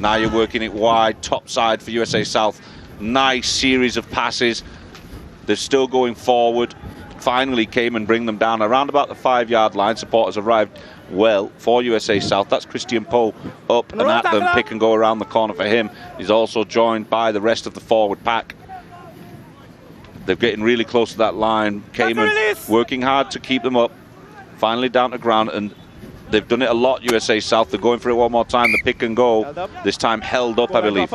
S1: Now you're working it wide, top side for USA South. Nice series of passes. They're still going forward. Finally, Cayman bring them down around about the 5-yard line. Supporters arrived well for USA South. That's Christian Poe up and at them. Pick and go around the corner for him. He's also joined by the rest of the forward pack. They're getting really close to that line. Cayman working hard to keep them up. Finally down to ground, and they've done it a lot, USA South. They're going for it one more time. The pick and go. This time held up, I believe.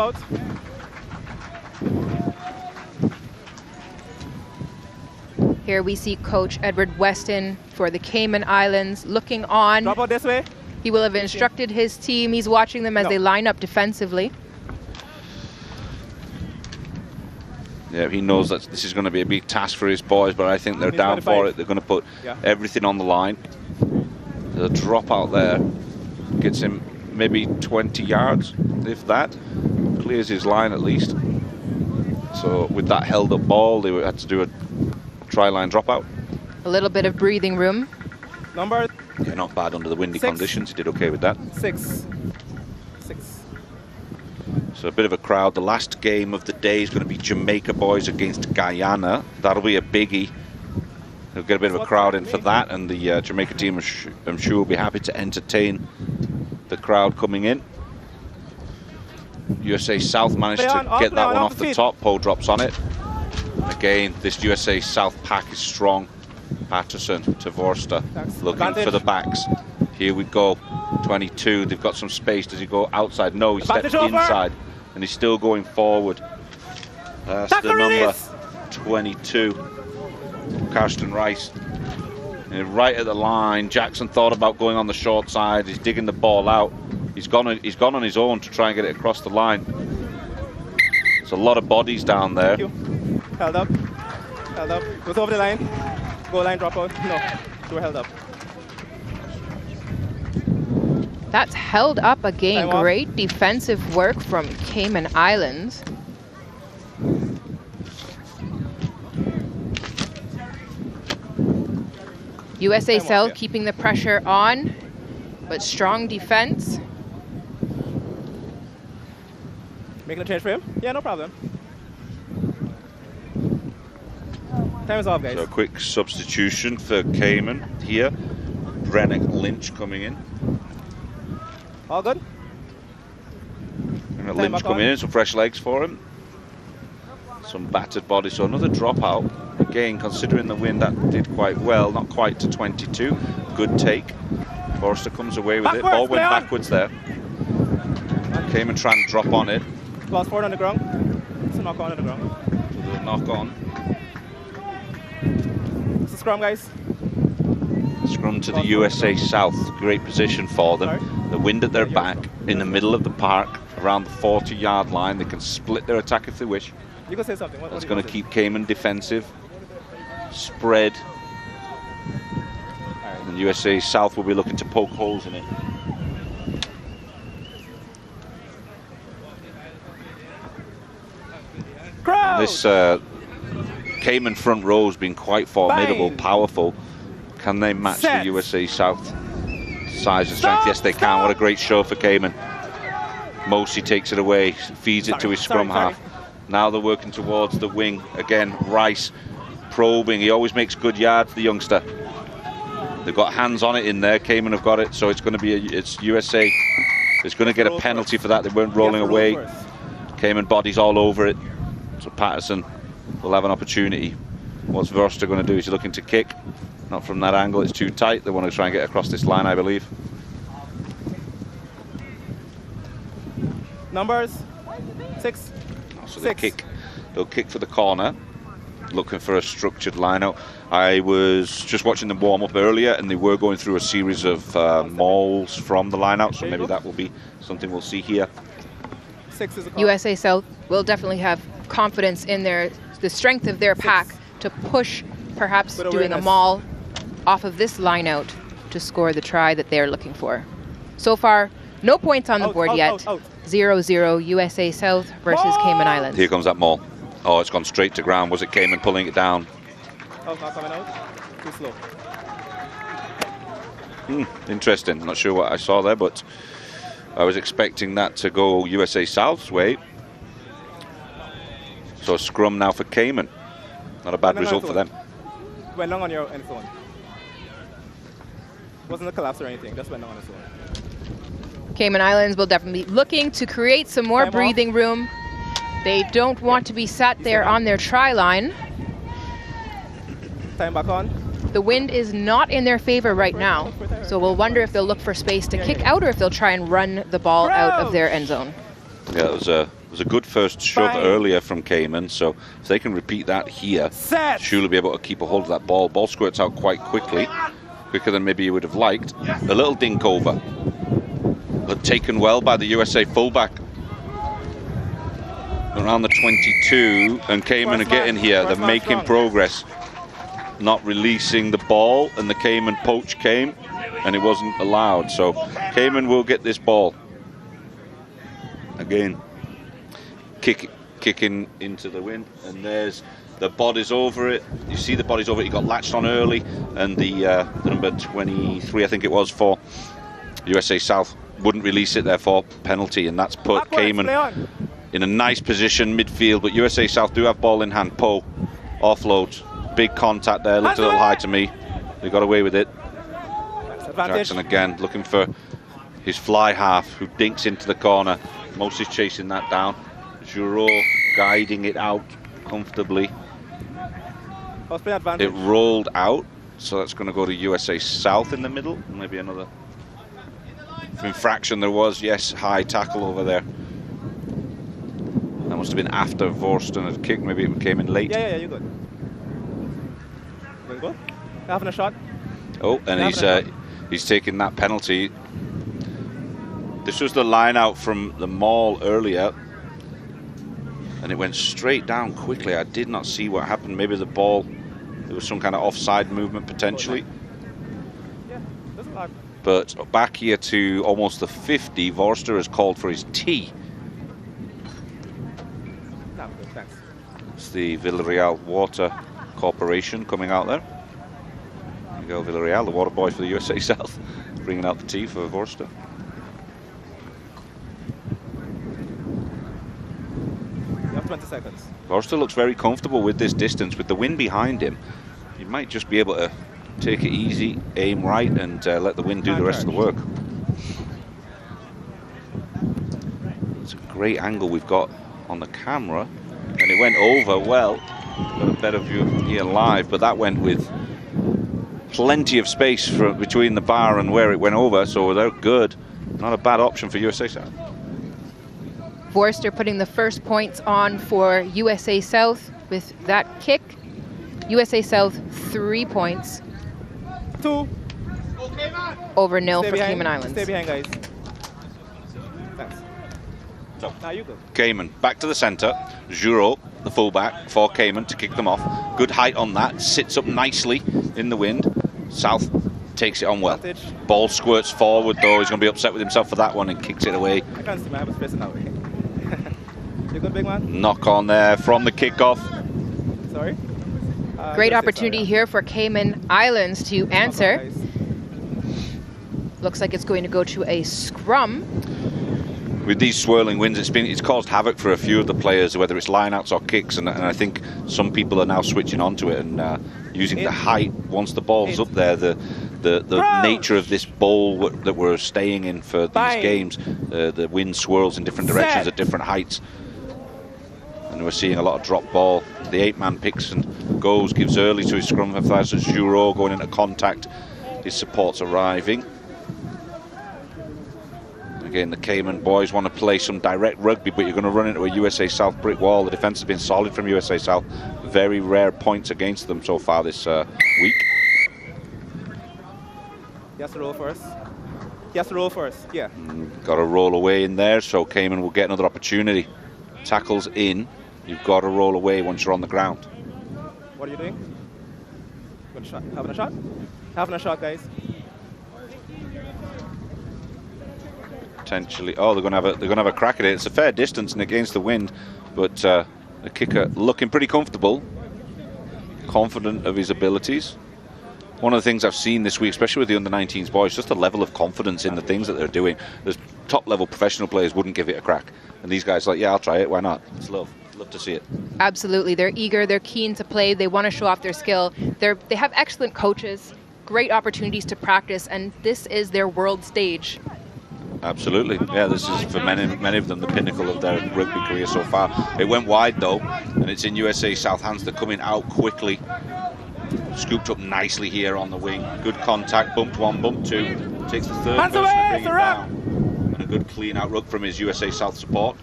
S7: Here we see Coach Edward Weston for the Cayman Islands looking on.
S10: Drop out this way.
S7: He will have instructed his team. He's watching them as they line up defensively.
S1: Yeah, he knows that this is going to be a big task for his boys, but I think they're down for it. They're going to put everything on the line. The drop out there gets him maybe 20 yards, if that. Clears his line at least. So with that held up ball, they had to do a try-line dropout.
S7: A little bit of breathing room.
S10: Number.
S1: Yeah, not bad under the windy conditions. He did okay with that.
S10: 6.
S1: So a bit of a crowd. The last game of the day is going to be Jamaica boys against Guyana. That'll be a biggie. They'll get a bit of a crowd in for that, and the Jamaica team, I'm sure, will be happy to entertain the crowd coming in. USA South managed to get that one off the top. Poe drops on it. Again, this USA South pack is strong. Patterson to Vorster, looking for the backs. Here we go. 22, they've got some space. Does he go outside? No, he steps inside, and he's still going forward. That's the number 22, Karsten Rice. And right at the line, Jackson thought about going on the short side. He's digging the ball out. He's gone on his own to try and get it across the line. There's a lot of bodies down there.
S10: Held up. Goes over the line. Goal line drop out. No, they were held up.
S7: That's held up again. Great defensive work from Cayman Islands. USA South keeping the pressure on, but strong defense.
S10: Making a change for him? Yeah, no problem. Time is off, guys.
S1: So a quick substitution for Cayman here. Brennick Lynch coming in.
S10: All good?
S1: And Lynch coming in, some fresh legs for him. Some battered body, so another dropout. Again, considering the wind, that did quite well. Not quite to 22. Good take. Forster comes away with it. Ball went backwards there. Cayman trying to drop on it.
S10: Lost forward on the ground. It's a knock on the ground.
S1: So the knock on.
S10: It's a scrum, guys.
S1: Scrum to the USA South. Great position for them. The wind at their back, in the middle of the park, around the 40-yard line. They can split their attack if they wish.
S10: You can say something.
S1: That's going to keep Cayman defensive. Spread And USA South will be looking to poke holes in it. This Cayman front row has been quite formidable, powerful. Can they match the USA South size and strength? Yes, they can. What a great show for Cayman. Mosi takes it away, feeds it to his scrum half. Now they're working towards the wing. Again, Rice probing. He always makes good yards, the youngster. They've got hands on it in there. Cayman have got it, so it's going to be it's USA. It's going to get a penalty for that. They weren't rolling away. Cayman bodies all over it. So Patterson will have an opportunity. What's Verster going to do? Is he looking to kick? Not from that angle. It's too tight. They want to try and get across this line, I believe.
S10: Numbers 6.
S1: So they kick. They'll kick for the corner, looking for a structured line-out. I was just watching them warm up earlier, and they were going through a series of mauls from the line-out, so maybe that will be something we'll see here.
S10: 6 is a call.
S7: USA South will definitely have confidence in the strength of their pack to push, perhaps doing a maul off of this line-out to score the try that they're looking for. So far, no points on the board yet. 0-0 USA South versus Cayman Islands.
S1: Here comes that maul. Oh, it's gone straight to ground. Was it Cayman pulling it down?
S10: Oh, not coming out. Too slow.
S1: Interesting. I'm not sure what I saw there, but I was expecting that to go USA South's way. So scrum now for Cayman. Not a bad result for them.
S10: Went long on your end zone. Wasn't a collapse or anything, just went long on its own.
S7: Cayman Islands will definitely be looking to create some more breathing room. They don't want to be sat there on their try line.
S10: Time back on.
S7: The wind is not in their favor right now, so we'll wonder if they'll look for space to kick out or if they'll try and run the ball out of their end zone.
S1: Yeah, it was a good first shove earlier from Cayman, so if they can repeat that here, surely be able to keep a hold of that ball. Ball squirts out quite quickly, quicker than maybe you would have liked. A little dink over, but taken well by the USA fullback. Around the 22, and Cayman are getting here. They're making progress, not releasing the ball, and the Cayman poach came, and it wasn't allowed. So Cayman will get this ball. Again, kicking into the wind, and there's the body's over it. You see the body's over it. He got latched on early, and the number 23, I think it was, for USA South wouldn't release it, therefore penalty, and that's put Cayman in a nice position midfield. But USA South do have ball in hand. Poe offloads, big contact there, looked a little high to me. They got away with it. Jackson again looking for his fly half, who dinks into the corner. Moses chasing that down. Giroux guiding it out comfortably. It rolled out, so that's going to go to USA South in the middle. Maybe another infraction there was. Yes, high tackle over there. That must have been after Vorsten had kicked. Maybe it came in late.
S10: Yeah, you're good. Good. Having a shot.
S1: Oh, and he's taking that penalty. This was the line out from the maul earlier, and it went straight down quickly. I did not see what happened. Maybe the ball, there was some kind of offside movement potentially.
S10: Yeah, doesn't matter.
S1: But back here to almost the 50, Vorster has called for his tee.
S10: No, good, thanks.
S1: It's the Villarreal Water Corporation coming out there. There you go, Villarreal, the water boys for the USA South, bringing out the tee for Vorster.
S10: You have 20 seconds.
S1: Vorster looks very comfortable with this distance. With the wind behind him, he might just be able to take it easy, aim right, and let the wind do the rest of the work. It's a great angle we've got on the camera, and it went over well. Got a better view here live, but that went with plenty of space between the bar and where it went over, so they're good. Not a bad option for USA South.
S7: Vorster putting the first points on for USA South with that kick. USA South 3 points.
S10: 2.
S7: Over nil for Cayman Islands.
S10: Stay behind, guys. Thanks.
S1: So,
S10: now you go.
S1: Cayman back to the centre. Giroux, the fullback for Cayman, to kick them off. Good height on that. Sits up nicely in the wind. South Takes it on well. Ball squirts forward though. He's going to be upset with himself for that one and kicks it away.
S10: I can't see my habits facing that way. You good, big man?
S1: Knock on there from the kickoff.
S10: Sorry?
S7: Great opportunity here for Cayman Islands to answer. Looks like it's going to go to a scrum.
S1: With these swirling winds, it's caused havoc for a few of the players, whether it's lineouts or kicks, and I think some people are now switching onto it and using the height. Once the ball's up there, the nature of this bowl that we're staying in for these games, the wind swirls in different directions at different heights, and we're seeing a lot of drop ball. The 8-man picks and goes, gives early to his scrum advisor Juro going into contact. His support's arriving. Again, the Cayman boys want to play some direct rugby, but you're going to run into a USA South brick wall. The defence has been solid from USA South. Very rare points against them so far this week.
S10: He has to roll first. He has to roll first, yeah.
S1: Got to roll away in there, so Cayman will get another opportunity. Tackles in. You've got to roll away once you're on the ground.
S10: What are you doing? Good shot. Having a shot? Having a shot, guys.
S1: Potentially, oh, they're going to have a crack at it. It's a fair distance and against the wind, but the kicker looking pretty comfortable, confident of his abilities. One of the things I've seen this week, especially with the under-19s boys, just the level of confidence in the things that they're doing. There's top-level professional players wouldn't give it a crack, and these guys are like, yeah, I'll try it. Why not? It's love to see it.
S7: Absolutely, they're eager, they're keen to play, they want to show off their skill. They have excellent coaches, great opportunities to practice, and this is their world stage.
S1: Absolutely, yeah, this is for many of them the pinnacle of their rugby career so far. It went wide though, and it's in USA South hands. They're coming out quickly. Scooped up nicely here on the wing. Good contact, bumped one, bumped two. Takes the third person to bring it down. And a good clean out ruck from his USA South support.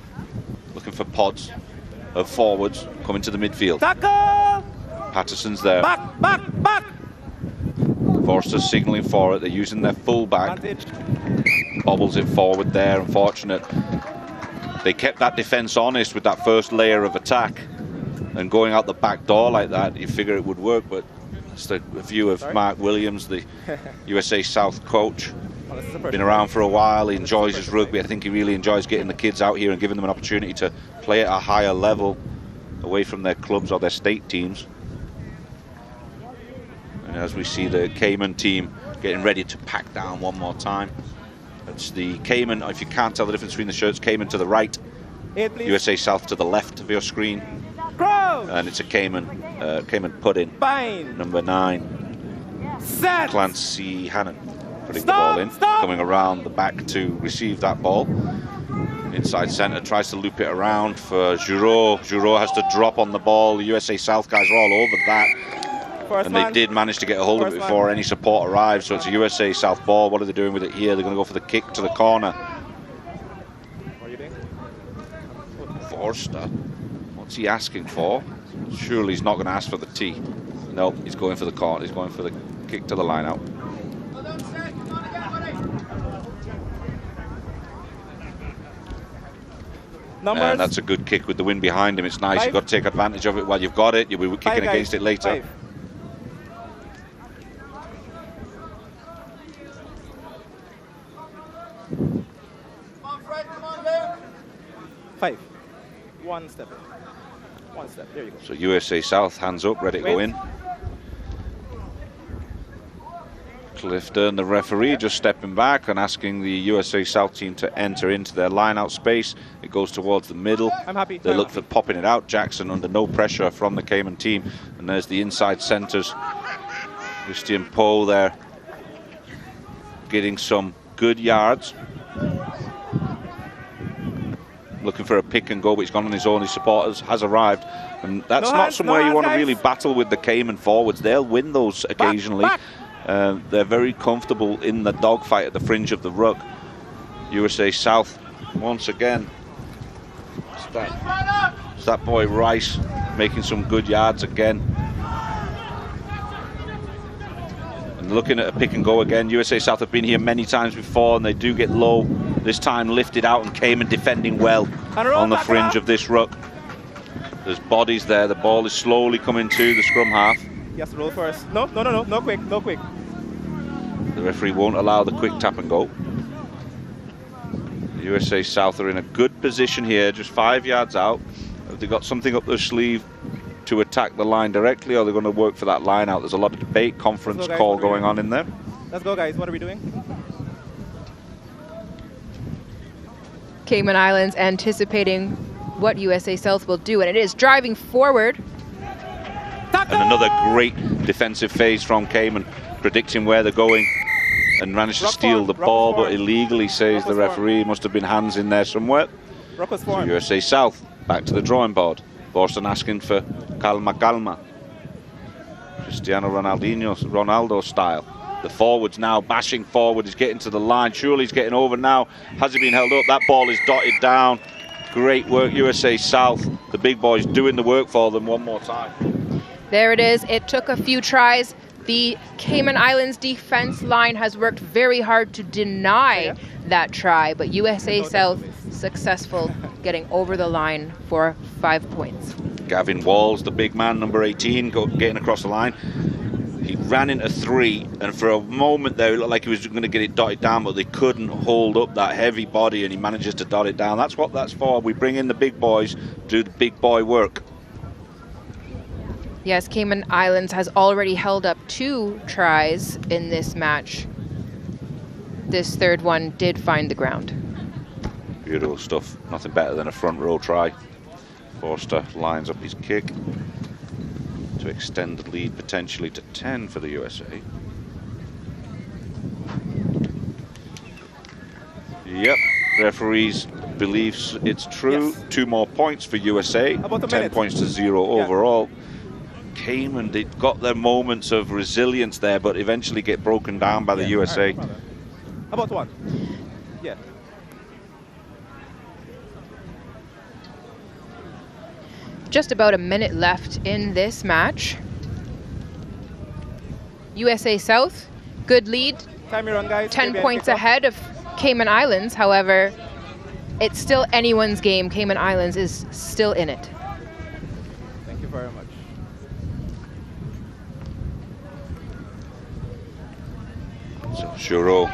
S1: Looking for pods of forwards coming to the midfield.
S10: Tackle!
S1: Patterson's there.
S10: Back!
S1: Forster's signalling for it. They're using their full back. Bobbles it forward there. Unfortunate. They kept that defence honest with that first layer of attack, and going out the back door like that, you figure it would work, but it's the view of Mark Williams, the USA South coach. Been around for a while. He enjoys his rugby. I think he really enjoys getting the kids out here and giving them an opportunity to play at a higher level away from their clubs or their state teams. And as we see the Cayman team getting ready to pack down one more time. It's the Cayman, if you can't tell the difference between the shirts, Cayman to the right, USA South to the left of your screen. And it's a Cayman put-in. Number 9. Clancy Hannon putting the ball in. Coming around the back to receive that ball. Inside centre, tries to loop it around for Juro. Juro has to drop on the ball. The USA South guys are all over that. And they did manage to get a hold of it before any support arrived. So it's a USA South ball. What are they doing with it here? They're going to go for the kick to the corner.
S10: What are you doing?
S1: Forster. What's he asking for? Surely he's not going to ask for the tee. No, he's going for the corner. He's going for the kick to the line out. And that's a good kick with the wind behind him. It's nice. You've got to take advantage of it while you've got it. You'll be kicking against it later.
S10: 5. One step. There you go.
S1: So USA South, hands up, ready to go in. Clifton, the referee, just stepping back and asking the USA South team to enter into their line-out space. It goes towards the middle.
S10: I'm happy.
S1: They look for popping it out. Jackson under no pressure from the Cayman team. And there's the inside centres. Christian Poe there getting some good yards. Looking for a pick and go, but he's gone on his own. His supporters has arrived. And that's not somewhere you want to really battle with the Cayman forwards. They'll win those occasionally. They're very comfortable in the dogfight at the fringe of the ruck. USA South, once again, it's that boy Rice making some good yards again. And looking at a pick and go again. USA South have been here many times before, and they do get low. This time lifted out, and Cayman defending well on the fringe of this ruck. There's bodies there. The ball is slowly coming to the scrum half.
S10: He has to roll first. No, quick.
S1: The referee won't allow the quick tap and go. The USA South are in a good position here, just 5 yards out. Have they got something up their sleeve to attack the line directly, or they're going to work for that line out? There's a lot of debate, conference call going on in there.
S10: Let's go, guys. What are we doing?
S7: Cayman Islands anticipating what USA South will do, and it is driving forward.
S1: And another great defensive phase from Cayman, predicting where they're going, and managed to steal the ball, but illegally, says the referee. Must have been hands in there somewhere. So USA South back to the drawing board. Boston asking for calma. Cristiano Ronaldo style. The forwards now bashing forward. He's getting to the line. Surely he's getting over now. Has he been held up? That ball is dotted down. Great work, USA South. The big boys doing the work for them one more time.
S7: There it is. It took a few tries. The Cayman Islands defense line has worked very hard to deny that try, but USA South successful getting over the line for 5 points.
S1: Gavin Walls, the big man, number 18, getting across the line. He ran into 3, and for a moment there, it looked like he was going to get it dotted down, but they couldn't hold up that heavy body, and he manages to dot it down. That's what that's for. We bring in the big boys, do the big boy work.
S7: Yes, Cayman Islands has already held up 2 tries in this match. This third one did find the ground.
S1: Beautiful stuff. Nothing better than a front row try. Forster lines up his kick to extend the lead potentially to 10 for the USA. Yep, referees believes it's true. Yes. 2 more points for USA. 10 points to 0 overall. Cayman, they've got their moments of resilience there, but eventually get broken down by the USA.
S10: Right, about 1. Yeah.
S7: Just about a minute left in this match. USA South, good lead.
S10: Time you run, guys.
S7: 10 points ahead of Cayman Islands. However, it's still anyone's game. Cayman Islands is still in it.
S10: Thank you very much.
S1: So Shuro,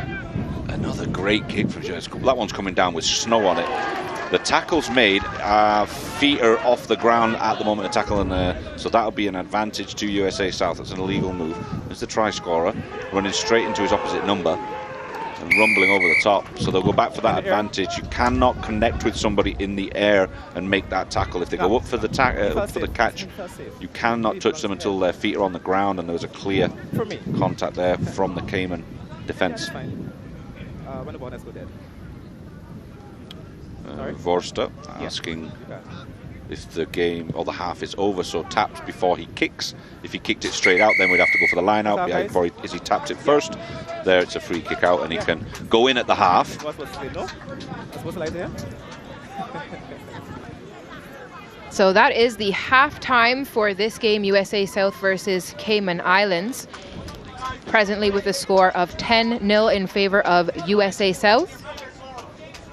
S1: another great kick from Shuro. That one's coming down with snow on it. The tackles made, feet are off the ground at the moment of tackling there, so that'll be an advantage to USA South. That's an illegal move. There's the try scorer, running straight into his opposite number and rumbling over the top, so they'll go back for that advantage. You cannot connect with somebody in the air and make that tackle. If they go up for the catch, you cannot touch them until their feet are on the ground, and there was a clear contact there from the Cayman defense.
S10: When the ball has go dead.
S1: Vorster asking if the game or the half is over, so tapped before he kicks. If he kicked it straight out, then we'd have to go for the line out. As he tapped it first, there it's a free kick out, and he can go in at the half.
S7: So that is the halftime for this game, USA South versus Cayman Islands. Presently with a score of 10-0 in favor of USA South.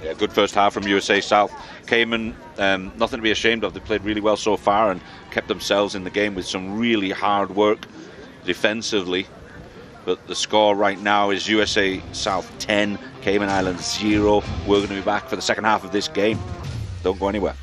S1: Yeah, good first half from USA South. Cayman, nothing to be ashamed of. They played really well so far and kept themselves in the game with some really hard work defensively. But the score right now is USA South 10, Cayman Islands 0. We're going to be back for the second half of this game. Don't go anywhere.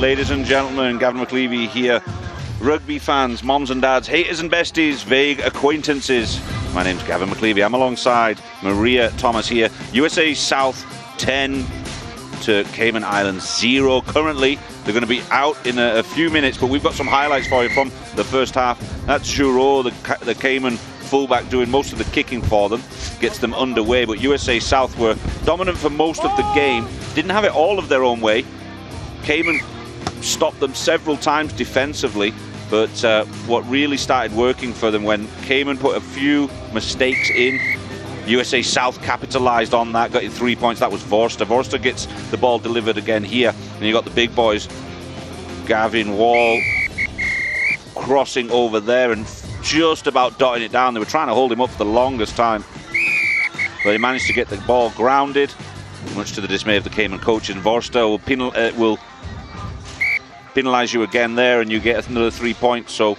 S1: ladies and gentlemen. Gavin McLeavy here. Rugby fans, moms and dads, haters and besties, vague acquaintances. My name's Gavin McLeavy. I'm alongside Maria Thomas here. USA South 10 to Cayman Islands 0 currently. They're going to be out in a few minutes, but we've got some highlights for you from the first half. That's Giroux, the Cayman fullback, doing most of the kicking for them, gets them underway. But USA South were dominant for most of the game, didn't have it all of their own way. Cayman stopped them several times defensively, but what really started working for them when Cayman put a few mistakes in, USA South capitalised on that, got 3 points. That was Vorster. Vorster gets the ball delivered again here, and you got the big boys, Gavin Wall, crossing over there and just about dotting it down. They were trying to hold him up for the longest time, but he managed to get the ball grounded, much to the dismay of the Cayman coach. And Vorster will penalise you again there, and you get another 3 points. So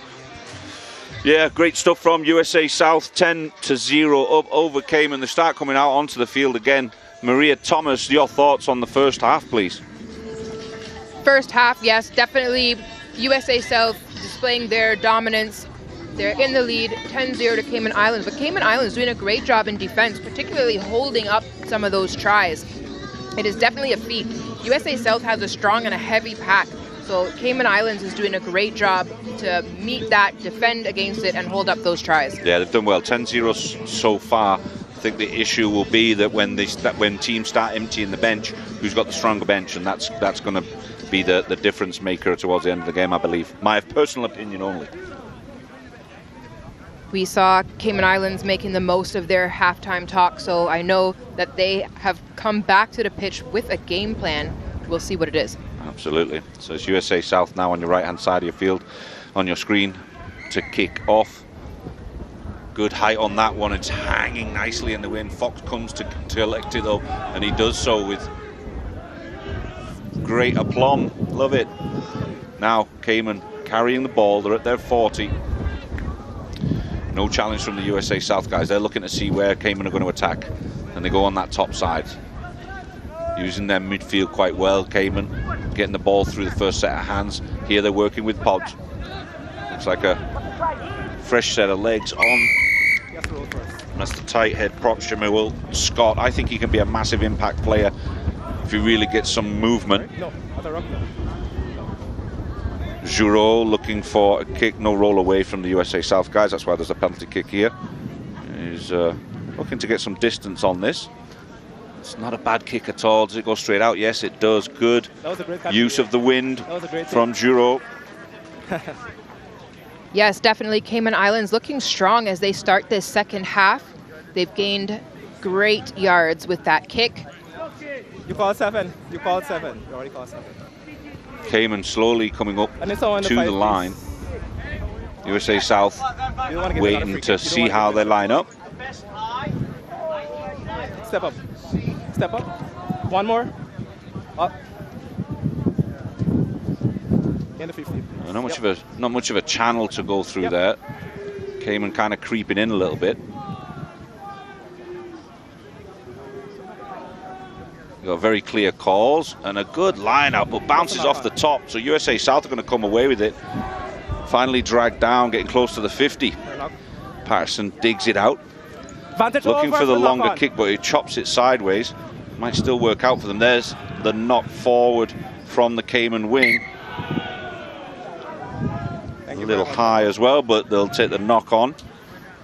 S1: yeah, great stuff from USA South. 10-0 up over Cayman. They start coming out onto the field again. Maria Thomas, your thoughts on the first half, please?
S7: First half, yes, definitely USA South displaying their dominance. They're in the lead, 10-0 to Cayman Islands. But Cayman Islands doing a great job in defense, particularly holding up some of those tries. It is definitely a feat. USA South has a strong and a heavy pack. So Cayman Islands is doing a great job to meet that, defend against it, and hold up those tries.
S1: Yeah, they've done well. 10-0 so far. I think the issue will be that when teams start emptying the bench, who's got the stronger bench, and that's going to be the difference maker towards the end of the game, I believe. My personal opinion only.
S7: We saw Cayman Islands making the most of their halftime talk, so I know that they have come back to the pitch with a game plan. We'll see what it is.
S1: Absolutely. So it's USA South now on your right-hand side of your field, on your screen, to kick off. Good height on that one. It's hanging nicely in the wind. Fox comes to collect it though, and he does so with great aplomb. Love it. Now Cayman carrying the ball. They're at their 40. No challenge from the USA South guys. They're looking to see where Cayman are going to attack, and they go on that top side, using their midfield quite well. Cayman getting the ball through the first set of hands. Here they're working with Podge. Looks like a fresh set of legs on. That's the tight head prop, Shamuel Scott. I think he can be a massive impact player if he really gets some movement. Giroux looking for a kick. No roll away from the USA South guys. That's why there's a penalty kick here. He's looking to get some distance on this. It's not a bad kick at all. Does it go straight out? Yes, it does. Good use of the wind from Giroux.
S7: Yes, definitely. Cayman Islands looking strong as they start this second half. They've gained great yards with that kick.
S10: You called 7. You called 7. You already called 7.
S1: Cayman slowly coming up to the line. USA South waiting to see how they line up.
S10: Step up. Step up. One more. Up. In the 50.
S1: Not much of a channel to go through there. Cayman kind of creeping in a little bit. You got very clear calls and a good lineup, but bounces off the top. So USA South are going to come away with it. Finally dragged down, getting close to the 50. Patterson digs it out. Looking for the longer kick, but he chops it sideways. Might still work out for them. There's the knock forward from the Cayman wing. A little high as well, but they'll take the knock on.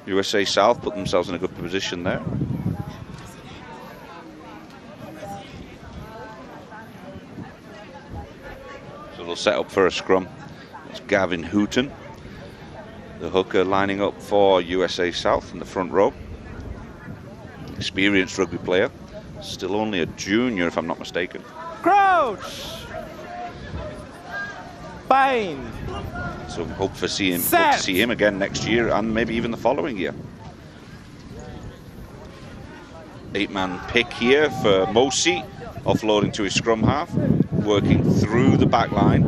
S1: USA South put themselves in a good position there. So they'll set up for a scrum. It's Gavin Hooton, the hooker, lining up for USA South in the front row. Experienced rugby player, still only a junior if I'm not mistaken.
S10: Crouch! Fine!
S1: So hope to see him again next year and maybe even the following year. 8-man pick here for Mosi, offloading to his scrum half, working through the back line.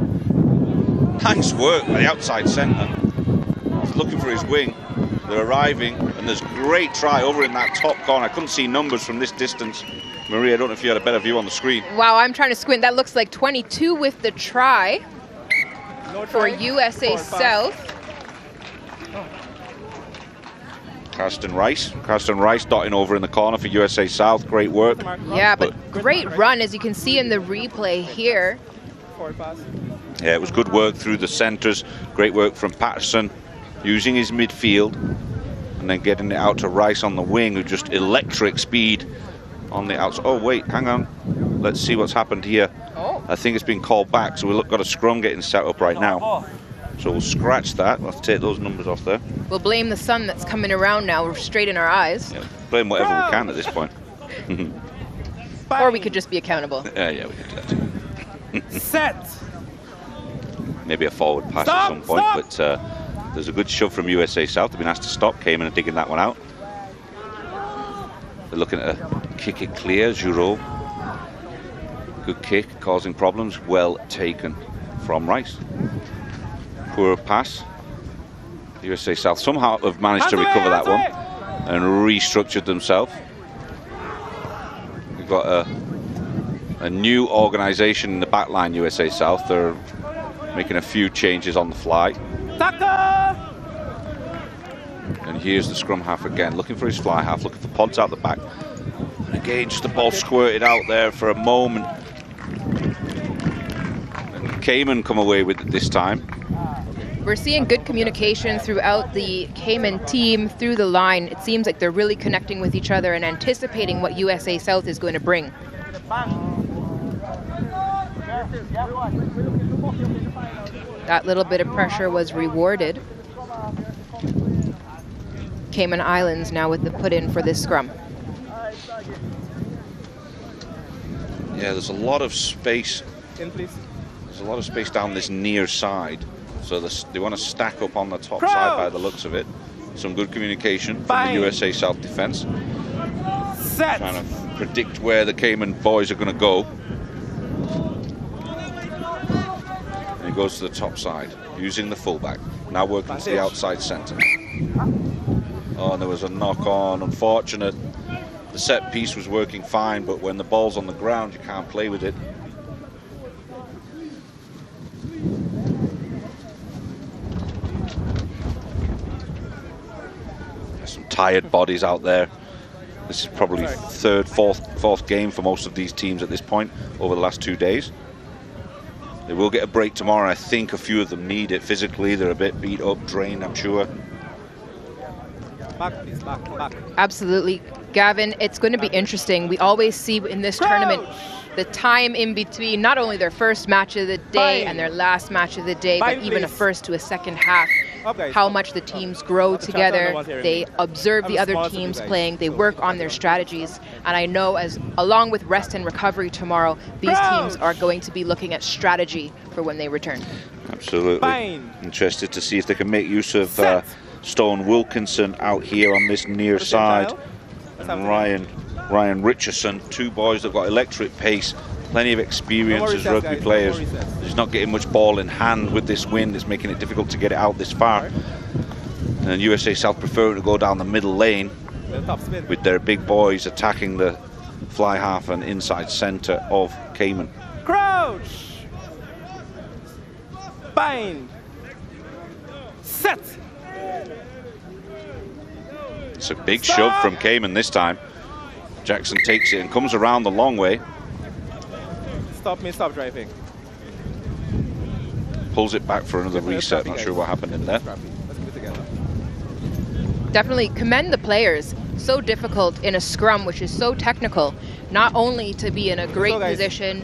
S1: Nice work by the outside centre. He's looking for his wing. They're arriving, and there's great try over in that top corner. I couldn't see numbers from this distance. Marie, I don't know if you had a better view on the screen.
S7: Wow, I'm trying to squint. That looks like 22 with the try for USA South.
S1: Karsten Rice dotting over in the corner for USA South. Great work.
S7: Yeah, but great run, as you can see in the replay here.
S1: Yeah, it was good work through the centres. Great work from Patterson, using his midfield, and then getting it out to Rice on the wing, who just electric speed on the outside. Oh, wait, hang on. Let's see what's happened here.
S7: Oh.
S1: I think it's been called back, so we've got a scrum getting set up right now. So we'll scratch that. We'll have to take those numbers off there.
S7: We'll blame the sun that's coming around now. We're straight in our eyes.
S1: Yeah, blame whatever we can at this point.
S7: Or we could just be accountable.
S1: Yeah, we could do that too.
S4: Set.
S1: Maybe a forward pass at some point, but there's a good shove from USA South. They've been asked to stop. Cayman are digging that one out. They're looking at a kick it clear. Giroux. Good kick, causing problems. Well taken from Rice. Poor pass. USA South somehow have managed to recover that one and restructured themselves. We've got a new organisation in the back line, USA South. They're making a few changes on the fly. And here's the scrum half again, looking for his fly half, looking for pods out the back. And again, just the ball squirted out there for a moment. And Cayman come away with it this time.
S7: We're seeing good communication throughout the Cayman team through the line. It seems like they're really connecting with each other and anticipating what USA South is going to bring. That little bit of pressure was rewarded. Cayman Islands now with the put in for this scrum.
S1: Yeah, there's a lot of space. There's a lot of space down this near side. So they want to stack up on the top side by the looks of it. Some good communication from the USA South defence. Trying to predict where the Cayman boys are going to go. And he goes to the top side, using the fullback. Now working to the outside centre. Oh, and there was a knock on. Unfortunate. The set piece was working fine, but when the ball's on the ground, you can't play with it. Some tired bodies out there. This is probably fourth game for most of these teams at this point over the last 2 days. They will get a break tomorrow. I think a few of them need it physically. They're a bit beat up, drained, I'm sure.
S10: Back, please, back.
S7: Absolutely. Gavin, it's going to be interesting. We always see in this tournament the time in between, not only their first match of the day and their last match of the day, but even a first to a second half, how much the teams grow together. They observe the other teams playing, they work on their strategies, and I know along with rest and recovery tomorrow, these teams are going to be looking at strategy for when they return.
S1: Absolutely. Interested to see if they can make use of Stone Wilkinson out here on this near side, and Ryan Richardson, two boys that got electric pace, plenty of experience as rugby players. He's not getting much ball in hand with this wind. It's making it difficult to get it out this far. And USA South preferring to go down the middle lane with their big boys attacking the fly half and inside centre of Cayman.
S4: Crouch. Bind. Set.
S1: It's a big shove from Cayman this time. Jackson takes it and comes around the long way.
S10: Stop driving.
S1: Pulls it back for another reset. Not sure what happened in there.
S10: Let's keep it together.
S7: Definitely commend the players. So difficult in a scrum, which is so technical, not only to be in a great position,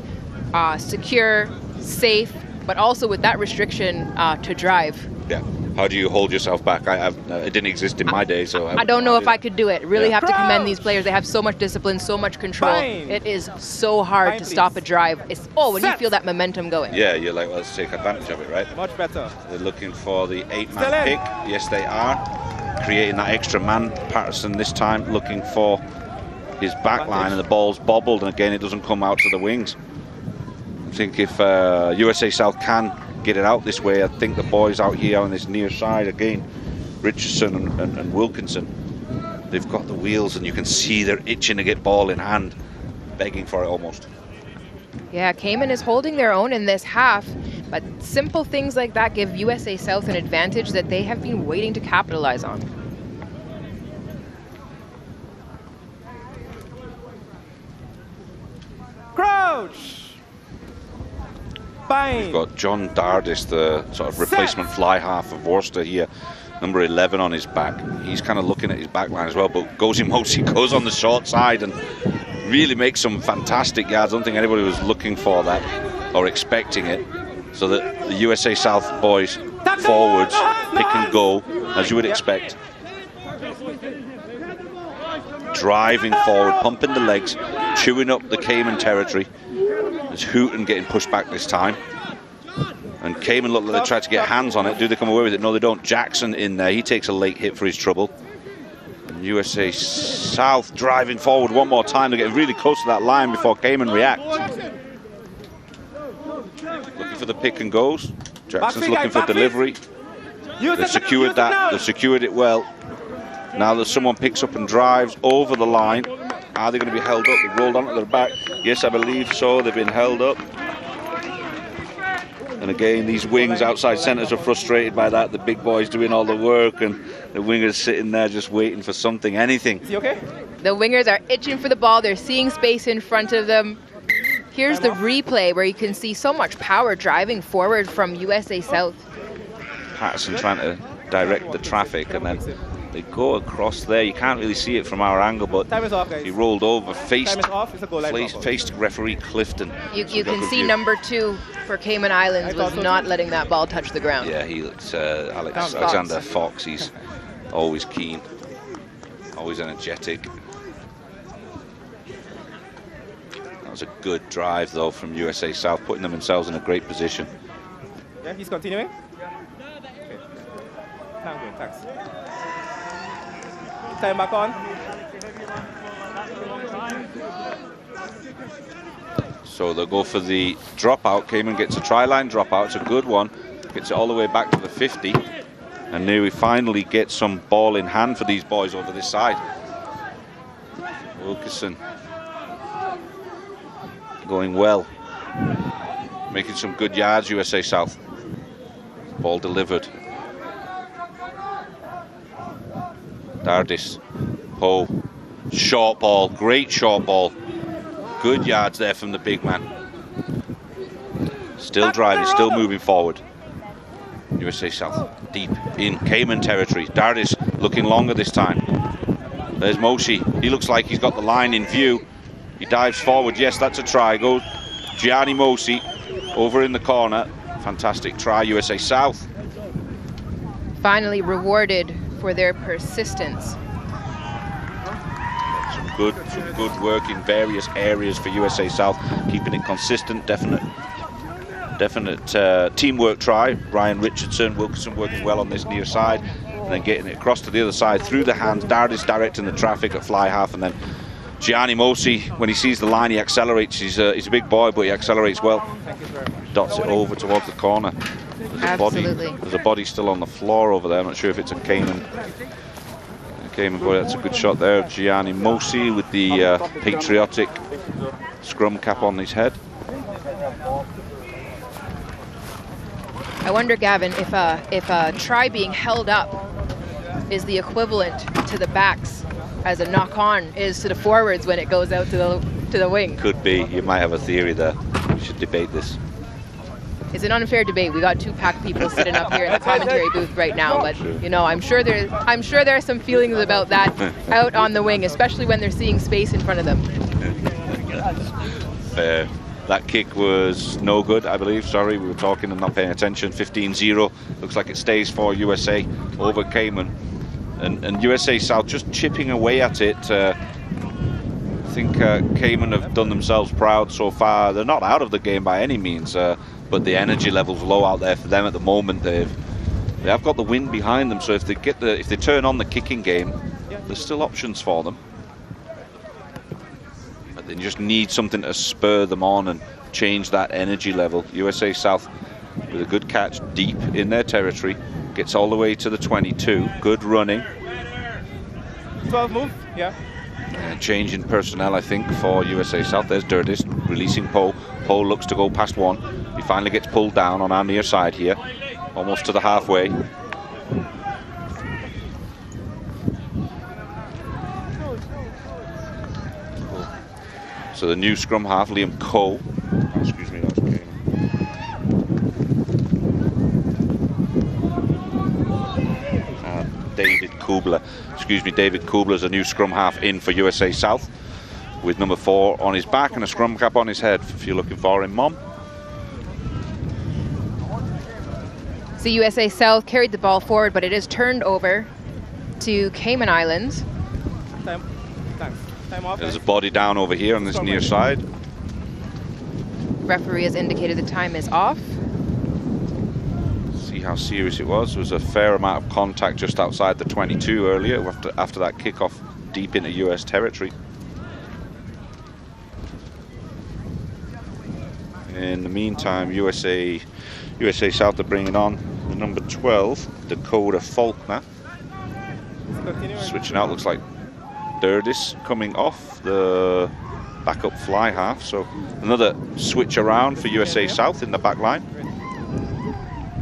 S7: secure, safe, but also with that restriction to drive.
S1: Yeah. How do you hold yourself back? It didn't exist in my day, so
S7: I don't know if I could do it. Really have to commend these players. They have so much discipline, so much control. It is so hard to stop a drive. When you feel that momentum going.
S1: Yeah, you're like, well, let's take advantage of it, right?
S10: Much better.
S1: They're looking for the 8-man pick. Yes, they are. Creating that extra man. Patterson this time looking for his back line, and the ball's bobbled, and again, it doesn't come out to the wings. I think if USA South can get it out this way, I think the boys out here on this near side again, Richardson and Wilkinson, they've got the wheels, and you can see they're itching to get ball in hand. begging for it almost.
S7: Yeah, Cayman is holding their own in this half, but simple things like that give USA South an advantage that they have been waiting to capitalize on.
S4: Crouch! Bind!
S1: We've got John Dardis, the sort of replacement fly half of Worcester here, number 11 on his back. He's kind of looking at his back line as well, but Gozimosi goes on the short side and really makes some fantastic yards. I don't think anybody was looking for that or expecting it. So that the USA South boys forwards pick and go, as you would expect. Driving forward, pumping the legs, chewing up the Cayman territory. There's Hooten getting pushed back this time. And Cayman look like they tried to get hands on it. Do they come away with it? No, they don't. Jackson in there. He takes a late hit for his trouble. And USA South driving forward one more time. They're getting really close to that line before Cayman react. Looking for the pick and goes. Jackson's looking for delivery. They've secured that. They've secured it well. Now that someone picks up and drives over the line, are they going to be held up? They've rolled onto their back. Yes, I believe so. They've been held up. And again, these wings outside centres are frustrated by that. The big boys doing all the work, and the wingers sitting there just waiting for something, anything.
S4: Is he okay?
S7: The wingers are itching for the ball. They're seeing space in front of them. Here's the replay where you can see so much power driving forward from USA South.
S1: Patterson trying to direct the traffic, and then they go across there. You can't really see it from our angle, but he rolled over, faced referee Clifton.
S7: You can see number 2 for Cayman Islands was not letting that ball touch the ground.
S1: Yeah, he looks Alexander Fox. He's always keen, always energetic. That was a good drive though from USA South, putting themselves in a great position.
S4: Yeah, he's continuing. Okay. Thanks. Time back on.
S1: So they'll go for the dropout. Cayman gets a try-line dropout. It's a good one. Gets it all the way back to the 50. And now we finally get some ball in hand for these boys over this side. Wilkerson going well. Making some good yards, USA South. Ball delivered. Dardis, Poe, short ball, great short ball. Good yards there from the big man. Still driving, still moving forward. USA South deep in Cayman territory. Dardis looking longer this time. There's Moshi. He looks like he's got the line in view. He dives forward. Yes, that's a try. Goes Gianni Mosi over in the corner. Fantastic try, USA South.
S7: Finally rewarded for their persistence.
S1: Some good work in various areas for USA South, keeping it consistent. Definite teamwork try. Ryan Richardson, Wilkerson working well on this near side, and then getting it across to the other side through the hands. Dardis directing the traffic at fly half, and then Gianni Mosi, when he sees the line, he accelerates. He's a big boy, but he accelerates well. Dots it over towards the corner. There's a body still on the floor over there. I'm not sure if it's a Cayman boy. That's a good shot there. Gianni Mosi with the patriotic scrum cap on his head.
S7: I wonder, Gavin, if a try being held up is the equivalent to the backs as a knock-on is to the forwards when it goes out to the wing.
S1: Could be. You might have a theory there. We should debate this.
S7: It's an unfair debate. We got 2 packed people sitting up here in the commentary booth right now, but you know, I'm sure there are some feelings about that out on the wing, especially when they're seeing space in front of them.
S1: That kick was no good, I believe. Sorry, we were talking and not paying attention. 15-0. Looks like it stays for USA over Cayman. And USA South just chipping away at it. I think Cayman have done themselves proud so far. They're not out of the game by any means, but the energy level's low out there for them at the moment. They have got the wind behind them, so if they turn on the kicking game, there's still options for them. But they just need something to spur them on and change that energy level. USA South with a good catch deep in their territory, gets all the way to the 22. Good running.
S4: 12 move, yeah.
S1: Change in personnel, I think, for USA South. There's Durdis releasing Poe. Poe looks to go past one. He finally gets pulled down on our near side here, almost to the halfway. So the new scrum half, Liam Coe. Excuse me, that's okay. David Kubler. Excuse me, David Kubler's a new scrum half in for USA South, with number 4 on his back and a scrum cap on his head, if you're looking for him, Mom.
S7: So USA South carried the ball forward, but it is turned over to Cayman Islands.
S10: Time off.
S1: There's a body down over here on this near side.
S7: Referee has indicated the time is off.
S1: See how serious it was. There was a fair amount of contact just outside the 22 earlier after that kickoff deep into US territory. In the meantime, USA South are bringing on the number 12, Dakota Faulkner. Switching out, looks like Durdis coming off the backup fly half. So another switch around for USA South in the back line.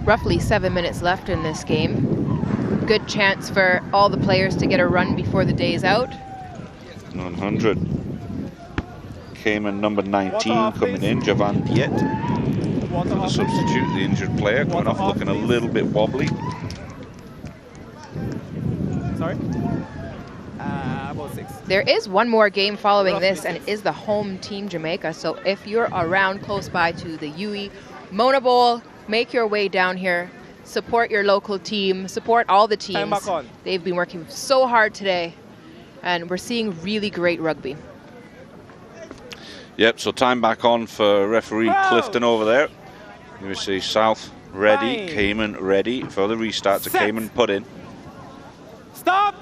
S7: Roughly 7 minutes left in this game. Good chance for all the players to get a run before the day's out.
S1: 100. Cayman number 19 coming in, Javan Piet. For the substitute, the injured player, going off looking a little bit wobbly.
S10: Sorry? About 6.
S7: There is one more game following this, and it is the home team, Jamaica. So if you're around close by to the UE Mona Bowl, make your way down here, support your local team, support all the teams. They've been working so hard today, and we're seeing really great rugby.
S1: Yep, so time back on for referee Clifton over there. USA South ready, Cayman ready for the restart. To Cayman put in.
S10: Stop!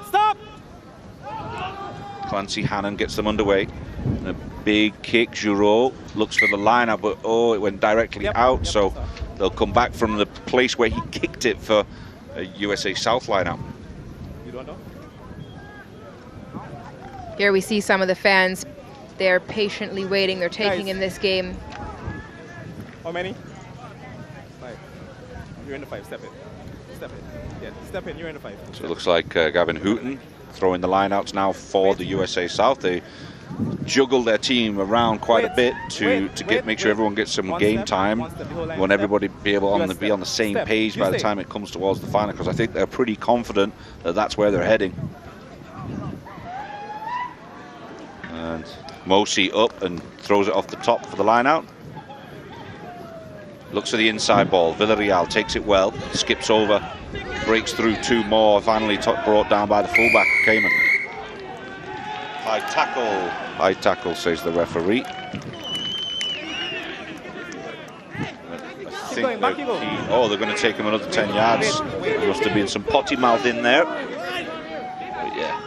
S1: Clancy Hannon gets them underway. And a big kick. Giroux looks for the line out, but it went directly out. So they'll come back from the place where he kicked it for a USA South line out.
S10: You don't know?
S7: Here we see some of the fans. They're patiently waiting. They're taking in this game.
S10: How many? 5. You're in the 5. Step in. Yeah, step in. You're in the 5.
S1: So it looks like Gavin Hooton throwing the lineouts now for the USA South. They juggle their team around quite a bit to make sure everyone gets some game time. We want everybody to be able to be on the same page by the time it comes towards the final, because I think they're pretty confident that that's where they're heading. And Mosi up and throws it off the top for the line out. Looks for the inside ball. Villarreal takes it well, skips over, breaks through 2 more, finally brought down by the fullback, Cayman. High tackle, says the referee. They're going to take him another 10 yards. There must have been some potty mouth in there. But yeah,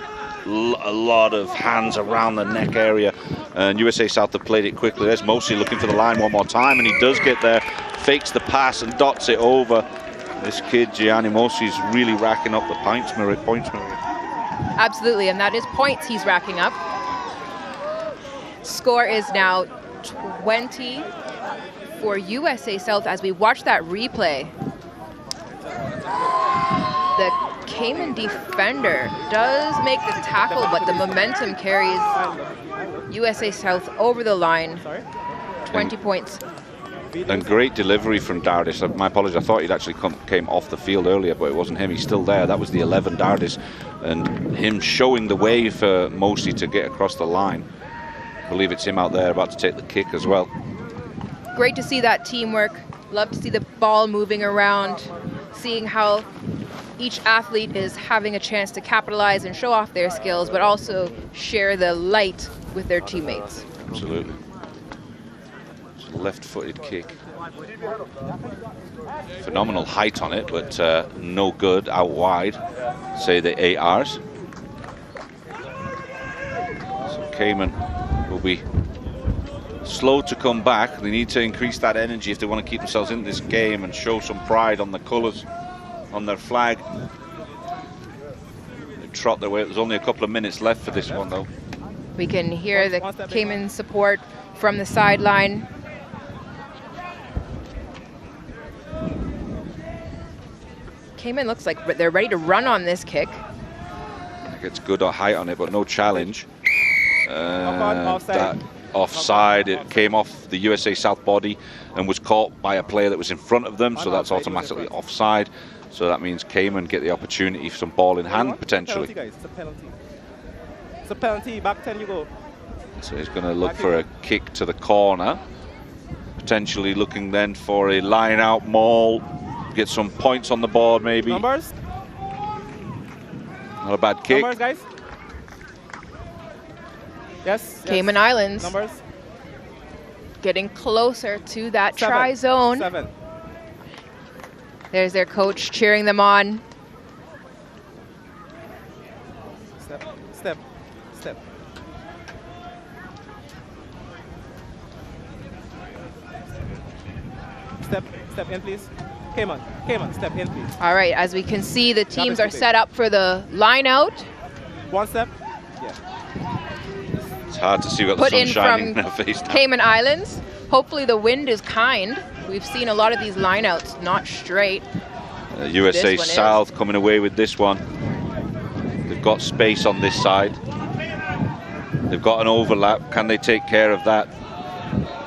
S1: a lot of hands around the neck area, and USA South have played it quickly. There's Mosi looking for the line one more time, and he does get there, fakes the pass and dots it over. This kid, Gianni Mosi, is really racking up the points, Maria.
S7: Absolutely, and that is points he's racking up. Score is now 20 for USA South. As we watch that replay, the Cayman defender does make the tackle, but the momentum carries USA South over the line. 20 points.
S1: And great delivery from Dardis. My apologies, I thought he'd actually came off the field earlier, but it wasn't him. He's still there. That was the 11, Dardis, and him showing the way for Mosi to get across the line. I believe it's him out there about to take the kick as well.
S7: Great to see that teamwork. Love to see the ball moving around, seeing how each athlete is having a chance to capitalize and show off their skills, but also share the light with their teammates.
S1: Absolutely. Left-footed kick. Phenomenal height on it, but no good out wide, say the ARs. So Cayman will be slow to come back. They need to increase that energy if they want to keep themselves in this game and show some pride on the colours, on their flag. They trot their way. There's only a couple of minutes left for this one, though.
S7: We can hear the Cayman support from the sideline. Cayman looks like they're ready to run on this kick.
S1: Gets good height on it, but no challenge.
S10: Offside.
S1: That offside, it came off the USA South body and was caught by a player that was in front of them, so that's automatically offside. So that means Cayman get the opportunity for some ball in hand, potentially.
S10: It's a penalty. It's a penalty. Back 10 you go.
S1: So he's going to look for a kick to the corner. Potentially looking then for a line-out maul. Get some points on the board, maybe.
S10: Numbers?
S1: Not a bad kick.
S10: Numbers, guys? Yes.
S7: Cayman Islands.
S10: Numbers?
S7: Getting closer to that try zone.
S10: 7.
S7: There's their coach cheering them on.
S10: Step, step, step. Step in, please. Cayman, step in, please.
S7: All right, as we can see, the teams are set up for the line out.
S10: 1 step.
S1: It's hard to see what the
S7: Put
S1: sun's
S7: in
S1: shining in
S7: from
S1: their face now.
S7: Cayman Islands. Hopefully the wind is kind. We've seen a lot of these lineouts not straight.
S1: USA South coming away with this one. They've got space on this side. They've got an overlap. Can they take care of that?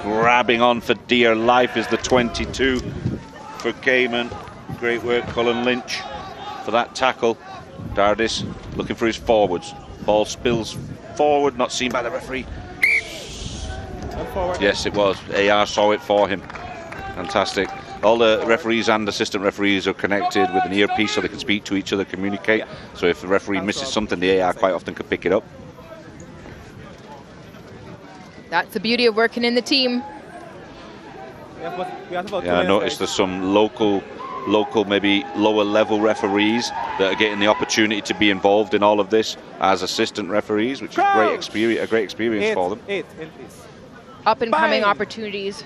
S1: Grabbing on for dear life is the 22 for Cayman. Great work, Cullen Lynch, for that tackle. Dardis looking for his forwards. Ball spills forward, not seen by the referee. Yes, it was. AR saw it for him. Fantastic. All the referees and assistant referees are connected with an earpiece so they can speak to each other, communicate. So if the referee misses something, the AR quite often can pick it up.
S7: That's the beauty of working in the team.
S1: Yeah, I noticed there's some local maybe lower level referees that are getting the opportunity to be involved in all of this as assistant referees, which is a great experience for them.
S7: Up and coming opportunities.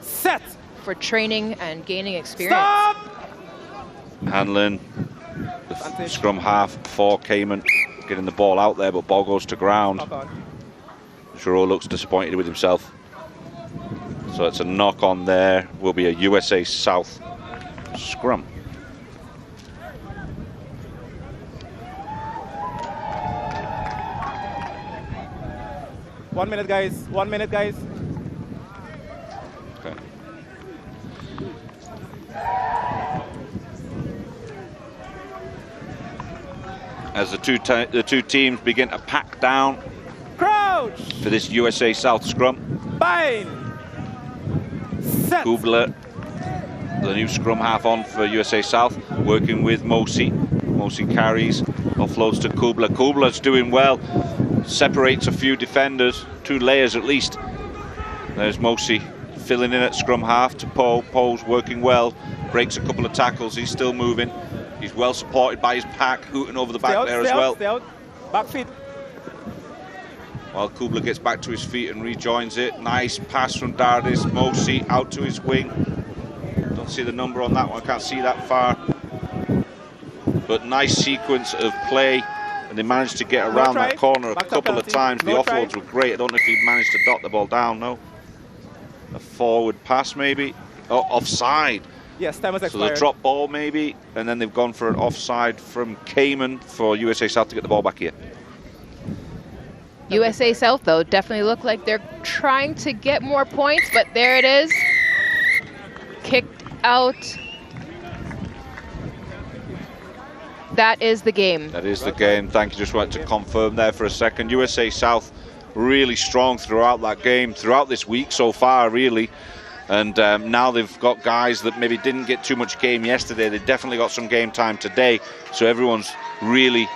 S10: Set
S7: for training and gaining experience.
S10: Stop!
S1: Hanlon, the scrum half for Cayman, getting the ball out there, but ball goes to ground. Giroux looks disappointed with himself. So it's a knock on there. Will be a USA South scrum.
S10: One minute, guys. 1 minute, guys.
S1: Okay. As the two teams begin to pack down
S10: Crouch
S1: for this USA South scrum.
S10: Bind. Set.
S1: Kubler, the new scrum half on for USA South, working with Mosi. Mosi carries, offloads to Kubler. Kubler's doing well. Separates a few defenders, 2 layers at least. There's Mosi filling in at scrum half to Poe. Poe's working well, breaks a couple of tackles. He's still moving. He's well supported by his pack, hooting over the back there as well.
S10: Stay out. Back feet.
S1: While Kubler gets back to his feet and rejoins it. Nice pass from Dardis. Mosi out to his wing. Don't see the number on that one, I can't see that far. But nice sequence of play, and they managed to get around that corner a couple of times. The offloads were great. I don't know if he managed to dot the ball down, no. A forward pass maybe. Oh, offside.
S10: Yes, time has
S1: so
S10: expired.
S1: the drop ball maybe, and then they've gone for an offside from Cayman for USA South to get the ball back here.
S7: USA South, though, definitely look like they're trying to get more points, but there it is. Kicked out. That is the game.
S1: That is the game. Thank you. Just wanted to confirm there for a second. USA South really strong throughout that game, throughout this week so far, really. And now they've got guys that maybe didn't get too much game yesterday. They definitely got some game time today. So everyone's really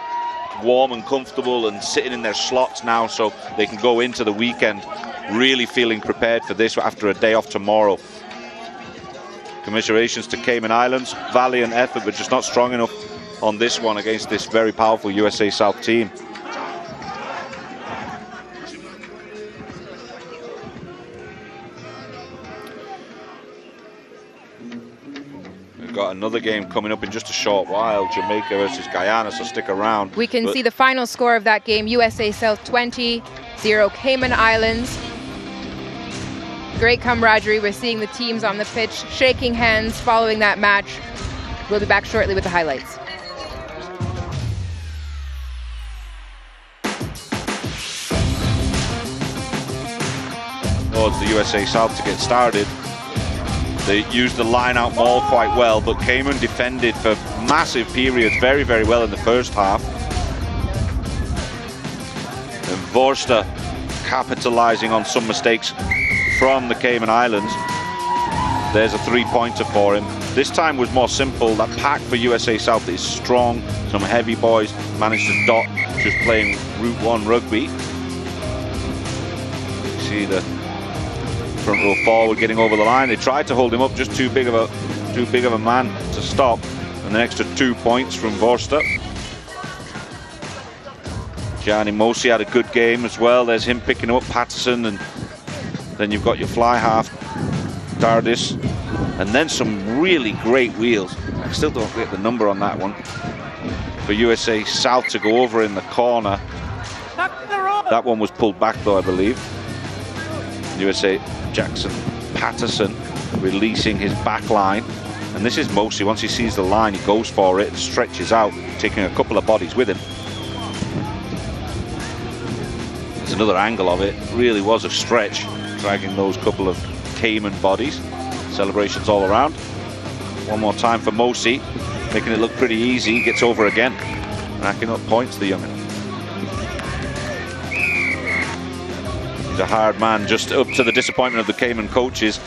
S1: warm and comfortable and sitting in their slots now, so they can go into the weekend really feeling prepared for this after a day off tomorrow. Commiserations to Cayman Islands. Valiant effort, but just not strong enough on this one against this very powerful USA South team. We've got a another game coming up in just a short while, Jamaica versus Guyana, so stick around.
S7: We can see the final score of that game, USA South 20, 0 Cayman Islands. Great camaraderie. We're seeing the teams on the pitch shaking hands following that match. We'll be back shortly with the highlights.
S1: Towards the USA South to get started. They used the line-out maul quite well, but Cayman defended for massive periods very, very well in the first half. And Vorster capitalizing on some mistakes from the Cayman Islands. There's a three-pointer for him. This time was more simple. That pack for USA South is strong. Some heavy boys managed to dot just playing Route 1 rugby. See the front row forward getting over the line. They tried to hold him up, just too big of a man to stop. And an extra 2 points from Vorster. Gianni Mosi had a good game as well. There's him picking up Patterson, and then you've got your fly half, Dardis, and then some really great wheels. I still don't get the number on that one. For USA South to go over in the corner. That one was pulled back though, I believe. USA Jackson Patterson releasing his back line. And this is Mosi. Once he sees the line, he goes for it, stretches out, taking a couple of bodies with him. There's another angle of it. Really was a stretch, dragging those couple of Cayman bodies. Celebrations all around. One more time for Mosi, making it look pretty easy. He gets over again, racking up points, the young'un. He's a hard man, just up to the disappointment of the Cayman coaches.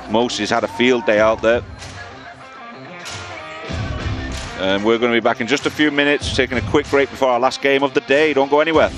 S1: Mosi's had a field day out there. And we're going to be back in just a few minutes, taking a quick break before our last game of the day. Don't go anywhere.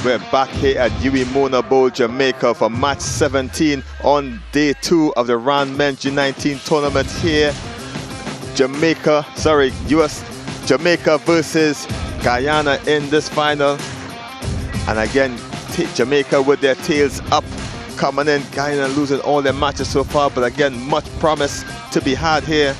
S2: We're back here at Huey Mona Bowl, Jamaica for match 17 on day 2 of the round men's U19 tournament here. Jamaica versus Guyana in this final. And again, Jamaica with their tails up, coming in. Guyana losing all their matches so far, but again, much promise to be had here.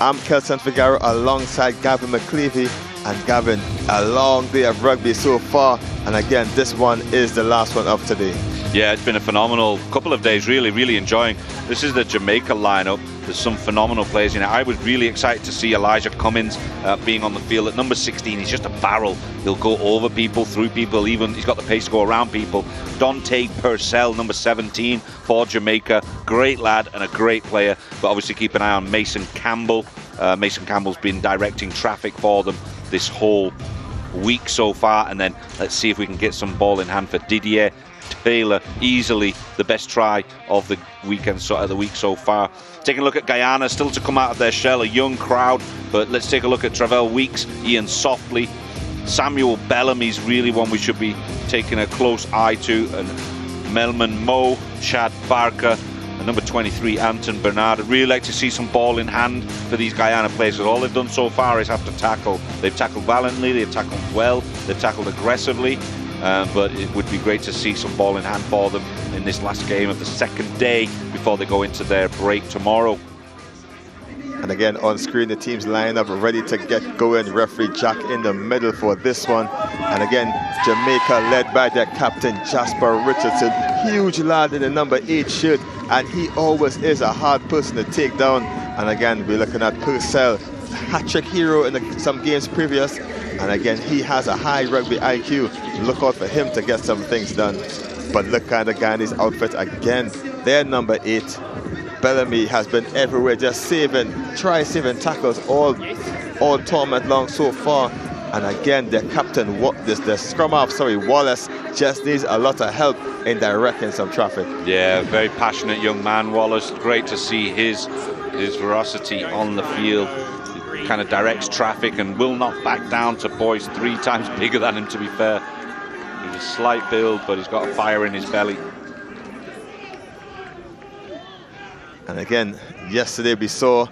S2: I'm Kelson Figueroa alongside Gavin McClevey. And Gavin, a long day of rugby so far, and again, this one is the last one of today.
S1: Yeah, it's been a phenomenal couple of days, really enjoying. This is the Jamaica lineup. There's some phenomenal players in it. I was really excited to see Elijah Cummins being on the field at number 16. He's just a barrel. He'll go over people, through people, even he's got the pace to go around people. Dante Purcell, number 17 for Jamaica. Great lad and a great player, but obviously keep an eye on Mason Campbell. Mason Campbell's been directing traffic for them this whole week so far, and then let's see if we can get some ball in hand for Didier Taylor. Easily the best try of the weekend, of the week so far. Taking a look at Guyana, still to come out of their shell, a young crowd, but let's take a look at Travell Weeks, Ian Softley, Samuel Bellamy's really one we should be taking a close eye to, and Melman Mo, Chad Barker, and number 23 Anton Bernard. I'd really like to see some ball in hand for these Guyana players, because all they've done so far is have to tackle. They've tackled valiantly, they've tackled well, they've tackled aggressively, but it would be great to see some ball in hand for them in this last game of the second day before they go into their break tomorrow.
S2: And again, on screen, the team's line up ready to get going. Referee Jack in the middle for this one. And again, Jamaica led by their captain, Jasper Richardson. Huge lad in the number 8 shirt, and he always is a hard person to take down. And again, we're looking at Purcell, hat-trick hero in some games previous. And again, he has a high rugby IQ. Look out for him to get some things done. But look at the Guyanese outfit again. Their number 8. Bellamy has been everywhere, just saving tackles all tournament long so far. And again, their captain, the scrum half, Wallace, just needs a lot of help in directing some traffic.
S1: Yeah, very passionate young man, Wallace. Great to see his ferocity on the field. He kind of directs traffic and will not back down to boys 3 times bigger than him, to be fair. He's a slight build, but he's got a fire in his belly.
S2: And again, yesterday we saw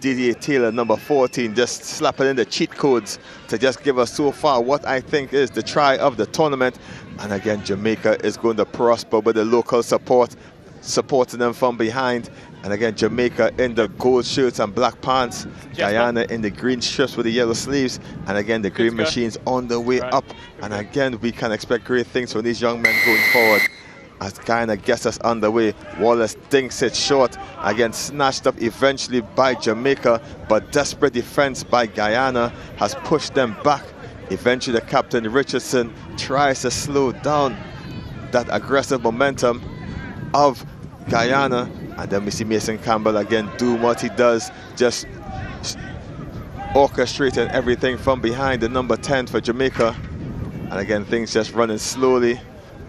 S2: Didier Taylor, number 14, just slapping in the cheat codes to just give us so far what I think is the try of the tournament. And again, Jamaica is going to prosper with the local support, supporting them from behind. And again, Jamaica in the gold shirts and black pants, Guyana in the green strips with the yellow sleeves, and again, the green machines on the way up. And again, we can expect great things from these young men going forward. As Guyana gets us underway, Wallace thinks it's short. Again, snatched up eventually by Jamaica, but desperate defense by Guyana has pushed them back. Eventually, the captain, Richardson, tries to slow down that aggressive momentum of Guyana. And then we see Mason Campbell again do what he does, just orchestrating everything from behind, the number 10 for Jamaica. And again, things just running slowly.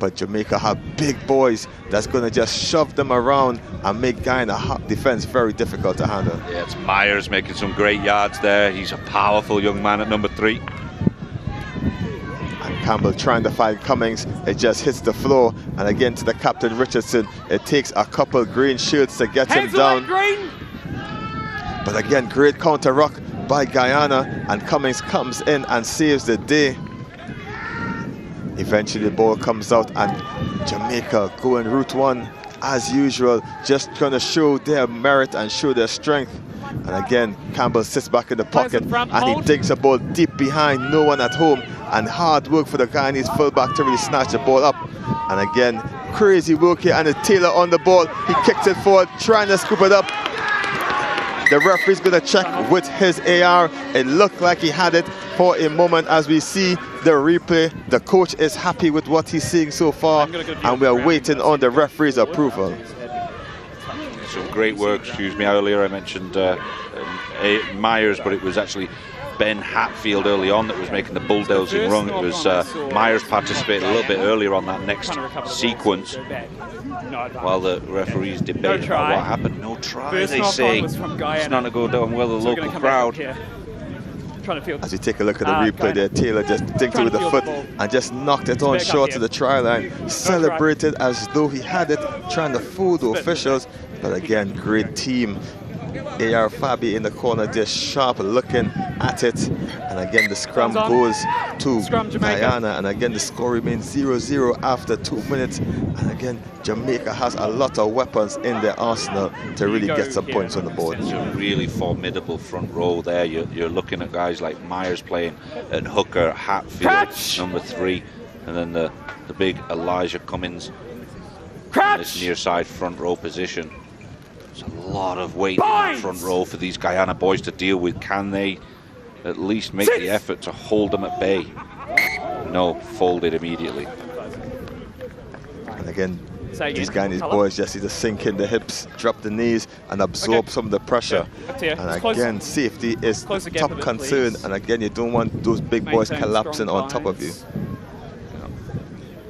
S2: But Jamaica have big boys that's going to just shove them around and make Guyana defense very difficult to handle.
S1: Yeah, it's Myers making some great yards there. He's a powerful young man at number 3.
S2: And Campbell trying to find Cummings. It just hits the floor. And again to the captain, Richardson. It takes a couple green shirts to get him down. But again, great counter ruck by Guyana. And Cummings comes in and saves the day. Eventually the ball comes out and Jamaica going route 1 as usual, just trying to show their merit and show their strength. And again, Campbell sits back in the pocket and he digs the ball deep behind, no one at home, and hard work for the Guyanese fullback to really snatch the ball up. And again, crazy work here, and it's Taylor on the ball. He kicks it forward, trying to scoop it up. The referee's going to check with his AR. It looked like he had it for a moment. As we see the replay, the coach is happy with what he's seeing so far, and we are waiting on the referee's approval.
S1: Some great work, earlier I mentioned Myers, but it was actually Ben Hatfield early on that was making the bulldozing run. It was Myers participated a little bit earlier on that next sequence, while the referees debate about what happened. No try, they say. It's not going to go down well the local crowd.
S2: As you take a look at the replay there, Taylor just dinked it with the foot and just knocked it on short to the try line. Celebrated as though he had it, trying to fool the officials. But again, great team. AR Fabi in the corner, just sharp looking at it. And again, the scrum goes to Guyana. And again, the score remains 0-0 after 2 minutes. And again, Jamaica has a lot of weapons in their arsenal to really get some points on the board.
S1: It's a really formidable front row there. You're looking at guys like Myers playing at hooker, Hatfield, number 3, and then the big Elijah Cummings in this near side front row position. There's a lot of weight in that front row for these Guyana boys to deal with. Can they at least make the effort to hold them at bay? No, folded immediately.
S2: And again, these Guyanese boys just need to sink in the hips, drop the knees, and absorb some of the pressure. And again, safety is top concern. And again, you don't want those big boys collapsing on top of you.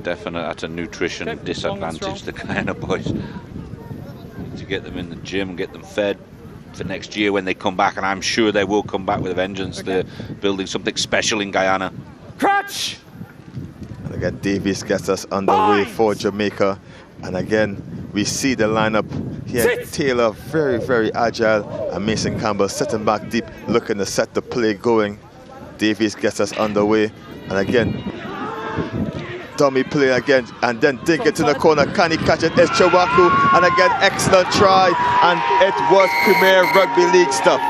S1: Definitely at a nutrition disadvantage, the Guyana boys. To get them in the gym and get them fed for next year when they come back, and I'm sure they will come back with a vengeance. They're building something special in Guyana.
S4: Touch!
S2: And again, Davies gets us underway for Jamaica. And again, we see the lineup here. Taylor, very, very agile. And Mason Campbell sitting back deep, looking to set the play going. Davies gets us underway. And again, dummy play again, and then dink it to the corner. Can he catch it? It's Chawaku, and again, excellent try, and it was Premier Rugby League stuff.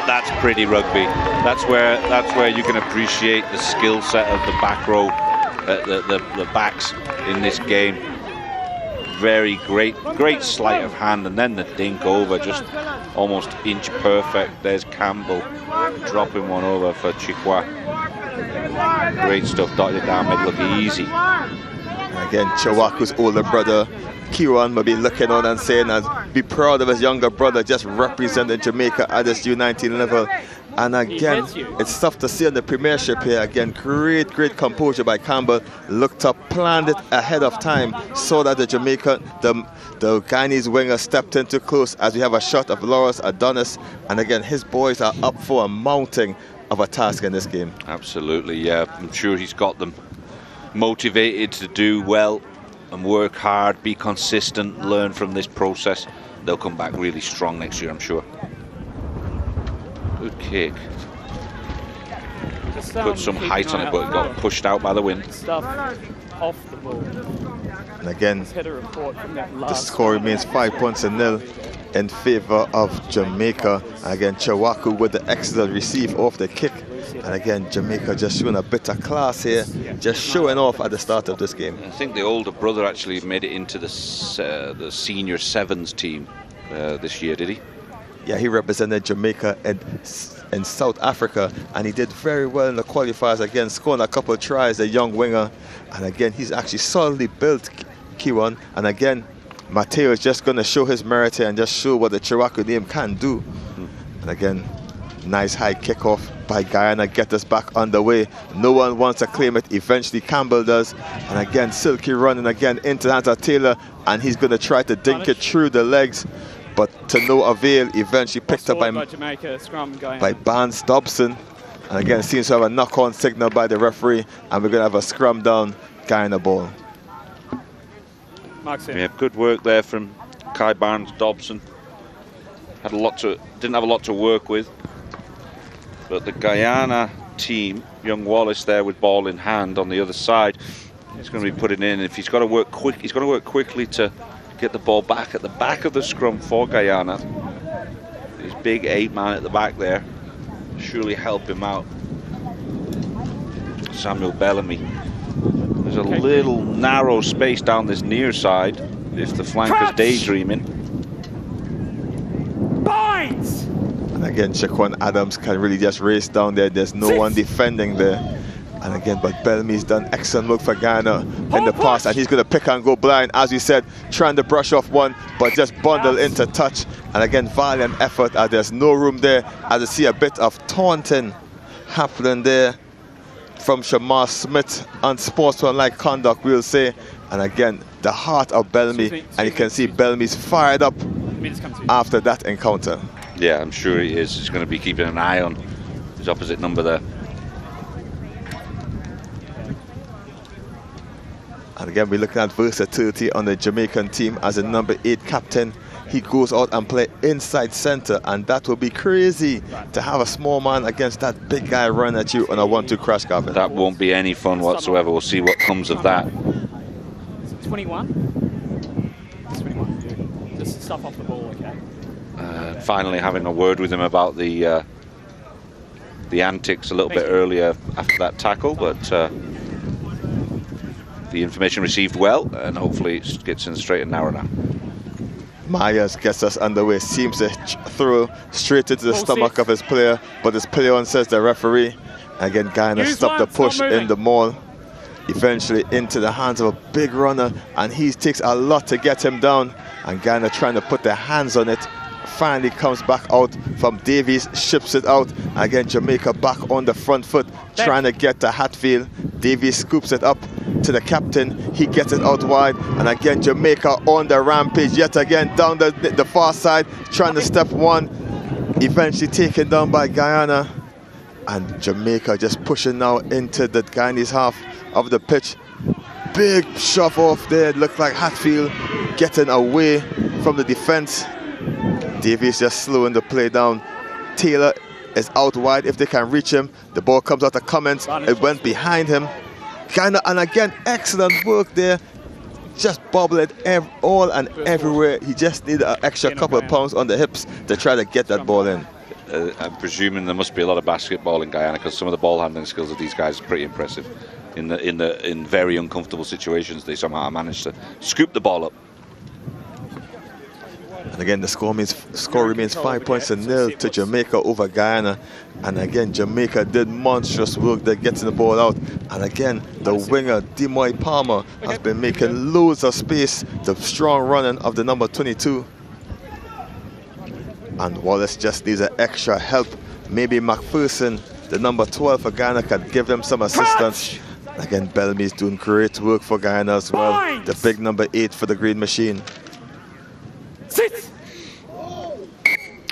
S1: That's pretty rugby. That's where you can appreciate the skill set of the back row, the backs in this game. Very great sleight of hand, and then the dink over, just almost inch perfect. There's Campbell dropping one over for Chikwa. Great stuff, dotted down, made it look easy.
S2: Again, Chawaku's older brother, Kieran, will be looking on and saying, be proud of his younger brother, just representing Jamaica at this U19 level. And again, it's tough to see in the premiership here. Again, great composure by Campbell. Looked up, planned it ahead of time, so that the Guyanese winger stepped in too close, as we have a shot of Lawrence Adonis. And again, his boys are up for a mounting of a task in this game.
S1: Absolutely, yeah. I'm sure he's got them motivated to do well and work hard, be consistent, learn from this process. They'll come back really strong next year, I'm sure. Good kick. Put some height on it, but it got pushed out by the wind.
S3: Stuff off the ball.
S2: And again, the score remains 5-0 in favour of Jamaica. And again, Chawaku with the excellent receive off the kick. And again, Jamaica just showing a bit of class here, just showing off at the start of this game.
S1: I think the older brother actually made it into the senior sevens team this year, did he?
S2: Yeah, he represented Jamaica in South Africa, and he did very well in the qualifiers, again, scoring a couple of tries, a young winger. And again, he's actually solidly built, Kiwan. And again, Mateo is just going to show his merit here and just show what the Chawaku name can do. And again, nice high kickoff by Guyana, get us back underway. No one wants to claim it. Eventually Campbell does. And again, Silky running again into the hands of Taylor, and he's going to try to dink it through the legs, but to no avail. Eventually picked up by
S3: Jamaica, scrum,
S2: by Barnes Dobson. And again, seems to have a knock-on signal by the referee, and we're going to have a scrum down, Guyana ball.
S1: Yeah, good work there from Kai Barnes Dobson. Didn't have a lot to work with, but the Guyana team, young Wallace there with ball in hand on the other side, he's going to be putting in. If he's got to work quick, he's got to work quickly to get the ball back at the back of the scrum for Guyana. His big 8-man at the back there surely help him out. Samuel Bellamy. There's a little narrow space down this near side if the flanker's daydreaming.
S4: Binds!
S2: And again, Shaquan Adams can really just race down there. There's no one defending there. And again, but Bellamy's done excellent work for Guyana in the past, and he's going to pick and go blind, as we said, trying to brush off one, but just bundle into touch. And again, valiant effort, as there's no room there, as I see a bit of taunting happening there from Shamar Smith, unsportsmanlike conduct, we'll say. And again, the heart of Bellamy, and you can see Bellamy's fired up after that encounter.
S1: Yeah, I'm sure he is. He's going to be keeping an eye on his opposite number there.
S2: And again, we're looking at versatility on the Jamaican team as a number 8 captain. He goes out and play inside center, and that will be crazy to have a small man against that big guy run at you on a 1-2 crash, Gavin.
S1: That won't be any fun whatsoever. We'll see what comes of that.
S3: 21? It's 21. Just stuff off the ball, okay?
S1: Finally having a word with him about the antics a little bit earlier after that tackle, but the information received well, and hopefully it gets in straight and narrow now.
S2: Myers gets us underway, seems to throw straight into the stomach of his player, but his play on, says the referee. Again, Guyana stopped the push in the maul, eventually into the hands of a big runner, and he takes a lot to get him down, and Guyana trying to put their hands on it. Finally comes back out from Davies, ships it out. Again, Jamaica back on the front foot, trying to get to Hatfield. Davies scoops it up to the captain. He gets it out wide. And again, Jamaica on the rampage yet again down the far side, trying to step one. Eventually taken down by Guyana. And Jamaica just pushing now into the Guyanese half of the pitch. Big shove off there. Looked like Hatfield getting away from the defense. Davies just slowing the play down. Taylor is out wide if they can reach him. The ball comes out of Cummins. It went behind him. Guyana, and again, excellent work there. Just bobble it all and everywhere. He just needed an extra couple of pounds on the hips to try to get that ball in.
S1: I'm presuming there must be a lot of basketball in Guyana, because some of the ball handling skills of these guys are pretty impressive. In very uncomfortable situations, they somehow managed to scoop the ball up.
S2: And again, the score remains 5 points to nil to Jamaica over Guyana. And again, Jamaica did monstrous work there getting the ball out. And again, the winger, Demoy Palmer, has been making loads of space. The strong running of the number 22. And Wallace just needs an extra help. Maybe McPherson, the number 12 for Guyana, can give them some assistance. Again, Bellamy's doing great work for Guyana as well. The big number 8 for the Green Machine.
S1: Sit.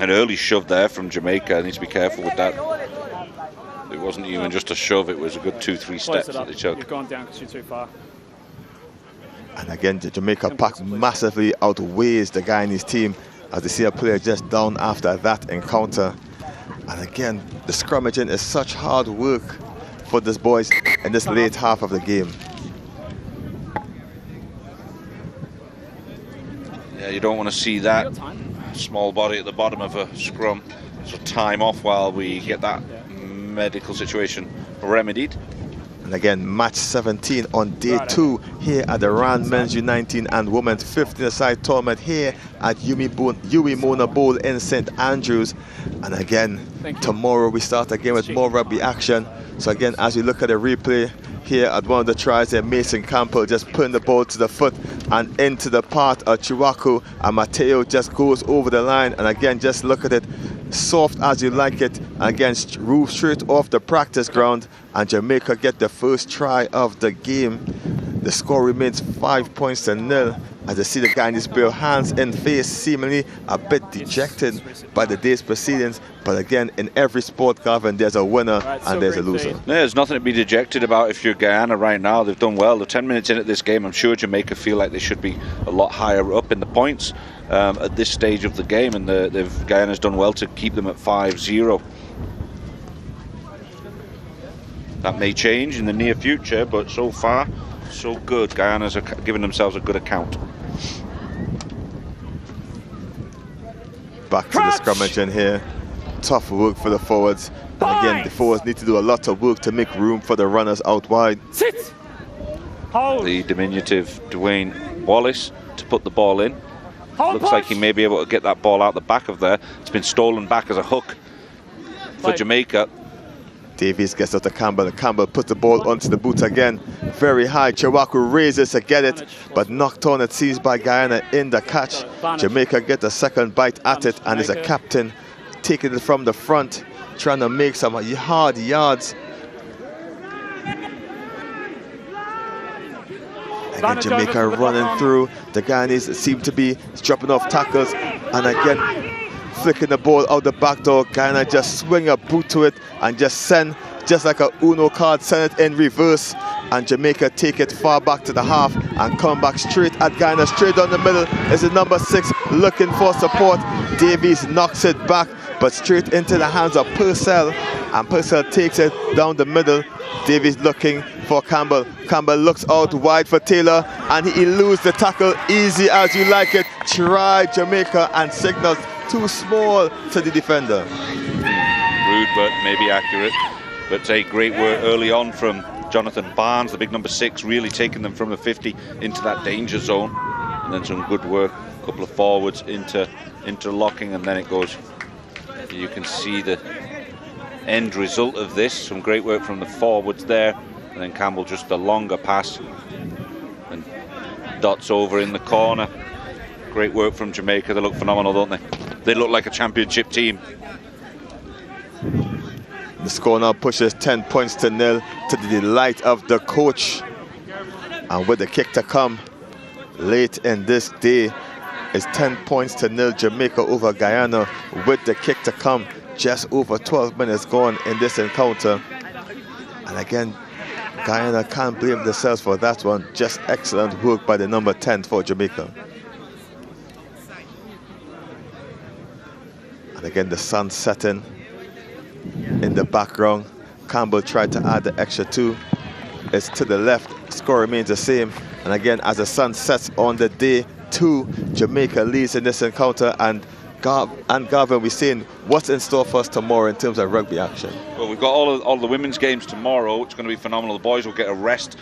S1: An early shove there from Jamaica. I need to be careful with that. It wasn't even just a shove, it was a good 2-3 steps that they took.
S3: You've gone down because you're too far.
S2: And again, the Jamaica pack massively outweighs the Guyanese team as they see a player just down after that encounter. And again, the scrummaging is such hard work for these boys in this late half of the game.
S1: Yeah, you don't want to see that small body at the bottom of a scrum. So time off while we get that medical situation remedied.
S2: And again, match 17 on day 2 here at the Rand Men's U19 and Women's 15-a-side tournament here at Huey Mona Bowl in St. Andrews. And again, tomorrow we start again with more rugby action. So again, as we look at the replay here at one of the tries there, Mason Campbell just putting the ball to the foot and into the path of Chiwaku, and Mateo just goes over the line. And again, just look at it, soft as you like it. And again, roof straight off the practice ground, and Jamaica get the first try of the game. The score remains 5 points to nil as I see the Guyanese pair hands in face, seemingly a bit dejected by the day's proceedings. But again, in every sport, Gavin, there's a winner and there's a loser.
S1: There's nothing to be dejected about if you're Guyana right now. They've done well. They're 10 minutes into this game. I'm sure Jamaica feel like they should be a lot higher up in the points at this stage of the game, and Guyana's done well to keep them at 5-0. That may change in the near future, but so far, so good. Guyana's are giving themselves a good account.
S2: Back to the scrummage in here. Tough work for the forwards. And again, the forwards need to do a lot of work to make room for the runners out wide.
S4: Sit.
S1: Hold. The diminutive Dwayne Wallace to put the ball in. Looks like he may be able to get that ball out the back of there. It's been stolen back as a hook for Jamaica.
S2: Davies gets out to Campbell, and Campbell puts the ball onto the boot again. Very high. Chiwaku raises to get it, but knocked on, it seized by Guyana in the catch. Jamaica get a second bite at it, and is a captain taking it from the front, trying to make some hard yards. Again, Jamaica running through. The Guyanese seem to be dropping off tackles, and again, flicking the ball out the back door. Guyana just swing a boot to it and just send, just like a Uno card, send it in reverse. And Jamaica take it far back to the half and come back straight at Guyana. Straight down the middle is the number 6 looking for support. Davies knocks it back, but straight into the hands of Purcell. And Purcell takes it down the middle. Davies looking for Campbell. Campbell looks out wide for Taylor, and he eludes the tackle. Easy as you like it. Try Jamaica and signals too small to the defender.
S1: Rude, but maybe accurate. But a great work early on from Jonathan Barnes, the big number 6, really taking them from the 50 into that danger zone. And then some good work, a couple of forwards interlocking, and then it goes. You can see the end result of this. Some great work from the forwards there. And then Campbell just a longer pass. And dots over in the corner. Great work from Jamaica. They look phenomenal, don't they? They look like a championship team.
S2: The score now pushes 10 points to nil to the delight of the coach. And with the kick to come late in this day, it's 10 points to nil Jamaica over Guyana. With the kick to come, just over 12 minutes gone in this encounter. And again, Guyana can't blame themselves for that one. Just excellent work by the number 10 for Jamaica. And again, the sun setting in the background. Campbell tried to add the extra 2. It's to the left. Score remains the same. And again, as the sun sets on the day 2, Jamaica leads in this encounter. And Garvin, we're seeing what's in store for us tomorrow in terms of rugby action.
S1: Well, we've got all the women's games tomorrow. It's going to be phenomenal. The boys will get a rest,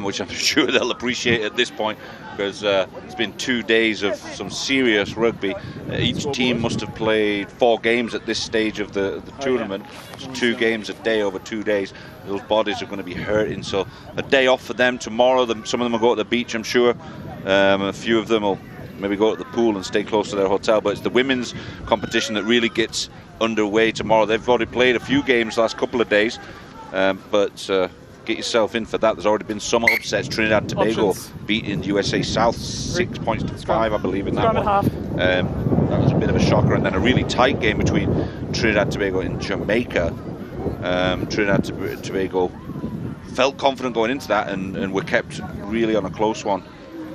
S1: which I'm sure they'll appreciate at this point, because it's been 2 days of some serious rugby. Each team must have played 4 games at this stage of the tournament. It's 2 games a day over 2 days. Those bodies are going to be hurting. So a day off for them tomorrow. Some of them will go to the beach, I'm sure. A few of them will maybe go to the pool and stay close to their hotel. But it's the women's competition that really gets underway tomorrow. They've already played a few games the last couple of days, but get yourself in for that. There's already been some upsets. Trinidad Tobago beating USA South 6 points to 5, I believe, in that one. That was a bit of a shocker. And then a really tight game between Trinidad Tobago and Jamaica. Trinidad Tobago felt confident going into that and were kept really on a close one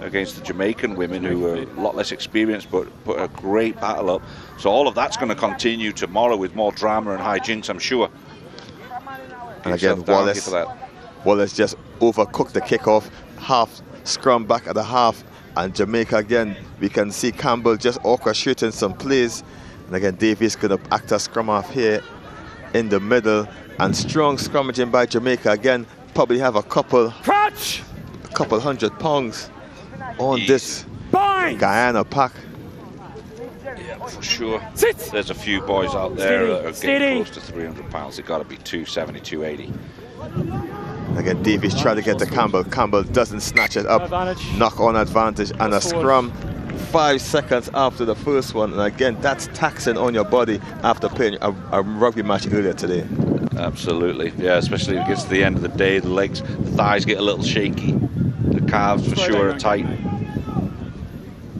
S1: against the Jamaican women, who were a lot less experienced, but put a great battle up. So all of that's going to continue tomorrow with more drama and hijinks, I'm sure.
S2: And again, Wallace just overcooked the kickoff, half scrum back at the half, and Jamaica again, we can see Campbell just orchestrating some plays. And again, Davies going to act as scrum half here in the middle, and strong scrummaging by Jamaica. Again, probably have a couple hundred pounds on this Guyana pack.
S1: Yeah, for sure. There's a few boys out there that are getting close to 300 pounds. They've got to be 270, 280.
S2: Again, Davies trying to get to Campbell. Campbell doesn't snatch it up. Knock on advantage and a scrum 5 seconds after the first one. And again, that's taxing on your body after playing a rugby match earlier today.
S1: Absolutely, yeah, especially if it gets to the end of the day, the legs, the thighs get a little shaky. The calves for sure are tight.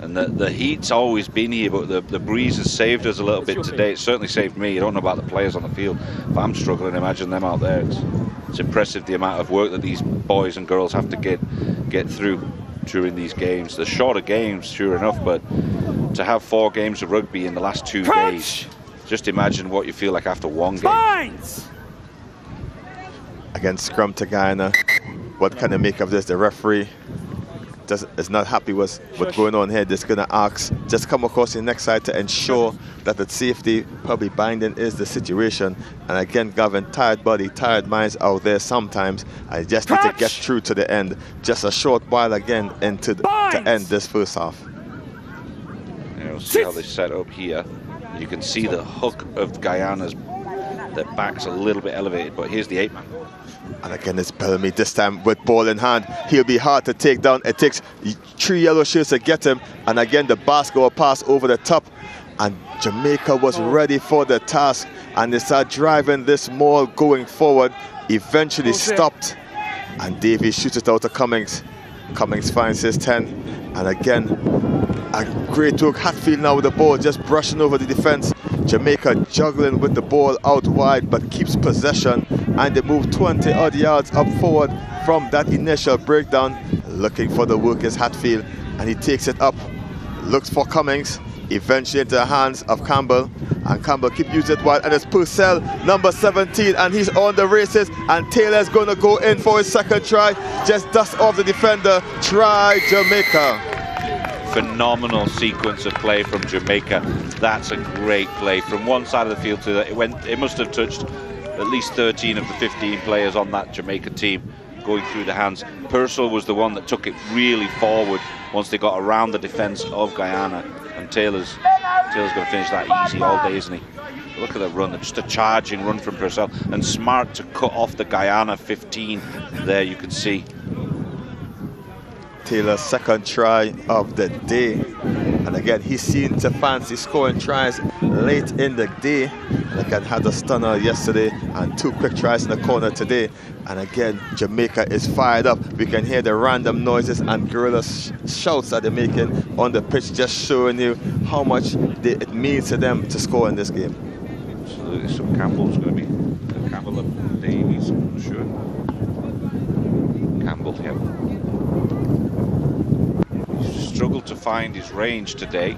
S1: And the heat's always been here, but the breeze has saved us a little bit today. It certainly saved me. I don't know about the players on the field, but I'm struggling to imagine them out there. It's impressive the amount of work that these boys and girls have to get through during these games. They're shorter games, sure enough, but to have 4 games of rugby in the last 2 days, just imagine what you feel like after 1 game.
S2: Again, scrum to Guyana. What can they make of this? The referee is not happy with what's going on here. Just going to ask, just come across the next side to ensure that the safety, probably binding, is the situation. And again, Gavin, tired body, tired minds out there sometimes. I just need to get through to the end. Just a short while again into to end this first half.
S1: Yeah, we'll see how they set up here. You can see the hook of Guyana's, their back's a little bit elevated, but here's the 8-man.
S2: And again, it's Bellamy this time with ball in hand. He'll be hard to take down. It takes 3 yellow shirts to get him. And again, the basketball pass over the top. And Jamaica was ready for the task. And they start driving this maul going forward. Eventually stopped. And Davies shoots it out to Cummings. Cummings finds his 10. And again, a great work. Hatfield now with the ball, just brushing over the defense. Jamaica juggling with the ball out wide, but keeps possession, and they move 20 odd yards up forward from that initial breakdown. Looking for the work is Hatfield, and he takes it up, looks for Cummings, eventually into the hands of Campbell, and Campbell keep using it wide, and it's Purcell, number 17, and he's on the races, and Taylor's going to go in for his second try, just dust off the defender. Try Jamaica.
S1: Phenomenal sequence of play from Jamaica. That's a great play from one side of the field to the, it must have touched at least 13 of the 15 players on that Jamaica team going through the hands. Purcell was the one that took it really forward once they got around the defense of Guyana, and Taylor's going to finish that easy all day, isn't he? Look at the run, just a charging run from Purcell, and smart to cut off the Guyana 15 there, you can see.
S2: Taylor's second try of the day, and again he seemed to fancy scoring tries late in the day, and again had a stunner yesterday and 2 quick tries in the corner today. And again, Jamaica is fired up. We can hear the random noises and guerrilla shouts that they're making on the pitch, just showing you how much it means to them to score in this game.
S1: So Campbell's going to be Campbell and Davies, I'm sure. Campbell, yeah. He's struggled to find his range today.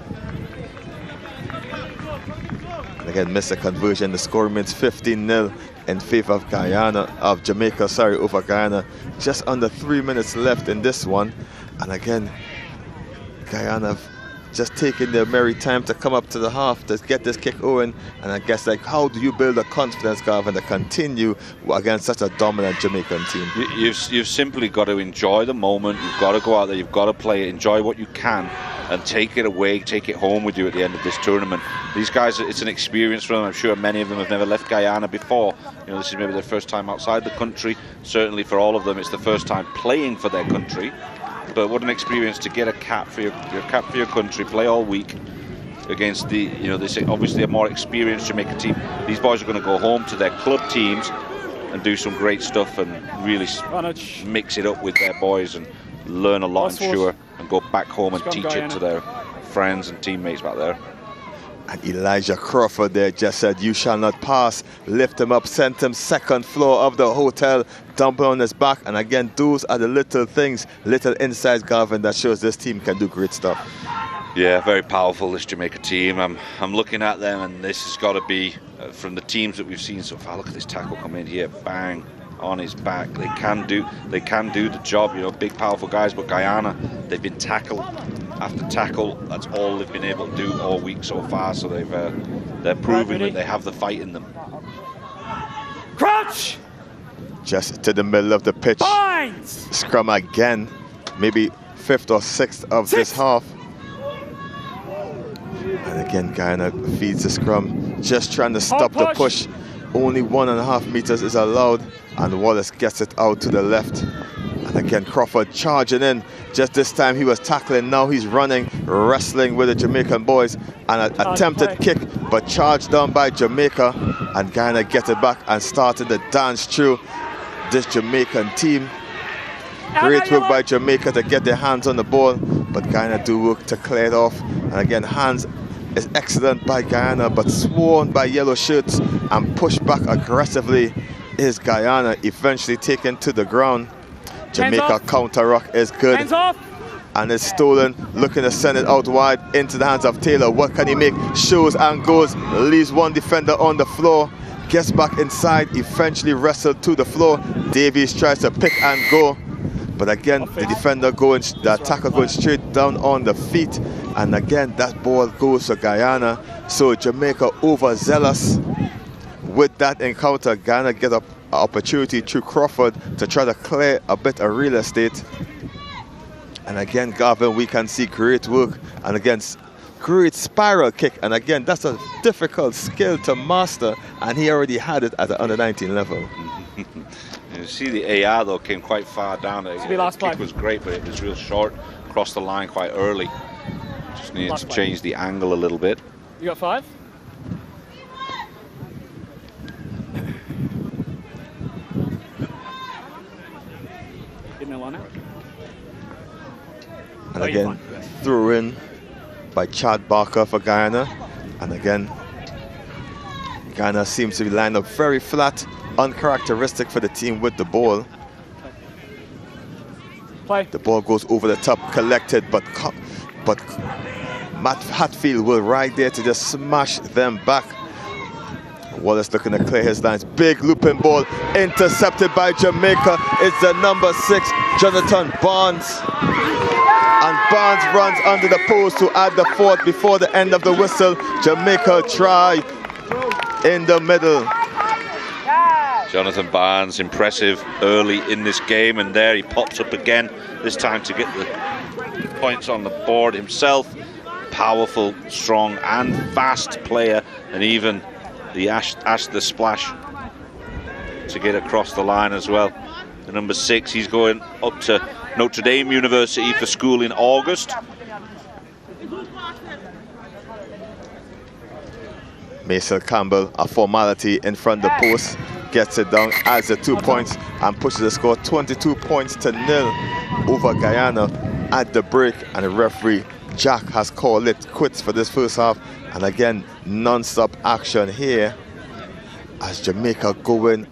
S2: And again, missed a conversion. The score remains 15-0 in favor of Jamaica, over Guyana. Just under 3 minutes left in this one. And again, Guyana just taking their merry time to come up to the half to get this kick going. And I guess, like, how do you build a confidence, Garvin, to continue against such a dominant Jamaican team?
S1: You've simply got to enjoy the moment. You've got to go out there, you've got to play it, enjoy what you can, and take it away, take it home with you at the end of this tournament. These guys, it's an experience for them. I'm sure many of them have never left Guyana before. You know, this is maybe their first time outside the country. Certainly for all of them, it's the first time playing for their country. But what an experience to get a cap for your country, play all week against the, you know, this obviously a more experienced Jamaica team. These boys are going to go home to their club teams and do some great stuff and really mix it up with their boys and learn a lot, I'm sure, and go back home and teach it to their friends and teammates back there.
S2: And Elijah Crawford there just said, "You shall not pass." Lift him up, sent him second floor of the hotel, dump him on his back. And again, those are the little things, little insights, Garvin, that shows this team can do great stuff.
S1: Yeah, very powerful, this Jamaica team. I'm looking at them, and this has got to be from the teams that we've seen so far. Look at this tackle come in here, bang on his back. They can do the job, you know, big powerful guys. But Guyana, they've been tackle after tackle. That's all they've been able to do all week so far. So they're proving that they have the fight in them.
S4: Crouch!
S2: Just to the middle of the pitch.
S4: Binds!
S2: Scrum again, maybe 5th or 6th of this half. And again, Guyana feeds the scrum, just trying to stop the push. Only 1.5 meters is allowed, and Wallace gets it out to the left. And again, Crawford charging in. Just this time he was tackling, now he's running, wrestling with the Jamaican boys. And an attempted kick, but charged down by Jamaica. And Guyana gets it back and started the dance through this Jamaican team. Great work by Jamaica to get their hands on the ball, but Guyana do work to clear it off. And again, hands is excellent by Guyana, but sworn by yellow shirts and pushed back aggressively is Guyana, eventually taken to the ground. Jamaica counter ruck is good. And it's stolen, looking to send it out wide into the hands of Taylor. What can he make? Shows and goes, leaves one defender on the floor, gets back inside, eventually wrestled to the floor. Davies tries to pick and go, but again, the defender the attacker going straight down on the feet. And again, that ball goes to Guyana. So Jamaica overzealous with that encounter. Guyana get an opportunity through Crawford to try to clear a bit of real estate. And again, Garvin, we can see great work. And again, great spiral kick. And again, that's a difficult skill to master. And he already had it at the under-19 level.
S1: You see the AR though came quite far down. The kick was great, but it was real short. Crossed the line quite early. Just needed to change the angle a little bit.
S3: You got 5?
S2: And again, throw in by Chad Barker for Guyana. And again, Guyana seems to be lined up very flat, uncharacteristic for the team with the ball. The ball goes over the top, collected, but Matt Hatfield will right there to just smash them back. Wallace looking to clear his lines. Big looping ball, intercepted by Jamaica. It's the number 6, Jonathan Barnes. And Barnes runs under the post to add the 4th before the end of the whistle. Jamaica try in the middle.
S1: Jonathan Barnes, impressive early in this game, and there he pops up again, this time to get the points on the board himself. Powerful, strong and fast player, and even the the splash to get across the line as well. The number 6, he's going up to Notre Dame University for school in August.
S2: Mason Campbell, a formality in front of the post, gets it down, adds the 2 points and pushes the score 22 points to 0 over Guyana at the break. And the referee Jack has called it quits for this first half. And again, non-stop action here. as Jamaica going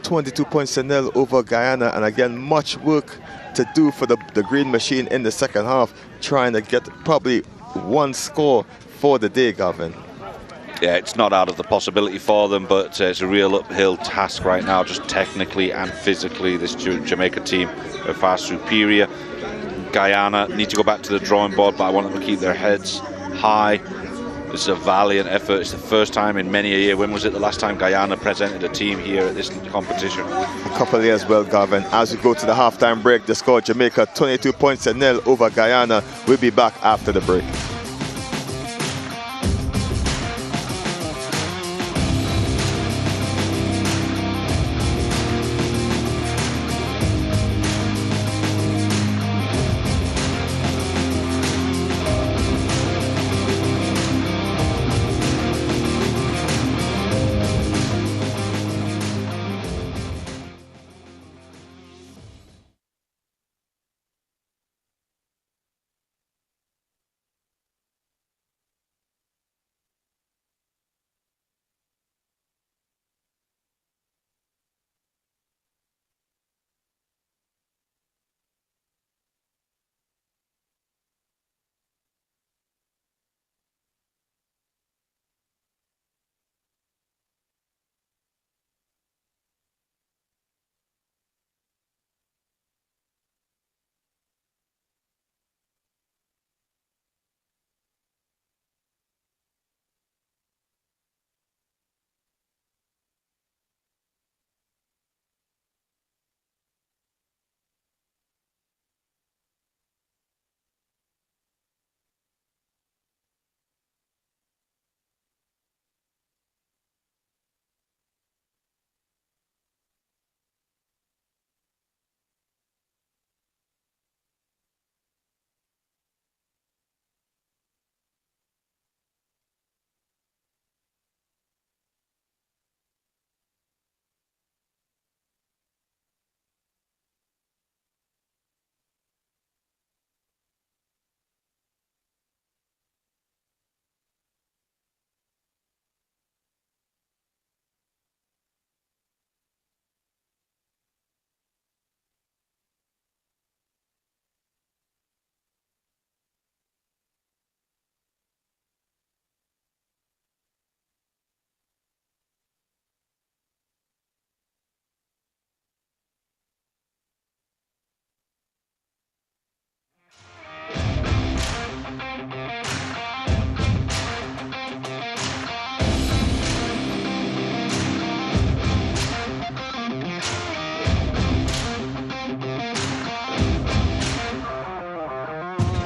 S2: 22 points to nil over Guyana. And again, much work to do for the Green Machine in the second half, trying to get probably one score for the day, Gavin.
S1: Yeah, it's not out of the possibility for them, but it's a real uphill task right now, just technically and physically. This Jamaica team are far superior. Guyana need to go back to the drawing board, but I want them to keep their heads high. This is a valiant effort. It's the first time in many a year. When was it the last time Guyana presented a team here at this competition?
S2: A couple of years, well, Gavin. As we go to the halftime break, the score Jamaica 22 points to nil over Guyana. We'll be back after the break.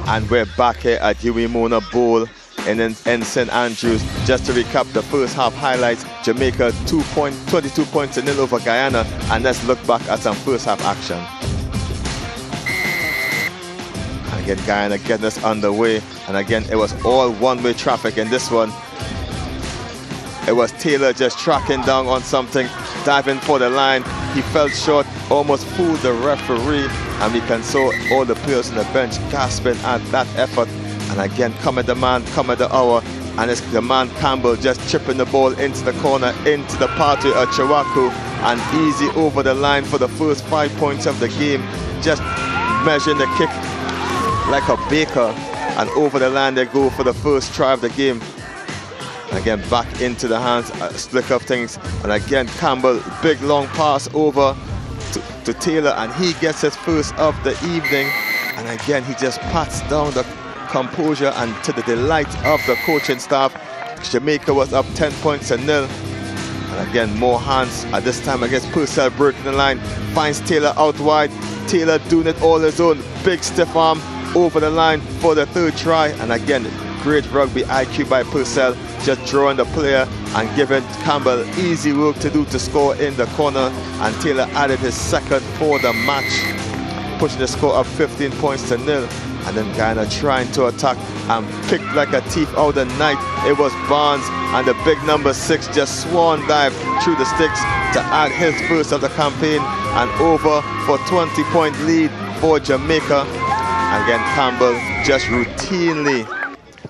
S2: And we're back here at Huey Mona Bowl in St. Andrews. Just to recap the first half highlights, Jamaica 22 points to nil over Guyana. And let's look back at some first half action. And again, Guyana getting us underway. And again, it was all one-way traffic in this one. It was Taylor just tracking down on something, diving for the line. He fell short, almost fooled the referee. And we can see all the players on the bench gasping at that effort. And again, come at the man, come at the hour. And it's the man Campbell just chipping the ball into the corner, into the pathway of Chiwaku. And easy over the line for the first 5 points of the game. Just measuring the kick like a baker. And over the line they go for the first try of the game. Again, back into the hands, slick up things. And again, Campbell, big long pass over to Taylor, and he gets his first of the evening. And again, he just pats down the composure, and to the delight of the coaching staff, Jamaica was up 10 points to nil. And again, more hands at this time against Purcell, breaking the line, finds Taylor out wide. Taylor doing it all his own, big stiff arm over the line for the third try. And again, great rugby IQ by Purcell, just drawing the player and giving Campbell easy work to do to score in the corner. And Taylor added his second for the match, pushing the score up 15 points to nil. And then Guyana trying to attack and picked like a thief out of the night. It was Barnes, and the big number 6 just swan dived through the sticks to add his first of the campaign, and over for 20-point lead for Jamaica. Again, Campbell just routinely,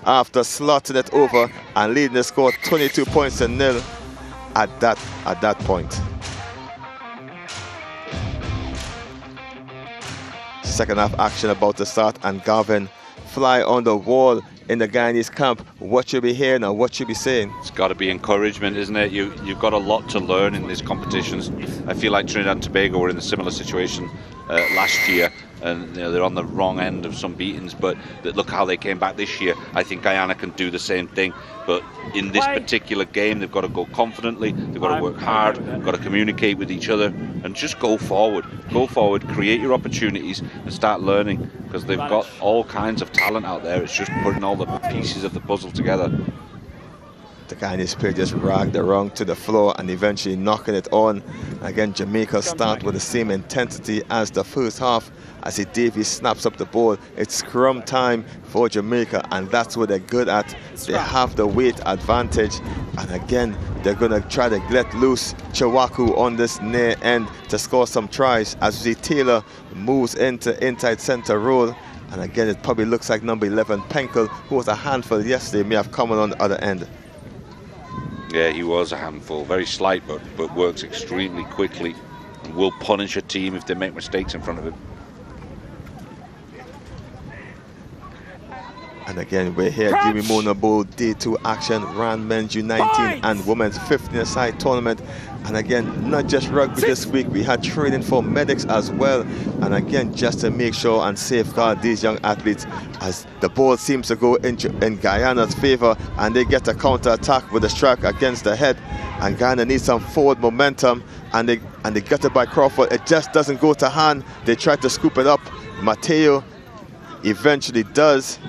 S2: after slotting it over and leading the score 22 points to nil. at that point. Second half action about to start, and Gavin fly on the wall in the Guyanese camp. What should be hearing and what should be saying?
S1: It's got to be encouragement, isn't it? You've got a lot to learn in these competitions. I feel like Trinidad and Tobago were in a similar situation last year, and they're on the wrong end of some beatings, but look how they came back this year. I think Guyana can do the same thing, but in this particular game they've got to go confidently, they've got to work hard, they've got to communicate with each other and just go forward, create your opportunities and start learning, because they've got all kinds of talent out there. It's just putting all the pieces of the puzzle together.
S2: The Guyanese player just ragged around to the floor and eventually knocking it on. Again, Jamaica start with the same intensity as the first half. As Davies snaps up the ball, it's scrum time for Jamaica, and that's what they're good at. They have the weight advantage, and again, they're going to try to let loose Chawaku on this near end to score some tries. As we see Taylor moves into inside center role, and again, it probably looks like number 11, Penkel, who was a handful yesterday, may have come on the other end.
S1: Yeah, he was a handful, very slight, but works extremely quickly and will punish a team if they make mistakes in front of him.
S2: And again, we're here, Jimmy Mona Bowl Day 2 action, ran men's U19 and women's 15-a-side tournament. And again, not just rugby this week, we had training for medics as well. And again, just to make sure and safeguard these young athletes, as the ball seems to go in Guyana's favor, and they get a counter-attack with a strike against the head. And Guyana needs some forward momentum, and they get it by Crawford. It just doesn't go to hand. They try to scoop it up. Mateo eventually does,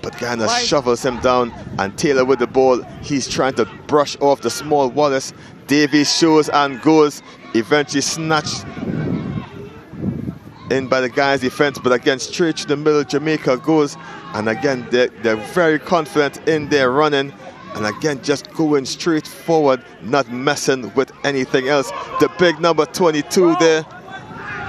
S2: but Guyana shovels him down, and Taylor with the ball. He's trying to brush off the small Wallace. Davies shows and goes, eventually snatched in by the Guyana's defense, but again straight to the middle Jamaica goes. And again, they're very confident in their running, and again just going straight forward, not messing with anything else. The big number 22 there,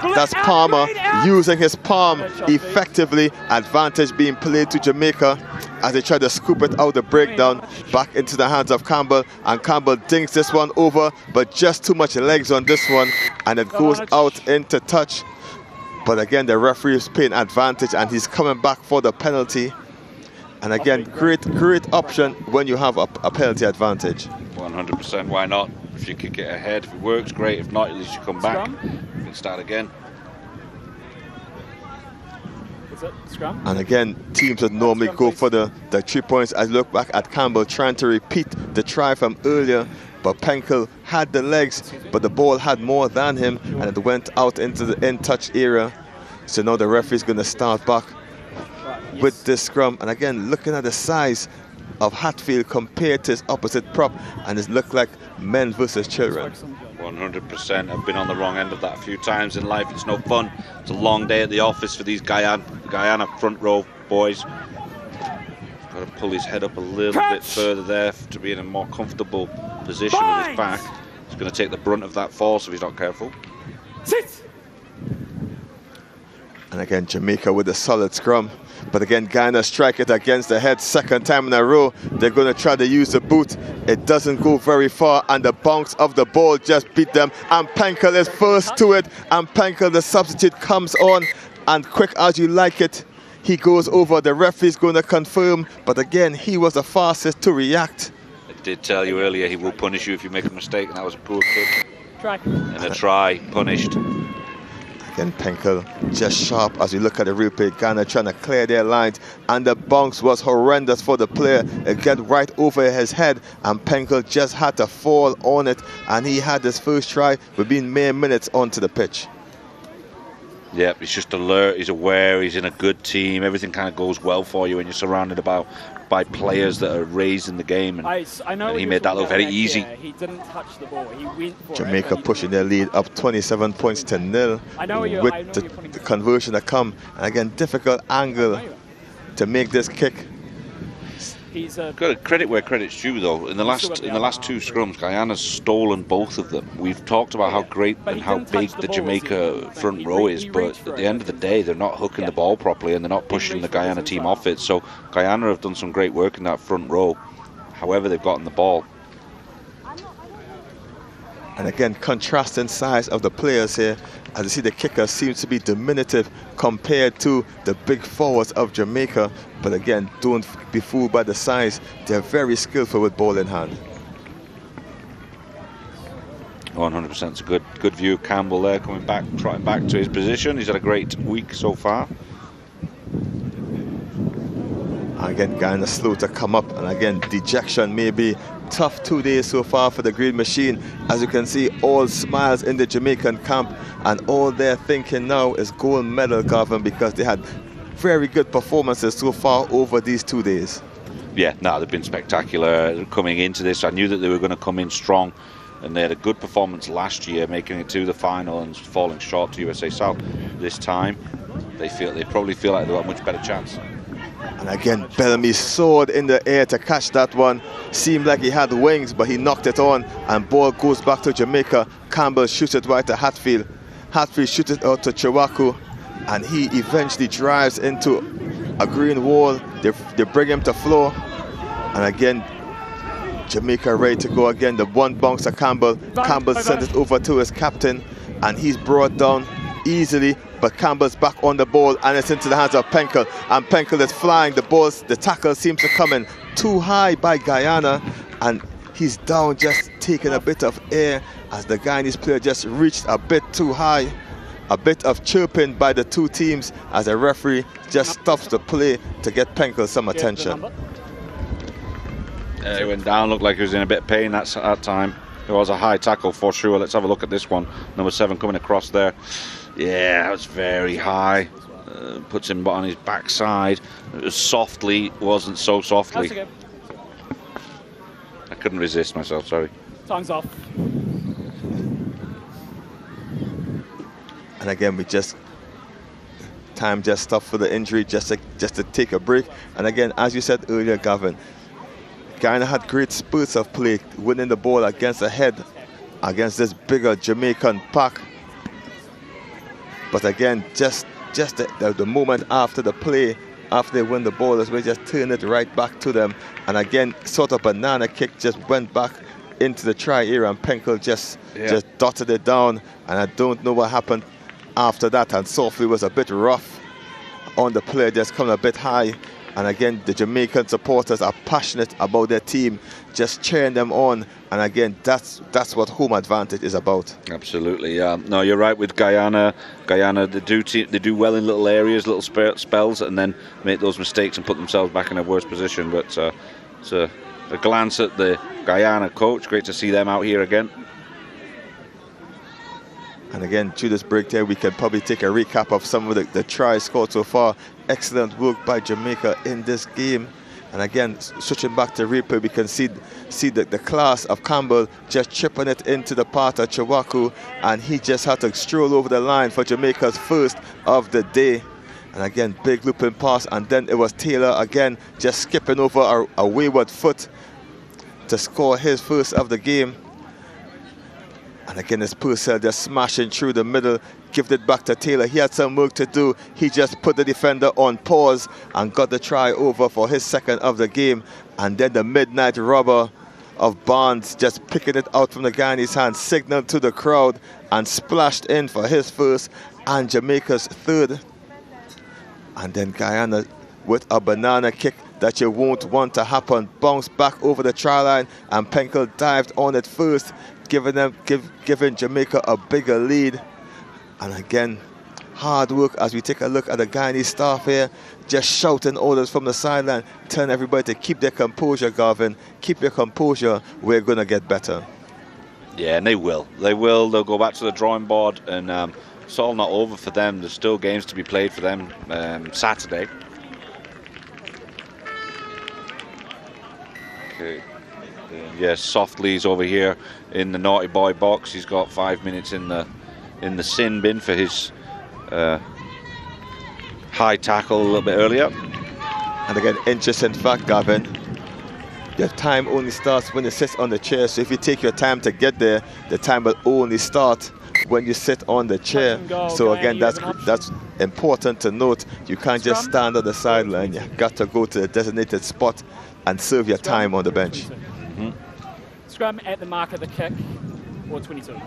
S2: that's Palmer, using his palm effectively. Advantage being played to Jamaica as they try to scoop it out the breakdown back into the hands of Campbell, and Campbell dinks this one over, but just too much legs on this one, and it goes out into touch. But again, the referee is paying advantage, and he's coming back for the penalty. And again, great option when you have a penalty advantage.
S1: 100%, why not? If you kick it ahead, if it works, great. If not, at least you come back. You can start again.
S3: Scrum.
S2: And again, teams would normally go for the 3 points. I look back at Campbell trying to repeat the try from earlier, but Penkel had the legs, but the ball had more than him, and it went out into the in-touch area. So now the referee's going to start back with this scrum. And again, looking at the size of Hatfield compared to his opposite prop, and it looked like men versus children.
S1: 100%. I've been on the wrong end of that a few times in life. It's no fun. It's a long day at the office for these Guyana front row boys. Got to pull his head up a little bit further there to be in a more comfortable position with his back. He's going to take the brunt of that force if he's not careful.
S4: Sit.
S2: And again, Jamaica with a solid scrum. But again, Guyana strike it against the head, second time in a row. They're going to try to use the boot. It doesn't go very far, and the bounce of the ball just beat them. And Penkel is first to it, and Penkel, the substitute, comes on, and quick as you like it, he goes over. The referee's going to confirm, but again, he was the fastest to react.
S1: I did tell you earlier, he will punish you if you make a mistake, and that was a poor kick.
S3: Try.
S1: And a try, punished.
S2: Again, Penkel just sharp as we look at the replay. Ghana trying to clear their lines, and the bounce was horrendous for the player. It got right over his head, and Penkel just had to fall on it, and he had his first try within mere minutes onto the pitch.
S1: Yeah, he's just alert, he's aware, he's in a good team. Everything kind of goes well for you when you're surrounded by players that are raised in the game. And,
S3: I know
S1: and he made that look very easy.
S3: He didn't touch the ball. He went for
S2: Jamaica pushing their lead up 27 points to 0 with the conversion to come. And again, difficult angle to make this kick.
S3: He's
S1: got to credit where credit's due, though. In the last two scrums, Guyana's stolen both of them. We've talked about how great and how big the Jamaica front row is, but at the end of the day, they're not hooking the ball properly, and they're not pushing the Guyana team off it. So Guyana have done some great work in that front row. However, they've gotten the ball.
S2: And again, contrasting size of the players here. As you see, the kicker seems to be diminutive compared to the big forwards of Jamaica. But again, don't be fooled by the size. They're very skillful with ball in hand.
S1: 100%. It's a good view of Campbell there, coming back, trotting back to his position. He's had a great week so far.
S2: Again, Guyana slow to come up, and again, dejection may be tough 2 days so far for the Green Machine. As you can see, all smiles in the Jamaican camp, and all they're thinking now is gold medal, Garvin, because they had very good performances so far over these 2 days.
S1: Yeah, no, they've been spectacular coming into this. I knew that they were going to come in strong, and they had a good performance last year, making it to the final and falling short to USA South. This time, they probably feel like they've got a much better chance.
S2: And again, Bellamy soared in the air to catch that one. Seemed like he had wings, but he knocked it on, and ball goes back to Jamaica. Campbell shoots it right to Hatfield. Hatfield shoots it out to Chiwaku, and he eventually drives into a green wall. They bring him to floor, and again, Jamaica ready to go again. The one bounce to Campbell. Campbell sent it over to his captain, and he's brought down easily, but Campbell's back on the ball, and it's into the hands of Penkel, and Penkel is flying. The tackle seems to come in too high by Guyana, and he's down, just taking a bit of air as the Guyanese player just reached a bit too high. A bit of chirping by the two teams as a referee just stops the play to get Penkel some attention.
S1: He went down, looked like he was in a bit of pain at that time. It was a high tackle for sure. Let's have a look at this one. Number 7 coming across there. Yeah, that was very high. Puts him on his backside. It was softly, wasn't so softly. I couldn't resist myself, sorry.
S3: Time's off.
S2: And again, time just stopped for the injury, just to take a break. And again, as you said earlier, Gavin, Guyana had great spurts of play, winning the ball against the head, against this bigger Jamaican pack. But again, just the moment after the play, after they win the ball, as we just turn it right back to them. And again, sort of banana kick just went back into the try area, and Penkel just dotted it down. And I don't know what happened after that. And softly was a bit rough on the play, just coming a bit high. And again, the Jamaican supporters are passionate about their team, just cheering them on. And again, that's what home advantage is about.
S1: Absolutely, yeah. No, you're right with Guyana. Guyana, they do well in little areas, little spells, and then make those mistakes and put themselves back in a worse position. But it's a glance at the Guyana coach. Great to see them out here again.
S2: And again, through this break there, we can probably take a recap of some of the tries scored so far. Excellent work by Jamaica in this game. And again, switching back to replay, we can see the class of Campbell just chipping it into the path of Chiwaku, and he just had to stroll over the line for Jamaica's first of the day. And again, big looping pass, and then it was Taylor again just skipping over a wayward foot to score his first of the game. And again, it's Purcell just smashing through the middle, giving it back to Taylor. He had some work to do. He just put the defender on pause and got the try over for his second of the game. And then the midnight robber of Barnes just picking it out from the Guyanese hand, signaled to the crowd and splashed in for his first and Jamaica's third. And then Guyana with a banana kick that you won't want to happen, bounced back over the try line, and Penkel dived on it first, giving Jamaica a bigger lead. And again, hard work as we take a look at the Guyanese staff here, just shouting orders from the sideline, telling everybody to keep their composure, Garvin. Keep your composure, we're going to get better.
S1: Yeah, and they will. They'll go back to the drawing board, and it's all not over for them. There's still games to be played for them Saturday. Okay. Yes, Softly's over here in the naughty boy box. He's got 5 minutes in the sin bin for his high tackle a little bit earlier.
S2: And again, interesting fact, Gavin, your time only starts when you sit on the chair. So if you take your time to get there, the time will only start when you sit on the chair. So again, that's important to note. You can't just stand on the sideline. You've got to go to the designated spot and serve your time on the bench.
S3: Scrum at the mark of the kick. or 22?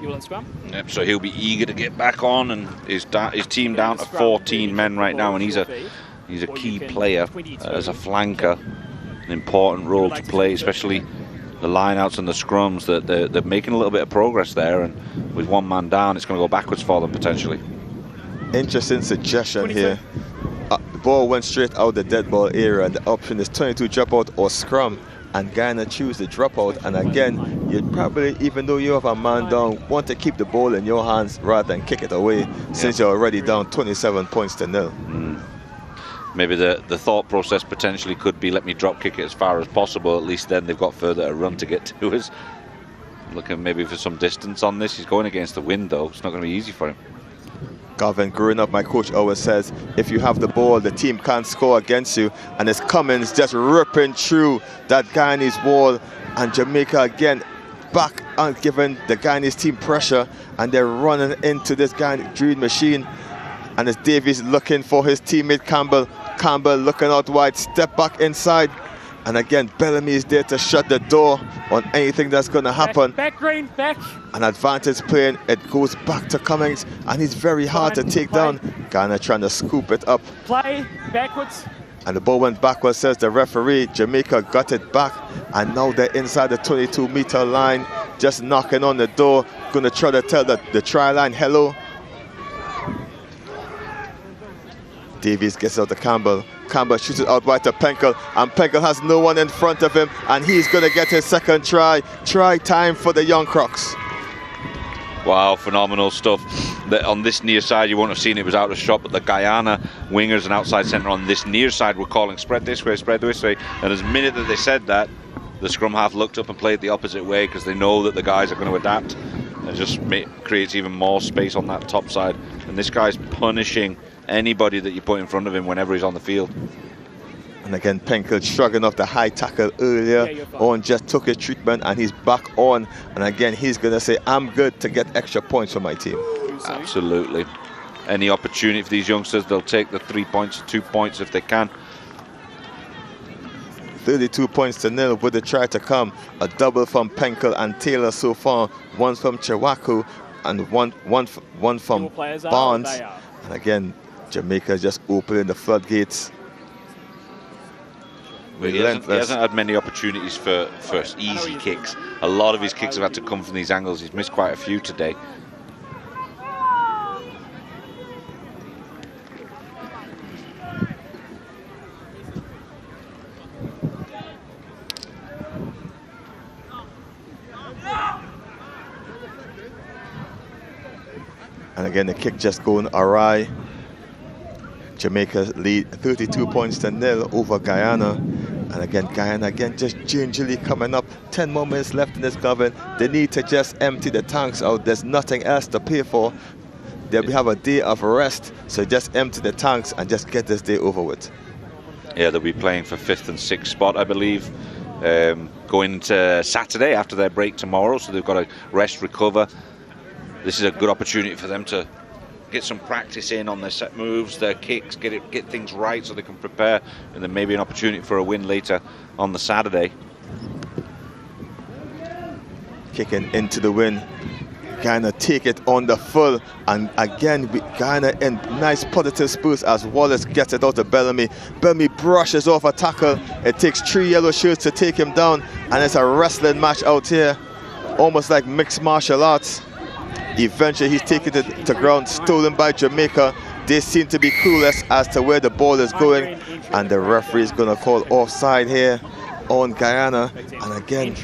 S3: You will on scrum?
S1: Yep, so he'll be eager to get back on, and his team down to 14 men right now, and he's a key player as a flanker, an important role to play, especially the lineouts and the scrums. That they're making a little bit of progress there, and with one man down, it's going to go backwards for them potentially.
S2: Interesting suggestion here. The ball went straight out the dead ball area, and the option is 22 dropout or scrum, and Guyana choose the dropout. And again, you'd probably, even though you have a man down, want to keep the ball in your hands rather than kick it away, since you're already down 27 points to 0.
S1: Maybe the thought process potentially could be, let me drop kick it as far as possible. At least then they've got further to run to get to us. Looking maybe for some distance on this. He's going against the wind though. It's not going to be easy for him.
S2: Gavin, growing up, my coach always says, if you have the ball, the team can't score against you. And it's Cummins just ripping through that Guyanese wall. And Jamaica again back on giving the Guyanese team pressure. And they're running into this Guyanese drill machine. And it's Davies looking for his teammate Campbell. Campbell looking out wide, step back inside. And again, Bellamy is there to shut the door on anything that's going to happen.
S4: Back, Green, back.
S2: An advantage playing, it goes back to Cummings, and he's very hard to take down. Guyana trying to scoop it up.
S4: Play, backwards.
S2: And the ball went backwards, says the referee. Jamaica got it back, and now they're inside the 22-meter line, just knocking on the door, going to try to tell the try line hello. Davies gets out to Campbell. Campbell shoots it out wide to Penkel, and Penkel has no one in front of him, and he's going to get his second try. Try time for the Young Crocs.
S1: Wow, phenomenal stuff. On this near side, you won't have seen it was out of shot, but the Guyana wingers and outside centre on this near side were calling spread this way, and as minute that they said that, the scrum half looked up and played the opposite way, because they know that the guys are going to adapt, and just creates even more space on that top side. And this guy's punishing anybody that you put in front of him whenever he's on the field.
S2: And again, Penkel shrugging off the high tackle earlier. Owen just took his treatment and he's back on. And again, he's going to say, I'm good to get extra points for my team.
S1: Absolutely. Any opportunity for these youngsters, they'll take the 3 points or 2 points if they can.
S2: 32 points to 0 with the try to come. A double from Penkel and Taylor so far. One from Chiwaku and one from Barnes. And again, Jamaica just opening the floodgates.
S1: He hasn't had many opportunities for easy kicks. A lot of his kicks have had to come from these angles. He's missed quite a few today.
S2: And again, the kick just going awry. Jamaica lead 32 points to 0 over Guyana. And again, Guyana again just gingerly coming up. 10 more minutes left in this Gavin. They need to just empty the tanks out. There's nothing else to pay for. They'll have a day of rest. So just empty the tanks and just get this day over with.
S1: Yeah, they'll be playing for 5th and 6th spot, I believe. Going into Saturday after their break tomorrow. So they've got to rest, recover. This is a good opportunity for them to get some practice in on their set moves, their kicks, get things right so they can prepare, and then maybe an opportunity for a win later on the Saturday.
S2: Kicking into the win. Guyana take it on the full, and again Guyana in nice positive spurts as Wallace gets it out to Bellamy. Bellamy brushes off a tackle. It takes 3 yellow shirts to take him down, and it's a wrestling match out here, almost like mixed martial arts. Eventually he's taken it to ground, stolen by Jamaica. They seem to be clueless as to where the ball is going, and the referee is going to call offside here on Guyana. And again,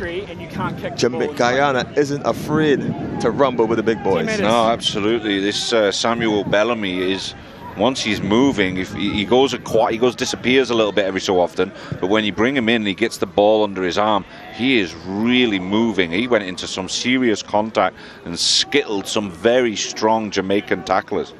S2: Guyana isn't afraid to rumble with the big boys.
S1: No, absolutely. This Samuel Bellamy is, once he's moving, if he goes disappears a little bit every so often, but when you bring him in and he gets the ball under his arm, he is really moving. He went into some serious contact and skittled some very strong Jamaican tacklers.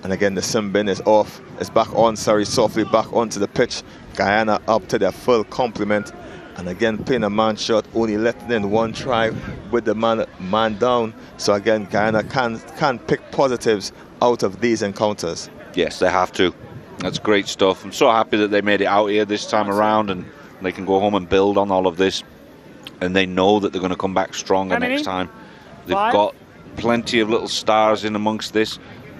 S2: And again, the Simbin is off. It's back on, softly back onto the pitch. Guyana up to their full complement. And again, playing a man shot, only letting in one try with the man down. So again, Guyana can pick positives out of these encounters.
S1: Yes, they have to. That's great stuff. I'm so happy that they made it out here this time around, and they can go home and build on all of this. and they know that they're going to come back stronger next time. They've got plenty of little stars in amongst this,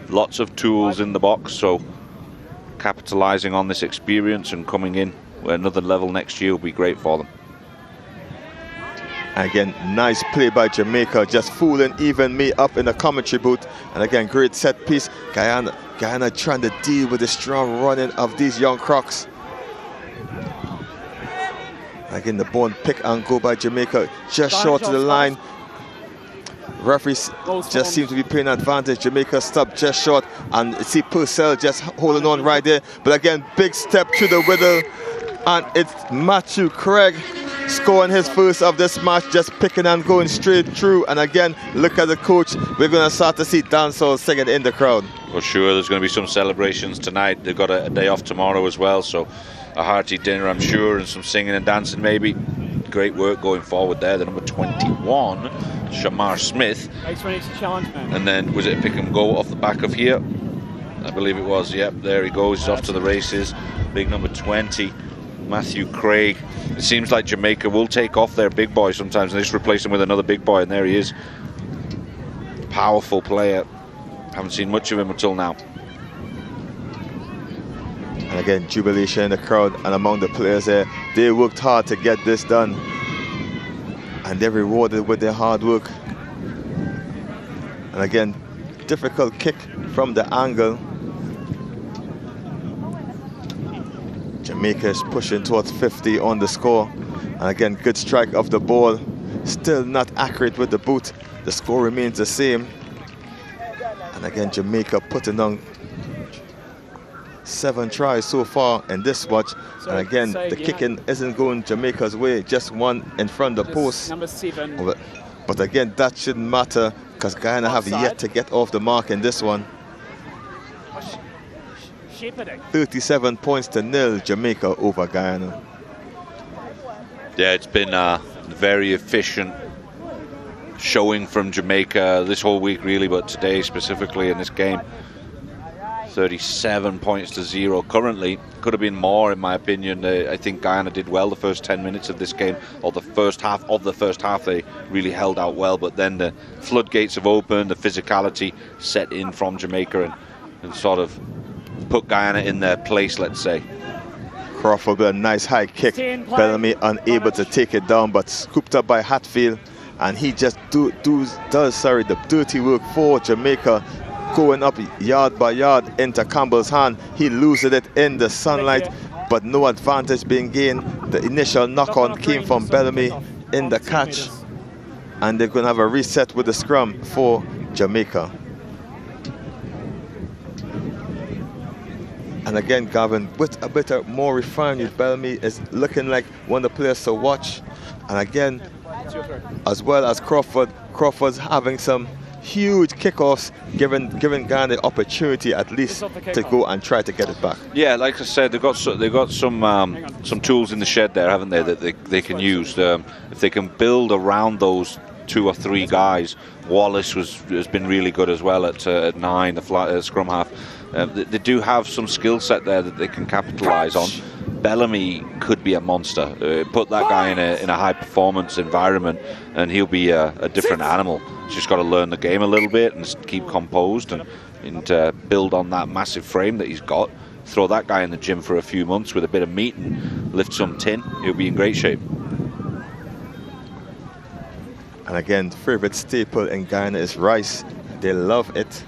S1: lots of tools in the box, so capitalizing on this experience and coming in at another level next year will be great for them.
S2: Again, nice play by Jamaica, just fooling even me up in the commentary booth. And again, great set piece. Guyana trying to deal with the strong running of these young Crocs. Again, the bone pick and go by Jamaica, just short to the line. Referees just seem to be playing advantage. Jamaica stopped just short, and see Purcell just holding on right there. But again, big step to the middle, and it's Matthew Craig scoring his first of this match, just picking and going straight through. And again, look at the coach. We're going to start to see dancehall singing in the crowd.
S1: For sure, there's going to be some celebrations tonight. They've got a day off tomorrow as well, so a hearty dinner, I'm sure, and some singing and dancing maybe. Great work going forward there. The number 21, Shamar Smith.
S3: Challenge, man.
S1: And then, was it a pick and go off the back of here? I believe it was, yep, there he goes. He's off to the races. Big number 20, Matthew Craig. It seems like Jamaica will take off their big boy sometimes and just replace him with another big boy, and there he is. Powerful player. Haven't seen much of him until now.
S2: And again, jubilation in the crowd and among the players there. They worked hard to get this done, and they're rewarded with their hard work. And again, difficult kick from the angle. Jamaica is pushing towards 50 on the score. And again, good strike of the ball. Still not accurate with the boot. The score remains the same. And again, Jamaica putting on 7 tries so far in this watch. And again, the kicking isn't going Jamaica's way. Just one in front of the post.
S3: Number 7.
S2: But again, that shouldn't matter, because Guyana have yet to get off the mark in this one. 37 points to 0, Jamaica over Guyana.
S1: Yeah, it's been a very efficient showing from Jamaica this whole week really, but today specifically in this game. 37 points to 0 currently. Could have been more in my opinion. I think Guyana did well the first 10 minutes of this game, or the first half of the first half. They really held out well, but then the floodgates have opened, the physicality set in from Jamaica and sort of put Guyana in their place, let's say.
S2: Crawford with a nice high kick. Bellamy unable to take it down, but scooped up by Hatfield, and he just does the dirty work for Jamaica, going up yard by yard into Campbell's hand. He loses it in the sunlight, but no advantage being gained. The initial knock-on came from Bellamy in the catch, and they're going to have a reset with the scrum for Jamaica. And again, Gavin, with a bit of more refinement, Bellamy is looking like one of the players to watch. And again, as well as Crawford's having some huge kickoffs, giving Guyana the opportunity at least to go and try to get it back.
S1: Yeah, like I said, they've got some tools in the shed there, haven't they, that they can use. If they can build around those 2 or 3 guys. Wallace has been really good as well at 9, the scrum half. They do have some skill set there that they can capitalize on. Bellamy could be a monster. Put that guy in a high performance environment and he'll be a different animal. He's just got to learn the game a little bit and keep composed and build on that massive frame that he's got. Throw that guy in the gym for a few months with a bit of meat and lift some tin. He'll be in great shape.
S2: And again, favorite staple in Guyana is rice. They love it.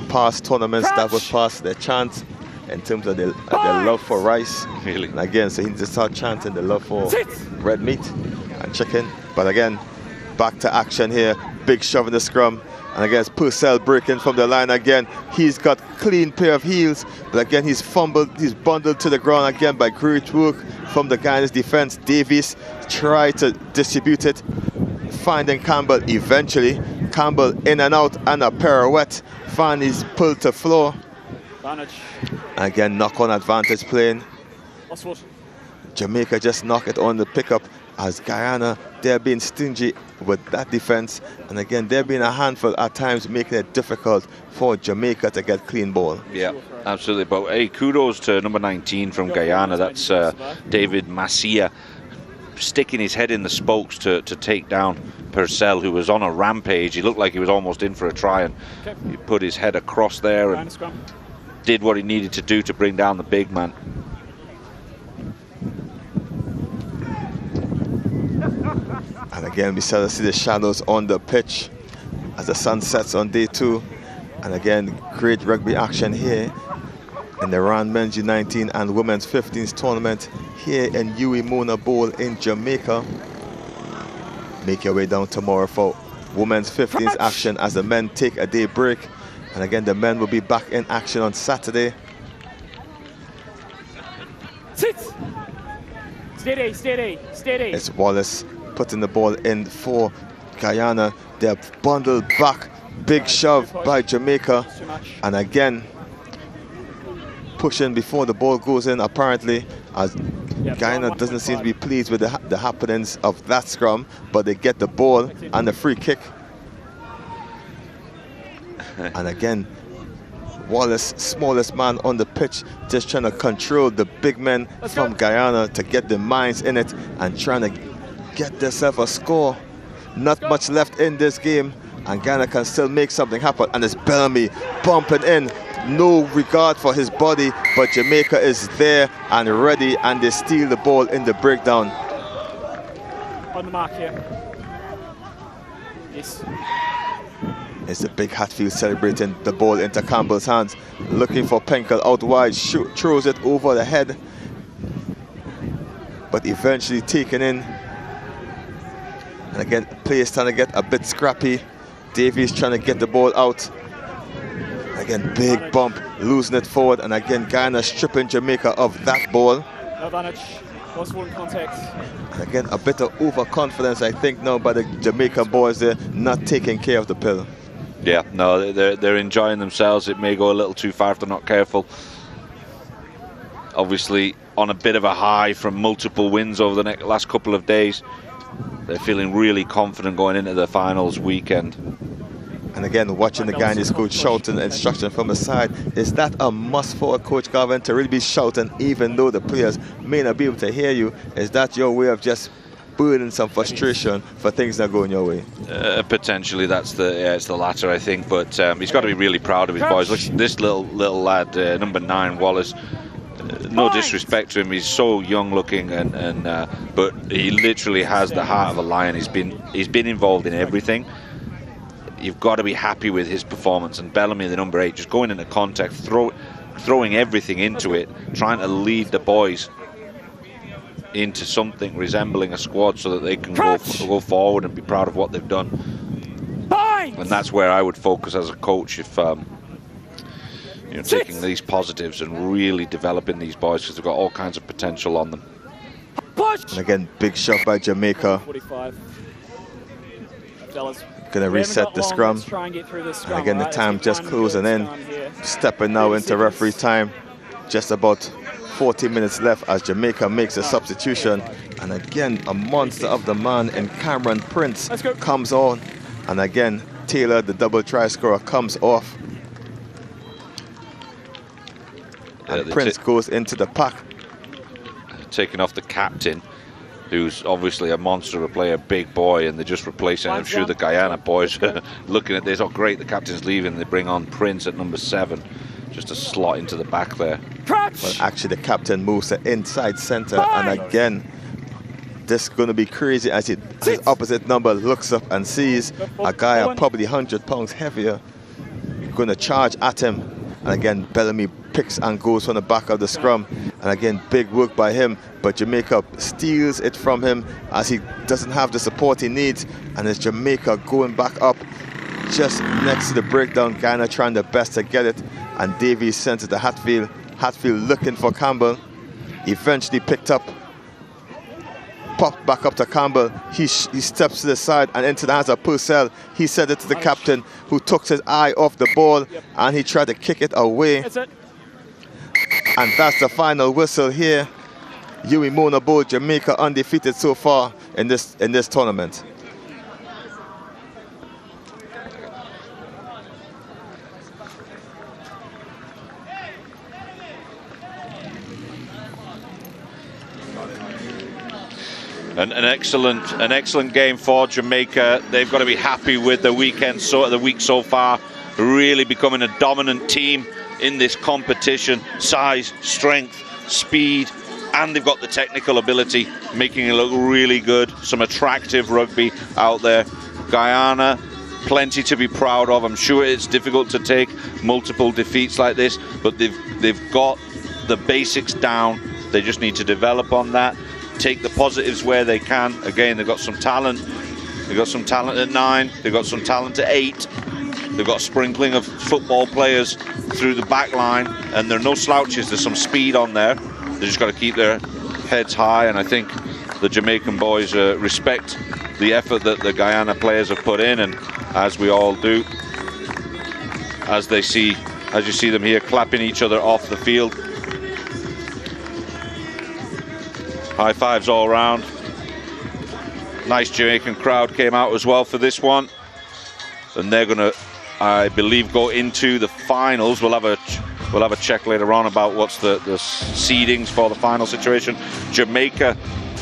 S2: Past tournaments, that was past their chant in terms of their love for rice.
S1: Really?
S2: And again, so he needs to start chanting the love for red meat and chicken. But again, back to action here. Big shove in the scrum. And again, it's Purcell breaking from the line again. He's got clean pair of heels, but again, he's bundled to the ground again by great work from the Guyana's defense. Davies tried to distribute it, finding Campbell eventually. Campbell in and out and a pirouette. Fanny's pulled to floor. Again, knock-on advantage playing. Jamaica just knock it on the pickup, as Guyana, they're being stingy with that defense, and again they're being a handful at times, making it difficult for Jamaica to get clean ball.
S1: Yeah, absolutely. But hey, kudos to number 19 from Guyana. That's David Masia. sticking his head in the spokes to take down Purcell, who was on a rampage. He looked like he was almost in for a try, and he put his head across there and did what he needed to do to bring down the big man.
S2: And again, we start to see the shadows on the pitch as the sun sets on day 2. And again, great rugby action here in the round men's U19 and women's 15s tournament here in Huey Mona Bowl in Jamaica. Make your way down tomorrow for women's 15s action as the men take a day break. And again, the men will be back in action on Saturday.
S4: Sit! Steady, steady, steady.
S2: It's Wallace putting the ball in for Guyana. They're bundled back. Big shove by Jamaica. And again, pushing before the ball goes in, apparently, as Guyana doesn't seem to be pleased with the happenings of that scrum, but they get the ball and the free kick. And again, Wallace, smallest man on the pitch, just trying to control the big men from Guyana to get their minds in it and trying to get themselves a score. Not much left in this game, and Guyana can still make something happen. And it's Bellamy bumping in. No regard for his body, but Jamaica is there and ready, and they steal the ball in the breakdown.
S4: On the mark here. Yes.
S2: It's the big Hatfield celebrating the ball into Campbell's hands, looking for Penkel out wide, throws it over the head, but eventually taken in. And again, players trying to get a bit scrappy. Davies trying to get the ball out. Again, big bump, losing it forward, and again, Guyana stripping Jamaica of that ball.
S4: No advantage, lost one contact.
S2: And again, a bit of overconfidence, I think, now by the Jamaican boys. They're not taking care of the pill.
S1: Yeah, no, they're enjoying themselves. It may go a little too far if they're not careful. Obviously, on a bit of a high from multiple wins over the last couple of days. They're feeling really confident going into the finals weekend.
S2: And again, watching the Guyanese coach shouting instruction from the side. Is that a must for a coach, Garvin, to really be shouting even though the players may not be able to hear you? Is that your way of just burning some frustration for things not going your way?
S1: Potentially, it's the latter, I think. But he's got to be really proud of his boys. Look, this little lad, number 9, Wallace. No disrespect to him, he's so young looking, but he literally has the heart of a lion. He's been involved in everything. You've got to be happy with his performance. And Bellamy, the number 8, just going into contact, throwing everything into it, trying to lead the boys into something resembling a squad so that they can go forward and be proud of what they've done. And that's where I would focus as a coach, if taking these positives and really developing these boys, because they've got all kinds of potential on them.
S2: And again, big shot by Jamaica.
S4: 45.
S2: Going to reset the scrum. And again, the time just closing in. Stepping now into referee time. Just about 40 minutes left as Jamaica makes a substitution. And again, a monster of the man in Cameron Prince comes on. And again, Taylor, the double try scorer, comes off. And Prince goes into the pack.
S1: Taking off the captain, who's obviously a monster of a player, big boy, and they're just replacing him. I'm sure the Guyana boys looking at this, oh great, the captain's leaving, they bring on Prince at number 7, just a slot into the back there.
S2: Well, actually the captain moves to inside centre, and again, this is going to be crazy as his opposite number looks up and sees a guy probably 100 pounds heavier going to charge at him. And again, Bellamy picks and goes from the back of the scrum. And again, big work by him, but Jamaica steals it from him as he doesn't have the support he needs. And it's Jamaica going back up just next to the breakdown. Guyana trying their best to get it. And Davies sends it to Hatfield. Hatfield looking for Campbell. Eventually picked up. Popped back up to Campbell. He steps to the side and into the hands of Purcell. He sent it to the captain, who took his eye off the ball, and he tried to kick it away. And that's the final whistle here. Huey Mona Bowl, Jamaica undefeated so far in this tournament.
S1: An excellent game for Jamaica. They've got to be happy with the week so far. Really becoming a dominant team in this competition. Size, strength, speed, and they've got the technical ability, making it look really good. Some attractive rugby out there. Guyana, plenty to be proud of. I'm sure it's difficult to take multiple defeats like this, but they've got the basics down. They just need to develop on that, take the positives where they can. Again, they've got some talent. They've got some talent at 9. They've got some talent at 8. They've got a sprinkling of football players through the back line, and there are no slouches. There's some speed on there. They just got to keep their heads high, and I think the Jamaican boys respect the effort that the Guyana players have put in, and as we all do, as you see them here clapping each other off the field. High fives all around. Nice Jamaican crowd came out as well for this one, and they're gonna, I believe, go into the finals. We'll have a check later on about what's the seedings for the final situation. Jamaica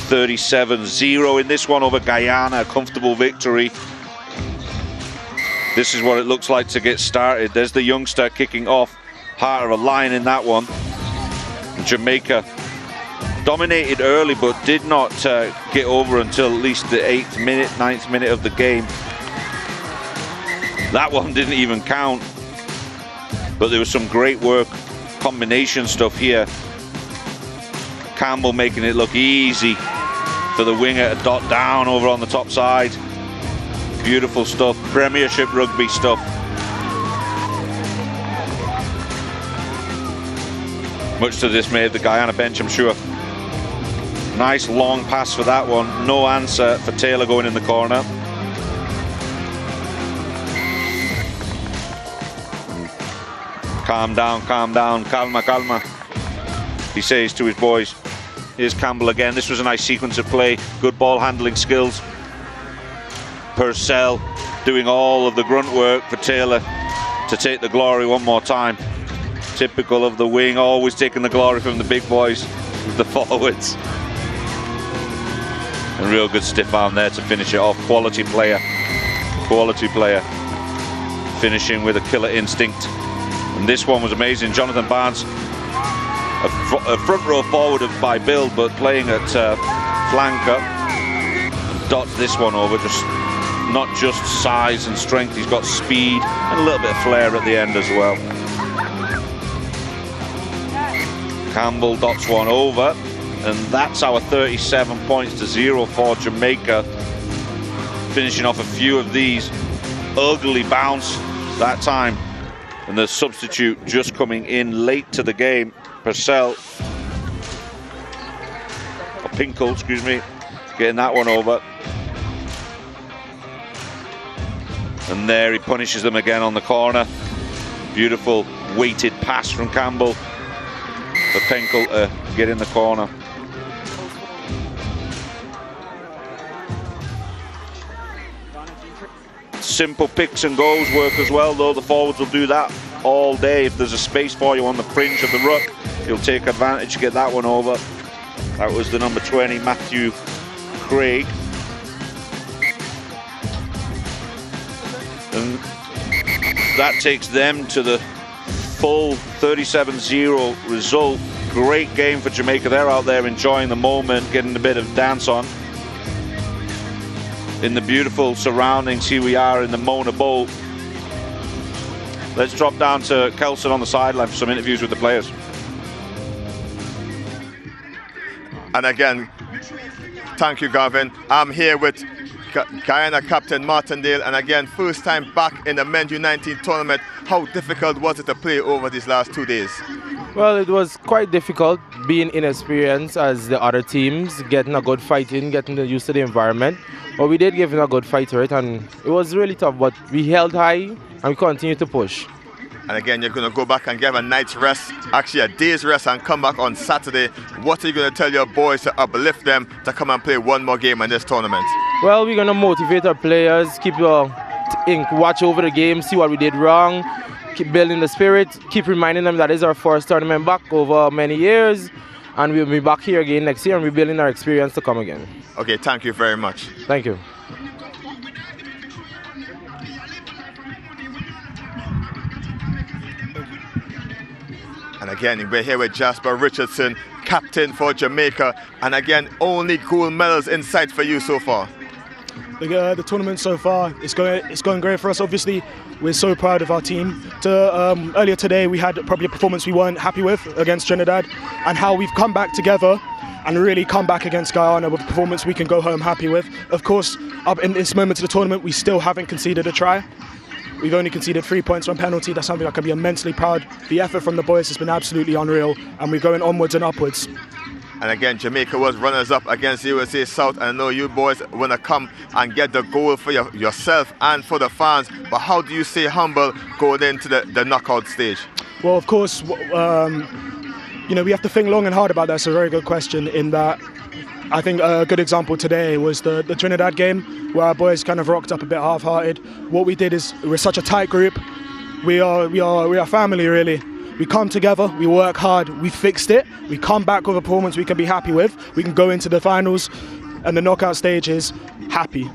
S1: 37-0 in this one over Guyana, a comfortable victory. This is what it looks like to get started. There's the youngster kicking off, heart of a lion in that one. Jamaica dominated early, but did not get over until at least the 8th minute, 9th minute of the game. That one didn't even count, but there was some great work, combination stuff here. Campbell making it look easy for the winger to dot down over on the top side. Beautiful stuff, Premiership rugby stuff. Much to the dismay of the Guyana bench, I'm sure. Nice long pass for that one. No answer for Taylor going in the corner. Calm down, calma, calma, he says to his boys. Here's Campbell again. This was a nice sequence of play. Good ball handling skills. Purcell doing all of the grunt work for Taylor to take the glory one more time. Typical of the wing, always taking the glory from the big boys with the forwards. And real good stiff arm there to finish it off. Quality player. Finishing with a killer instinct. And this one was amazing. Jonathan Barnes, a front row forward by build, but playing at flanker. Dots this one over, not just size and strength, he's got speed and a little bit of flair at the end as well. Campbell dots one over, and that's our 37-0 for Jamaica. Finishing off a few of these. Ugly bounce that time. And the substitute just coming in late to the game, Purcell, or Pinkle, excuse me, getting that one over. And there he punishes them again on the corner. Beautiful weighted pass from Campbell for Pinkle to get in the corner. Simple picks and goes work as well, though. The forwards will do that all day. If there's a space for you on the fringe of the ruck, he'll take advantage to get that one over. That was the number 20, Matthew Craig. And that takes them to the full 37-0 result. Great game for Jamaica. They're out there enjoying the moment, getting a bit of dance on in the beautiful surroundings. Here we are in the Mona Bowl. Let's drop down to Kelson on the sideline for some interviews with the players.
S2: And again, thank you, Gavin. I'm here with Guyana captain Martindale, and again, first time back in the MU19 tournament. How difficult was it to play over these last 2 days?
S12: Well, it was quite difficult, being inexperienced as the other teams, getting a good fight in, getting used to the environment. But we did give it a good fight to it, and it was really tough, but we held high and we continued to push.
S2: And again, you're going to go back and give a night's rest, actually a day's rest, and come back on Saturday. What are you going to tell your boys to uplift them to come and play one more game in this tournament?
S12: Well, we're going to motivate our players, watch over the game, see what we did wrong, keep building the spirit, keep reminding them that it's our first tournament back over many years, and we'll be back here again next year, and we're building our experience to come again.
S2: Okay, thank you very much.
S12: Thank you.
S2: And again, we're here with Jasper Richardson, captain for Jamaica. And again, only gold medals in sight for you so far.
S13: The tournament so far is going great for us. Obviously, we're so proud of our team. Earlier today, we had probably a performance we weren't happy with against Trinidad, and how we've come back together and really come back against Guyana with a performance we can go home happy with. Of course, up in this moment of the tournament, we still haven't conceded a try. We've only conceded 3 points from penalty. That's something I can be immensely proud. The effort from the boys has been absolutely unreal, and we're going onwards and upwards.
S2: And again, Jamaica was runners-up against USA South, and I know you boys want to come and get the goal for yourself and for the fans, but how do you stay humble going into the knockout stage?
S13: Well, of course, we have to think long and hard about that. It's a very good question, in that I think a good example today was the Trinidad game, where our boys kind of rocked up a bit half-hearted. What we did is, we're such a tight group. We are family, really. We come together, we work hard, we fixed it, we come back with a performance we can be happy with, we can go into the finals and the knockout stages happy.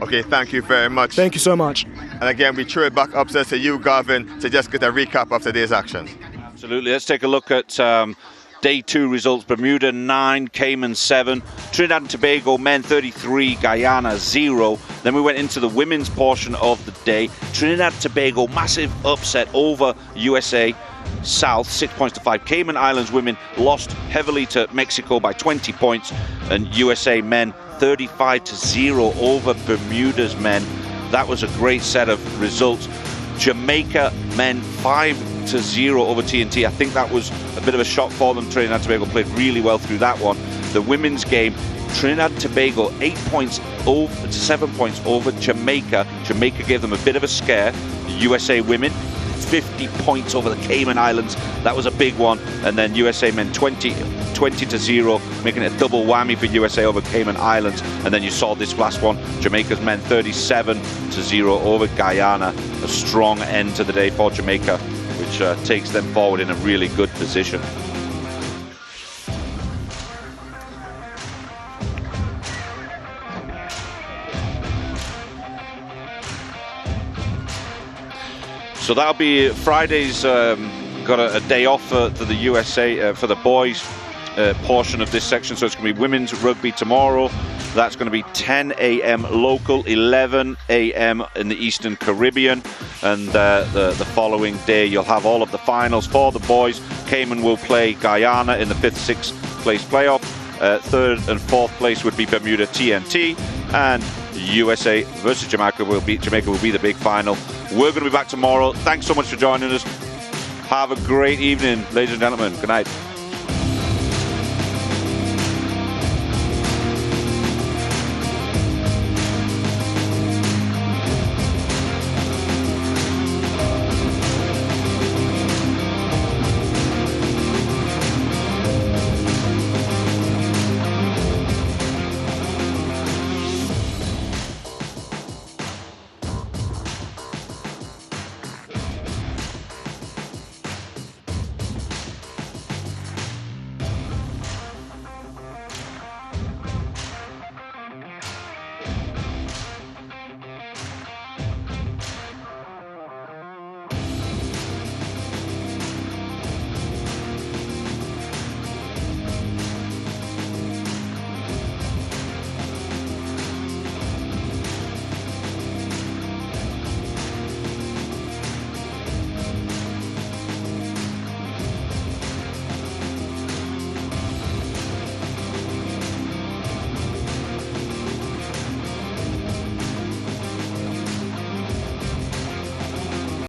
S2: Okay, thank you very much.
S13: Thank you so much.
S2: And again, we throw it back upstairs to you, Garvin, to just get a recap of today's action.
S1: Absolutely. Let's take a look at Day 2 results. Bermuda 9, Cayman 7, Trinidad and Tobago men 33, Guyana 0. Then we went into the women's portion of the day. Trinidad Tobago, massive upset over USA South, 6 points to 5. Cayman Islands women lost heavily to Mexico by 20 points, and USA men 35-0 over Bermuda's men. That was a great set of results. Jamaica men 5-0 over TNT. I think that was a bit of a shock for them. Trinidad and Tobago played really well through that one. The women's game, Trinidad and Tobago 8 points to 7 points over Jamaica. Jamaica gave them a bit of a scare. The USA women 50 points over the Cayman Islands. That was a big one. And then USA men 20-0, making it a double whammy for USA over Cayman Islands. And then you saw this last one, Jamaica's men 37-0 over Guyana. A strong end to the day for Jamaica, which takes them forward in a really good position. So that'll be Friday's, got a day off for the USA, for the boys portion of this section. So it's going to be women's rugby tomorrow. That's going to be 10 a.m. local, 11 a.m. in the Eastern Caribbean. And the following day, you'll have all of the finals for the boys. Cayman will play Guyana in the 5th, 6th place playoff. 3rd and 4th place would be Bermuda TNT. And USA versus Jamaica will be the big final. We're going to be back tomorrow. Thanks so much for joining us. Have a great evening, ladies and gentlemen. Good night.